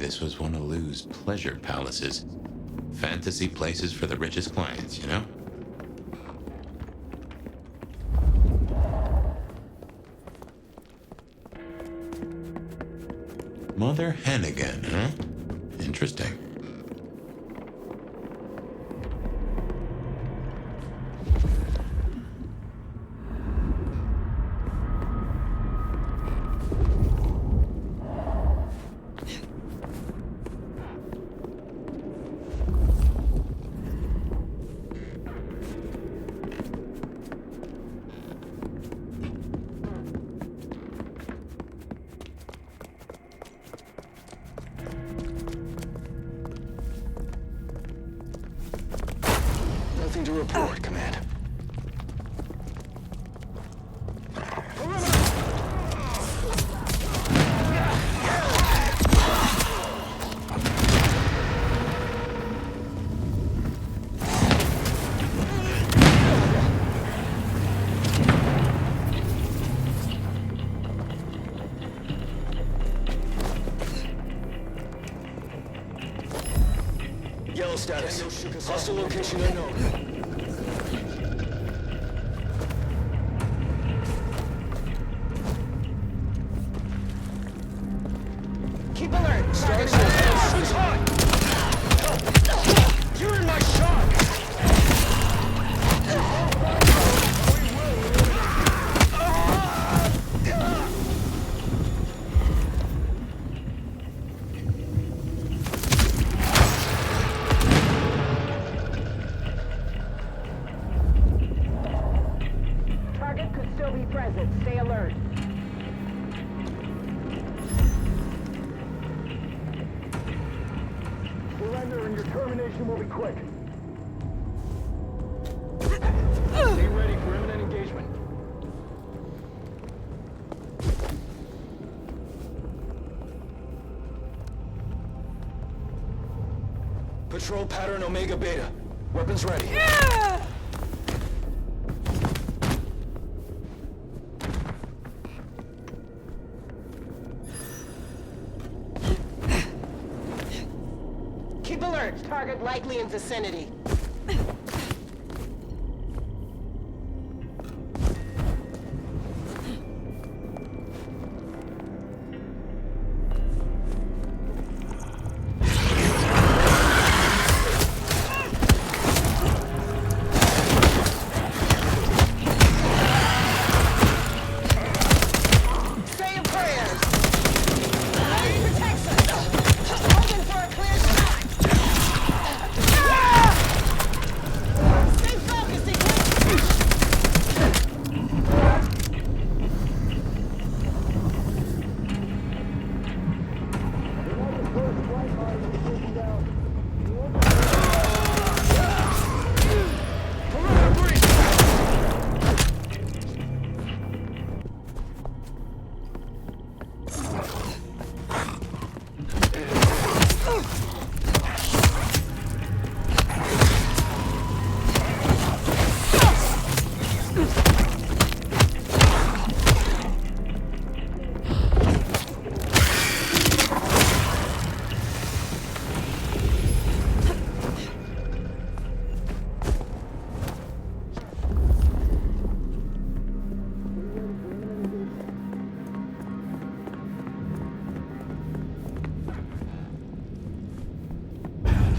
this was one of Lou's pleasure palaces. Fantasy places for the richest clients, you know? Mother hen again, huh? Interesting. Nothing to report, Command. Yellow status. Hostile location unknown. Keep alert. Starting with hot. You're in my shot. Target could still be present. Stay alert. Surrender and your termination will be quick. Stay ready for imminent engagement. Patrol pattern Omega Beta. Weapons ready. Keep alert. Target likely in vicinity. Say your prayers. Light protects us. Hoping for a clear shot. Stay focused,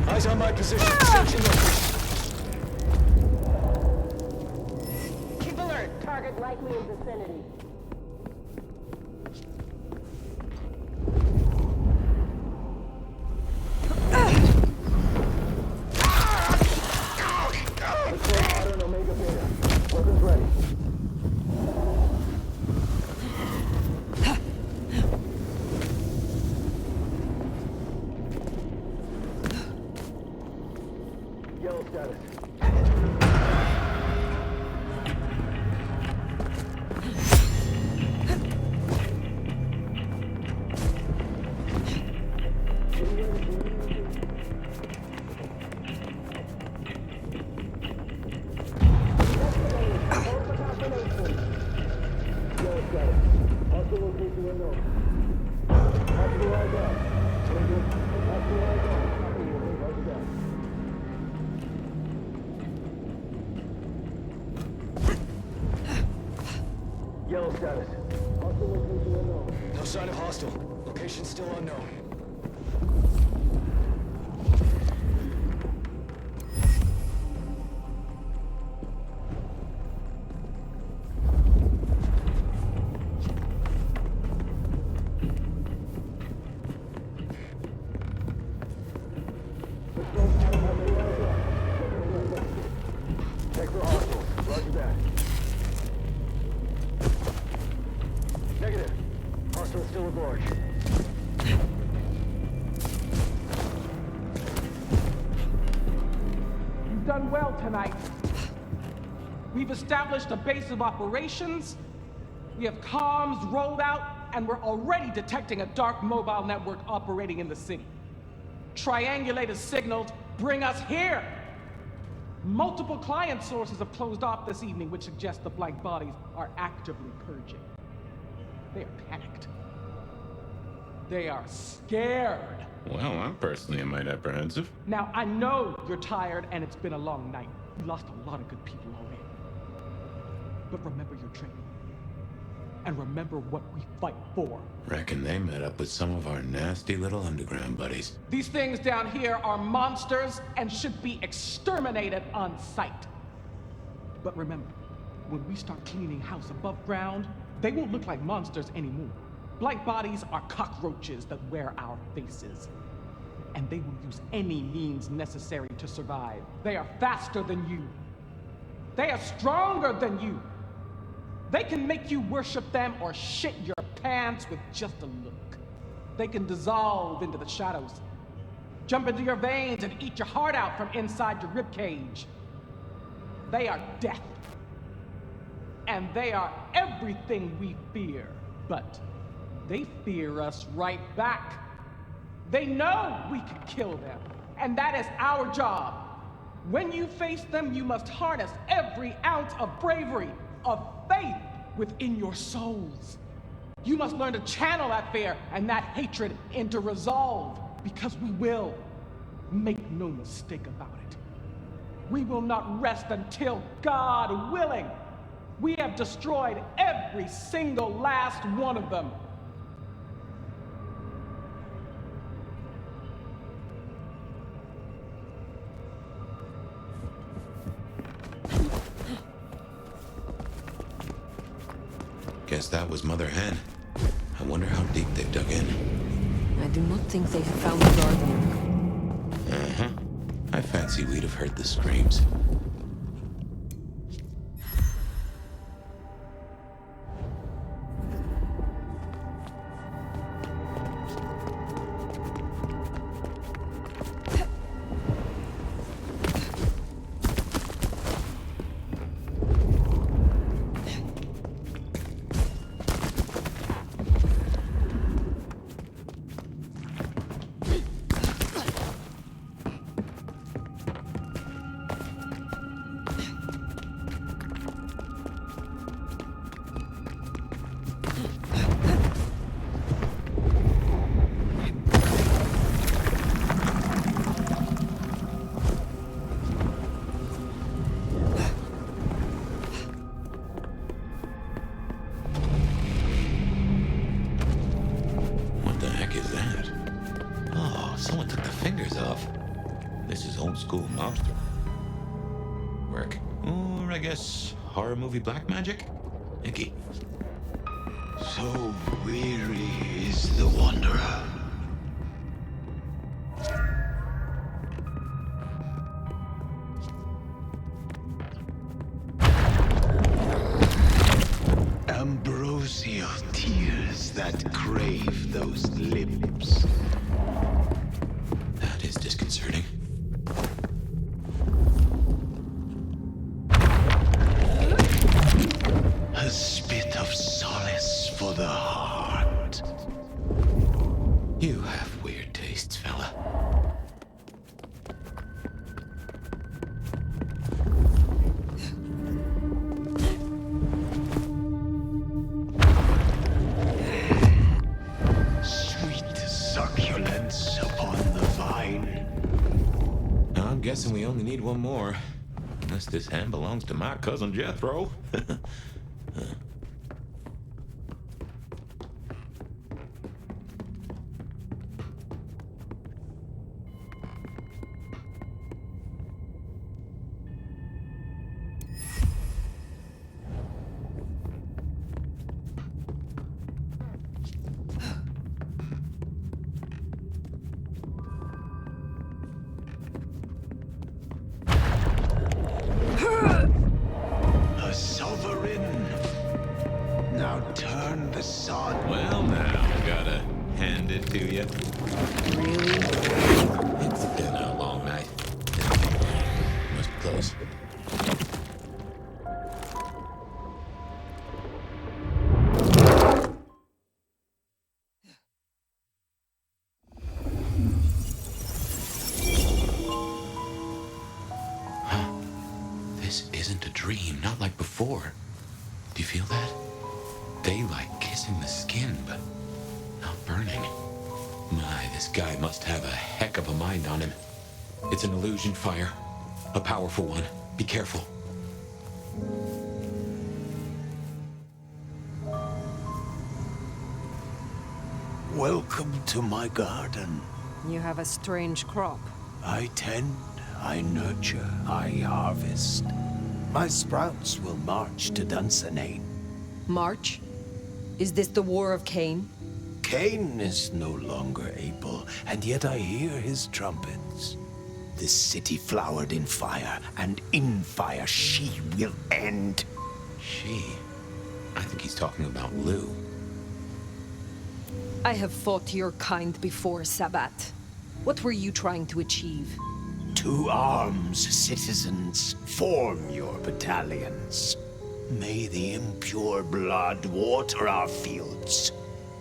Eyes on my position. Searching location. keep alert. Target likely in vicinity. Patrol pattern Omega Beta. Weapons ready. Yellow status. Yellow status. Hostile location unknown. Hostile right down. Yellow status. No sign of hostile. Location still unknown. Check for hostiles. Roger that. Negative. Hostile still at large. You've done well tonight. We've established a base of operations, we have comms rolled out, and we're already detecting a dark mobile network operating in the city. Triangulated signals bring us here. Multiple client sources have closed off this evening, which suggests the blank bodies are actively purging. They are panicked. They are scared. Well, I'm personally a mite apprehensive. Now, I know you're tired and it's been a long night. We lost a lot of good people already. But remember your training. And remember what we fight for. Reckon they met up with some of our nasty little underground buddies. These things down here are monsters and should be exterminated on sight. But remember, when we start cleaning house above ground, they won't look like monsters anymore. Blank bodies are cockroaches that wear our faces. And they will use any means necessary to survive. They are faster than you. They are stronger than you. They can make you worship them or shit your pants with just a look. They can dissolve into the shadows, jump into your veins and eat your heart out from inside your ribcage. They are death. And they are everything we fear, but they fear us right back. They know we can kill them, and that is our job. When you face them, you must harness every ounce of bravery, of faith within your souls. You must learn to channel that fear and that hatred into resolve, because we will. Make no mistake about it. We will not rest until, God willing, we have destroyed every single last one of them. Guess that was Mother Hen. I wonder how deep they've dug in. I do not think they have found the garden. Uh-huh. I fancy we'd have heard the screams. Horror movie black magic? Icky. So weary is the wanderer. Ambrosial tears that crave those lips. That is disconcerting. A spit of solace for the heart. You have weird tastes, fella. Sweet succulence we only need one more. Unless this hand belongs to my cousin Jethro. Not like before. Do you feel that? Daylight kissing the skin, but not burning. My, this guy must have a heck of a mind on him. It's an illusion, Phyre. A powerful one. Be careful. Welcome to my garden. You have a strange crop. I tend, I nurture, I harvest. My sprouts will march to Dunsinane. March? Is this the War of Cain? Cain is no longer able, and yet I hear his trumpets. This city flowered in fire, and in fire she will end. She? I think he's talking about Lou. I have fought your kind before, Sabbat. What were you trying to achieve? To arms, citizens. Form your battalions. May the impure blood water our fields.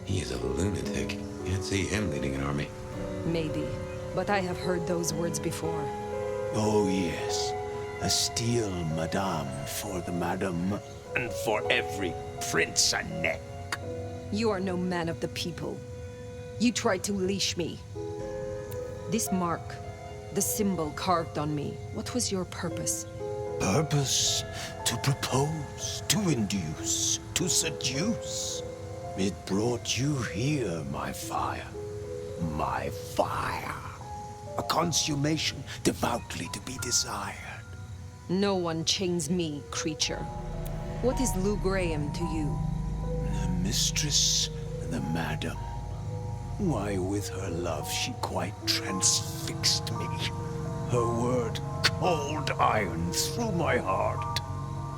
He is a lunatic. Can't see him leading an army. Maybe, but I have heard those words before. Oh yes. A steel madame for the madam, and for every prince a neck. You are no man of the people. You tried to leash me. This mark, the symbol carved on me, what was your purpose? Purpose? To propose, to induce, to seduce. It brought you here, my fire. My fire. A consummation devoutly to be desired. No one chains me, creature. What is Lou Graham to you? The mistress, the madam. Why, with her love, she quite transfixed me. Her word, cold iron through my heart.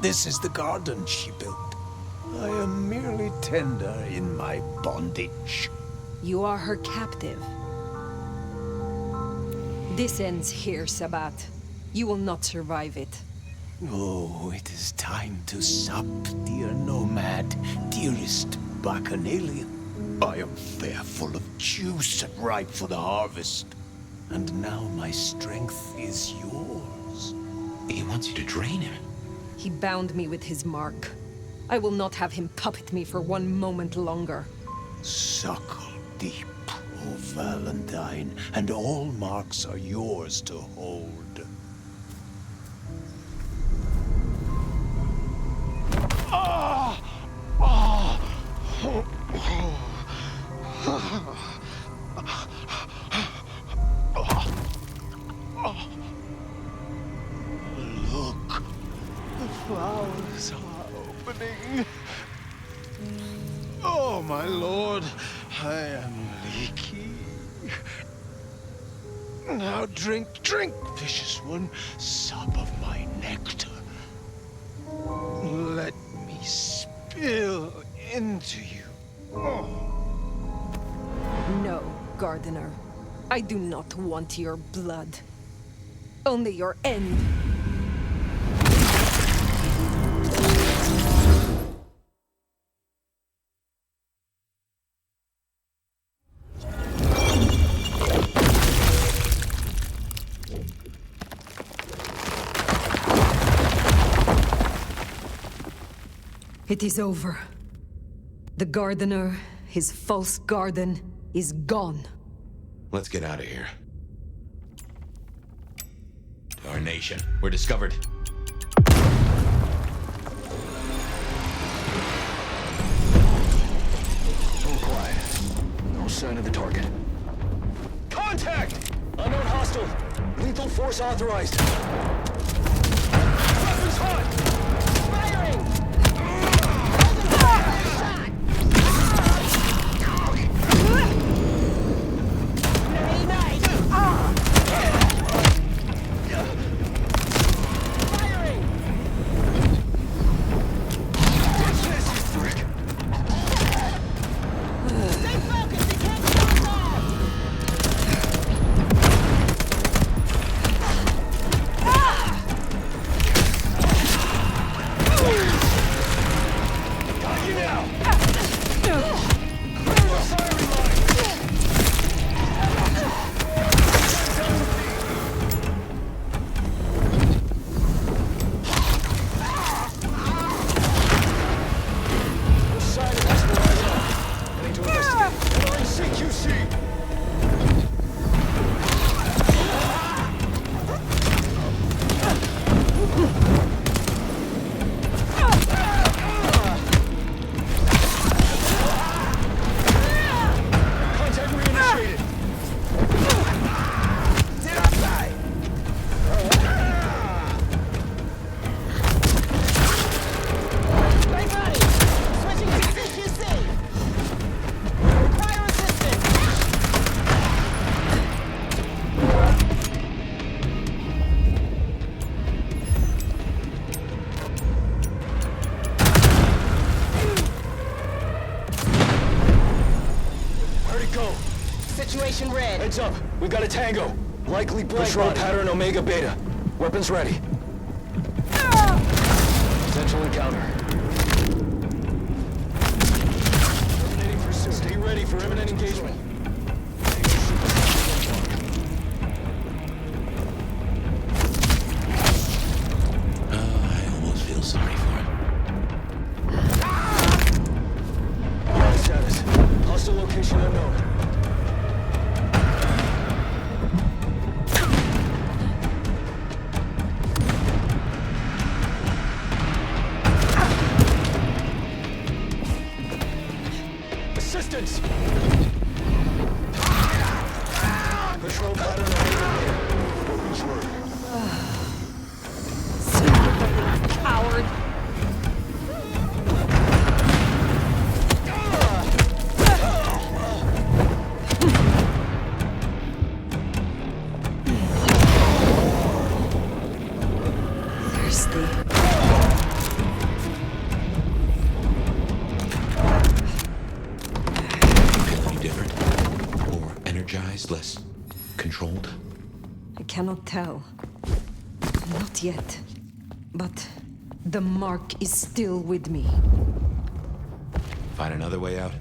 This is the garden she built. I am merely tender in my bondage. You are her captive. This ends here, Sabbat. You will not survive it. Oh, it is time to sup, dear nomad, dearest bacchanalian. I am fair, full of juice and ripe for the harvest. And now my strength is yours. He wants you to drain him. He bound me with his mark. I will not have him puppet me for one moment longer. Suckle deep, O Valentine, and all marks are yours to hold. Ah! Ah! Oh, oh. Look, the flowers are opening. Oh, my lord, I am leaky. Now drink, drink, vicious one, sup of my nectar. Let me spill into you. Oh. No, gardener. I do not want your blood. Only your end. It is over. The gardener, his false garden, is gone. Let's get out of here. Darn nation. We're discovered. All quiet. No sign of the target. Contact! Unknown hostile. Lethal force authorized. Weapons hot! Firing! Heads up, we got a tango. Likely blank road pattern Omega Beta. Weapons ready. Potential encounter. Terminating pursuit. Stay ready for imminent engagement. I almost feel sorry for him. Status. Hostile location unknown. Patrol pattern coward. Less controlled? I cannot tell. Not yet. But the mark is still with me. Find another way out?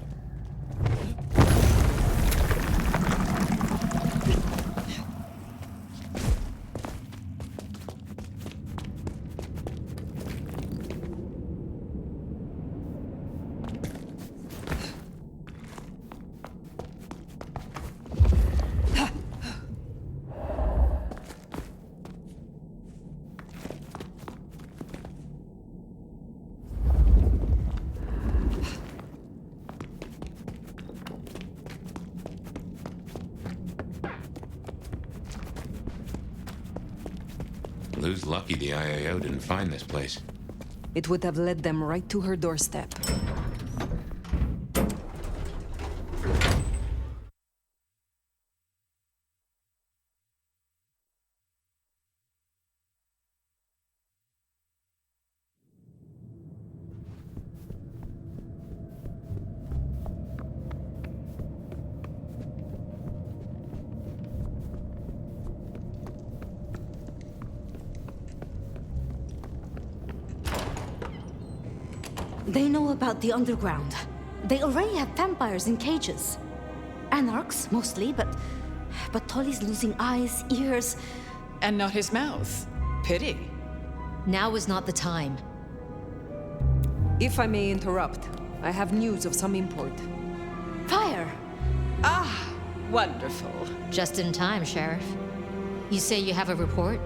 Lou's lucky the IAO didn't find this place. It would have led them right to her doorstep. They know about the underground. They already have vampires in cages. Anarchs, mostly, but Tolly's losing eyes, ears... And not his mouth. Pity. Now is not the time. If I may interrupt, I have news of some import. Fire! Wonderful. Just in time, Sheriff. You say you have a report?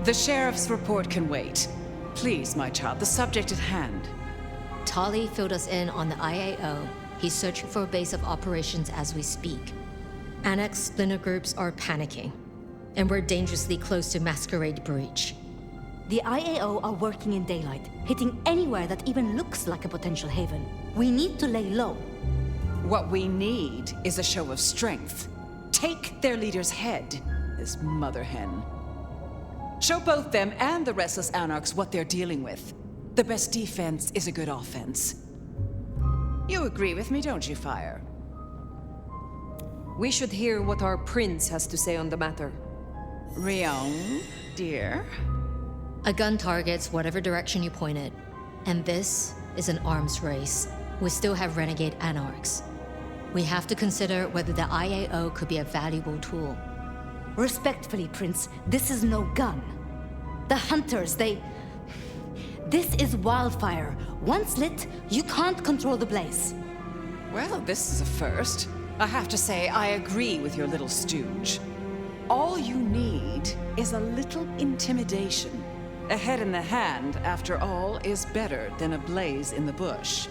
The sheriff's report can wait. Please, my child, the subject at hand. Tolly filled us in on the IAO. He's searching for a base of operations as we speak. Annex splinter groups are panicking, and we're dangerously close to Masquerade Breach. The IAO are working in daylight, hitting anywhere that even looks like a potential haven. We need to lay low. What we need is a show of strength. Take their leader's head, this mother hen. Show both them and the restless anarchs what they're dealing with. The best defense is a good offense. You agree with me, don't you, Phyre? We should hear what our prince has to say on the matter. Ryong, dear? A gun targets whatever direction you point it, and this is an arms race. We still have renegade anarchs. We have to consider whether the IAO could be a valuable tool. Respectfully, Prince, this is no gun. The hunters, This is wildfire. Once lit, you can't control the blaze. Well, this is a first. I have to say, I agree with your little stooge. All you need is a little intimidation. A head in the hand, after all, is better than a blaze in the bush.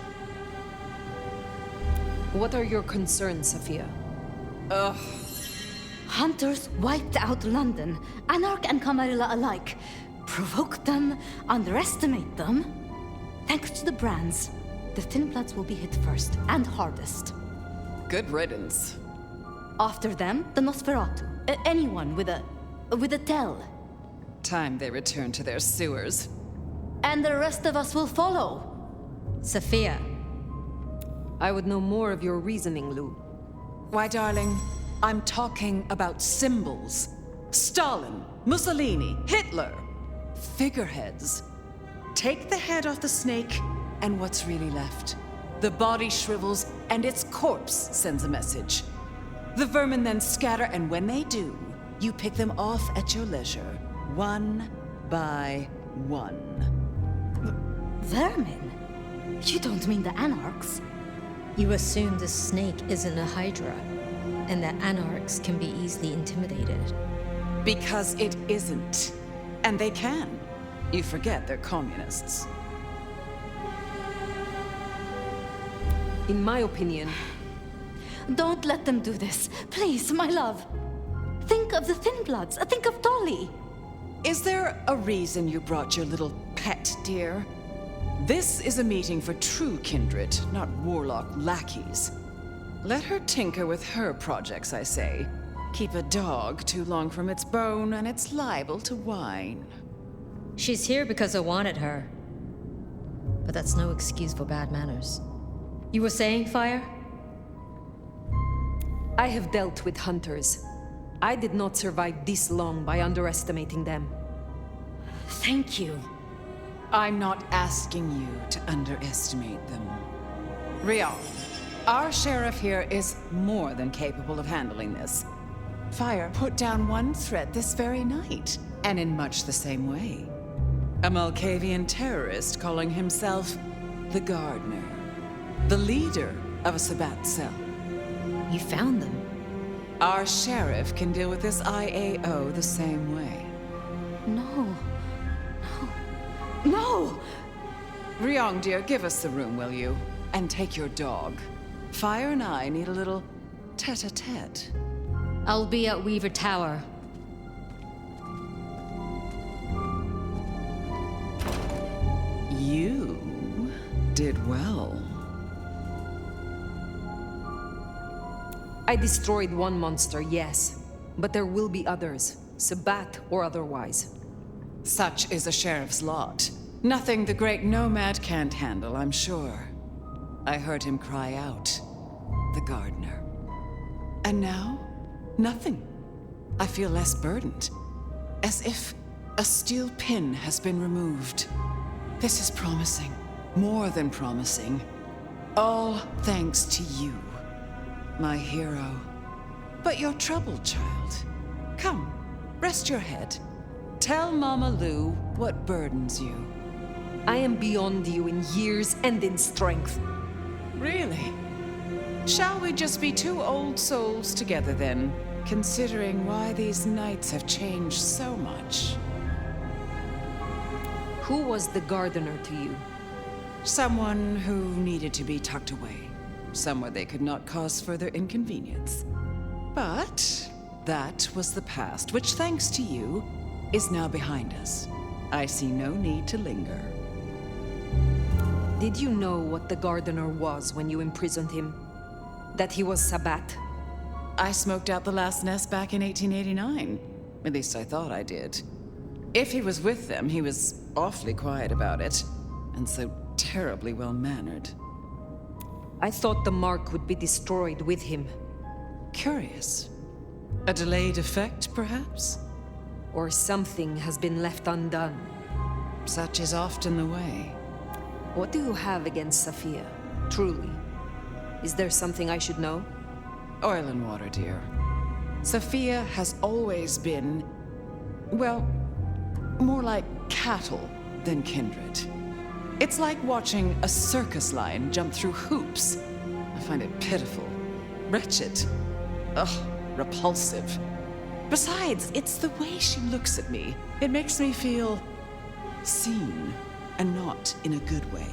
What are your concerns, Sophia? Hunters wiped out London, Anarch and Camarilla alike. Provoke them, underestimate them. Thanks to the brands, the Thin Bloods will be hit first and hardest. Good riddance. After them, the Nosferatu. Anyone with a tell. Time they return to their sewers. And the rest of us will follow. Sophia. I would know more of your reasoning, Lou. Why, darling, I'm talking about symbols. Stalin, Mussolini, Hitler. Figureheads. Take the head off the snake, and what's really left? The body shrivels, and its corpse sends a message. The vermin then scatter, and when they do, you pick them off at your leisure, one by one. Vermin? You don't mean the anarchs? You assume the snake isn't a hydra, and that anarchs can be easily intimidated. Because it isn't. And they can. You forget they're communists. In my opinion... Don't let them do this. Please, my love. Think of the Thin Bloods. Think of Dolly. Is there a reason you brought your little pet, dear? This is a meeting for true kindred, not warlock lackeys. Let her tinker with her projects, I say. Keep a dog too long from its bone, and it's liable to whine. She's here because I wanted her. But that's no excuse for bad manners. You were saying, Phyre? I have dealt with hunters. I did not survive this long by underestimating them. Thank you. I'm not asking you to underestimate them. Ryong, our sheriff here is more than capable of handling this. Phyre put down one threat this very night, and in much the same way. A Malkavian terrorist calling himself the Gardener. The leader of a Sabbat cell. You found them? Our sheriff can deal with this IAO the same way. No. No! Ryong, dear, give us the room, will you? And take your dog. Phyre and I need a little tete-a-tete. I'll be at Weaver Tower. You did well. I destroyed one monster, yes. But there will be others, Sabbat or otherwise. Such is a sheriff's lot. Nothing the great nomad can't handle, I'm sure. I heard him cry out, the gardener. And now, nothing. I feel less burdened. As if a steel pin has been removed. This is promising. More than promising. All thanks to you, my hero. But you're troubled, child. Come, rest your head. Tell Mama Lou what burdens you. I am beyond you in years and in strength. Really? Shall we just be two old souls together then, considering why these nights have changed so much? Who was the gardener to you? Someone who needed to be tucked away, somewhere they could not cause further inconvenience. But that was the past, which, thanks to you, is now behind us. I see no need to linger. Did you know what the gardener was when you imprisoned him? That he was Sabbat? I smoked out the last nest back in 1889. At least I thought I did. If he was with them, he was awfully quiet about it, and so terribly well-mannered. I thought the mark would be destroyed with him. Curious. A delayed effect, perhaps? Or something has been left undone. Such is often the way. What do you have against Safiya, truly? Is there something I should know? Oil and water, dear. Safiya has always been, well, more like cattle than kindred. It's like watching a circus lion jump through hoops. I find it pitiful, wretched, repulsive. Besides, it's the way she looks at me. It makes me feel seen, and not in a good way.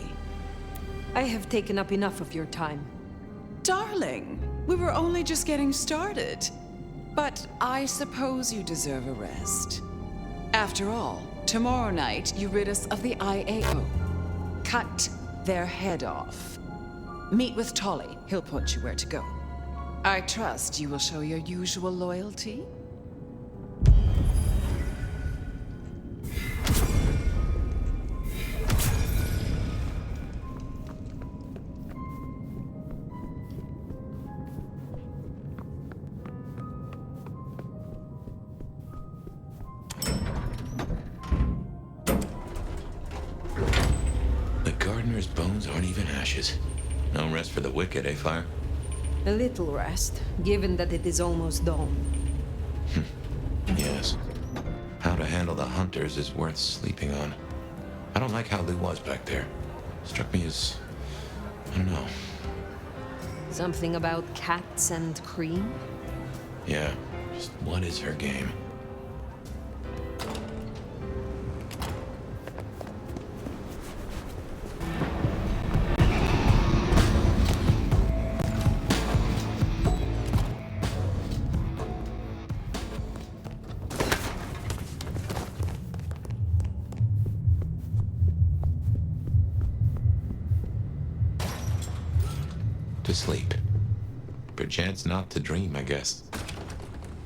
I have taken up enough of your time. Darling, we were only just getting started. But I suppose you deserve a rest. After all, tomorrow night you rid us of the IAO. Cut their head off. Meet with Tolly. He'll point you where to go. I trust you will show your usual loyalty. Bones aren't even ashes. No rest for the wicked, eh, Fire? A little rest, given that it is almost dawn. Yes. How to handle the hunters is worth sleeping on. I don't like how Lou was back there. Struck me as... I don't know. Something about cats and cream? Yeah. Just what is her game? To sleep. Perchance not to dream, I guess.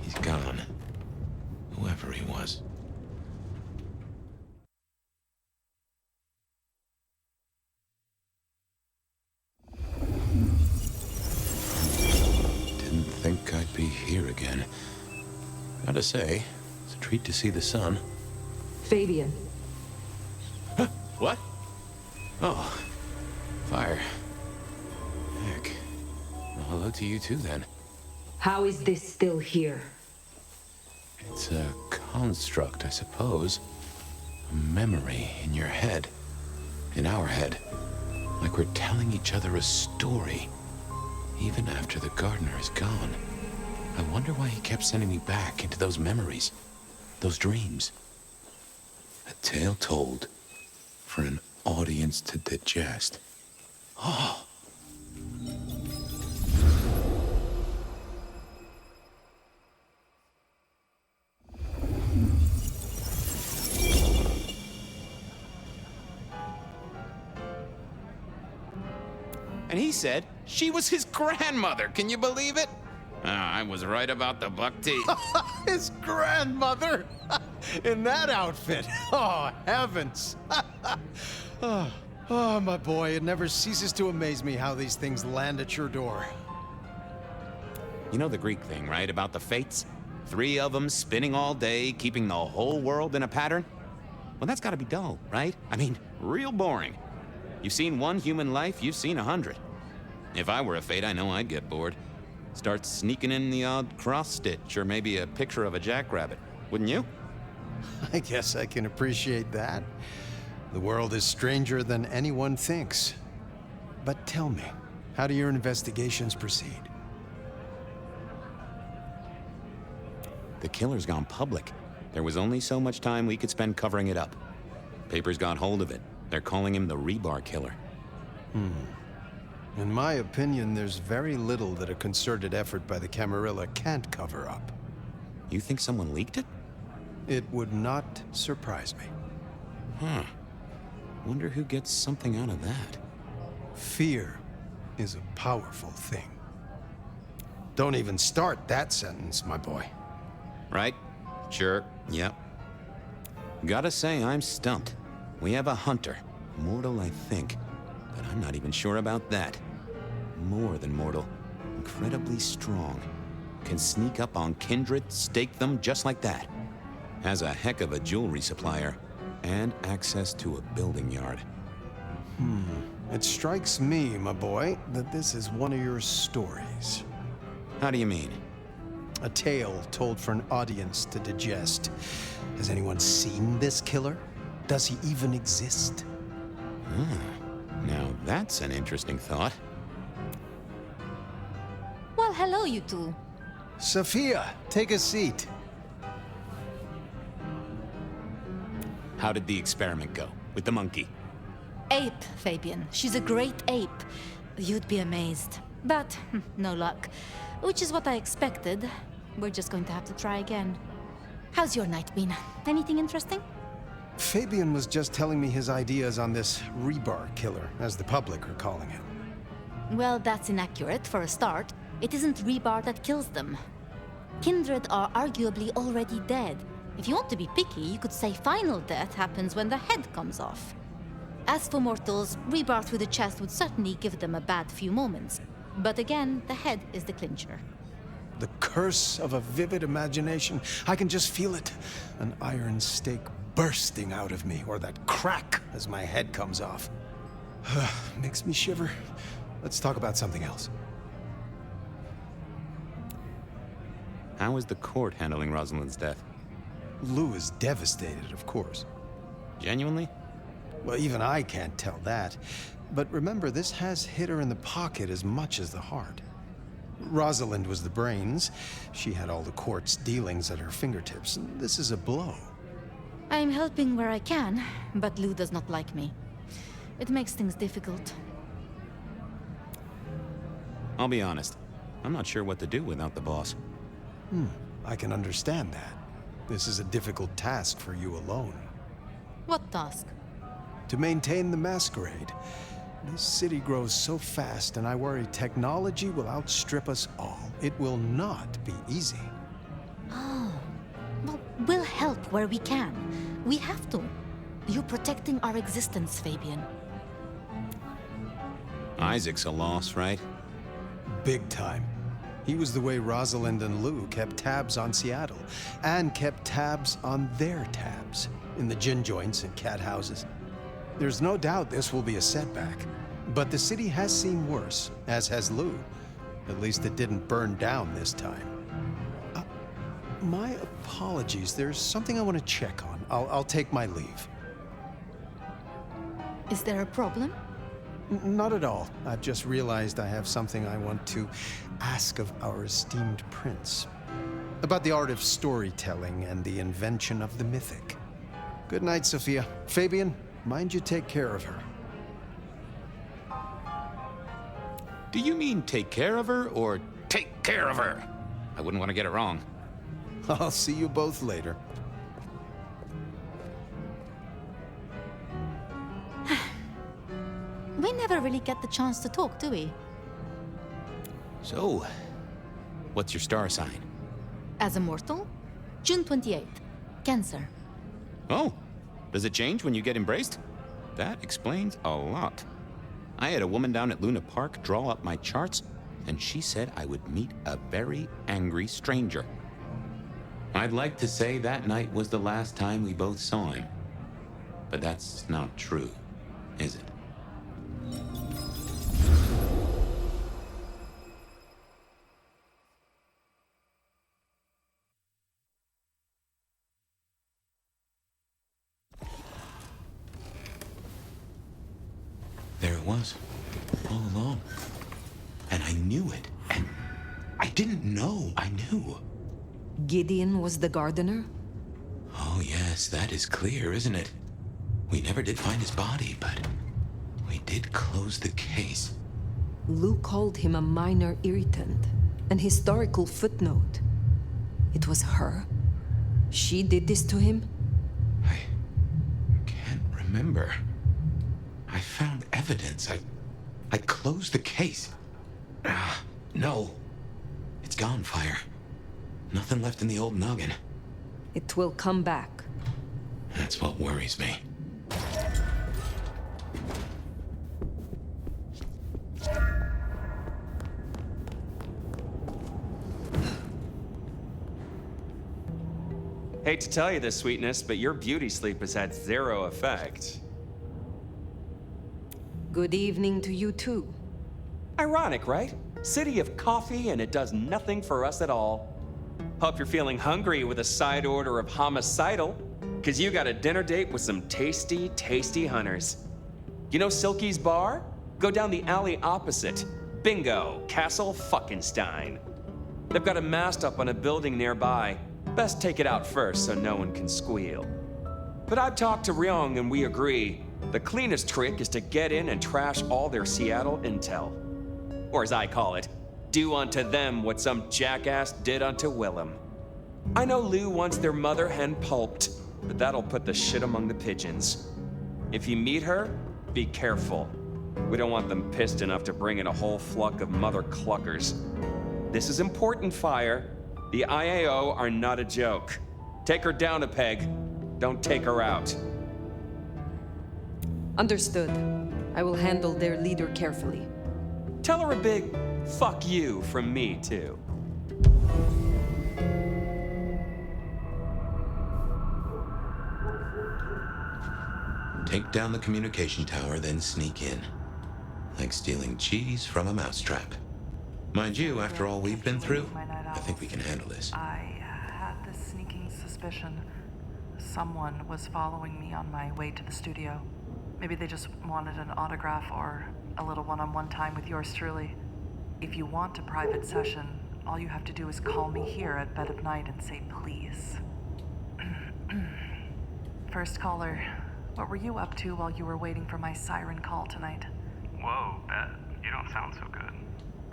He's gone. Whoever he was. Didn't think I'd be here again. Gotta say, it's a treat to see the sun. Fabien. Huh? What? Oh. Fire. Heck. Well, hello to you too, then. How is this still here? It's a construct, I suppose. A memory in your head. In our head. Like we're telling each other a story. Even after the gardener is gone. I wonder why he kept sending me back into those memories. Those dreams. A tale told for an audience to digest. Oh. And he said she was his grandmother. Can you believe it? I was right about the buck teeth. His grandmother? In that outfit? Oh, heavens. Oh, my boy, it never ceases to amaze me how these things land at your door. You know the Greek thing, right? About the fates? 3 of them spinning all day, keeping the whole world in a pattern? Well, that's gotta be dull, right? I mean, real boring. You've seen one human life, you've seen 100. If I were a fate, I know I'd get bored. Start sneaking in the odd cross-stitch or maybe a picture of a jackrabbit. Wouldn't you? I guess I can appreciate that. The world is stranger than anyone thinks. But tell me, how do your investigations proceed? The killer's gone public. There was only so much time we could spend covering it up. Papers got hold of it. They're calling him the Rebar Killer. In my opinion, there's very little that a concerted effort by the Camarilla can't cover up. You think someone leaked it? It would not surprise me. Huh. Wonder who gets something out of that. Fear is a powerful thing. Don't even start that sentence, my boy. Right? Sure. Yep. Gotta say, I'm stumped. We have a hunter. Mortal, I think. But I'm not even sure about that. More than mortal. Incredibly strong. Can sneak up on kindred, stake them just like that. Has a heck of a jewelry supplier. And access to a building yard. It strikes me, my boy, that this is one of your stories. How do you mean? A tale told for an audience to digest. Has anyone seen this killer? Does he even exist? Now that's an interesting thought. Well, hello, you two. Sophia, take a seat. How did the experiment go? With the monkey? Ape, Fabien. She's a great ape. You'd be amazed. But, no luck. Which is what I expected. We're just going to have to try again. How's your night been? Anything interesting? Fabien was just telling me his ideas on this Rebar Killer, as the public are calling him. Well, that's inaccurate for a start. It isn't Rebar that kills them. Kindred are arguably already dead. If you want to be picky, you could say final death happens when the head comes off. As for mortals, Rebar through the chest would certainly give them a bad few moments. But again, the head is the clincher. The curse of a vivid imagination. I can just feel it. An iron stake bursting out of me, or that crack as my head comes off. Makes me shiver. Let's talk about something else. How is the court handling Rosalind's death? Lou is devastated, of course. Genuinely? Well, even I can't tell that. But remember, this has hit her in the pocket as much as the heart. Rosalind was the brains. She had all the court's dealings at her fingertips. This is a blow. I'm helping where I can, but Lou does not like me. It makes things difficult. I'll be honest. I'm not sure what to do without the boss. I can understand that. This is a difficult task for you alone. What task? To maintain the masquerade. This city grows so fast, and I worry technology will outstrip us all. It will not be easy. Oh. Well, we'll help where we can. We have to. You're protecting our existence, Fabien. Isaac's a loss, right? Big time. He was the way Rosalind and Lou kept tabs on Seattle, and kept tabs on their tabs, in the gin joints and cat houses. There's no doubt this will be a setback, but the city has seen worse, as has Lou. At least it didn't burn down this time. My apologies, there's something I want to check on. I'll take my leave. Is there a problem? Not at all. I've just realized I have something I want to ask of our esteemed prince. About the art of storytelling and the invention of the mythic. Good night, Sophia. Fabien, mind you take care of her. Do you mean take care of her, or take care of her? I wouldn't want to get it wrong. I'll see you both later. We never really get the chance to talk, do we? So, what's your star sign? As a mortal? June 28th. Cancer. Oh, does it change when you get embraced? That explains a lot. I had a woman down at Luna Park draw up my charts, and she said I would meet a very angry stranger. I'd like to say that night was the last time we both saw him. But that's not true, is it? There it was, all along. And I knew it. And I didn't know I knew. Gideon was the gardener? Oh yes, that is clear, isn't it? We never did find his body, but we did close the case. Lou called him a minor irritant, an historical footnote. It was her? She did this to him? I can't remember. I found evidence. I closed the case. No. It's gone, Phyre. Nothing left in the old noggin. It will come back. That's what worries me. Hate to tell you this, sweetness, but your beauty sleep has had zero effect. Good evening to you too. Ironic, right? City of coffee and it does nothing for us at all. Hope you're feeling hungry with a side order of homicidal, cause you got a dinner date with some tasty, tasty hunters. You know Silky's bar? Go down the alley opposite. Bingo, Castle Fuckenstein. They've got a mast up on a building nearby. Best take it out first so no one can squeal. But I've talked to Ryong and we agree. The cleanest trick is to get in and trash all their Seattle intel. Or as I call it, do unto them what some jackass did unto Willem. I know Lou wants their mother hen pulped, but that'll put the shit among the pigeons. If you meet her, be careful. We don't want them pissed enough to bring in a whole flock of mother cluckers. This is important, Phyre. The IAO are not a joke. Take her down a peg. Don't take her out. Understood. I will handle their leader carefully. Tell her a big fuck you from me, too. Take down the communication tower, then sneak in. Like stealing cheese from a mousetrap. Mind you, after all we've been through, I think we can handle this. I had this sneaking suspicion. Someone was following me on my way to the studio. Maybe they just wanted an autograph or a little one-on-one time with yours truly. If you want a private session, all you have to do is call me here at Bed of Night and say please. First caller, what were you up to while you were waiting for my siren call tonight? Whoa, Bet, you don't sound so good.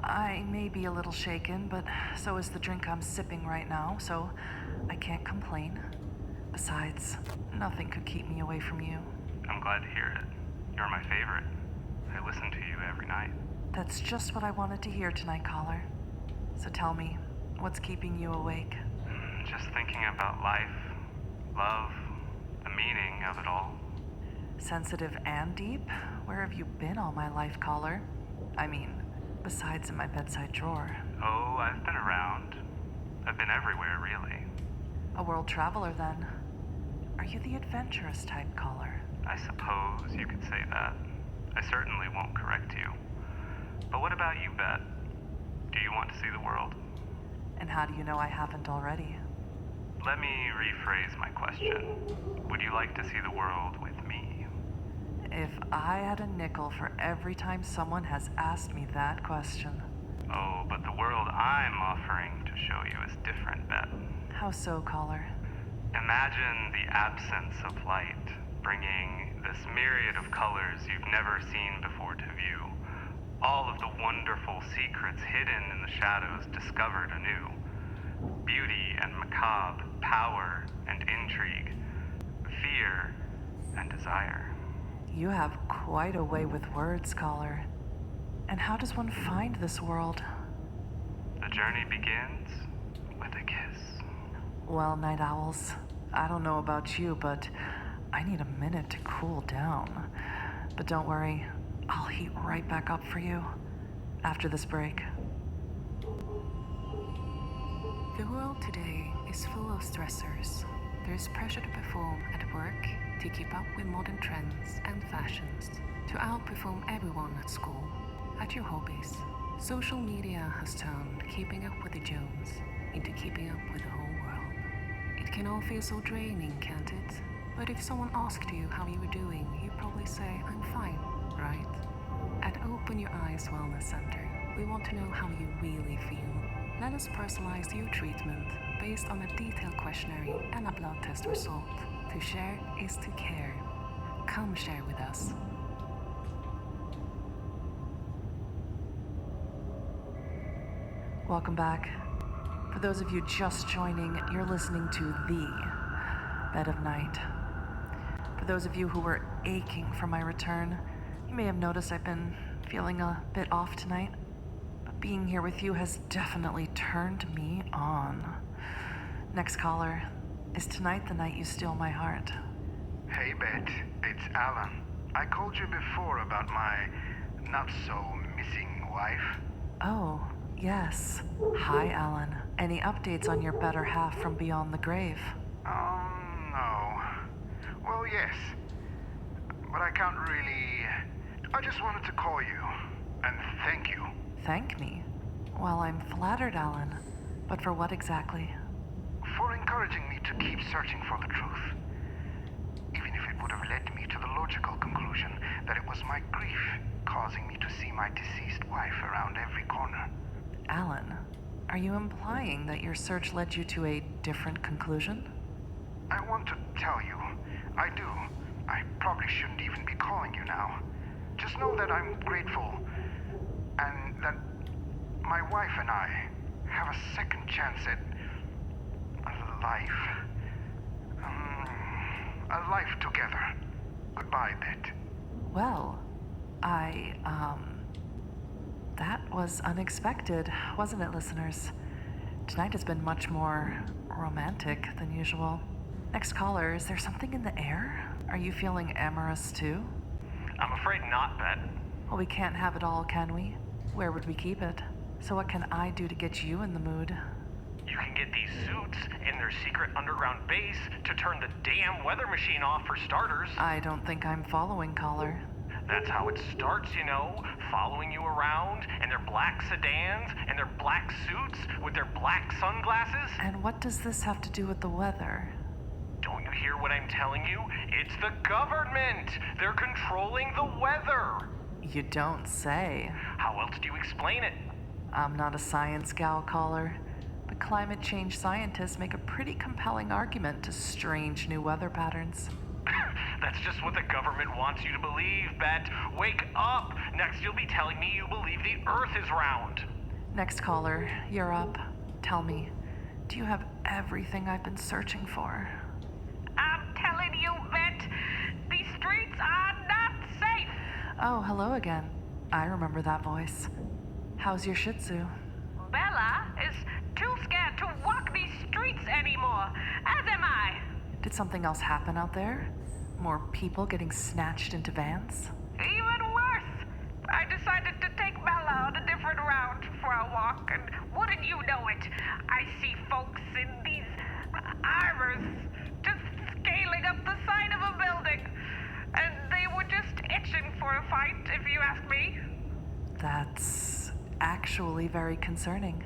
I may be a little shaken, but so is the drink I'm sipping right now, so I can't complain. Besides, nothing could keep me away from you. I'm glad to hear it. You're my favorite. I listen to you every night. That's just what I wanted to hear tonight, caller. So tell me, what's keeping you awake? Just thinking about life, love, the meaning of it all. Sensitive and deep? Where have you been all my life, caller? I mean, besides in my bedside drawer. Oh, I've been around. I've been everywhere, really. A world traveler, then. Are you the adventurous type, caller? I suppose you could say that. I certainly won't correct you. But what about you, Bet? Do you want to see the world? And how do you know I haven't already? Let me rephrase my question. Would you like to see the world with me? If I had a nickel for every time someone has asked me that question. Oh, but the world I'm offering to show you is different, Bet. How so, caller? Imagine the absence of light, bringing this myriad of colors you've never seen before to view. All of the wonderful secrets hidden in the shadows discovered anew. Beauty and macabre, power and intrigue, fear and desire. You have quite a way with words, caller. And how does one find this world? The journey begins with a kiss. Well, night owls, I don't know about you, but I need a minute to cool down. But don't worry, I'll heat right back up for you after this break. The world today is full of stressors. There's pressure to perform at work, to keep up with modern trends and fashions, to outperform everyone at school, at your hobbies. Social media has turned keeping up with the Jones into keeping up with the whole world. It can all feel so draining, can't it? But if someone asked you how you were doing, you'd probably say, I'm fine, right? At Open Your Eyes Wellness Center, we want to know how you really feel. Let us personalize your treatment based on a detailed questionnaire and a blood test result. To share is to care. come share with us. Welcome back. For those of you just joining, you're listening to The Bed of Night. For those of you who were aching for my return, you may have noticed I've been feeling a bit off tonight. But being here with you has definitely turned me on. Next caller, is tonight the night you steal my heart? Hey, Bet. It's Alan. I called you before about my not-so-missing wife. Oh, yes. Hi, Alan. Any updates on your better half from beyond the grave? No. Well, yes. But I can't really... I just wanted to call you and thank you. Thank me? Well, I'm flattered, Alan. But for what exactly? For encouraging me to keep searching for the truth. Even if it would have led me to the logical conclusion that it was my grief causing me to see my deceased wife around every corner. Alan, are you implying that your search led you to a different conclusion? I want to tell you, I do. I probably shouldn't even be calling you now. Just know that I'm grateful, and that my wife and I have a second chance at a life. A life together. Goodbye, Bet. Well, that was unexpected, wasn't it, listeners? Tonight has been much more romantic than usual. Next caller, is there something in the air? Are you feeling amorous too? I'm afraid not, Bet. Well, we can't have it all, can we? Where would we keep it? So what can I do to get you in the mood? You can get these suits in their secret underground base to turn the damn weather machine off for starters. I don't think I'm following, caller. That's how it starts, you know, following you around, and their black sedans, and their black suits, with their black sunglasses. And what does this have to do with the weather? Don't you hear what I'm telling you? It's the government! They're controlling the weather! You don't say. How else do you explain it? I'm not a science gal, caller, but climate change scientists make a pretty compelling argument to strange new weather patterns. That's just what the government wants you to believe, Bet. Wake up! Next you'll be telling me you believe the Earth is round. Next caller, you're up. Tell me, do you have everything I've been searching for? I'm telling you, Bet, these streets are not safe. Oh, hello again. I remember that voice. How's your Shih Tzu? Bella is too scared to walk these streets anymore, as am I. Did something else happen out there? More people getting snatched into vans? Even worse. I decided to take Bella on a different route for a walk, and wouldn't you know it, I see folks in these armors just scaling up the side of a building, and they were just itching for a fight, if you ask me. That's actually very concerning.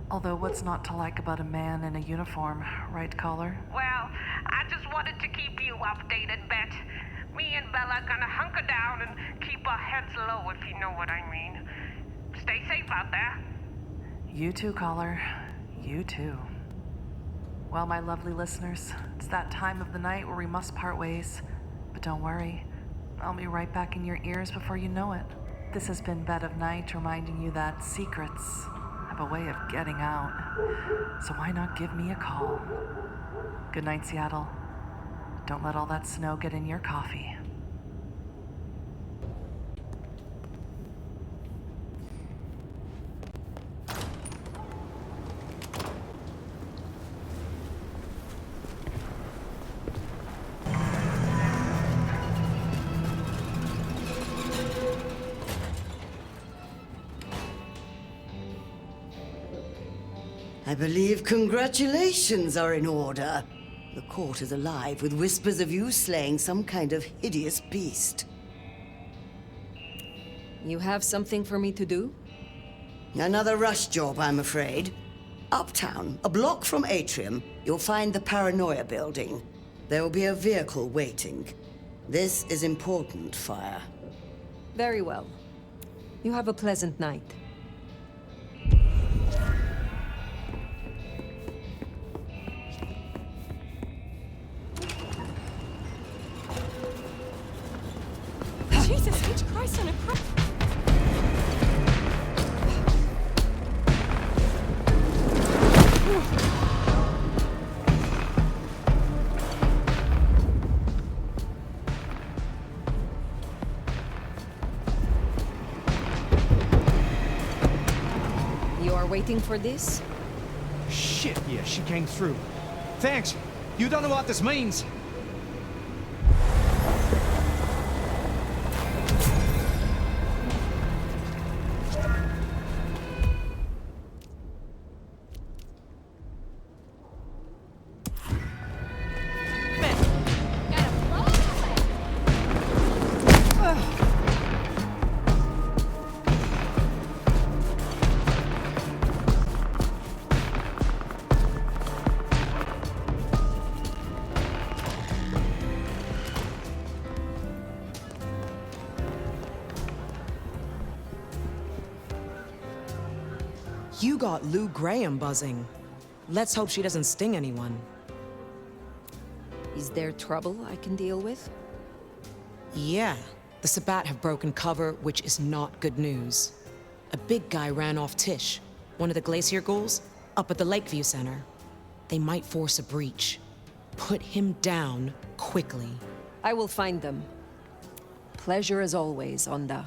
Although what's not to like about a man in a uniform, right, caller? Well, I just wanted to keep you updated, Bet. Me and Bella gonna hunker down and keep our heads low, if you know what I mean. Stay safe out there. You too, caller. You too. Well, my lovely listeners, it's that time of the night where we must part ways. But don't worry, I'll be right back in your ears before you know it. This has been Bed of Night, reminding you that secrets have a way of getting out. So why not give me a call? Good night, Seattle. Don't let all that snow get in your coffee. I believe congratulations are in order. The court is alive with whispers of you slaying some kind of hideous beast. You have something for me to do? Another rush job, I'm afraid. Uptown, a block from Atrium, you'll find the Paranoia building. There will be a vehicle waiting. This is important, Phyre. Very well. You have a pleasant night. are waiting for this? Shit, yeah, she came through. Thanks. You don't know what this means. You got Lou Graham buzzing. Let's hope she doesn't sting anyone. Is there trouble I can deal with? Yeah. The Sabbat have broken cover, which is not good news. A big guy ran off Tish, one of the Glacier ghouls, up at the Lakeview Center. They might force a breach. Put him down quickly. I will find them. Pleasure as always, Onda.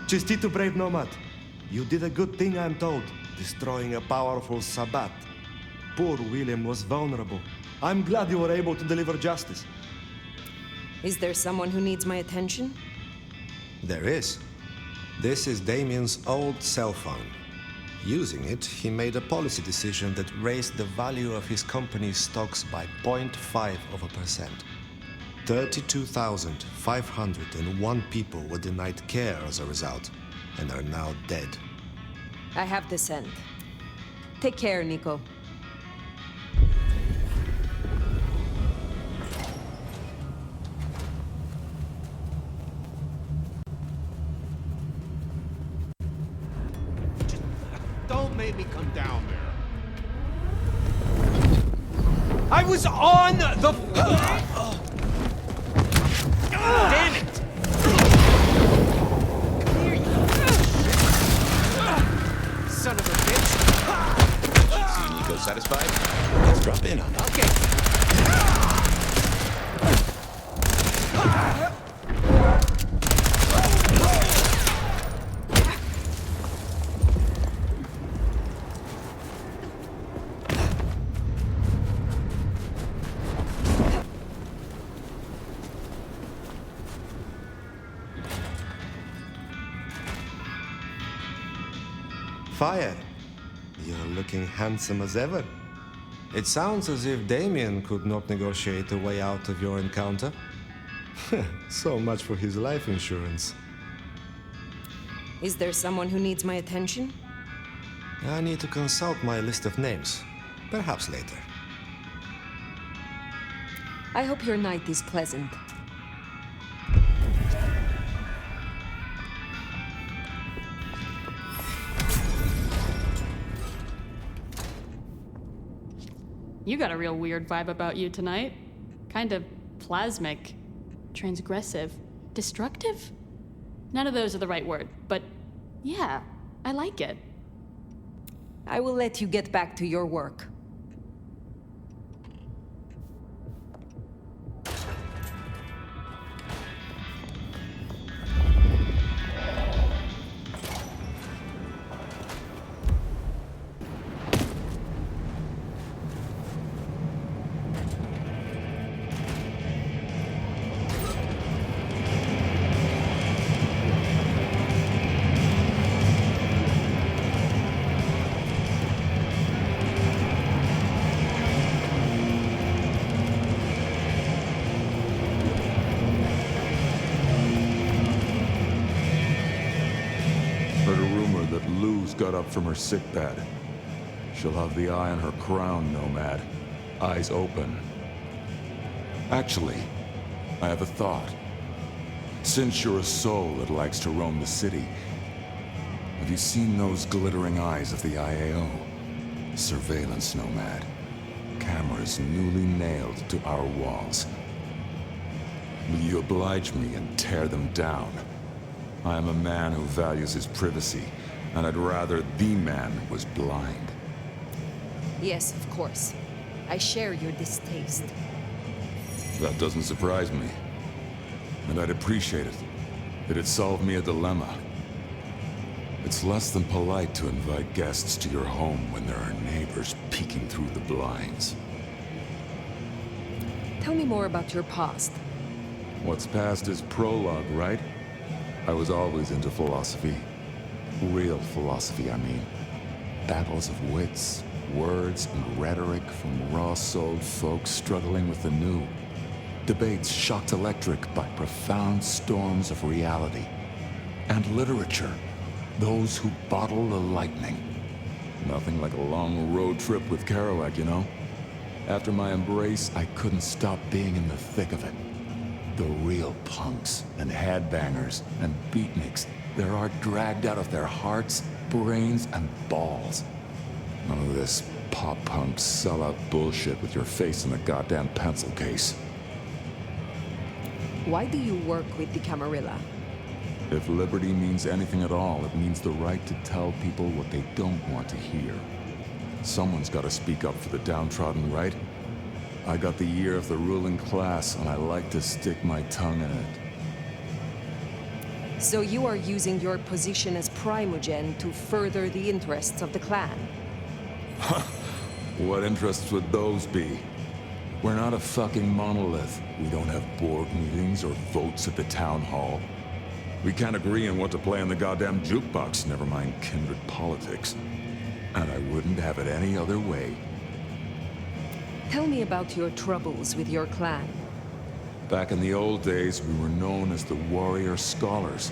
Chistito, brave nomad. You did a good thing, I'm told, destroying a powerful Sabbat. Poor William was vulnerable. I'm glad you were able to deliver justice. Is there someone who needs my attention? There is. This is Damien's old cell phone. Using it, he made a policy decision that raised the value of his company's stocks by 0.5%. 32,501 people were denied care as a result, and are now dead. I have the scent. Take care, Niko. Don't make me come down there. I was on the... Damn it! Son of a bitch! See Niko satisfied? Let's drop in on it. Okay. Phyre, you're looking handsome as ever. It sounds as if Damien could not negotiate a way out of your encounter. So much for his life insurance. Is there someone who needs my attention? I need to consult my list of names. Perhaps later. I hope your night is pleasant. You got a real weird vibe about you tonight. Kind of plasmic, transgressive, destructive? None of those are the right word, but yeah, I like it. I will let you get back to your work. Got up from her sickbed. She'll have the eye on her crown, Nomad. Eyes open. Actually, I have a thought. Since you're a soul that likes to roam the city, have you seen those glittering eyes of the IAO? Surveillance, Nomad. Cameras newly nailed to our walls. Will you oblige me and tear them down? I am a man who values his privacy, and I'd rather the man was blind. Yes, of course. I share your distaste. That doesn't surprise me. And I'd appreciate it. It'd solve me a dilemma. It's less than polite to invite guests to your home when there are neighbors peeking through the blinds. Tell me more about your past. What's past is prologue, right? I was always into philosophy. Real philosophy, I mean. Battles of wits, words, and rhetoric from raw-souled folks struggling with the new. Debates shocked electric by profound storms of reality. And literature. Those who bottle the lightning. Nothing like a long road trip with Kerouac, you know? After my embrace, I couldn't stop being in the thick of it. The real punks and headbangers and beatniks, they're art dragged out of their hearts, brains, and balls. None of this pop-punk sellout bullshit with your face in a goddamn pencil case. Why do you work with the Camarilla? If liberty means anything at all, it means the right to tell people what they don't want to hear. Someone's got to speak up for the downtrodden, right? I got the ear of the ruling class, and I like to stick my tongue in it. So you are using your position as Primogen to further the interests of the clan? What interests would those be? We're not a fucking monolith. We don't have board meetings or votes at the town hall. We can't agree on what to play on the goddamn jukebox, never mind kindred politics. And I wouldn't have it any other way. Tell me about your troubles with your clan. Back in the old days, we were known as the Warrior Scholars.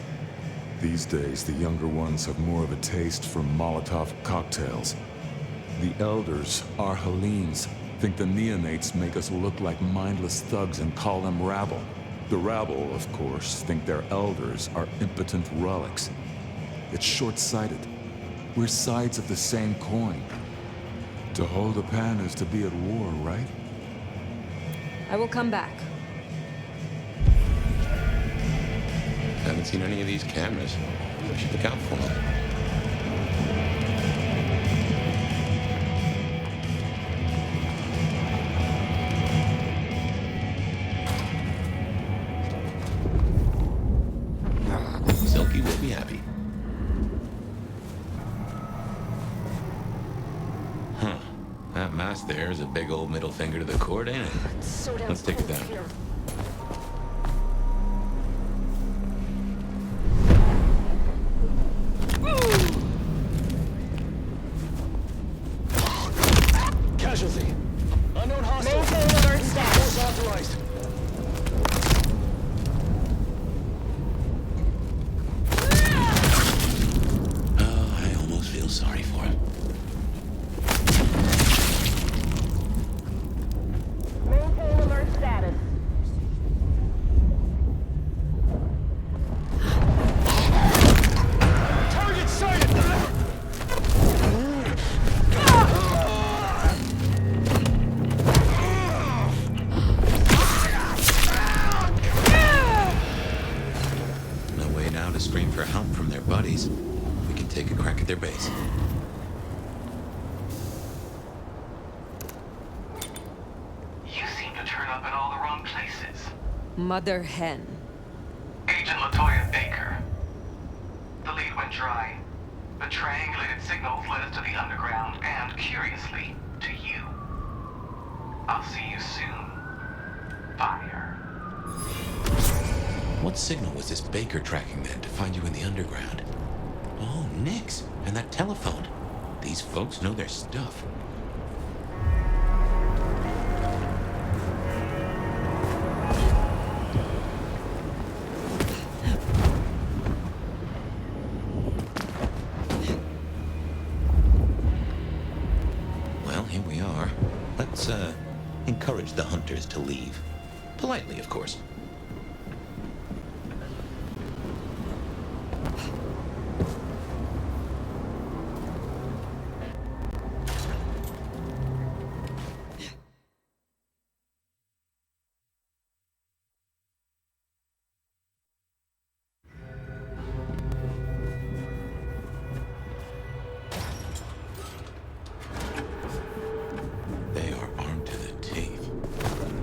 These days, the younger ones have more of a taste for Molotov cocktails. The elders, our Hellenes, think the neonates make us look like mindless thugs and call them rabble. The rabble, of course, think their elders are impotent relics. It's short-sighted. We're sides of the same coin. To hold a pen is to be at war, right? I will come back. Haven't seen any of these cameras. We should look out for them. Silky will be happy. Huh. That mask there is a big old middle finger to the court, ain't it? Let's take it down. Casualty. Unknown hostile. Maintain alert status. Authorized. to scream for help from their buddies, we can take a crack at their base. You seem to turn up in all the wrong places. Mother hen. Agent LaToya Baker. The lead went dry. The triangulated signals led us to the underground and, curiously, to you. I'll see you soon. Fire. What signal was this Baker tracking then to find you in the underground? Oh, Nix, and that telephone. These folks know their stuff. Well, here we are. Let's, encourage the hunters to leave. Politely, of course.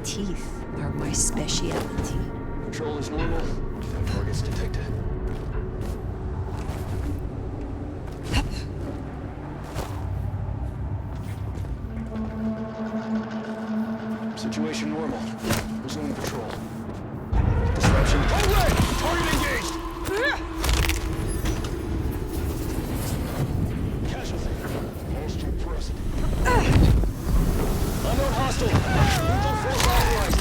Teeth are my specialty. Control is normal. No targets detected. Situation normal. Resuming patrol. Disruption. All right! Target engaged! Casualty. All street present. Unknown hostile. Lethal force authorized.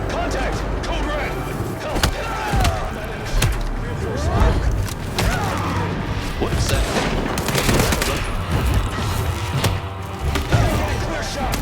Contact! Code red! Help! What's that? Clear shot!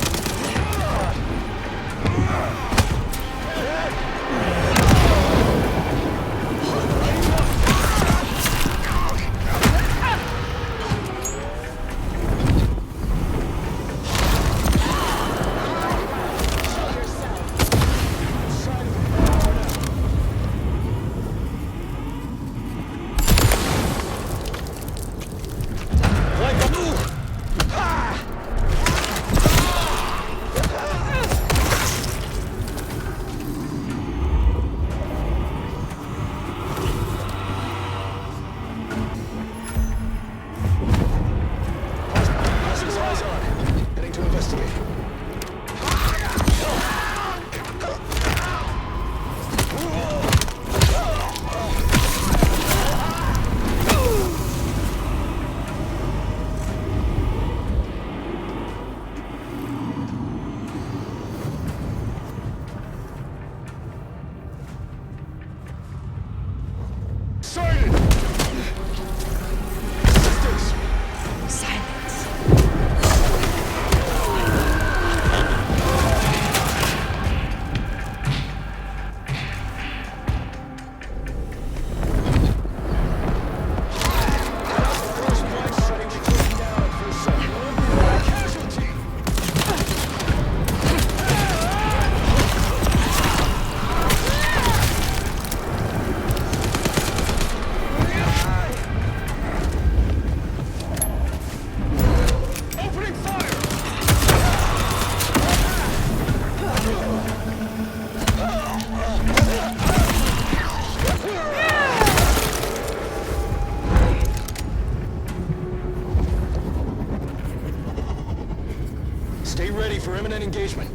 for imminent engagement.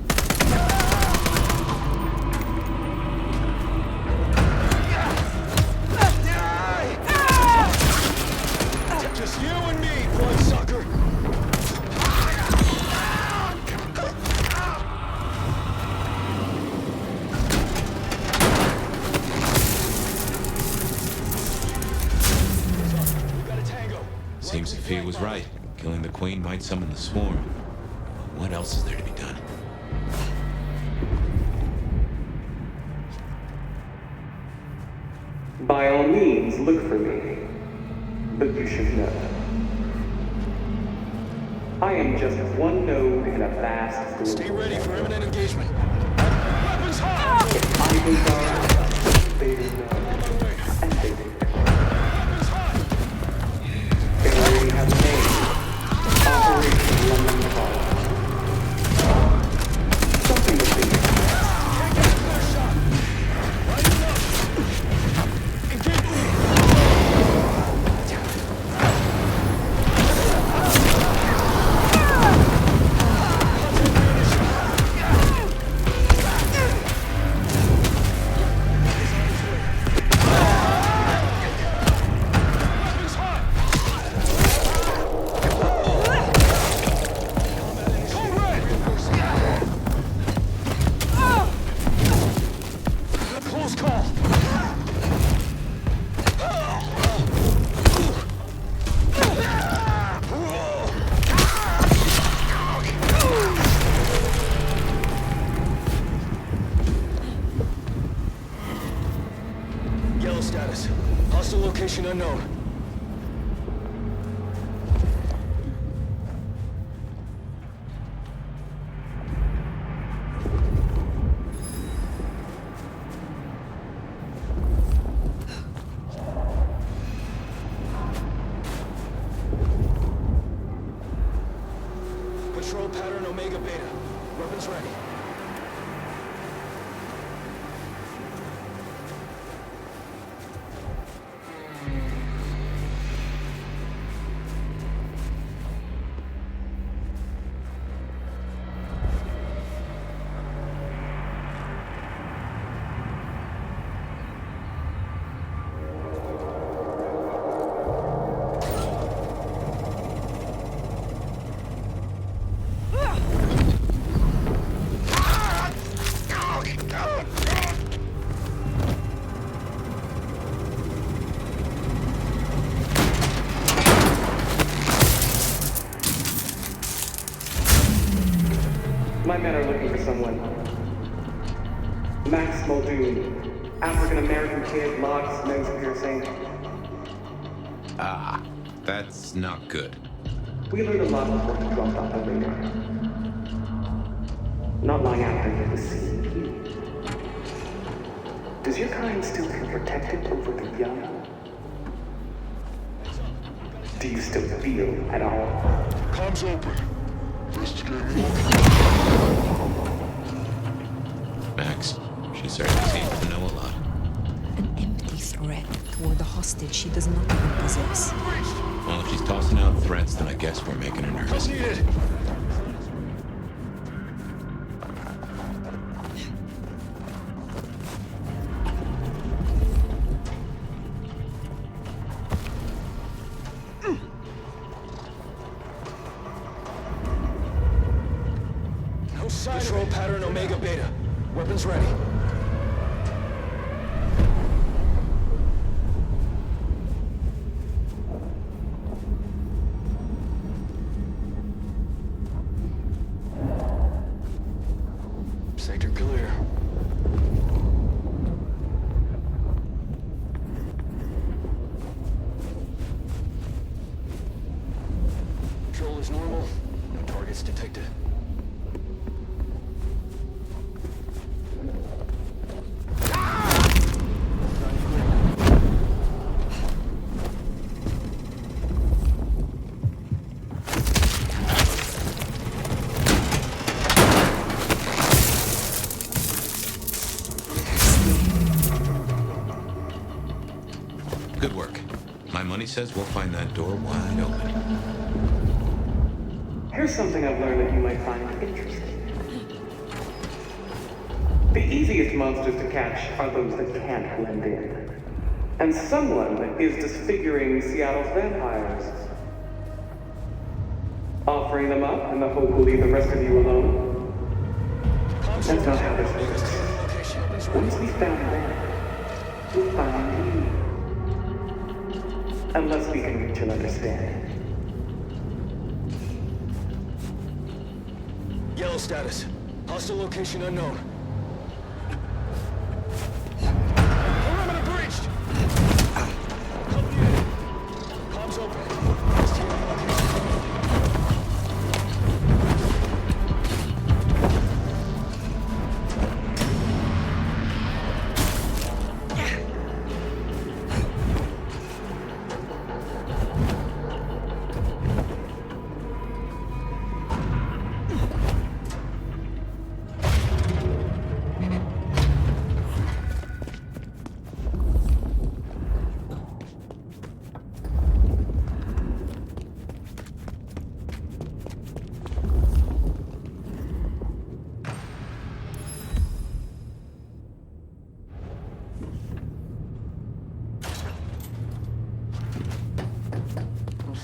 Just you and me, bloodsucker. Seems Fhyre was right. Killing the Queen might summon the swarm. But what else is there to be done? By all means, look for me. But you should know. I am just one node in a vast group. Stay ready for imminent engagement. Weapons hot! If I can status. Hostile location unknown. Patrol pattern Omega Beta. Weapons ready. My men are looking for someone. Max Muldoon, African-American kid, locks, nose piercing. Ah, that's not good. We learned a lot before he dropped off the radar. Not long after he was seen. Does your kind still feel protected over the young? Do you still feel at all? Comms open. Max, she certainly seems to know a lot. An empty threat toward the hostage she does not even possess. Well, if she's tossing out threats, then I guess we're making her nervous. Patrol pattern Omega Beta. Weapons ready. Sector clear. Control is normal. No targets detected. Good work. My money says we'll find that door wide open. Here's something I've learned that you might find interesting. The easiest monsters to catch are those that can't blend in. And someone is disfiguring Seattle's vampires. Offering them up in the hope we'll leave the rest of you alone. That's not how this works. Once we found them, we'll find you. Unless we can reach an understanding. Yellow status. Hostile location unknown. Perimeter breached! Comms open.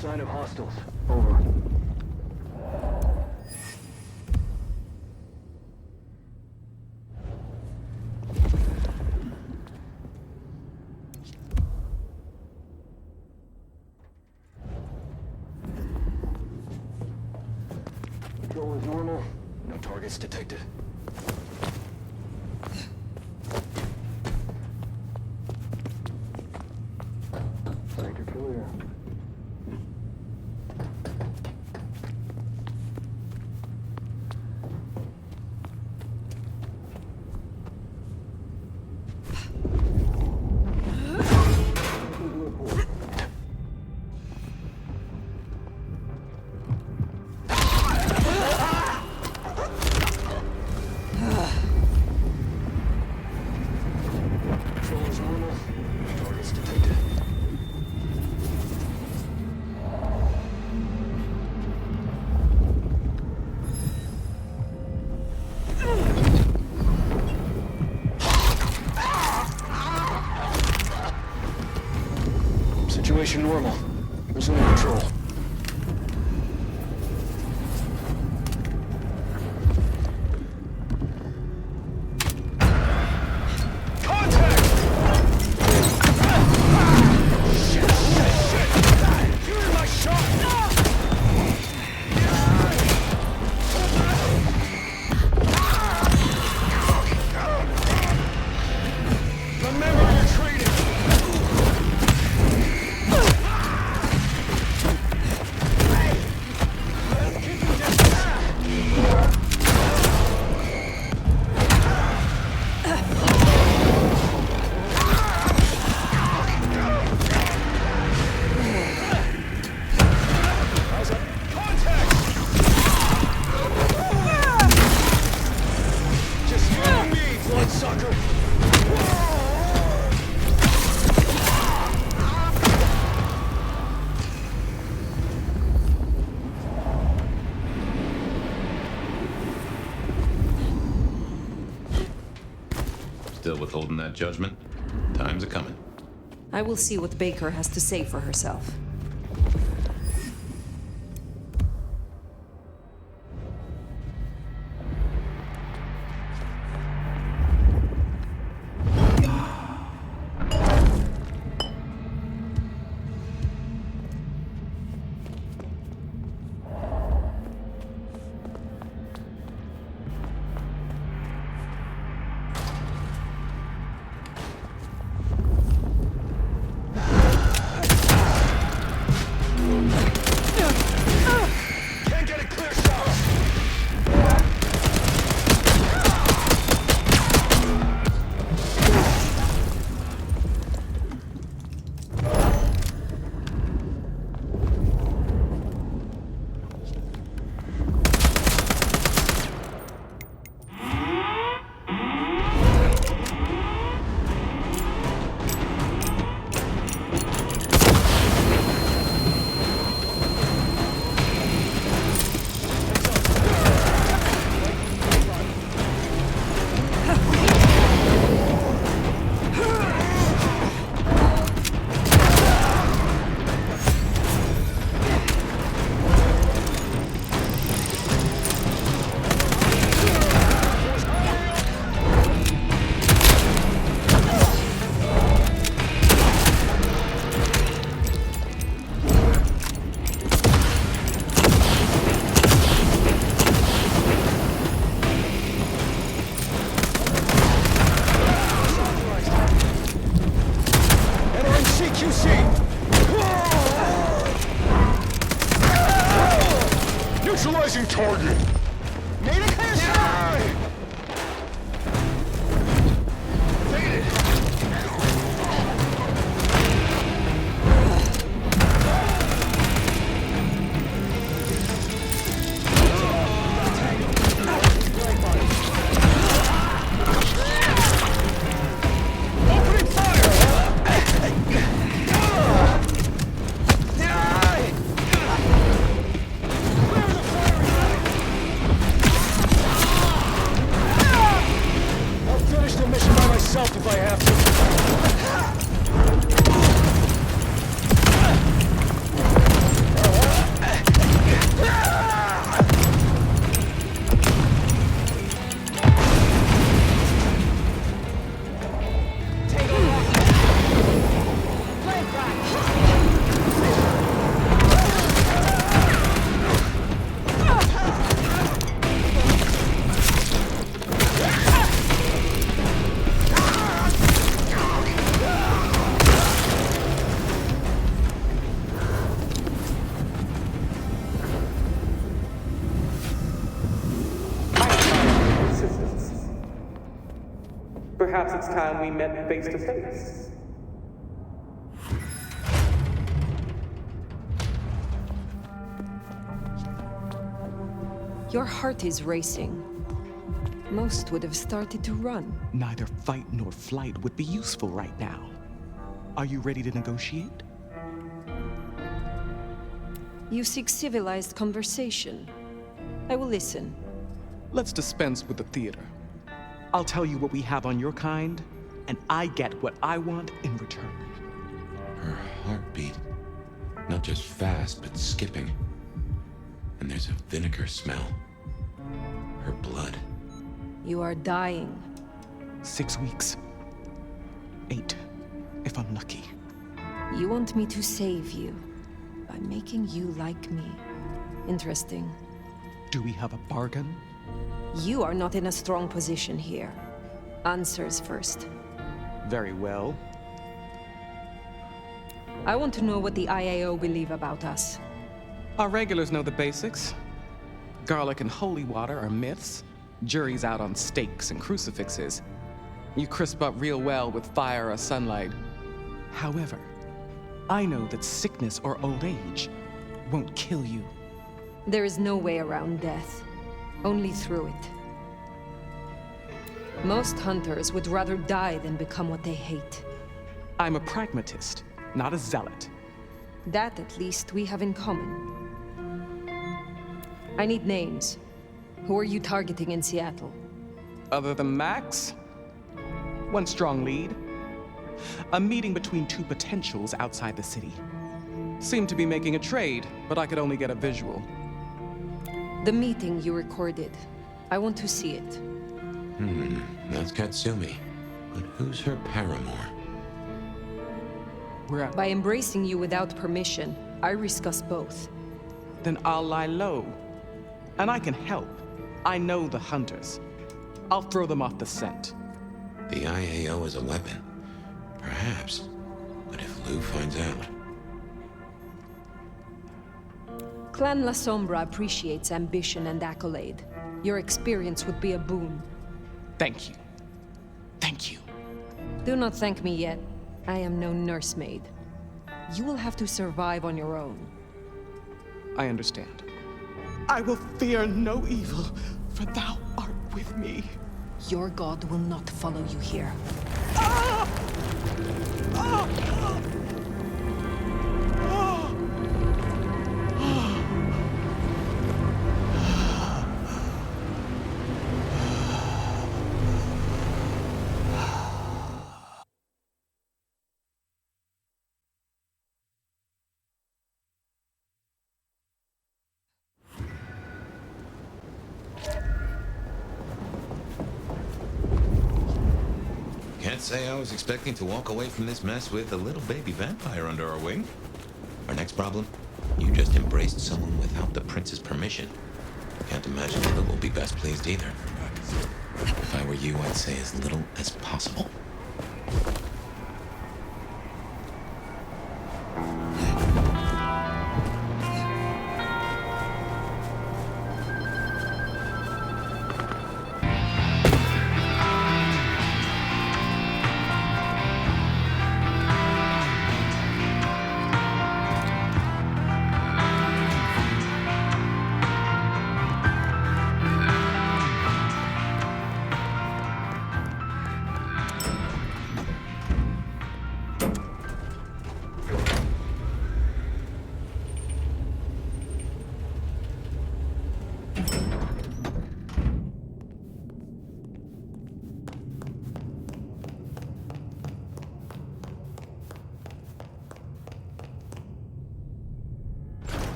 Sign of hostiles. Over. Control is normal. No targets detected. Breaker clear. Situation normal. Resuming control. Still withholding that judgment? Time's a-coming. I will see what Baker has to say for herself. Neutralizing target! Made a clear shot! Faded! Opening fire! Perhaps it's time we met face to face. Your heart is racing. Most would have started to run. Neither fight nor flight would be useful right now. Are you ready to negotiate? You seek civilized conversation. I will listen. Let's dispense with the theater. I'll tell you what we have on your kind, and I get what I want in return. Her heartbeat. Not just fast, but skipping. And there's a vinegar smell. Her blood. You are dying. 6 weeks. 8, if I'm lucky. You want me to save you by making you like me. Interesting. Do we have a bargain? You are not in a strong position here. Answers first. Very well. I want to know what the IAO believe about us. Our regulars know the basics. Garlic and holy water are myths. Jury's out on stakes and crucifixes. You crisp up real well with fire or sunlight. However, I know that sickness or old age won't kill you. There is no way around death. Only through it. Most hunters would rather die than become what they hate. I'm a pragmatist, not a zealot. That, at least, we have in common. I need names. Who are you targeting in Seattle? Other than Max? One strong lead. A meeting between two potentials outside the city. Seemed to be making a trade, but I could only get a visual. The meeting you recorded. I want to see it. That's Katsumi. But who's her paramour? By embracing you without permission, I risk us both. Then I'll lie low. And I can help. I know the hunters. I'll throw them off the scent. The IAO is a weapon. Perhaps. But if Lou finds out... Clan La Sombra appreciates ambition and accolade. Your experience would be a boon. Thank you. Thank you. Do not thank me yet. I am no nursemaid. You will have to survive on your own. I understand. I will fear no evil, for thou art with me. Your god will not follow you here. Ah! Ah! Ah! Can't say I was expecting to walk away from this mess with a little baby vampire under our wing. Our next problem? You just embraced someone without the prince's permission. Can't imagine Lulu will be best pleased either. If I were you, I'd say as little as possible.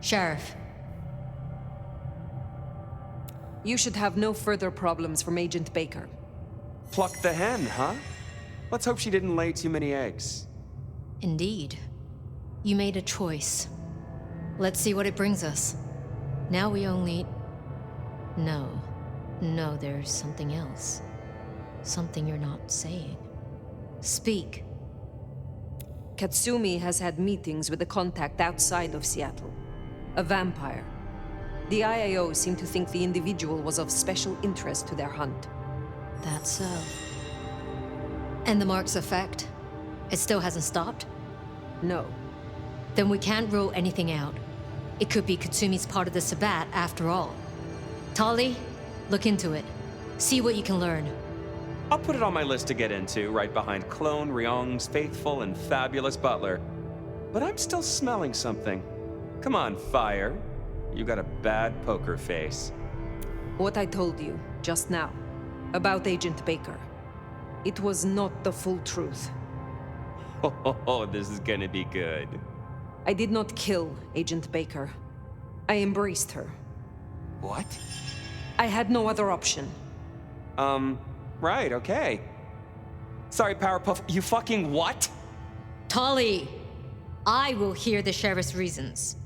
Sheriff. You should have no further problems from Agent Baker. Pluck the hen, huh? Let's hope she didn't lay too many eggs. Indeed. You made a choice. Let's see what it brings us. Now we only... No, there's something else. Something you're not saying. Speak. Katsumi has had meetings with a contact outside of Seattle. A vampire. The IAO seem to think the individual was of special interest to their hunt. That's so. And the mark's effect? It still hasn't stopped? No. Then we can't rule anything out. It could be Katsumi's part of the Sabbat after all. Tali, look into it. See what you can learn. I'll put it on my list to get into, right behind Clone Ryong's faithful and fabulous butler. But I'm still smelling something. Come on, Phyre. You got a bad poker face. What I told you, just now, about Agent Baker. It was not the full truth. Oh, this is gonna be good. I did not kill Agent Baker. I embraced her. What? I had no other option. Right, okay. Sorry, Powerpuff, you fucking what? Tali! I will hear the sheriff's reasons.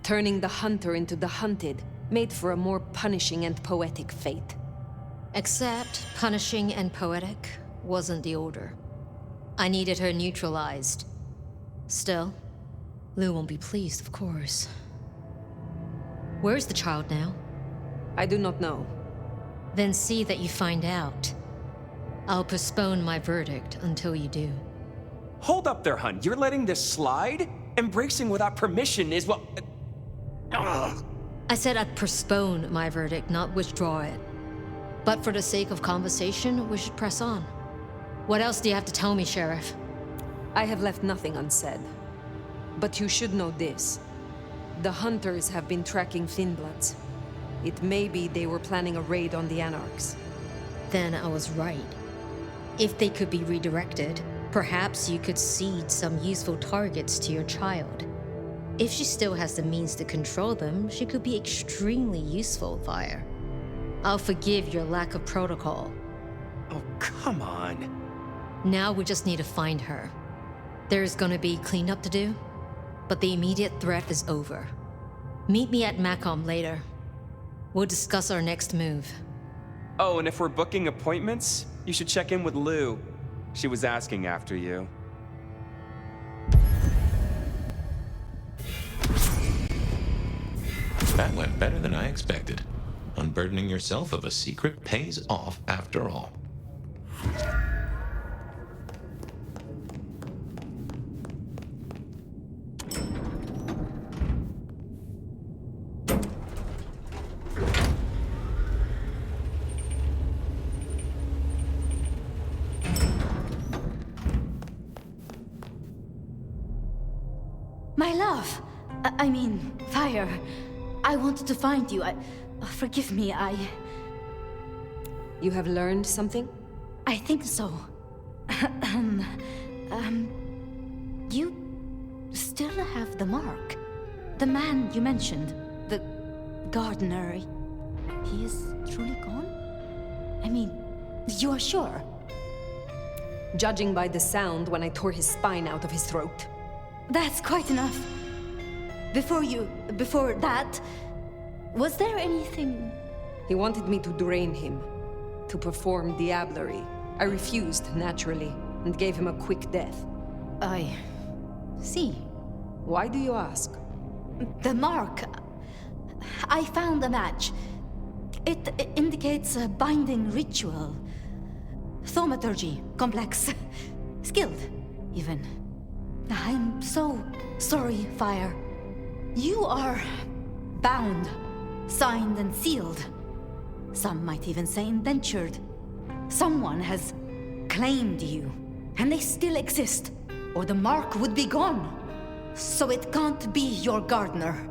Turning the hunter into the hunted made for a more punishing and poetic fate. Except punishing and poetic wasn't the order. I needed her neutralized. Still, Lou won't be pleased, of course. Where's the child now? I do not know. Then see that you find out. I'll postpone my verdict until you do. Hold up there, hun. You're letting this slide? Embracing without permission is what... I said I'd postpone my verdict, not withdraw it. But for the sake of conversation, we should press on. What else do you have to tell me, Sheriff? I have left nothing unsaid. But you should know this. The hunters have been tracking Thinbloods. It may be they were planning a raid on the Anarchs. Then I was right. If they could be redirected, perhaps you could seed some useful targets to your child. If she still has the means to control them, she could be extremely useful, Phyre. I'll forgive your lack of protocol. Oh, come on. Now we just need to find her. There's gonna be cleanup to do, but the immediate threat is over. Meet me at Macomb later. We'll discuss our next move. Oh, and if we're booking appointments, you should check in with Lou. She was asking after you. That went better than I expected. Unburdening yourself of a secret pays off after all. My love! I mean, Phyre. I wanted to find you. Forgive me, You have learned something? I think so. You still have the mark. The man you mentioned, the gardener, he is truly gone? I mean, you are sure? Judging by the sound when I tore his spine out of his throat. That's quite enough. Before that, was there anything? He wanted me to drain him, to perform diablerie. I refused, naturally, and gave him a quick death. I see. Why do you ask? The mark. I found a match. It indicates a binding ritual. Thaumaturgy, complex, skilled, even. I'm so sorry, Phyre. You are bound, signed and sealed. Some might even say indentured. Someone has claimed you, and they still exist, or the mark would be gone. So it can't be your gardener.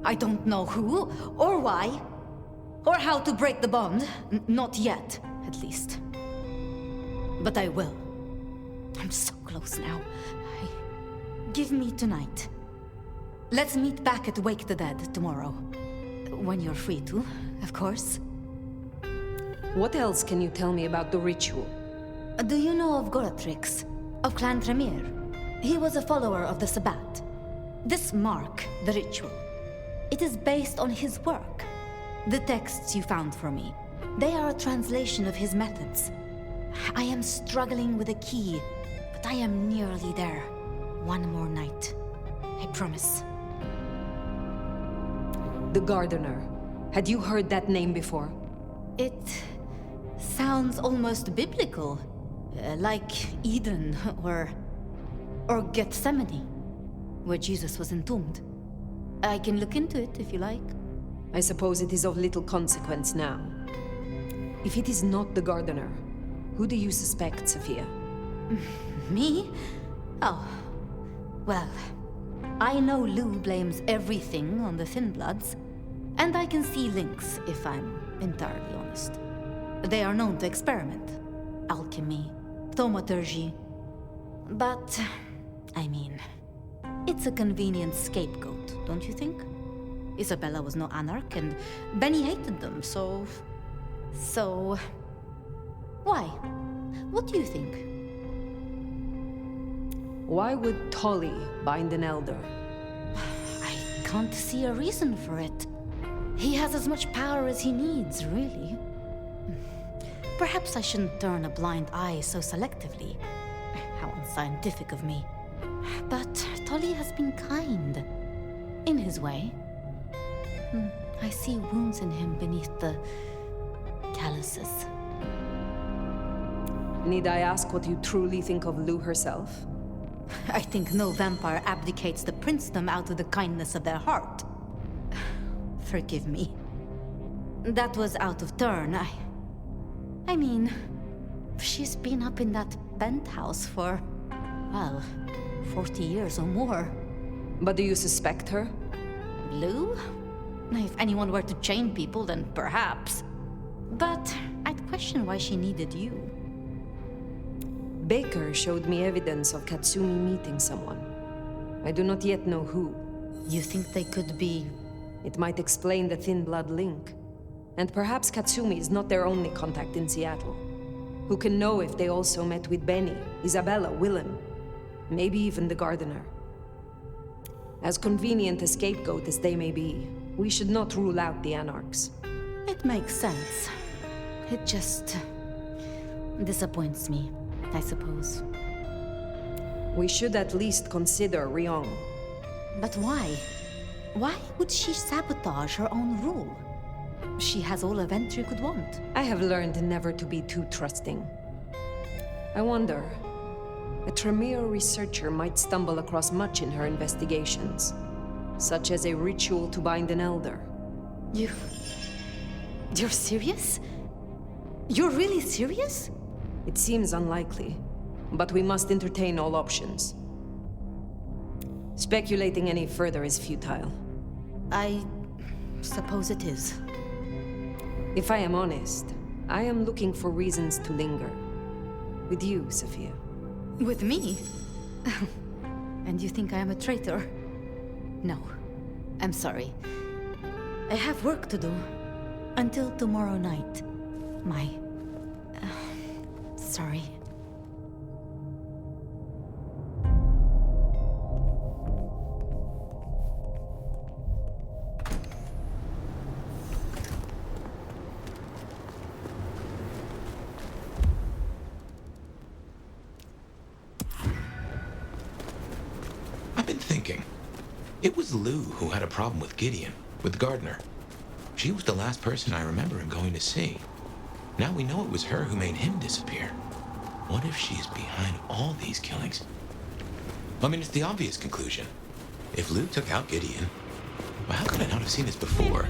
I don't know who, or why, or how to break the bond. Not yet, at least. But I will. I'm so close now. Give me tonight. Let's meet back at Wake the Dead tomorrow. When you're free to, of course. What else can you tell me about the ritual? Do you know of Goratrix, of Clan Tremere? He was a follower of the Sabbat. This mark, the ritual, it is based on his work. The texts you found for me, they are a translation of his methods. I am struggling with a key, but I am nearly there. One more night. I promise. The gardener. Had you heard that name before? It sounds almost biblical. Like Eden or Gethsemane, where Jesus was entombed. I can look into it if you like. I suppose it is of little consequence now. If it is not the gardener, who do you suspect, Sophia? Me? Oh. Well, I know Lou blames everything on the Thin Bloods, and I can see links, if I'm entirely honest. They are known to experiment. Alchemy, thaumaturgy. But, I mean, it's a convenient scapegoat, don't you think? Isabella was no anarch, and Benny hated them, so... Why? What do you think? Why would Tully bind an elder? I can't see a reason for it. He has as much power as he needs, really. Perhaps I shouldn't turn a blind eye so selectively. How unscientific of me. But Tully has been kind. In his way. I see wounds in him beneath the calluses. Need I ask what you truly think of Lou herself? I think no vampire abdicates the princedom out of the kindness of their heart. Forgive me. That was out of turn. I mean, she's been up in that penthouse for, well, 40 years or more. But do you suspect her? Lou? If anyone were to chain people, then perhaps. But I'd question why she needed you. Baker showed me evidence of Katsumi meeting someone. I do not yet know who. You think they could be... It might explain the Thin Blood link. And perhaps Katsumi is not their only contact in Seattle. Who can know if they also met with Benny, Isabella, Willem, maybe even the gardener. As convenient a scapegoat as they may be, we should not rule out the Anarchs. It makes sense. It just... disappoints me, I suppose. We should at least consider Ryong. But why? Why would she sabotage her own rule? She has all a Ventry could want. I have learned never to be too trusting. I wonder... A Tremere researcher might stumble across much in her investigations. Such as a ritual to bind an elder. You're serious? You're really serious? It seems unlikely, but we must entertain all options. Speculating any further is futile. I suppose it is. If I am honest, I am looking for reasons to linger. With you, Sophia. With me? And you think I am a traitor? No. I'm sorry. I have work to do. Until tomorrow night. Sorry. I've been thinking. It was Lou who had a problem with Gideon, with Gardner. She was the last person I remember him going to see. Now we know it was her who made him disappear. What if she's behind all these killings? I mean, it's the obvious conclusion. If Lou took out Gideon, well, how could I not have seen this before?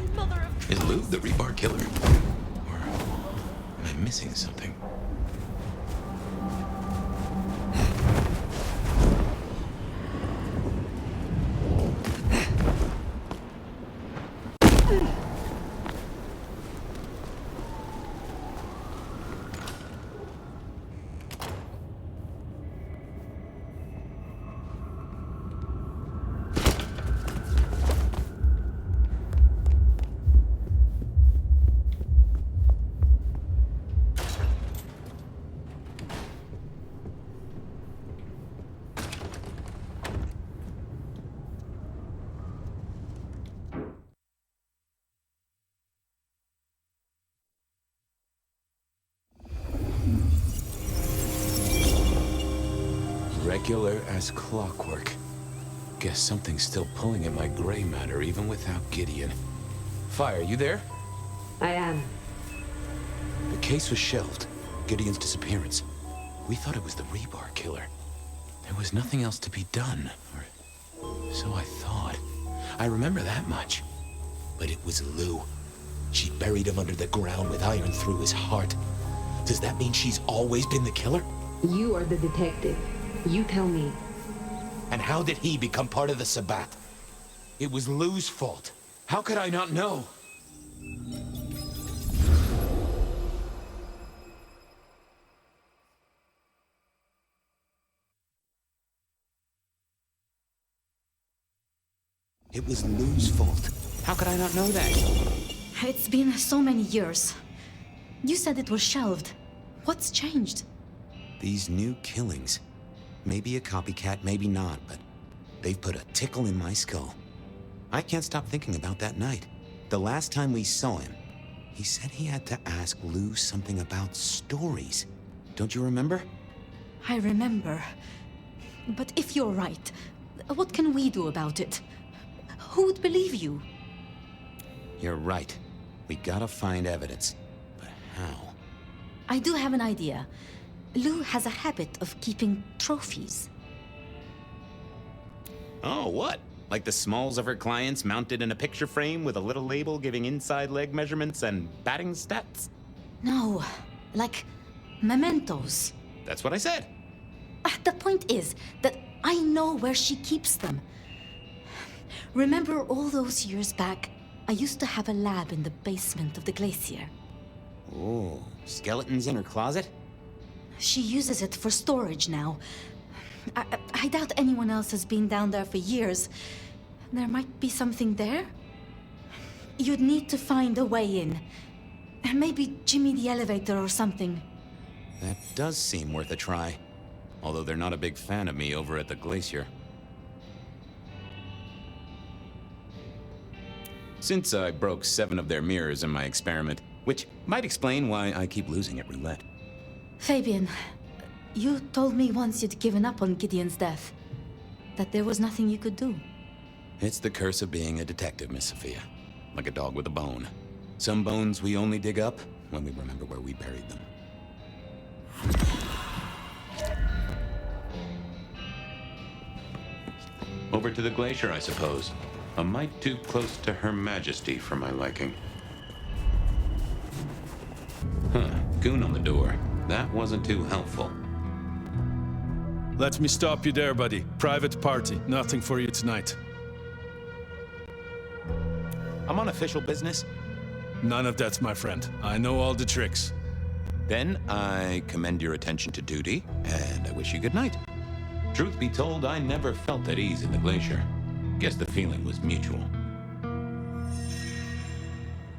Is Lou the rebar killer? Or am I missing something? Regular as clockwork. Guess something's still pulling at my gray matter even without Gideon. Phyre, you there? I am. The case was shelved. Gideon's disappearance. We thought it was the rebar killer. There was nothing else to be done. Or so I thought. I remember that much. But it was Lou. She buried him under the ground with iron through his heart. Does that mean she's always been the killer? You are the detective. You tell me. And how did he become part of the Sabbat? It was Lou's fault. How could I not know? It was Lou's fault. How could I not know that? It's been so many years. You said it was shelved. What's changed? These new killings. Maybe a copycat, maybe not, but they've put a tickle in my skull. I can't stop thinking about that night. The last time we saw him, he said he had to ask Lou something about stories. Don't you remember? I remember. But if you're right, what can we do about it? Who would believe you? You're right. We gotta find evidence. But how? I do have an idea. Lou has a habit of keeping trophies. Oh, what? Like the smalls of her clients mounted in a picture frame with a little label giving inside leg measurements and batting stats? No, like mementos. That's what I said. The point is that I know where she keeps them. Remember all those years back, I used to have a lab in the basement of the glacier. Oh, skeletons in her closet? She uses it for storage now. I doubt anyone else has been down there for years. There might be something there. You'd need to find a way in. Maybe Jimmy the elevator or something. That does seem worth a try. Although they're not a big fan of me over at the glacier. Since I broke 7 of their mirrors in my experiment, which might explain why I keep losing at roulette. Fabien, you told me once you'd given up on Gideon's death. That there was nothing you could do. It's the curse of being a detective, Miss Sophia. Like a dog with a bone. Some bones we only dig up when we remember where we buried them. Over to the glacier, I suppose. A mite too close to Her Majesty for my liking. Huh, goon on the door. That wasn't too helpful. Let me stop you there, buddy. Private party. Nothing for you tonight. I'm on official business. None of that, my friend. I know all the tricks. Then I commend your attention to duty, and I wish you good night. Truth be told, I never felt at ease in the glacier. Guess the feeling was mutual.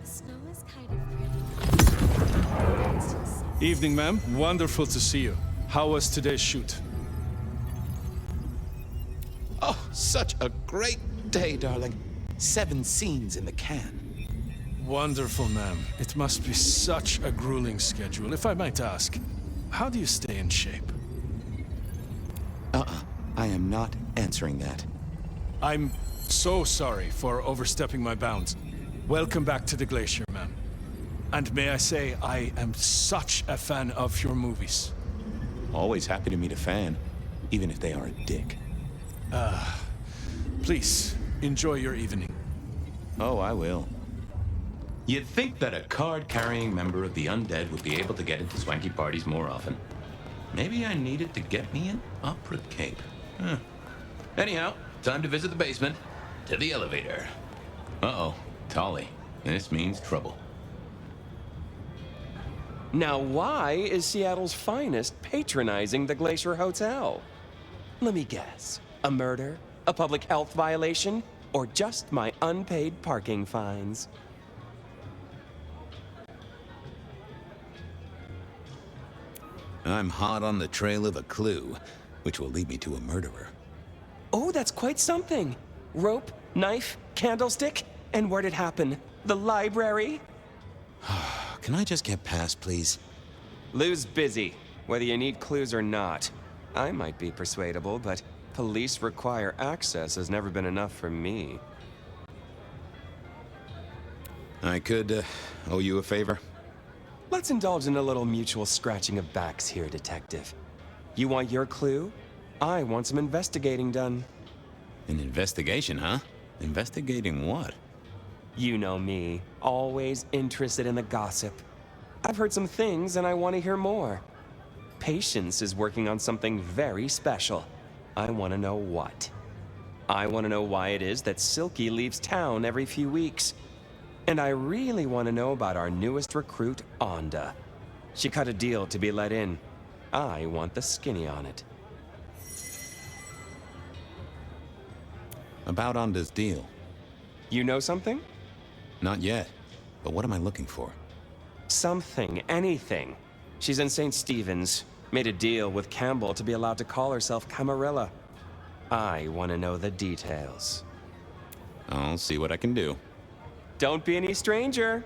The snow is kind of pretty. Evening, ma'am. Wonderful to see you. How was today's shoot? Oh, such a great day, darling. 7 scenes in the can. Wonderful, ma'am. It must be such a grueling schedule. If I might ask, how do you stay in shape? I am not answering that. I'm so sorry for overstepping my bounds. Welcome back to the glacier, ma'am. And may I say, I am such a fan of your movies. Always happy to meet a fan, even if they are a dick. Please, enjoy your evening. Oh, I will. You'd think that a card-carrying member of the undead would be able to get into swanky parties more often. Maybe I needed to get me an opera cape. Anyhow, time to visit the basement. To the elevator. Uh-oh, Tolly. This means trouble. Now why is Seattle's finest patronizing the Glacier Hotel? Let me guess. A murder? A public health violation? Or just my unpaid parking fines? I'm hot on the trail of a clue, which will lead me to a murderer. Oh, that's quite something. Rope, knife, candlestick, and where'd it happen? The library? Can I just get past, please? Lou's busy, whether you need clues or not. I might be persuadable, but police require access has never been enough for me. I could owe you a favor? Let's indulge in a little mutual scratching of backs here, Detective. You want your clue? I want some investigating done. An investigation, huh? Investigating what? You know me, always interested in the gossip. I've heard some things and I want to hear more. Patience is working on something very special. I want to know what. I want to know why it is that Silky leaves town every few weeks. And I really want to know about our newest recruit, Onda. She cut a deal to be let in. I want the skinny on it. About Onda's deal. You know something? Not yet. But what am I looking for? Something, anything. She's in St. Stephen's. Made a deal with Campbell to be allowed to call herself Camarilla. I want to know the details. I'll see what I can do. Don't be any stranger.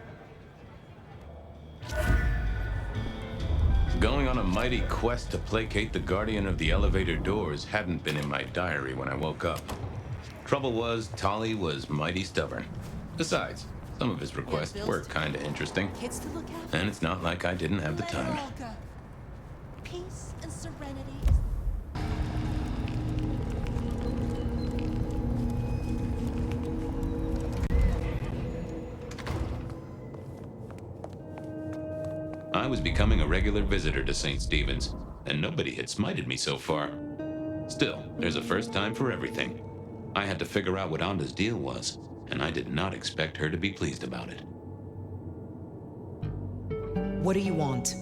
Going on a mighty quest to placate the guardian of the elevator doors hadn't been in my diary when I woke up. Trouble was, Tolly was mighty stubborn. Besides, some of his requests were kinda interesting. Kids to look at. And it's not like I didn't have the time. Peace and serenity. I was becoming a regular visitor to St. Stephen's, and nobody had smited me so far. Still, there's a first time for everything. I had to figure out what Onda's deal was, and I did not expect her to be pleased about it. What do you want?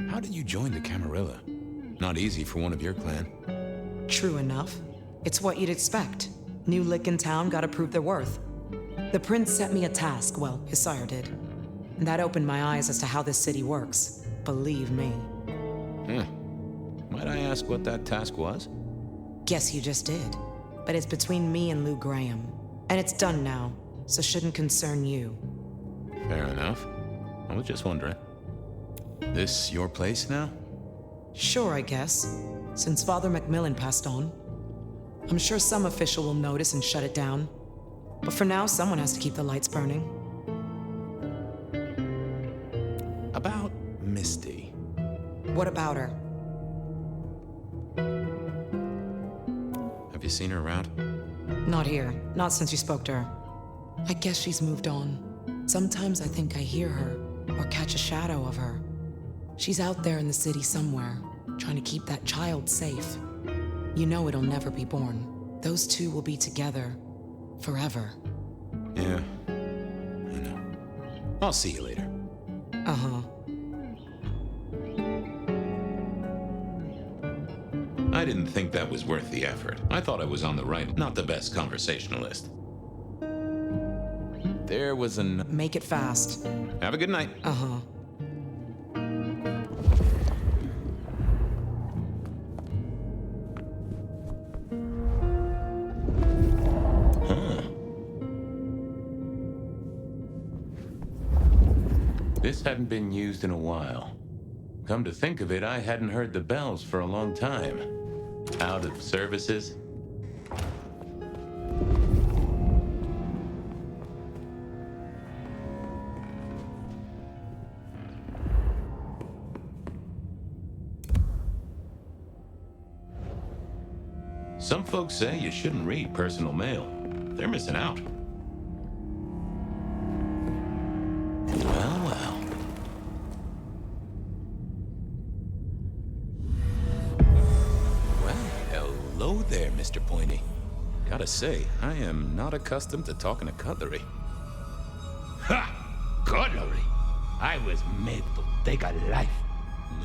How did you join the Camarilla? Not easy for one of your clan. True enough. It's what you'd expect. New lick in town, gotta prove their worth. The prince set me a task, well, his sire did. And that opened my eyes as to how this city works. Believe me. Might I ask what that task was? Guess you just did. But it's between me and Lou Graham. And it's done now, so shouldn't concern you. Fair enough. I was just wondering. This your place now? Sure, I guess. Since Father Macmillan passed on. I'm sure some official will notice and shut it down. But for now, someone has to keep the lights burning. About Misty. What about her? Have you seen her around? Not here. Not since you spoke to her. I guess she's moved on. Sometimes I think I hear her, or catch a shadow of her. She's out there in the city somewhere, trying to keep that child safe. You know it'll never be born. Those two will be together. Forever. Yeah. I know. I'll see you later. Uh-huh. I didn't think that was worth the effort. I thought I was on the right, not the best conversationalist. There was an... Make it fast. Have a good night. Uh-huh. This hadn't been used in a while. Come to think of it, I hadn't heard the bells for a long time. Out of services. Some folks say you shouldn't read personal mail. They're missing out. Well, well. Well, hello there, Mr. Pointy. Gotta say, I am not accustomed to talking to cutlery. Ha! Cutlery? I was made to take a life,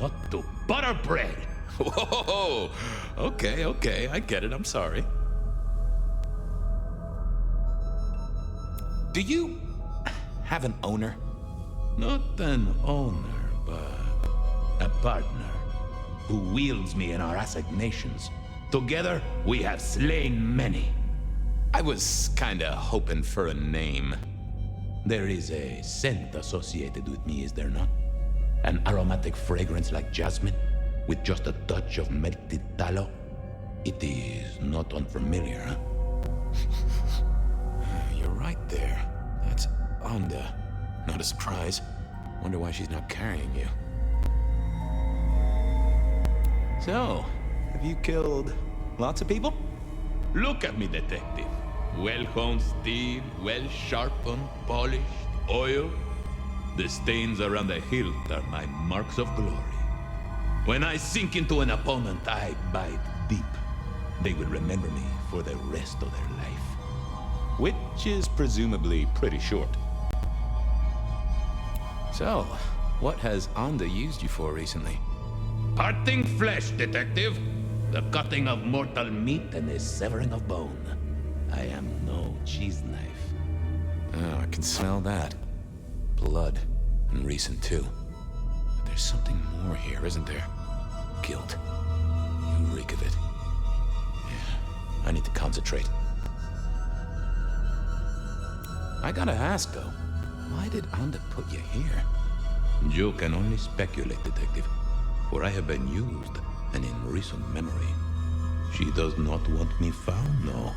not to butter bread. Whoa! Okay, I get it, I'm sorry. Do you have an owner? Not an owner, but a partner who wields me in our assignations. Together, we have slain many. I was kinda hoping for a name. There is a scent associated with me, is there not? An aromatic fragrance like jasmine, with just a touch of melted tallow. It is not unfamiliar, huh? You're right there. That's Onda. Not a surprise. Wonder why she's not carrying you. So, have you killed lots of people? Look at me, detective. Well-honed steel, well-sharpened, polished, oil. The stains around the hilt are my marks of glory. When I sink into an opponent, I bite deep. They will remember me for the rest of their life. Which is presumably pretty short. So, what has Onda used you for recently? Parting flesh, detective. The cutting of mortal meat and the severing of bone. I am no cheese knife. Oh, I can smell that. Blood. And recent, too. But there's something more here, isn't there? Guilt. You reek of it. Yeah, I need to concentrate. I gotta ask, though. Why did Onda put you here? You can only speculate, detective. For I have been used, and in recent memory. She does not want me found, no.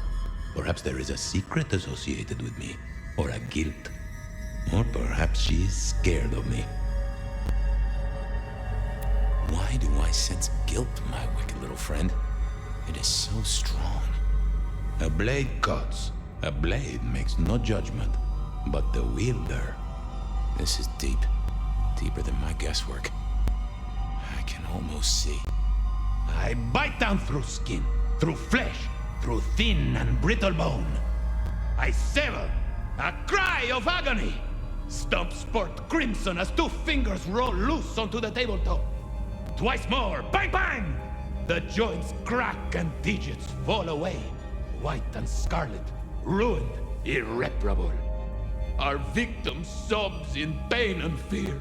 Perhaps there is a secret associated with me, or a guilt. Or perhaps she is scared of me. Why do I sense guilt, my wicked little friend? It is so strong. A blade cuts. A blade makes no judgment, but the wielder. This is deep. Deeper than my guesswork. I can almost see. I bite down through skin, through flesh, through thin and brittle bone. I sever, a cry of agony. Stumps spurt crimson as 2 fingers roll loose onto the tabletop. Twice more, bang bang! The joints crack and digits fall away. White and scarlet, ruined, irreparable. Our victim sobs in pain and fear,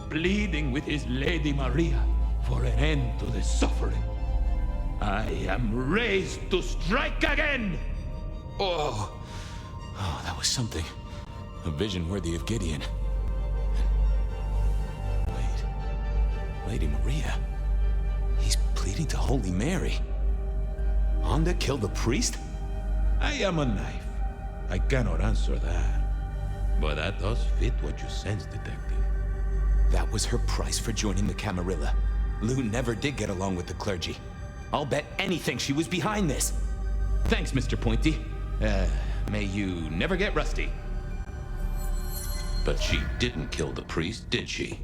pleading with his Lady Maria for an end to the suffering. I am raised to strike again! Oh, that was something. A vision worthy of Gideon. Wait. Lady Maria? He's pleading to Holy Mary. Onda killed the priest? I am a knife. I cannot answer that. But that does fit what you sense, detective. That was her price for joining the Camarilla. Lou never did get along with the clergy. I'll bet anything she was behind this. Thanks, Mr. Pointy. May you never get rusty. But she didn't kill the priest, did she?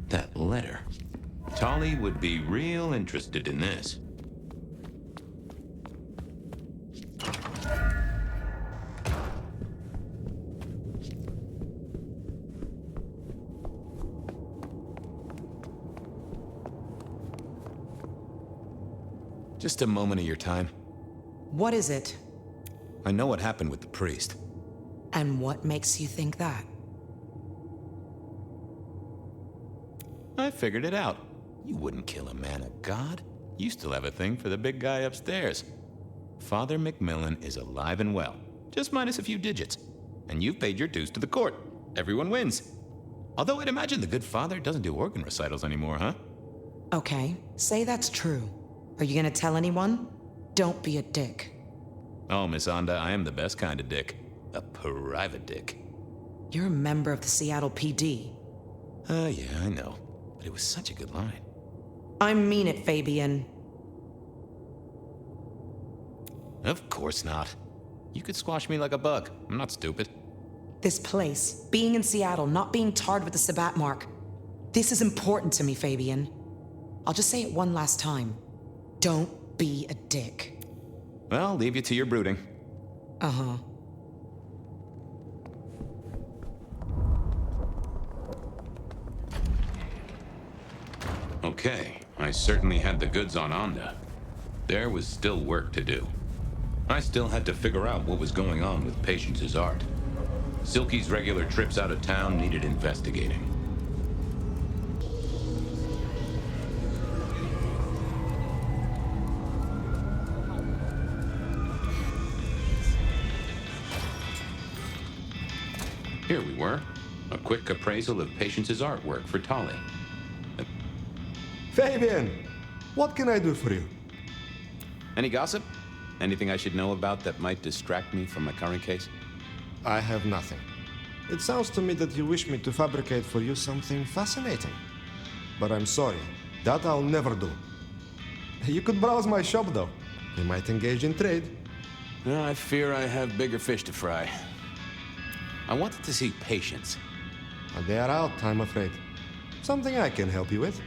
That letter. Tolly would be real interested in this. Just a moment of your time. What is it? I know what happened with the priest. And what makes you think that? I figured it out. You wouldn't kill a man of God. You still have a thing for the big guy upstairs. Father McMillan is alive and well, just minus a few digits. And you've paid your dues to the court. Everyone wins. Although I'd imagine the good father doesn't do organ recitals anymore, huh? Okay, say that's true. Are you gonna tell anyone? Don't be a dick. Oh, Miss Onda, I am the best kind of dick. A private dick. You're a member of the Seattle PD. Yeah, I know. But it was such a good line. I mean it, Fabien. Of course not. You could squash me like a bug. I'm not stupid. This place, being in Seattle, not being tarred with the Sabbat mark. This is important to me, Fabien. I'll just say it one last time. Don't be a dick. Well, I'll leave you to your brooding. Uh-huh. Okay, I certainly had the goods on Onda. There was still work to do. I still had to figure out what was going on with Patience's art. Silky's regular trips out of town needed investigating. Here we were. A quick appraisal of Patience's artwork for Tolly. Fabien, what can I do for you? Any gossip? Anything I should know about that might distract me from my current case? I have nothing. It sounds to me that you wish me to fabricate for you something fascinating. But I'm sorry, that I'll never do. You could browse my shop, though. We might engage in trade. I fear I have bigger fish to fry. I wanted to see Patience. They are out, I'm afraid. Something I can help you with.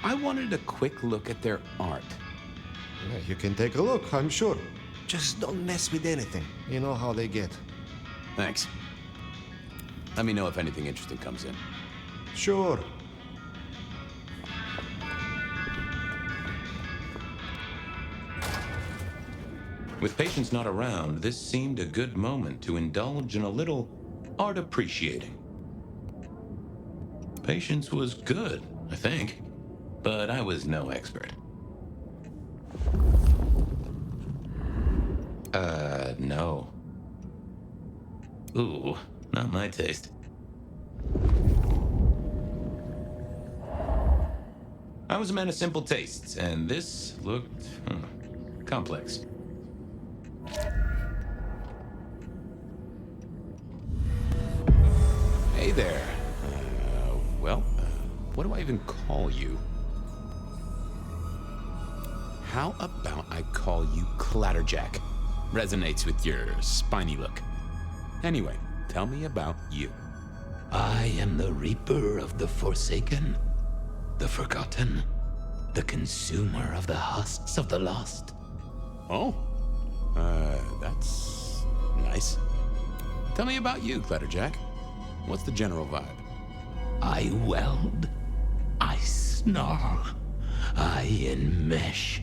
I wanted a quick look at their art. Yeah, you can take a look, I'm sure. Just don't mess with anything. You know how they get. Thanks. Let me know if anything interesting comes in. Sure. With Patience not around, this seemed a good moment to indulge in a little art appreciating. Patience was good, I think, but I was no expert. No. Ooh, not my taste. I was a man of simple tastes, and this looked complex. Hey there. What do I even call you? How about I call you Clatterjack? Resonates with your spiny look. Anyway, tell me about you. I am the Reaper of the Forsaken, the Forgotten, the Consumer of the husks of the Lost. Oh? That's nice. Tell me about you, Clatterjack. What's the general vibe? I weld, I snarl, I enmesh.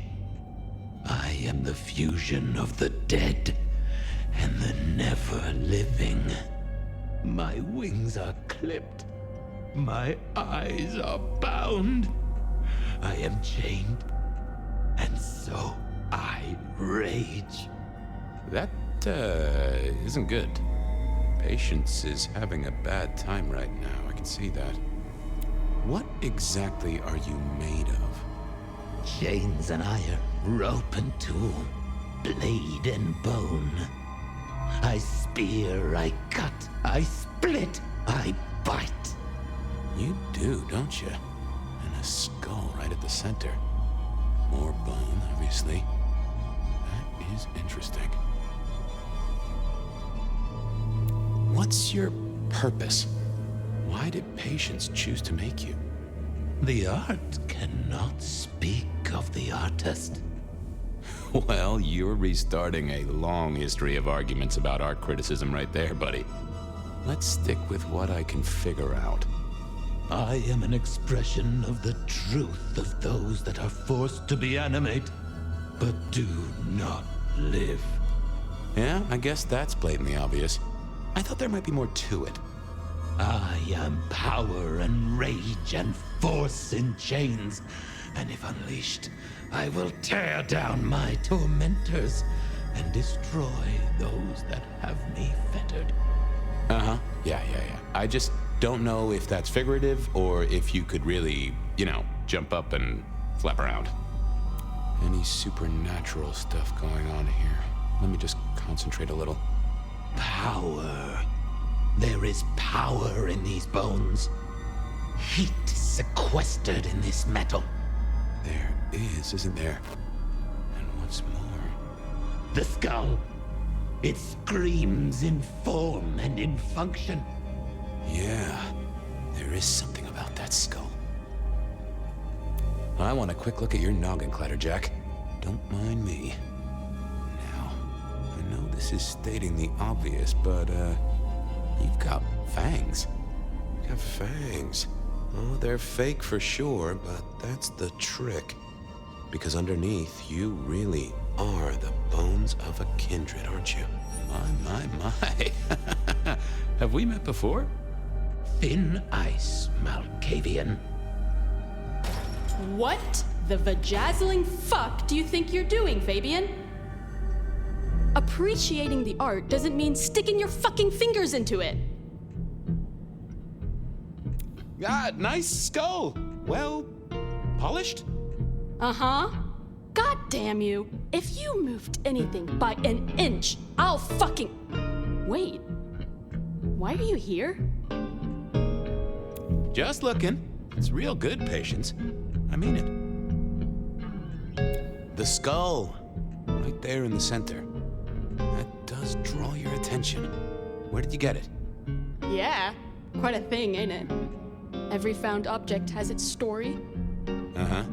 I am the fusion of the dead and the never-living. My wings are clipped, my eyes are bound. I am chained, and so I rage. That, isn't good. Patience is having a bad time right now, I can see that. What exactly are you made of? Chains and iron, rope and tool, blade and bone. I spear, I cut, I split, I bite. You do, don't you? And a skull right at the center. More bone, obviously. That is interesting. What's your purpose? Why did Patience choose to make you? The art cannot speak of the artist. Well, you're restarting a long history of arguments about art criticism right there, buddy. Let's stick with what I can figure out. I am an expression of the truth of those that are forced to be animate, but do not live. Yeah, I guess that's blatantly obvious. I thought there might be more to it. I am power and rage and force in chains, and if unleashed, I will tear down my tormentors and destroy those that have me fettered. Uh-huh. Yeah. I just don't know if that's figurative or if you could really, jump up and flap around. Any supernatural stuff going on here? Let me just concentrate a little. Power. There is power in these bones. Heat sequestered in this metal. There is, isn't there? And what's more? The skull. It screams in form and in function. Yeah, there is something about that skull. I want a quick look at your noggin, Clatterjack. Don't mind me. Now, I know this is stating the obvious, but, you've got fangs. You've got fangs. Oh, they're fake for sure, but that's the trick. Because underneath, you really are the bones of a kindred, aren't you? My. Have we met before? Thin ice, Malkavian. What the vajazzling fuck do you think you're doing, Fabien? Appreciating the art doesn't mean sticking your fucking fingers into it. Ah, nice skull. Well, polished? Uh-huh. God damn you. If you moved anything by an inch, I'll fucking... Wait. Why are you here? Just looking. It's real good, Patience. I mean it. The skull. Right there in the center. That does draw your attention. Where did you get it? Yeah, quite a thing, ain't it? Every found object has its story. Uh-huh.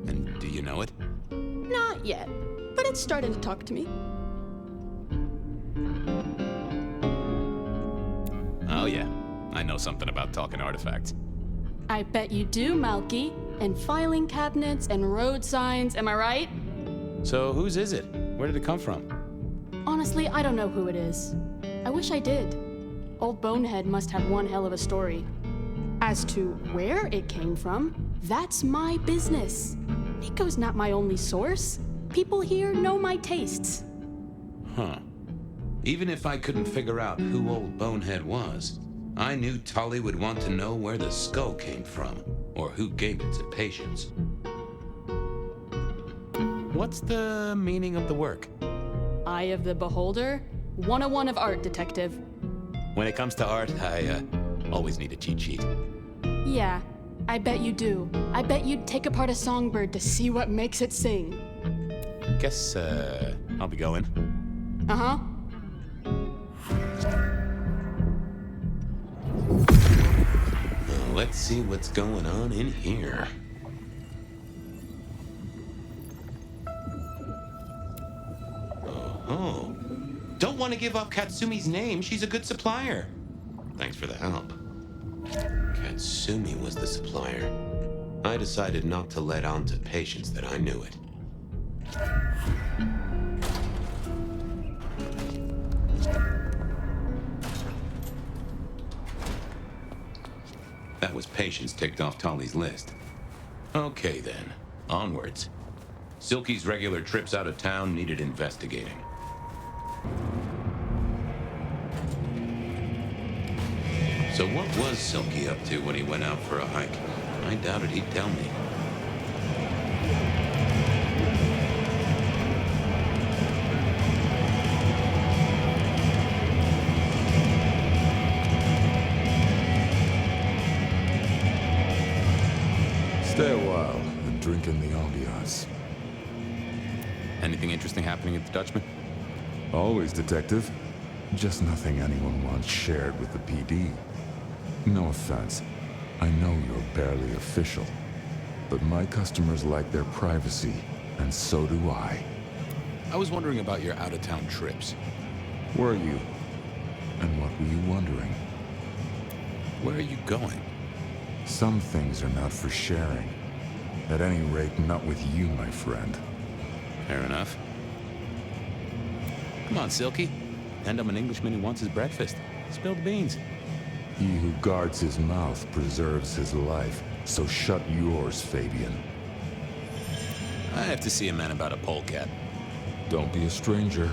And do you know it? Not yet, but it's starting to talk to me. Oh yeah, I know something about talking artifacts. I bet you do, Malky. And filing cabinets and road signs, am I right? So whose is it? Where did it come from? Honestly, I don't know who it is. I wish I did. Old Bonehead must have one hell of a story. As to where it came from, that's my business. Niko's not my only source. People here know my tastes. Huh. Even if I couldn't figure out who Old Bonehead was, I knew Tully would want to know where the skull came from, or who gave it to Patience. What's the meaning of the work? Eye of the Beholder? 101 of art, detective. When it comes to art, I always need a cheat sheet. Yeah, I bet you do. I bet you'd take apart a songbird to see what makes it sing. Guess, I'll be going. Uh-huh. Let's see what's going on in here. Oh. Don't want to give up Katsumi's name. She's a good supplier. Thanks for the help. Katsumi was the supplier. I decided not to let on to Patience that I knew it. That was Patience ticked off Tolly's list. Okay then, onwards. Silky's regular trips out of town needed investigating. So what was Silky up to when he went out for a hike? I doubted he'd tell me. Stay a while and drink in the ambiance. Anything interesting happening at the Dutchman? Always, detective. Just nothing anyone wants shared with the PD. No offense. I know you're barely official. But my customers like their privacy, and so do I. I was wondering about your out-of-town trips. Were you? And what were you wondering? Where are you going? Some things are not for sharing. At any rate, not with you, my friend. Fair enough. Come on, Silky. And I'm an Englishman who wants his breakfast. Spill the beans. He who guards his mouth preserves his life. So shut yours, Fabien. I have to see a man about a polecat. Don't be a stranger.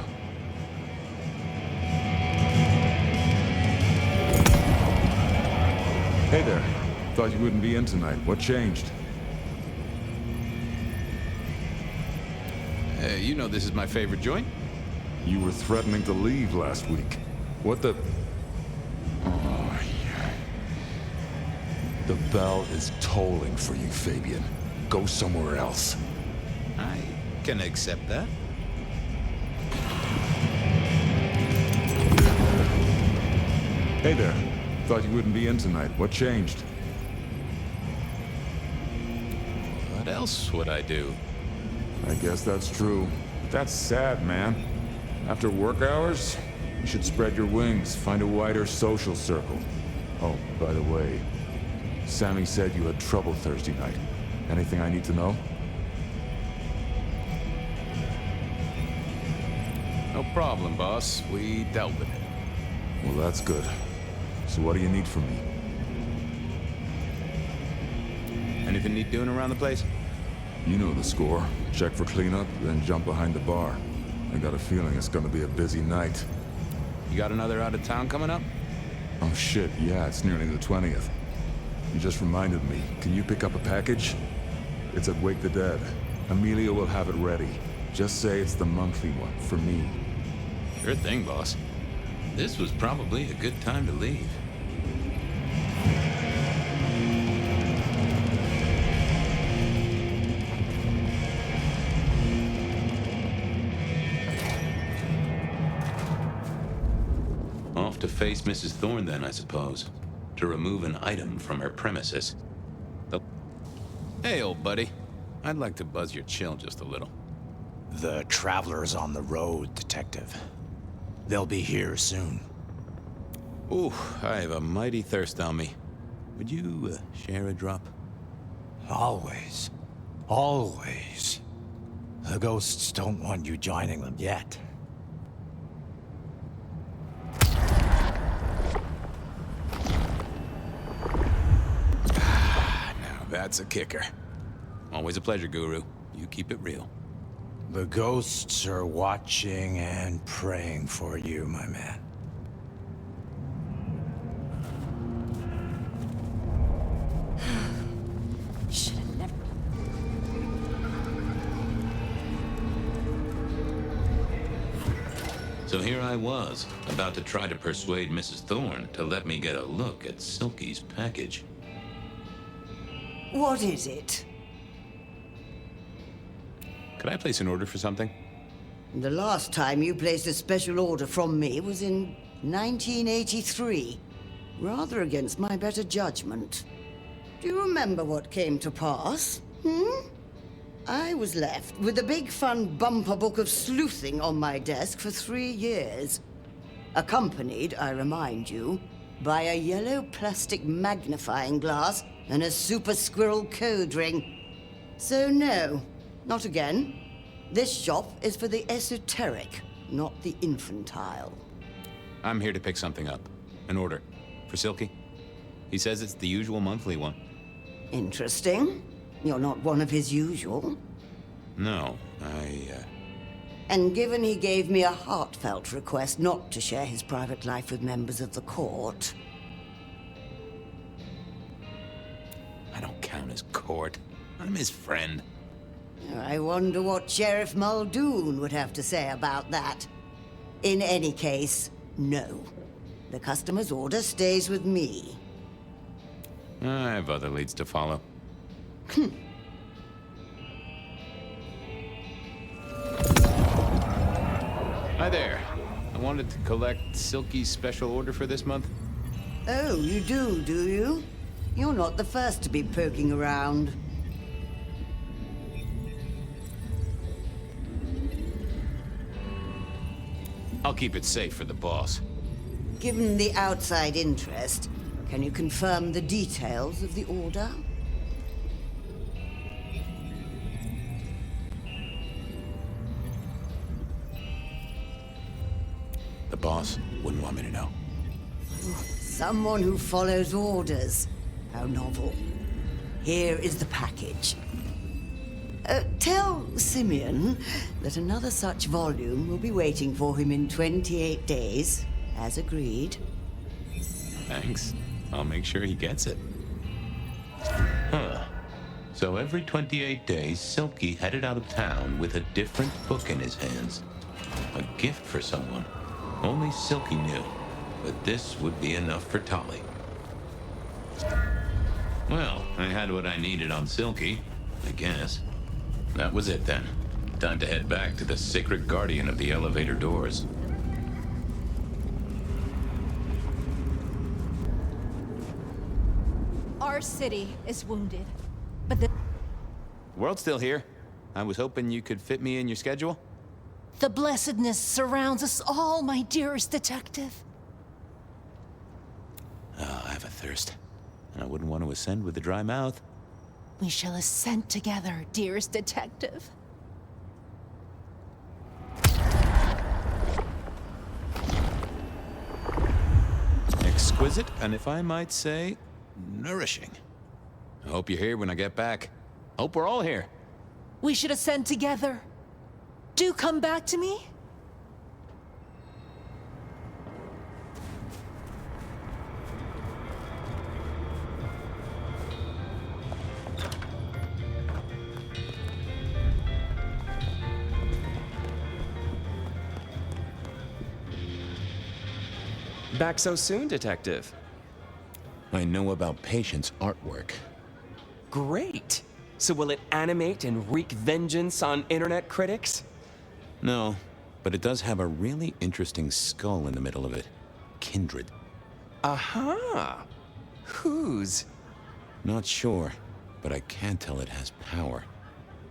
Hey there. Thought you wouldn't be in tonight. What changed? You know this is my favorite joint? You were threatening to leave last week. What the... Oh, yeah. The bell is tolling for you, Fabien. Go somewhere else. I can accept that. Hey there. Thought you wouldn't be in tonight. What changed? What else would I do? I guess that's true. But that's sad, man. After work hours, you should spread your wings, find a wider social circle. Oh, by the way, Sammy said you had trouble Thursday night. Anything I need to know? No problem, boss. We dealt with it. Well, that's good. So what do you need from me? Anything need doing around the place? You know the score. Check for cleanup, then jump behind the bar. I got a feeling it's gonna be a busy night. You got another out of town coming up? Oh shit, yeah, it's nearly the 20th. You just reminded me. Can you pick up a package? It's at Wake the Dead. Amelia will have it ready. Just say it's the monthly one, for me. Sure thing, boss. This was probably a good time to leave. Off to face Mrs. Thorn then, I suppose. To remove an item from her premises. Hey, old buddy. I'd like to buzz your chill just a little. The traveler's on the road, Detective. They'll be here soon. Ooh, I have a mighty thirst on me. Would you share a drop? Always. Always. The ghosts don't want you joining them yet. Now that's a kicker. Always a pleasure, Guru. You keep it real. The ghosts are watching and praying for you, my man. Should have never. So here I was, about to try to persuade Mrs. Thorn to let me get a look at Silky's package. What is it? Could I place an order for something? The last time you placed a special order from me was in 1983. Rather against my better judgment. Do you remember what came to pass? I was left with a big fun bumper book of sleuthing on my desk for 3 years. Accompanied, I remind you, by a yellow plastic magnifying glass and a super squirrel code ring. So no, not again. This shop is for the esoteric, not the infantile. I'm here to pick something up. An order. For Silky. He says it's the usual monthly one. Interesting. You're not one of his usual. No, And given he gave me a heartfelt request not to share his private life with members of the court... I don't count as court. I'm his friend. I wonder what Sheriff Muldoon would have to say about that. In any case, no. The customer's order stays with me. I have other leads to follow. Hi there. I wanted to collect Silky's special order for this month. Oh, you do you? You're not the first to be poking around. I'll keep it safe for the boss. Given the outside interest, can you confirm the details of the order? The boss wouldn't want me to know. Someone who follows orders. How novel. Here is the package. Tell Simeon that another such volume will be waiting for him in 28 days, as agreed. Thanks. I'll make sure he gets it. Huh. So every 28 days, Silky headed out of town with a different book in his hands. A gift for someone. Only Silky knew. But this would be enough for Tolly. Well, I had what I needed on Silky, I guess. That was it then. Time to head back to the sacred guardian of the elevator doors. Our city is wounded, but the World's still here. I was hoping you could fit me in your schedule. blessedness surrounds us all, my dearest detective. Oh, I have a thirst. And I wouldn't want to ascend with a dry mouth. We shall ascend together, dearest detective. Exquisite, and if I might say, nourishing. I hope you're here when I get back. Hope we're all here. We should ascend together. Do come back to me. Back so soon, Detective? I know about Patient's artwork. Great! So will it animate and wreak vengeance on internet critics? No, but it does have a really interesting skull in the middle of it. Kindred. Aha! Whose? Not sure, but I can tell it has power.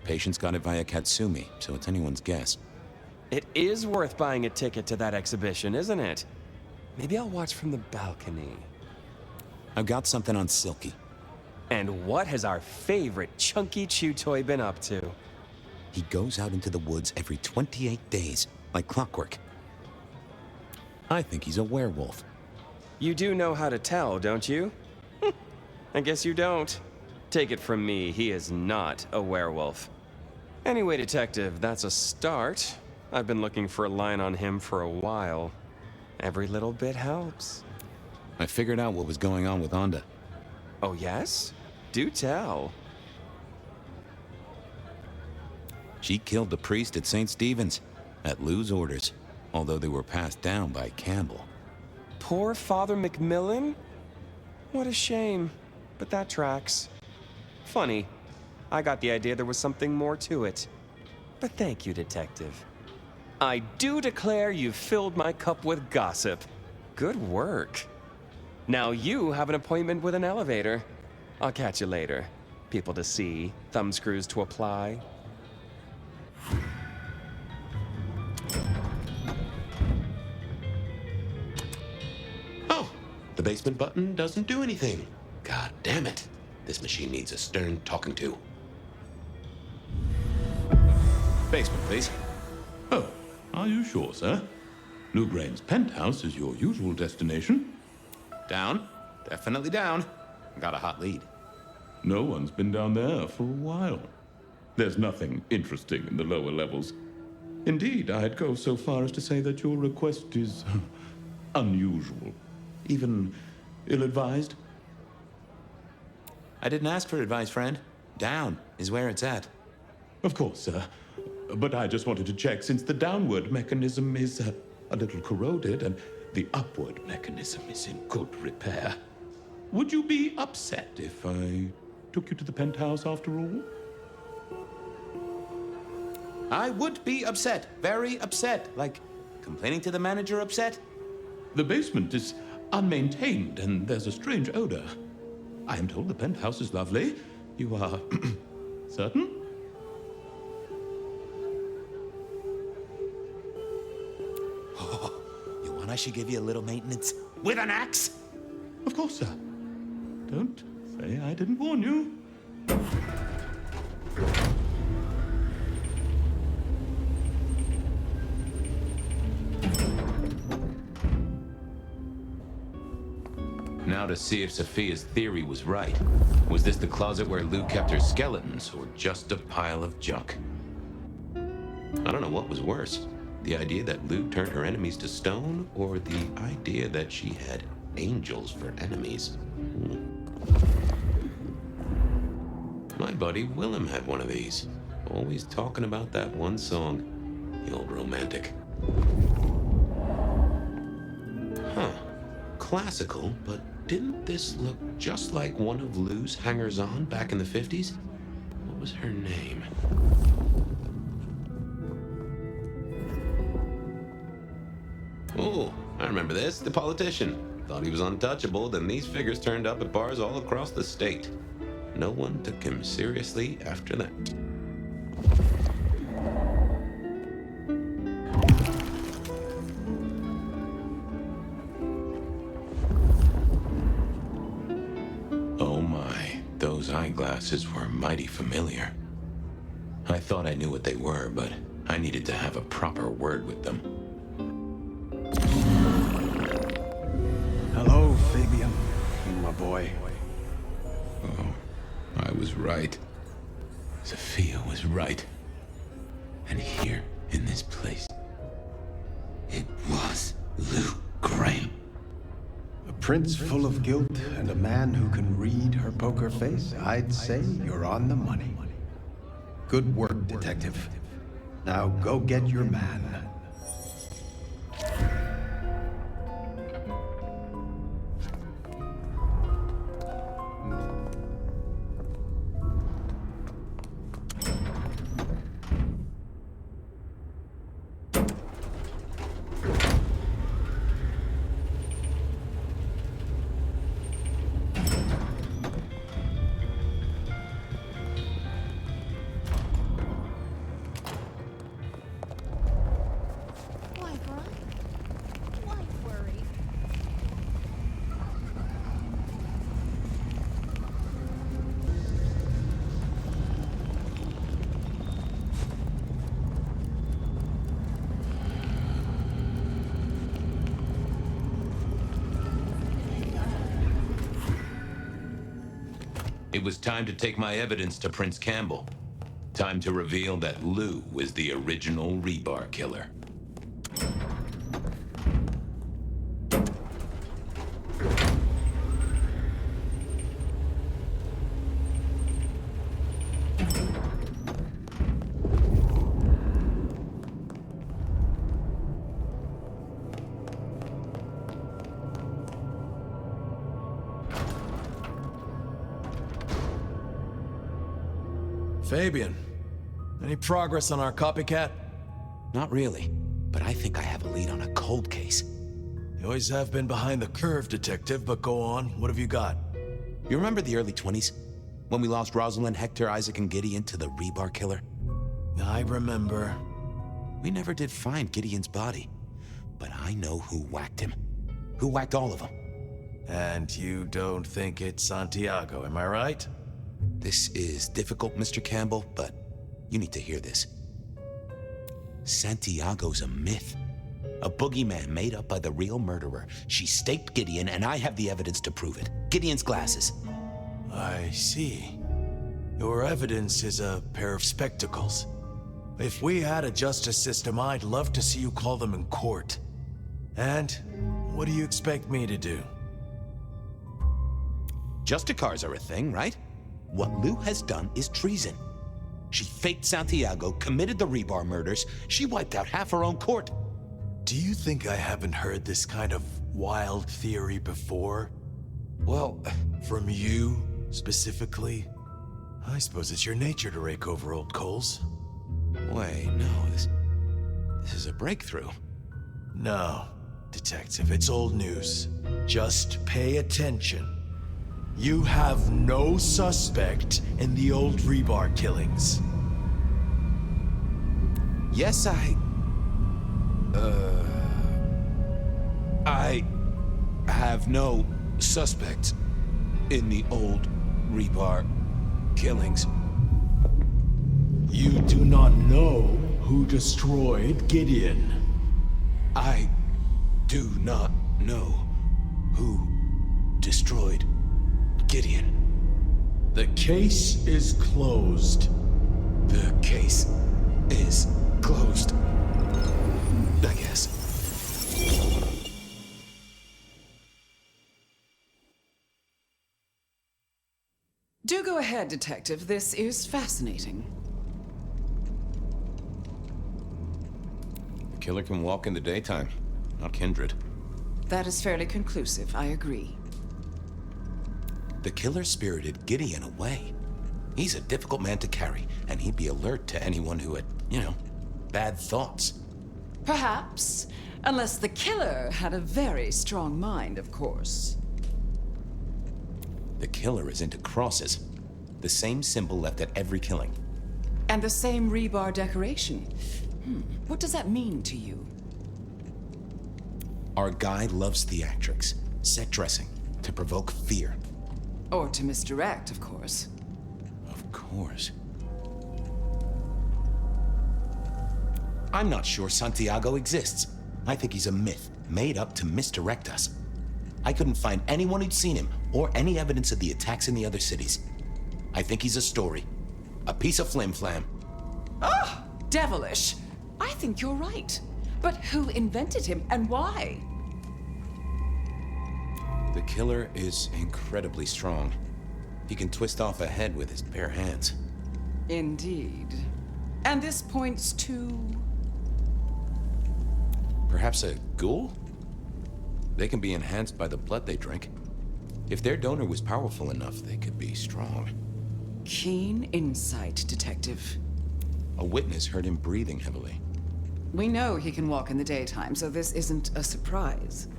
Patient's got it via Katsumi, so it's anyone's guess. It is worth buying a ticket to that exhibition, isn't it? Maybe I'll watch from the balcony. I've got something on Silky. And what has our favorite chunky chew toy been up to? He goes out into the woods every 28 days, like clockwork. I think he's a werewolf. You do know how to tell, don't you? I guess you don't. Take it from me, he is not a werewolf. Anyway, Detective, that's a start. I've been looking for a line on him for a while. Every little bit helps. I figured out what was going on with Onda. Oh, yes? Do tell. She killed the priest at St. Stephen's, at Lou's orders, although they were passed down by Campbell. Poor Father Macmillan? What a shame, but that tracks. Funny, I got the idea there was something more to it. But thank you, Detective. I do declare you've filled my cup with gossip. Good work. Now you have an appointment with an elevator. I'll catch you later. People to see, thumbscrews to apply. Oh, the basement button doesn't do anything. God damn it. This machine needs a stern talking to. Basement, please. Oh, are you sure, sir? Lou Graham's penthouse is your usual destination. Down. Definitely down. Got a hot lead. No one's been down there for a while. There's nothing interesting in the lower levels. Indeed, I'd go so far as to say that your request is unusual. Even ill-advised. I didn't ask for advice, friend. Down is where it's at. Of course, sir. But I just wanted to check, since the downward mechanism is a little corroded and the upward mechanism is in good repair. Would you be upset if I took you to the penthouse after all? I would be upset. Very upset. Like complaining to the manager upset? The basement is unmaintained and there's a strange odor. I am told the penthouse is lovely. You are certain? Oh, you want I should give you a little maintenance? With an axe? Of course, sir. Don't say I didn't warn you. Now to see if Sophia's theory was right. Was this the closet where Lou kept her skeletons, or just a pile of junk? I don't know what was worse. The idea that Lou turned her enemies to stone, or the idea that she had angels for enemies. My buddy Willem had one of these. Always talking about that one song. The old romantic. Huh. Classical, but didn't this look just like one of Lou's hangers-on back in the 50s? What was her name? Oh, I remember this. The politician. Thought he was untouchable, then these figures turned up at bars all across the state. No one took him seriously after that. Oh my, those eyeglasses were mighty familiar. I thought I knew what they were, but I needed to have a proper word with them. Hello, Fabien, my boy. Oh, I was right. Sophia was right. And here, in this place, it was Lou Graham. A prince full of guilt and a man who can read her poker face. I'd say you're on the money. Good work, detective. Now go get your man. It was time to take my evidence to Prince Campbell. Time to reveal that Lou was the original rebar killer. Fabien, any progress on our copycat? Not really, but I think I have a lead on a cold case. You always have been behind the curve, Detective, but go on. What have you got? You remember the early 20s? When we lost Rosalind, Hector, Isaac, and Gideon to the rebar killer? I remember. We never did find Gideon's body, but I know who whacked him. Who whacked all of them. And you don't think it's Santiago, am I right? This is difficult, Mr. Campbell, but you need to hear this. Santiago's a myth. A boogeyman made up by the real murderer. She staked Gideon, and I have the evidence to prove it. Gideon's glasses. I see. Your evidence is a pair of spectacles. If we had a justice system, I'd love to see you call them in court. And what do you expect me to do? Justicars are a thing, right? What Lou has done is treason. She faked Santiago, committed the rebar murders. She wiped out half her own court. Do you think I haven't heard this kind of wild theory before? Well, from you, specifically? I suppose it's your nature to rake over old coals. Wait, no, this is a breakthrough. No, Detective, it's old news. Just pay attention. You have no suspect in the old rebar killings. Yes, I have no suspect in the old rebar killings. You do not know who destroyed Gideon. I do not know who destroyed Gideon. The case is closed. The case is closed. I guess. Do go ahead, Detective. This is fascinating. The killer can walk in the daytime, not Kindred. That is fairly conclusive, I agree. The killer spirited Gideon away. He's a difficult man to carry, and he'd be alert to anyone who had, bad thoughts. Perhaps. Unless the killer had a very strong mind, of course. The killer is into crosses. The same symbol left at every killing. And the same rebar decoration. What does that mean to you? Our guy loves theatrics, set dressing, to provoke fear. Or to misdirect, of course. Of course. I'm not sure Santiago exists. I think he's a myth, made up to misdirect us. I couldn't find anyone who'd seen him, or any evidence of the attacks in the other cities. I think he's a story. A piece of flim-flam. Ah! Devilish! I think you're right. But who invented him, and why? The killer is incredibly strong. He can twist off a head with his bare hands. Indeed. And this points to... Perhaps a ghoul? They can be enhanced by the blood they drink. If their donor was powerful enough, they could be strong. Keen insight, Detective. A witness heard him breathing heavily. We know he can walk in the daytime, so this isn't a surprise.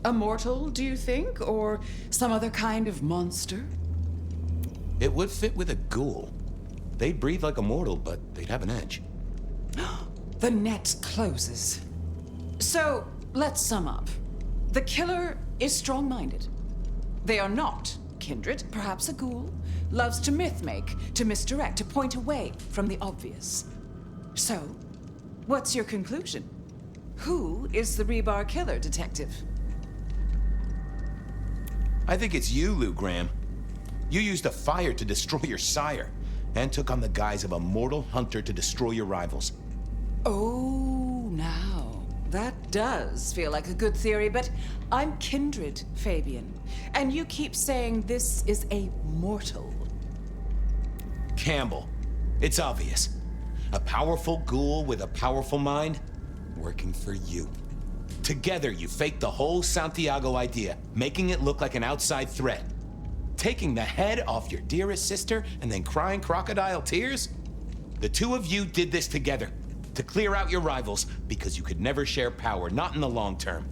A mortal, do you think? Or some other kind of monster? It would fit with a ghoul. They'd breathe like a mortal, but they'd have an edge. The net closes. So, let's sum up. The killer is strong-minded. They are not kindred, perhaps a ghoul. Loves to myth-make, to misdirect, to point away from the obvious. So, what's your conclusion? Who is the rebar killer, Detective? I think it's you, Lou Graham. You used a fire to destroy your sire, and took on the guise of a mortal hunter to destroy your rivals. Oh, now, that does feel like a good theory, but I'm kindred, Fabien. And you keep saying this is a mortal. Campbell. It's obvious. A powerful ghoul with a powerful mind, working for you. Together, you faked the whole Santiago idea, making it look like an outside threat. Taking the head off your dearest sister and then crying crocodile tears? The two of you did this together, to clear out your rivals, because you could never share power, not in the long term.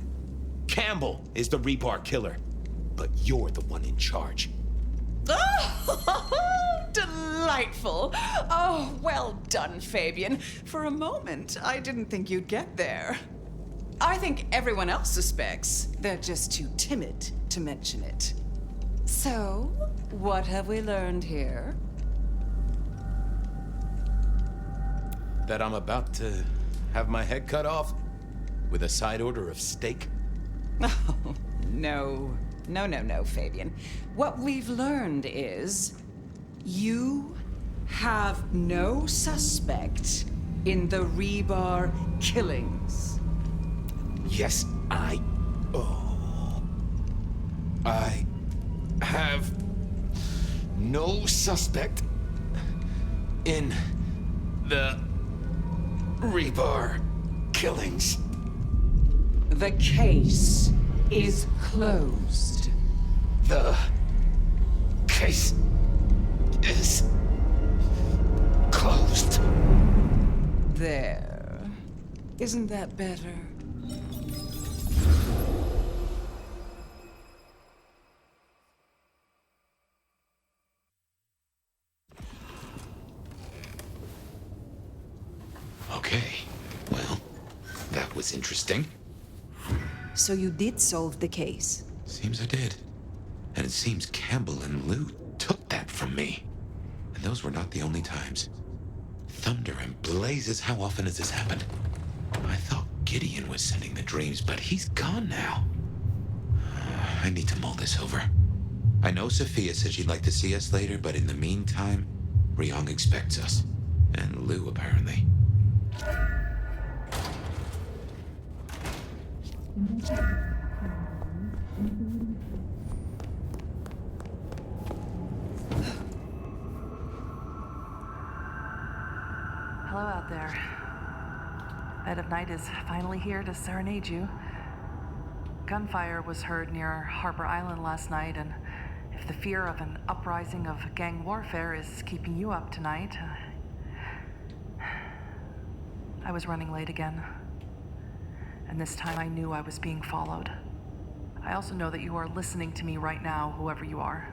Campbell is the rebar killer, but you're the one in charge. Oh, delightful. Oh, well done, Fabien. For a moment, I didn't think you'd get there. I think everyone else suspects. They're just too timid to mention it. So, what have we learned here? That I'm about to have my head cut off with a side order of steak? Oh, no. No, Fabien. What we've learned is you have no suspect in the rebar killings. Yes, I have no suspect in the rebar killings. The case is closed. The case is closed. There. Isn't that better? Okay, well, that was interesting. So you did solve the case? Seems I did. And it seems Campbell and Lou took that from me. And those were not the only times. Thunder and blazes, how often has this happened? I thought Gideon was sending the dreams, but he's gone now. I need to mull this over. I know Sophia said she'd like to see us later, but in the meantime, Ryong expects us. And Lou, apparently. Hello out there. Bed of Night is finally here to serenade you. Gunfire was heard near Harbor Island last night, and if the fear of an uprising of gang warfare is keeping you up tonight, I was running late again. And this time I knew I was being followed. I also know that you are listening to me right now, whoever you are.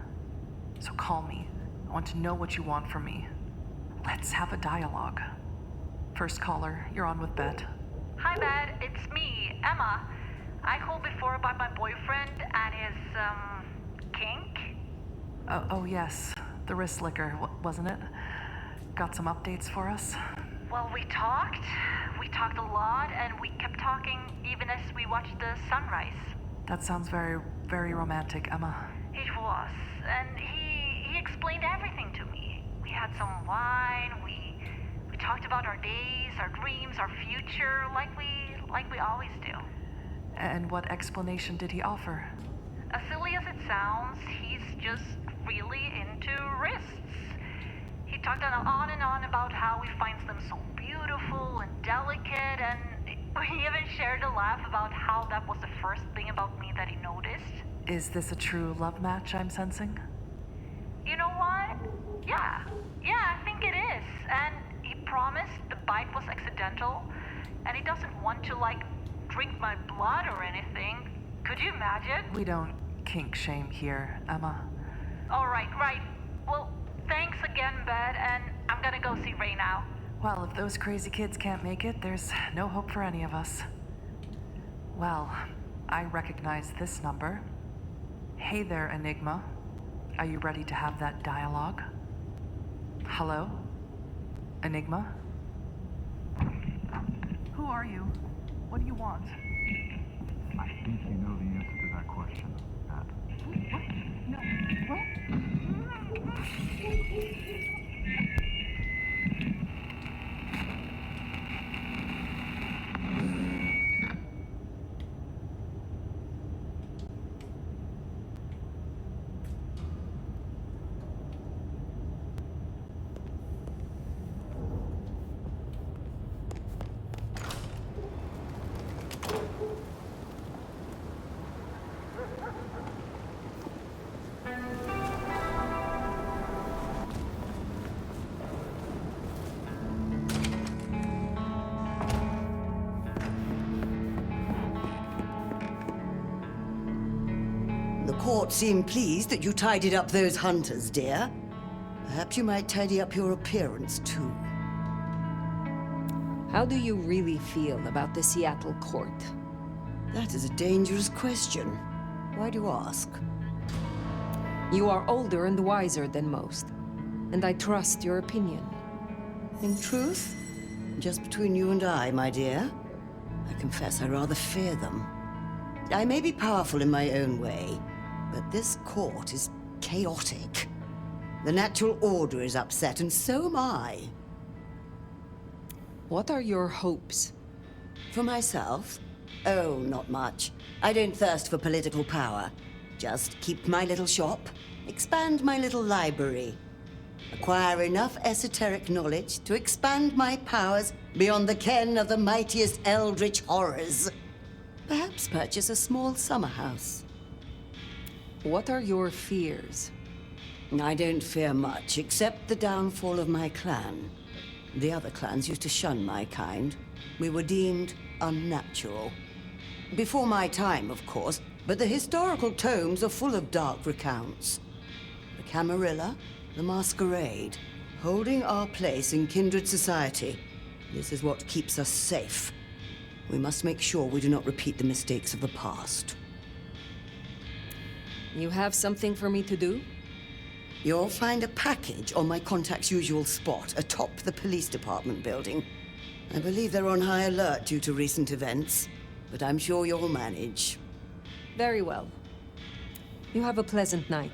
So call me. I want to know what you want from me. Let's have a dialogue. First caller, you're on with Bet. Hi, Bet. It's me, Emma. I called before about my boyfriend and his, kink. Oh yes. The wrist liquor, wasn't it? Got some updates for us? Well, we talked. We talked a lot, and we kept talking even as we watched the sunrise. That sounds very, very romantic, Emma. It was. And he explained everything to me. We had some wine, we talked about our days, our dreams, our future, like we always do. And what explanation did he offer? As silly as it sounds, he's just really into wrists. He talked on and on about how he finds them so beautiful and delicate, and he even shared a laugh about how that was the first thing about me that he noticed. Is this a true love match I'm sensing? You know what? Yeah, I think it is. And he promised the bite was accidental, and he doesn't want to, drink my blood or anything. Could you imagine? We don't kink shame here, Emma. All right. Well, thanks again, Bet, and I'm gonna go see Ray now. Well, if those crazy kids can't make it, there's no hope for any of us. Well, I recognize this number. Hey there, Enigma. Are you ready to have that dialogue? Hello? Enigma? Who are you? What do you want? I think you know the answer to that question, Pat. What? No. What? The court seemed pleased that you tidied up those hunters, dear. Perhaps you might tidy up your appearance, too. How do you really feel about the Seattle court? That is a dangerous question. Why do you ask? You are older and wiser than most, and I trust your opinion. In truth, just between you and I, my dear, I confess I rather fear them. I may be powerful in my own way, but this court is chaotic. The natural order is upset, and so am I. What are your hopes? For myself? Oh, not much. I don't thirst for political power. Just keep my little shop, expand my little library, acquire enough esoteric knowledge to expand my powers beyond the ken of the mightiest eldritch horrors. Perhaps purchase a small summer house. What are your fears? I don't fear much, except the downfall of my clan. The other clans used to shun my kind. We were deemed unnatural. Before my time, of course, but the historical tomes are full of dark recounts. The Camarilla, the Masquerade, holding our place in kindred society. This is what keeps us safe. We must make sure we do not repeat the mistakes of the past. You have something for me to do? You'll find a package on my contact's usual spot, atop the police department building. I believe they're on high alert due to recent events, but I'm sure you'll manage. Very well. You have a pleasant night.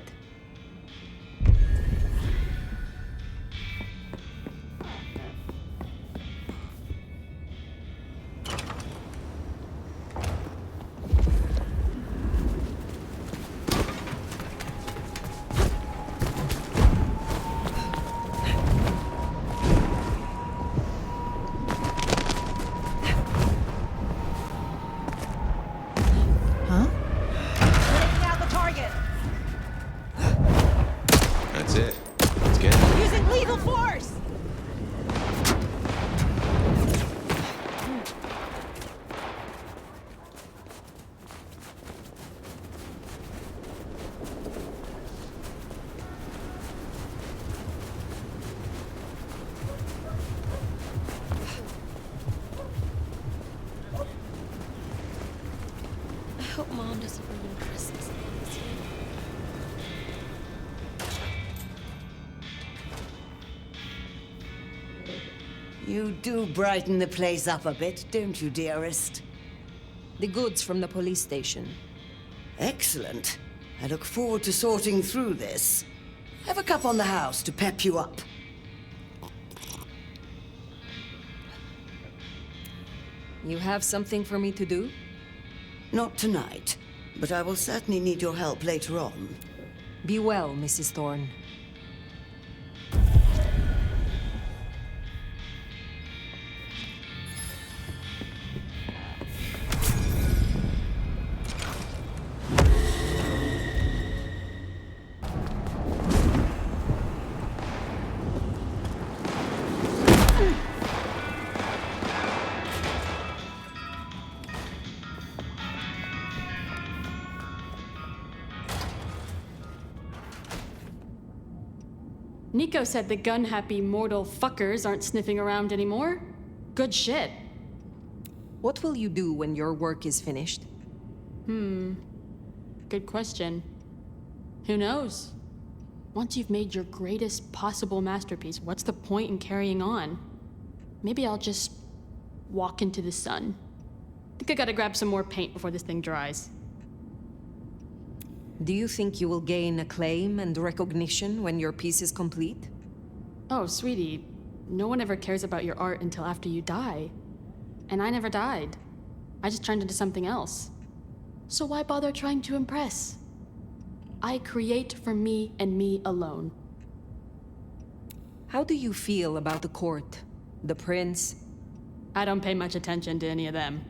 You do brighten the place up a bit, don't you, dearest? The goods from the police station. Excellent. I look forward to sorting through this. Have a cup on the house to pep you up. You have something for me to do? Not tonight, but I will certainly need your help later on. Be well, Mrs. Thorn. Niko said the gun-happy mortal fuckers aren't sniffing around anymore. Good shit. What will you do when your work is finished? Good question. Who knows? Once you've made your greatest possible masterpiece, what's the point in carrying on? Maybe I'll just walk into the sun. Think I gotta grab some more paint before this thing dries. Do you think you will gain acclaim and recognition when your piece is complete? Oh, sweetie, no one ever cares about your art until after you die. And I never died. I just turned into something else. So why bother trying to impress? I create for me and me alone. How do you feel about the court? The prince? I don't pay much attention to any of them.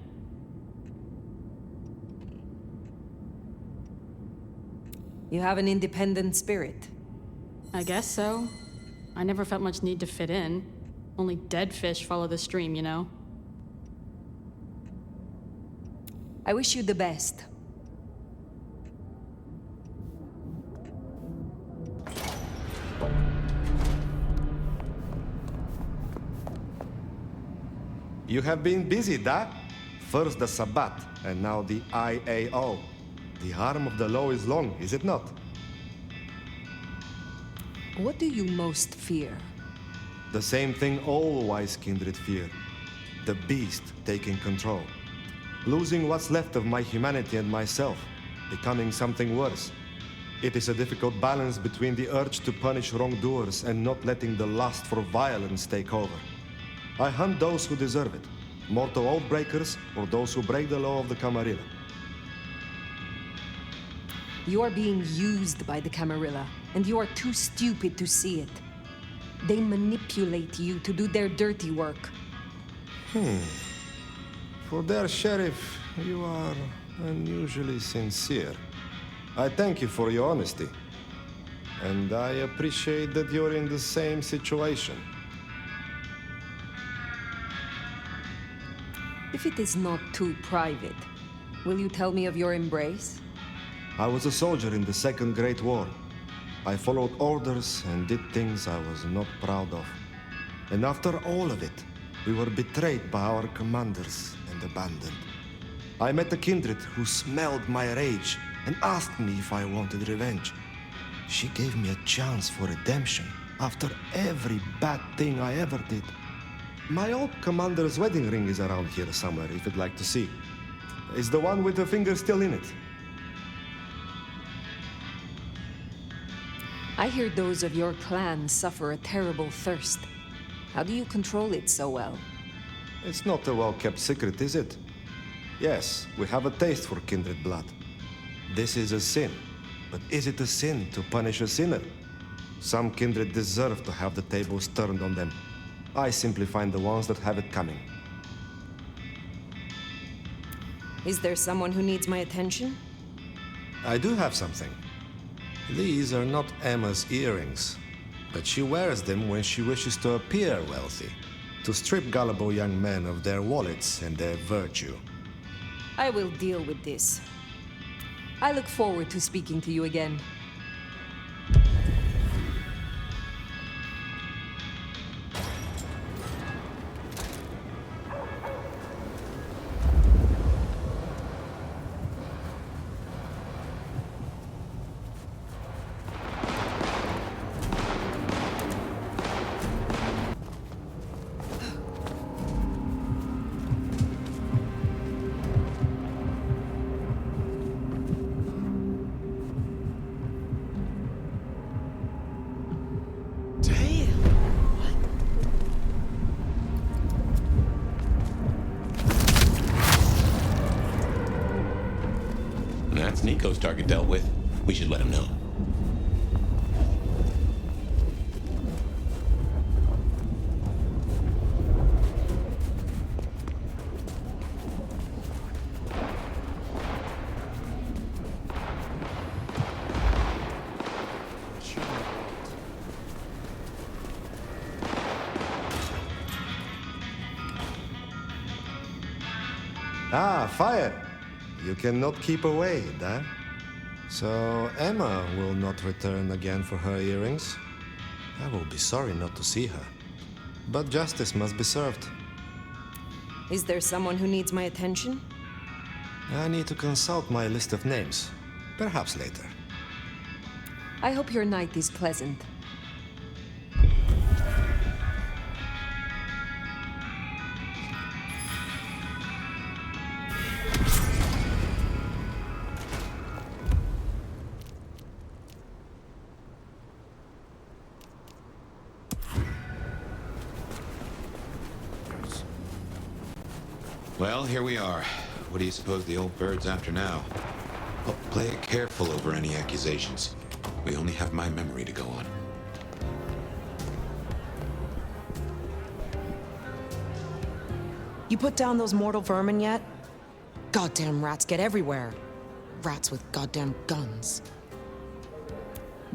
You have an independent spirit. I guess so. I never felt much need to fit in. Only dead fish follow the stream, you know? I wish you the best. You have been busy, da? First the Sabbat, and now the IAO. The arm of the law is long, is it not? What do you most fear? The same thing all wise kindred fear. The beast taking control. Losing what's left of my humanity and myself. Becoming something worse. It is a difficult balance between the urge to punish wrongdoers and not letting the lust for violence take over. I hunt those who deserve it. Mortal oath breakers or those who break the law of the Camarilla. You are being used by the Camarilla, and you are too stupid to see it. They manipulate you to do their dirty work. For their sheriff, you are unusually sincere. I thank you for your honesty. And I appreciate that you're in the same situation. If it is not too private, will you tell me of your embrace? I was a soldier in the Second Great War. I followed orders and did things I was not proud of. And after all of it, we were betrayed by our commanders and abandoned. I met a kindred who smelled my rage and asked me if I wanted revenge. She gave me a chance for redemption after every bad thing I ever did. My old commander's wedding ring is around here somewhere, if you'd like to see. It's the one with the finger still in it. I hear those of your clan suffer a terrible thirst. How do you control it so well? It's not a well-kept secret, is it? Yes, we have a taste for kindred blood. This is a sin. But is it a sin to punish a sinner? Some kindred deserve to have the tables turned on them. I simply find the ones that have it coming. Is there someone who needs my attention? I do have something. These are not Emma's earrings, but she wears them when she wishes to appear wealthy, to strip gullible young men of their wallets and their virtue. I will deal with this. I look forward to speaking to you again. That's Niko's target dealt with. We should let him know. Ah, Phyre! You cannot keep away, da? So Emma will not return again for her earrings? I will be sorry not to see her. But justice must be served. Is there someone who needs my attention? I need to consult my list of names. Perhaps later. I hope your night is pleasant. Well, here we are. What do you suppose the old bird's after now? Oh, play it careful over any accusations. We only have my memory to go on. You put down those mortal vermin yet? Goddamn rats get everywhere. Rats with goddamn guns.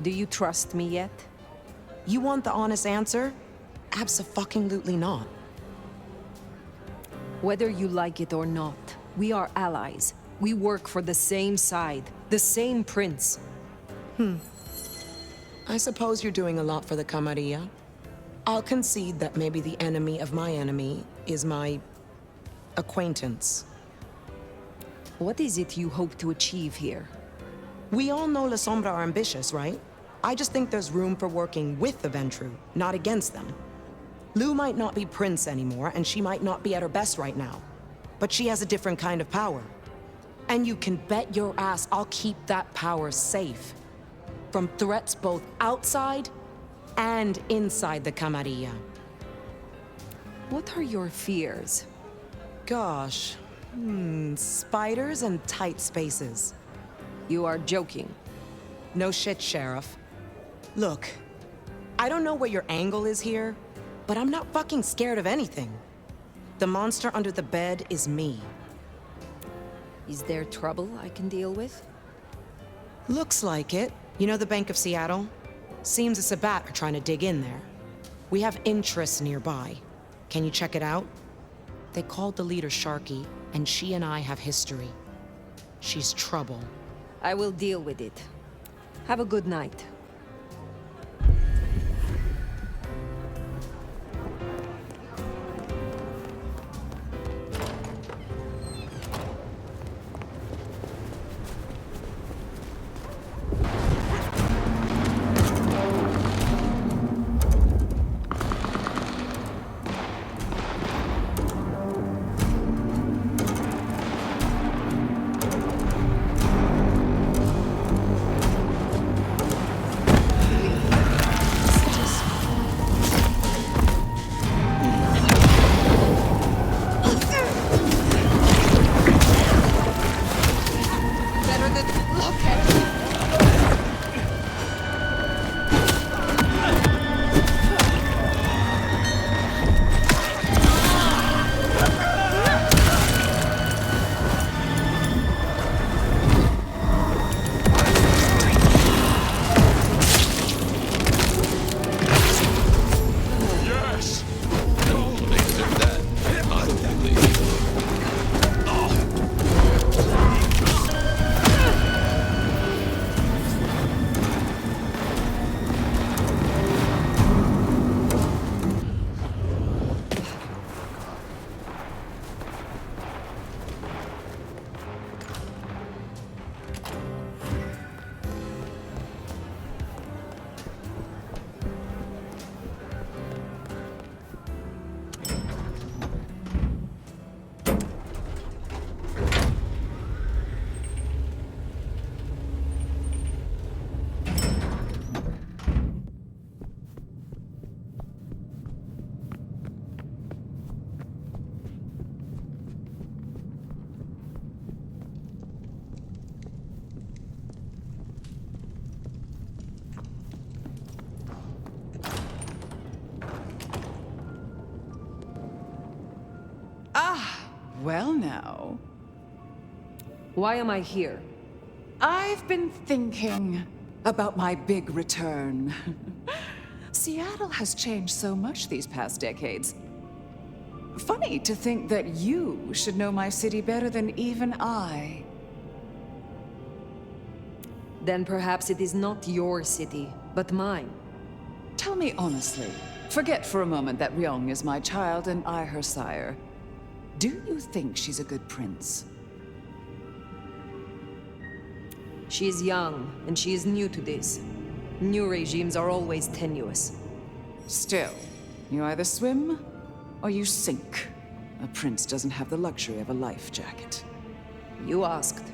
Do you trust me yet? You want the honest answer? Abso-fucking-lutely not. Whether you like it or not, we are allies. We work for the same side, the same prince. I suppose you're doing a lot for the Camarilla. I'll concede that maybe the enemy of my enemy is my acquaintance. What is it you hope to achieve here? We all know La Sombra are ambitious, right? I just think there's room for working with the Ventru, not against them. Lou might not be prince anymore, and she might not be at her best right now. But she has a different kind of power. And you can bet your ass I'll keep that power safe. From threats both outside and inside the Camarilla. What are your fears? Gosh. Spiders and tight spaces. You are joking. No shit, Sheriff. Look, I don't know what your angle is here, but I'm not fucking scared of anything. The monster under the bed is me. Is there trouble I can deal with? Looks like it. You know the Bank of Seattle? Seems the Sabbat are trying to dig in there. We have interests nearby. Can you check it out? They called the leader Sharky, and she and I have history. She's trouble. I will deal with it. Have a good night. Well now. Why am I here? I've been thinking about my big return. Seattle has changed so much these past decades. Funny to think that you should know my city better than even I. Then perhaps it is not your city, but mine. Tell me honestly, forget for a moment that Ryong is my child and I her sire. Do you think she's a good prince? She is young, and she is new to this. New regimes are always tenuous. Still, you either swim or you sink. A prince doesn't have the luxury of a life jacket. You asked.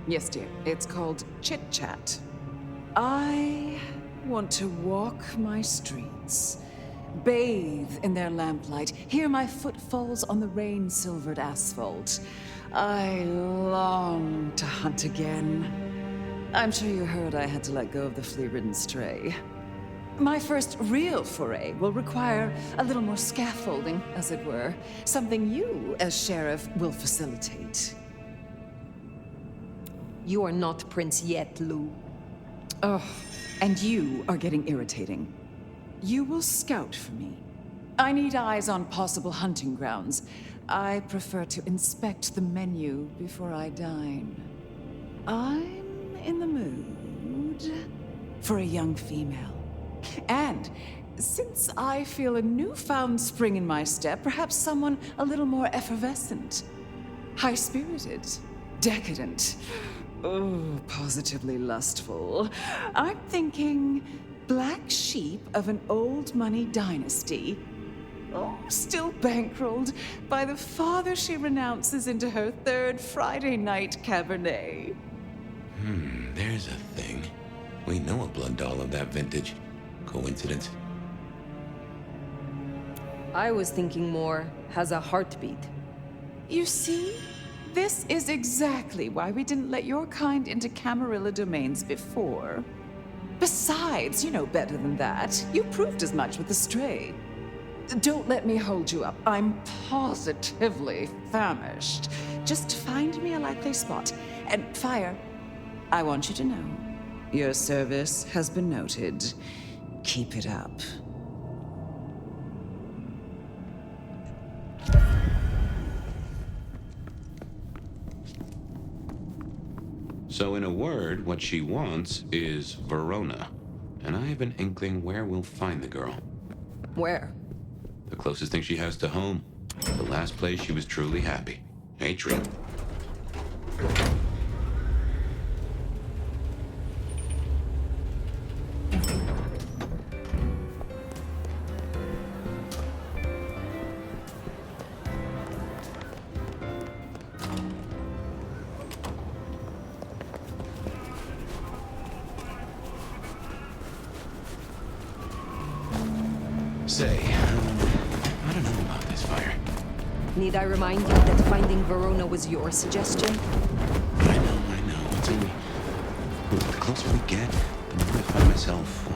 Yes, dear. It's called chit-chat. I want to walk my streets bathe in their lamplight, hear my footfalls on the rain-silvered asphalt. I long to hunt again. I'm sure you heard I had to let go of the flea-ridden stray. My first real foray will require a little more scaffolding, as it were. Something you, as sheriff, will facilitate. You are not Prince yet, Lou. Oh, and you are getting irritating. You will scout for me. I need eyes on possible hunting grounds. I prefer to inspect the menu before I dine. I'm in the mood for a young female. And since I feel a newfound spring in my step, perhaps someone a little more effervescent, high-spirited, decadent, oh, positively lustful. I'm thinking black sheep of an old money dynasty, oh, still bankrolled by the father she renounces into her third Friday night Cabernet. There's a thing. We know a blood doll of that vintage. Coincidence? I was thinking more, has a heartbeat. You see? This is exactly why we didn't let your kind into Camarilla domains before. Besides, you know better than that. You proved as much with the stray. Don't let me hold you up. I'm positively famished. Just find me a likely spot. And Phyre, I want you to know, your service has been noted. Keep it up. So in a word, what she wants is Verona. And I have an inkling where we'll find the girl. Where? The closest thing she has to home. The last place she was truly happy. Hey, Tree. Say, I don't know about this, Phyre. Need I remind you that finding Verona was your suggestion? I know. It's only... Look, the closer we get, the more I find myself,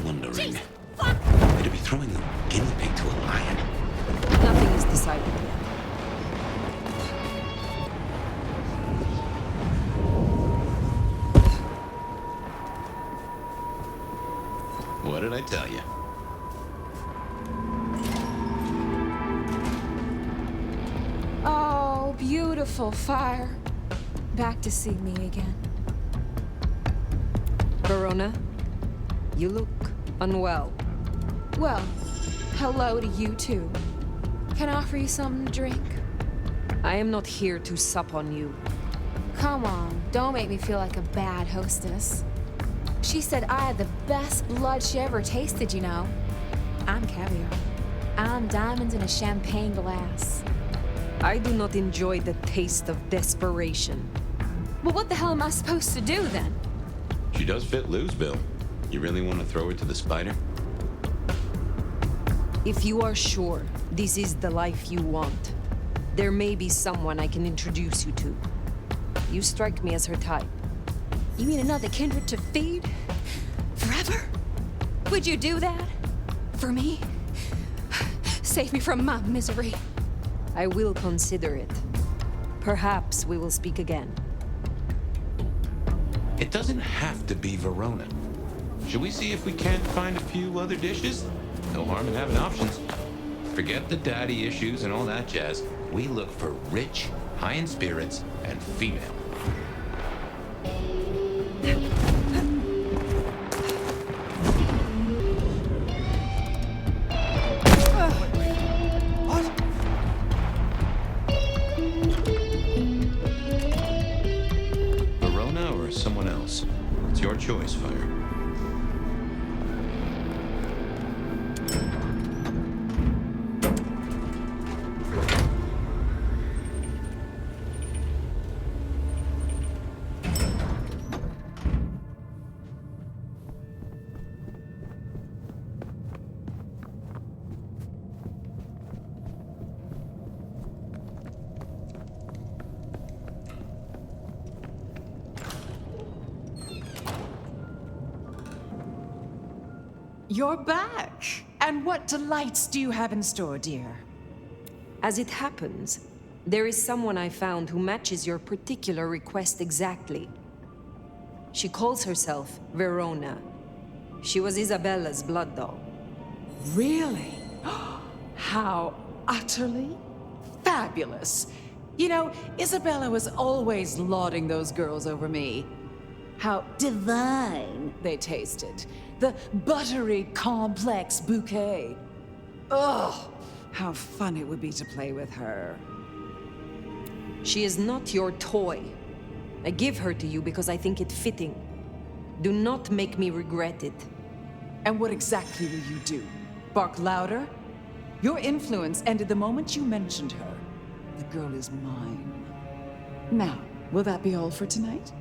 wondering. Jeez, fuck! It'd be throwing a guinea pig to a lion. Nothing is decided yet. What did I tell you? Oh, beautiful Phyre. Back to see me again. Verona, you look unwell. Well, hello to you too. Can I offer you something to drink? I am not here to sup on you. Come on, don't make me feel like a bad hostess. She said I had the best blood she ever tasted, you know. I'm caviar. I'm diamonds in a champagne glass. I do not enjoy the taste of desperation. Well, what the hell am I supposed to do then? She does fit Lou's bill. You really want to throw her to the spider? If you are sure this is the life you want, there may be someone I can introduce you to. You strike me as her type. You mean another kindred to feed? Forever? Would you do that? For me? Save me from my misery. I will consider it. Perhaps we will speak again. It doesn't have to be Verona. Should we see if we can't find a few other dishes? No harm in having options. Forget the daddy issues and all that jazz. We look for rich, high in spirits, and female. Verona or someone else? It's your choice, Phyre. You're back! And what delights do you have in store, dear? As it happens, there is someone I found who matches your particular request exactly. She calls herself Verona. She was Isabella's blood doll. Really? How utterly fabulous! You know, Isabella was always lauding those girls over me. How divine they tasted. The buttery, complex bouquet. Oh, how fun it would be to play with her. She is not your toy. I give her to you because I think it fitting. Do not make me regret it. And what exactly will you do? Bark louder? Your influence ended the moment you mentioned her. The girl is mine. Now, will that be all for tonight?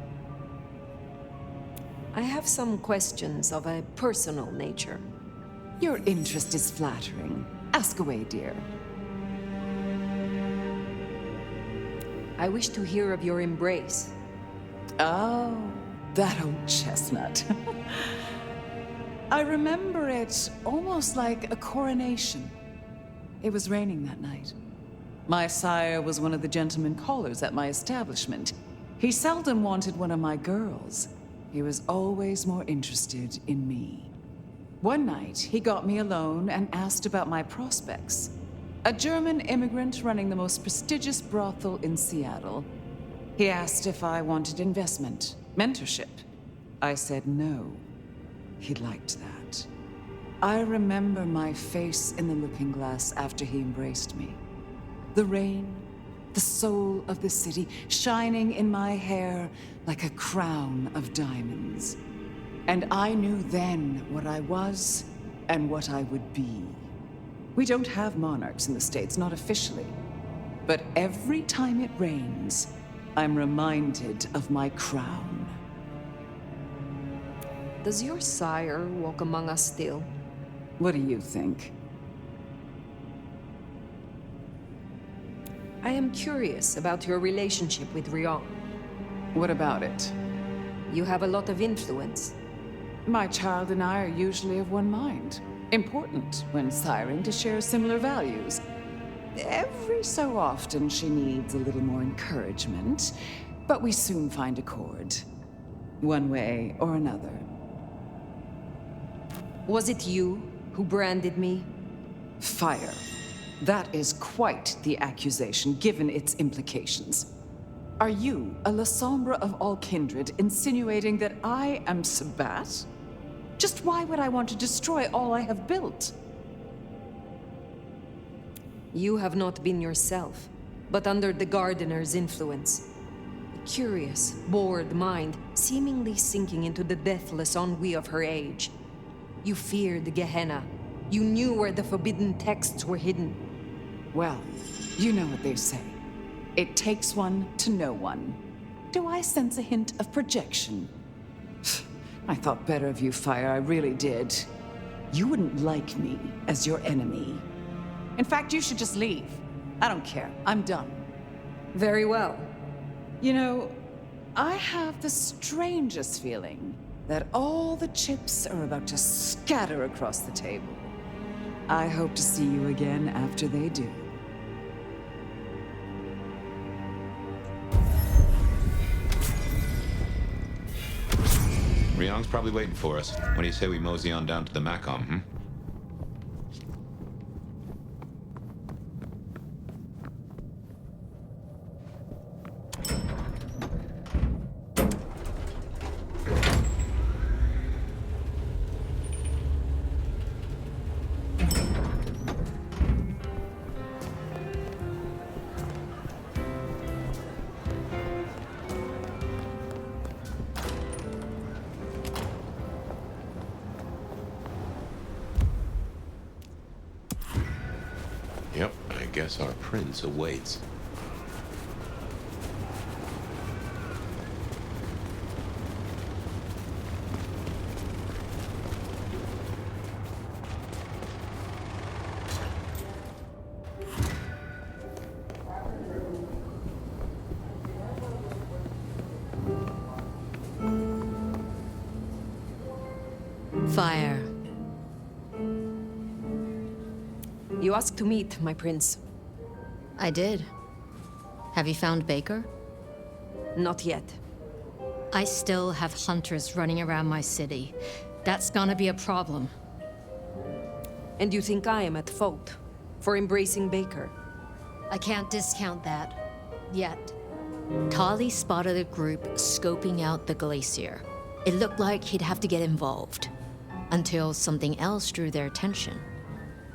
I have some questions of a personal nature. Your interest is flattering. Ask away, dear. I wish to hear of your embrace. Oh, that old chestnut. I remember it almost like a coronation. It was raining that night. My sire was one of the gentlemen callers at my establishment. He seldom wanted one of my girls. He was always more interested in me. One night, he got me alone and asked about my prospects. A German immigrant running the most prestigious brothel in Seattle. He asked if I wanted investment, mentorship. I said no. He liked that. I remember my face in the looking glass after he embraced me. The rain, the soul of the city, shining in my hair like a crown of diamonds. And I knew then what I was and what I would be. We don't have monarchs in the States, not officially. But every time it rains, I'm reminded of my crown. Does your sire walk among us still? What do you think? I am curious about your relationship with Ryong. What about it? You have a lot of influence. My child and I are usually of one mind. Important when siring to share similar values. Every so often she needs a little more encouragement, but we soon find accord. One way or another. Was it you who branded me? Phyre. That is quite the accusation, given its implications. Are you, a La Sombre of all kindred, insinuating that I am Sabat? Just why would I want to destroy all I have built? You have not been yourself, but under the Gardener's influence. A curious, bored mind, seemingly sinking into the deathless ennui of her age. You feared Gehenna. You knew where the forbidden texts were hidden. Well, you know what they say. It takes one to know one. Do I sense a hint of projection? I thought better of you, Phyre, I really did. You wouldn't like me as your enemy. In fact, you should just leave. I don't care. I'm done. Very well. You know, I have the strangest feeling that all the chips are about to scatter across the table. I hope to see you again after they do. Ryong's probably waiting for us. What do you say we mosey on down to the Macom, hmm? Yep, I guess our prince awaits. Phyre, You asked to meet, my prince. I did. Have you found Baker? Not yet. I still have hunters running around my city. That's gonna be a problem. And you think I am at fault for embracing Baker? I can't discount that. Yet. Tali spotted a group scoping out the glacier. It looked like he'd have to get involved. Until something else drew their attention.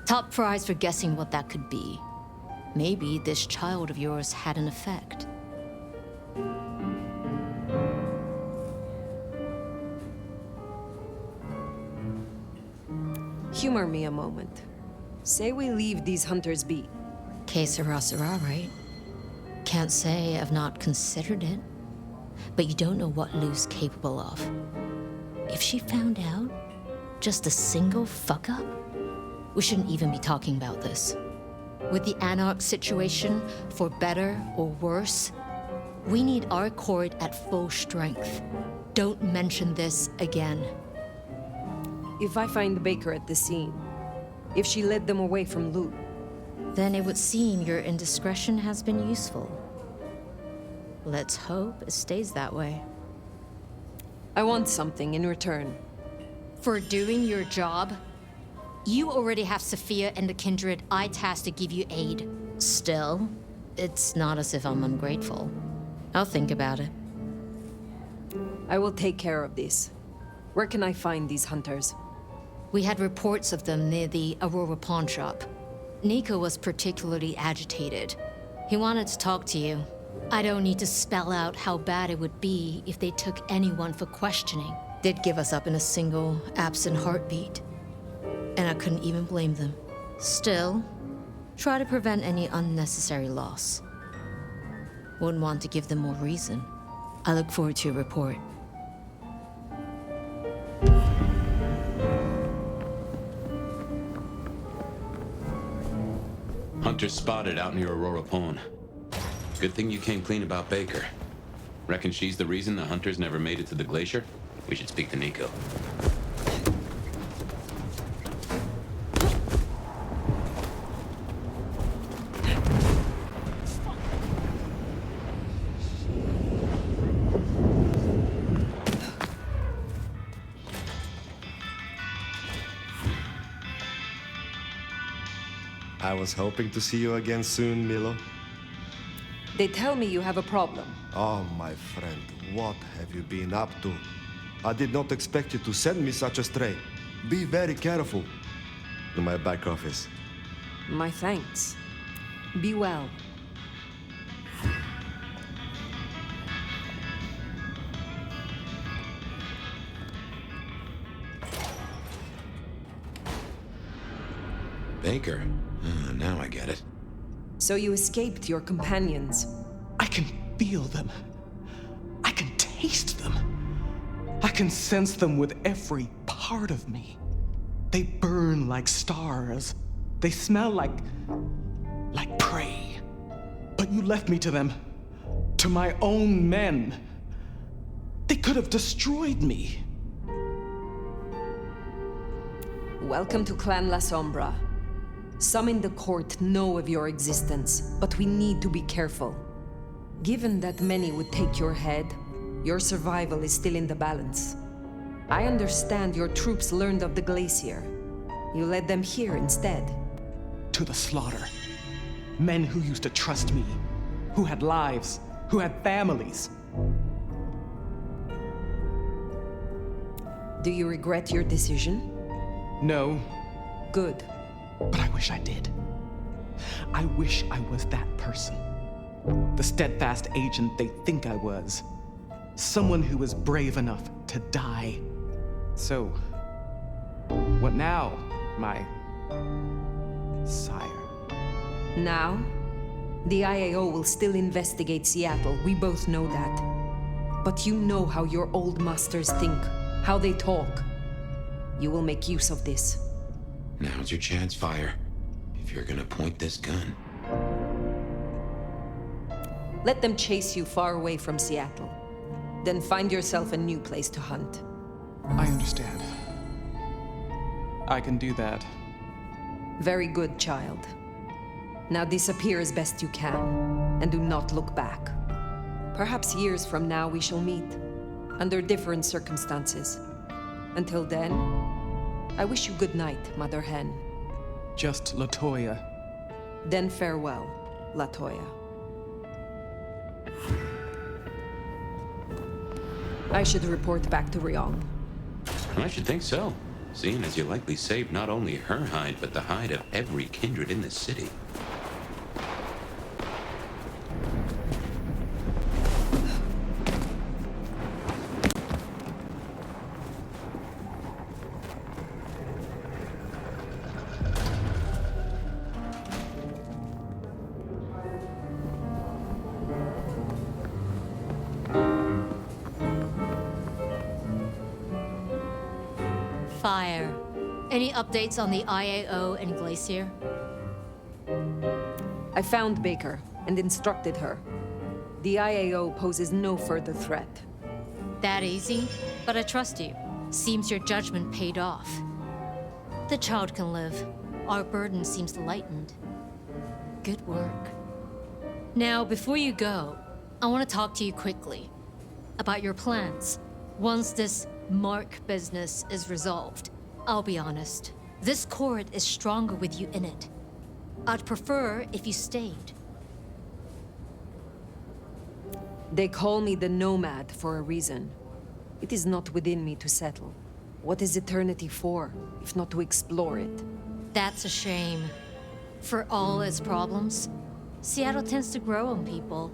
Top prize for guessing what that could be. Maybe this child of yours had an effect. Humor me a moment. Say we leave these hunters be. Que sera, sera, right? Can't say I've not considered it. But you don't know what Lou's capable of. If she found out, just a single fuck-up, we shouldn't even be talking about this. With the Anarch situation, for better or worse, we need our court at full strength. Don't mention this again. If I find Baker at the scene, if she led them away from Lou, then it would seem your indiscretion has been useful. Let's hope it stays that way. I want something in return. For doing your job? You already have Sophia and the kindred I tasked to give you aid. Still, it's not as if I'm ungrateful. I'll think about it. I will take care of this. Where can I find these hunters? We had reports of them near the Aurora pawn shop. Niko was particularly agitated. He wanted to talk to you. I don't need to spell out how bad it would be if they took anyone for questioning. They'd give us up in a single, absent heartbeat. And I couldn't even blame them. Still, try to prevent any unnecessary loss. Wouldn't want to give them more reason. I look forward to your report. Hunter spotted out near Aurora Pawn. Good thing you came clean about Baker. Reckon she's the reason the hunters never made it to the glacier? We should speak to Niko. I was hoping to see you again soon, Milo. They tell me you have a problem. Oh, my friend, what have you been up to? I did not expect you to send me such a stray. Be very careful. In my back office. My thanks. Be well. Baker? Now I get it. So you escaped your companions. I can feel them. I can taste them. I can sense them with every part of me. They burn like stars. They smell like prey. But you left me to them. To my own men. They could have destroyed me. Welcome to Clan La Sombra. Some in the court know of your existence, but we need to be careful. Given that many would take your head, your survival is still in the balance. I understand your troops learned of the glacier. You led them here instead. To the slaughter. Men who used to trust me, who had lives, who had families. Do you regret your decision? No. Good. But I wish I did. I wish I was that person. The steadfast agent they think I was. Someone who was brave enough to die. So, what now, my sire? Now? The IAO will still investigate Seattle, we both know that. But you know how your old masters think, how they talk. You will make use of this. Now's your chance, Phyre. If you're gonna point this gun. Let them chase you far away from Seattle. Then find yourself a new place to hunt. I understand. I can do that. Very good, child. Now disappear as best you can, and do not look back. Perhaps years from now we shall meet, under different circumstances. Until then, I wish you good night, Mother Hen. Just Latoya. Then farewell, Latoya. I should report back to Ryong. I should think so, seeing as you likely saved not only her hide, but the hide of every kindred in the city. Fire. Any updates on the IAO and Glacier? I found Baker and instructed her. The IAO poses no further threat. That easy? But I trust you. Seems your judgment paid off. The child can live. Our burden seems lightened. Good work. Now, before you go, I want to talk to you quickly about your plans. Once this Mark business is resolved, I'll be honest. This court is stronger with you in it. I'd prefer if you stayed. They call me the Nomad for a reason. It is not within me to settle. What is eternity for, if not to explore it? That's a shame. For all its problems, Seattle tends to grow on people.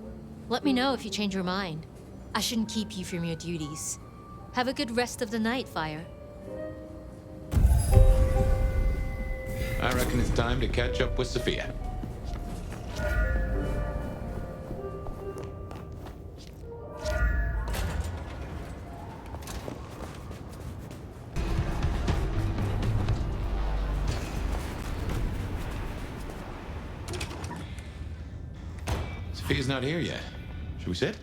Let me know if you change your mind. I shouldn't keep you from your duties. Have a good rest of the night, Phyre. I reckon it's time to catch up with Sophia. Sophia's not here yet. Should we sit?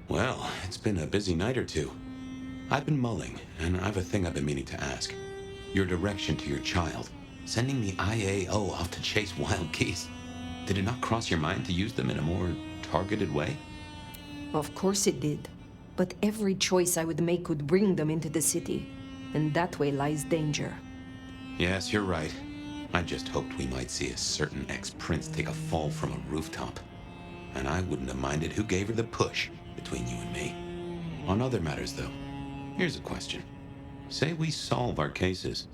Well, it's been a busy night or two. I've been mulling, and I've a thing I've been meaning to ask. Your direction to your child, sending the IAO off to chase wild geese. Did it not cross your mind to use them in a more targeted way? Of course it did. But every choice I would make would bring them into the city, and that way lies danger. Yes, you're right. I just hoped we might see a certain ex-prince take a fall from a rooftop. And I wouldn't have minded who gave her the push between you and me. On other matters, though, here's a question. Say we solve our cases.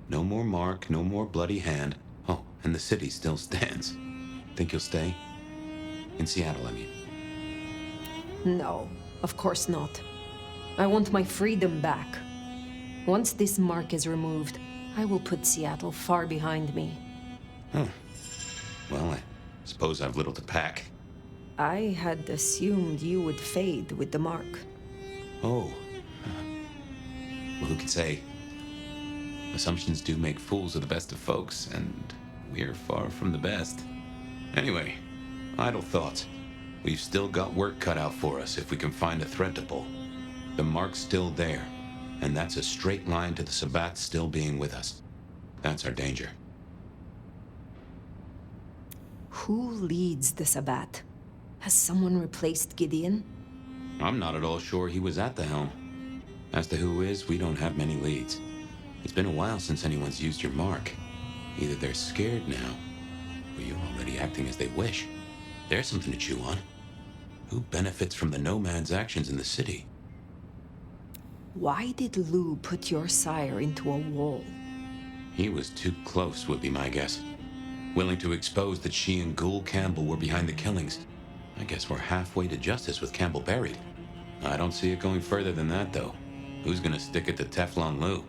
No more Mark, no more bloody hand. Oh, and the city still stands. Think you'll stay? In Seattle, I mean. No, of course not. I want my freedom back. Once this mark is removed, I will put Seattle far behind me. Huh. Well, I suppose I've little to pack. I had assumed you would fade with the mark. Oh. Well, who can say? Assumptions do make fools of the best of folks, and we're far from the best. Anyway, idle thoughts. We've still got work cut out for us if we can find a thread to pull. The mark's still there, and that's a straight line to the Sabbat still being with us. That's our danger. Who leads the Sabbat? Has someone replaced Gideon? I'm not at all sure he was at the helm. As to who is, we don't have many leads. It's been a while since anyone's used your mark. Either they're scared now, or you're already acting as they wish. There's something to chew on. Who benefits from the Nomad's actions in the city? Why did Lou put your sire into a wall? He was too close, would be my guess. Willing to expose that she and Ghoul Campbell were behind the killings. I guess we're halfway to justice with Campbell buried. I don't see it going further than that, though. Who's gonna stick it to Teflon Lou?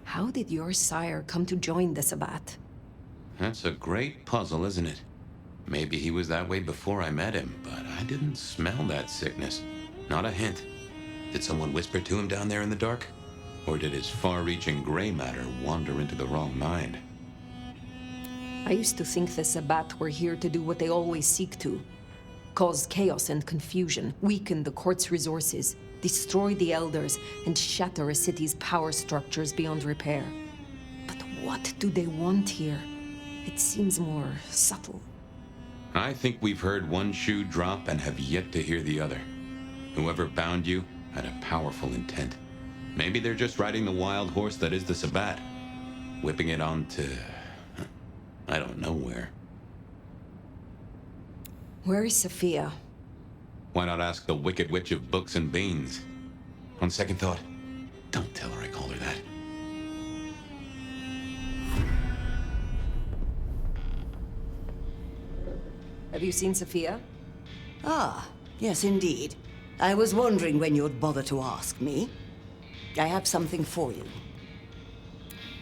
How did your sire come to join the Sabbat? That's a great puzzle, isn't it? Maybe he was that way before I met him, but I didn't smell that sickness. Not a hint. Did someone whisper to him down there in the dark? Or did his far-reaching gray matter wander into the wrong mind? I used to think the Sabbat were here to do what they always seek to. cause chaos and confusion, weaken the court's resources, destroy the elders, and shatter a city's power structures beyond repair. But what do they want here? It seems more subtle. I think we've heard one shoe drop and have yet to hear the other. Whoever bound you had a powerful intent. Maybe they're just riding the wild horse that is the Sabbat, whipping it onto... I don't know where. Where is Sophia? Why not ask the Wicked Witch of Books and Beans? On second thought, don't tell her I called her that. Have you seen Sophia? Ah, yes indeed. I was wondering when you'd bother to ask me. I have something for you.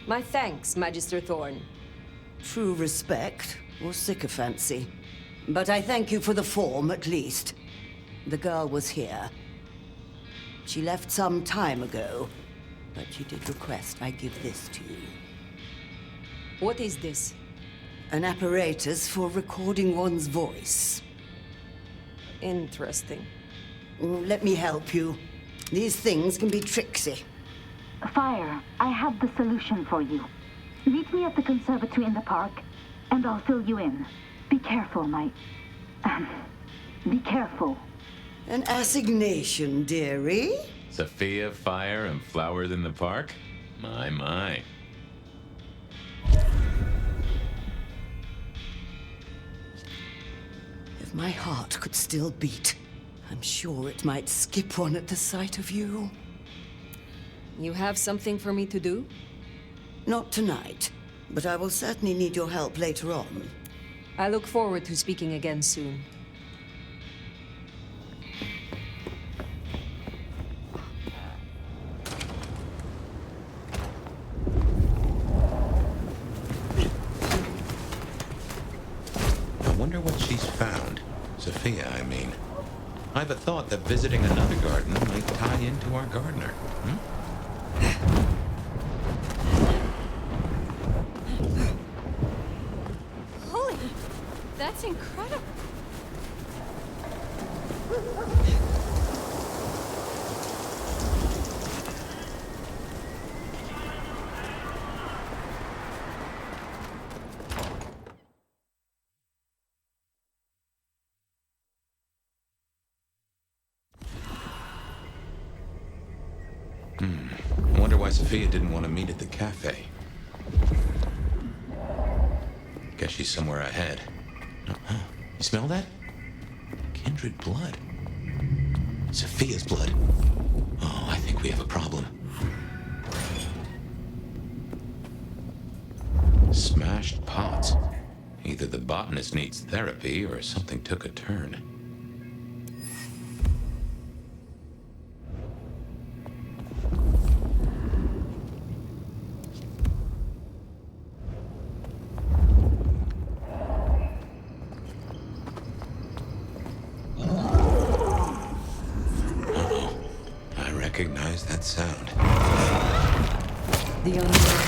My thanks, Magister Thorn. True respect or sycophancy. But I thank you for the form, at least. The girl was here. She left some time ago, but she did request I give this to you. What is this? An apparatus for recording one's voice. Interesting. Let me help you. These things can be tricksy. Phyre, I have the solution for you. Meet me at the conservatory in the park, and I'll fill you in. Be careful, be careful. An assignation, dearie? Sophia, Phyre, and flowers in the park? My. If my heart could still beat, I'm sure it might skip one at the sight of you. You have something for me to do? Not tonight, but I will certainly need your help later on. I look forward to speaking again soon. I wonder what she's found. Sophia, I mean. I've a thought that visiting another garden might tie into our gardener. Holy, that's incredible. I wonder why Sophia didn't want to meet at the cafe. Guess she's somewhere ahead. You smell that? Kindred blood. Sophia's blood. Oh, I think we have a problem. Smashed pots. Either the botanist needs therapy or something took a turn. Recognize that sound. The only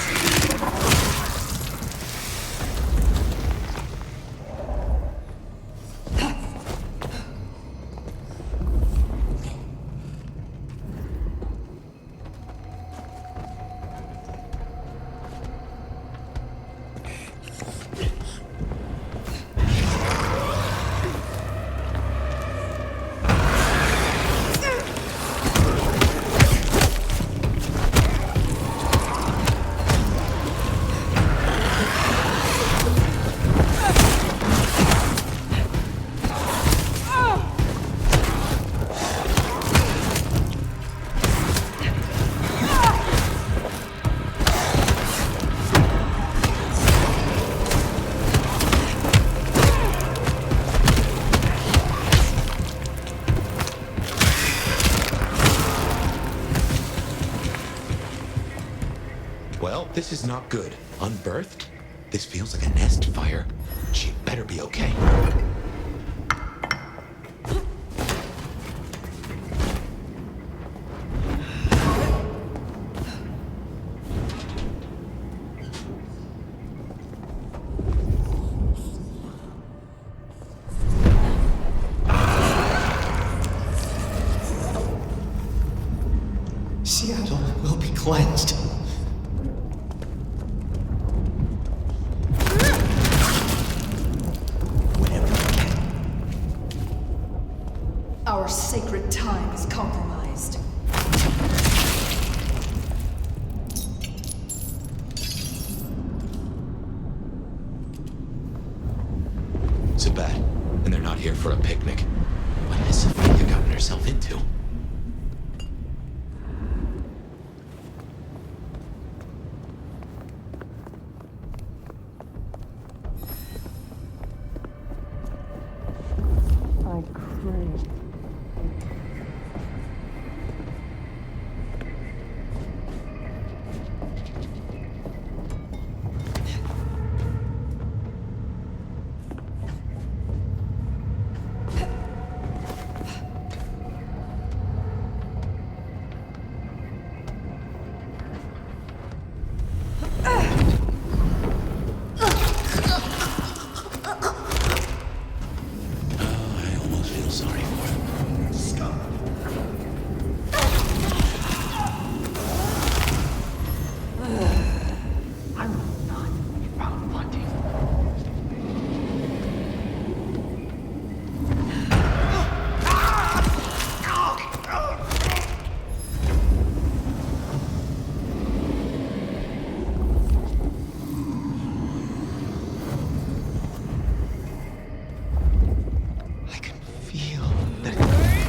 This is not good. Unbirthed? This feels like a nest fire. She better be okay. clenched. Our sacred time is compromised. Sabat, and they're not here for a picnic. What has Sophia gotten herself into? I crave.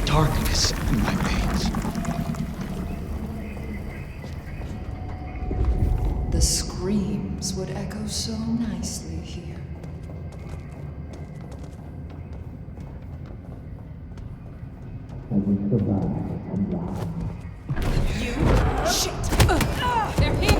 Darkness in my veins. The screams would echo so nicely here. Shit! They're here!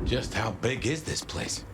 Just how big is this place?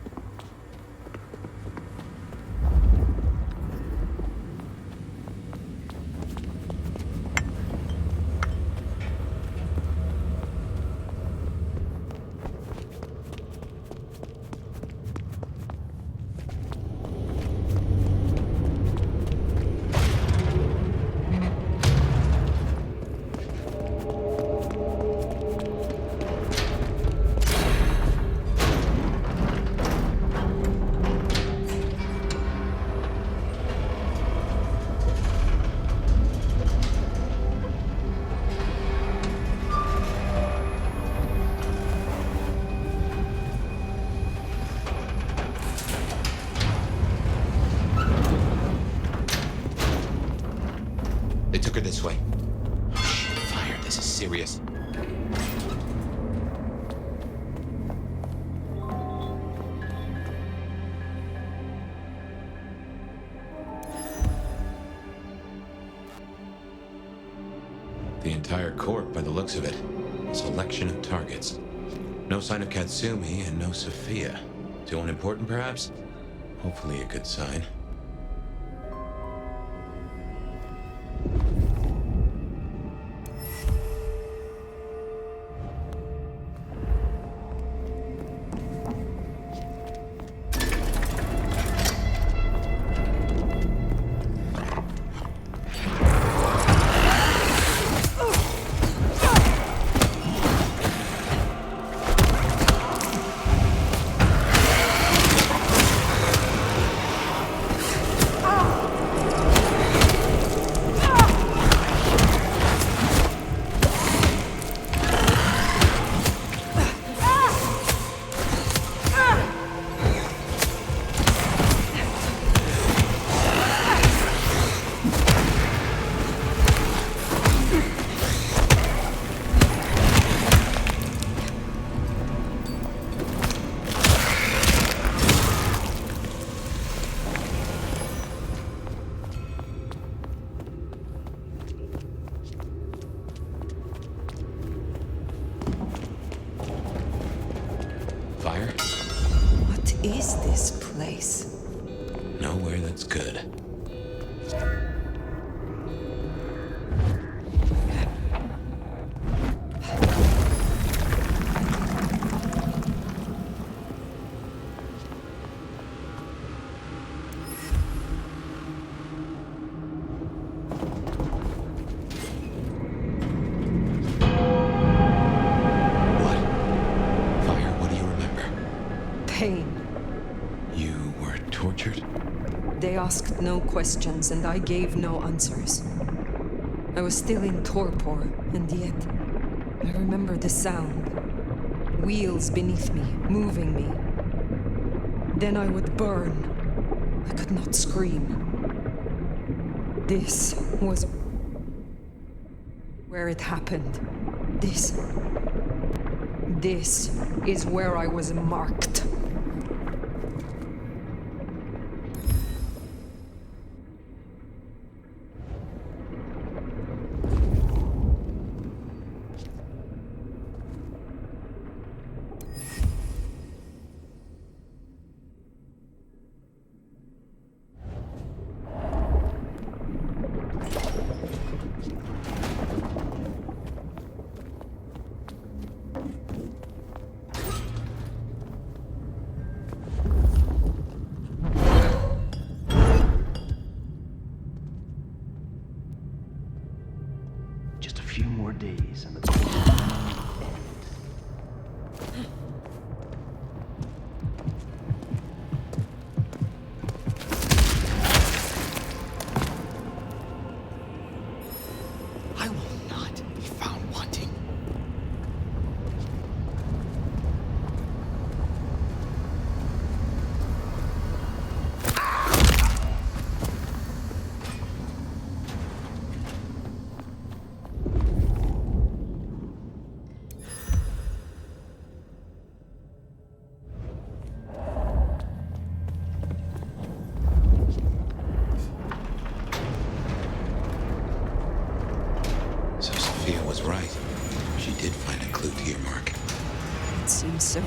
this way. Oh, shit, Fire, this is serious. The entire court, by the looks of it. A selection of targets. No sign of Katsumi and no Sophia. Too unimportant, perhaps? Hopefully a good sign. Fire? What is this place? Nowhere that's good. Asked no questions, and I gave no answers. I was still in torpor, and yet I remember the sound. Wheels beneath me, moving me. Then I would burn. I could not scream. This was where it happened. This is where I was marked. So.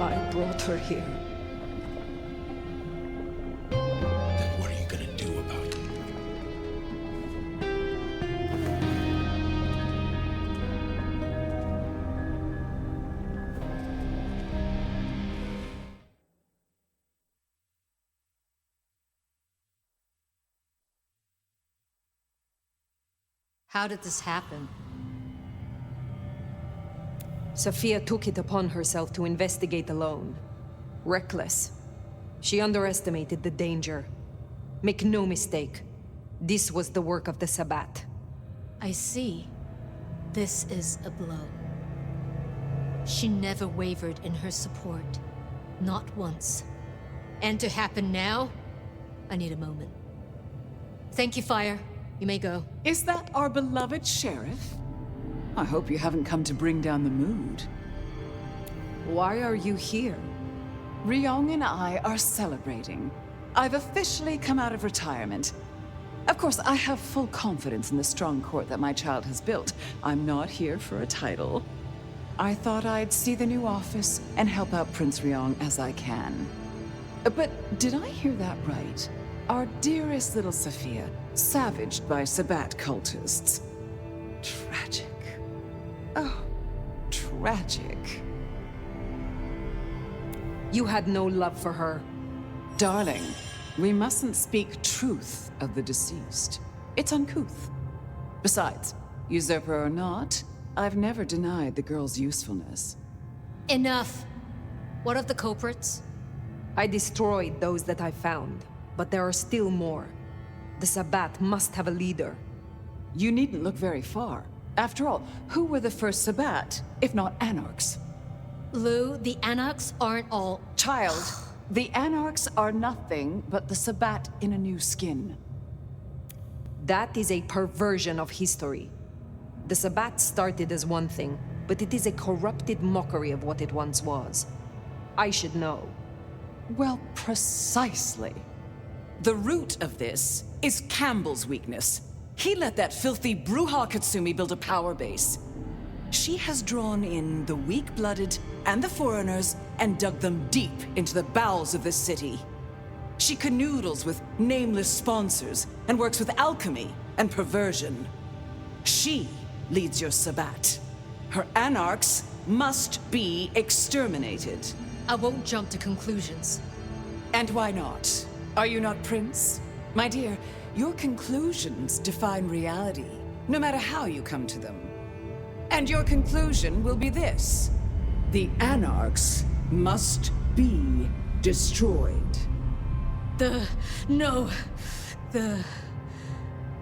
I brought her here. Then what are you gonna do about it? How did this happen? Sophia took it upon herself to investigate alone. Reckless. She underestimated the danger. Make no mistake, this was the work of the Sabbat. I see. This is a blow. She never wavered in her support. Not once. And to happen now? I need a moment. Thank you, Phyre. You may go. Is that our beloved sheriff? I hope you haven't come to bring down the mood. Why are you here? Ryong and I are celebrating. I've officially come out of retirement. Of course, I have full confidence in the strong court that my child has built. I'm not here for a title. I thought I'd see the new office and help out Prince Ryong as I can. But did I hear that right? Our dearest little Sophia, savaged by Sabbat cultists. Tragic. Oh, tragic. You had no love for her. Darling, we mustn't speak truth of the deceased. It's uncouth. Besides, usurper or not, I've never denied the girl's usefulness. Enough! What of the culprits? I destroyed those that I found, but there are still more. The Sabbat must have a leader. You needn't look very far. After all, who were the first Sabbat, if not Anarchs? Lou, the Anarchs aren't all... Child, the Anarchs are nothing but the Sabbat in a new skin. That is a perversion of history. The Sabbat started as one thing, but it is a corrupted mockery of what it once was. I should know. Well, precisely. The root of this is Campbell's weakness. He let that filthy Bruja Katsumi build a power base. She has drawn in the weak-blooded and the foreigners and dug them deep into the bowels of this city. She canoodles with nameless sponsors and works with alchemy and perversion. She leads your Sabbat. Her Anarchs must be exterminated. I won't jump to conclusions. And why not? Are you not Prince? My dear, your conclusions define reality, no matter how you come to them. And your conclusion will be this: the Anarchs must be destroyed. The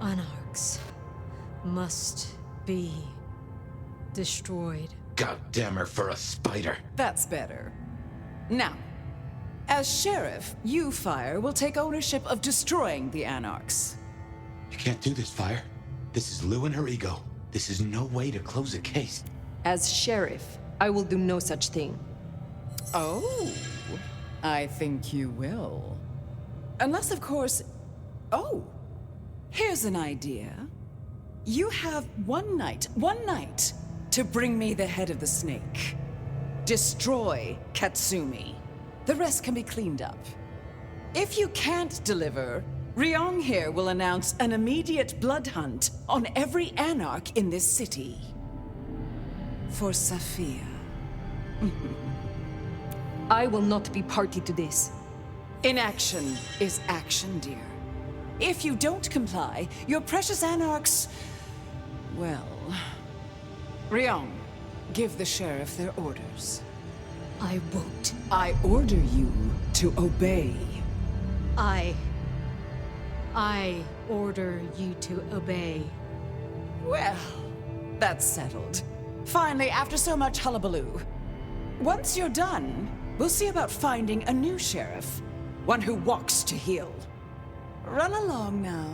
Anarchs must be destroyed. God damn her for a spider. That's better. Now, as sheriff, you, Phyre, will take ownership of destroying the Anarchs. You can't do this, Phyre. This is Lou and her ego. This is no way to close a case. As sheriff, I will do no such thing. Oh, I think you will. Unless, of course... Oh, here's an idea. You have one night to bring me the head of the snake. Destroy Katsumi. The rest can be cleaned up. If you can't deliver, Ryong here will announce an immediate blood hunt on every Anarch in this city. For Sophia. I will not be party to this. Inaction is action, dear. If you don't comply, your precious Anarchs... well... Ryong, give the sheriff their orders. I won't. I order you to obey. I order you to obey. Well, that's settled. Finally, after so much hullabaloo. Once you're done, we'll see about finding a new sheriff. One who walks to heal. Run along now.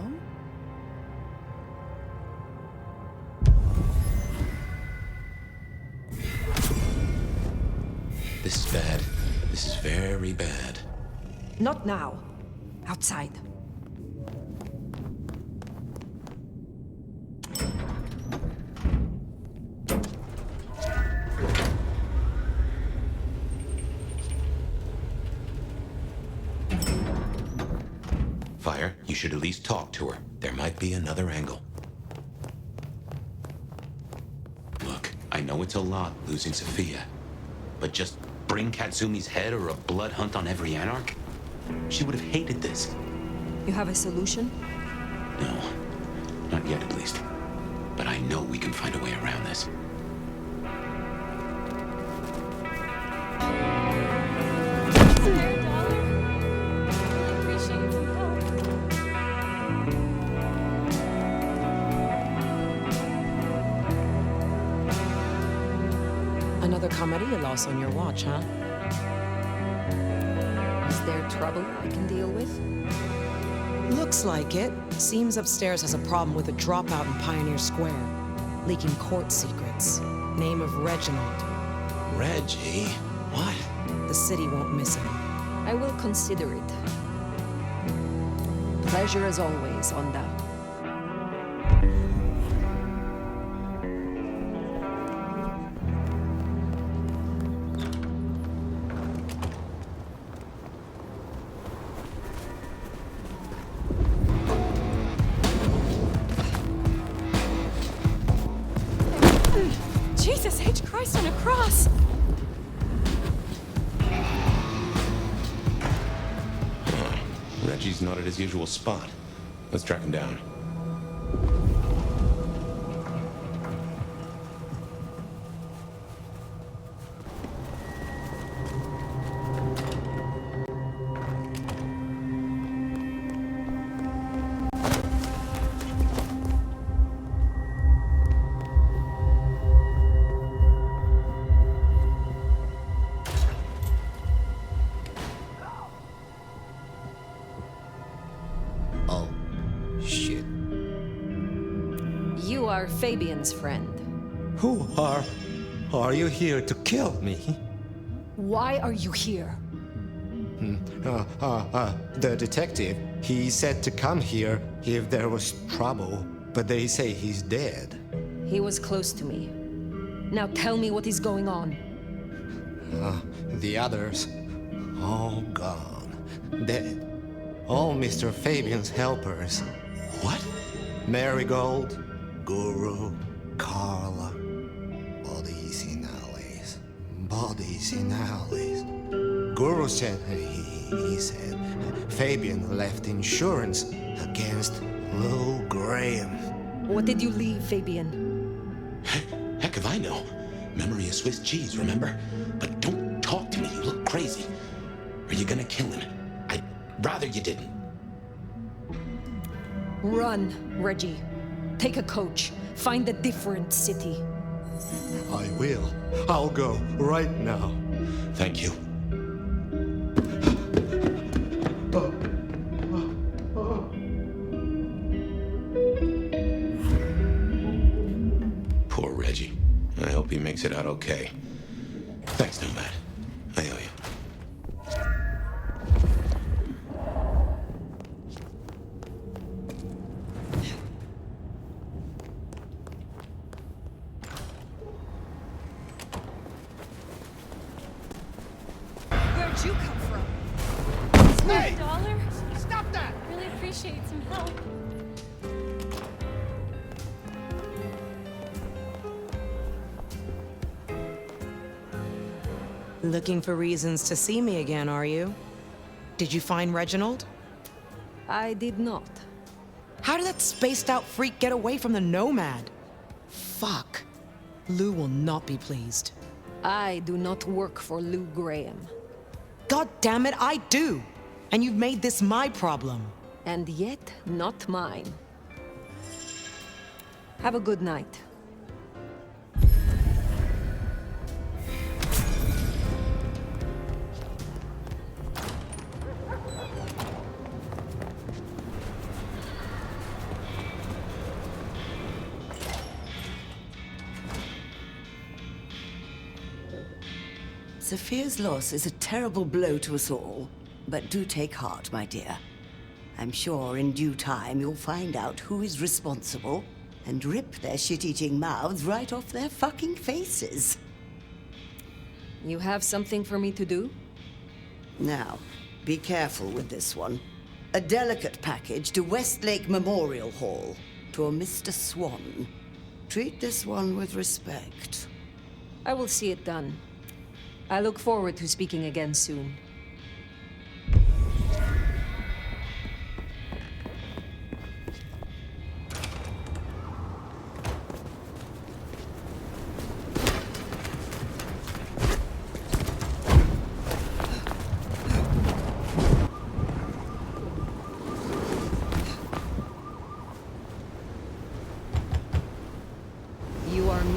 This is bad. This is very bad. Not now. Outside. Phyre, you should at least talk to her. There might be another angle. Look, I know it's a lot losing Sophia, but just bring Katsumi's head or a blood hunt on every Anarch? She would have hated this. You have a solution? No. Not yet, at least. But I know we can find a way around this. Another Camarilla loss on your watch, huh? Is there trouble I can deal with? Looks like it. Seems upstairs has a problem with a dropout in Pioneer Square. Leaking court secrets. Name of Reginald. Reggie? What? The city won't miss him. I will consider it. Pleasure as always, Onda. Jesus H. Christ on a cross! Reggie's not at his usual spot. Let's track him down. Fabien's friend. Who are you here to kill me? Why are you here? The detective, he said to come here if there was trouble, but they say he's dead. He was close to me. Now tell me what is going on. The others, all gone. Dead. All Mr. Fabien's helpers. What? Marigold, Guru, Carla. Bodies in alleys. Bodies in alleys. Guru said, he said, Fabien left insurance against Lou Graham. What did you leave, Fabien? Heck if I know. Memory is Swiss cheese, remember? But don't talk to me, you look crazy. Are you gonna kill him? I'd rather you didn't. Run, Reggie. Take a coach. Find a different city. I will. I'll go right now. Thank you. Poor Reggie. I hope he makes it out okay. Thanks, Nomad. I owe you. Where'd you come from? Hey! $1? Stop that! Really appreciate some help. Looking for reasons to see me again, are you? Did you find Reginald? I did not. How did that spaced-out freak get away from the Nomad? Fuck. Lou will not be pleased. I do not work for Lou Graham. God damn it, I do! And you've made this my problem. And yet, not mine. Have a good night. Sophia's loss is a terrible blow to us all, but do take heart, my dear. I'm sure in due time you'll find out who is responsible and rip their shit-eating mouths right off their fucking faces. You have something for me to do? Now, be careful with this one. A delicate package to Westlake Memorial Hall. To a Mr. Swan. Treat this one with respect. I will see it done. I look forward to speaking again soon.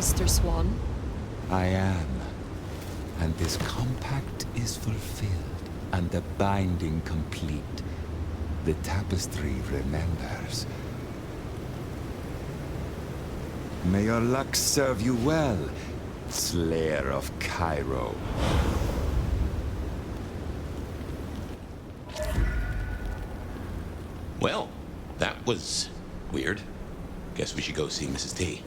Mr. Swan? I am. And this compact is fulfilled, and the binding complete. The tapestry remembers. May your luck serve you well, Slayer of Cairo. Well, that was weird. Guess we should go see Mrs. T.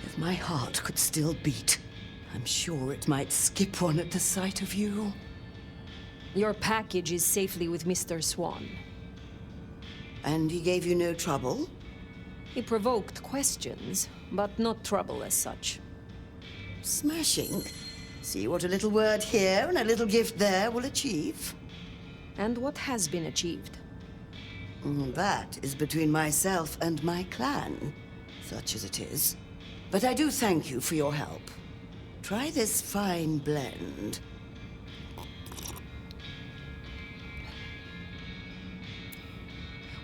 If my heart could still beat, I'm sure it might skip one at the sight of you. Your package is safely with Mr. Swan. And he gave you no trouble? He provoked questions, but not trouble as such. Smashing. See what a little word here and a little gift there will achieve. And what has been achieved? That is between myself and my clan, such as it is. But I do thank you for your help. Try this fine blend.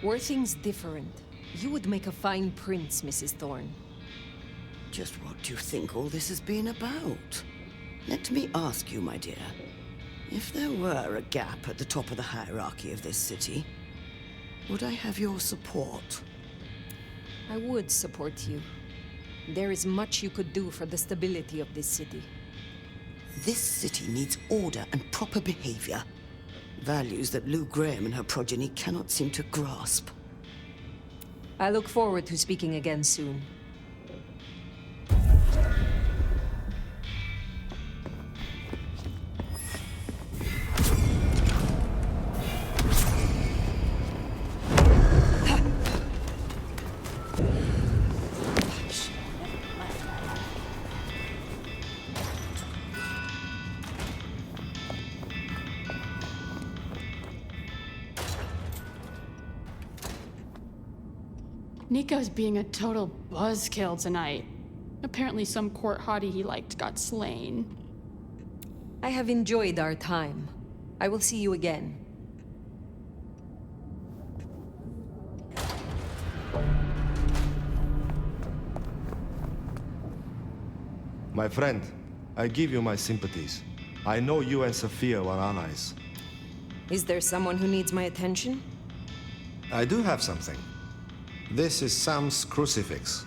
Were things different, you would make a fine prince, Mrs. Thorn. Just what do you think all this has been about? Let me ask you, my dear. If there were a gap at the top of the hierarchy of this city, would I have your support? I would support you. There is much you could do for the stability of this city. This city needs order and proper behavior. Values that Lou Graham and her progeny cannot seem to grasp. I look forward to speaking again soon. Niko's being a total buzzkill tonight. Apparently some court hottie he liked got slain. I have enjoyed our time. I will see you again. My friend, I give you my sympathies. I know you and Sophia were allies. Is there someone who needs my attention? I do have something. This is Sam's crucifix.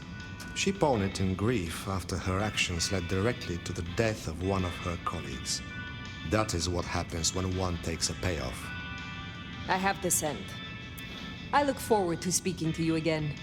She pawned it in grief after her actions led directly to the death of one of her colleagues. That is what happens when one takes a payoff. I have the scent. I look forward to speaking to you again.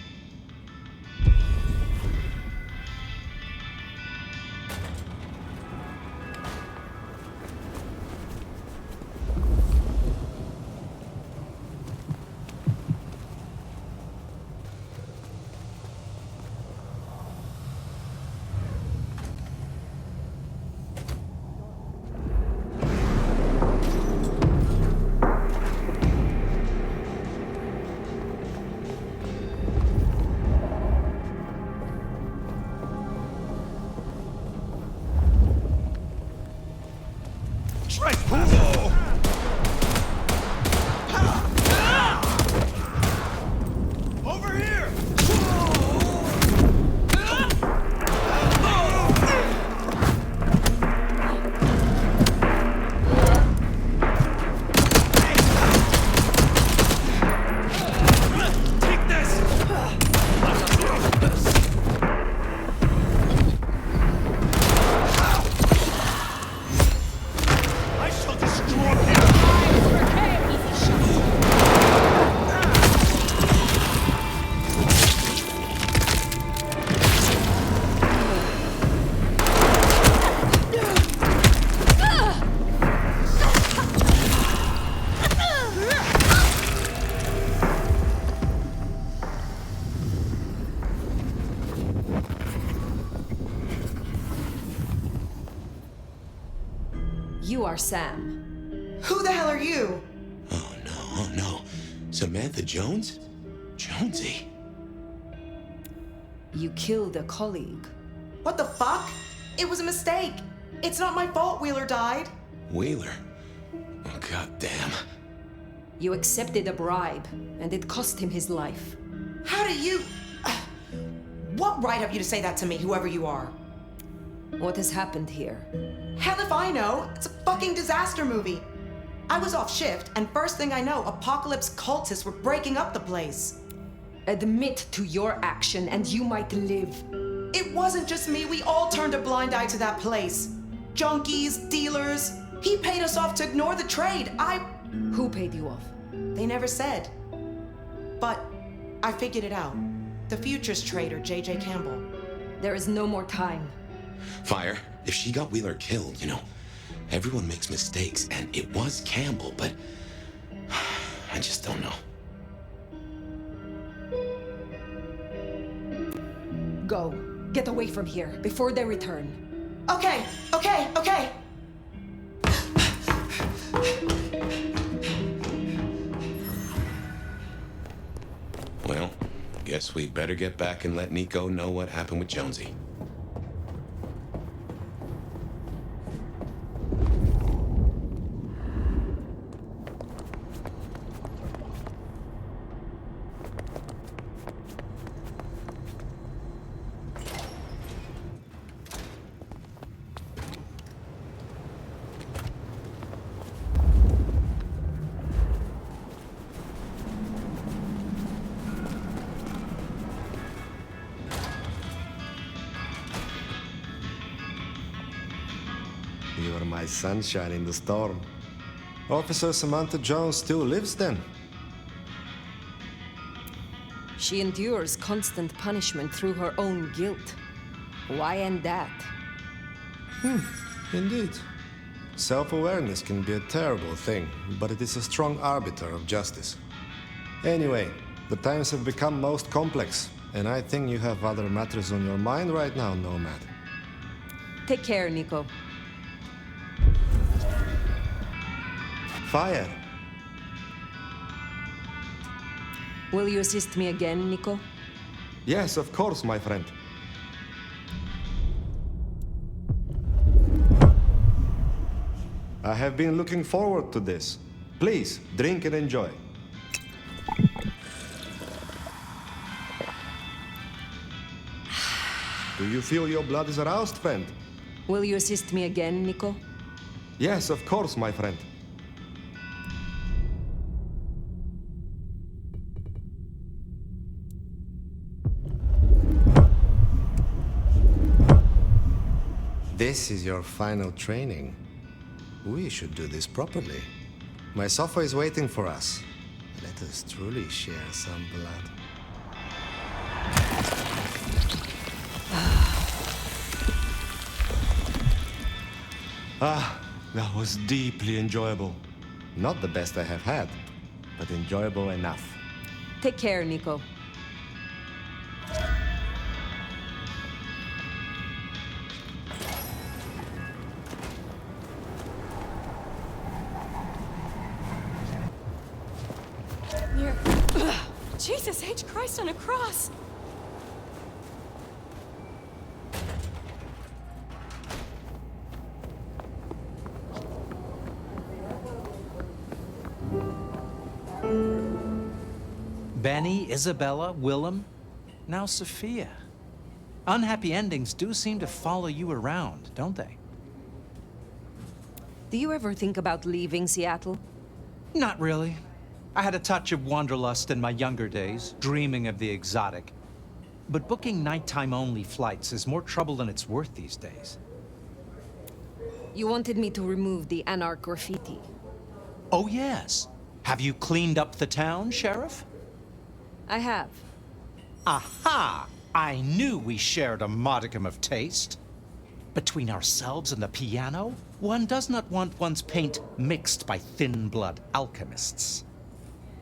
Destroy You are Sam. Who the hell are you? Oh no. Samantha Jones? Jonesy? You killed a colleague. What the fuck? It was a mistake. It's not my fault Wheeler died. Wheeler? Oh, goddamn. You accepted a bribe, and it cost him his life. How do you... What right have you to say that to me, whoever you are? What has happened here? Hell if I know. It's a fucking disaster movie. I was off shift, and first thing I know, apocalypse cultists were breaking up the place. Admit to your action, and you might live. It wasn't just me. We all turned a blind eye to that place. Junkies, dealers. He paid us off to ignore the trade. Who paid you off? They never said. But I figured it out. The futures trader, J.J. Campbell. There is no more time. Fire, if she got Wheeler killed, everyone makes mistakes, and it was Campbell, but I just don't know. Go. Get away from here before they return. Okay. Well, guess we better get back and let Niko know what happened with Jonesy. You're my sunshine in the storm. Officer Samantha Jones still lives then? She endures constant punishment through her own guilt. Why end that? Indeed. Self-awareness can be a terrible thing, but it is a strong arbiter of justice. Anyway, the times have become most complex, and I think you have other matters on your mind right now, Nomad. Take care, Niko. Fire. Will you assist me again, Niko? Yes, of course, my friend. I have been looking forward to this. Please, drink and enjoy. Do you feel your blood is aroused, friend? Will you assist me again, Niko? Yes, of course, my friend. This is your final training. We should do this properly. My sofa is waiting for us. Let us truly share some blood. That was deeply enjoyable. Not the best I have had, but enjoyable enough. Take care, Niko. Jesus H. Christ on a cross! Benny, Isabella, Willem, now Sophia. Unhappy endings do seem to follow you around, don't they? Do you ever think about leaving Seattle? Not really. I had a touch of wanderlust in my younger days, dreaming of the exotic. But booking nighttime-only flights is more trouble than it's worth these days. You wanted me to remove the Anarch graffiti. Oh, yes. Have you cleaned up the town, Sheriff? I have. Aha! I knew we shared a modicum of taste. Between ourselves and the piano, one does not want one's paint mixed by thin-blood alchemists.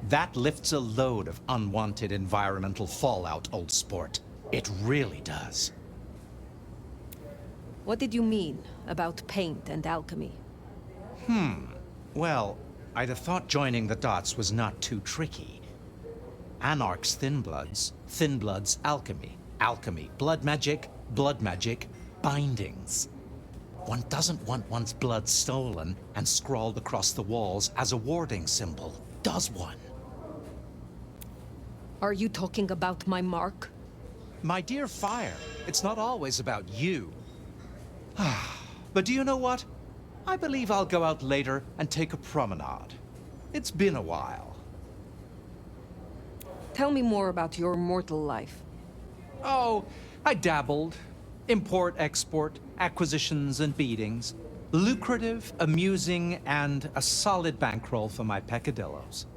That lifts a load of unwanted environmental fallout, old sport. It really does. What did you mean about paint and alchemy? Well, I'd have thought joining the dots was not too tricky. Anarch's thin bloods alchemy. Alchemy, blood magic, bindings. One doesn't want one's blood stolen and scrawled across the walls as a warding symbol, does one? Are you talking about my mark? My dear Phyre, it's not always about you. But do you know what? I believe I'll go out later and take a promenade. It's been a while. Tell me more about your mortal life. Oh, I dabbled. Import, export, acquisitions and beatings. Lucrative, amusing, and a solid bankroll for my peccadillos.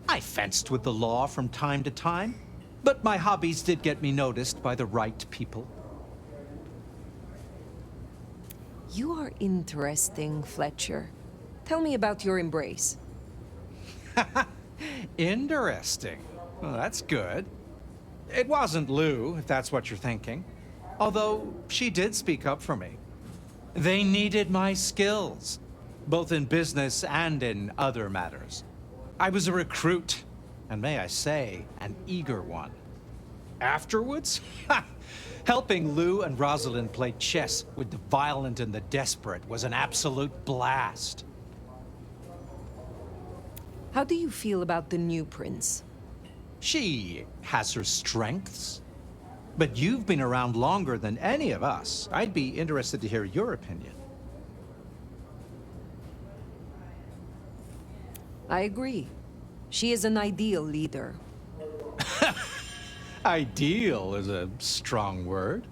I fenced with the law from time to time, but my hobbies did get me noticed by the right people. You are interesting, Fletcher. Tell me about your embrace. Interesting. Well, that's good. It wasn't Lou, if that's what you're thinking. Although, she did speak up for me. They needed my skills, both in business and in other matters. I was a recruit, and may I say, an eager one. Afterwards, helping Lou and Rosalind play chess with the violent and the desperate was an absolute blast. How do you feel about the new prince? She has her strengths. But you've been around longer than any of us. I'd be interested to hear your opinion. I agree. She is an ideal leader. Ideal is a strong word.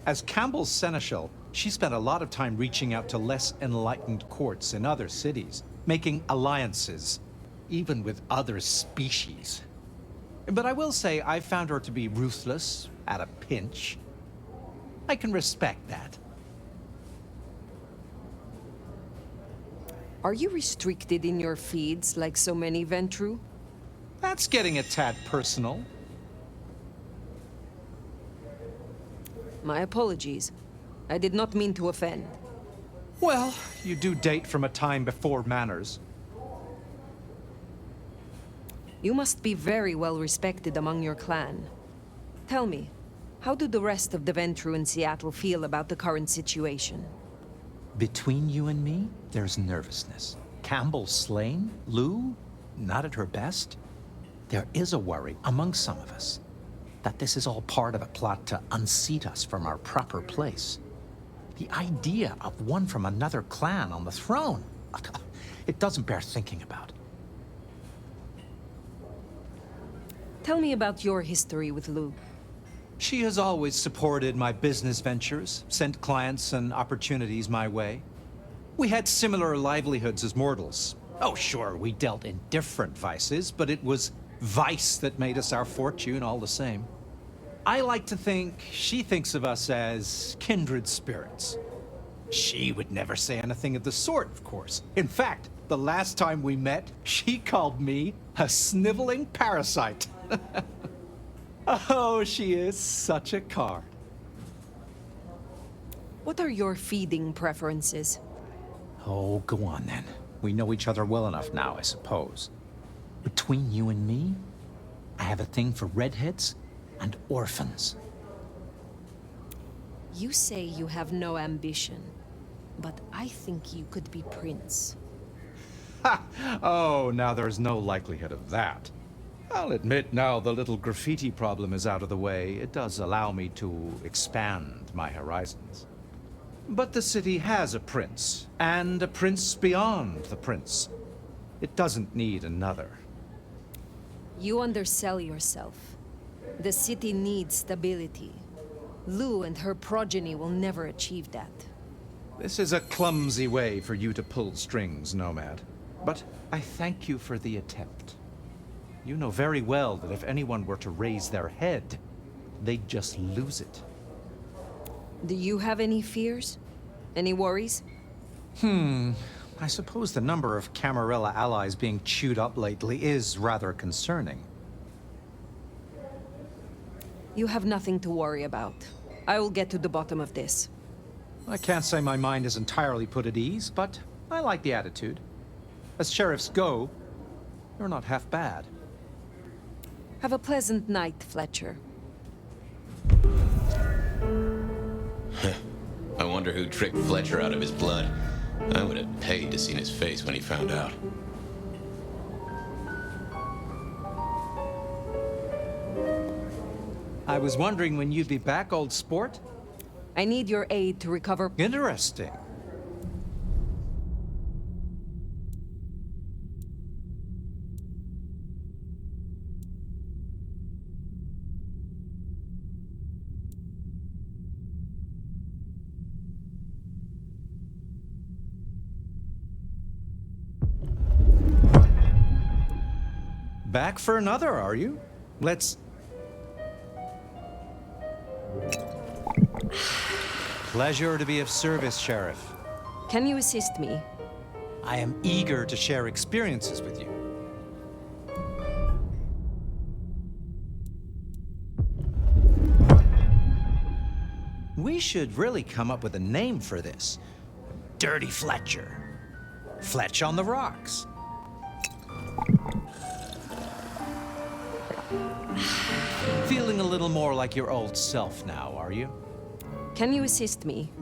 As Campbell's seneschal, she spent a lot of time reaching out to less enlightened courts in other cities, making alliances, even with other species. But I will say I found her to be ruthless at a pinch. I can respect that. Are you restricted in your feeds like so many Ventru? That's getting a tad personal. My apologies. I did not mean to offend. Well, you do date from a time before manners. You must be very well respected among your clan. Tell me, how do the rest of the Ventru in Seattle feel about the current situation? Between you and me, there's nervousness. Campbell slain? Lou not at her best? There is a worry among some of us that this is all part of a plot to unseat us from our proper place. The idea of one from another clan on the throne, it doesn't bear thinking about. Tell me about your history with Lou. She has always supported my business ventures, sent clients and opportunities my way. We had similar livelihoods as mortals. Oh, sure, we dealt in different vices, but it was vice that made us our fortune all the same. I like to think she thinks of us as kindred spirits. She would never say anything of the sort, of course. In fact, the last time we met, she called me a sniveling parasite. Oh, she is such a card. What are your feeding preferences? Oh, go on then. We know each other well enough now, I suppose. Between you and me, I have a thing for redheads and orphans. You say you have no ambition, but I think you could be prince. Ha! Oh, now there's no likelihood of that. I'll admit now the little graffiti problem is out of the way. It does allow me to expand my horizons. But the city has a prince, and a prince beyond the prince. It doesn't need another. You undersell yourself. The city needs stability. Lou and her progeny will never achieve that. This is a clumsy way for you to pull strings, Nomad. But I thank you for the attempt. You know very well that if anyone were to raise their head, they'd just lose it. Do you have any fears? Any worries? I suppose the number of Camarilla allies being chewed up lately is rather concerning. You have nothing to worry about. I will get to the bottom of this. I can't say my mind is entirely put at ease, but I like the attitude. As sheriffs go, you're not half bad. Have a pleasant night, Fletcher. I wonder who tricked Fletcher out of his blood. I would have paid to see his face when he found out. I was wondering when you'd be back, old sport. I need your aid to recover... Interesting. Back for another, are you? Let's... Pleasure to be of service, Sheriff. Can you assist me? I am eager to share experiences with you. We should really come up with a name for this. Dirty Fletcher. Fletch on the rocks. Feeling a little more like your old self now, are you? Can you assist me?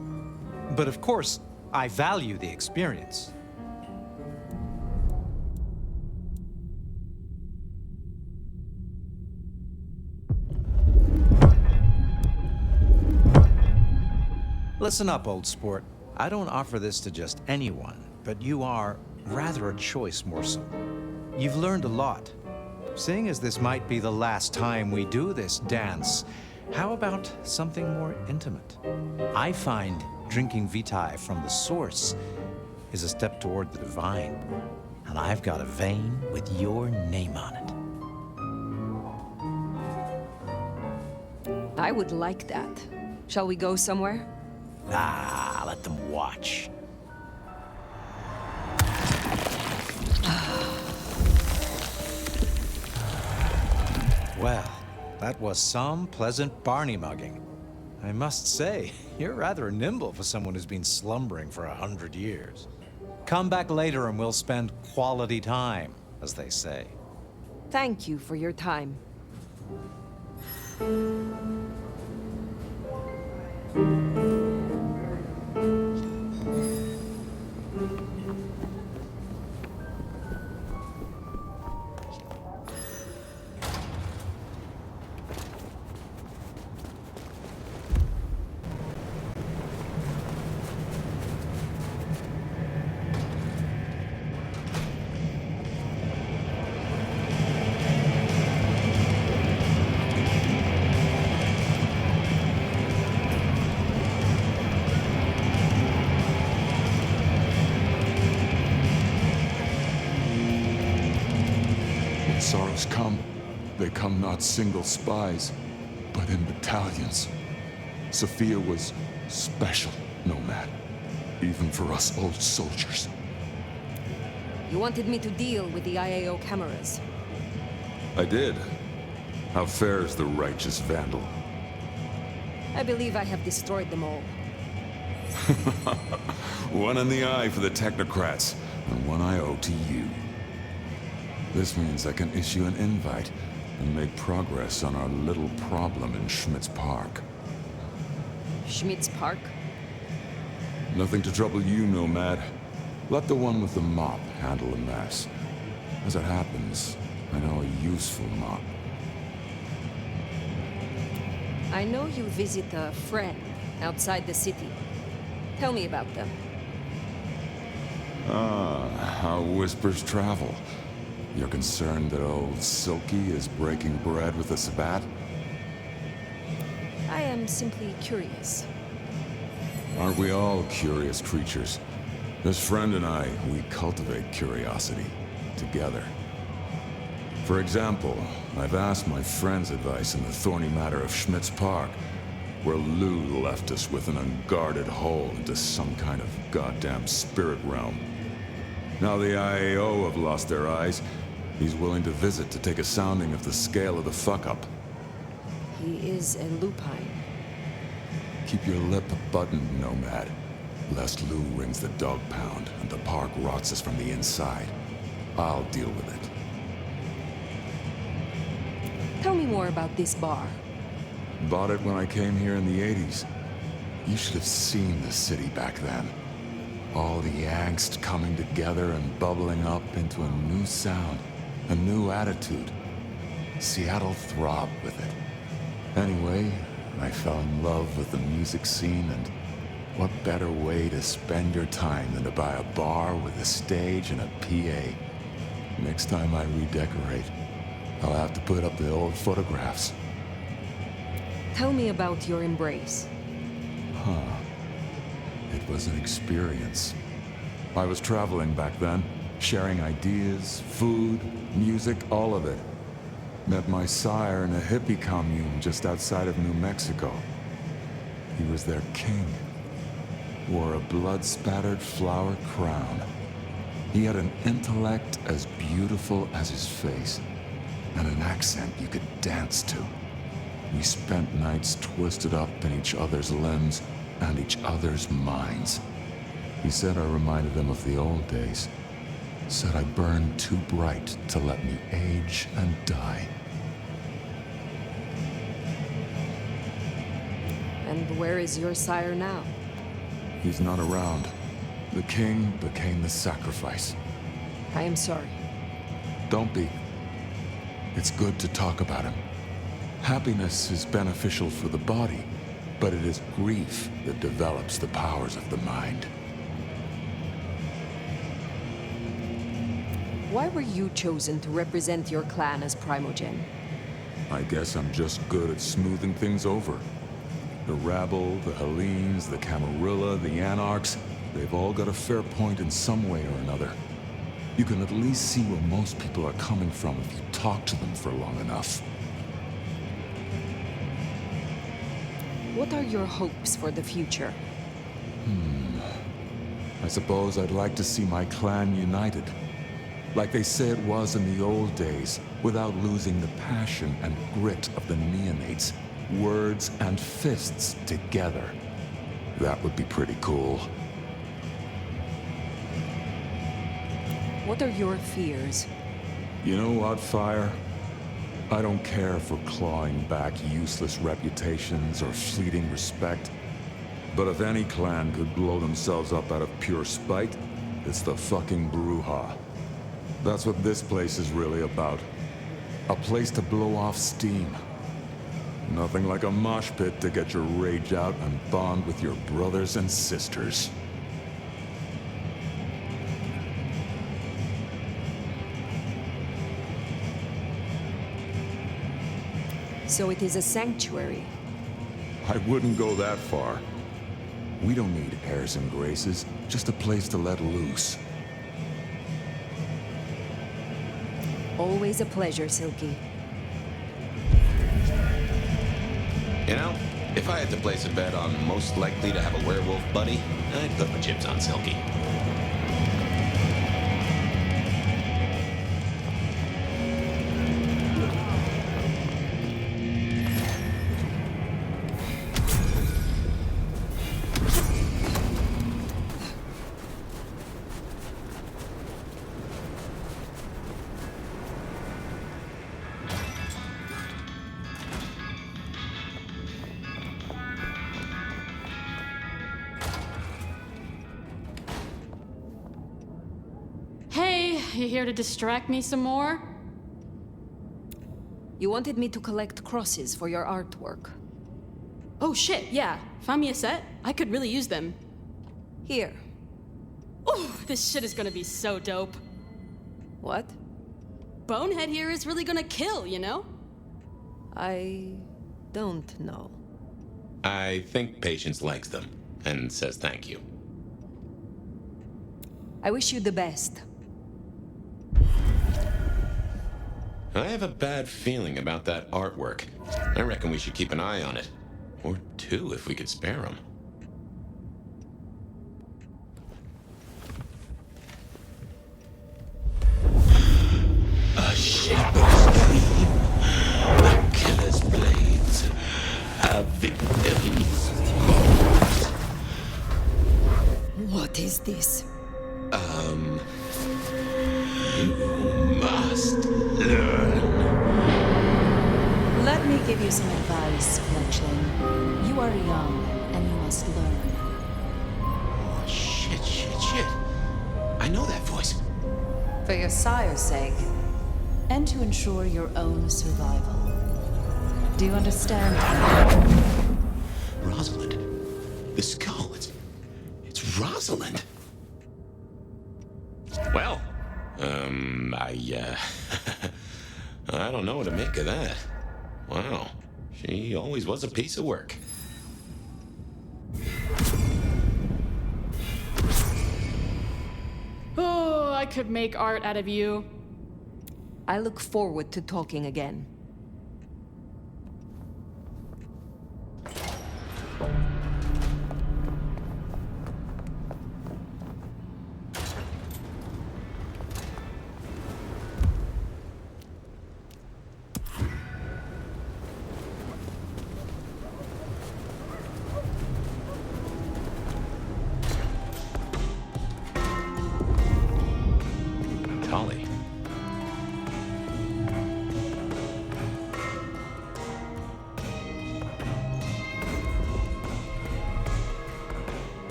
But of course, I value the experience. Listen up, old sport. I don't offer this to just anyone, but you are rather a choice morsel. You've learned a lot. Seeing as this might be the last time we do this dance, how about something more intimate? I find drinking vitae from the source is a step toward the divine, and I've got a vein with your name on it. I would like that. Shall we go somewhere? Ah, let them watch. Well, that was some pleasant Barney mugging. I must say, you're rather nimble for someone who's been slumbering for 100 years. Come back later and we'll spend quality time, as they say. Thank you for your time. Sorrows come, they come not single spies, but in battalions. Sophia was special, Nomad, even for us old soldiers. You wanted me to deal with the IAO cameras. I did. How fares the righteous vandal? I believe I have destroyed them all. One in the eye for the technocrats, and one I owe to you. This means I can issue an invite and make progress on our little problem in Schmidt's Park. Schmidt's Park? Nothing to trouble you, Nomad. Let the one with the mop handle the mess. As it happens, I know a useful mop. I know you visit a friend outside the city. Tell me about them. Ah, how whispers travel. You're concerned that old Silky is breaking bread with the Sabbat? I am simply curious. Aren't we all curious creatures? This friend and I, we cultivate curiosity together. For example, I've asked my friend's advice in the thorny matter of Schmidt's Park, where Lou left us with an unguarded hole into some kind of goddamn spirit realm. Now the IAO have lost their eyes. He's willing to visit to take a sounding of the scale of the fuck-up. He is a lupine. Keep your lip buttoned, Nomad. lest Lou rings the dog pound and the park rots us from the inside. I'll deal with it. Tell me more about this bar. Bought it when I came here in the 80s. You should have seen the city back then. All the angst coming together and bubbling up into a new sound, a new attitude. Seattle throbbed with it. Anyway, I fell in love with the music scene, and what better way to spend your time than to buy a bar with a stage and a PA? Next time I redecorate, I'll have to put up the old photographs. Tell me about your embrace. Huh. It was an experience. I was traveling back then, sharing ideas, food, music, all of it. Met my sire in a hippie commune just outside of New Mexico. He was their king. Wore a blood-spattered flower crown. He had an intellect as beautiful as his face, and an accent you could dance to. We spent nights twisted up in each other's limbs and each other's minds. He said I reminded him of the old days. Said I burned too bright to let me age and die. And where is your sire now? He's not around. The king became the sacrifice. I am sorry. Don't be. It's good to talk about him. Happiness is beneficial for the body, but it is grief that develops the powers of the mind. Why were you chosen to represent your clan as Primogen? I guess I'm just good at smoothing things over. The rabble, the Hellenes, the Camarilla, the Anarchs, they've all got a fair point in some way or another. You can at least see where most people are coming from if you talk to them for long enough. What are your hopes for the future? I suppose I'd like to see my clan united. Like they say it was in the old days, without losing the passion and grit of the neonates. Words and fists together. That would be pretty cool. What are your fears? You know what, Phyre? I don't care for clawing back useless reputations or fleeting respect. But if any clan could blow themselves up out of pure spite, it's the fucking Bruja. That's what this place is really about. A place to blow off steam. Nothing like a mosh pit to get your rage out and bond with your brothers and sisters. So it is a sanctuary. I wouldn't go that far. We don't need airs and graces, just a place to let loose. Always a pleasure, Silky. You know, if I had to place a bet on most likely to have a werewolf buddy, I'd put my chips on Silky. You here to distract me some more? You wanted me to collect crosses for your artwork. Oh shit, yeah. Find me a set? I could really use them. Here. Oh, this shit is gonna be so dope. What? Bonehead here is really gonna kill, you know? I don't know. I think Patience likes them and says thank you. I wish you the best. I have a bad feeling about that artwork. I reckon we should keep an eye on it. Or two if we could spare them. A shepherd's dream. The killer's blades. A victim's moment. give you some advice, Fletcher. You are young, and you must learn. Oh, shit. I know that voice. For your sire's sake, and to ensure your own survival. Do you understand? Rosalind. The skull. It's Rosalind. Well, I don't know what to make of that. Wow. She always was a piece of work. Oh, I could make art out of you. I look forward to talking again.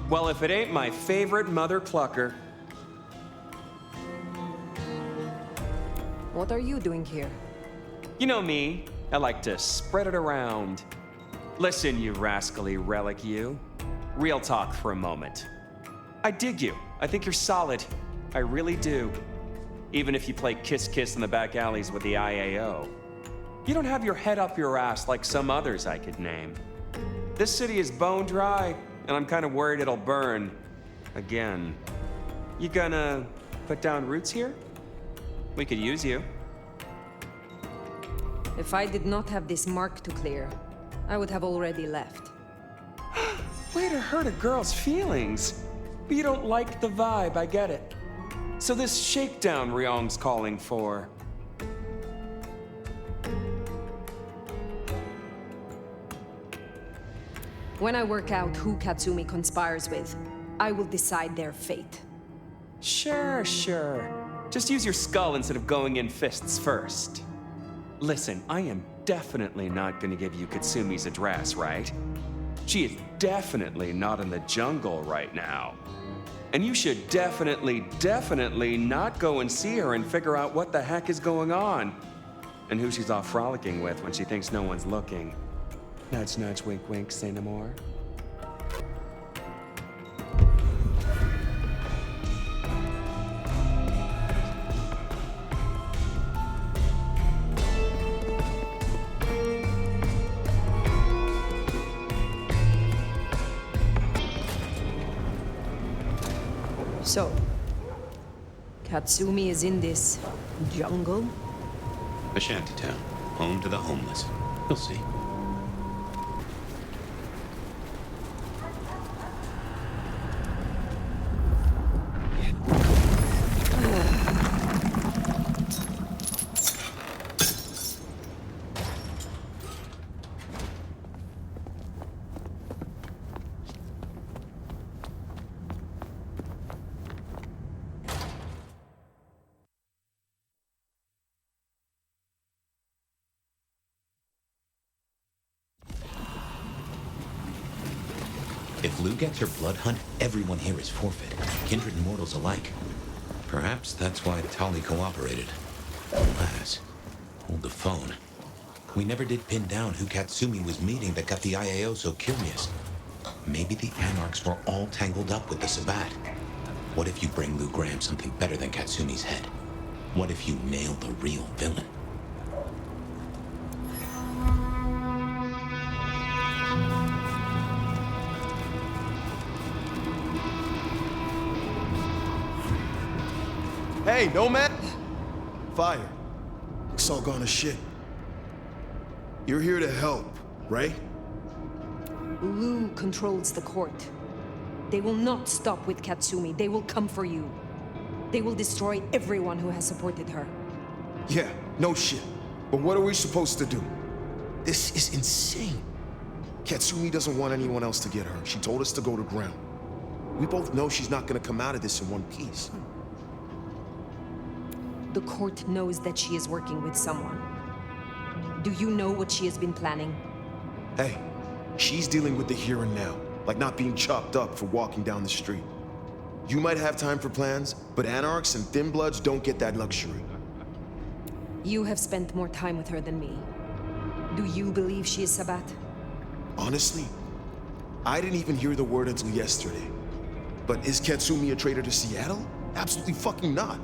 Well, if it ain't my favorite mother clucker. What are you doing here? You know me. I like to spread it around. Listen, you rascally relic, you. Real talk for a moment. I dig you. I think you're solid. I really do. Even if you play kiss-kiss in the back alleys with the IAO. You don't have your head up your ass like some others I could name. This city is bone dry, and I'm kind of worried it'll burn. Again. You gonna put down roots here? We could use you. If I did not have this mark to clear, I would have already left. Way to hurt a girl's feelings. But you don't like the vibe, I get it. So this shakedown Ryong's calling for. When I work out who Katsumi conspires with, I will decide their fate. Sure. Just use your skull instead of going in fists first. Listen, I am definitely not gonna give you Katsumi's address, right? She is definitely not in the jungle right now. And you should definitely not go and see her and figure out what the heck is going on. And who she's off frolicking with when she thinks no one's looking. Nudge, nudge, wink, wink, say no more. So, Katsumi is in this jungle? A shantytown, home to the homeless. You'll see. If Lou gets her blood hunt, everyone here is forfeit. Kindred and mortals alike. Perhaps that's why Tali cooperated. Alas, hold the phone. We never did pin down who Katsumi was meeting that got the IAO so curious. Maybe the Anarchs were all tangled up with the Sabbat. What if you bring Lou Graham something better than Katsumi's head? What if you nail the real villain? Hey, Nomad! Fire. It's all gone to shit. You're here to help, right? Lou controls the court. They will not stop with Katsumi. They will come for you. They will destroy everyone who has supported her. Yeah, no shit. But what are we supposed to do? This is insane. Katsumi doesn't want anyone else to get hurt. She told us to go to ground. We both know she's not gonna come out of this in one piece. The court knows that she is working with someone. Do you know what she has been planning? Hey, she's dealing with the here and now, like not being chopped up for walking down the street. You might have time for plans, but Anarchs and Thin Bloods don't get that luxury. You have spent more time with her than me. Do you believe she is Sabat? Honestly, I didn't even hear the word until yesterday. But is Katsumi a traitor to Seattle? Absolutely fucking not.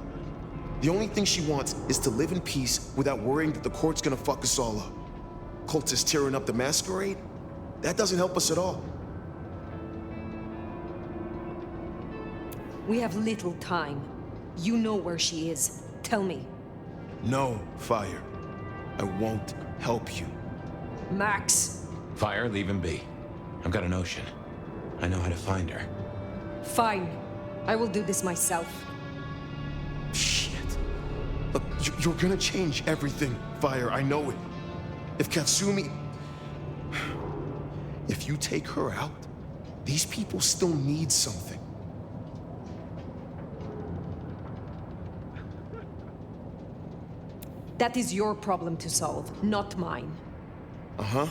The only thing she wants is to live in peace without worrying that the court's gonna fuck us all up. Cultists tearing up the masquerade? That doesn't help us at all. We have little time. You know where she is. Tell me. No, Phyre. I won't help you. Max! Phyre, leave him be. I've got a notion. I know how to find her. Fine. I will do this myself. Shit. Look, you're gonna change everything, Phyre. I know it. If Katsumi... If you take her out, these people still need something. That is your problem to solve, not mine. Uh-huh.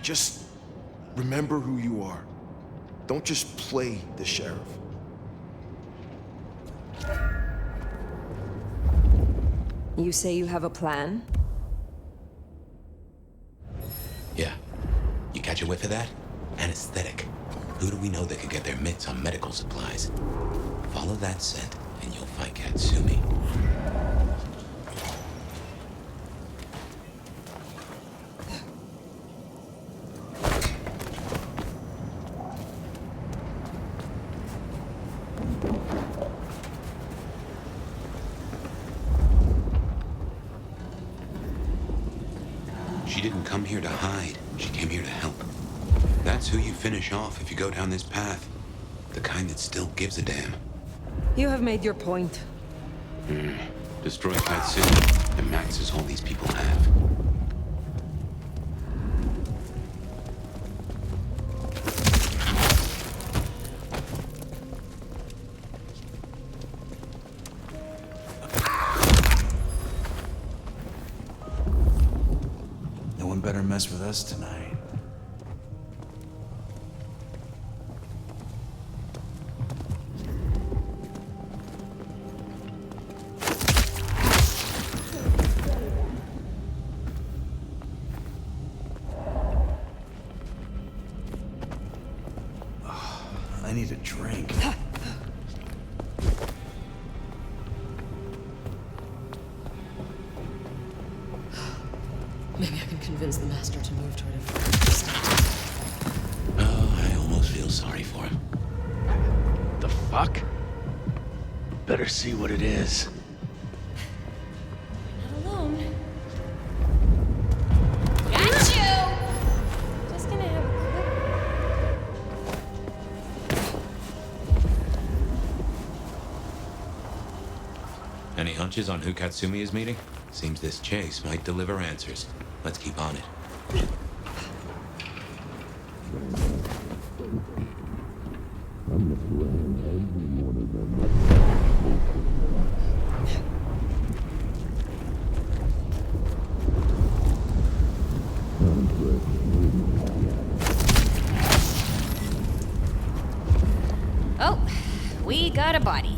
Just remember who you are. Don't just play the sheriff. You say you have a plan? Yeah. You catch a whiff of that? Anesthetic. Who do we know that could get their mitts on medical supplies? Follow that scent, and you'll find Katsumi. She didn't come here to hide. She came here to help. That's who you finish off if you go down this path. The kind that still gives a damn. You have made your point. Destroy Katsumi, and Max is all these people have. No one better mess with us tonight. I need a drink. Maybe I can convince the master to move toward a different. Oh, I almost feel sorry for him. The fuck? Better see what it is. Not alone. Got you! Just gonna have a Any hunches on who Katsumi is meeting? Seems this chase might deliver answers. Let's keep on it. Oh, we got a body.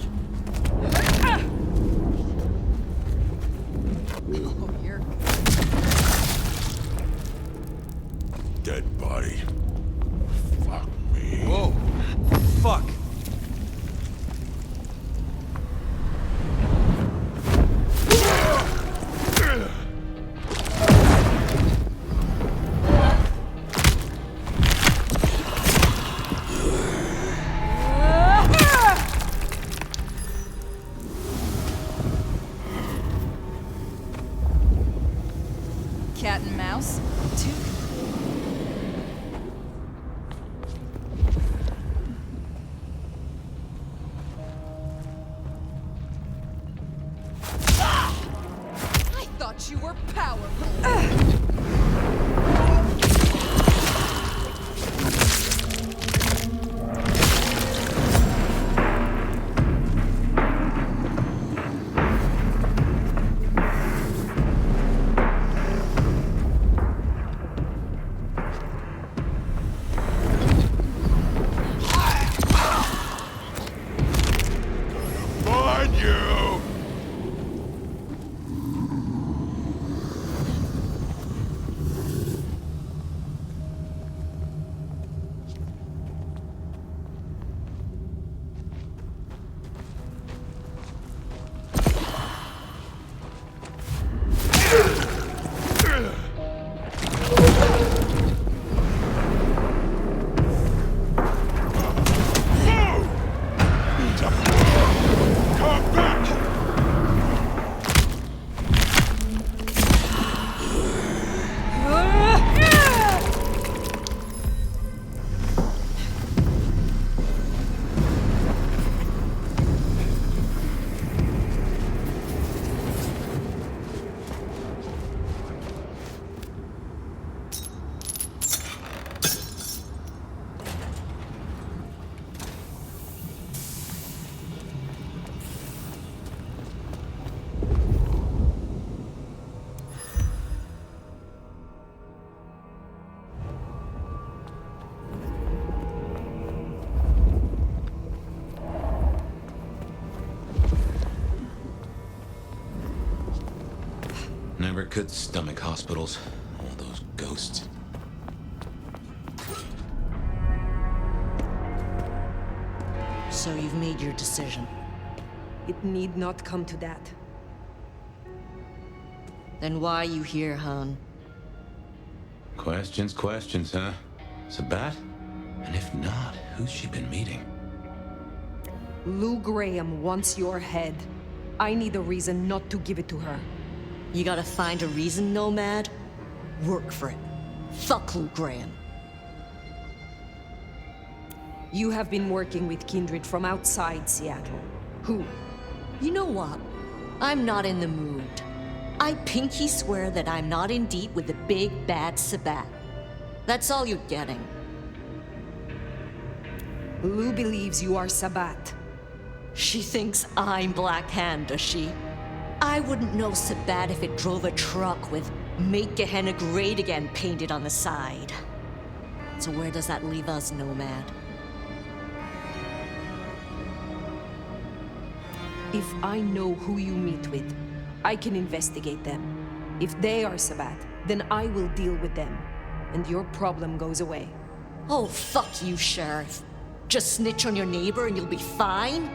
Dead body. Fuck me. Whoa. Fuck. Cat and mouse. Two. I thought you were powerful. could stomach hospitals. All those ghosts. So you've made your decision. It need not come to that. Then why are you here, Han? Questions, huh? Sabat? And if not, who's she been meeting? Lou Graham wants your head. I need a reason not to give it to her. You gotta find a reason, Nomad? Work for it. Fuck Lou Graham. You have been working with kindred from outside Seattle. Who? You know what? I'm not in the mood. I pinky swear that I'm not in deep with the big bad Sabat. That's all you're getting. Lou believes you are Sabat. She thinks I'm Black Hand, does she? I wouldn't know Sabat if it drove a truck with "Make Gehenna Great Again" painted on the side. So where does that leave us, Nomad? If I know who you meet with, I can investigate them. If they are Sabat, then I will deal with them, and your problem goes away. Oh, fuck you, Sheriff. Just snitch on your neighbor and you'll be fine?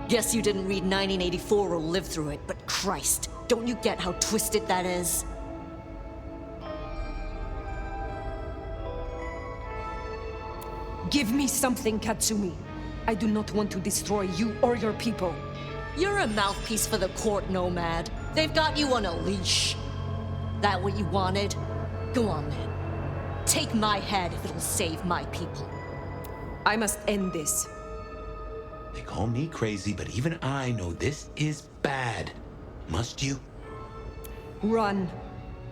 Guess you didn't read 1984 or live through it, but Christ, don't you get how twisted that is? Give me something, Katsumi. I do not want to destroy you or your people. You're a mouthpiece for the court, Nomad. They've got you on a leash. That what you wanted? Go on then. Take my head if it'll save my people. I must end this. They call me crazy, but even I know this is bad. Must you? Run.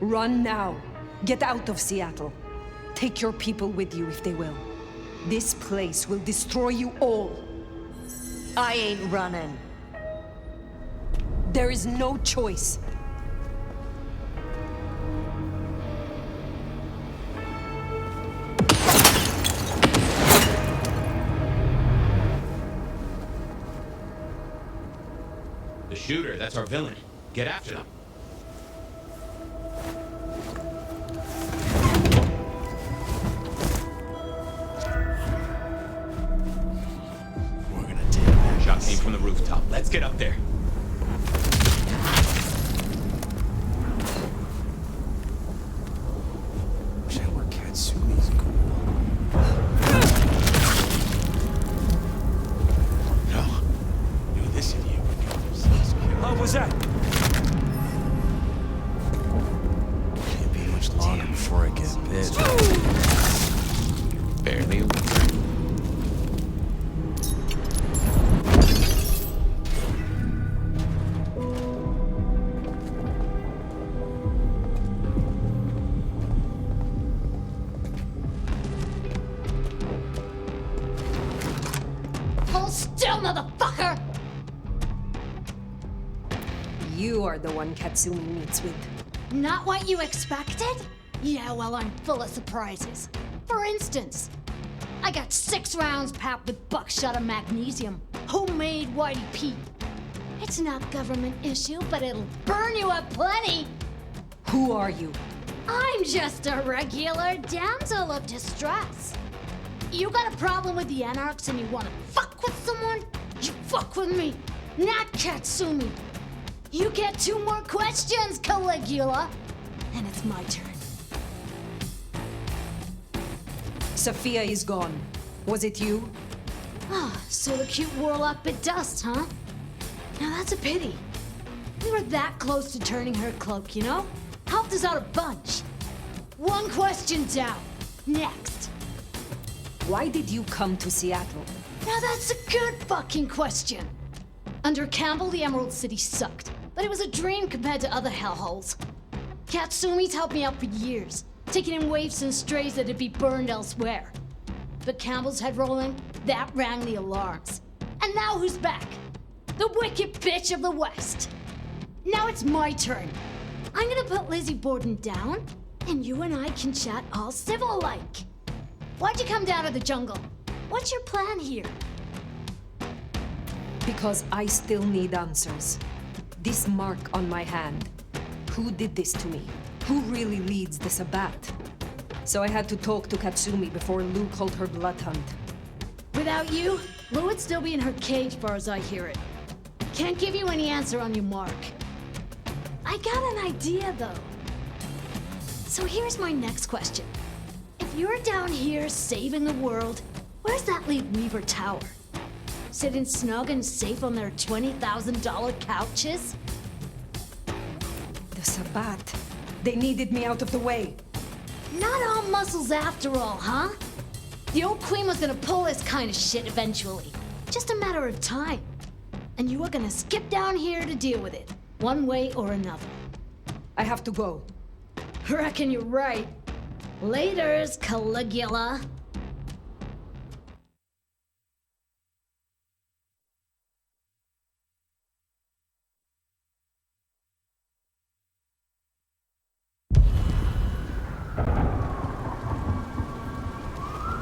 Run now. Get out of Seattle. Take your people with you if they will. This place will destroy you all. I ain't running. There is no choice. The shooter, that's our villain. Get after them. We're gonna take that. Shot came from the rooftop. Let's get up there. Wish I were Katsumi's ghoul. No. Knew this idiot would get themselves killed. What was that? Can't be much longer before I get bit. Barely a week. Hold still, motherfucker! You are the one Katsumi meets with. Not what you expected? Yeah, well, I'm full of surprises. For instance, I got 6 rounds packed with buckshot of magnesium. Homemade Whitey Pete. It's not government issue, but it'll burn you up plenty. Who are you? I'm just a regular damsel of distress. You got a problem with the Anarchs and you wanna fuck with someone? You fuck with me, not Katsumi. You get 2 more questions, Caligula. And it's my turn. Sophia is gone. Was it you? Ah, so the cute warlock bit dust, huh? Now that's a pity. We were that close to turning her cloak, you know? Helped us out a bunch. 1 question down. Next. Why did you come to Seattle? Now that's a good fucking question. Under Campbell, the Emerald City sucked, but it was a dream compared to other hellholes. Katsumi's helped me out for years, taking in waifs and strays that'd be burned elsewhere. But Campbell's head rolling, that rang the alarms. And now who's back? The wicked bitch of the West. Now it's my turn. I'm gonna put Lizzie Borden down, and you and I can chat all civil-like. Why'd you come down to the jungle? What's your plan here? Because I still need answers. This mark on my hand. who did this to me. Who really leads the Sabbat? So I had to talk to Katsumi before Lou called her bloodhunt. Without you, Lou would still be in her cage, far as I hear it. Can't give you any answer on your mark. I got an idea, though. So here's my next question. If you're down here saving the world, where's that leave Weaver Tower? Sitting snug and safe on their $20,000 couches? The Sabbat. They needed me out of the way. Not all muscles after all, huh? The old queen was gonna pull this kind of shit eventually. Just a matter of time. And you were gonna skip down here to deal with it, one way or another. I have to go. Reckon you're right. Laters, Caligula.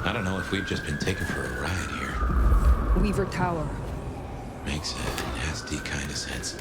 I don't know if we've just been taken for a ride here. Weaver Tower. Makes a nasty kind of sense.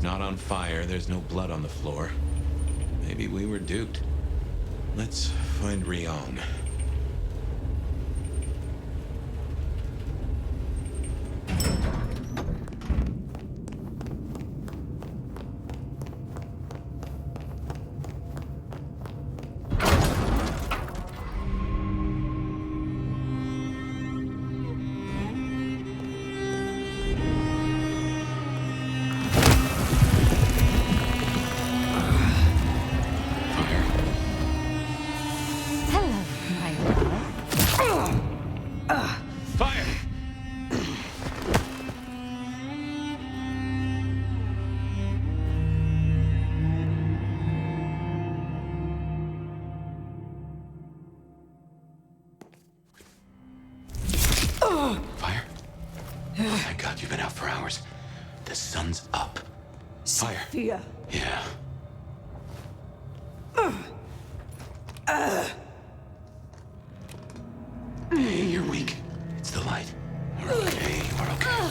Not on fire, there's no blood on the floor. Maybe we were duped. Let's find Ryong. Fire? Oh, thank God you've been out for hours. The sun's up. Fire. Fria. Yeah. Hey, you're weak. It's the light. You're okay. You are okay.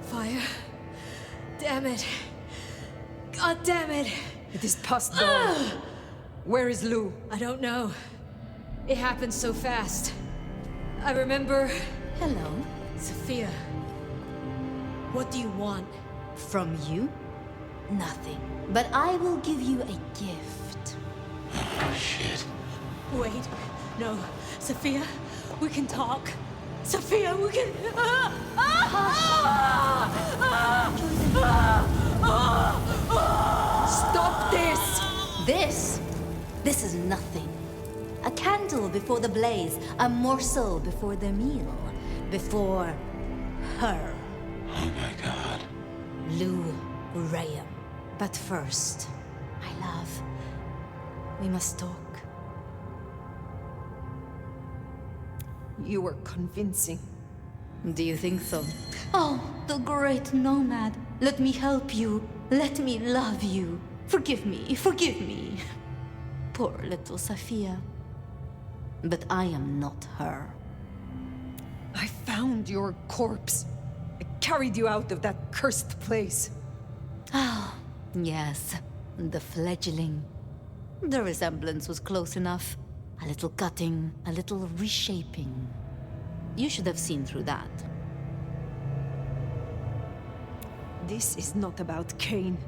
Fire. Damn it. God damn it. It is past dawn. Where is Lou? I don't know. It happened so fast. I remember... Hello. Sophia. What do you want? From you? Nothing. But I will give you a gift. Oh, shit. Wait. No. Sophia, we can talk. Sophia, we can... Stop this! This is nothing. A candle before the blaze, a morsel before the meal, before her. Oh my God. Lou Graham. But first, my love, we must talk. You were convincing. Do you think so? Oh, the great nomad. Let me help you. Let me love you. Forgive me, forgive me. Poor little Sophia. But I am not her. I found your corpse. I carried you out of that cursed place. Ah, yes, the fledgling. The resemblance was close enough. A little cutting, a little reshaping. You should have seen through that. This is not about Cain,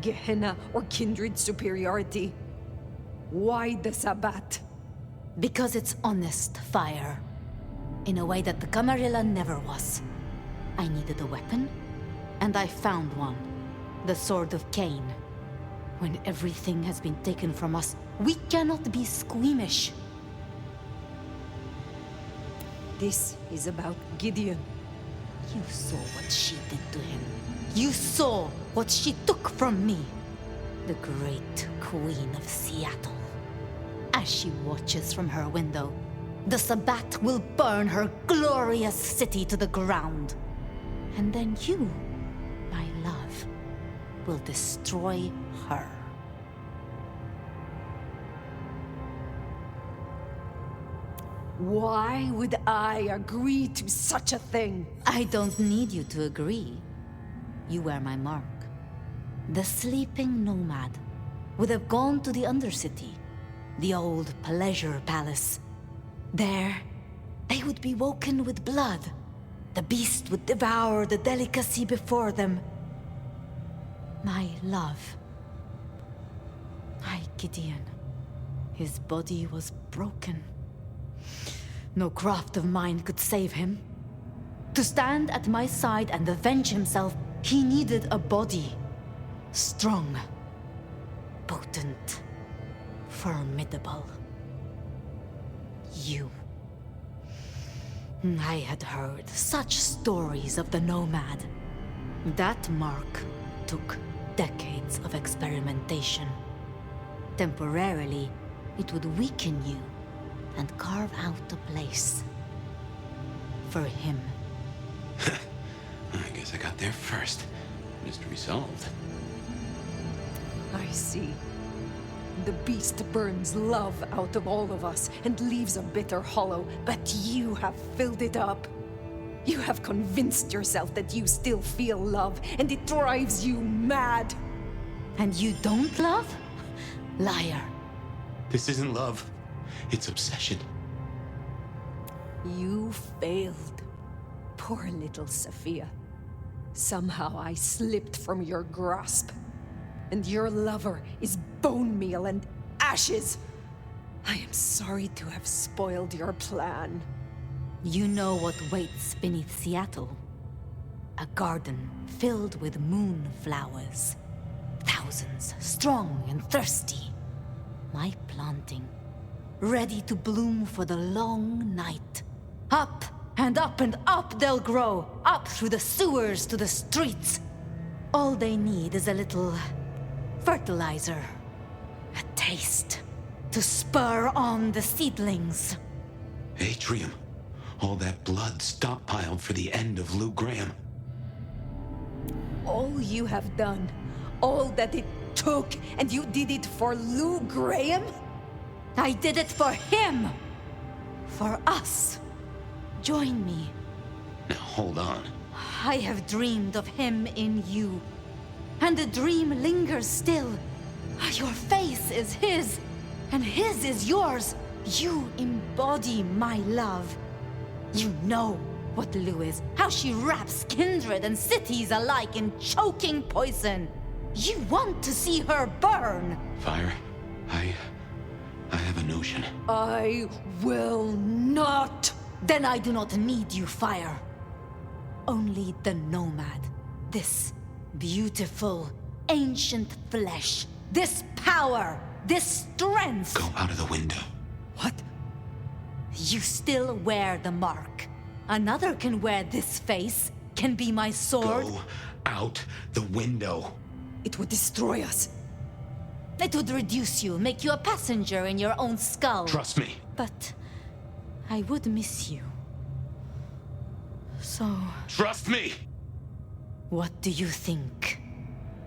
Gehenna, or kindred superiority. Why the Sabbat? Because it's honest fire. In a way that the Camarilla never was. I needed a weapon, and I found one. The Sword of Cain. When everything has been taken from us, we cannot be squeamish. This is about Gideon. You saw what she did to him. You saw what she took from me. The great Queen of Seattle. As she watches from her window, the Sabbat will burn her glorious city to the ground. And then you, my love, will destroy her. Why would I agree to such a thing? I don't need you to agree. You wear my mark. The sleeping nomad would have gone to the Undercity, the old pleasure palace. There, they would be woken with blood. The beast would devour the delicacy before them. My love. My Gideon. His body was broken. No craft of mine could save him. To stand at my side and avenge himself, he needed a body. Strong. Potent. Formidable. You. I had heard such stories of the Nomad. That mark took decades of experimentation. Temporarily, it would weaken you and carve out a place. For him. I guess I got there first. Mystery solved. I see. The beast burns love out of all of us and leaves a bitter hollow, but you have filled it up. You have convinced yourself that you still feel love, and it drives you mad. And you don't love? Liar. This isn't love. It's obsession. You failed. Poor little Sophia. Somehow I slipped from your grasp. And your lover is bone meal and ashes. I am sorry to have spoiled your plan. You know what waits beneath Seattle? A garden filled with moonflowers. Thousands, strong and thirsty. My planting, ready to bloom for the long night. Up and up and up they'll grow, up through the sewers to the streets. All they need is a little fertilizer. A taste to spur on the seedlings. Atrium. All that blood stockpiled for the end of Lou Graham. All you have done, all that it took, and you did it for Lou Graham? I did it for him! For us. Join me. Now hold on. I have dreamed of him in you. And the dream lingers still. Your face is his, and his is yours. You embody my love. You know what Lou is, how she wraps kindred and cities alike in choking poison. You want to see her burn. Fire, I have a notion. I will not. Then I do not need you, Fire. Only the Nomad. This beautiful, ancient flesh. This power. This strength. Go out of the window. What? You still wear the mark. Another can wear this face, can be my sword. Go out the window. It would destroy us. It would reduce you, make you a passenger in your own skull. Trust me. But I would miss you. So... Trust me! What do you think,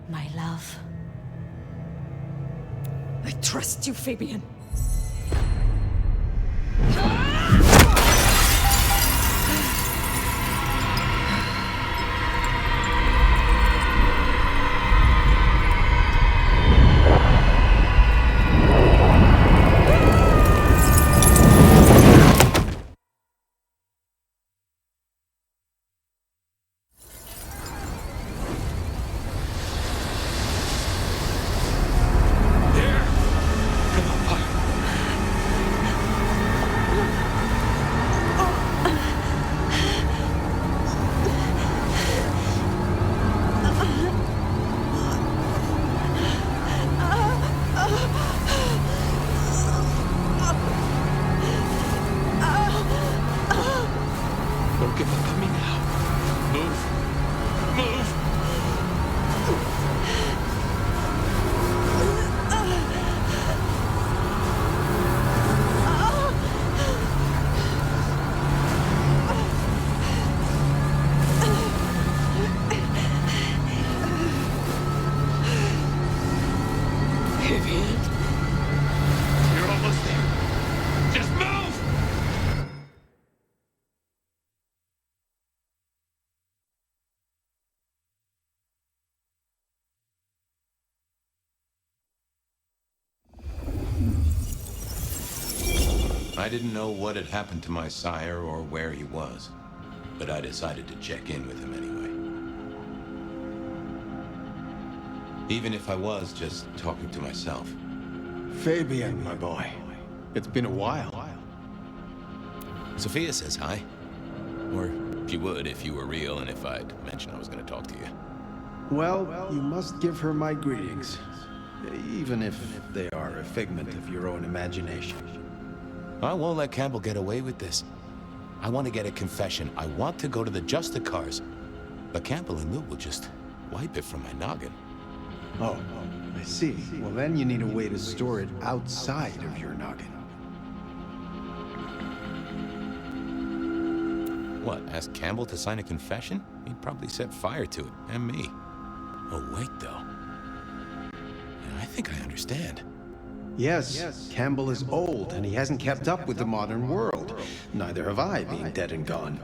my love? I trust you, Fabien. give up on me now. Move. Move. You're almost there. Just move! I didn't know what had happened to my sire or where he was, but I decided to check in with him anyway. Even if I was just talking to myself. Fabien, my boy. It's been a while. Sophia says hi. Or she would if you were real and if I'd mentioned I was going to talk to you. Well, you must give her my greetings. Even if they are a figment of your own imagination. I won't let Campbell get away with this. I want to get a confession. I want to go to the Justicars. But Campbell and Lou will just wipe it from my noggin. Oh, I see. Well, then you need a way to store it outside of your noggin. What, ask Campbell to sign a confession? He'd probably set fire to it, and me. Oh, wait, though. I think I understand. Yes, Campbell is old, and he hasn't kept up with the modern world. Neither have I, being dead and gone.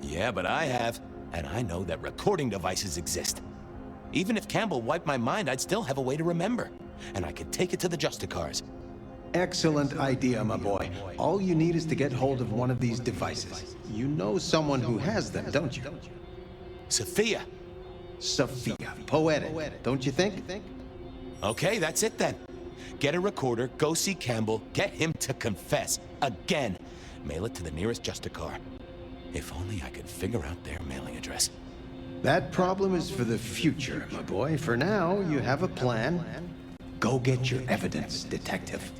Yeah, but I have, and I know that recording devices exist. Even if Campbell wiped my mind, I'd still have a way to remember. And I could take it to the Justicars. Excellent idea, my boy. All you need is to get hold of one of these devices. You know someone who has them, don't you? Sophia. Sophia. Poetic, don't you think? Okay, that's it then. Get a recorder, go see Campbell, get him to confess. Again. Mail it to the nearest Justicar. If only I could figure out their mailing address. That problem is for the future, my boy. For now, you have a plan. Go get your evidence, detective.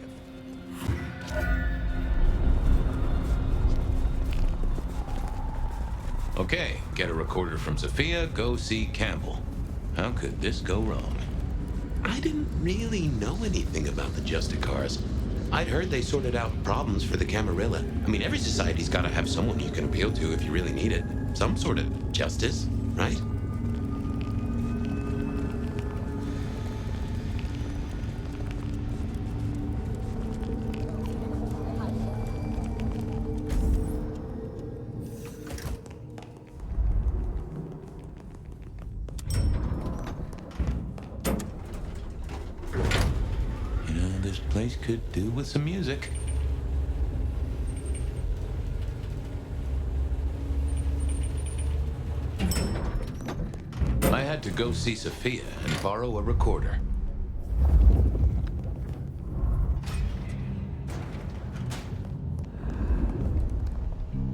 Okay, get a recorder from Sophia, go see Campbell. How could this go wrong? I didn't really know anything about the Justicars. I'd heard they sorted out problems for the Camarilla. I mean, every society's got to have someone you can appeal to if you really need it. Some sort of justice, right? Place could do with some music. I had to go see Sophia and borrow a recorder.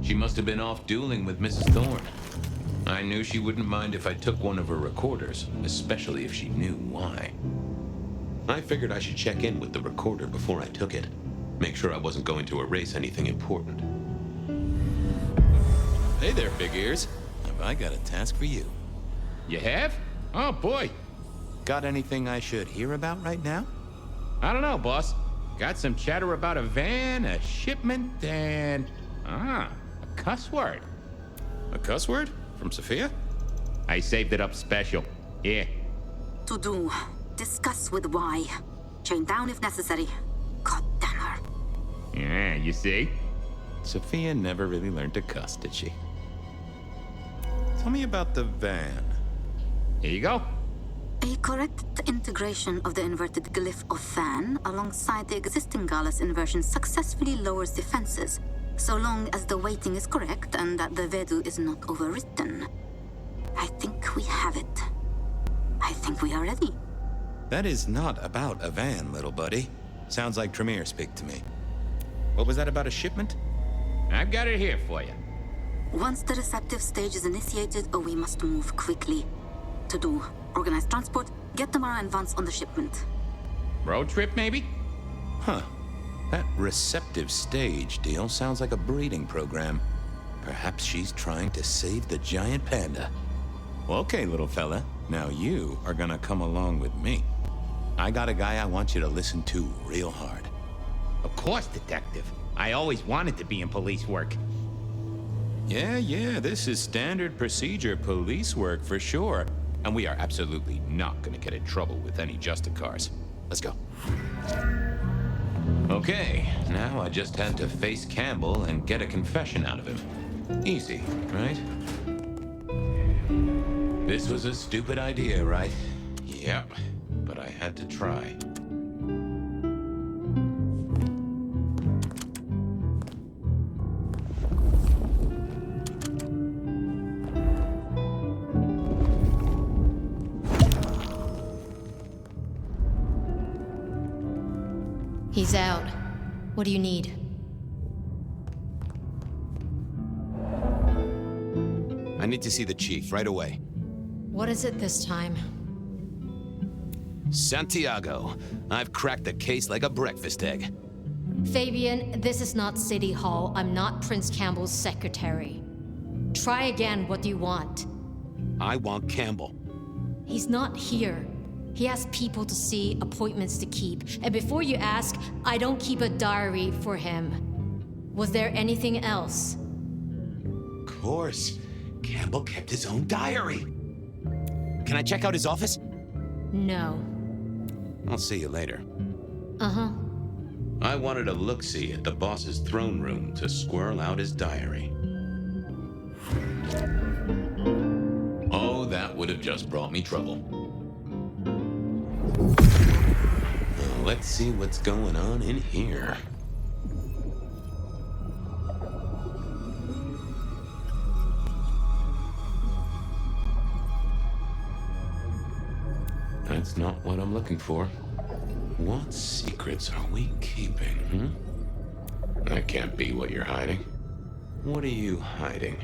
She must have been off dueling with Mrs. Thorn. I knew she wouldn't mind if I took one of her recorders, especially if she knew why. I figured I should check in with the recorder before I took it. Make sure I wasn't going to erase anything important. Hey there, big ears. Have I got a task for you? You have? Oh, boy. Got anything I should hear about right now? I don't know, boss. Got some chatter about a van, a shipment, and... a cuss word. A cuss word? From Sophia? I saved it up special. Yeah. To do. Discuss with why. Chain down if necessary. God damn her. Yeah, you see? Sophia never really learned to cuss, did she? Tell me about the van. Here you go. A correct integration of the inverted glyph of Fan alongside the existing Gallus inversion successfully lowers defenses, so long as the weighting is correct and that the Vedu is not overwritten. I think we have it. I think we are ready. That is not about a van, little buddy. Sounds like Tremere speak to me. What was that about a shipment? I've got it here for you. Once the receptive stage is initiated, we must move quickly. To do. Organize transport, get Tamara and Vance on the shipment. Road trip, maybe? Huh. That receptive stage deal sounds like a breeding program. Perhaps she's trying to save the giant panda. Okay, little fella. Now you are gonna come along with me. I got a guy I want you to listen to real hard. Of course, Detective. I always wanted to be in police work. Yeah, this is standard procedure police work for sure. And we are absolutely not gonna get in trouble with any Justicars. Let's go. Okay, now I just had to face Campbell and get a confession out of him. Easy, right? This was a stupid idea, right? Yep, but I had to try. He's out. What do you need? I need to see the chief right away. What is it this time? Santiago, I've cracked the case like a breakfast egg. Fabien, this is not City Hall. I'm not Prince Campbell's secretary. Try again. What do you want? I want Campbell. He's not here. He has people to see, appointments to keep. And before you ask, I don't keep a diary for him. Was there anything else? Of course. Campbell kept his own diary. Can I check out his office? No. I'll see you later. Uh-huh. I wanted a look-see at the boss's throne room to squirrel out his diary. Oh, that would have just brought me trouble. Now, let's see what's going on in here. That's not what I'm looking for. What secrets are we keeping, That can't be what you're hiding. What are you hiding?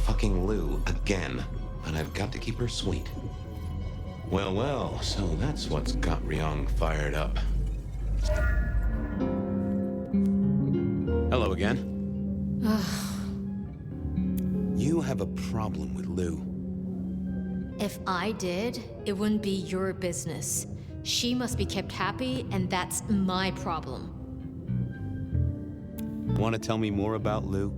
Fucking Lou again. And I've got to keep her sweet. Well, so that's what's got Ryong fired up. Hello again. You have a problem with Lou. If I did, it wouldn't be your business. She must be kept happy, and that's my problem. Want to tell me more about Lou?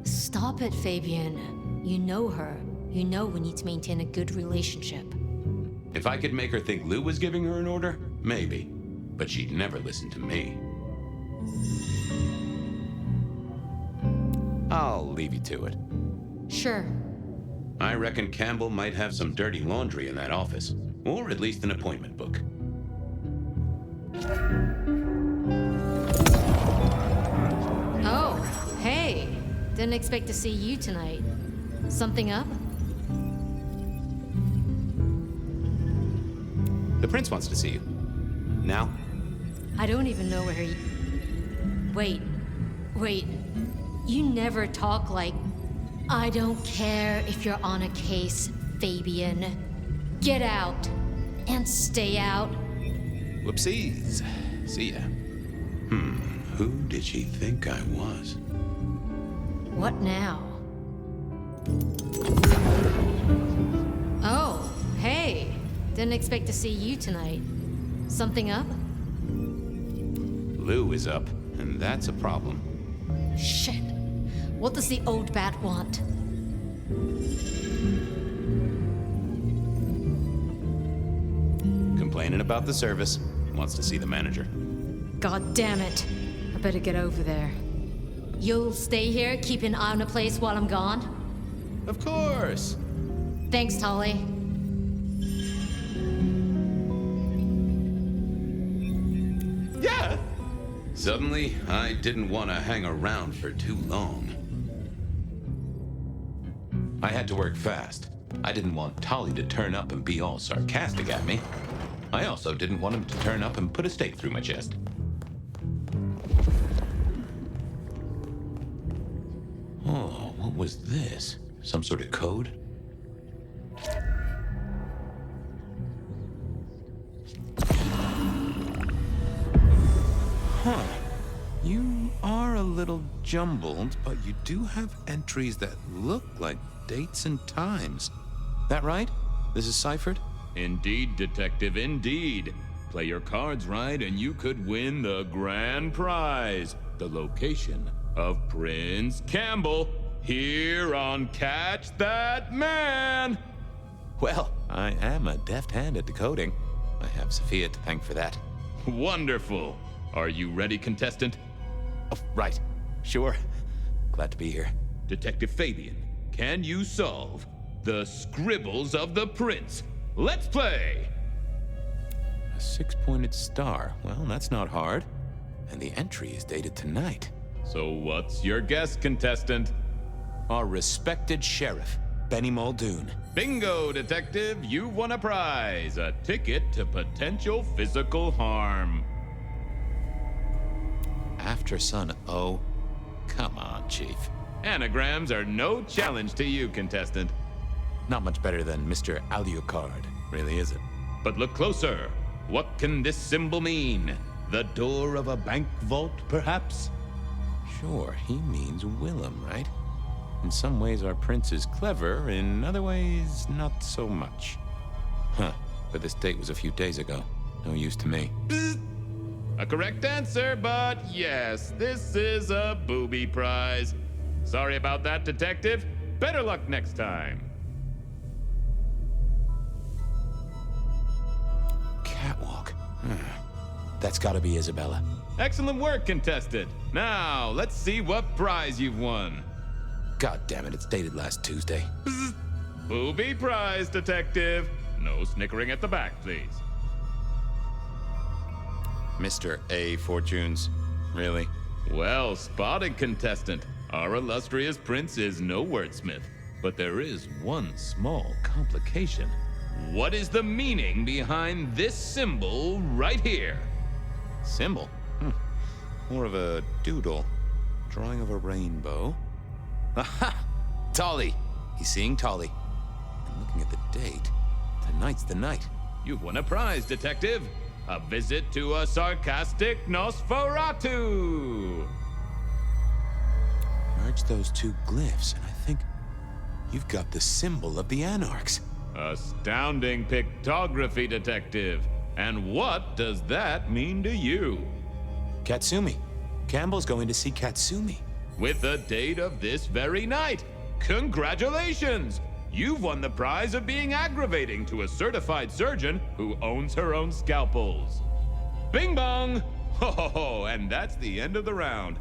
Stop it, Fabien. You know her. You know we need to maintain a good relationship. If I could make her think Lou was giving her an order, maybe. But she'd never listen to me. I'll leave you to it. Sure. I reckon Campbell might have some dirty laundry in that office. Or at least an appointment book. Oh, hey. Didn't expect to see you tonight. Something up? The prince wants to see you. Now? I don't even know where he... Wait. You never talk like... I don't care if you're on a case, Fabien. Get out. And stay out. Whoopsies. See ya. Who did she think I was? What now? Oh, hey. Didn't expect to see you tonight. Something up? Lou is up, and that's a problem. Shit. What does the old bat want? Complaining about the service. Wants to see the manager. God damn it. I better get over there. You'll stay here, keep an eye on the place while I'm gone? Of course. Thanks, Tolly. Yeah. Suddenly, I didn't want to hang around for too long. I had to work fast. I didn't want Tolly to turn up and be all sarcastic at me. I also didn't want him to turn up and put a stake through my chest. Oh, what was this? Some sort of code? Huh. You are a little jumbled, but you do have entries that look like dates and times. That right? This is ciphered? Indeed, Detective, indeed. Play your cards right and you could win the grand prize. The location of Prince Campbell here on Catch That Man. Well, I am a deft hand at decoding. I have Sophia to thank for that. Wonderful. Are you ready, contestant? Oh, right. Sure. Glad to be here. Detective Fabien, can you solve the scribbles of the prince? Let's play! A 6-pointed star. Well, that's not hard. And the entry is dated tonight. So what's your guess, contestant? Our respected sheriff, Benny Muldoon. Bingo, Detective! You've won a prize! A ticket to potential physical harm. After Son O. Come on, Chief. Anagrams are no challenge to you, contestant. Not much better than Mr. Alucard, really, is it? But look closer. What can this symbol mean? The door of a bank vault, perhaps? Sure, he means Willem, right? In some ways, our prince is clever. In other ways, not so much. Huh, but this date was a few days ago. No use to me. Psst. A correct answer, but yes, this is a booby prize. Sorry about that, Detective. Better luck next time. Catwalk. That's gotta be Isabella. Excellent work, contestant. Now, let's see what prize you've won. God damn it, it's dated last Tuesday. Psst. Booby prize, Detective. No snickering at the back, please. Mr. A. Fortunes. Really? Well spotted, contestant. Our illustrious prince is no wordsmith, but there is one small complication. What is the meaning behind this symbol right here? Symbol? More of a doodle. Drawing of a rainbow. Aha! Tolly! He's seeing Tolly. And looking at the date, tonight's the night. You've won a prize, Detective. A visit to a sarcastic Nosferatu! Merge those two glyphs, and I think you've got the symbol of the Anarchs. Astounding pictography, Detective. And what does that mean to you? Katsumi. Campbell's going to see Katsumi. With the date of this very night. Congratulations! You've won the prize of being aggravating to a certified surgeon who owns her own scalpels. Bing bong! Ho ho ho, and that's the end of the round.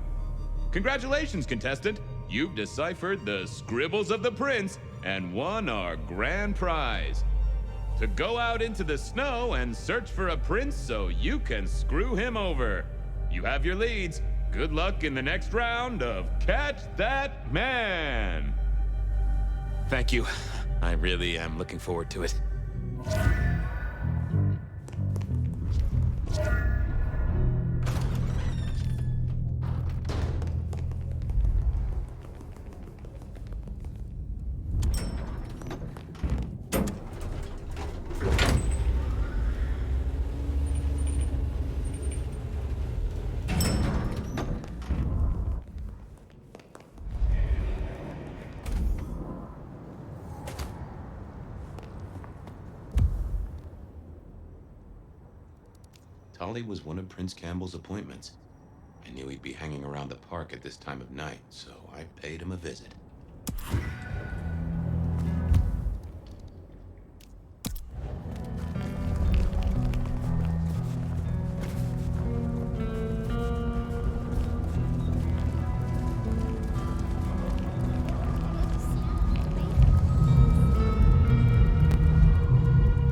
Congratulations, contestant. You've deciphered the scribbles of the prince and won our grand prize. To go out into the snow and search for a prince so you can screw him over. You have your leads. Good luck in the next round of Catch That Man! Thank you. I really am looking forward to it. Tolly was one of Prince Campbell's appointments. I knew he'd be hanging around the park at this time of night, so I paid him a visit.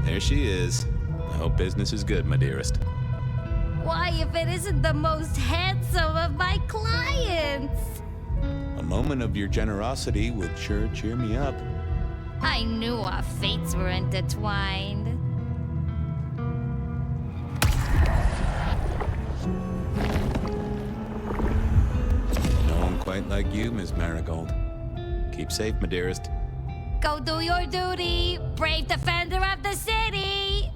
There she is. I hope business is good, my dearest. Why, if it isn't the most handsome of my clients? A moment of your generosity would sure cheer me up. I knew our fates were intertwined. No one quite like you, Miss Marigold. Keep safe, my dearest. Go do your duty, brave defender of the city!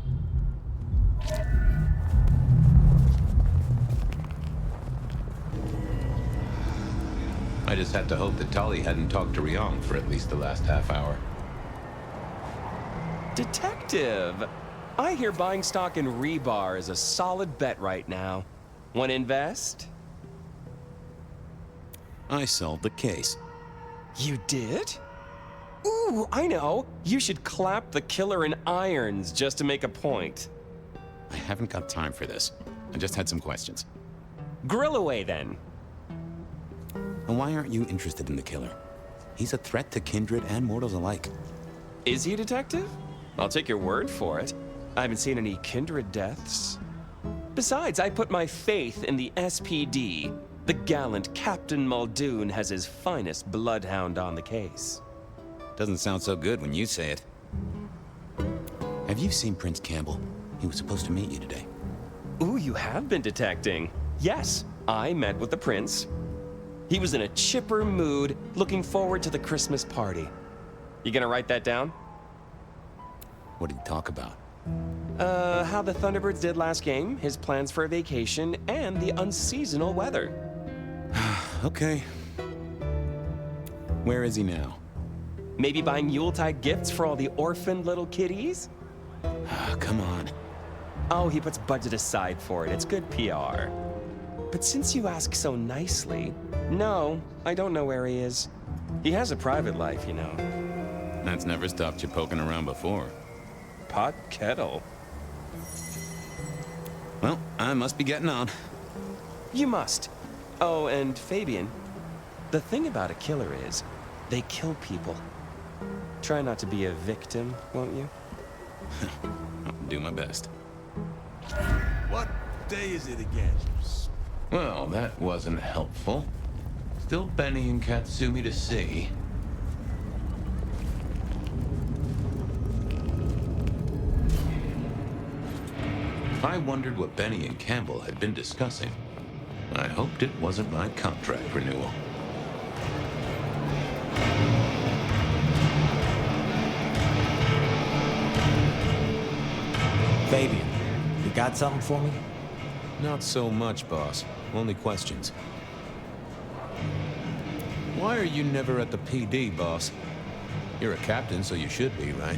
I just had to hope that Tali hadn't talked to Ryong for at least the last half hour. Detective! I hear buying stock in Rebar is a solid bet right now. Want to invest? I solved the case. You did? Ooh, I know. You should clap the killer in irons just to make a point. I haven't got time for this. I just had some questions. Grill away, then. And why aren't you interested in the killer? He's a threat to kindred and mortals alike. Is he a detective? I'll take your word for it. I haven't seen any kindred deaths. Besides, I put my faith in the SPD. The gallant Captain Muldoon has his finest bloodhound on the case. Doesn't sound so good when you say it. Have you seen Prince Campbell? He was supposed to meet you today. Ooh, you have been detecting. Yes, I met with the prince. He was in a chipper mood, looking forward to the Christmas party. You gonna write that down? What did he talk about? How the Thunderbirds did last game, his plans for a vacation, and the unseasonal weather. Okay. Where is he now? Maybe buying Yuletide gifts for all the orphaned little kitties? Come on. Oh, he puts budget aside for it. It's good PR. But since you ask so nicely, no, I don't know where he is. He has a private life, you know. That's never stopped you poking around before. Pot kettle. Well, I must be getting on. You must. Oh, and Fabien, the thing about a killer is, they kill people. Try not to be a victim, won't you? I'll do my best. What day is it again? Well, that wasn't helpful. Still Benny and Katsumi to see. I wondered what Benny and Campbell had been discussing. I hoped it wasn't my contract renewal. Fabien, you got something for me? Not so much, boss. Only questions. Why are you never at the PD, boss? You're a captain, so you should be, right?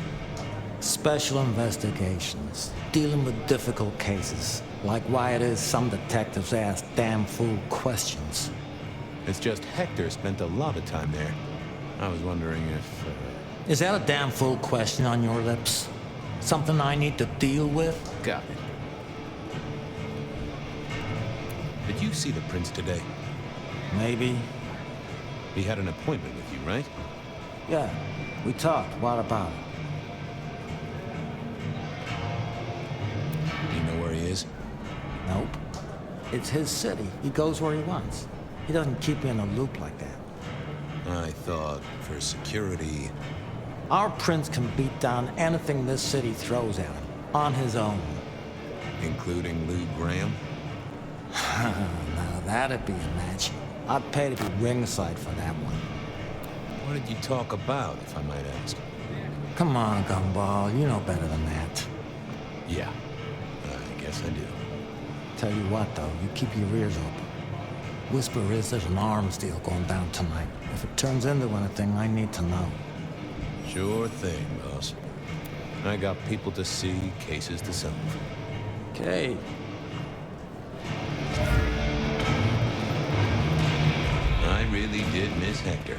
Special investigations, dealing with difficult cases, like why it is some detectives ask damn fool questions. It's just Hector spent a lot of time there. I was wondering if... Is that a damn fool question on your lips? Something I need to deal with? Got it. Did you see the prince today? Maybe. He had an appointment with you, right? Yeah, we talked. What about it? Do you know where he is? Nope. It's his city. He goes where he wants. He doesn't keep you in a loop like that. I thought for security... Our prince can beat down anything this city throws at him, on his own. Including Lou Graham? Now that'd be a match. I'd pay to be ringside for that one. What did you talk about, if I might ask? Come on, Gumball. You know better than that. Yeah, I guess I do. Tell you what, though, you keep your ears open. Whisper is there's an arms deal going down tonight. If it turns into anything, I need to know. Sure thing, boss. I got people to see, cases to solve. Okay. I really did miss Hector.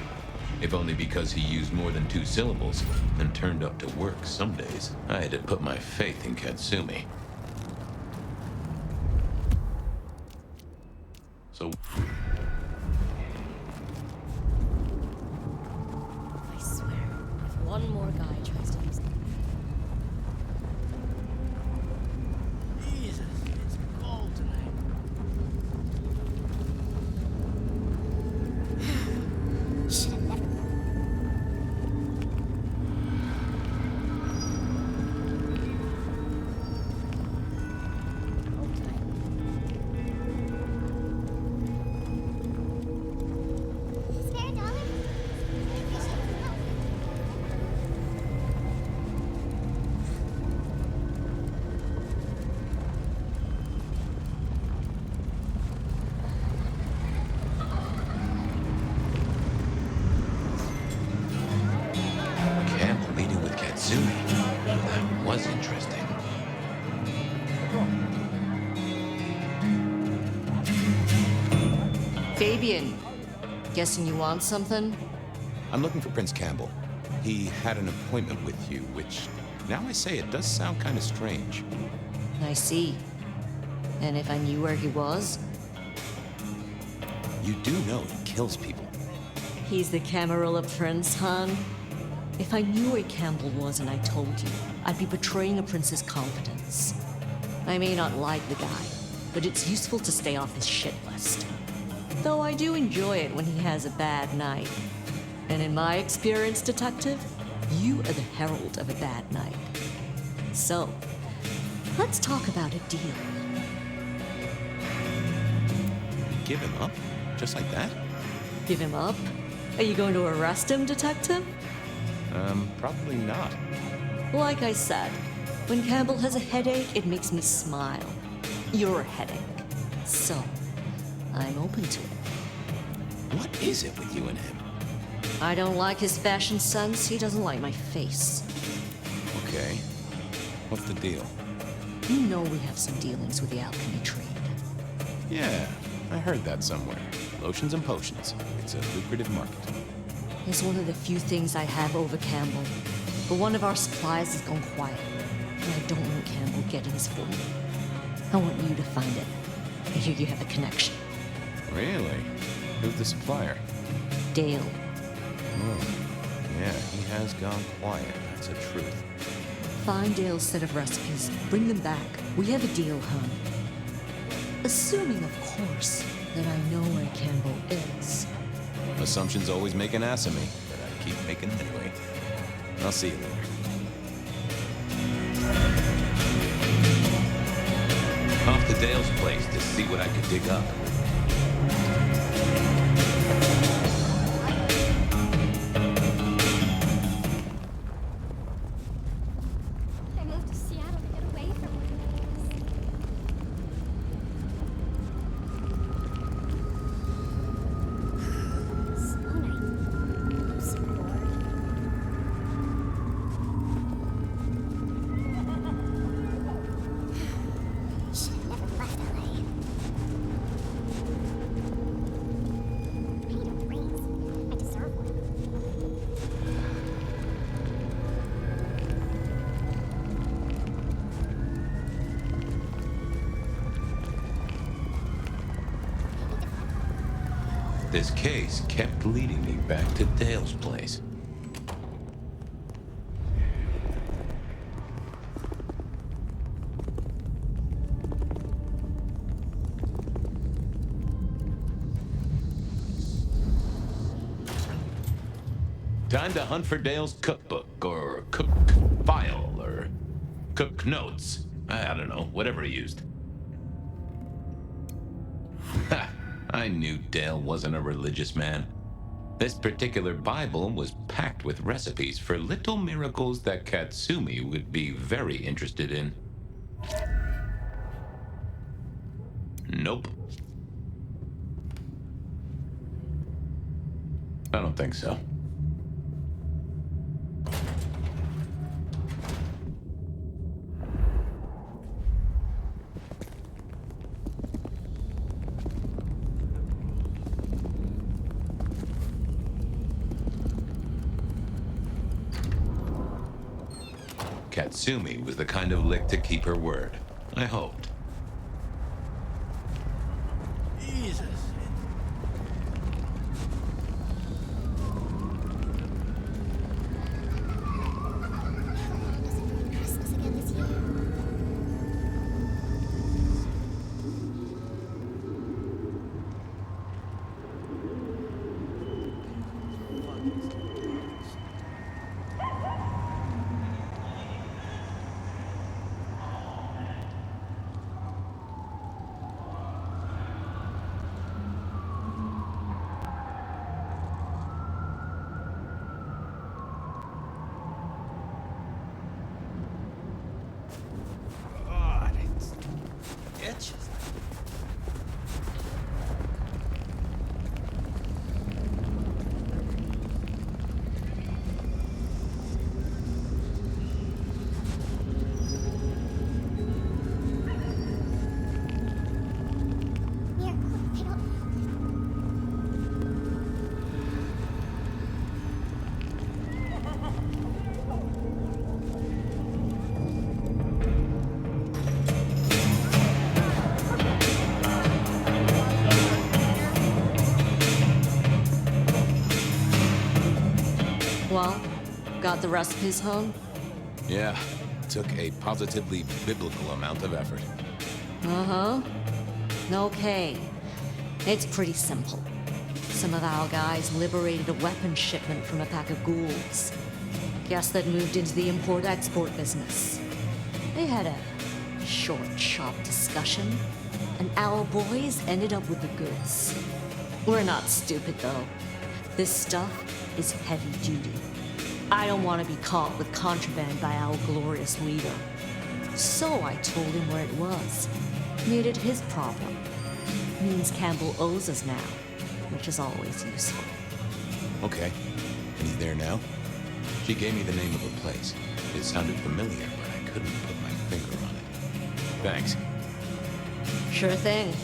If only because he used more than 2 syllables and turned up to work some days. I had to put my faith in Katsumi. So... I swear, if one more guy tries to use... Jesus, it's cold tonight. Should have never... Fabien, guessing you want something? I'm looking for Prince Campbell. He had an appointment with you, which, now I say it, does sound kind of strange. I see. And if I knew where he was? You do know he kills people. He's the Camarilla Prince, hon. If I knew where Campbell was and I told you, I'd be betraying a prince's confidence. I may not like the guy, but it's useful to stay off his shit list. Though I do enjoy it when he has a bad night. And in my experience, Detective, you are the herald of a bad night. So, let's talk about a deal. Give him up? Just like that? Give him up? Are you going to arrest him, Detective? Probably not. Like I said, when Campbell has a headache, it makes me smile. You're a headache. So, I'm open to it. What is it with you and him? I don't like his fashion sense. He doesn't like my face. Okay. What's the deal? You know we have some dealings with the alchemy trade. Yeah, I heard that somewhere. Lotions and potions. It's a lucrative market. It's one of the few things I have over Campbell. But one of our supplies has gone quiet. And I don't want Campbell getting his formula. I want you to find it. I hear you have a connection. Really? Who's the supplier? Dale. Oh, yeah, he has gone quiet. That's the truth. Find Dale's set of recipes. Bring them back. We have a deal, hon. Assuming, of course, that I know where Campbell is. Assumptions always make an ass of me, but I keep making them anyway. I'll see you later. Off to Dale's place to see what I could dig up. I moved to Seattle to get away from Slow night. I'm so bored. Should have never left LA. I need a raise. I deserve one. This case kept leading me back to Dale's place. Time to hunt for Dale's cookbook, or cook file, or cook notes. I don't know, whatever he used. Ha! I knew Dale wasn't a religious man. This particular Bible was packed with recipes for little miracles that Katsumi would be very interested in. Nope. I don't think so. Katsumi was the kind of lick to keep her word. I hoped. Jesus. Christmas again this year. Well, got the recipes home? Yeah, took a positively biblical amount of effort. Uh-huh. Okay. It's pretty simple. Some of our guys liberated a weapon shipment from a pack of ghouls. Guess they'd moved into the import-export business. They had a short, sharp discussion, and our boys ended up with the goods. We're not stupid, though. This stuff is heavy duty. I don't want to be caught with contraband by our glorious leader. So I told him where it was. Made it his problem. Means Campbell owes us now, which is always useful. Okay. And he's there now? She gave me the name of a place. It sounded familiar, but I couldn't put my finger on it. Thanks. Sure thing.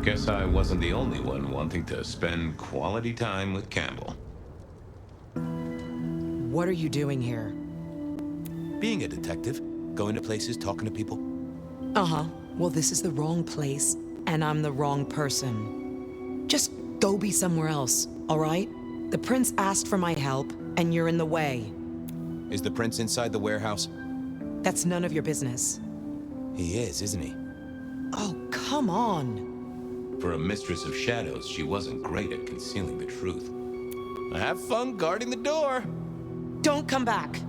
Guess I wasn't the only one wanting to spend quality time with Campbell. What are you doing here? Being a detective, going to places, talking to people. Uh-huh. Well, this is the wrong place, and I'm the wrong person. Just go be somewhere else, all right? The prince asked for my help, and you're in the way. Is the prince inside the warehouse? That's none of your business. He is, isn't he? Oh, come on. For a mistress of shadows, she wasn't great at concealing the truth. Have fun guarding the door. Don't come back.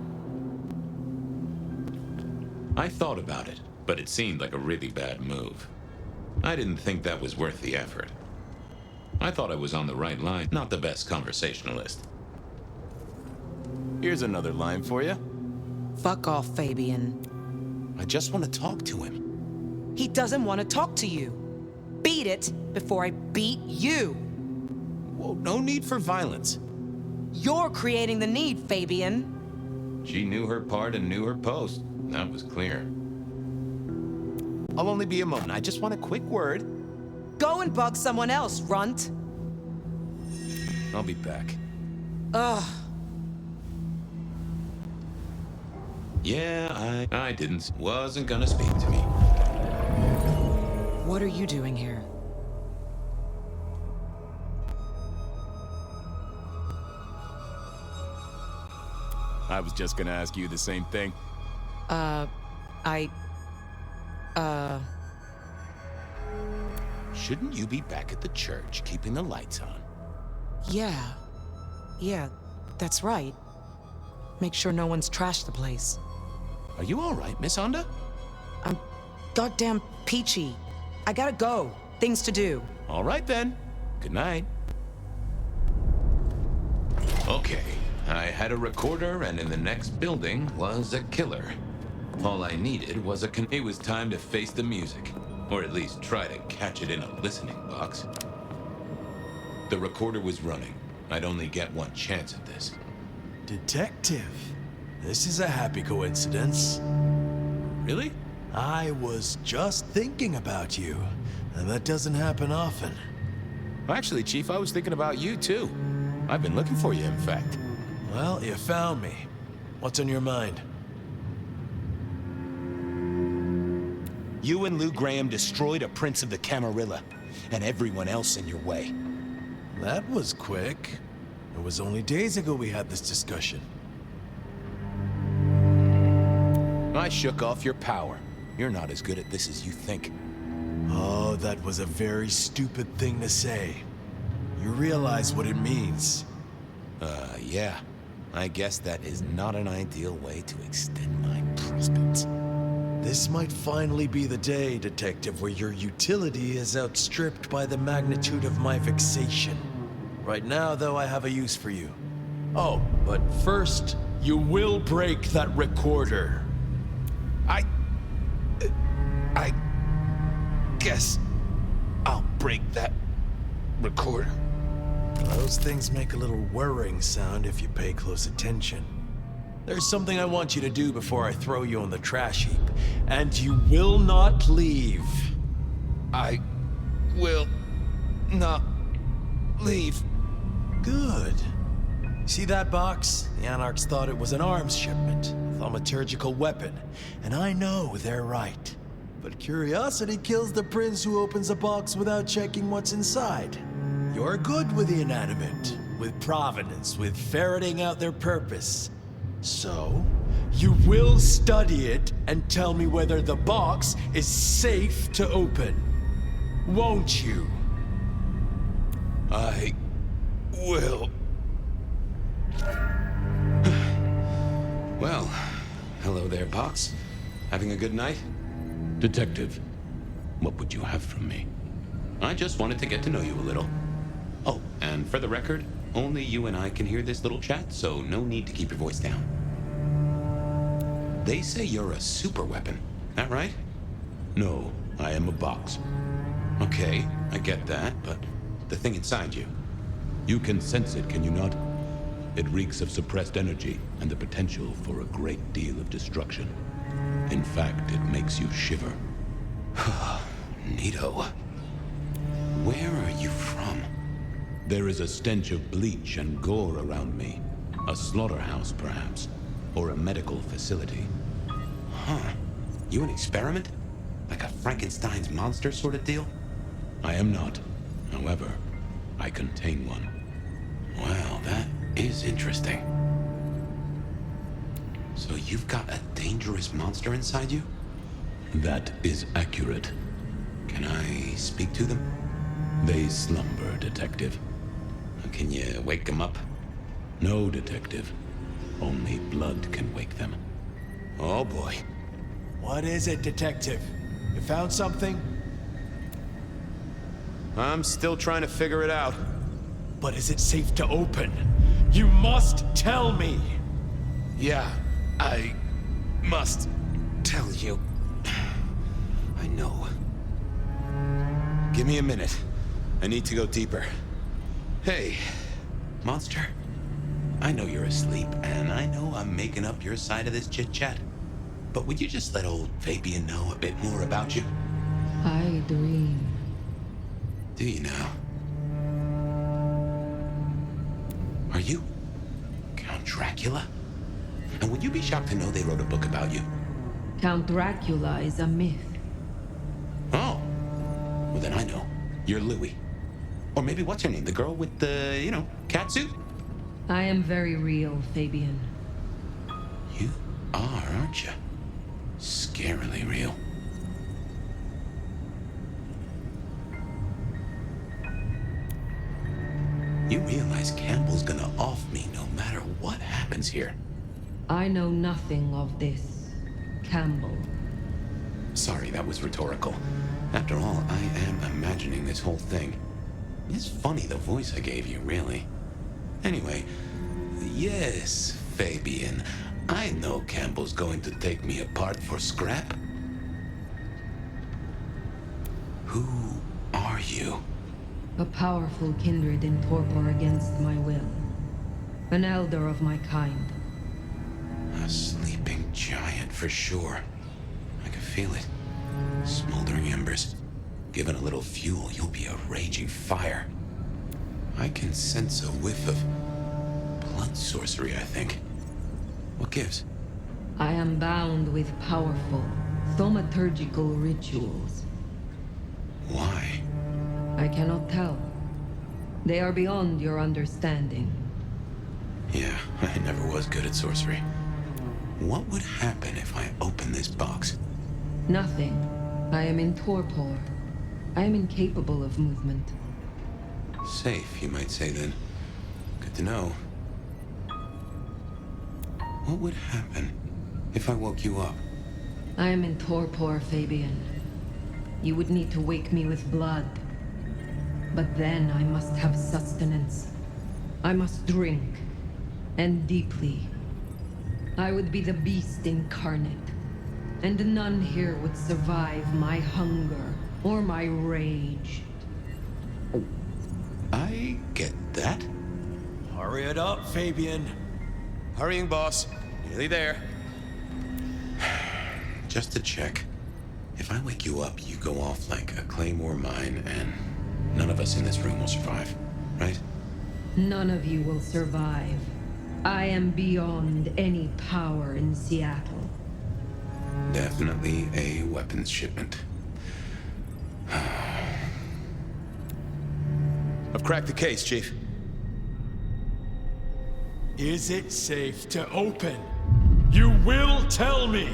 I thought about it, but it seemed like a really bad move. I didn't think that was worth the effort. I thought I was on the right line, not the best conversationalist. Here's another line for you. Fuck off, Fabien. I just want to talk to him. He doesn't want to talk to you. Beat it before I beat you. Whoa, no need for violence. You're creating the need, Fabien. She knew her part and knew her post. That was clear. I'll only be a moment. I just want a quick word. Go and bug someone else, runt. I'll be back. Ugh. Yeah, I wasn't gonna speak to me. What are you doing here? I was just gonna ask you the same thing. Shouldn't you be back at the church, keeping the lights on? Yeah, that's right. Make sure no one's trashed the place. Are you all right, Miss Onda? I'm goddamn peachy. I gotta go. Things to do. All right, then. Good night. Okay, I had a recorder, and in the next building was a killer. All I needed was it was time to face the music, or at least try to catch it in a listening box. The recorder was running. I'd only get one chance at this. Detective, this is a happy coincidence. Really? I was just thinking about you, and that doesn't happen often. Actually, Chief, I was thinking about you, too. I've been looking for you, in fact. Well, you found me. What's on your mind? You and Lou Graham destroyed a prince of the Camarilla, and everyone else in your way. That was quick. It was only days ago we had this discussion. I shook off your power. You're not as good at this as you think. Oh, that was a very stupid thing to say. You realize what it means. Yeah. I guess that is not an ideal way to extend my prospects. This might finally be the day, Detective, where your utility is outstripped by the magnitude of my vexation. Right now, though, I have a use for you. Oh, but first, you will break that recorder. I guess I'll break that recorder. Those things make a little whirring sound if you pay close attention. There's something I want you to do before I throw you on the trash heap, and you will not leave. I will not leave. Good. See that box? The Anarchs thought it was an arms shipment, a thaumaturgical weapon, and I know they're right. But curiosity kills the prince who opens a box without checking what's inside. You're good with the inanimate, with provenance, with ferreting out their purpose. So, you will study it and tell me whether the box is safe to open. Won't you? I will. Well, hello there, box. Having a good night? Detective, what would you have from me? I just wanted to get to know you a little. Oh, and for the record, only you and I can hear this little chat, so no need to keep your voice down. They say you're a super weapon, that right? No, I am a box. Okay, I get that, but the thing inside you. You can sense it, can you not? It reeks of suppressed energy and the potential for a great deal of destruction. In fact, it makes you shiver. Neato. Where are you from? There is a stench of bleach and gore around me. A slaughterhouse, perhaps. Or a medical facility. Huh. You an experiment? Like a Frankenstein's monster sort of deal? I am not. However, I contain one. Well, that is interesting. So you've got a dangerous monster inside you? That is accurate. Can I speak to them? They slumber, Detective. Can you wake them up? No, Detective. Only blood can wake them. Oh boy. What is it, Detective? You found something? I'm still trying to figure it out. But is it safe to open? You must tell me! Yeah, I must tell you. I know. Give me a minute. I need to go deeper. Hey, monster. I know you're asleep, and I know I'm making up your side of this chit-chat. But would you just let old Fabien know a bit more about you? I dream. Do you now? Are you Count Dracula? And would you be shocked to know they wrote a book about you? Count Dracula is a myth. Oh. Well, then I know. You're Louis. Or maybe what's her name? The girl with the, cat suit? I am very real, Fabien. You are, aren't you? Scarily real. You realize Campbell's gonna off me no matter what happens here. I know nothing of this, Campbell. Sorry, that was rhetorical. After all, I am imagining this whole thing. It's funny the voice I gave you, really. Anyway, yes, Fabien. I know Campbell's going to take me apart for scrap. Who are you? A powerful kindred in torpor against my will. An elder of my kind. A sleeping giant, for sure. I can feel it. Smoldering embers. Given a little fuel, you'll be a raging fire. I can sense a whiff of blood sorcery, I think. What gives? I am bound with powerful, thaumaturgical rituals. Why? I cannot tell. They are beyond your understanding. Yeah, I never was good at sorcery. What would happen if I open this box? Nothing. I am in torpor. I am incapable of movement. Safe, you might say then. Good to know. What would happen if I woke you up? I am in torpor, Fabien. You would need to wake me with blood. But then I must have sustenance. I must drink. And deeply. I would be the beast incarnate. And none here would survive my hunger or my rage. I get that. Hurry it up, Fabien. Hurrying, boss. Nearly there. Just to check. If I wake you up, you go off like a claymore mine, and none of us in this room will survive, right? None of you will survive. I am beyond any power in Seattle. Definitely a weapons shipment. I've cracked the case, Chief. Is it safe to open? You will tell me!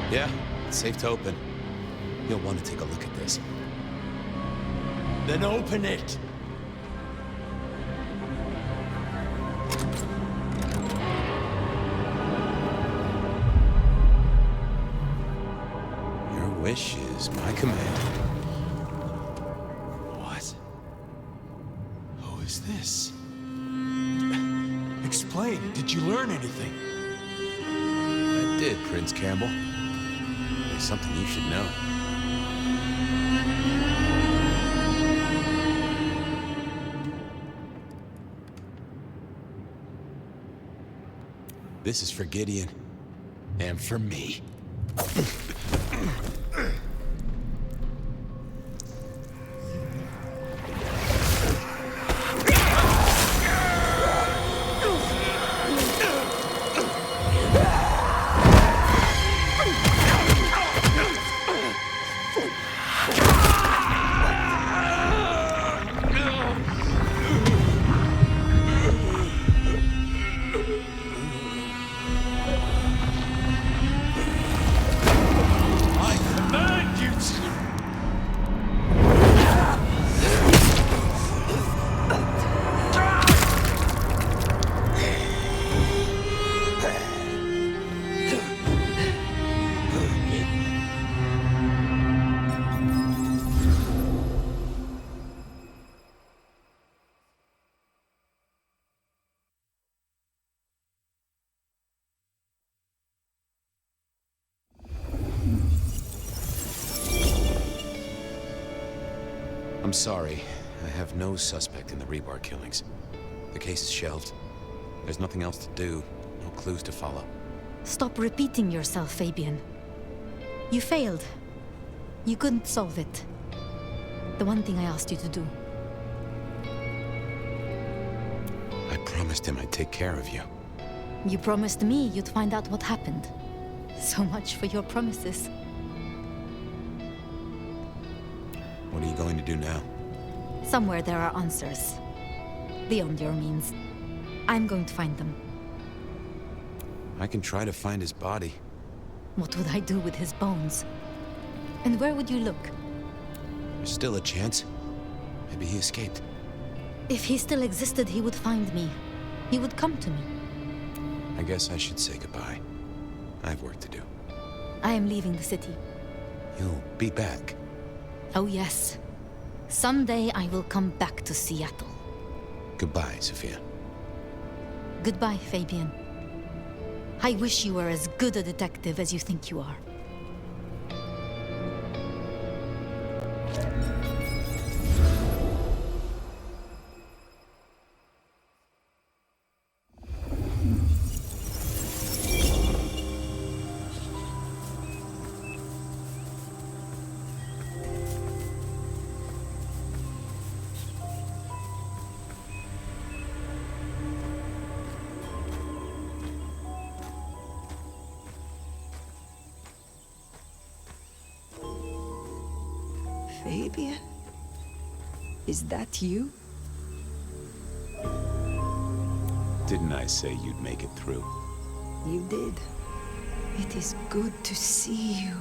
Yeah, it's safe to open. You'll want to take a look at this. Then open it! Your wish is my command. What? Who is this? Explain, did you learn anything? I did, Prince Campbell. There's something you should know. This is for Gideon. And for me. I'm sorry. I have no suspect in the rebar killings. The case is shelved. There's nothing else to do. No clues to follow. Stop repeating yourself, Fabien. You failed. You couldn't solve it. The one thing I asked you to do. I promised him I'd take care of you. You promised me you'd find out what happened. So much for your promises. What are you going to do now? Somewhere there are answers. Beyond your means. I'm going to find them. I can try to find his body. What would I do with his bones? And where would you look? There's still a chance. Maybe he escaped. If he still existed, he would find me. He would come to me. I guess I should say goodbye. I have work to do. I am leaving the city. You'll be back. Oh yes. Someday I will come back to Seattle. Goodbye, Sophia. Goodbye, Fabien. I wish you were as good a detective as you think you are. Fabien? Is that you? Didn't I say you'd make it through? You did. It is good to see you.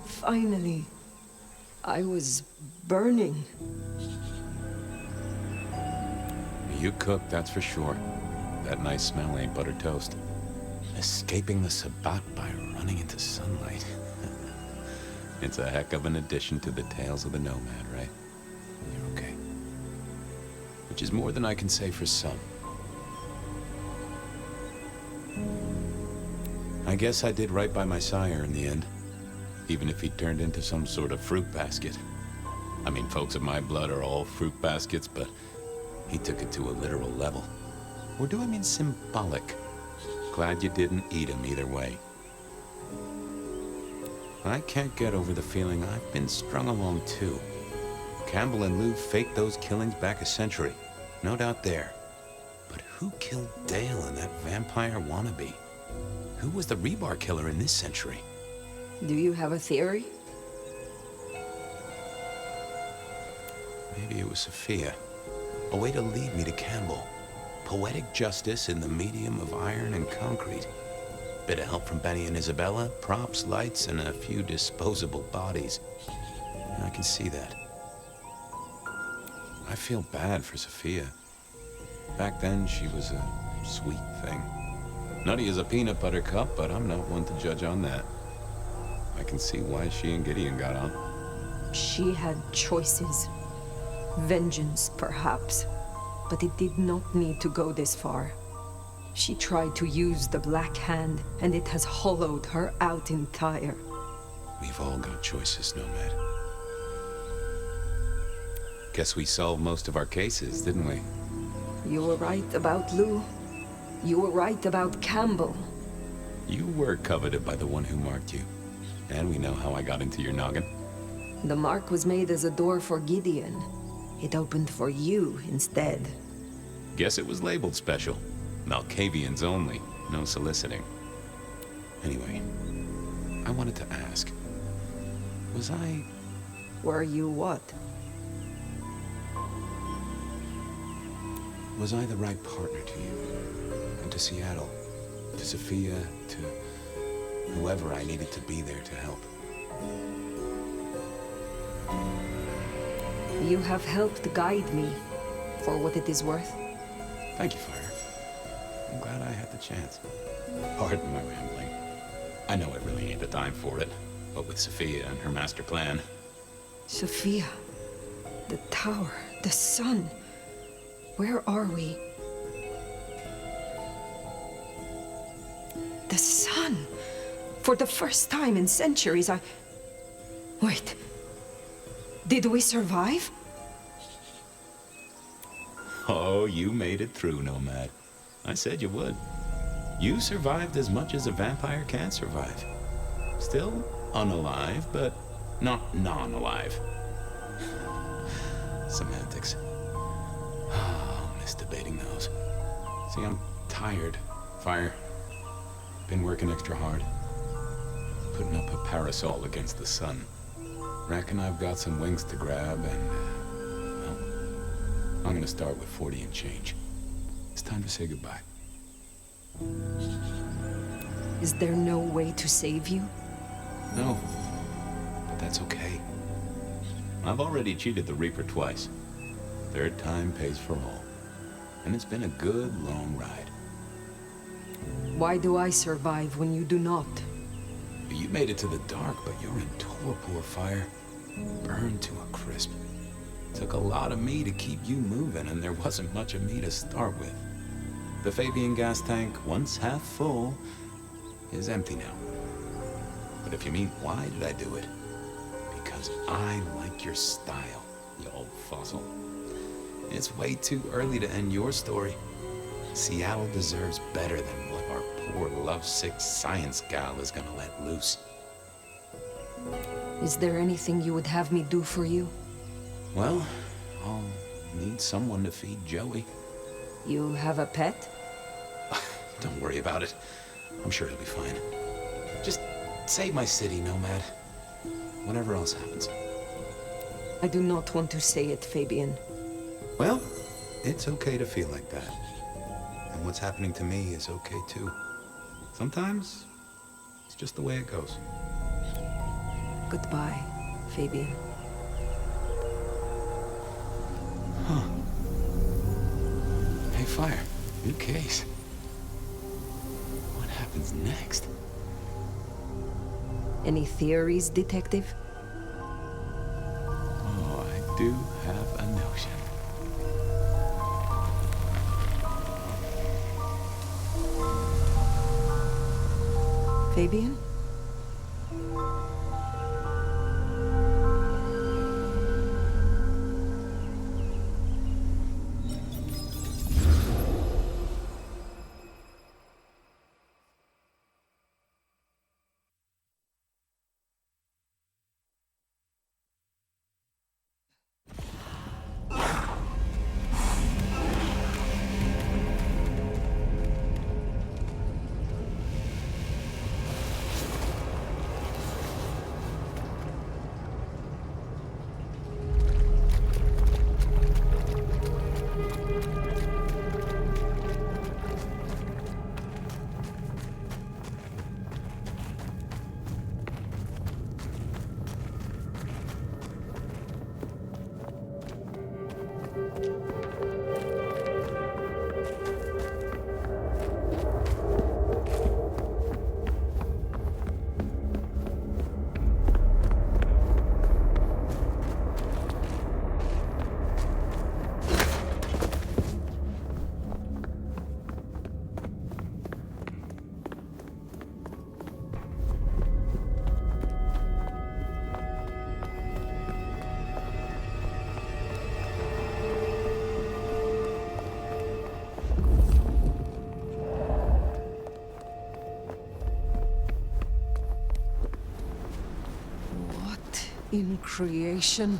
Finally. I was burning. You cooked, that's for sure. That nice smell ain't buttered toast. Escaping the Sabbat by running into sunlight. It's a heck of an addition to the tales of the Nomad, right? You're okay. Which is more than I can say for some. I guess I did right by my sire in the end. Even if he turned into some sort of fruit basket. I mean, folks of my blood are all fruit baskets, but he took it to a literal level. Or do I mean symbolic? Glad you didn't eat him either way. I can't get over the feeling I've been strung along too. Campbell and Lou faked those killings back a century. No doubt there. But who killed Dale and that vampire wannabe? Who was the rebar killer in this century? Do you have a theory? Maybe it was Sophia. A way to lead me to Campbell. Poetic justice in the medium of iron and concrete. Bit of help from Benny and Isabella, props, lights, and a few disposable bodies. I can see that. I feel bad for Sophia. Back then, she was a sweet thing. Nutty as a peanut butter cup, but I'm not one to judge on that. I can see why she and Gideon got on. She had choices. Vengeance, perhaps. But it did not need to go this far. She tried to use the Black Hand, and it has hollowed her out entire. We've all got choices, Nomad. Guess we solved most of our cases, didn't we? You were right about Lou. You were right about Campbell. You were coveted by the one who marked you. And we know how I got into your noggin. The mark was made as a door for Gideon. It opened for you instead. Guess it was labeled special. Malkavians only. No soliciting. Anyway, I wanted to ask. Was I... Were you what? Was I the right partner to you? And to Seattle? To Sophia? To whoever I needed to be there to help? You have helped guide me, for what it is worth. Thank you, Phyre. I'm glad I had the chance. Pardon my rambling. I know it really ain't the time for it, but with Sophia and her master plan... Sophia, the tower, the sun. Where are we? The sun! For the first time in centuries, Wait. Did we survive? Oh, you made it through, Nomad. I said you would. You survived as much as a vampire can survive. Still unalive, but not non-alive. Semantics. Oh, miss debating those. See, I'm tired, Phyre. Been working extra hard. Putting up a parasol against the sun. Reckon I've got some wings to grab and, well, I'm gonna start with 40 and change. It's time to say goodbye. Is there no way to save you? No, but that's okay. I've already cheated the Reaper twice. Third time pays for all. And it's been a good, long ride. Why do I survive when you do not? You made it to the dark, but you're in torpor, Phyre. Burned to a crisp. Took a lot of me to keep you moving, and there wasn't much of me to start with. The Fabien gas tank, once half full, is empty now. But if you mean why did I do it? Because I like your style, you old fossil. It's way too early to end your story. Seattle deserves better than what our poor lovesick science gal is gonna let loose. Is there anything you would have me do for you? Well, I'll need someone to feed Joey. You have a pet? Don't worry about it. I'm sure he'll be fine. Just save my city, Nomad. Whatever else happens. I do not want to say it, Fabien. Well, it's okay to feel like that. And what's happening to me is okay too. Sometimes, it's just the way it goes. Goodbye, Fabien. Huh. Hey, Phyre, new case. What happens next? Any theories, Detective? Oh, I do have a notion. Fabien? in creation.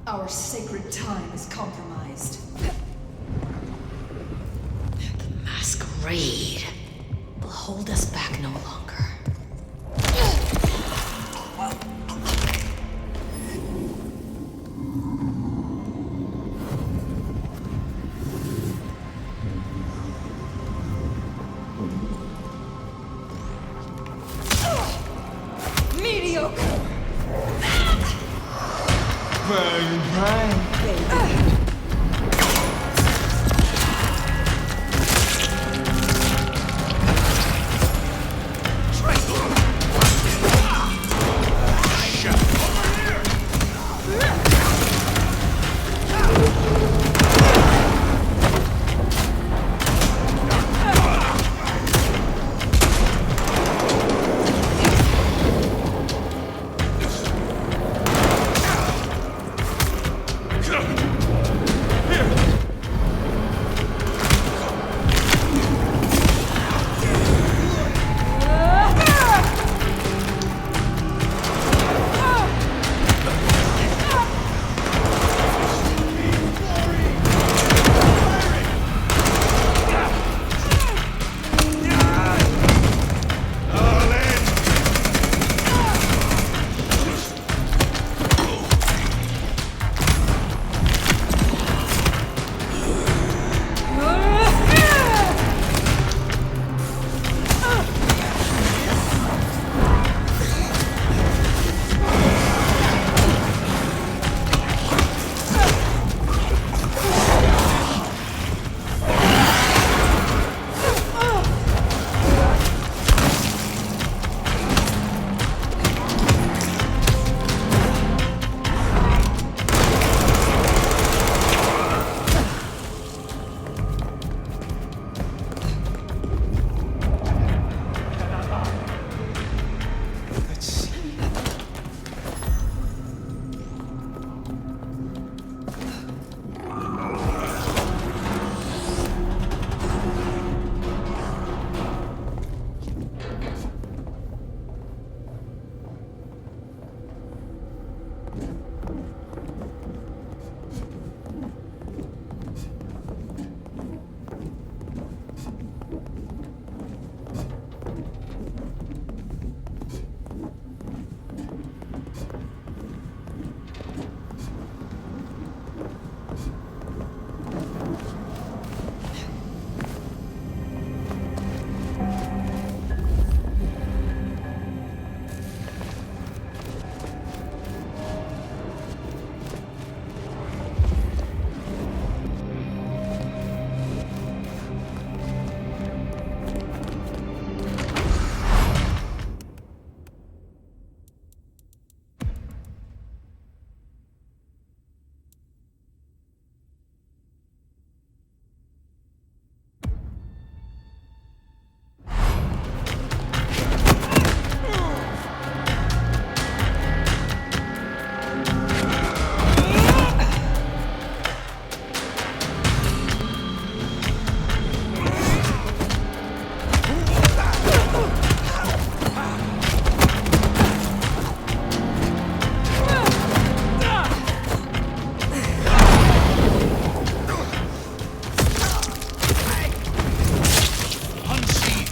Our sacred time is compromised. The masquerade will hold us back no longer. Mediocre! Bang, bang, baby.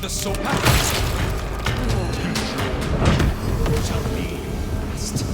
the soap happens. Shall be last.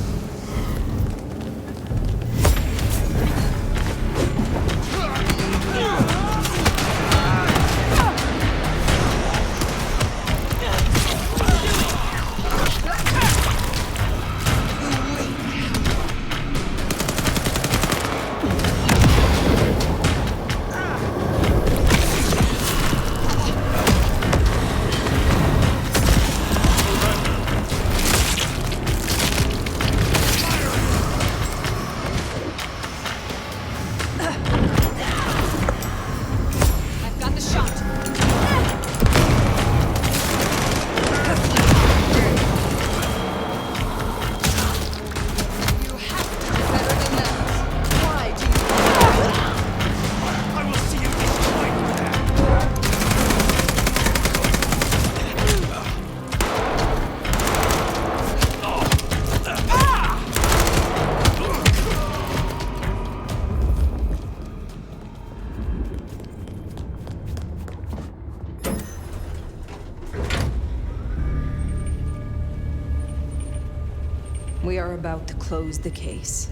We are about to close the case.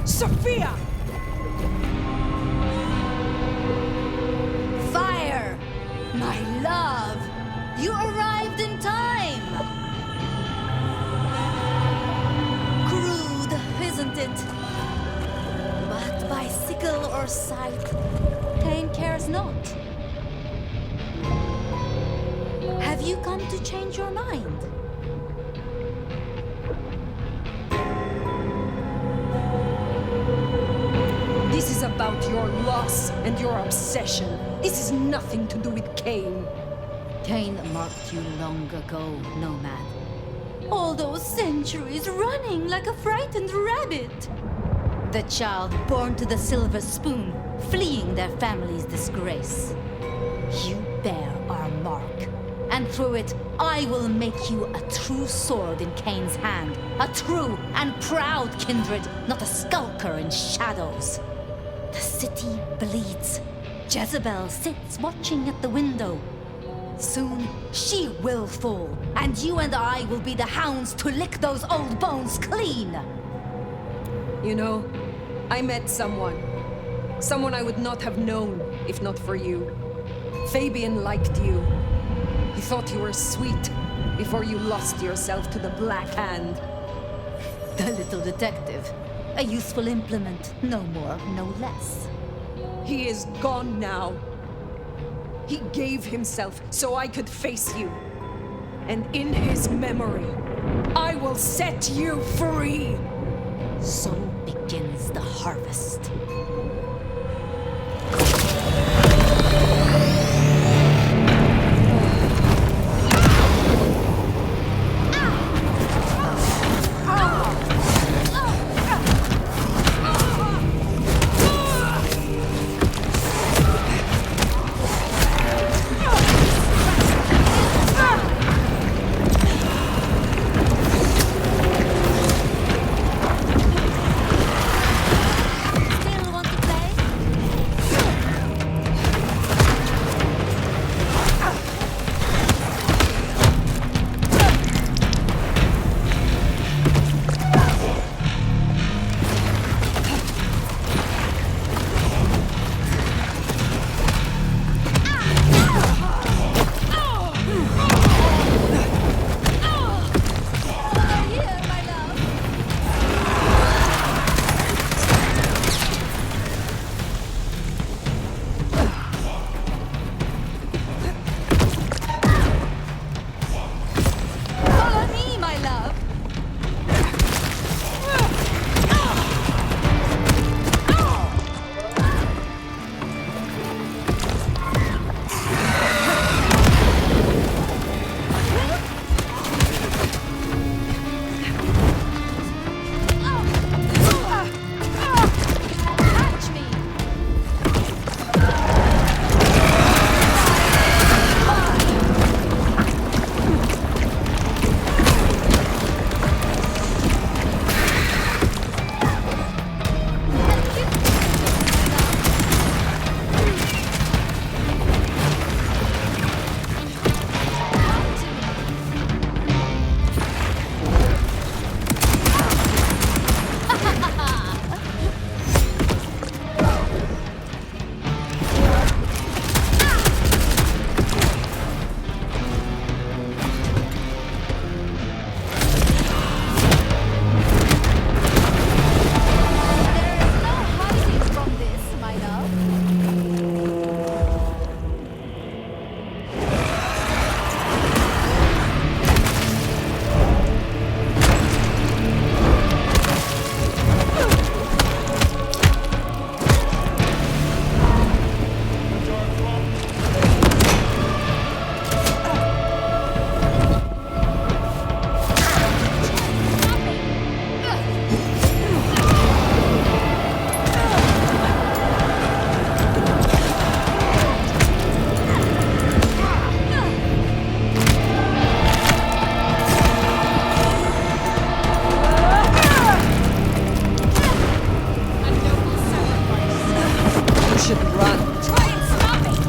Sophia! Fire! My love! You arrived in time! Crude, isn't it? But by sickle or sight, Cain cares not. Have you come to change your mind? This is about your loss and your obsession. This is nothing to do with Cain. Cain marked you long ago, Nomad. All those centuries running like a frightened rabbit. The child born to the silver spoon, fleeing their family's disgrace. You bear our mark, and through it I will make you a true sword in Cain's hand. A true and proud kindred, not a skulker in shadows. The city bleeds. Jezebel sits watching at the window. Soon, she will fall, and you and I will be the hounds to lick those old bones clean. You know, I met someone. Someone I would not have known if not for you. Fabien liked you. He thought you were sweet before you lost yourself to the Black Hand. The little detective. A useful implement, no more, no less. He is gone now. He gave himself so I could face you. And in his memory, I will set you free. So begins the harvest. Still want should run. Try and stop it!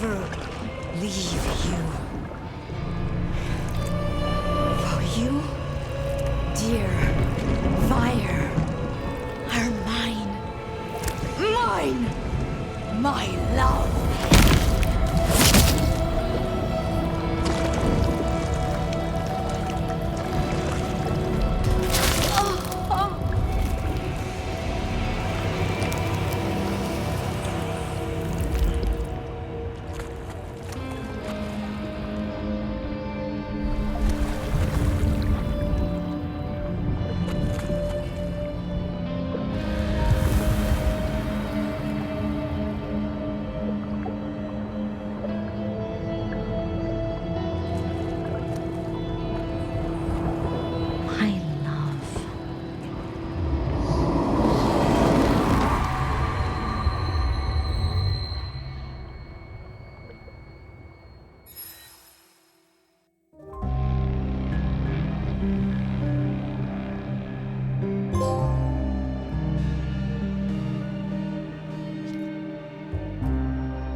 never leave you. For you, dear Fire, are mine. Mine! My love!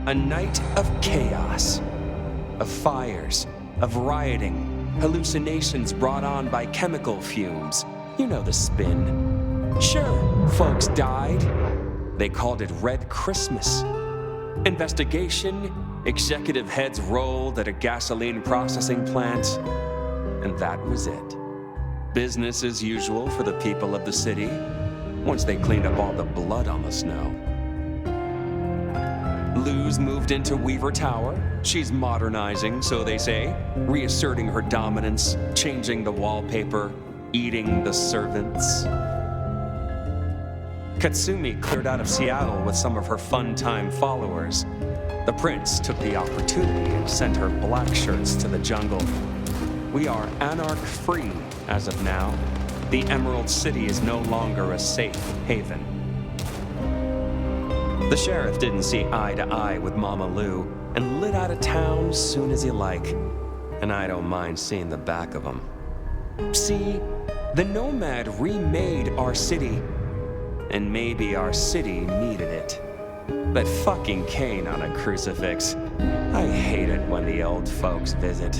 A night of chaos, of fires, of rioting, hallucinations brought on by chemical fumes. You know the spin. Sure, folks died. They called it Red Christmas. Investigation, executive heads rolled at a gasoline processing plant, and that was it. Business as usual for the people of the city, once they cleaned up all the blood on the snow. Luz moved into Weaver Tower. She's modernizing, so they say, reasserting her dominance, changing the wallpaper, eating the servants. Katsumi cleared out of Seattle with some of her fun-time followers. The prince took the opportunity and sent her black shirts to the jungle. We are anarch-free as of now. The Emerald City is no longer a safe haven. The sheriff didn't see eye to eye with Mama Lou and lit out of town soon as he like. And I don't mind seeing the back of him. See, the Nomad remade our city. And maybe our city needed it. That fucking cane on a crucifix. I hate it when the old folks visit.